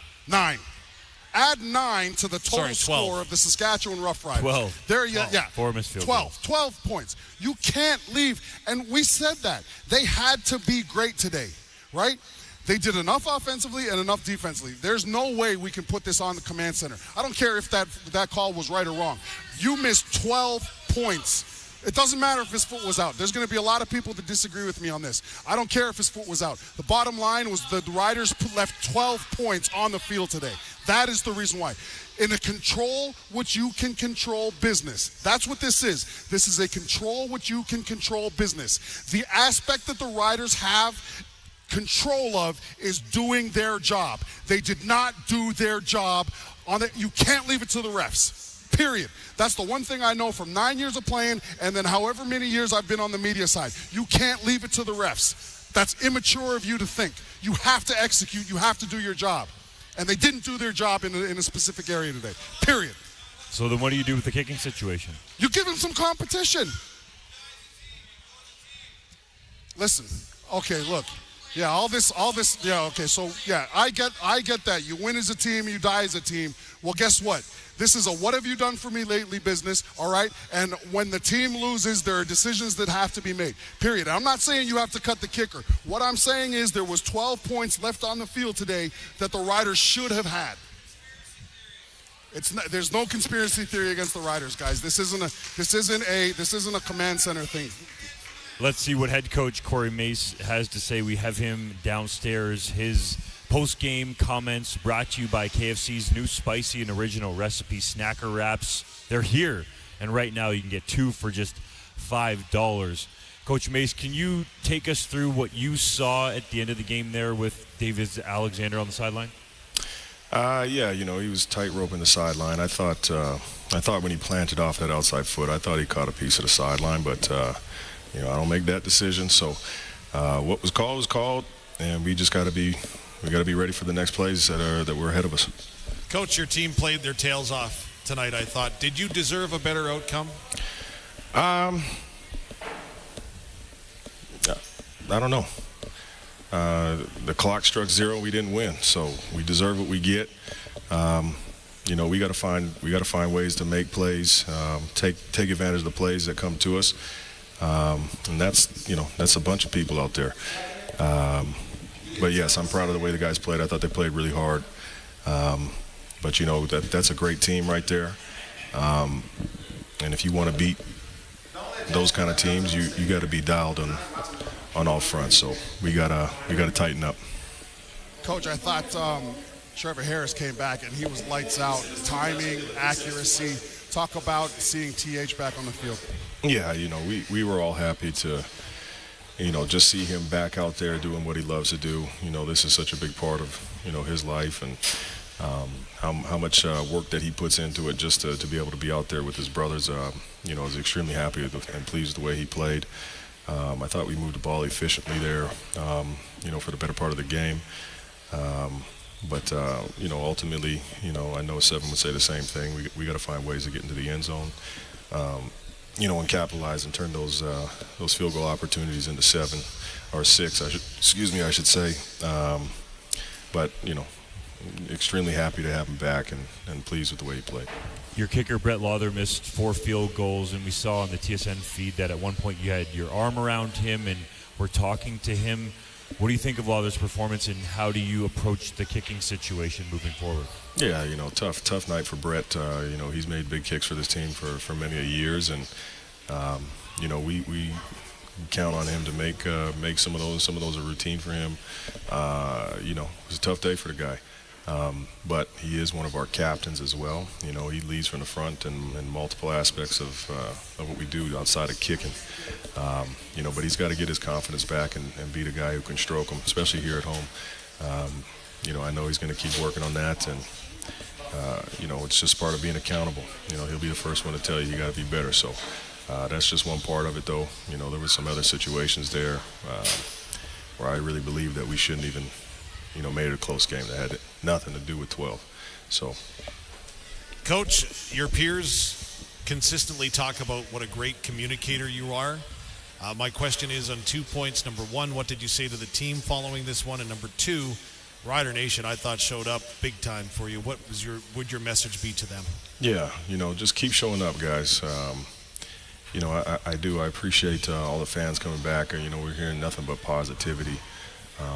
[SPEAKER 13] Add 9 to the total
[SPEAKER 7] 12.
[SPEAKER 13] score of the Saskatchewan Roughriders.
[SPEAKER 22] 12.
[SPEAKER 13] There,
[SPEAKER 22] 12.
[SPEAKER 13] yeah.
[SPEAKER 22] 4 missed field goals.
[SPEAKER 13] 12 points. You can't leave. And we said that. They had to be great today, right? They did enough offensively and enough defensively. There's no way we can put this on the command center. I don't care if that call was right or wrong. You missed 12 points. It doesn't matter if his foot was out. There's going to be a lot of people that disagree with me on this. I don't care if his foot was out. The bottom line was the Riders left 12 points on the field today. That is the reason why. In a control what you can control business. That's what this is. This is a control what you can control business. The aspect that the Riders have control of is doing their job. They did not do their job on it. You can't leave it to the refs. Period. That's the one thing I know from 9 years of playing and then however many years I've been on the media side. You can't leave it to the refs. That's immature of you to think. You have to execute. You have to do your job. And they didn't do their job in a specific area today. Period.
[SPEAKER 22] So then what do you do with the kicking situation?
[SPEAKER 13] You give them some competition. Listen. Okay, look. Yeah, all this, yeah, okay, so, yeah, I get that. You win as a team, you die as a team. Well, guess what? This is a what have you done for me lately business, all right? And when the team loses, there are decisions that have to be made, period. I'm not saying you have to cut the kicker. What I'm saying is there was 12 points left on the field today that the Riders should have had. There's no conspiracy theory against the Riders, guys. This isn't a command center thing.
[SPEAKER 22] Let's see what head coach Corey Maas has to say. We have him downstairs. His post-game comments brought to you by KFC's new spicy and original recipe snacker wraps. They're here, and right now you can get 2 for just $5. Coach Maas, can you take us through what you saw at the end of the game there with David Alexander on the sideline?
[SPEAKER 12] Yeah, he was tight-roping the sideline. I thought when he planted off that outside foot, I thought he caught a piece of the sideline, but I don't make that decision. So what was called was called, and we just got to be ready for the next plays that were ahead of us.
[SPEAKER 7] Coach, your team played their tails off tonight, I thought. Did you deserve a better outcome?
[SPEAKER 12] I don't know. The clock struck 0. We didn't win, so we deserve what we get. We got to find ways to make plays, take advantage of the plays that come to us. And that's a bunch of people out there. But yes, I'm proud of the way the guys played. I thought they played really hard. But that's a great team right there. And if you want to beat those kind of teams, you got to be dialed on all fronts. So we gotta tighten up.
[SPEAKER 13] Coach, I thought Trevor Harris came back and he was lights out. Timing, accuracy. Talk about seeing TH back on the field.
[SPEAKER 12] Yeah, we were all happy to just see him back out there doing what he loves to do. This is such a big part of, his life, and how much work that he puts into it just to be able to be out there with his brothers. I was extremely happy and pleased with the way he played. I thought we moved the ball efficiently there, for the better part of the game. But ultimately, I know Seven would say the same thing. We got to find ways to get into the end zone, and capitalize and turn those field goal opportunities into 7 or 6. I should say. But extremely happy to have him back and pleased with the way he played.
[SPEAKER 22] Your kicker, Brett Lawther, missed 4 field goals, and we saw on the TSN feed that at one point you had your arm around him and were talking to him. What do you think of Lawther's performance, and how do you approach the kicking situation moving forward? Yeah, tough night for Brett. He's made big kicks for this team for many years, and we count on him to make some of those a routine for him. It was a tough day for the guy. But he is one of our captains as well. He leads from the front in multiple aspects of what we do outside of kicking. But he's got to get his confidence back and be the guy who can stroke them, especially here at home. I know he's going to keep working on that, and it's just part of being accountable. He'll be the first one to tell you got to be better. So that's just one part of it, though. There were some other situations there where I really believe that we shouldn't even made it a close game that had nothing to do with 12. So,
[SPEAKER 7] Coach, your peers consistently talk about what a great communicator you are. My question is on 2 points. Number 1, what did you say to the team following this one? And number 2, Rider Nation, I thought, showed up big time for you. What would your message be to them? Yeah,
[SPEAKER 12] just keep showing up, guys. I do. I appreciate all the fans coming back. We're hearing nothing but positivity.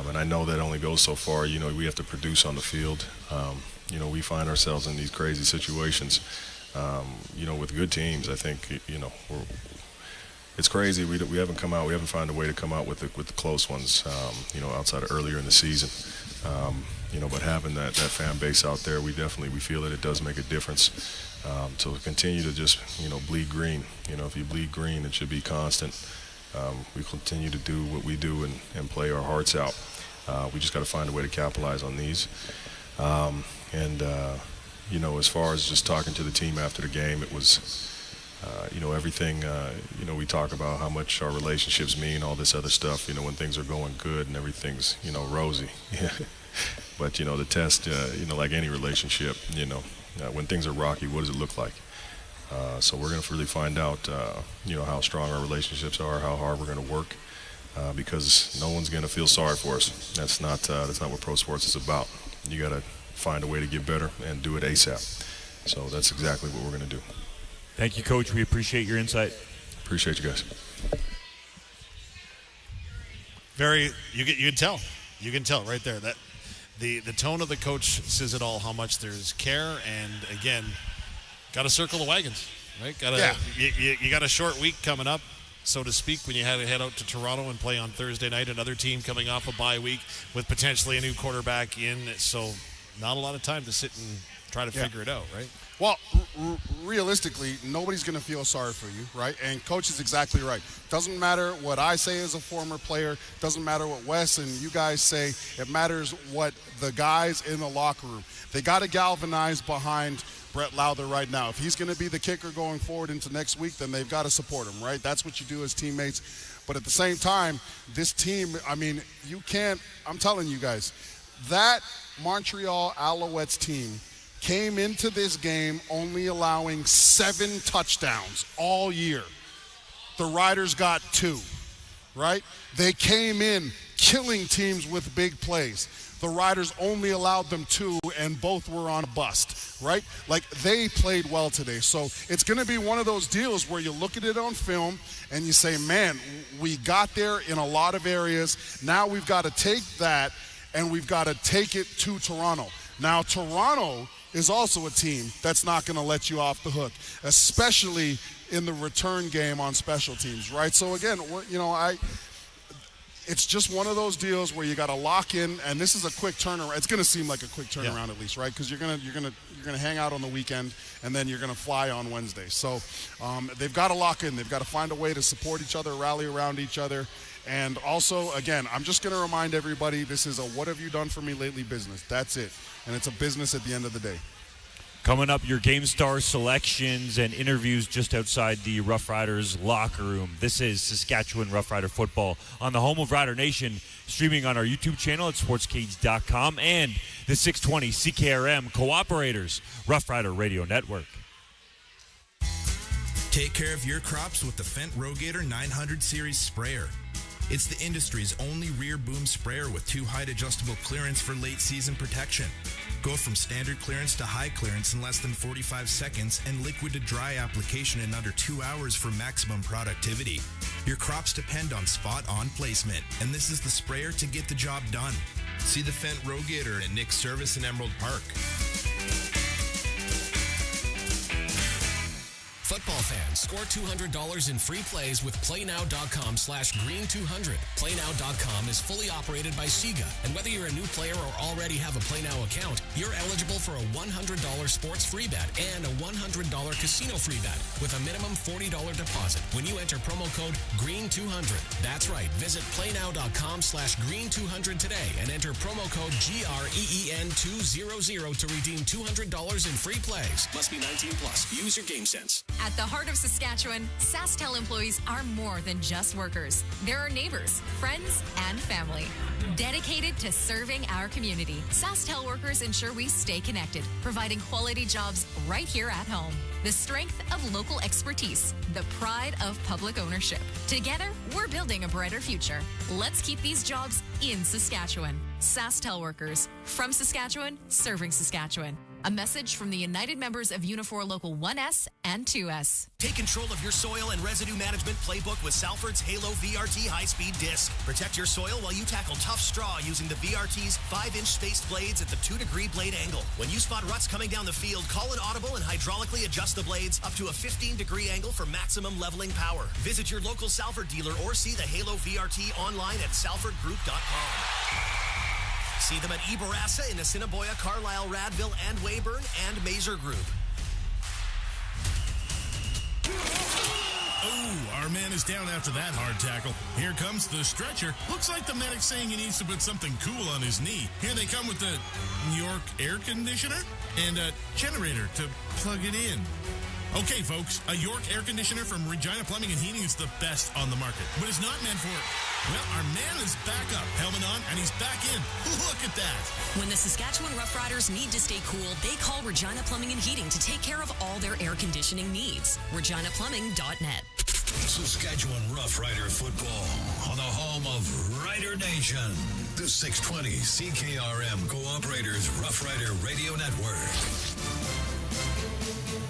[SPEAKER 12] And I know that only goes so far. We have to produce on the field. We find ourselves in these crazy situations, with good teams. I think, it's crazy. We haven't come out. We haven't found a way to come out with the close ones, outside of earlier in the season. But having that fan base out there, we feel that it does make a difference. To continue to just, bleed green. If you bleed green, it should be constant. We continue to do what we do and play our hearts out. We just got to find a way to capitalize on these. As far as just talking to the team after the game, it was, everything, we talk about how much our relationships mean, all this other stuff, when things are going good and everything's, rosy. But, the test, like any relationship, when things are rocky, what does it look like? So we're going to really find out, how strong our relationships are, how hard we're going to work, because no one's going to feel sorry for us. That's not what pro sports is about. You got to find a way to get better and do it ASAP. So that's exactly what we're going to do.
[SPEAKER 22] Thank you, Coach. We appreciate your insight.
[SPEAKER 12] Appreciate you guys.
[SPEAKER 7] You can tell right there that the tone of the coach says it all, how much there's care, and again, got to circle the wagons, right? You got a short week coming up, so to speak, when you had to head out to Toronto and play on Thursday night. Another team coming off a bye week with potentially a new quarterback in, so not a lot of time to sit and try to figure it out, right?
[SPEAKER 13] Well, realistically, nobody's going to feel sorry for you, right? And Coach is exactly right. Doesn't matter what I say as a former player. Doesn't matter what Wes and you guys say. It matters what the guys in the locker room. They got to galvanize behind Brett Lawther right now. If he's going to be the kicker going forward into next week, then they've got to support him, right? That's what you do as teammates. But at the same time, this team, you can't, I'm telling you guys, that Montreal Alouettes team came into this game only allowing 7 touchdowns all year. The Riders got 2, right? They came in killing teams with big plays. The Riders only allowed them 2, and both were on a bust, right? Like, they played well today. So it's going to be one of those deals where you look at it on film and you say, man, we got there in a lot of areas. Now we've got to take that and we've got to take it to Toronto. Now, Toronto is also a team that's not going to let you off the hook, especially in the return game on special teams, right? So again, it's just one of those deals where you got to lock in, and this is a quick turnaround. It's going to seem like a quick turnaround at least, right? Because you're going to hang out on the weekend, and then you're going to fly on Wednesday. So they've got to lock in. They've got to find a way to support each other, rally around each other, And also, again, I'm just going to remind everybody, this is a what have you done for me lately business. That's it. And it's a business at the end of the day.
[SPEAKER 22] Coming up, your Game Star selections and interviews just outside the Rough Riders locker room. This is Saskatchewan Rough Rider football on the home of Rider Nation, streaming on our YouTube channel at sportscage.com and the 620 CKRM Cooperators Rough Rider Radio Network.
[SPEAKER 10] Take care of your crops with the Fendt Rogator 900 Series sprayer. It's the industry's only rear boom sprayer with 2 height adjustable clearance for late season protection. Go from standard clearance to high clearance in less than 45 seconds and liquid to dry application in under 2 hours for maximum productivity. Your crops depend on spot-on placement, and this is the sprayer to get the job done. See the Fendt Rogator at Nick's Service in Emerald Park.
[SPEAKER 14] Football fans, score $200 in free plays with playnow.com/green200. Playnow.com is fully operated by Sega, and whether you're a new player or already have a Playnow account, you're eligible for a $100 sports free bet and a $100 casino free bet with a minimum $40 deposit when you enter promo code GREEN200. That's right. Visit playnow.com/green200 today and enter promo code GREEN200 to redeem $200 in free plays. Must be 19 plus. Use your game sense.
[SPEAKER 11] At the heart of Saskatchewan, SaskTel employees are more than just workers. They're our neighbors, friends, and family. Dedicated to serving our community, SaskTel workers ensure we stay connected, providing quality jobs right here at home. The strength of local expertise, the pride of public ownership. Together, we're building a brighter future. Let's keep these jobs in Saskatchewan. SaskTel workers, from Saskatchewan, serving Saskatchewan. A message from the United members of Unifor Local 1S and 2S.
[SPEAKER 17] Take control of your soil and residue management playbook with Salford's Halo VRT high-speed disc. Protect your soil while you tackle tough straw using the VRT's 5-inch spaced blades at the 2-degree blade angle. When you spot ruts coming down the field, call an audible and hydraulically adjust the blades up to a 15-degree angle for maximum leveling power. Visit your local Salford dealer or see the Halo VRT online at salfordgroup.com. See them at Eberassa in Assiniboia, Carlisle, Radville, and Weyburn, and Mazer Group.
[SPEAKER 23] Oh, our man is down after that hard tackle. Here comes the stretcher. Looks like the medic's saying he needs to put something cool on his knee. Here they come with the York air conditioner and a generator to plug it in. Okay, folks, a York air conditioner from Regina Plumbing and Heating is the best on the market, but it's not meant for... Well, our man is back up, helmet on, and he's back in. Look at that.
[SPEAKER 24] When the Saskatchewan Roughriders need to stay cool, they call Regina Plumbing and Heating to take care of all their air conditioning needs. ReginaPlumbing.net.
[SPEAKER 3] Saskatchewan Roughrider football on the home of Rider Nation. The 620 CKRM Cooperators Roughrider Radio Network.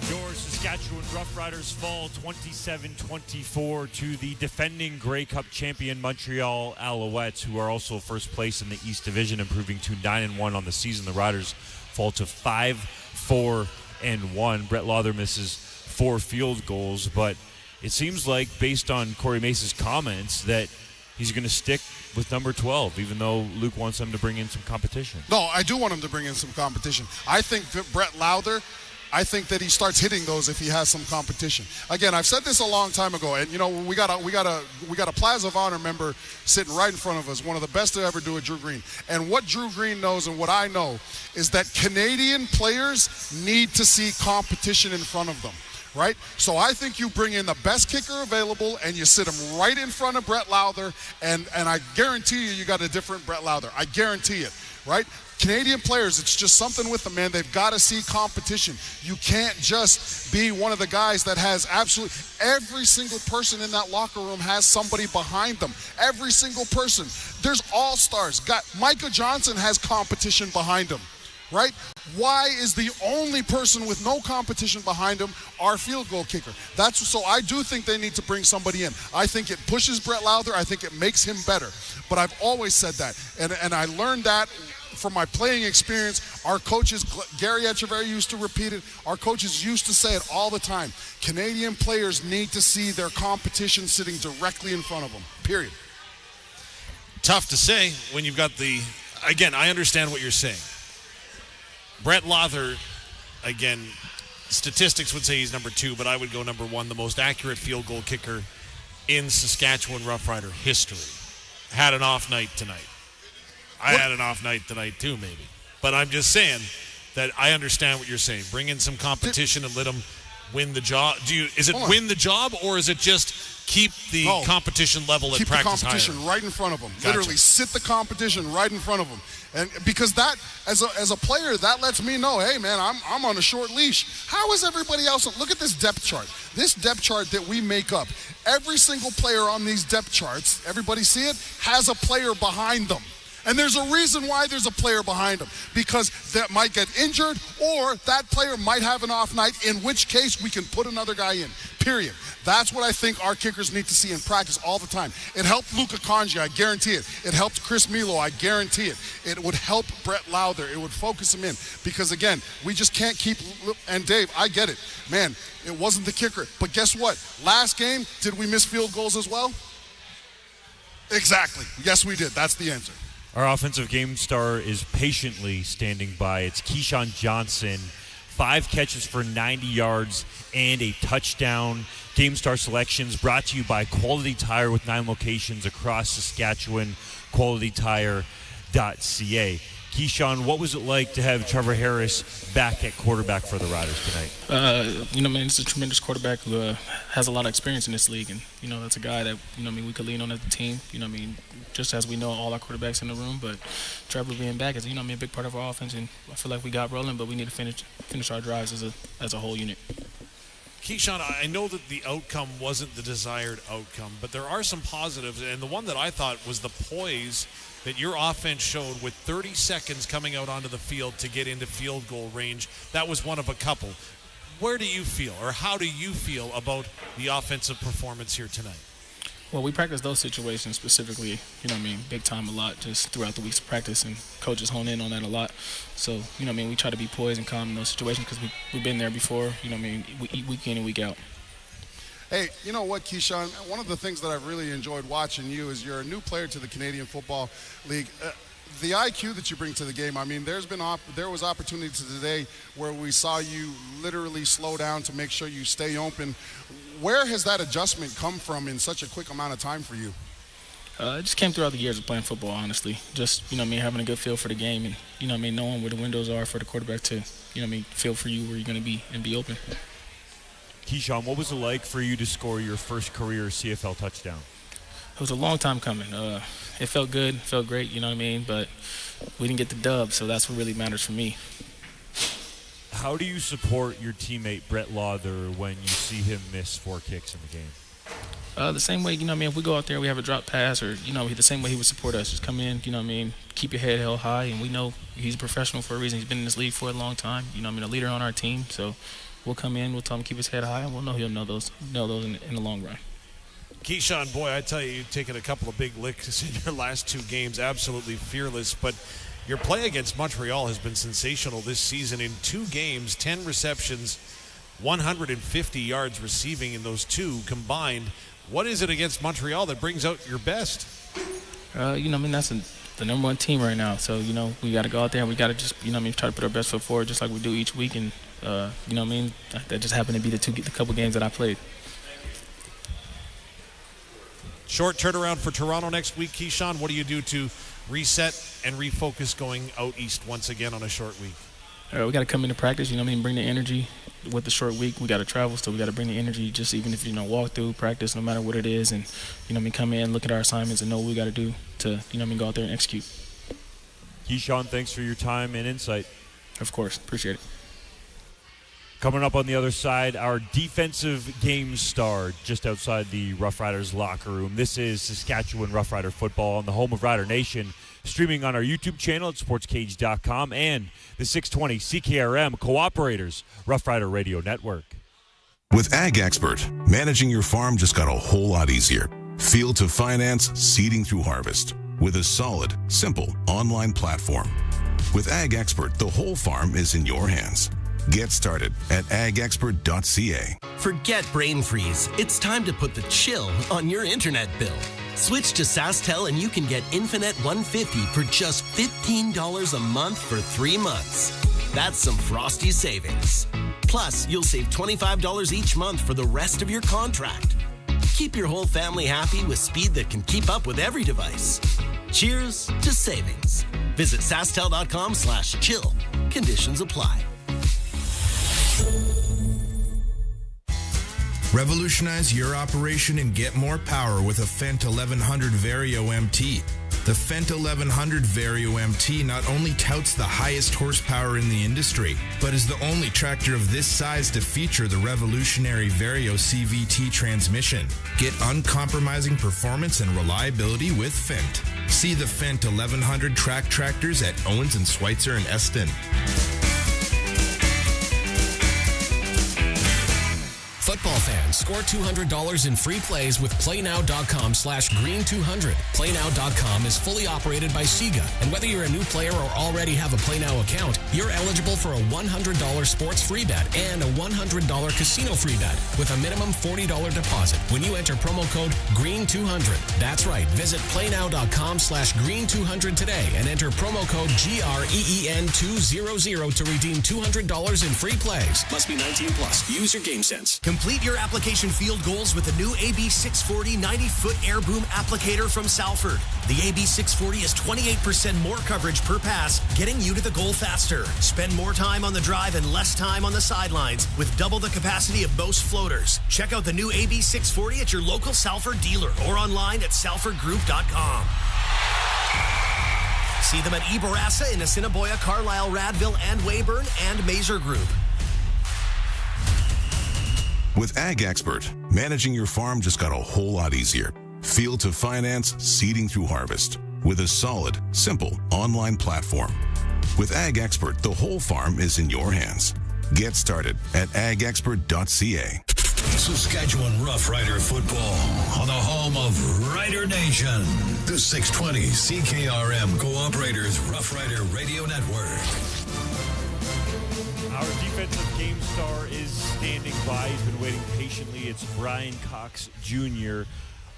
[SPEAKER 22] Your Saskatchewan Roughriders fall 27-24 to the defending Grey Cup champion Montreal Alouettes, who are also first place in the East Division, improving to 9-1 on the season. The Riders fall to 5-4-1. Brett Lauther misses 4 field goals, but it seems like, based on Corey Mace's comments, that he's going to stick with number 12, even though Luc wants him to bring in some competition.
[SPEAKER 13] No, I do want him to bring in some competition. I think Brett Lauther, I think that he starts hitting those if he has some competition. Again, I've said this a long time ago, and you know we got a Plaza of Honor member sitting right in front of us, one of the best to ever do it, Drew Green. And what Drew Green knows and what I know is that Canadian players need to see competition in front of them. Right? So I think you bring in the best kicker available and you sit him right in front of Brett Lauther, and I guarantee you got a different Brett Lauther. I guarantee it. Right? Canadian players, it's just something with them, man. They've got to see competition. You can't just be one of the guys that has absolutely every single person in that locker room has somebody behind them. Every single person. There's all-stars. Micah Johnson has competition behind him. Right? Why is the only person with no competition behind him our field goal kicker? So I do think they need to bring somebody in. I think it pushes Brett Lauther. I think it makes him better. But I've always said that. And I learned that from my playing experience. Our coaches, Gary Echeverry used to repeat it. Our coaches used to say it all the time. Canadian players need to see their competition sitting directly in front of them. Period.
[SPEAKER 7] Tough to say when you've got again, I understand what you're saying. Brett Lauther, again, statistics would say he's number 2, but I would go number 1, the most accurate field goal kicker in Saskatchewan Roughrider history. had an off night tonight. I had an off night tonight too, maybe. But I'm just saying that I understand what you're saying. Bring in some competition and let them win the job. Is it win the job, or is it just keep the competition level at practice higher?
[SPEAKER 13] Keep the competition right in front of them.
[SPEAKER 7] Gotcha.
[SPEAKER 13] Literally sit the competition right in front of them. And because that, as a player, that lets me know, hey, man, I'm on a short leash. How is everybody else? Look at this depth chart. This depth chart that we make up. Every single player on these depth charts, everybody see it, has a player behind them. And there's a reason why there's a player behind them, because that might get injured or that player might have an off night, in which case we can put another guy in, period. That's what I think our kickers need to see in practice all the time. It helped Luca Conji, I guarantee it. It helped Chris Milo, I guarantee it. It would help Brett Lowther. It would focus him in, because, again, we just can't keep – and, Dave, I get it. Man, it wasn't the kicker. But guess what? Last game, did we miss field goals as well? Exactly. Yes, we did. That's the answer.
[SPEAKER 22] Our offensive game star is patiently standing by. It's Keyshawn Johnson. 5 catches for 90 yards and a touchdown. Game star selections brought to you by Quality Tire with 9 locations across Saskatchewan. QualityTire.ca. Keyshawn, what was it like to have Trevor Harris back at quarterback for the Riders tonight?
[SPEAKER 1] It's a tremendous quarterback who has a lot of experience in this league. And, that's a guy that, we could lean on as a team. Just as we know all our quarterbacks in the room. But Trevor being back is, a big part of our offense. And I feel like we got rolling, but we need to finish our drives as a whole unit.
[SPEAKER 7] Keyshawn, I know that the outcome wasn't the desired outcome, but there are some positives. And the one that I thought was the poise that your offense showed with 30 seconds coming out onto the field to get into field goal range. That was one of a couple. Where do you feel, or how do you feel about the offensive performance here tonight?
[SPEAKER 1] Well, we practice those situations specifically, big time a lot just throughout the weeks of practice, and coaches hone in on that a lot. So, we try to be poised and calm in those situations because we've been there before, week in and week out.
[SPEAKER 13] Hey, you know what, Keyshawn? One of the things that I've really enjoyed watching you is you're a new player to the Canadian Football League. The IQ that you bring to the game, there was opportunities today where we saw you literally slow down to make sure you stay open. Where has that adjustment come from in such a quick amount of time for you?
[SPEAKER 1] It just came throughout the years of playing football, honestly. Just, having a good feel for the game and, knowing where the windows are for the quarterback to, feel for you where you're going to be and be open.
[SPEAKER 22] Keyshawn, what was it like for you to score your first career CFL touchdown?
[SPEAKER 1] It was a long time coming. It felt good, felt great, but we didn't get the dub, so that's what really matters for me.
[SPEAKER 22] How do you support your teammate Brett Lowther when you see him miss 4 kicks in the game?
[SPEAKER 1] The same way, if we go out there, we have a drop pass, or, the same way he would support us. Just come in, keep your head held high, and we know he's a professional for a reason. He's been in this league for a long time, a leader on our team, so we'll come in, we'll tell him to keep his head high, and we'll know he'll know those in the long run.
[SPEAKER 7] Keyshawn, boy, I tell you, you've taken a couple of big licks in your last 2 games, absolutely fearless, but your play against Montreal has been sensational this season. In 2 games, 10 receptions, 150 yards receiving in those 2 combined. What is it against Montreal that brings out your best?
[SPEAKER 1] That's the number 1 team right now. So, we got to go out there and we got to just, try to put our best foot forward just like we do each week. And, that just happened to be the couple games that I played.
[SPEAKER 7] Short turnaround for Toronto next week, Keyshawn. What do you do to reset and refocus going out east once again on a short week?
[SPEAKER 1] We got to come into practice, bring the energy with the short week. We got to travel, so we got to bring the energy, just even if, walk through practice, no matter what it is. And, come in, look at our assignments and know what we got to do to, go out there and execute.
[SPEAKER 22] Keyshawn, thanks for your time and insight.
[SPEAKER 1] Of course. Appreciate it.
[SPEAKER 22] Coming up on the other side, our defensive game star just outside the Rough Riders locker room. This is Saskatchewan Rough Rider football on the home of Rider Nation, streaming on our YouTube channel at SportsCage.com and the 620 CKRM Cooperators Rough Rider Radio Network.
[SPEAKER 4] With Ag Expert, managing your farm just got a whole lot easier. Field to finance, seeding through harvest, with a solid, simple online platform. With Ag Expert, the whole farm is in your hands. Get started at agexpert.ca.
[SPEAKER 6] Forget brain freeze. It's time to put the chill on your internet bill. Switch to SaskTel and you can get Infinite 150 for just $15 a month for 3 months. That's some frosty savings. Plus, you'll save $25 each month for the rest of your contract. Keep your whole family happy with speed that can keep up with every device. Cheers to savings. Visit SaskTel.com/chill. Conditions apply.
[SPEAKER 10] Revolutionize your operation and get more power with a Fendt 1100 Vario MT. The Fendt 1100 Vario MT not only touts the highest horsepower in the industry, but is the only tractor of this size to feature the revolutionary Vario CVT transmission. Get uncompromising performance and reliability with Fendt. See the Fendt 1100 track tractors at Owens & Schweitzer in Eston.
[SPEAKER 14] Football fans, score $200 in free plays with PlayNow.com/Green200. PlayNow.com is fully operated by Sega, and whether you're a new player or already have a PlayNow account, you're eligible for a $100 sports free bet and a $100 casino free bet with a minimum $40 deposit when you enter promo code GREEN200. That's right. Visit PlayNow.com/Green200 today and enter promo code GREEN200 to redeem $200 in free plays. Must be 18 plus. Use your game sense.
[SPEAKER 17] Complete your application field goals with the new AB640 90-foot air boom applicator from Salford. The AB640 is 28% more coverage per pass, getting you to the goal faster. Spend more time on the drive and less time on the sidelines with double the capacity of most floaters. Check out the new AB640 at your local Salford dealer or online at salfordgroup.com. See them at Eborassa in Assiniboia, Carlisle, Radville, and Weyburn, and Mazer Group.
[SPEAKER 4] With Ag Expert, managing your farm just got a whole lot easier. Field to finance, seeding through harvest. With a solid, simple online platform. With Ag Expert, the whole farm is in your hands. Get started at agexpert.ca.
[SPEAKER 3] Saskatchewan Roughrider football on the home of Rider Nation. The 620 CKRM Cooperators Roughrider Radio Network.
[SPEAKER 22] Our defensive game star is standing by. He's been waiting patiently. It's Brian Cox Jr.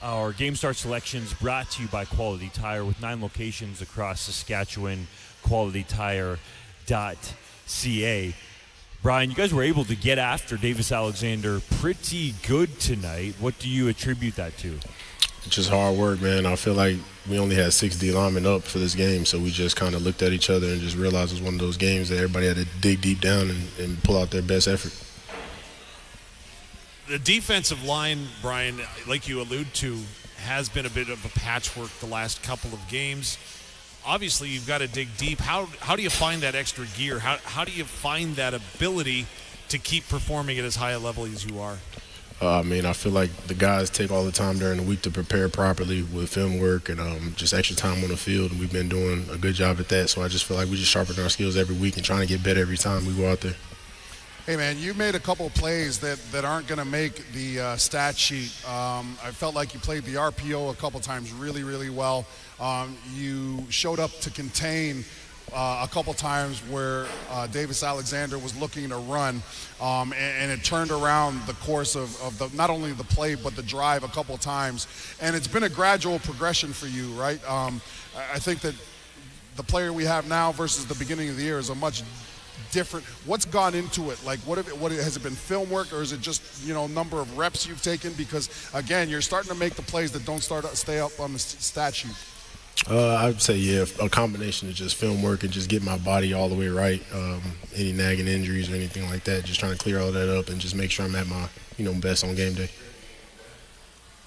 [SPEAKER 22] Our game star selections brought to you by Quality Tire with 9 locations across Saskatchewan. QualityTire.ca. Brian, you guys were able to get after Davis Alexander pretty good tonight. What do you attribute that to?
[SPEAKER 12] Just hard work, man. I feel like we only had 6 D linemen up for this game, so we just kind of looked at each other and just realized it was one of those games that everybody had to dig deep down and pull out their best effort.
[SPEAKER 7] The defensive line, Brian, like you allude to, has been a bit of a patchwork the last couple of games. Obviously, you've got to dig deep. How do you find that extra gear? How do you find that ability to keep performing at as high a level as you are?
[SPEAKER 12] I feel like the guys take all the time during the week to prepare properly with film work and just extra time on the field, and we've been doing a good job at that. So I just feel like we just sharpen our skills every week and trying to get better every time we go out there.
[SPEAKER 13] Hey, man, you made a couple plays that aren't going to make the stat sheet. I felt like you played the RPO a couple times really, really well. You showed up to contain a couple times where Davis Alexander was looking to run, and it turned around the course of the, not only the play but the drive a couple times. And it's been a gradual progression for you, right? I think that the player we have now versus the beginning of the year is a much different. What's gone into it? Like, what has it been film work, or is it just number of reps you've taken? Because again, you're starting to make the plays that don't stay up on the stat sheet.
[SPEAKER 12] I would say, yeah, a combination of just film work and just get my body all the way right. Any nagging injuries or anything like that, just trying to clear all that up and just make sure I'm at my, best on game day.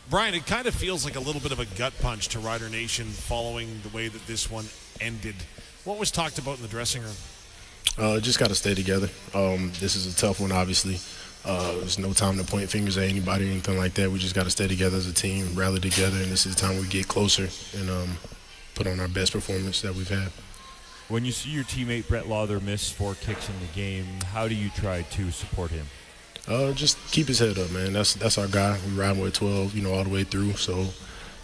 [SPEAKER 7] Brian, it kind of feels like a little bit of a gut punch to Rider Nation following the way that this one ended. What was talked about in the dressing room?
[SPEAKER 12] Just got to stay together. This is a tough one, obviously. There's no time to point fingers at anybody or anything like that. We just got to stay together as a team, rally together, and this is the time we get closer and put on our best performance that we've had.
[SPEAKER 22] When you see your teammate Brett Lawther miss 4 kicks in the game, how do you try to support him?
[SPEAKER 12] Just keep his head up, man. That's our guy. We ride with 12, all the way through. So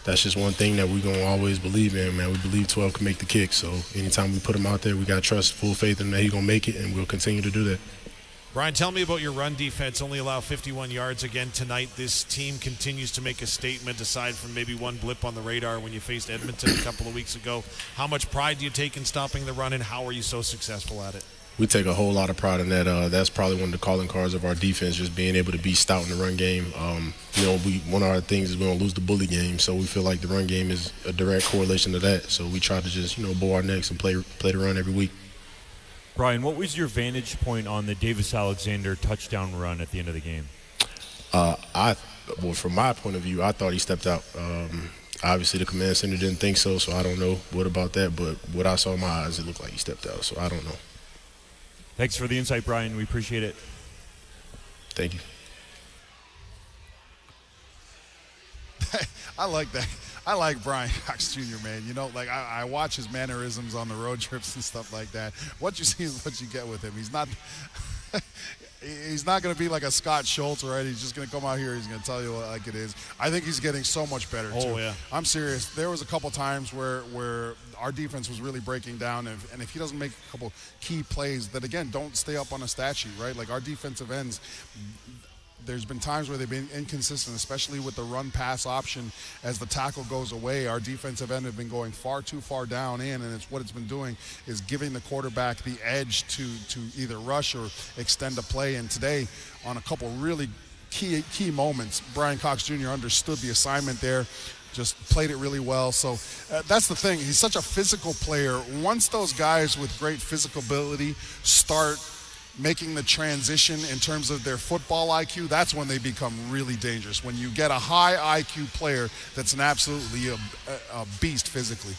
[SPEAKER 12] that's just one thing that we're going to always believe in, man. We believe 12 can make the kick. So anytime we put him out there, we got to trust, full faith in that he's going to make it, and we'll continue to do that.
[SPEAKER 7] Brian, tell me about your run defense. Only allow 51 yards again tonight. This team continues to make a statement aside from maybe one blip on the radar when you faced Edmonton a couple of weeks ago. How much pride do you take in stopping the run, and how are you so successful at it?
[SPEAKER 5] we take a whole lot of pride in that. That's probably one of the calling cards of our defense, just being able to be stout in the run game. One of our things is we don't lose the bully game, so we feel like the run game is a direct correlation to that. So we try to just, bow our necks and play the run every week.
[SPEAKER 22] Brian, what was your vantage point on the Davis Alexander touchdown run at the end of the game?
[SPEAKER 5] From my point of view, I thought he stepped out. Obviously, the command center didn't think so I don't know what about that. But what I saw in my eyes, it looked like he stepped out, so I don't know.
[SPEAKER 22] Thanks for the insight, Brian. We appreciate it.
[SPEAKER 5] Thank you.
[SPEAKER 13] I like that. I like Brian Cox Jr., man. I watch his mannerisms on the road trips and stuff like that. What you see is what you get with him. He's not going to be like a Scott Schultz, right? He's just going to come out here. He's going to tell you like it is. I think he's getting so much better, too.
[SPEAKER 7] Oh, yeah.
[SPEAKER 13] I'm serious. There was a couple times where our defense was really breaking down, and if he doesn't make a couple key plays that, again, don't stay up on a stat sheet, right? Like our defensive ends, there's been times where they've been inconsistent, especially with the run-pass option. As the tackle goes away, our defensive end have been going far too far down in, and what it's been doing is giving the quarterback the edge to either rush or extend a play. And today, on a couple really key moments, Brian Cox Jr. understood the assignment there, just played it really well. So that's the thing. He's such a physical player. Once those guys with great physical ability start making the transition in terms of their football IQ, that's when they become really dangerous. When you get a high IQ player that's an absolutely a beast physically.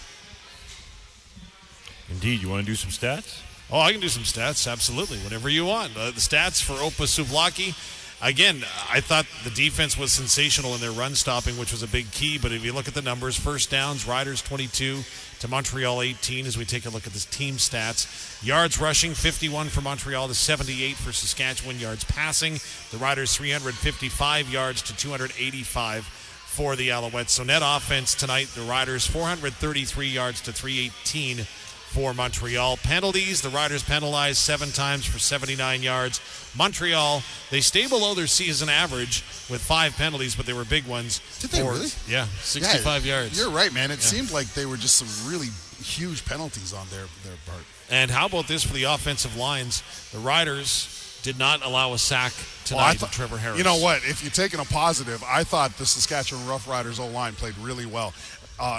[SPEAKER 22] Indeed. You want to do some stats?
[SPEAKER 7] Oh, I can do some stats, absolutely, whenever you want. The stats for Opa Souvlaki. Again, I thought the defense was sensational in their run stopping, which was a big key. But if you look at the numbers, first downs, Riders 22 to Montreal 18 as we take a look at this team stats. Yards rushing, 51 for Montreal to 78 for Saskatchewan. Yards passing, the Riders 355 yards to 285 for the Alouettes. So net offense tonight, the Riders 433 yards to 318 for Montreal. Penalties, the Riders penalized 7 times for 79 yards. Montreal, they stay below their season average with 5 penalties, but they were big ones.
[SPEAKER 13] Did they really?
[SPEAKER 7] Yeah, 65 yards.
[SPEAKER 13] You're right, man. It seemed like they were just some really huge penalties on their part.
[SPEAKER 7] And how about this for the offensive lines? The Riders did not allow a sack tonight to Trevor Harris.
[SPEAKER 13] You know what? If you're taking a positive, I thought the Saskatchewan Roughriders O-line played really well.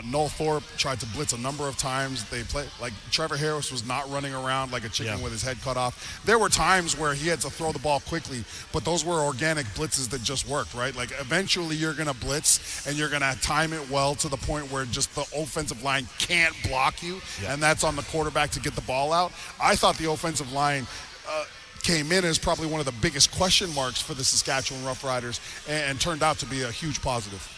[SPEAKER 13] Noel Thorpe tried to blitz a number of times. They played like Trevor Harris was not running around like a chicken with his head cut off. There were times where he had to throw the ball quickly, but those were organic blitzes that just worked, right? Like eventually you're going to blitz and you're going to time it well to the point where just the offensive line can't block you, and that's on the quarterback to get the ball out. I thought the offensive line came in as probably one of the biggest question marks for the Saskatchewan Roughriders and turned out to be a huge positive.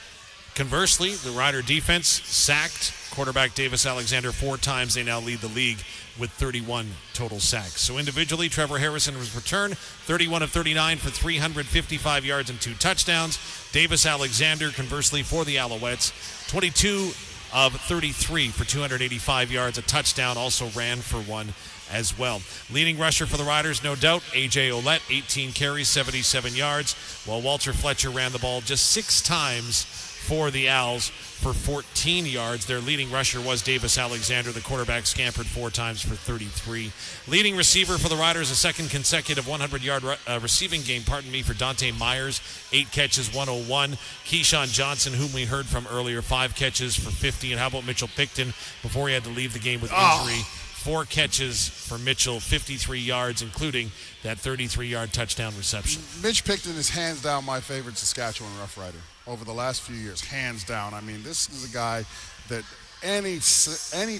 [SPEAKER 7] Conversely, the Rider defense sacked quarterback Davis Alexander 4 times. They now lead the league with 31 total sacks. So individually, Trevor Harrison was returned 31 of 39 for 355 yards and 2 touchdowns. Davis Alexander, conversely, for the Alouettes, 22 of 33 for 285 yards, a touchdown, also ran for 1 as well. Leading rusher for the Riders, no doubt, A.J. Oullette, 18 carries, 77 yards, while Walter Fletcher ran the ball just 6 times for the Owls for 14 yards. Their leading rusher was Davis Alexander. The quarterback scampered 4 times for 33. Leading receiver for the Riders, a second consecutive 100-yard receiving game, for Dante Meyers, 8 catches, 101. Keyshawn Johnson, whom we heard from earlier, 5 catches for 50. And how about Mitchell Picton before he had to leave the game with injury? 4 catches for Mitchell, 53 yards, including that 33-yard touchdown reception.
[SPEAKER 13] Mitch Picton is hands down my favorite Saskatchewan Roughrider over the last few years, hands down. I mean, this is a guy that any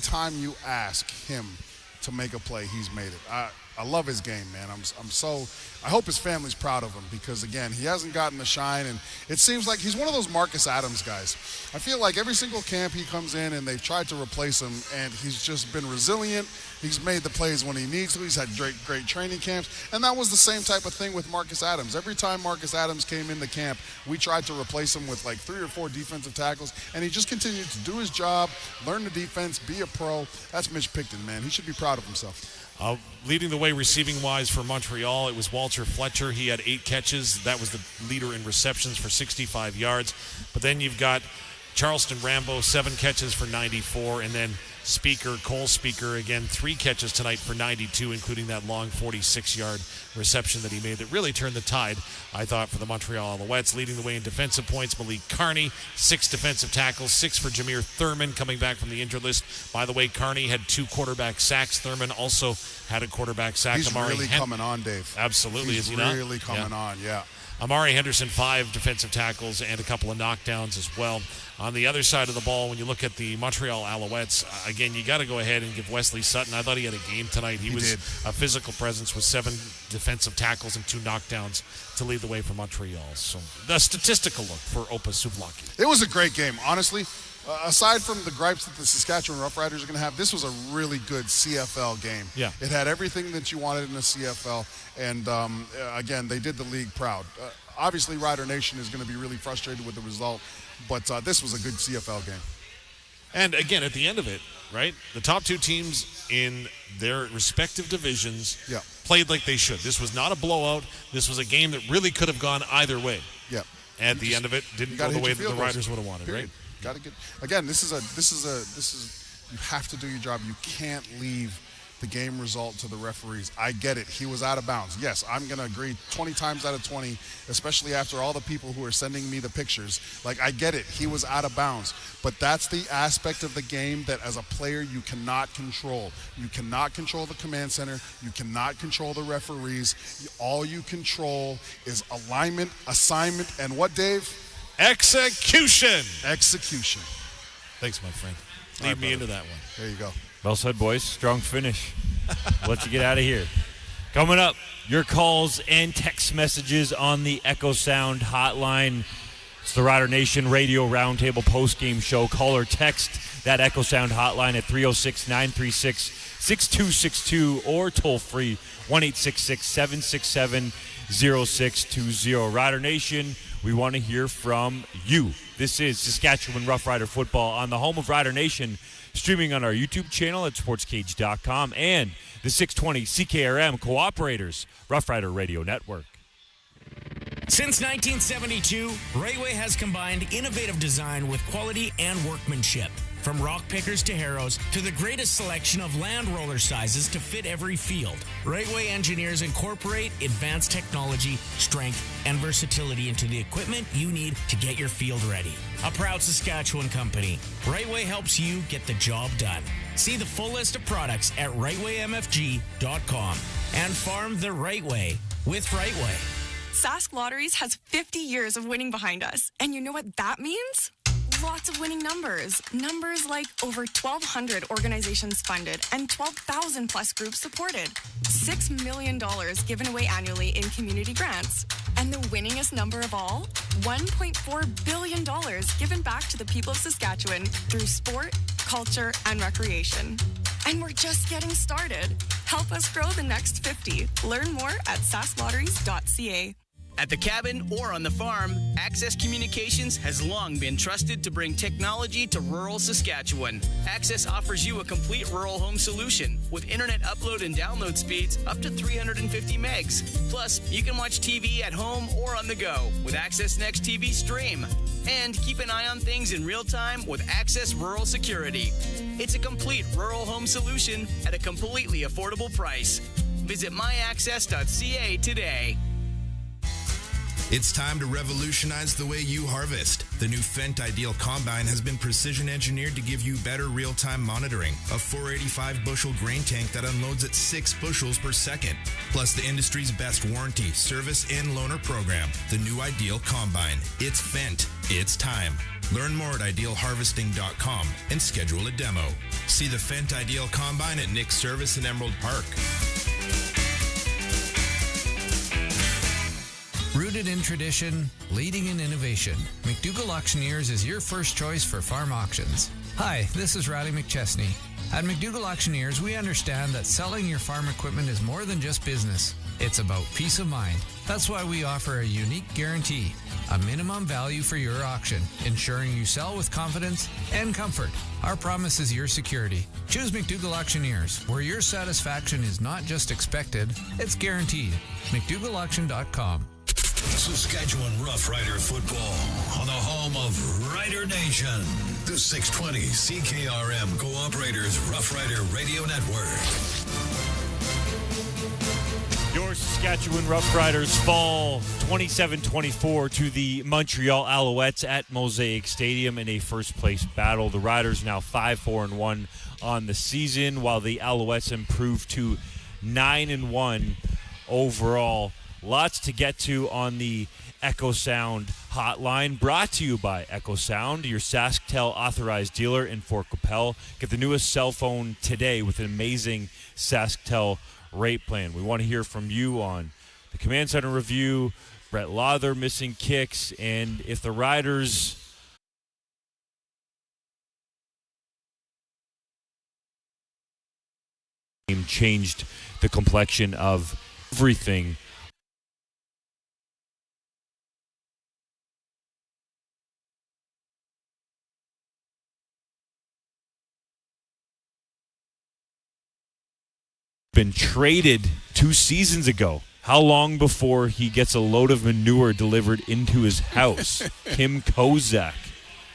[SPEAKER 13] time you ask him to make a play, he's made it. I love his game, man. I hope his family's proud of him because, again, he hasn't gotten the shine, and it seems like he's one of those Marcus Adams guys. I feel like every single camp he comes in and they've tried to replace him, and he's just been resilient. He's made the plays when he needs to. He's had great training camps, and that was the same type of thing with Marcus Adams. Every time Marcus Adams came into camp, we tried to replace him with like 3 or 4 defensive tackles, and he just continued to do his job, learn the defense, be a pro. That's Mitch Picton, man. He should be proud of himself.
[SPEAKER 7] Leading the way receiving-wise for Montreal, it was Walter Fletcher. He had 8 catches. That was the leader in receptions for 65 yards. But then you've got Charleston Rambo, 7 catches for 94, and then Cole Speaker, again, 3 catches tonight for 92, including that long 46-yard reception that he made that really turned the tide, I thought, for the Montreal Alouettes. Leading the way in defensive points, Malik Carney, 6 defensive tackles, 6 for Jameer Thurman coming back from the injured list. By the way, Carney had 2 quarterback sacks. Thurman also had a quarterback sack.
[SPEAKER 9] He's really coming on, Dave.
[SPEAKER 7] Absolutely,
[SPEAKER 9] He's
[SPEAKER 7] is he not?
[SPEAKER 9] really coming on, yeah.
[SPEAKER 7] Amari Henderson, 5 defensive tackles and a couple of knockdowns as well. On the other side of the ball, when you look at the Montreal Alouettes, again, you got to go ahead and give Wesley Sutton. I thought he had a game tonight. He was a physical presence with 7 defensive tackles and 2 knockdowns to lead the way for Montreal. So the statistical look for Opa Suvlaki.
[SPEAKER 9] It was a great game, honestly. Aside from the gripes that the Saskatchewan Roughriders are going to have, this was a really good CFL game.
[SPEAKER 7] Yeah.
[SPEAKER 9] It had everything that you wanted in a CFL, and again, they did the league proud. Obviously, Rider Nation is going to be really frustrated with the result, but this was a good CFL game.
[SPEAKER 7] And again, at the end of it, right, the top 2 teams in their respective divisions played like they should. This was not a blowout. This was a game that really could have gone either way.
[SPEAKER 9] Yeah.
[SPEAKER 7] At the end of it, didn't go the way that the Riders would have wanted, right?
[SPEAKER 9] Got to get again. This is you have to do your job. You can't leave the game result to the referees. I get it. He was out of bounds. Yes, I'm going to agree 20 times out of 20, especially after all the people who are sending me the pictures. Like, I get it. He was out of bounds. But that's the aspect of the game that as a player you cannot control. You cannot control the command center. You cannot control the referees. All you control is alignment, assignment, and what, Dave?
[SPEAKER 7] Execution.
[SPEAKER 9] Thanks,
[SPEAKER 7] my friend. Lead me into that one.
[SPEAKER 9] There you go.
[SPEAKER 22] Well said, boys. Strong finish. Let's get out of here. Coming up, your calls and text messages on the Echo Sound hotline. It's the Rider Nation Radio Roundtable postgame show. Call or text that Echo Sound hotline at 306-936-6262 or toll free 1-866-767-0620. Rider Nation, we want to hear from you. This is Saskatchewan Roughrider football on the home of Rider Nation, streaming on our YouTube channel at sportscage.com and the 620 CKRM Cooperators Roughrider Radio Network.
[SPEAKER 18] Since 1972, Rightway has combined innovative design with quality and workmanship. From rock pickers to harrows to the greatest selection of land roller sizes to fit every field, Rightway engineers incorporate advanced technology, strength, and versatility into the equipment you need to get your field ready. A proud Saskatchewan company, Rightway helps you get the job done. See the full list of products at rightwaymfg.com and farm the right way with Rightway.
[SPEAKER 26] Sask Lotteries has 50 years of winning behind us. And you know what that means? Lots of winning numbers. Numbers like over 1,200 organizations funded and 12,000 plus groups supported. $6 million given away annually in community grants. And the winningest number of all? $1.4 billion given back to the people of Saskatchewan through sport, culture, and recreation. And we're just getting started. Help us grow the next 50. Learn more at sasklotteries.ca.
[SPEAKER 19] At the cabin or on the farm, Access Communications has long been trusted to bring technology to rural Saskatchewan. Access offers you a complete rural home solution with internet upload and download speeds up to 350 megs. Plus, you can watch TV at home or on the go with Access Next TV Stream. And keep an eye on things in real time with Access Rural Security. It's a complete rural home solution at a completely affordable price. Visit myaccess.ca today.
[SPEAKER 10] It's time to revolutionize the way you harvest. The new Fendt Ideal Combine has been precision engineered to give you better real-time monitoring. A 485-bushel grain tank that unloads at 6 bushels per second. Plus the industry's best warranty, service, and loaner program. The new Ideal Combine. It's Fendt. It's time. Learn more at idealharvesting.com and schedule a demo. See the Fendt Ideal Combine at Nick's Service in Emerald Park.
[SPEAKER 20] Rooted in tradition, leading in innovation, McDougall Auctioneers is your first choice for farm auctions. Hi, this is Riley McChesney. At McDougall Auctioneers, we understand that selling your farm equipment is more than just business. It's about peace of mind. That's why we offer a unique guarantee, a minimum value for your auction, ensuring you sell with confidence and comfort. Our promise is your security. Choose McDougall Auctioneers, where your satisfaction is not just expected, it's guaranteed. McDougallAuction.com.
[SPEAKER 3] Saskatchewan Roughrider football on the home of Rider Nation. The 620 CKRM Cooperators Roughrider Radio Network.
[SPEAKER 22] Your Saskatchewan Roughriders fall 27-24 to the Montreal Alouettes at Mosaic Stadium in a first-place battle. The Riders now 5-4-1 on the season, while the Alouettes improved to 9-1 overall. Lots to get to on the Echo Sound hotline, brought to you by Echo Sound, your SaskTel authorized dealer in Fort Qu'Appelle. Get the newest cell phone today with an amazing SaskTel rate plan. We want to hear from you on the Command Center review, Brett Lawther missing kicks, and if the Riders changed the complexion of everything. Been traded 2 seasons ago. How long before he gets a load of manure delivered into his house? Tim Kozak.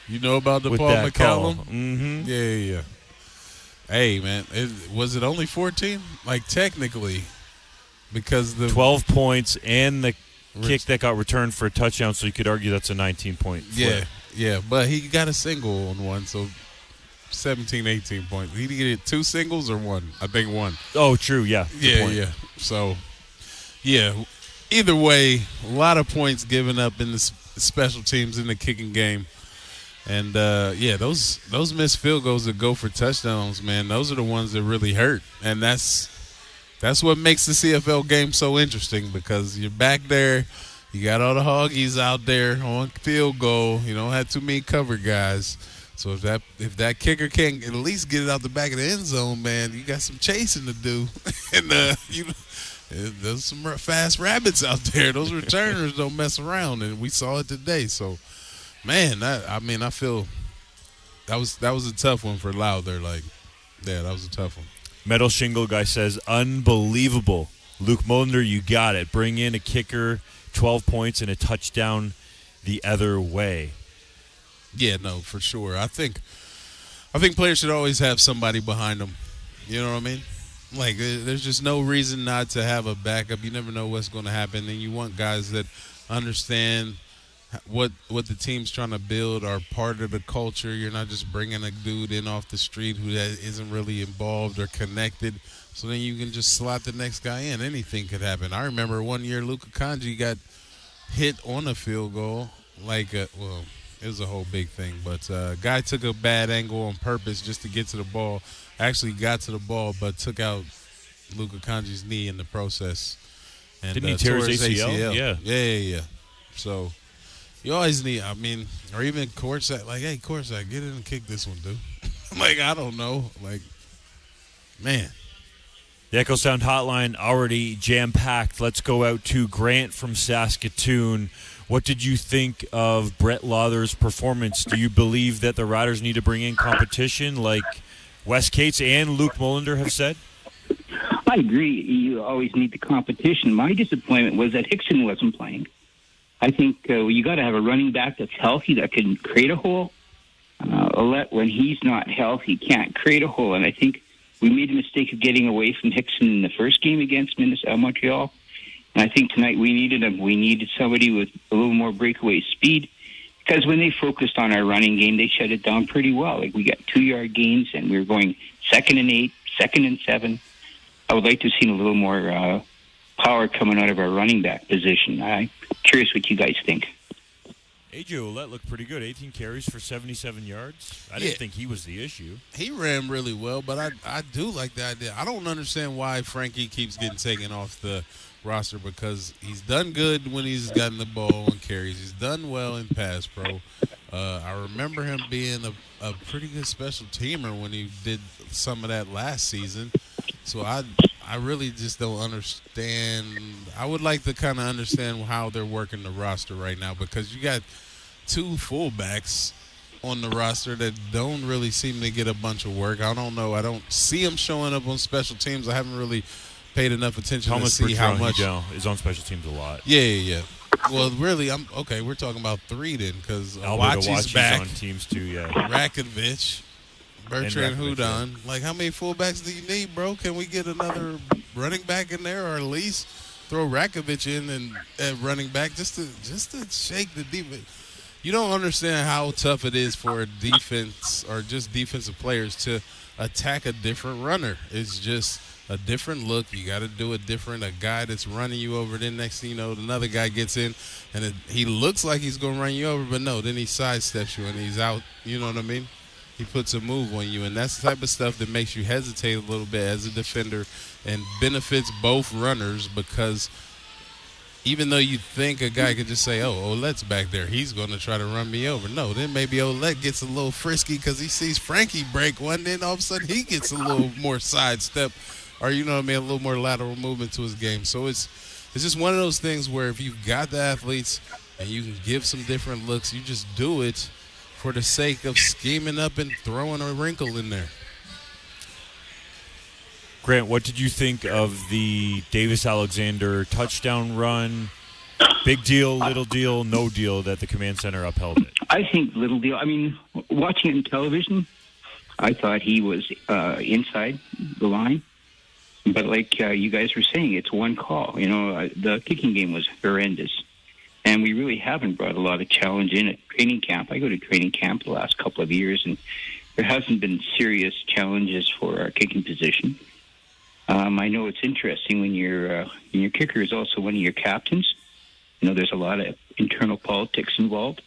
[SPEAKER 2] You know about the
[SPEAKER 22] with
[SPEAKER 2] Paul
[SPEAKER 22] that
[SPEAKER 2] McCallum?
[SPEAKER 22] Mm-hmm.
[SPEAKER 2] Yeah. Hey, man, was it only 14? Like, technically, because the
[SPEAKER 22] 12 points and the kick that got returned for a touchdown, so you could argue that's a 19-point flip.
[SPEAKER 2] Yeah, but he got a single on one, so 17, 18 points. He get 2 singles or 1? I think 1.
[SPEAKER 22] Oh, true, yeah.
[SPEAKER 2] Yeah. So, yeah, either way, a lot of points given up in the special teams in the kicking game. And, those missed field goals that go for touchdowns, man, those are the ones that really hurt. And that's what makes the CFL game so interesting, because you're back there, you got all the hoggies out there on field goal. You don't have too many cover guys. So if that kicker can't at least get it out the back of the end zone, man, you got some chasing to do. And there's some fast rabbits out there. Those returners don't mess around, and we saw it today. So, man, I feel that was a tough one for Lowther. Like, yeah, that was a tough one.
[SPEAKER 22] Metal Shingle guy says, unbelievable. Luc Mullinder, you got it. Bring in a kicker, 12 points, and a touchdown the other way.
[SPEAKER 2] Yeah, no, for sure. I think players should always have somebody behind them. You know what I mean? Like, there's just no reason not to have a backup. You never know what's going to happen, and you want guys that understand what the team's trying to build, are part of the culture. You're not just bringing a dude in off the street who isn't really involved or connected. So then you can just slot the next guy in. Anything could happen. I remember one year Luca Kanji got hit on a field goal. It was a whole big thing, but guy took a bad angle on purpose just to get to the ball. Actually got to the ball, but took out Luca Kanji's knee in the process. And,
[SPEAKER 22] didn't he tear his ACL?
[SPEAKER 2] Yeah. So you always need, or even Korsak, like, hey, Korsak, get in and kick this one, dude. Like, I don't know. Like, man.
[SPEAKER 22] The Echo Sound hotline already jam-packed. Let's go out to Grant from Saskatoon. What did you think of Brett Lawther's performance? Do you believe that the Riders need to bring in competition like Wes Cates and Luc Mullinder have said?
[SPEAKER 8] I agree. You always need the competition. My disappointment was that Hickson wasn't playing. I think you got to have a running back that's healthy that can create a hole. Oullette, when he's not healthy, can't create a hole. And I think we made a mistake of getting away from Hickson in the first game against Montreal. And I think tonight we needed him. We needed somebody with a little more breakaway speed, because when they focused on our running game, they shut it down pretty well. Like, we got 2-yard gains, and we were going 2nd and 8, 2nd and 7. I would like to have seen a little more power coming out of our running back position. I'm curious what you guys think.
[SPEAKER 22] A.J. Oullette looked pretty good. 18 carries for 77 yards. I didn't think he was the issue.
[SPEAKER 2] He ran really well, but I do like the idea. I don't understand why Frankie keeps getting taken off the roster, because he's done good when he's gotten the ball and carries. He's done well in pass pro. I remember him being a pretty good special teamer when he did some of that last season. So I really just don't understand. I would like to kind of understand how they're working the roster right now, because you got 2 fullbacks on the roster that don't really seem to get a bunch of work. I don't know. I don't see them showing up on special teams. I haven't really paid enough attention to see how much.
[SPEAKER 22] Is on special teams a lot.
[SPEAKER 2] Yeah. Well, really, we're talking about 3 then, because
[SPEAKER 22] Awachi's
[SPEAKER 2] back
[SPEAKER 22] on teams too. Yeah,
[SPEAKER 2] Rakovic, Bertrand
[SPEAKER 22] Rakovic,
[SPEAKER 2] Hudon. Like, how many fullbacks do you need, bro? Can we get another running back in there, or at least throw Rakovic in and at running back just to shake the defense? You don't understand how tough it is for a defense or just defensive players to attack a different runner. It's just a different look. You got to do it different. A guy that's running you over, then next thing you know, another guy gets in, and he looks like he's going to run you over, but no, then he sidesteps you and he's out. You know what I mean? He puts a move on you, and that's the type of stuff that makes you hesitate a little bit as a defender and benefits both runners, because even though you think a guy could just say, oh, Oulette's back there, he's going to try to run me over. No, then maybe Ouellette gets a little frisky because he sees Frankie break one, then all of a sudden he gets a little more sidestep, or, you know what I mean, a little more lateral movement to his game. So it's just one of those things where if you've got the athletes and you can give some different looks, you just do it for the sake of scheming up and throwing a wrinkle in there.
[SPEAKER 22] Grant, what did you think of the Davis Alexander touchdown run? Big deal, little deal, no deal that the command center upheld it?
[SPEAKER 8] I think little deal. I mean, watching it on television, I thought he was inside the line. But like you guys were saying, it's one call. You know, the kicking game was horrendous. And we really haven't brought a lot of challenge in at training camp. I go to training camp the last couple of years, and there hasn't been serious challenges for our kicking position. I know it's interesting when your kicker is also one of your captains. You know, there's a lot of internal politics involved.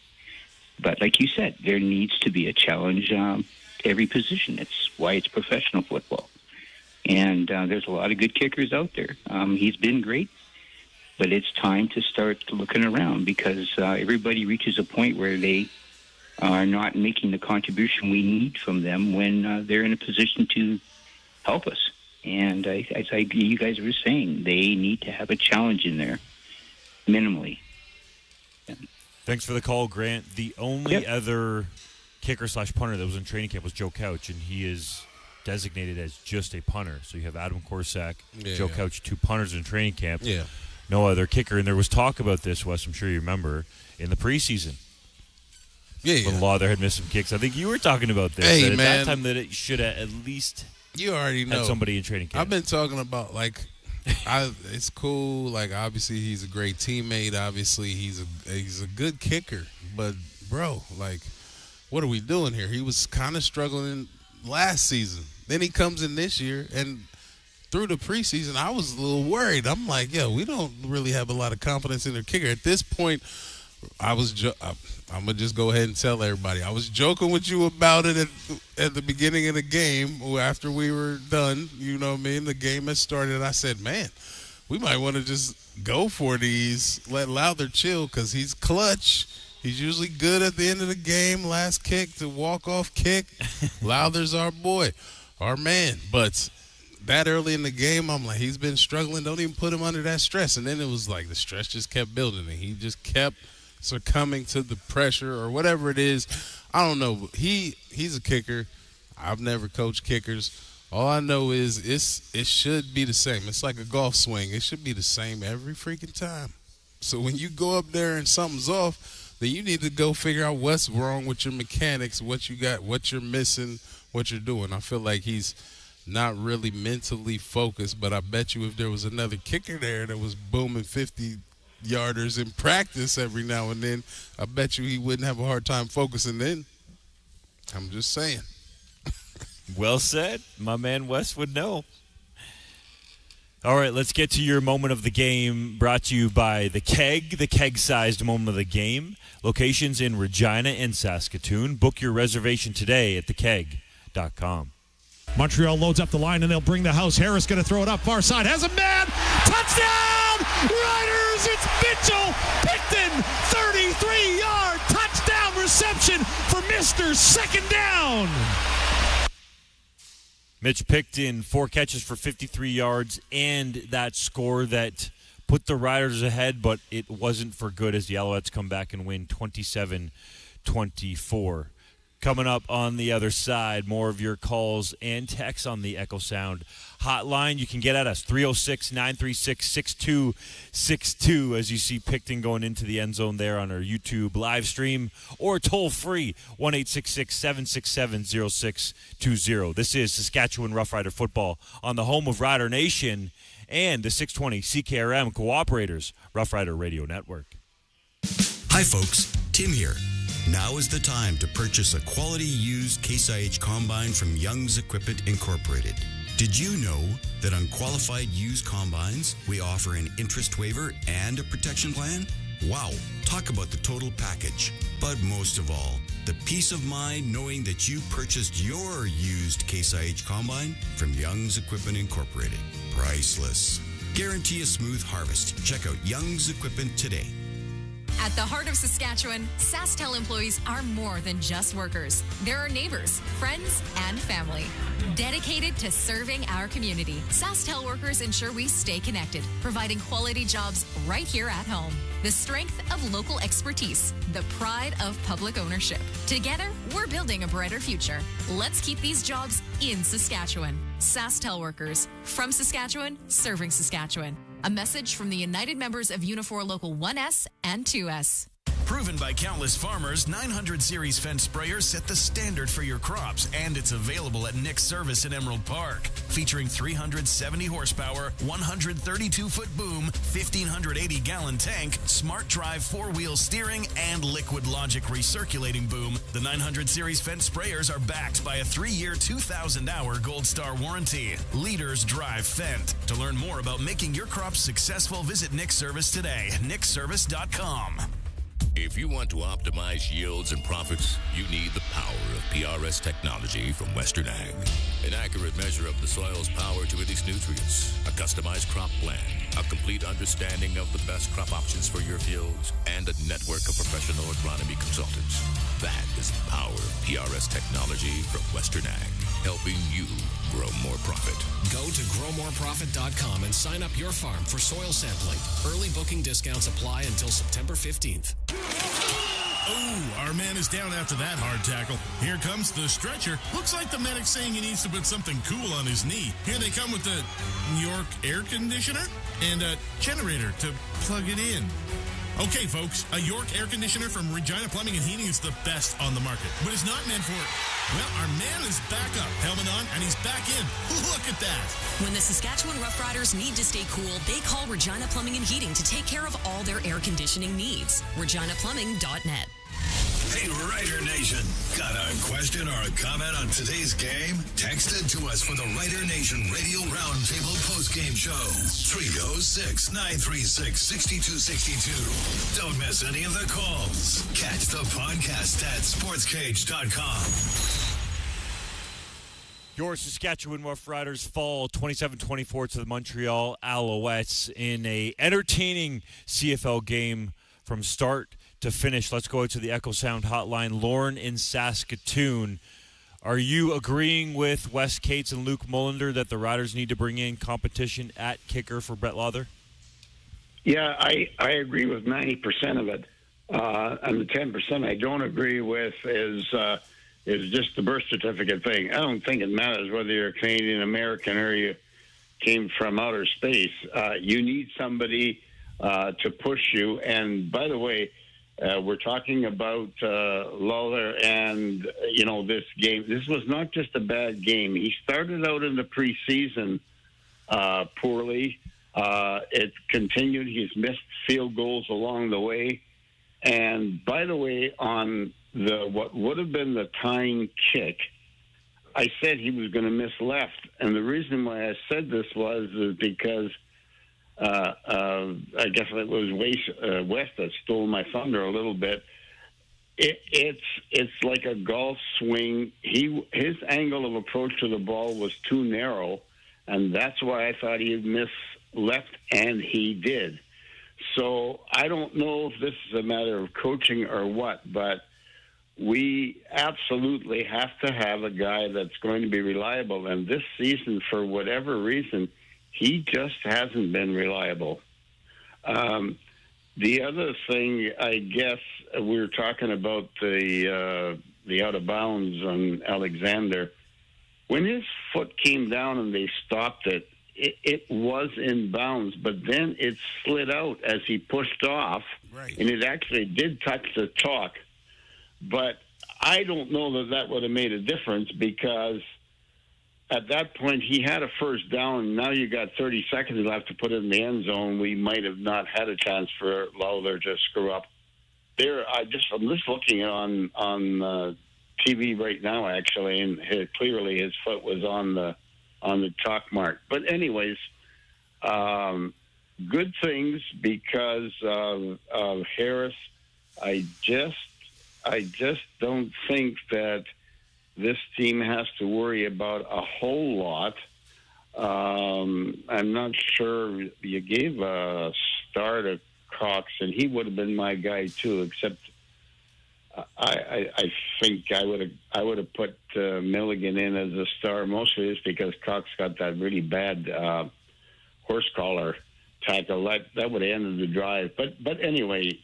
[SPEAKER 8] But like you said, there needs to be a challenge to every position. It's why it's professional football. And there's a lot of good kickers out there. He's been great, but it's time to start looking around, because everybody reaches a point where they are not making the contribution we need from them when they're in a position to help us. And as you guys were saying, they need to have a challenge in there, minimally. Yeah.
[SPEAKER 22] Thanks for the call, Grant. The only other kicker/punter that was in training camp was Joe Couch, and he is designated as just a punter. So you have Adam Korsak, Joe Couch, 2 punters in training camp.
[SPEAKER 2] Yeah.
[SPEAKER 22] No other kicker. And there was talk about this, Wes, I'm sure you remember, in the preseason. When Lauder had missed some kicks. I think you were talking about this.
[SPEAKER 2] Hey,
[SPEAKER 22] at
[SPEAKER 2] man.
[SPEAKER 22] that time that it should have at least
[SPEAKER 2] You already know.
[SPEAKER 22] had somebody in training camp.
[SPEAKER 2] I've been talking about, like, it's cool. Like, obviously, he's a great teammate. Obviously, he's a good kicker. But, bro, like, what are we doing here? He was kind of struggling last season. Then he comes in this year, and through the preseason, I was a little worried. I'm like, yo, we don't really have a lot of confidence in their kicker. At this point, I'm going to just go ahead and tell everybody. I was joking with you about it at the beginning of the game after we were done. You know what I mean? The game had started. I said, man, we might want to just go for these, let Lowther chill, because he's clutch. He's usually good at the end of the game, last kick to walk-off kick. Lowther's our boy, our man. But that early in the game, I'm like, he's been struggling. Don't even put him under that stress. And then it was like the stress just kept building, and he just kept succumbing to the pressure or whatever it is. I don't know. He's a kicker. I've never coached kickers. All I know is it should be the same. It's like a golf swing. It should be the same every freaking time. So when you go up there and something's off, then you need to go figure out what's wrong with your mechanics, what you got, what you're missing, what you're doing. I feel like he's not really mentally focused, but I bet you if there was another kicker there that was booming 50-yarders in practice every now and then, I bet you he wouldn't have a hard time focusing then. I'm just saying.
[SPEAKER 22] Well said. My man Wes would know. All right, let's get to your moment of the game, brought to you by The Keg, the keg-sized moment of the game. Locations in Regina and Saskatoon. Book your reservation today at thekeg.com.
[SPEAKER 26] Montreal loads up the line, and they'll bring the house. Harris going to throw it up far side. Has a man. Touchdown! Riders! It's Mitchell Picton. 33-yard touchdown reception for Mr. Second Down.
[SPEAKER 22] Mitch Picton, 4 catches for 53 yards, and that score that put the Riders ahead, but it wasn't for good as the Alouettes come back and win 27-24. Coming up on the other side, more of your calls and texts on the Echo Sound hotline. You can get at us, 306-936-6262, as you see Picton going into the end zone there on our YouTube live stream, or toll free, 1-866-767-0620. This is Saskatchewan Roughrider football on the home of Rider Nation and the 620 CKRM Cooperators Roughrider Radio Network.
[SPEAKER 11] Hi folks, Tim here. Now is the time to purchase a quality used Case IH combine from Young's Equipment Incorporated. Did you know that on qualified used combines, we offer an interest waiver and a protection plan? Wow, talk about the total package. But most of all, the peace of mind knowing that you purchased your used Case IH combine from Young's Equipment Incorporated. Priceless. Guarantee a smooth harvest. Check out Young's Equipment today.
[SPEAKER 24] At the heart of Saskatchewan, SaskTel employees are more than just workers. They're our neighbors, friends, and family. Dedicated to serving our community, SaskTel workers ensure we stay connected, providing quality jobs right here at home. The strength of local expertise, the pride of public ownership. Together, we're building a brighter future. Let's keep these jobs in Saskatchewan. SaskTel workers, from Saskatchewan, serving Saskatchewan. A message from the United members of Unifor Local 1S and 2S.
[SPEAKER 17] Proven by countless farmers, 900 Series fence sprayers set the standard for your crops, and it's available at Nick's Service in Emerald Park. Featuring 370 horsepower, 132-foot boom, 1,580-gallon tank, smart drive 4-wheel steering, and liquid logic recirculating boom, the 900 Series fence sprayers are backed by a 3-year, 2,000-hour Gold Star warranty. Leaders drive Fendt. To learn more about making your crops successful, visit Nick's Service today, nickservice.com.
[SPEAKER 15] If you want to optimize yields and profits, you need the power of PRS technology from Western Ag. An accurate measure of the soil's power to release nutrients, a customized crop plan, a complete understanding of the best crop options for your fields, and a network of professional agronomy consultants. That is the power of PRS technology from Western Ag, helping you grow more profit.
[SPEAKER 14] Go to growmoreprofit.com and sign up your farm for soil sampling. Early booking discounts apply until September 15th.
[SPEAKER 16] Oh, our man is down after that hard tackle. Here comes the stretcher. Looks like the medic's saying he needs to put something cool on his knee. Here they come with the York air conditioner and a generator to plug it in. Okay, folks, a York air conditioner from Regina Plumbing and Heating is the best on the market, but it's not meant for it. Well, our man is back up, helmet on, and he's back in. Look at that.
[SPEAKER 24] When the Saskatchewan Roughriders need to stay cool, they call Regina Plumbing and Heating to take care of all their air conditioning needs. ReginaPlumbing.net.
[SPEAKER 3] Hey, Rider Nation. Got a question or a comment on today's game? Text it to us for the Rider Nation Radio Roundtable postgame show. 306-936-6262. Don't miss any of the calls. Catch the podcast at sportscage.com.
[SPEAKER 22] Your Saskatchewan Roughriders fall 27-24 to the Montreal Alouettes in a entertaining CFL game from start to finish. Let's go to the Echo Sound hotline. Lauren in Saskatoon. Are you agreeing with Wes Cates and Luc Mullinder that the Riders need to bring in competition at kicker for Brett Lawther?
[SPEAKER 21] Yeah, I agree with 90% of it. And the 10% I don't agree with is just the birth certificate thing. I don't think it matters whether you're Canadian American or you came from outer space. You need somebody to push you. And by the way, we're talking about Lawler and, this game. This was not just a bad game. He started out in the preseason poorly. It continued. He's missed field goals along the way. And by the way, on what would have been the tying kick, I said he was going to miss left. And the reason why I said this is because I guess it was West that stole my thunder a little bit. It's like a golf swing. His angle of approach to the ball was too narrow, and that's why I thought he'd miss left, and he did. So I don't know if this is a matter of coaching or what, but we absolutely have to have a guy that's going to be reliable. And this season, for whatever reason, he just hasn't been reliable. The other thing, I guess, we were talking about the the out of bounds on Alexander. When his foot came down and they stopped it, it was in bounds, but then it slid out as he pushed off, and it actually did touch the chalk. But I don't know that would have made a difference, because at that point he had a first down. Now you got 30 seconds left to put it in the end zone. We might have not had a chance for Lawler to screw up. I'm just looking on TV right now, actually, and clearly his foot was on the chalk mark. But anyways, good things because of Harris. I just don't think that this team has to worry about a whole lot. I'm not sure. You gave a star to Cox, and he would have been my guy too, except I think I would have put Milligan in as a star, mostly just because Cox got that really bad horse collar tackle. That would have ended the drive. But anyway,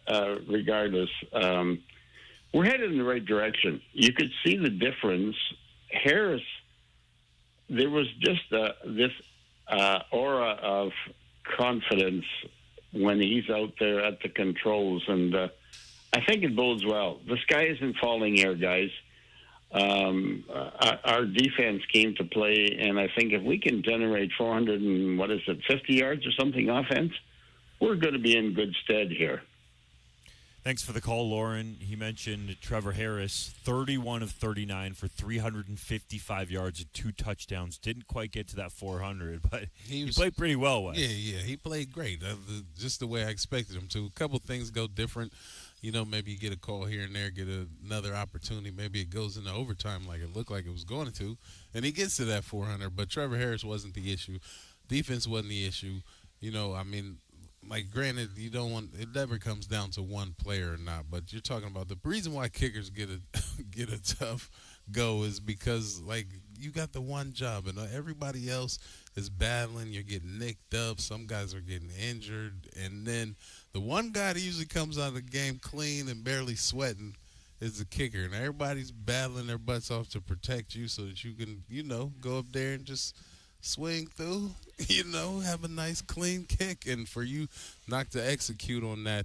[SPEAKER 21] regardless, we're headed in the right direction. You could see the difference. Harris, there was just this aura of confidence when he's out there at the controls, and I think it bodes well. The sky isn't falling here, guys. Our defense came to play, and I think if we can generate 50 yards or something offense, we're going to be in good stead here.
[SPEAKER 22] Thanks for the call, Lauren. He mentioned Trevor Harris, 31 of 39 for 355 yards and 2 touchdowns. Didn't quite get to that 400, but he played pretty well, Wes.
[SPEAKER 2] Yeah, he played great. Just the way I expected him to. A couple things go different. Maybe you get a call here and there, get another opportunity. Maybe it goes into overtime like it looked like it was going to, and he gets to that 400. But Trevor Harris wasn't the issue. Defense wasn't the issue. Granted, you don't want it. Never comes down to one player or not. But you're talking about the reason why kickers get a tough go is because you got the one job and everybody else is battling. You're getting nicked up. Some guys are getting injured, and then the one guy that usually comes out of the game clean and barely sweating is the kicker, and everybody's battling their butts off to protect you so that you can go up there and just swing through, have a nice clean kick. And for you not to execute on that,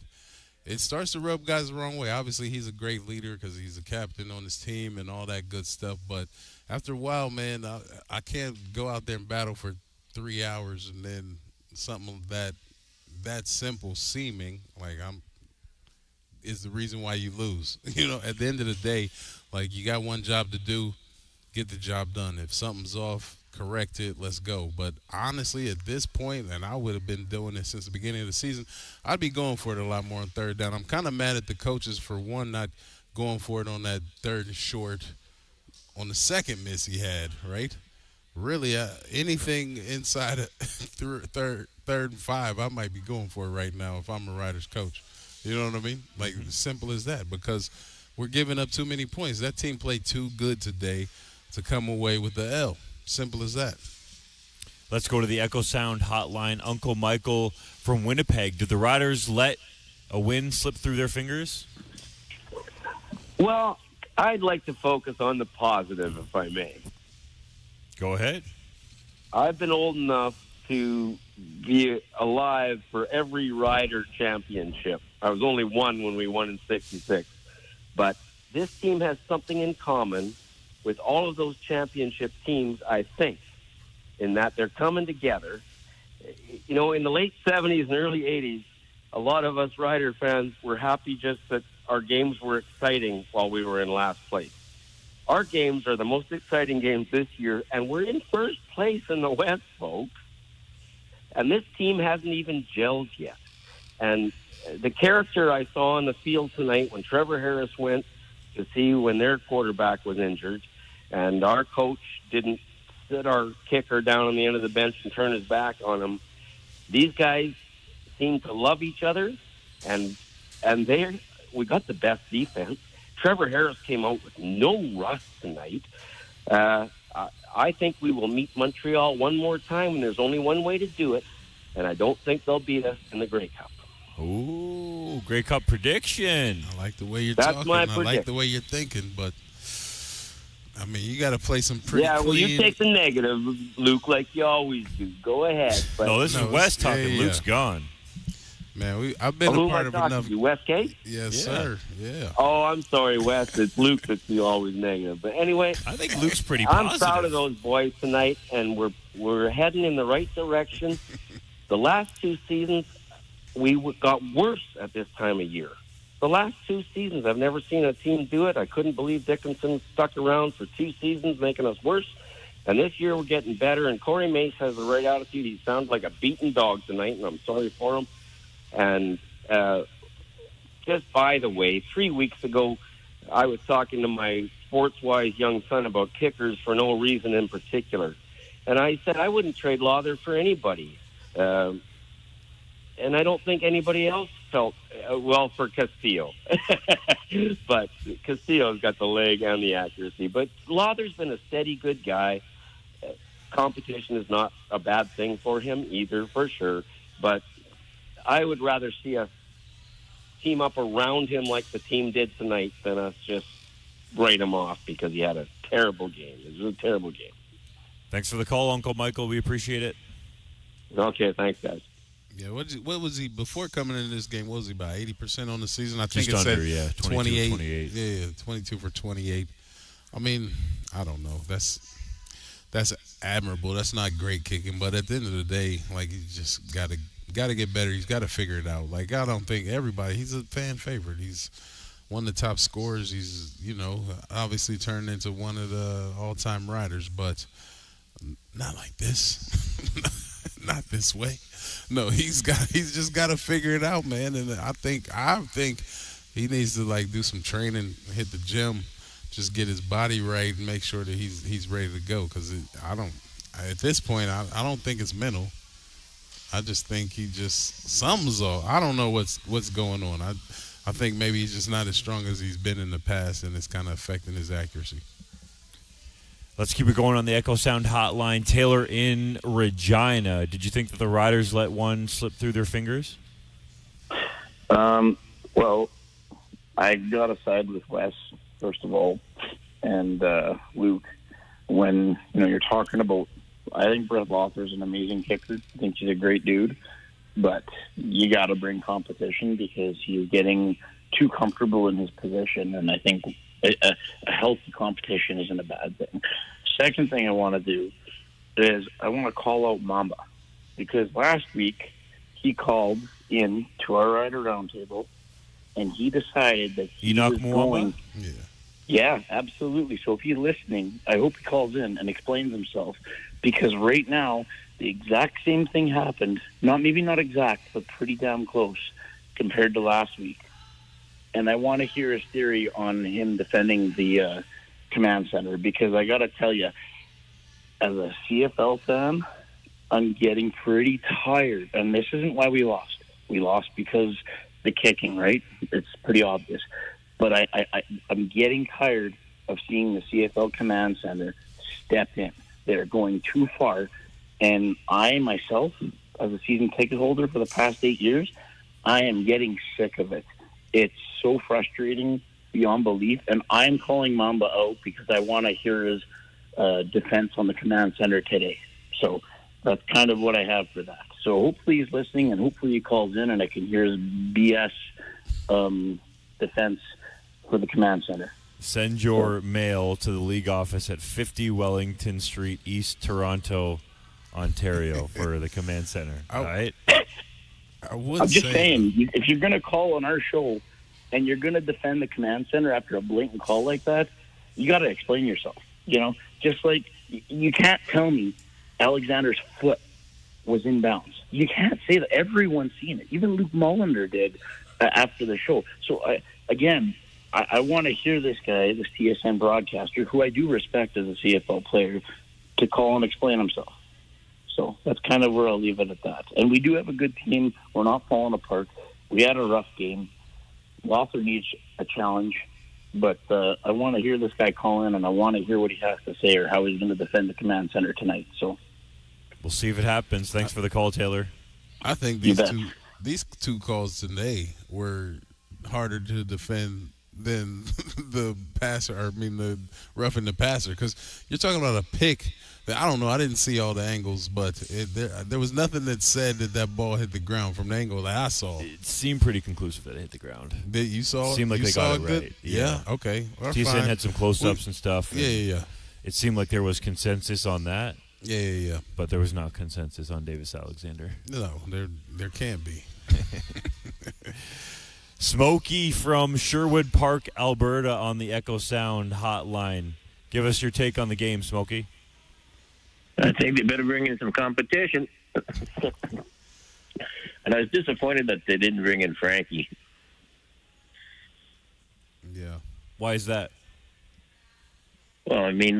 [SPEAKER 2] it starts to rub guys the wrong way. Obviously, he's a great leader because he's a captain on his team and all that good stuff. But after a while, man, I can't go out there and battle for 3 hours and then something that simple seeming is the reason why you lose. At the end of the day, you got one job to do, get the job done. If something's off, correct it, let's go. But honestly, at this point, and I would have been doing this since the beginning of the season, I'd be going for it a lot more on third down. I'm kind of mad at the coaches for one not going for it on that third and short on the second miss he had, right? Really, anything inside of third and 5, I might be going for it right now if I'm a Riders coach. You know what I mean? As simple as that, because we're giving up too many points. That team played too good today to come away with the L. Simple as that.
[SPEAKER 22] Let's go to the Echo Sound hotline. Uncle Michael from Winnipeg. Did the Riders let a win slip through their fingers?
[SPEAKER 1] Well, I'd like to focus on the positive, if I may.
[SPEAKER 22] Go ahead.
[SPEAKER 1] I've been old enough to be alive for every Rider championship. I was only one when we won in 66. But this team has something in common with all of those championship teams, I think, in that they're coming together. In the late 70s and early 80s, a lot of us Rider fans were happy just that our games were exciting while we were in last place. Our games are the most exciting games this year, and we're in first place in the West, folks. And this team hasn't even gelled yet. And the character I saw on the field tonight when Trevor Harris went to see when their quarterback was injured, and our coach didn't sit our kicker down on the end of the bench and turn his back on him. These guys seem to love each other, and we got the best defense. Trevor Harris came out with no rust tonight. I think we will meet Montreal one more time, and there's only one way to do it, and I don't think they'll beat us in the Grey Cup.
[SPEAKER 22] Ooh, Grey Cup prediction.
[SPEAKER 2] I like the way you're
[SPEAKER 1] That's
[SPEAKER 2] talking.
[SPEAKER 1] my
[SPEAKER 2] I like
[SPEAKER 1] prediction.
[SPEAKER 2] the way you're thinking, but I mean, you got to play some pretty
[SPEAKER 1] Yeah, well,
[SPEAKER 2] clean.
[SPEAKER 1] you take the negative, Luke, like you always do. Go ahead. But
[SPEAKER 22] No, this is Wes talking.
[SPEAKER 2] yeah.
[SPEAKER 22] Luke's gone.
[SPEAKER 2] Man, I've been
[SPEAKER 1] who
[SPEAKER 2] a
[SPEAKER 1] am
[SPEAKER 2] part
[SPEAKER 1] I
[SPEAKER 2] of
[SPEAKER 1] talking
[SPEAKER 2] enough.
[SPEAKER 1] to? Wes Cates?
[SPEAKER 2] Yes,
[SPEAKER 22] Yeah.
[SPEAKER 2] sir. Yeah.
[SPEAKER 1] Oh, I'm sorry, Wes. It's Luke that's always negative. But anyway,
[SPEAKER 22] I think Luke's pretty
[SPEAKER 1] I'm
[SPEAKER 22] positive.
[SPEAKER 1] proud of those boys tonight, and we're heading in the right direction. The last 2 seasons, we got worse at this time of year. The last 2 seasons, I've never seen a team do it. I couldn't believe Dickinson stuck around for 2 seasons, making us worse. And this year, we're getting better. And Corey Mace has the right attitude. He sounds like a beaten dog tonight, and I'm sorry for him. And just by the way, 3 weeks ago, I was talking to my sports-wise young son about kickers for no reason in particular. And I said I wouldn't trade Lawther for anybody. And I don't think anybody else felt well for Castillo. But Castillo's got the leg and the accuracy. But Lawther's been a steady, good guy. Competition is not a bad thing for him either, for sure. But I would rather see us team up around him like the team did tonight than us just write him off because he had a terrible game. It was a terrible game.
[SPEAKER 22] Thanks for the call, Uncle Michael. We appreciate it.
[SPEAKER 1] Okay, thanks, guys.
[SPEAKER 2] Yeah, what was he before coming into this game? What was he about 80% on the season? I think
[SPEAKER 22] Just
[SPEAKER 2] it
[SPEAKER 22] under,
[SPEAKER 2] said
[SPEAKER 22] 22,
[SPEAKER 2] 28. Yeah, 22 for 28. I mean, I don't know. That's admirable. That's not great kicking, but at the end of the day, like, you just got to get better. He's got to figure it out. Like, I don't think everybody. He's a fan favorite. He's one of the top scorers. He's, obviously turned into one of the all-time riders, but not like this. Not this way. No, he's just got to figure it out, man. And I think he needs to, like, do some training, hit the gym, just get his body right and make sure that he's ready to go. Because at this point, I don't think it's mental. I just think something's off. I don't know what's going on. I think maybe he's just not as strong as he's been in the past, and it's kind of affecting his accuracy.
[SPEAKER 22] Let's keep it going on the Echo Sound hotline. Taylor in Regina. Did you think that the Riders let one slip through their fingers?
[SPEAKER 4] Well, I got to side with Wes, first of all, and Luke. When you're talking about, I think Brett Lawther's an amazing kicker. I think he's a great dude, but you got to bring competition because he's getting too comfortable in his position, and I think a healthy competition isn't a bad thing. Second thing I want to do is I want to call out Mamba because last week he called in to our Rider Roundtable and he decided that he was going. Yeah, absolutely. So if he's listening, I hope he calls in and explains himself because right now the exact same thing happened. Maybe not exact, but pretty damn close compared to last week. And I want to hear his theory on him defending the command center because I got to tell you, as a CFL fan, I'm getting pretty tired. And this isn't why we lost. We lost because the kicking, right? It's pretty obvious. But I'm getting tired of seeing the CFL command center step in. They're going too far. And I, myself, as a season ticket holder for the past 8 years, I am getting sick of it. It's so frustrating beyond belief, and I'm calling Mamba out because I want to hear his defense on the command center today. So that's kind of what I have for that. So hopefully he's listening, and hopefully he calls in, and I can hear his BS defense for the command center.
[SPEAKER 22] Send your mail to the league office at 50 Wellington Street, East Toronto, Ontario, for the command center. All right?
[SPEAKER 4] I'm just saying, if you're going to call on our show and you're going to defend the command center after a blatant call like that, you got to explain yourself. Just like you can't tell me Alexander's foot was in bounds. You can't say that. Everyone's seen it. Even Luc Mullinder did after the show. So, I want to hear this guy, this TSN broadcaster, who I do respect as a CFL player, to call and explain himself. So that's kind of where I'll leave it at that. And we do have a good team. We're not falling apart. We had a rough game. Lawther needs a challenge. But I want to hear this guy call in, and I want to hear what he has to say or how he's going to defend the command center tonight. So
[SPEAKER 22] we'll see if it happens. Thanks for the call, Taylor.
[SPEAKER 2] I think these these two calls today were harder to defend than the roughing the passer, because you're talking about a pick that, I don't know, I didn't see all the angles, but there was nothing that said that ball hit the ground from the angle that I saw.
[SPEAKER 22] It seemed pretty conclusive that it hit the ground.
[SPEAKER 2] You saw it?
[SPEAKER 22] Seemed like they got it right.
[SPEAKER 2] Yeah, okay. Well,
[SPEAKER 22] TSN had some close-ups and stuff.
[SPEAKER 2] Yeah.
[SPEAKER 22] It seemed like there was consensus on that.
[SPEAKER 2] Yeah.
[SPEAKER 22] But there was not consensus on Davis Alexander.
[SPEAKER 2] No, there can't be.
[SPEAKER 22] Smokey from Sherwood Park, Alberta on the Echo Sound hotline. Give us your take on the game, Smokey.
[SPEAKER 5] I think they better bring in some competition. And I was disappointed that they didn't bring in Frankie.
[SPEAKER 2] Yeah.
[SPEAKER 22] Why is that?
[SPEAKER 5] Well, I mean,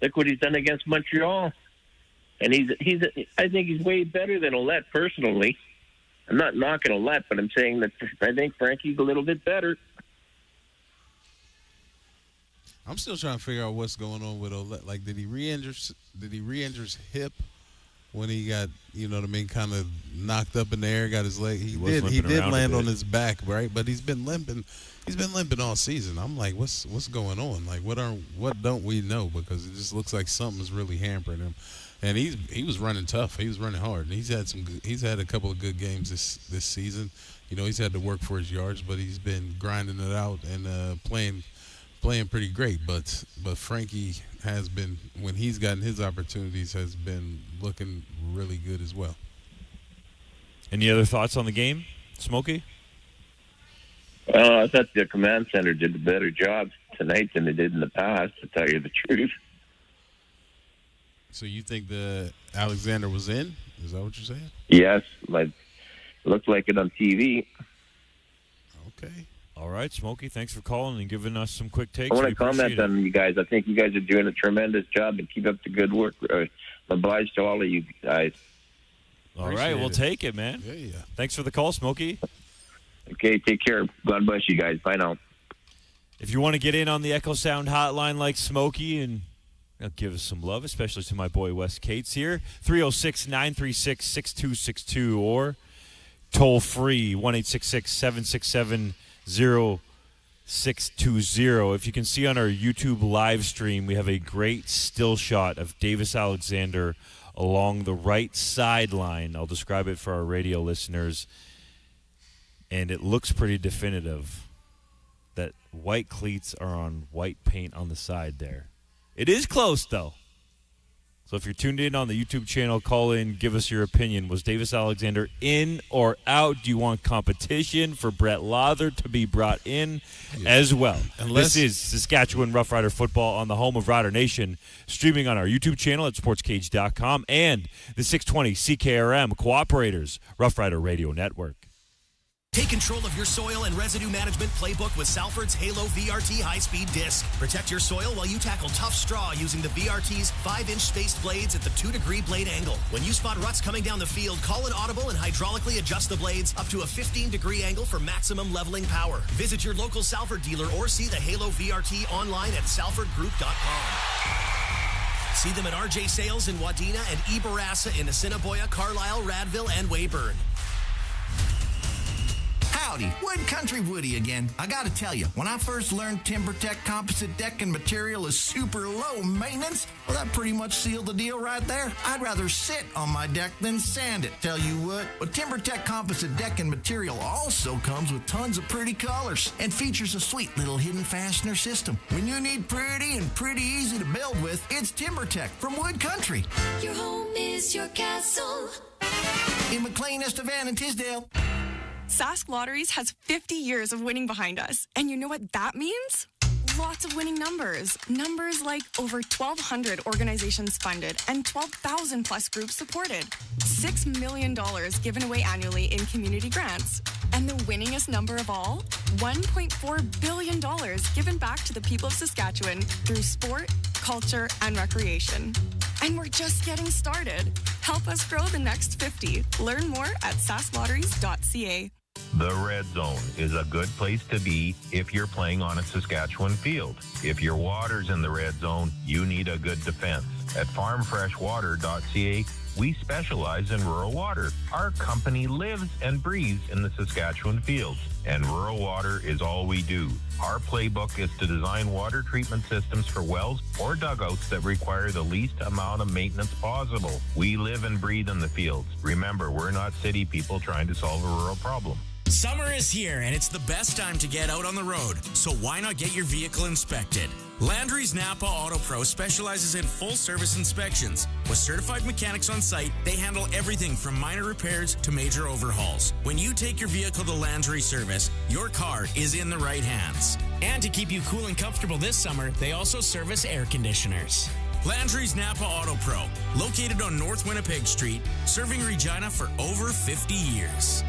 [SPEAKER 5] look what he's done against Montreal. And I think he's way better than Oullette, personally. I'm not knocking Oullette, but I'm saying that I think Frankie's a little bit better.
[SPEAKER 2] I'm still trying to figure out what's going on with Oullette. Like, did he re-injure his hip when he got, kind of knocked up in the air, got his leg? He did land on his back, right? But he's been limping. He's been limping all season. I'm like, what's going on? Like, what don't we know? Because it just looks like something's really hampering him. And he was running tough. He was running hard. And he's had a couple of good games this season. He's had to work for his yards, but he's been grinding it out and playing pretty great. But Frankie has been, when he's gotten his opportunities, has been looking really good as well.
[SPEAKER 22] Any other thoughts on the game, Smokey?
[SPEAKER 5] Well, I thought the command center did a better job tonight than they did in the past, to tell you the truth.
[SPEAKER 2] So you think the Alexander was in? Is that what you're saying?
[SPEAKER 5] Yes, looked like it on TV.
[SPEAKER 2] Okay.
[SPEAKER 22] All right, Smokey, thanks for calling and giving us some quick takes.
[SPEAKER 5] I want to comment on you guys. I think you guys are doing a tremendous job, and keep up the good work. I'm obliged to all of you guys.
[SPEAKER 22] All right, we'll take it, man.
[SPEAKER 2] Yeah.
[SPEAKER 22] Thanks for the call, Smokey.
[SPEAKER 5] Okay, take care. God bless you guys. Bye now.
[SPEAKER 22] If you want to get in on the Echo Sound hotline like Smokey and give us some love, especially to my boy Wes Cates here, 306-936-6262 or toll free 1-866-767-0620. If you can see on our YouTube live stream, we have a great still shot of Davis Alexander along the right sideline. I'll describe it for our radio listeners, and it looks pretty definitive that white cleats are on white paint on the side there. It is close, though. So if you're tuned in on the YouTube channel, call in, give us your opinion. Was Davis Alexander in or out? Do you want competition for Brett Lawther to be brought in as well? This is Saskatchewan Roughrider football on the home of Rider Nation, streaming on our YouTube channel at sportscage.com and the 620 CKRM Cooperators Roughrider Radio Network.
[SPEAKER 17] Take control of your soil and residue management playbook with Salford's Halo VRT high-speed disc. Protect your soil while you tackle tough straw using the VRT's 5-inch spaced blades at the 2-degree blade angle. When you spot ruts coming down the field, call an audible and hydraulically adjust the blades up to a 15-degree angle for maximum leveling power. Visit your local Salford dealer or see the Halo VRT online at salfordgroup.com. See them at RJ Sales in Wadena and Eberassa in Assiniboia, Carlisle, Radville, and Weyburn.
[SPEAKER 6] Howdy, Wood Country Woody again. I gotta tell you, when I first learned TimberTech composite decking material is super low maintenance, well, that pretty much sealed the deal right there. I'd rather sit on my deck than sand it, tell you what. But TimberTech composite decking material also comes with tons of pretty colors and features a sweet little hidden fastener system. When you need pretty and pretty easy to build with, it's TimberTech from Wood Country.
[SPEAKER 12] Your home is your castle.
[SPEAKER 6] In McLean, Estevan, and Tisdale.
[SPEAKER 13] Sask Lotteries has 50 years of winning behind us. And you know what that means? Lots of winning numbers. Numbers like over 1,200 organizations funded and 12,000 plus groups supported. $6 million given away annually in community grants. And the winningest number of all? $1.4 billion given back to the people of Saskatchewan through sport, culture, and recreation. And we're just getting started. Help us grow the next 50. Learn more at sasklotteries.ca.
[SPEAKER 23] The Red Zone is a good place to be if you're playing on a Saskatchewan field. If your water's in the red zone, you need a good defense. At farmfreshwater.ca, We specialize in rural water. Our company lives and breathes in the Saskatchewan fields, and rural water is all we do. Our playbook is to design water treatment systems for wells or dugouts that require the least amount of maintenance possible. We live and breathe in the fields. Remember, we're not city people trying to solve a rural problem.
[SPEAKER 7] Summer is here, and it's the best time to get out on the road, so why not get your vehicle inspected? Landry's Napa Auto Pro specializes in full-service inspections. With certified mechanics on site, they handle everything from minor repairs to major overhauls. When you take your vehicle to Landry Service, your car is in the right hands. And to keep you cool and comfortable this summer, they also service air conditioners. Landry's Napa Auto Pro, located on North Winnipeg Street, serving Regina for over 50 years.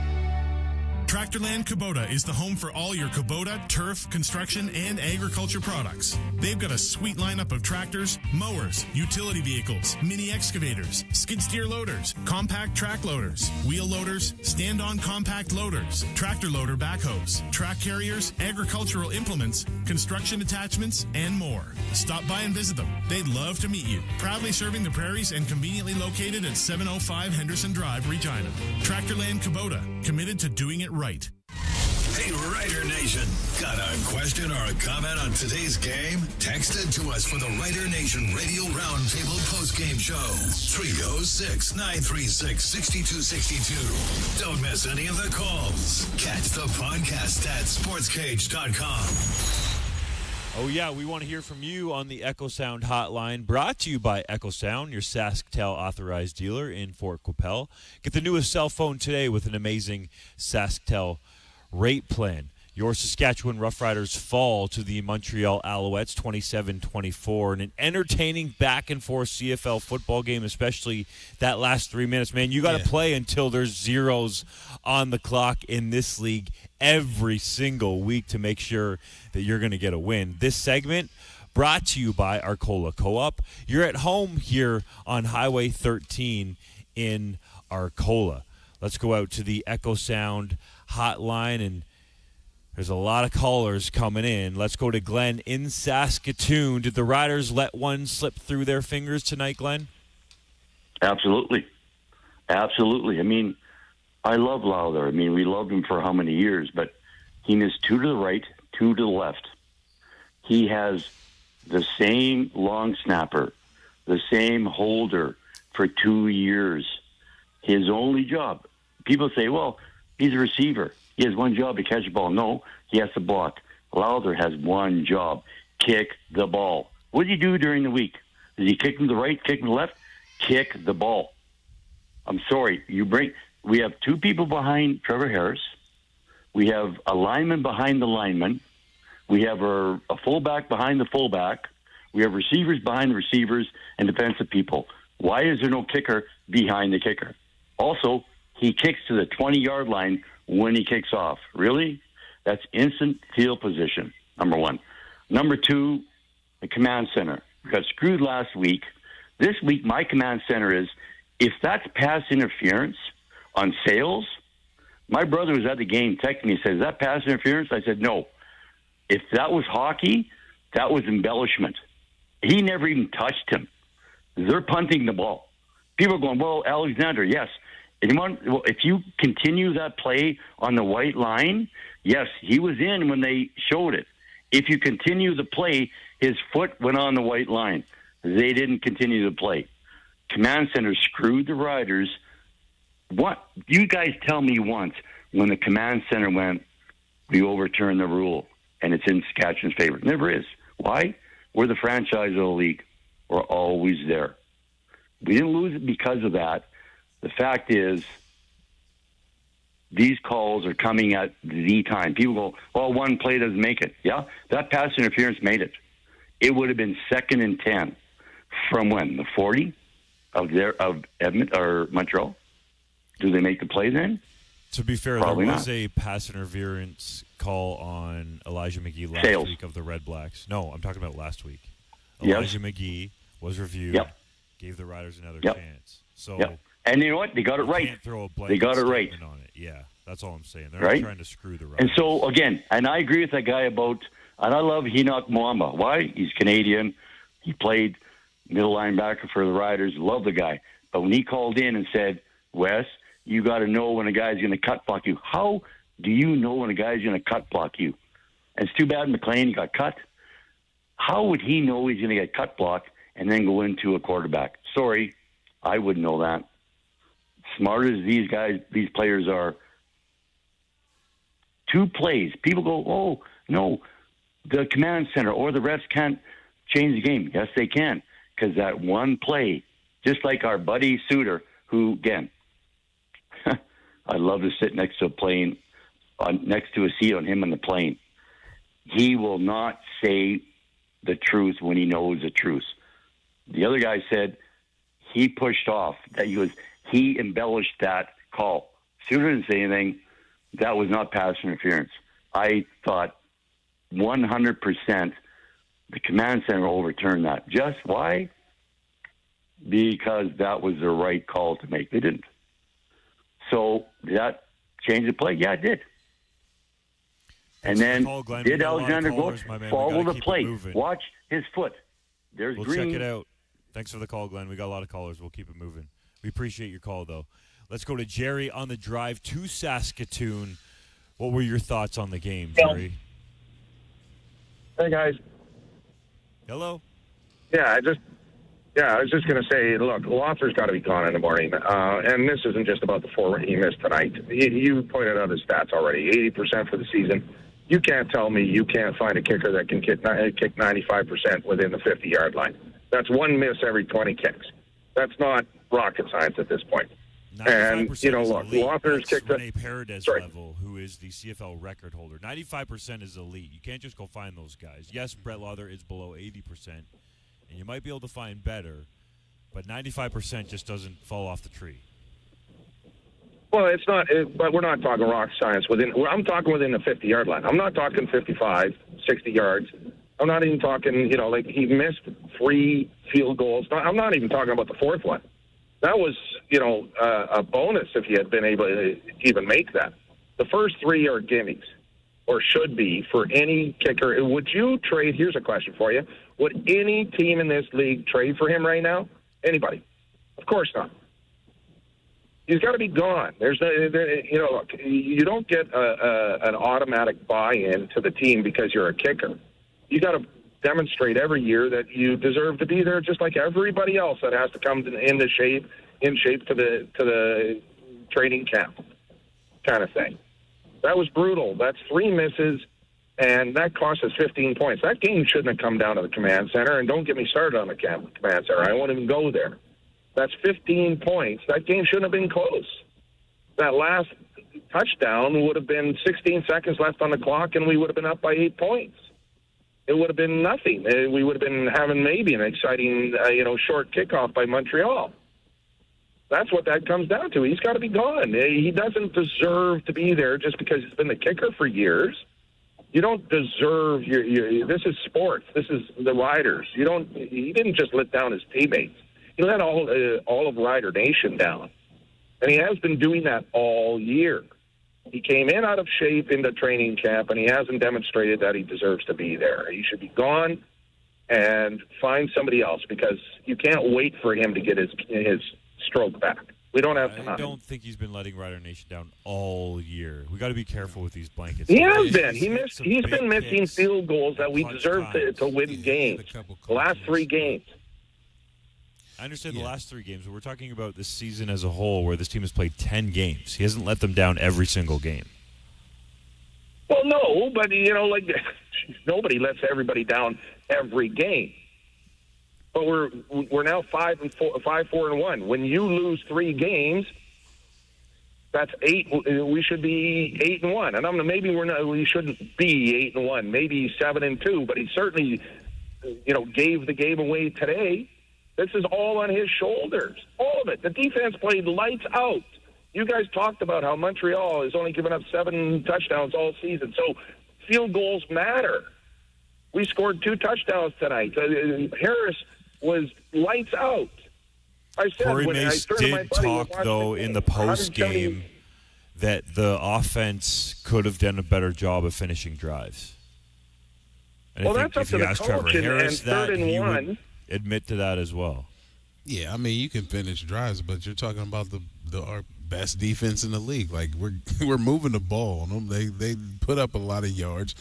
[SPEAKER 16] Tractorland Kubota is the home for all your Kubota, turf, construction, and agriculture products. They've got a sweet lineup of tractors, mowers, utility vehicles, mini excavators, skid steer loaders, compact track loaders, wheel loaders, stand-on compact loaders, tractor loader backhoes, track carriers, agricultural implements, construction attachments, and more. Stop by and visit them. They'd love to meet you. Proudly serving the prairies and conveniently located at 705 Henderson Drive, Regina. Tractorland Kubota, committed to doing it right.
[SPEAKER 3] Hey, Rider Nation. Got a question or a comment on today's game? Text it to us for the Rider Nation Radio Roundtable postgame show. 306-936-6262. Don't miss any of the calls. Catch the podcast at sportscage.com.
[SPEAKER 22] Oh, yeah, we want to hear from you on the Echo Sound hotline, brought to you by Echo Sound, your SaskTel authorized dealer in Fort Qu'Appelle. Get the newest cell phone today with an amazing SaskTel rate plan. Your Saskatchewan Roughriders fall to the Montreal Alouettes 27-24 in an entertaining back-and-forth CFL football game, especially that last 3 minutes. Man, you got to play until there's zeros on the clock in this league every single week to make sure that you're going to get a win. This segment brought to you by Arcola Co-op. You're at home here on Highway 13 in Arcola. Let's go out to the Echo Sound hotline, and there's a lot of callers coming in. Let's go to Glenn in Saskatoon. Did the Riders let one slip through their fingers tonight, Glenn?
[SPEAKER 9] Absolutely. Absolutely. I mean, I love Lowther. I mean, we loved him for how many years, but he missed 2 to the right, 2 to the left. He has the same long snapper, the same holder for 2 years. His only job. People say, well, he's a receiver. He has one job to catch the ball. No, he has to block. Lowther has one job, kick the ball. What do you do during the week? Does he kick from the right, kick from the left? Kick the ball. I'm sorry. We have 2 people behind Trevor Harris. We have a lineman behind the lineman. We have a fullback behind the fullback. We have receivers behind the receivers and defensive people. Why is there no kicker behind the kicker? Also, he kicks to the 20-yard line when he kicks off. Really? That's instant field position, number one. Number 2, the command center. We got screwed last week. This week, my command center is, if that's pass interference on Sales, my brother was at the game texting me, says, is that pass interference? I said, no. If that was hockey, that was embellishment. He never even touched him. They're punting the ball. People are going, well, Alexander, yes. If you continue that play on the white line, yes, he was in when they showed it. If you continue the play, his foot went on the white line. They didn't continue the play. Command center screwed the Riders. What? You guys tell me once when the command center went, we overturned the rule, and it's in Saskatchewan's favor. It never is. Why? We're the franchise of the league. We're always there. We didn't lose it because of that. The fact is, these calls are coming at the time. People go, well, one play doesn't make it. Yeah, that pass interference made it. It would have been 2nd and 10 from when? The 40 of Edmonton or Montreal? Do they make the play then?
[SPEAKER 22] To be fair,
[SPEAKER 9] Probably
[SPEAKER 22] there was
[SPEAKER 9] not.
[SPEAKER 22] a pass interference call on Elijah McGee last week of the Red Blacks. No, I'm talking about last week. Elijah McGee was reviewed, gave the Riders another chance. So,
[SPEAKER 9] and you know what? They got it right.
[SPEAKER 22] Can't throw a
[SPEAKER 9] they got it right.
[SPEAKER 22] on it. Yeah, that's all I'm saying. They're
[SPEAKER 9] right?
[SPEAKER 22] not trying to screw the Riders.
[SPEAKER 9] And so, again, and I agree with that guy about, and I love Enoch Mwamba. Why? He's Canadian. He played middle linebacker for the Riders. Love the guy. But when he called in and said, Wes, you got to know when a guy's going to cut block you. How do you know when a guy's going to cut block you? And it's too bad McLean, he got cut. How would he know he's going to get cut blocked and then go into a quarterback? Sorry, I wouldn't know that. Smart as these players are, 2 plays, people go, oh, no, the command center or the refs can't change the game. Yes, they can, because that one play, just like our buddy Suitor, who, again, I love to sit next to a plane, next to a seat on him on the plane. He will not say the truth when he knows the truth. The other guy said he pushed off. That he embellished that call. Suitor didn't say anything. That was not pass interference. I thought 100% the command center overturned that. Just why? Because that was the right call to make. They didn't. So did that change the play? Yeah, it did. And then did Alexander go follow the play? Watch his foot. There's
[SPEAKER 22] we'll
[SPEAKER 9] green.
[SPEAKER 22] Check it out. Thanks for the call, Glenn. We got a lot of callers. We'll keep it moving. We appreciate your call, though. Let's go to Jerry on the drive to Saskatoon. What were your thoughts on the game, Jerry?
[SPEAKER 8] Hey, guys.
[SPEAKER 22] Hello.
[SPEAKER 8] Yeah, I was just going to say, look, Lothler's got to be gone in the morning. And this isn't just about the 4 he missed tonight. You pointed out his stats already, 80% for the season. You can't tell me you can't find a kicker that can kick 95% within the 50-yard line. That's 1 miss every 20 kicks. That's not rocket science at this point. And, look, Lothler's kicked it.
[SPEAKER 22] Rene Paredes level, who is the CFL record holder. 95% is elite. You can't just go find those guys. Yes, Brett Lawler is below 80%, and you might be able to find better, but 95% just doesn't fall off the tree.
[SPEAKER 8] Well, it's not, but we're not talking rocket science. I'm talking within the 50-yard line. I'm not talking 55, 60 yards. I'm not even talking, like he missed 3 field goals. I'm not even talking about the 4th one. That was, a bonus if you had been able to even make that. The first 3 are gimmies, or should be, for any kicker. Would you trade? Here's a question for you. Would any team in this league trade for him right now? Anybody? Of course not. He's got to be gone. Look, you don't get an automatic buy-in to the team because you're a kicker. You got to demonstrate every year that you deserve to be there, just like everybody else that has to come in shape to the training camp, kind of thing. That was brutal. That's 3 misses, and that cost us 15 points. That game shouldn't have come down to the command center, and don't get me started on the command center. I won't even go there. That's 15 points. That game shouldn't have been close. That last touchdown would have been 16 seconds left on the clock, and we would have been up by 8 points. It would have been nothing. We would have been having maybe an exciting, short kickoff by Montreal. That's what that comes down to. He's got to be gone. He doesn't deserve to be there just because he's been the kicker for years. You don't deserve this is sports. This is the Riders. He didn't just let down his teammates. He let all of Rider Nation down. And he has been doing that all year. He came in out of shape into training camp, and he hasn't demonstrated that he deserves to be there. He should be gone and find somebody else, because you can't wait for him to get his stroke back. We don't have time.
[SPEAKER 22] I don't think he's been letting Rider Nation down all year. We got to be careful with these blankets.
[SPEAKER 8] He has been. He's been missing field goals that we deserve to win games. The last 3 games.
[SPEAKER 22] I understand the last 3 games, but we're talking about this season as a whole, where this team has played 10 games. He hasn't let them down every single game.
[SPEAKER 8] Well, no, but nobody lets everybody down every game. But we're now 5-4-1. When you lose 3 games, that's 8. We should be 8-1. And maybe we shouldn't be 8-1. Maybe 7-2. But he certainly, gave the game away today. This is all on his shoulders, all of it. The defense played lights out. You guys talked about how Montreal has only given up 7 touchdowns all season, so field goals matter. We scored 2 touchdowns tonight. Harris was lights out. I said
[SPEAKER 22] Corey
[SPEAKER 8] when
[SPEAKER 22] Mace
[SPEAKER 8] I turned to my
[SPEAKER 22] did
[SPEAKER 8] buddy,
[SPEAKER 22] talk, though, in the post-game that the offense could have done a better job of finishing drives. And
[SPEAKER 8] well,
[SPEAKER 22] I think
[SPEAKER 8] that's
[SPEAKER 22] if
[SPEAKER 8] up
[SPEAKER 22] you
[SPEAKER 8] to
[SPEAKER 22] ask
[SPEAKER 8] the
[SPEAKER 22] Trevor
[SPEAKER 8] coach,
[SPEAKER 22] Harris
[SPEAKER 8] and 3rd and
[SPEAKER 22] he
[SPEAKER 8] 1.
[SPEAKER 22] would admit to that as well.
[SPEAKER 2] Yeah, I mean, you can finish drives, but you're talking about our best defense in the league. Like, we're moving the ball on them. They put up a lot of yards.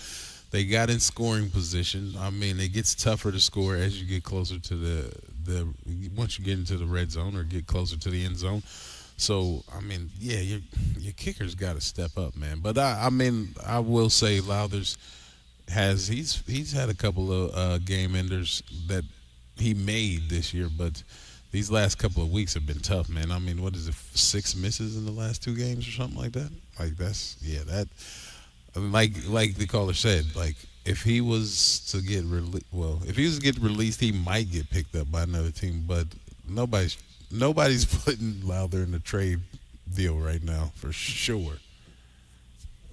[SPEAKER 2] They got in scoring position. I mean, it gets tougher to score as you get closer to the once you get into the red zone or get closer to the end zone. So, I mean, yeah, your kicker's got to step up, man. But I mean, I will say Lowther's he's had a couple of game enders that he made this year, but these last couple of weeks have been tough, man. I mean, what is it, 6 misses in the last 2 games or something like that? Like, that. Like the caller said, like, if he was to get released, he might get picked up by another team. But nobody's putting Lowther in the trade deal right now for sure.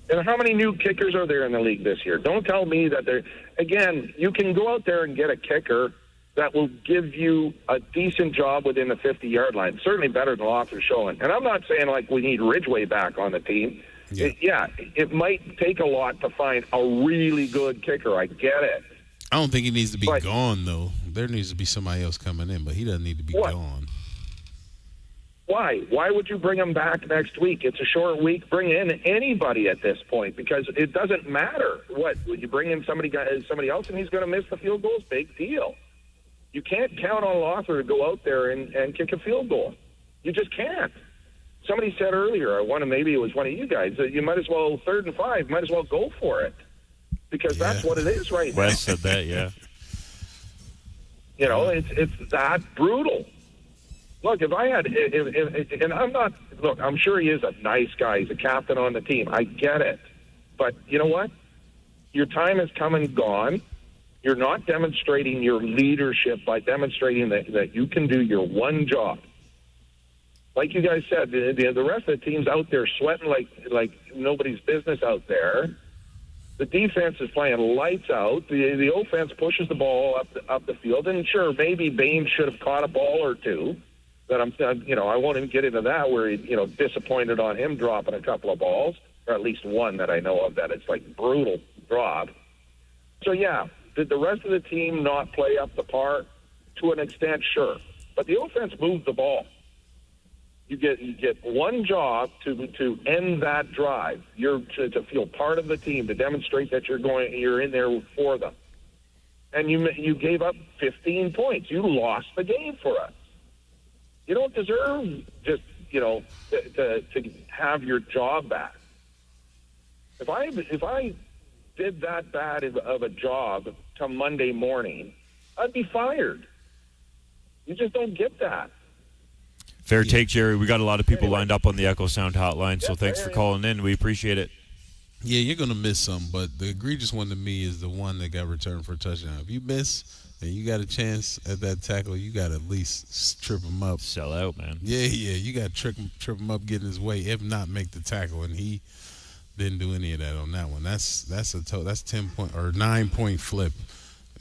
[SPEAKER 8] And how many new kickers are there in the league this year? Don't tell me that again, you can go out there and get a kicker that will give you a decent job within the 50-yard line. Certainly better than Lowther's showing. And I'm not saying like we need Ridgway back on the team. Yeah. It might take a lot to find a really good kicker. I get it.
[SPEAKER 2] I don't think he needs to be gone, though. There needs to be somebody else coming in, but he doesn't need to be gone.
[SPEAKER 8] Why? Why would you bring him back next week? It's a short week. Bring in anybody at this point because it doesn't matter. What, would you bring in somebody else and he's going to miss the field goals? Big deal. You can't count on Lowther to go out there and kick a field goal. You just can't. Somebody said earlier, maybe it was one of you guys, that you might as well, 3rd and 5, might as well go for it because that's what it is right now.
[SPEAKER 22] Wes said that, yeah.
[SPEAKER 8] You know, it's that brutal. Look, if I had, and I'm not, look, I'm sure he is a nice guy. He's a captain on the team. I get it. But you know what? Your time has come and gone. You're not demonstrating your leadership by demonstrating that you can do your one job. Like you guys said, the rest of the team's out there sweating like nobody's business out there. The defense is playing lights out. The offense pushes the ball up the field. And sure, maybe Bain should have caught a ball or two. That I won't even get into that where he, disappointed on him dropping a couple of balls, or at least one that I know of that it's like brutal drop. So yeah, did the rest of the team not play up the par? To an extent, sure, but the offense moved the ball. You get one job to end that drive. You're to feel part of the team, to demonstrate that you're in there for them, and you gave up 15 points. You lost the game for us. You don't deserve just, to have your job back. If I did that bad of a job till Monday morning, I'd be fired. You just don't get that.
[SPEAKER 22] Fair take, Jerry. We got a lot of people lined up on the Echo Sound hotline, so thanks for calling in. We appreciate it.
[SPEAKER 2] Yeah, you're going to miss some, but the egregious one to me is the one that got returned for a touchdown. If you miss and you got a chance at that tackle, you got to at least trip him up.
[SPEAKER 22] Sell out, man.
[SPEAKER 2] Yeah, you got to trip him up, get in his way, if not make the tackle, and he didn't do any of that on that one. That's 10-point or 9-point flip,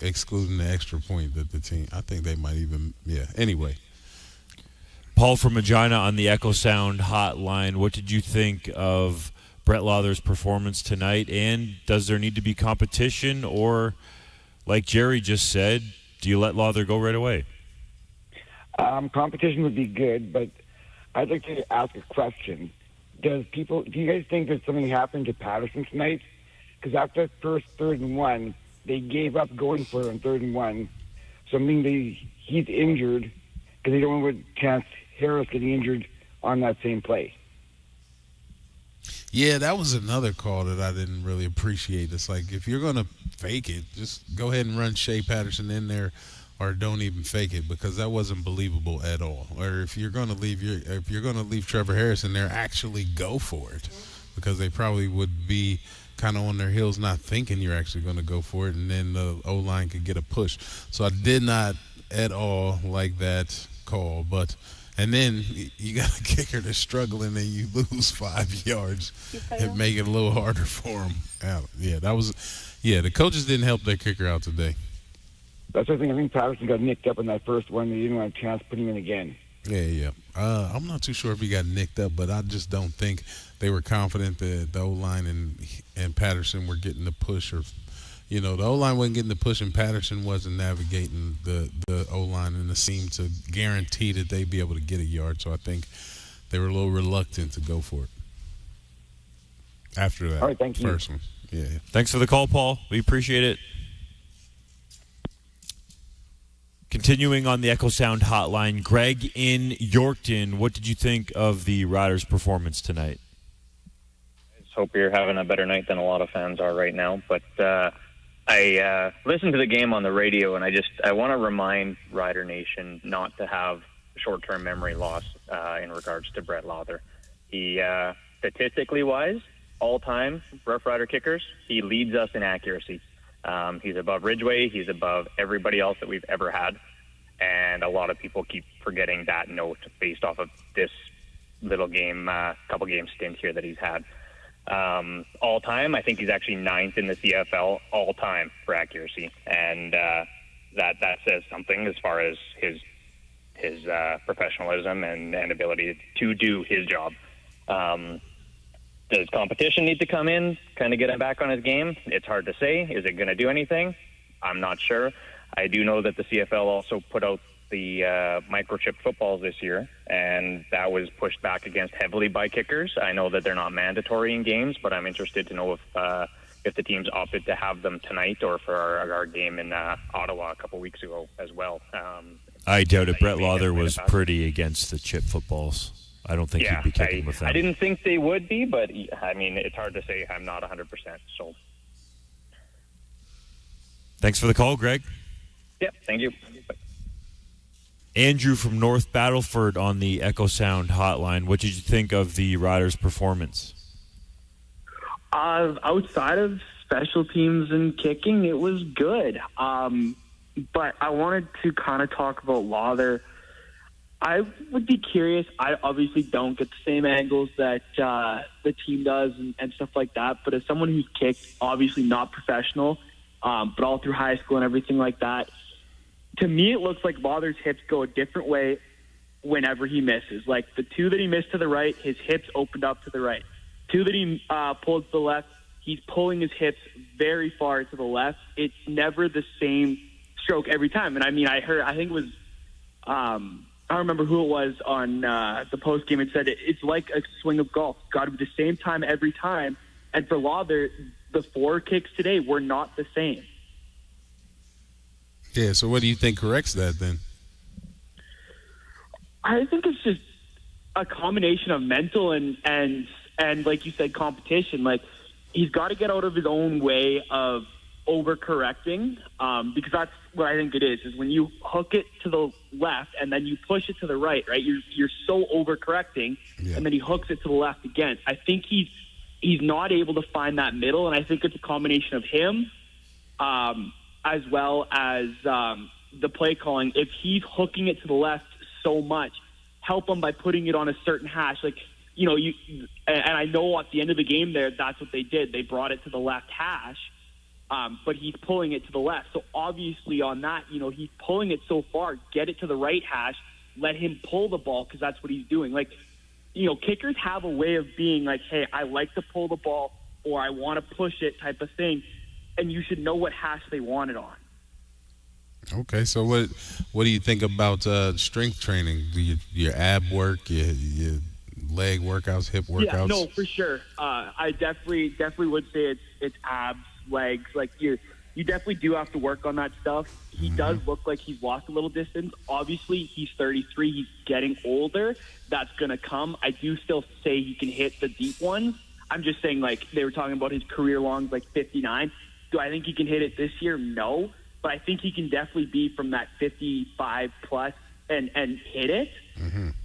[SPEAKER 2] excluding the extra point that the team. I think they might even. Yeah. Anyway.
[SPEAKER 22] Paul from Regina on the Echo Sound hotline. What did you think of Brett Lowther's performance tonight? And does there need to be competition, or, like Jerry just said, do you let Lowther go right away?
[SPEAKER 10] Competition would be good, but I'd like to ask a question. Do you guys think that something happened to Patterson tonight? Because after the first 3rd and 1, they gave up going for it on 3rd and 1. So I mean, he's injured because they don't want a chance Harris getting injured on that same play.
[SPEAKER 2] Yeah, that was another call that I didn't really appreciate. It's like, if you're going to fake it, just go ahead and run Shea Patterson in there, or don't even fake it, because that wasn't believable at all. Or if you're going to leave Trevor Harris in there, actually go for it, because they probably would be kind of on their heels, not thinking you're actually going to go for it, and then the O-line could get a push. So I did not at all like that call, and then you got a kicker that's struggling and you lose 5 yards and make it a little harder for him. The coaches didn't help their kicker out today.
[SPEAKER 10] That's the thing. I think Patterson got nicked up in that first one. They didn't want a chance to put him in again.
[SPEAKER 2] Yeah. I'm not too sure if he got nicked up, but I just don't think they were confident that the O-line and Patterson were getting the push or the O-line wasn't getting the push, and Patterson wasn't navigating the O-line in the seam to guarantee that they'd be able to get a yard. So I think they were a little reluctant to go for it after that.
[SPEAKER 10] All right, thank you.
[SPEAKER 2] First one. Yeah.
[SPEAKER 22] Thanks for the call, Paul. We appreciate it. Continuing on the Echo Sound hotline, Greg in Yorkton, what did you think of the Riders' performance tonight?
[SPEAKER 11] I just hope you're having a better night than a lot of fans are right now. But I listened to the game on the radio, and I want to remind Rider Nation not to have short-term memory loss in regards to Brett Lawther. He, statistically wise, all-time Rough Rider kickers, he leads us in accuracy. He's above Ridgway. He's above everybody else that we've ever had. And a lot of people keep forgetting that note based off of this little game, couple game stint here that he's had. All time, I think he's actually 9th in the CFL all time for accuracy. And that says something as far as his professionalism and ability to do his job. Does competition need to come in, kind of get him back on his game? It's hard to say. Is it going to do anything? I'm not sure. I do know that the CFL also put out the microchip footballs this year, and that was pushed back against heavily by kickers. I know that they're not mandatory in games, but I'm interested to know if the teams opted to have them tonight or for our game in Ottawa a couple weeks ago as well.
[SPEAKER 22] I doubt it. Brett Lawther was pretty against the chip footballs. I don't think he'd be kicking with them.
[SPEAKER 11] I didn't think they would be, but I mean, it's hard to say. I'm not 100%. So,
[SPEAKER 22] thanks for the call, Greg.
[SPEAKER 11] Yep, thank you.
[SPEAKER 22] Andrew from North Battleford on the Echo Sound hotline. What did you think of the Riders' performance?
[SPEAKER 18] Outside of special teams and kicking, it was good. But I wanted to kind of talk about Lawther. I would be curious. I obviously don't get the same angles that the team does and stuff like that. But as someone who's kicked, obviously not professional, but all through high school and everything like that, to me it looks like Lawther's hips go a different way whenever he misses. Like the two that he missed to the right, his hips opened up to the right. Two that he pulled to the left, he's pulling his hips very far to the left. It's never the same stroke every time. And I mean, I think it was I don't remember who it was on the post game. It said it's like a swing of golf. It's got to be the same time every time. And for Lawther, the 4 kicks today were not the same.
[SPEAKER 2] Yeah, so what do you think corrects that then?
[SPEAKER 18] I think it's just a combination of mental and like you said, competition. Like he's got to get out of his own way of overcorrecting, because that's what I think it is when you hook it to the left and then you push it to the right, you're so overcorrecting, and then he hooks it to the left again. I think he's not able to find that middle, and I think it's a combination of him as well as the play calling. If he's hooking it to the left so much, help him by putting it on a certain hash. Like, and I know at the end of the game there, that's what they did. They brought it to the left hash. But he's pulling it to the left. So obviously on that, he's pulling it so far, get it to the right hash, let him pull the ball because that's what he's doing. Like, kickers have a way of being like, hey, I like to pull the ball or I want to push it type of thing. And you should know what hash they want it on.
[SPEAKER 2] Okay, so what do you think about strength training? Your ab work, your leg workouts, hip workouts?
[SPEAKER 18] Yeah, no, for sure. I definitely would say it's abs, legs. Like you definitely do have to work on that stuff. He does look like he's lost a little distance. Obviously, he's 33. He's getting older. That's going to come. I do still say he can hit the deep ones. I'm just saying, like, they were talking about his career longs, like 59. Do I think he can hit it this year? No. But I think he can definitely be from that 55 plus and hit it.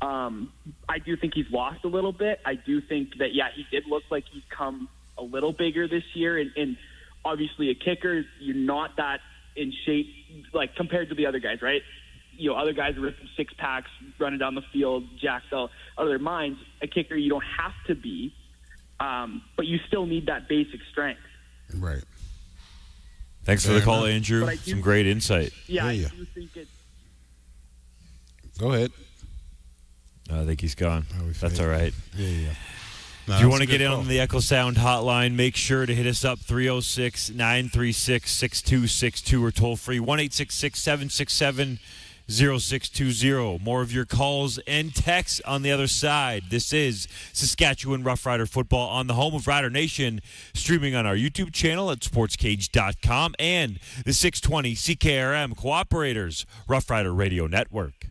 [SPEAKER 18] I do think he's lost a little bit. I do think that, he did look like he's come a little bigger this year. And obviously a kicker, you're not that in shape, like, compared to the other guys, right? Other guys are ripping 6-packs, running down the field, jacked out of their minds. A kicker, you don't have to be, but you still need that basic strength.
[SPEAKER 2] Right.
[SPEAKER 22] Thanks for the call, Andrew. Some great insight.
[SPEAKER 18] Yeah, I do think it's...
[SPEAKER 2] Go ahead.
[SPEAKER 22] I think he's gone. That's all right.
[SPEAKER 2] Yeah.
[SPEAKER 22] If you want to get in on the Echo Sound hotline, make sure to hit us up 306-936-6262 or toll free 1-866-767-0620. More of your calls and texts on the other side. This is Saskatchewan Roughrider football on the home of Rider Nation, streaming on our YouTube channel at sportscage.com and the 620 CKRM Cooperators Roughrider Radio Network.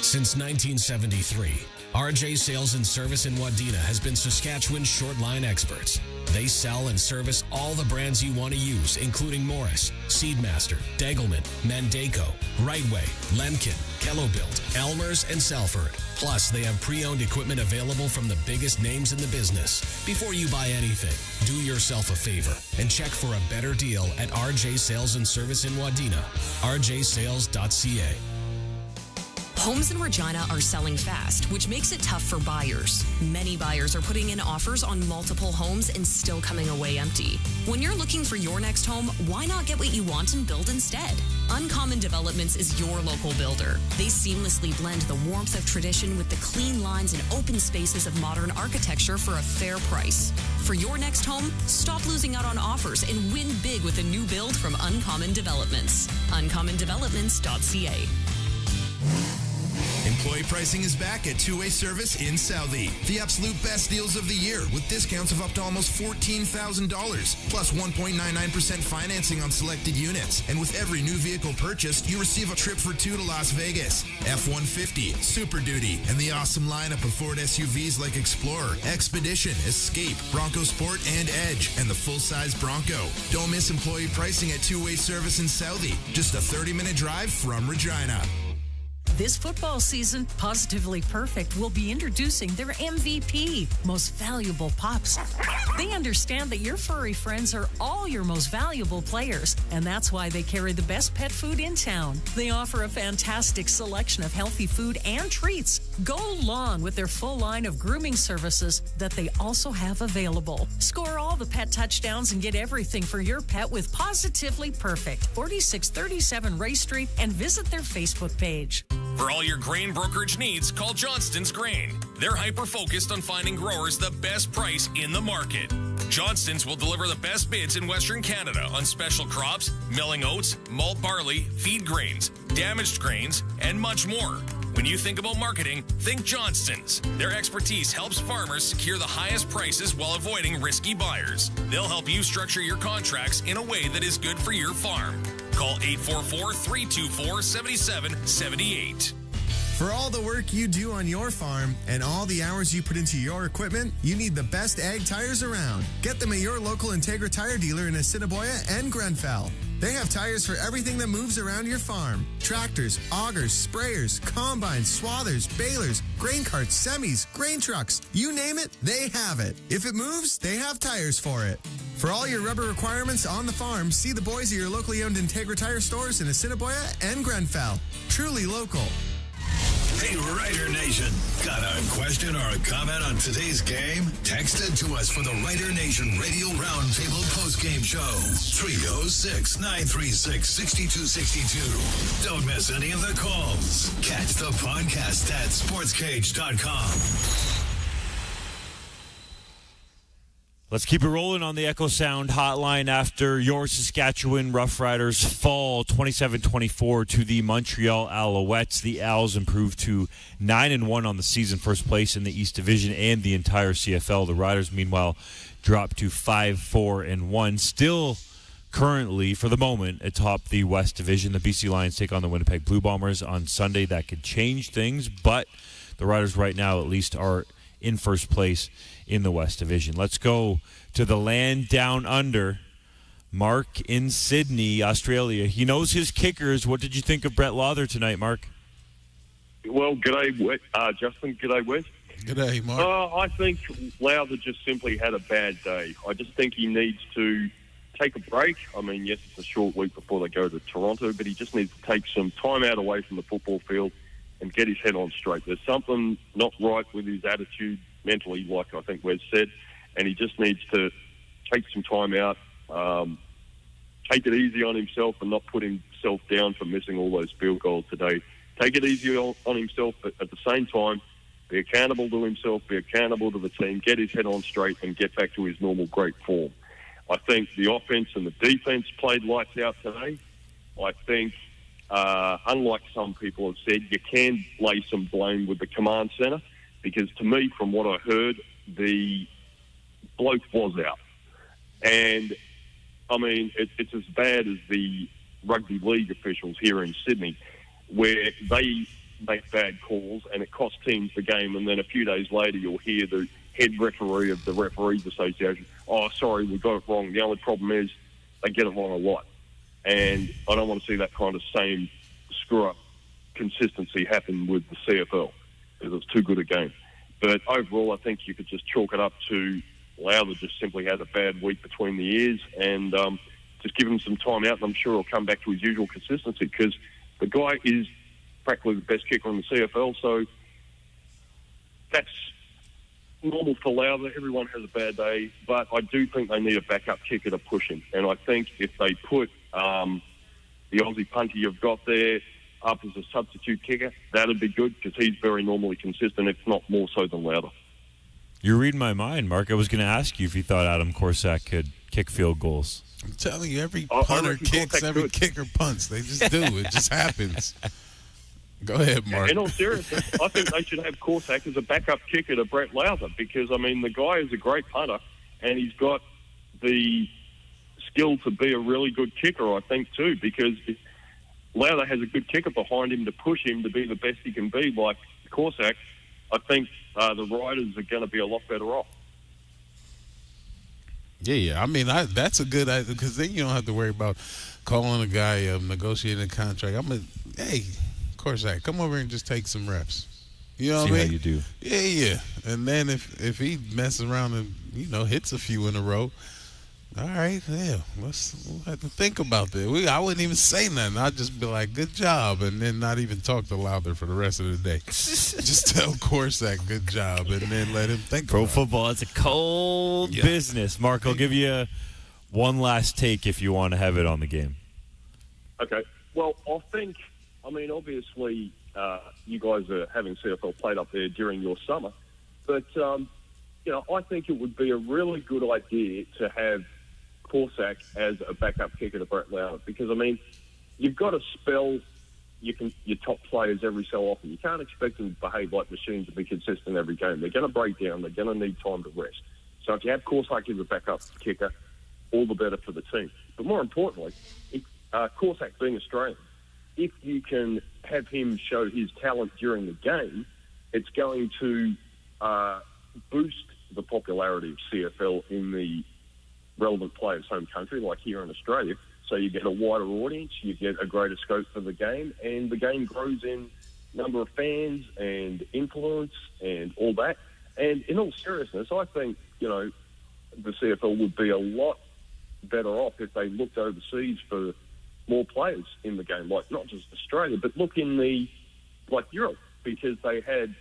[SPEAKER 14] Since 1973, RJ Sales and Service in Wadena has been Saskatchewan's short line experts. They sell and service all the brands you want to use, including Morris, Seedmaster, Degelman, Mandaco, Rightway, Lemkin, Kellobuilt, Elmer's, and Salford. Plus, they have pre-owned equipment available from the biggest names in the business. Before you buy anything, do yourself a favor and check for a better deal at RJ Sales and Service in Wadena, rjsales.ca.
[SPEAKER 15] Homes in Regina are selling fast, which makes it tough for buyers. Many buyers are putting in offers on multiple homes and still coming away empty. When you're looking for your next home, why not get what you want and build instead? Uncommon Developments is your local builder. They seamlessly blend the warmth of tradition with the clean lines and open spaces of modern architecture for a fair price. For your next home, stop losing out on offers and win big with a new build from Uncommon Developments. uncommondevelopments.ca.
[SPEAKER 19] Employee pricing is back at Two-Way Service in Southie. The absolute best deals of the year with discounts of up to almost $14,000 plus 1.99% financing on selected units. And with every new vehicle purchased, you receive a trip for two to Las Vegas, F-150, Super Duty, and the awesome lineup of Ford SUVs like Explorer, Expedition, Escape, Bronco Sport, and Edge, and the full-size Bronco. Don't miss employee pricing at Two-Way Service in Southie. Just a 30-minute drive from Regina.
[SPEAKER 20] This football season, Positively Perfect will be introducing their MVP, Most Valuable Pups. They understand that your furry friends are all your most valuable players, and that's why they carry the best pet food in town. They offer a fantastic selection of healthy food and treats. Go long with their full line of grooming services that they also have available. Score all the pet touchdowns and get everything for your pet with Positively Perfect, 4637 Ray Street, and visit their Facebook page.
[SPEAKER 25] For all your grain brokerage needs, call Johnston's Grain. They're hyper-focused on finding growers the best price in the market. Johnston's will deliver the best bids in Western Canada on special crops, milling oats, malt barley, feed grains, damaged grains, and much more. When you think about marketing, think Johnston's. Their expertise helps farmers secure the highest prices while avoiding risky buyers. They'll help you structure your contracts in a way that is good for your farm. Call 844-324-7778.
[SPEAKER 26] For all the work you do on your farm and all the hours you put into your equipment, you need the best ag tires around. Get them at your local Integra tire dealer in Assiniboia and Grenfell. They have tires for everything that moves around your farm. Tractors, augers, sprayers, combines, swathers, balers, grain carts, semis, grain trucks. You name it, they have it. If it moves, they have tires for it. For all your rubber requirements on the farm, see the boys at your locally owned Integra tire stores in Assiniboia and Grenfell. Truly local.
[SPEAKER 3] Hey, Rider Nation. Got a question or a comment on today's game? Text it to us for the Rider Nation Radio Roundtable postgame show. 306-936-6262. Don't miss any of the calls. Catch the podcast at sportscage.com.
[SPEAKER 22] Let's keep it rolling on the Echo Sound hotline after your Saskatchewan Roughriders fall 27-24 to the Montreal Alouettes. The Owls improved to 9-1 on the season, first place in the East Division and the entire CFL. The Riders, meanwhile, dropped to 5-4-1. Still currently, for the moment, atop the West Division. The BC Lions take on the Winnipeg Blue Bombers on Sunday. That could change things, but the Riders right now at least are in first place in the West Division. Let's go to the land down under. Mark in Sydney, Australia. He knows his kickers. What did you think of Brett Lawther tonight, Mark?
[SPEAKER 27] Well, g'day, Justin. G'day, Wes.
[SPEAKER 2] G'day, Mark.
[SPEAKER 27] I think Lowther just simply had a bad day. I just think he needs to take a break. I mean, yes, it's a short week before they go to Toronto, but he just needs to take some time out away from the football field and get his head on straight. There's something not right with his attitude mentally, like I think Wes said, and he just needs to take some time out, take it easy on himself and not put himself down for missing all those field goals today. Take it easy on himself, but at the same time, Be accountable to himself, be accountable to the team, get his head on straight, and get back to his normal great form. I think the offense and the defense played lights out today. I think, unlike some people have said, you can lay some blame with the command centre, because to me, from what I heard, the bloke was out. And, I mean, it's as bad as the rugby league officials here in Sydney, where they make bad calls and it costs teams the game, and then a few days later you'll hear the head referee of the Referees Association, oh, sorry, we got it wrong. The only problem is they get it wrong a lot. And I don't want to see that kind of same screw-up consistency happen with the CFL, because it's too good a game. But overall, I think you could just chalk it up to Lowther just simply had a bad week between the ears, and just give him some time out, and I'm sure he'll come back to his usual consistency, because the guy is practically the best kicker in the CFL, so that's normal for Lowther. Everyone has a bad day, but I do think they need a backup kicker to push him, and I think if they put the Aussie punter you've got there up as a substitute kicker, that'd be good, because he's very normally consistent, if not more so than Lowther.
[SPEAKER 22] You're reading my mind, Mark. I was going to ask you if you thought Adam Korsak could kick field goals.
[SPEAKER 2] I'm telling you, every punter kicks, every kicker punts. They just do. It just happens. Go ahead, Mark.
[SPEAKER 27] In all seriousness, I think they should have Korsak as a backup kicker to Brett Lowther, because, I mean, the guy is a great punter, and he's got the skill to be a really good kicker, I think, too, because if Lowther has a good kicker behind him to push him to be the best he can be, like Korsak, I think the Riders are going to be a lot better off.
[SPEAKER 2] Yeah. I mean, that's a good idea, because then you don't have to worry about calling a guy, negotiating a contract. Hey, Korsak, come over and just take some reps. You know what I mean?
[SPEAKER 22] See how you do.
[SPEAKER 2] Yeah. And then if he messes around and, hits a few in a row, all right, yeah, we'll have to think about that. I wouldn't even say nothing. I'd just be like, good job, and then not even talk to Lowther for the rest of the day. Just tell Korsak, good job, and then let him think
[SPEAKER 22] Pro
[SPEAKER 2] about
[SPEAKER 22] football, it's a cold business. Mark, I'll give you one last take if you want to have it on the game.
[SPEAKER 27] Okay. Well, I think, obviously, you guys are having CFL played up there during your summer, but, I think it would be a really good idea to have Korsak as a backup kicker to Brett Lowther, because, you've got to spell your top players every so often. You can't expect them to behave like machines to be consistent every game. They're going to break down. They're going to need time to rest. So if you have Korsak as a backup kicker, all the better for the team. But more importantly, Korsak being Australian, if you can have him show his talent during the game, it's going to boost the popularity of CFL in the relevant players' home country, like here in Australia. So you get a wider audience, you get a greater scope for the game, and the game grows in number of fans and influence and all that. And in all seriousness, I think, the CFL would be a lot better off if they looked overseas for more players in the game, like not just Australia, but look in Europe, because they had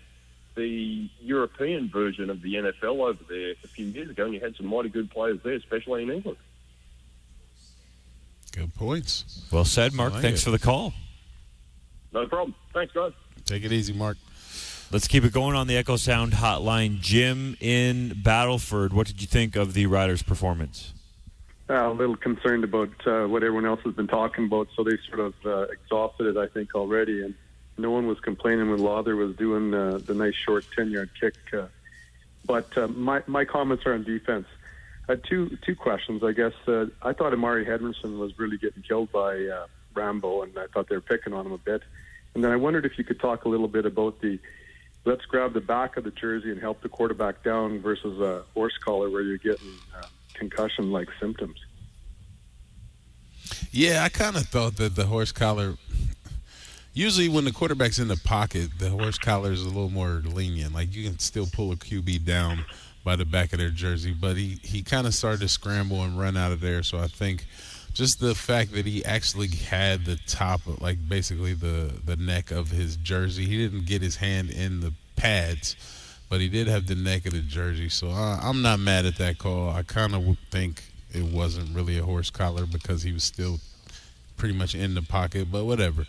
[SPEAKER 27] the European version of the NFL over there a few years ago, and you had some mighty good players there, especially in England.
[SPEAKER 2] Good points.
[SPEAKER 22] Well said, Mark. Thanks for the call.
[SPEAKER 27] No problem. Thanks, guys.
[SPEAKER 2] Take it easy, Mark.
[SPEAKER 22] Let's keep it going on the Echo Sound hotline. Jim in Battleford, what did you think of the Riders' performance?
[SPEAKER 1] A little concerned about what everyone else has been talking about, so they sort of exhausted it, I think, already. And no one was complaining when Lowther was doing the nice short 10-yard kick. But my comments are on defense. I had two questions, I guess. I thought Amari Hedmanson was really getting killed by Rambo, and I thought they were picking on him a bit. And then I wondered if you could talk a little bit about the let's grab the back of the jersey and help the quarterback down versus a horse collar where you're getting concussion-like symptoms.
[SPEAKER 2] Yeah, I kind of thought that the horse collar, usually when the quarterback's in the pocket, the horse collar is a little more lenient. Like, you can still pull a QB down by the back of their jersey, but he kind of started to scramble and run out of there. So I think just the fact that he actually had the top, like basically the neck of his jersey, he didn't get his hand in the pads, but he did have the neck of the jersey. So I'm not mad at that call. I kind of think it wasn't really a horse collar because he was still pretty much in the pocket, but whatever.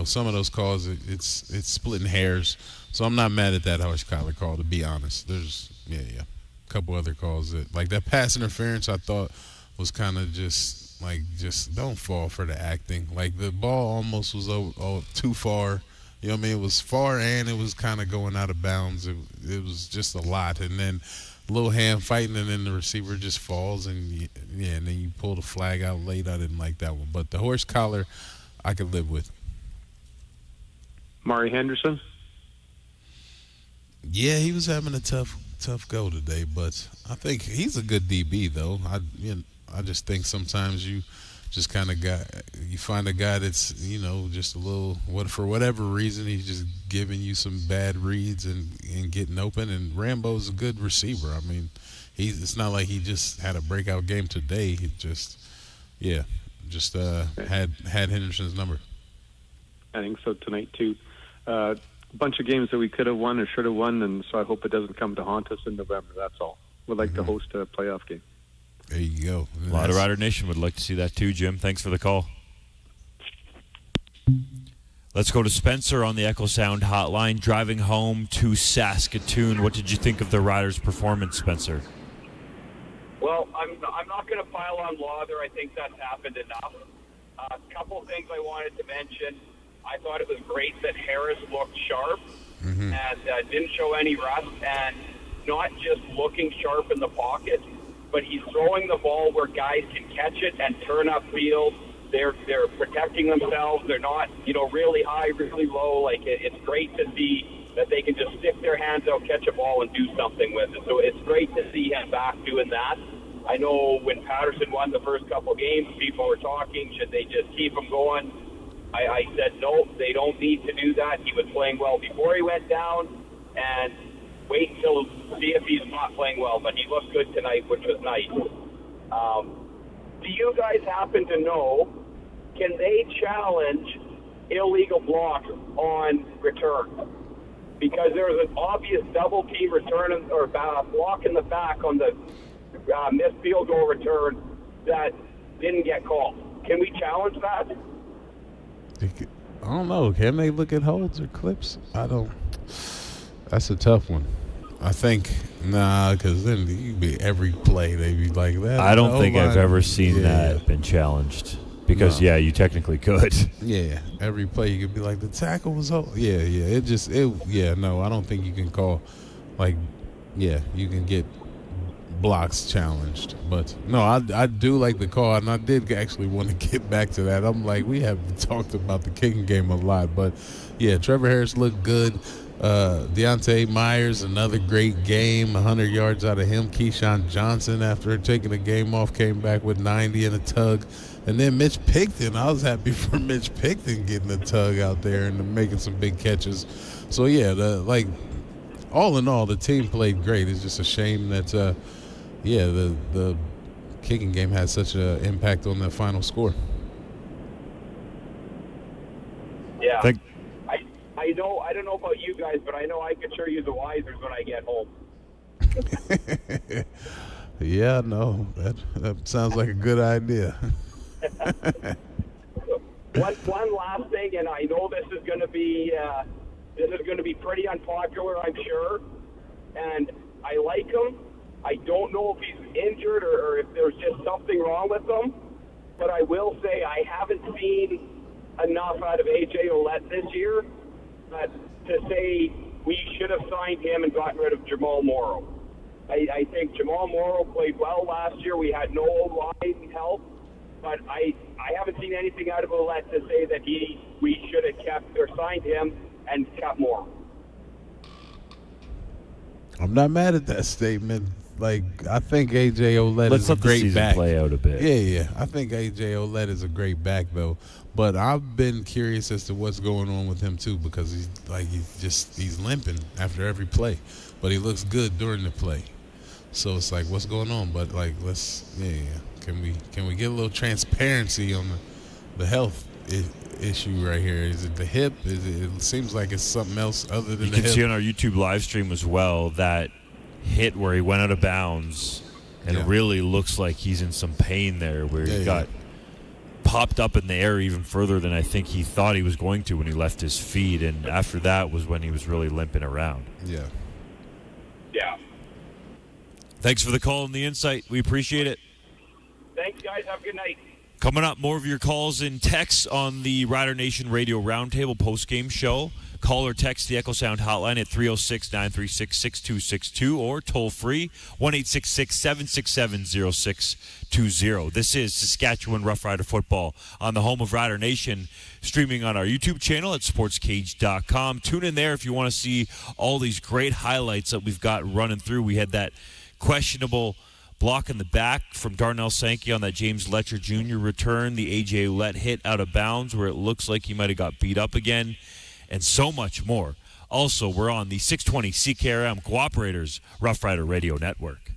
[SPEAKER 2] some of those calls, it's splitting hairs. So I'm not mad at that horse collar call, to be honest. There's, a couple other calls that pass interference I thought was kind of just don't fall for the acting. Like the ball almost was too far. You know what I mean? It was far and it was kind of going out of bounds. It was just a lot. And then a little hand fighting, and then the receiver just falls, and then you pull the flag out late. I didn't like that one. But the horse collar, I could live with.
[SPEAKER 1] Mari Henderson?
[SPEAKER 2] Yeah, he was having a tough go today, but I think he's a good DB, though. I just think sometimes you just kind of you find a guy that's, just a little, for whatever reason, he's just giving you some bad reads and getting open. And Rambo's a good receiver. I mean, it's not like he just had a breakout game today. He just had Henderson's number.
[SPEAKER 1] I think so tonight, too. A bunch of games that we could have won or should have won, and so I hope it doesn't come to haunt us in November. That's all. We'd like to host a playoff game.
[SPEAKER 2] There you go.
[SPEAKER 22] A lot of Rider Nation would like to see that too, Jim. Thanks for the call. Let's go to Spencer on the Echo Sound hotline, driving home to Saskatoon. What did you think of the Riders' performance, Spencer?
[SPEAKER 4] Well, I'm not going to pile on Lawther. I think that's happened enough. A couple of things I wanted to mention. I thought it was great that Harris looked sharp and didn't show any rust, and not just looking sharp in the pocket, but he's throwing the ball where guys can catch it and turn upfield. They're protecting themselves. They're not, really high, really low. Like, it's great to see that they can just stick their hands out, catch a ball, and do something with it. So it's great to see him back doing that. I know when Patterson won the first couple games, people were talking, should they just keep him going? I said, no, they don't need to do that. He was playing well before he went down, and wait until see if he's not playing well. But he looked good tonight, which was nice. Do you guys happen to know, can they challenge illegal blocks on return? Because there was an obvious double team return or block in the back on the missed field goal return that didn't get called. Can we challenge that?
[SPEAKER 2] I don't know. Can they look at holds or clips? That's a tough one. I think, because then you'd be every play they'd be like that.
[SPEAKER 22] I don't think I've ever seen that been challenged. Because, you technically could.
[SPEAKER 2] Yeah, every play you could be like, the tackle was hold. Yeah. No, I don't think you can call, you can get blocks challenged. But, no, I do like the call, and I did actually want to get back to that. I'm like, we have talked about the kicking game a lot. But, Trevor Harris looked good. Dante Meyers, another great game, 100 yards out of him. Keyshawn Johnson, after taking a game off, came back with 90 and a tug. And then Mitch Picton, I was happy for Mitch Picton getting a tug out there and making some big catches. So, all in all, the team played great. It's just a shame that, the kicking game had such an impact on the final score.
[SPEAKER 4] Yeah. I don't know about you guys, but I know I could sure use the Wisers when I get home.
[SPEAKER 2] Yeah, no, that sounds like a good idea.
[SPEAKER 4] One last thing, and I know this is going to be pretty unpopular, I'm sure. And I like him. I don't know if he's injured or if there's just something wrong with him. But I will say I haven't seen enough out of A.J. Oullette this year to say we should have signed him and gotten rid of Jamal Morrow. I think Jamal Morrow played well last year. We had no line help. But I haven't seen anything out of Ouellette to say that we should have kept or signed him and kept Morrow.
[SPEAKER 2] I'm not mad at that statement. I think A.J. Ouellette is a great back.
[SPEAKER 22] Play out a bit.
[SPEAKER 2] Yeah. I think A.J. Ouellette is a great back, though. But I've been curious as to what's going on with him, too, because he's limping after every play. But he looks good during the play. So it's like, what's going on? But, Can we get a little transparency on the health issue right here? Is it the hip? It seems like it's something else other than the hip.
[SPEAKER 22] You can see on our YouTube live stream as well that hit where he went out of bounds, and it really looks like he's in some pain there, where he got popped up in the air even further than I think he thought he was going to when he left his feet, and after that was when he was really limping around.
[SPEAKER 2] Yeah.
[SPEAKER 4] Yeah.
[SPEAKER 22] Thanks for the call and the insight. We appreciate it.
[SPEAKER 4] Thanks, guys. Have a good night.
[SPEAKER 22] Coming up, more of your calls and texts on the Rider Nation Radio Roundtable postgame show. Call or text the Echo Sound hotline at 306-936-6262 or toll free 1-866-767-0620. This is Saskatchewan Roughrider football on the home of Rider Nation, streaming on our YouTube channel at sportscage.com. Tune in there if you want to see all these great highlights that we've got running through. We had that questionable block in the back from Darnell Sankey on that James Letcher Jr. return, the A.J. Oullette hit out of bounds where it looks like he might have got beat up again, and so much more. Also, we're on the 620 CKRM Cooperators Rough Rider Radio Network.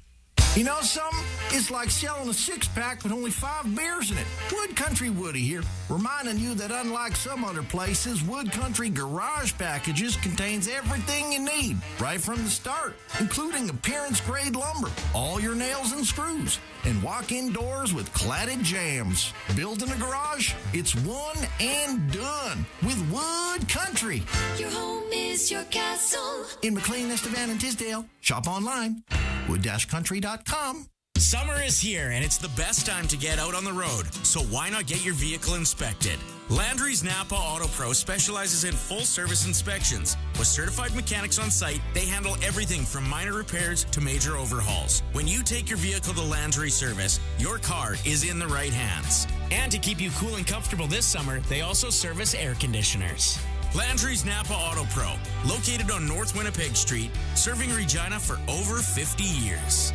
[SPEAKER 5] You know something? It's like selling a six-pack with only 5 beers in it. Wood Country Woody here, reminding you that unlike some other places, Wood Country Garage Packages contains everything you need, right from the start, including appearance-grade lumber, all your nails and screws, and walk-in doors with cladded jambs. Building a garage? It's one and done with Wood Country.
[SPEAKER 6] Your home is your castle.
[SPEAKER 5] In McLean, Estevan, and Tisdale. Shop online, wood-country.com.
[SPEAKER 7] Summer is here, and it's the best time to get out on the road, so why not get your vehicle inspected? Landry's Napa Auto Pro specializes in full-service inspections. With certified mechanics on site, they handle everything from minor repairs to major overhauls. When you take your vehicle to Landry Service, your car is in the right hands. And to keep you cool and comfortable this summer, they also service air conditioners. Landry's Napa Auto Pro, located on North Winnipeg Street, serving Regina for over 50 years.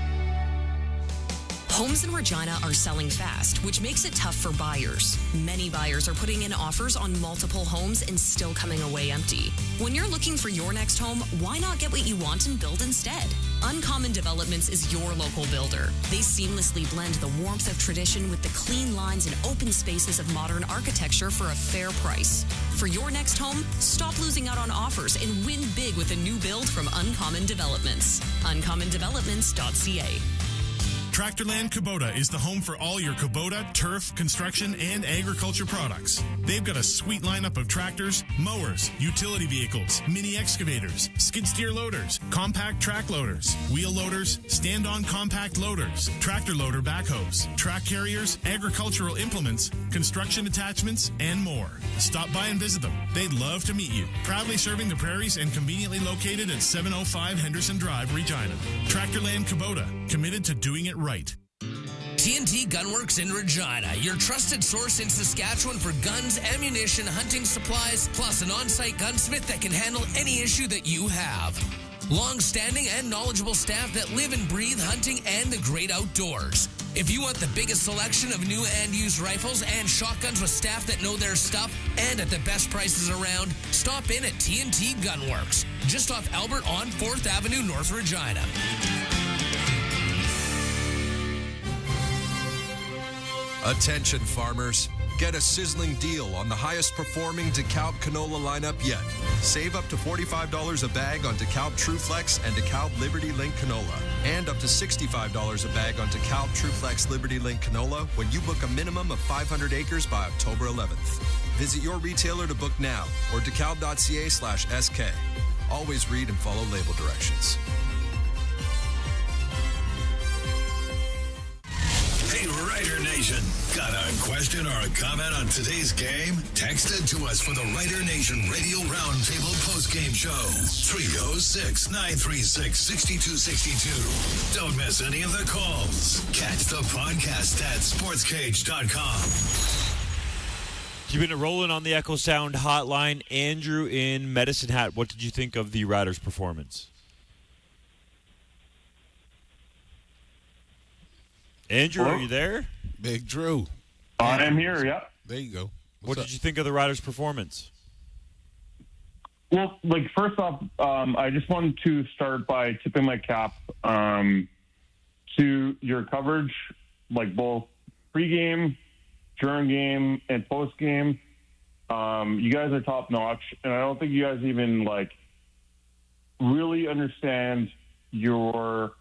[SPEAKER 15] Homes in Regina are selling fast, which makes it tough for buyers. Many buyers are putting in offers on multiple homes and still coming away empty. When you're looking for your next home, why not get what you want and build instead? Uncommon Developments is your local builder. They seamlessly blend the warmth of tradition with the clean lines and open spaces of modern architecture for a fair price. For your next home, stop losing out on offers and win big with a new build from Uncommon Developments. uncommondevelopments.ca.
[SPEAKER 16] Tractorland Kubota is the home for all your Kubota, turf, construction, and agriculture products. They've got a sweet lineup of tractors, mowers, utility vehicles, mini excavators, skid steer loaders, compact track loaders, wheel loaders, stand-on compact loaders, tractor loader backhoes, track carriers, agricultural implements, construction attachments, and more. Stop by and visit them. They'd love to meet you. Proudly serving the prairies and conveniently located at 705 Henderson Drive, Regina. Tractorland Kubota, committed to doing it right.
[SPEAKER 12] TNT Gunworks in Regina, your trusted source in Saskatchewan for guns, ammunition, hunting supplies, plus an on-site gunsmith that can handle any issue that you have. Long-standing and knowledgeable staff that live and breathe hunting and the great outdoors. If you want the biggest selection of new and used rifles and shotguns with staff that know their stuff and at the best prices around, stop in at TNT Gunworks, just off Albert on 4th Avenue, North Regina.
[SPEAKER 13] Attention farmers, get a sizzling deal on the highest performing DeKalb canola lineup yet. Save up to $45 a bag on DeKalb TrueFlex and DeKalb Liberty Link canola, and up to $65 a bag on DeKalb TrueFlex Liberty Link canola when you book a minimum of 500 acres by October 11th. Visit your retailer to book now or dekalb.ca/SK. Always read and follow label directions.
[SPEAKER 3] Hey, Rider Nation. Got a question or a comment on today's game? Text it to us for the Rider Nation Radio Roundtable postgame show. 306-936-6262. Don't miss any of the calls. Catch the podcast at sportscage.com.
[SPEAKER 22] Keeping it rolling on the Echo Sound hotline. Andrew in Medicine Hat, what did you think of the Riders' performance? Andrew,
[SPEAKER 17] Hello?
[SPEAKER 22] are you there?
[SPEAKER 2] Big Drew.
[SPEAKER 17] I am here, yeah.
[SPEAKER 2] There you go.
[SPEAKER 22] What did you think of the Riders' performance?
[SPEAKER 17] Well, first off, I just wanted to start by tipping my cap to your coverage, both pregame, during game, and postgame. You guys are top notch, and I don't think you guys even really understand your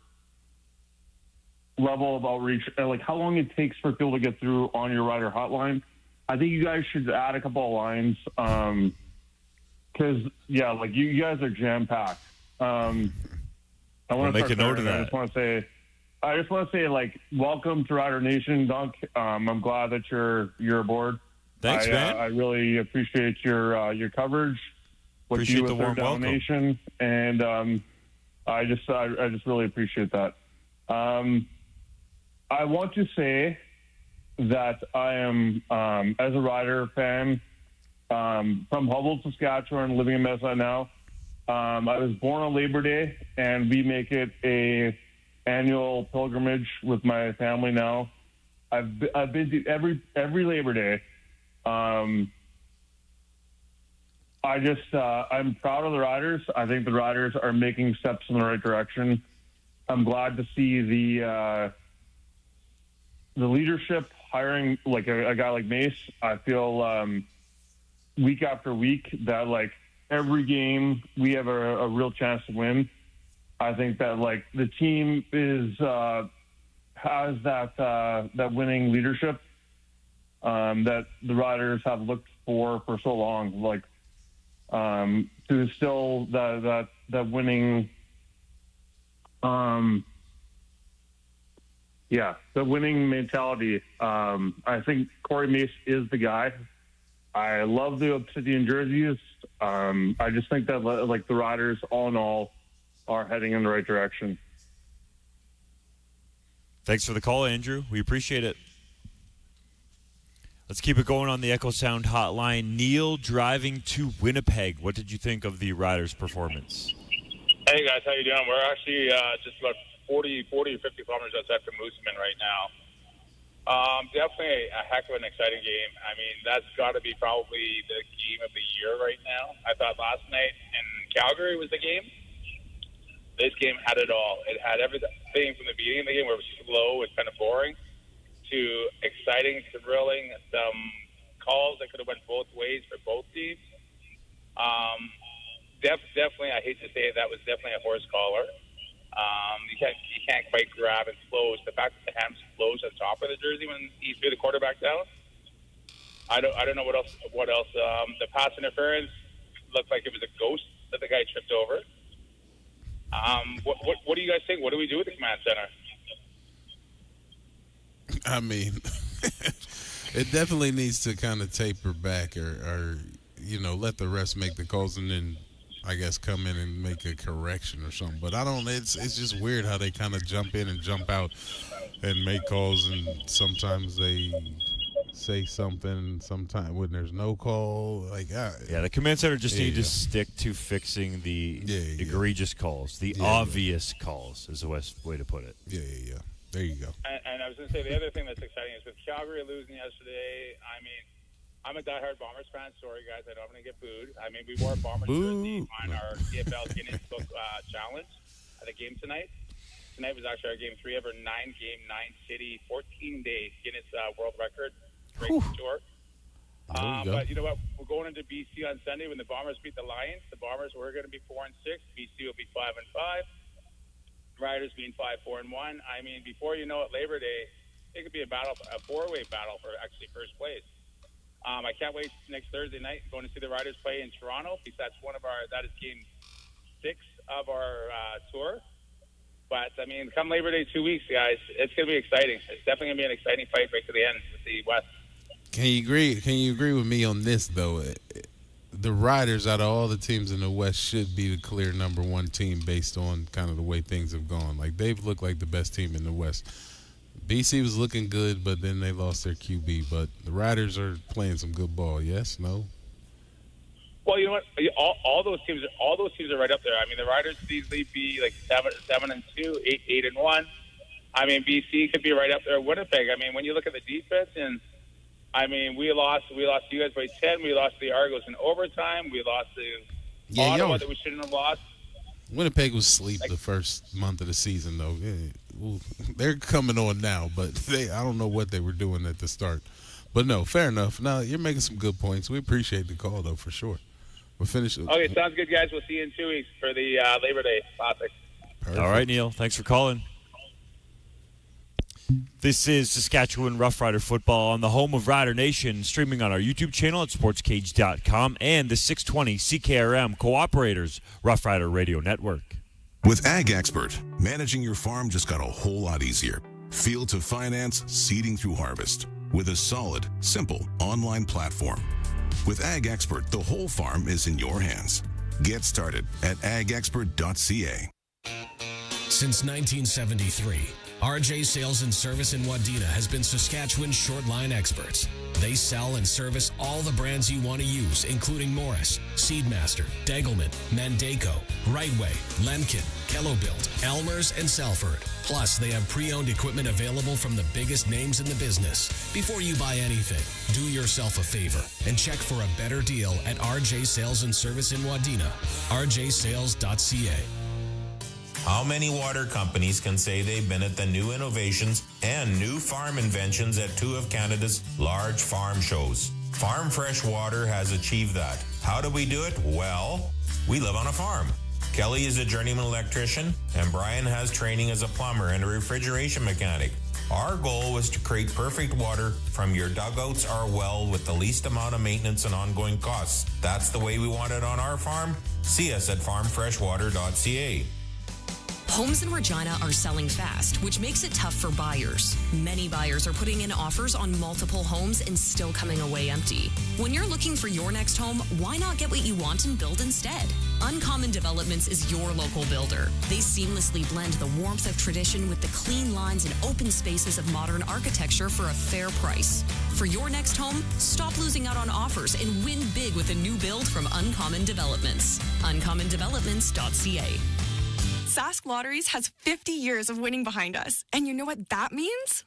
[SPEAKER 17] level of outreach, how long it takes for people to get through on your Rider hotline. I think you guys should add a couple of lines. Because, like you guys are jam-packed. I want to
[SPEAKER 22] make a note of that.
[SPEAKER 17] I just want to say, like, welcome to Rider Nation, Dunk. I'm glad that you're aboard.
[SPEAKER 22] Thanks, man.
[SPEAKER 17] I really appreciate your coverage. What
[SPEAKER 22] Appreciate
[SPEAKER 17] you do
[SPEAKER 22] the
[SPEAKER 17] with
[SPEAKER 22] warm
[SPEAKER 17] Down
[SPEAKER 22] welcome.
[SPEAKER 17] Nation, and I just really appreciate that. I want to say that I am, as a Rider fan, from Humboldt, Saskatchewan, living in Maas now. I was born on Labor Day, and we make it a annual pilgrimage with my family now. I've been to every Labor Day. I'm proud of the Riders. I think the Riders are making steps in the right direction. I'm glad to see the leadership hiring like a guy like Maas. I feel week after week that like every game we have a real chance to win. I think that like the team has that winning leadership that the Riders have looked for so long. Like to instill that winning. The winning mentality. I think Corey Maas is the guy. I love the Obsidian jerseys. I just think that like the Riders, all in all, are heading in the right direction.
[SPEAKER 22] Thanks for the call, Andrew. We appreciate it. Let's keep it going on the Echo Sound hotline. Neil driving to Winnipeg. What did you think of the Riders' performance?
[SPEAKER 8] Hey, guys. How you doing? We're actually just about 40 or 50 kilometers outside from Mooseman right now. Definitely a heck of an exciting game. I mean, that's got to be probably the game of the year right now. I thought last night in Calgary was the game. This game had it all. It had everything from the beginning of the game where it was slow and kind of boring to exciting, thrilling, some calls that could have went both ways for both teams. Definitely, I hate to say it, that was definitely a horse collar. You can't quite grab and close. The fact that the hand flows on top of the jersey when he threw the quarterback down. I don't know what else. The pass interference looked like it was a ghost that the guy tripped over. What do you guys think? What do we do with the command center?
[SPEAKER 2] I mean, it definitely needs to kind of taper back or let the refs make the calls and then I guess come in and make a correction or something. But it's just weird how they kind of jump in and jump out and make calls, and sometimes they say something sometimes when there's no call.
[SPEAKER 22] The command center just need to stick to fixing the egregious calls, the obvious calls is the best way to put it.
[SPEAKER 2] Yeah. There you go.
[SPEAKER 8] And I was going to say the other thing that's exciting is with Calgary losing yesterday, I mean, I'm a diehard Bombers fan. Sorry, guys. I know I'm going to get booed. I mean, we wore a Bombers jersey on our CFL Guinness Book Challenge at a game tonight. Tonight was actually our game 3 of our 9-game, 9-city, 14-day Guinness World Record breaking tour. But you know what? We're going into BC on Sunday when the Bombers beat the Lions. The Bombers were going to be 4-6. BC will be 5-5. Riders being 5-4-1. I mean, before you know it, Labor Day, it could be a four-way battle for actually first place. I can't wait next Thursday night going to see the Riders play in Toronto because that is game 6 of our tour. But I mean, come Labor Day 2 weeks, guys, it's going to be exciting. It's definitely going to be an exciting fight right to the end with the West.
[SPEAKER 2] Can you agree with me on this though? The Riders, out of all the teams in the West, should be the clear number one team based on kind of the way things have gone. Like, they've looked like the best team in the West. BC was looking good, but then they lost their QB. But the Riders are playing some good ball. Yes? No?
[SPEAKER 8] Well, you know what? All those teams are right up there. I mean, the Riders could easily be like 7-2, 8-1. I mean, BC could be right up there. Winnipeg. I mean, when you look at the defense, and I mean, we lost you guys by 10. We lost the Argos in overtime. We lost the Ottawa that we shouldn't have lost.
[SPEAKER 2] Winnipeg was asleep the first month of the season, though. Yeah, they're coming on now, but I don't know what they were doing at the start. But no, fair enough. No, you're making some good points. We appreciate the call, though, for sure. We'll finish.
[SPEAKER 8] Okay, sounds good, guys. We'll see you in 2 weeks for the Labor Day Classic.
[SPEAKER 22] Perfect. All right, Neil. Thanks for calling. This is Saskatchewan Roughrider football on the home of Rider Nation, streaming on our YouTube channel at sportscage.com and the 620 CKRM Cooperators Roughrider Radio Network.
[SPEAKER 9] With Ag Expert, managing your farm just got a whole lot easier. Field to finance, seeding through harvest. With a solid, simple online platform. With Ag Expert, the whole farm is in your hands. Get started at agexpert.ca.
[SPEAKER 14] Since 1973, RJ Sales and Service in Wadena has been Saskatchewan's short line experts. They sell and service all the brands you want to use, including Morris, Seedmaster, Degelman, Mandaco, Rightway, Lemkin, Kellobilt, Elmer's, and Salford. Plus, they have pre-owned equipment available from the biggest names in the business. Before you buy anything, do yourself a favor and check for a better deal at RJ Sales and Service in Wadena, rjsales.ca.
[SPEAKER 10] How many water companies can say they've been at the new innovations and new farm inventions at two of Canada's large farm shows? Farm Fresh Water has achieved that. How do we do it? Well, we live on a farm. Kelly is a journeyman electrician, and Brian has training as a plumber and a refrigeration mechanic. Our goal was to create perfect water from your dugouts or well with the least amount of maintenance and ongoing costs. That's the way we want it on our farm. See us at farmfreshwater.ca.
[SPEAKER 15] Homes in Regina are selling fast, which makes it tough for buyers. Many buyers are putting in offers on multiple homes and still coming away empty. When you're looking for your next home, why not get what you want and build instead? Uncommon Developments is your local builder. They seamlessly blend the warmth of tradition with the clean lines and open spaces of modern architecture for a fair price. For your next home, stop losing out on offers and win big with a new build from Uncommon Developments. uncommondevelopments.ca.
[SPEAKER 11] Sask Lotteries has 50 years of winning behind us. And you know what that means?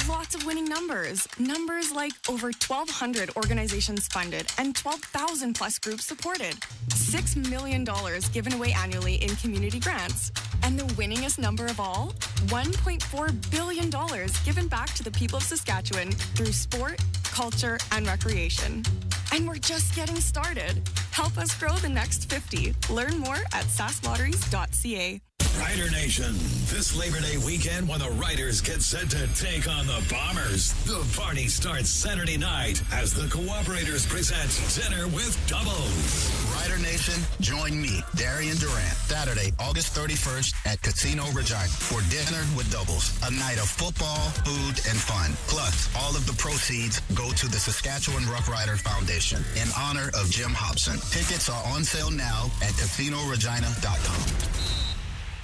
[SPEAKER 11] Lots of winning numbers. Numbers like over 1,200 organizations funded and 12,000 plus groups supported. $6 million given away annually in community grants. And the winningest number of all? $1.4 billion given back to the people of Saskatchewan through sport, culture, and recreation. And we're just getting started. Help us grow the next 50. Learn more at sasklotteries.ca.
[SPEAKER 3] Rider Nation, this Labor Day weekend when the Riders get set to take on the Bombers. The party starts Saturday night as the Cooperators present Dinner with Doubles.
[SPEAKER 18] Rider Nation, join me, Darian Durant, Saturday, August 31st at Casino Regina for Dinner with Doubles, a night of football, food, and fun. Plus, all of the proceeds go to the Saskatchewan Roughriders Foundation in honor of Jim Hobson. Tickets are on sale now at casinoregina.com.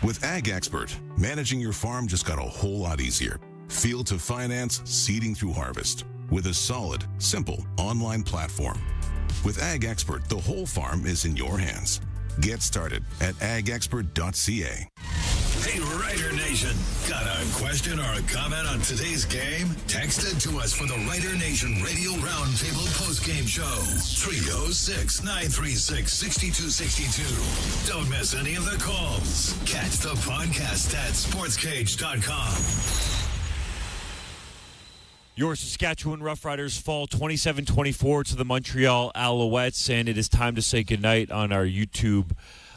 [SPEAKER 9] With Ag Expert, managing your farm just got a whole lot easier. Field to finance, seeding through harvest. With a solid, simple online platform. With Ag Expert, the whole farm is in your hands. Get started at agexpert.ca.
[SPEAKER 3] Hey, Rider Nation, got a question or a comment on today's game? Text it to us for the Rider Nation Radio Roundtable postgame show. 306-936-6262. Don't miss any of the calls. Catch the podcast at sportscage.com.
[SPEAKER 22] Your Saskatchewan Roughriders fall 27-24 to the Montreal Alouettes, and it is time to say goodnight on our YouTube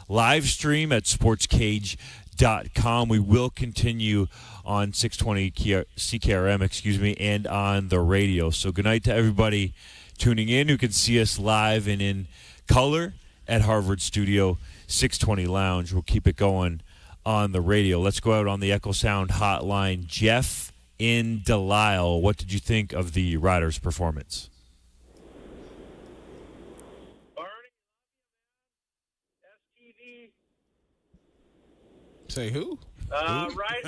[SPEAKER 22] live stream at sportscage.com. We will continue on 620 CKRM, and on the radio. So good night to everybody tuning in who can see us live and in color at Harvard Studio 620 Lounge. We'll keep it going on the radio. Let's go out on the Echo Sound hotline. Jeff in Delisle, what did you think of the Riders' performance?
[SPEAKER 2] Say who?
[SPEAKER 21] Right.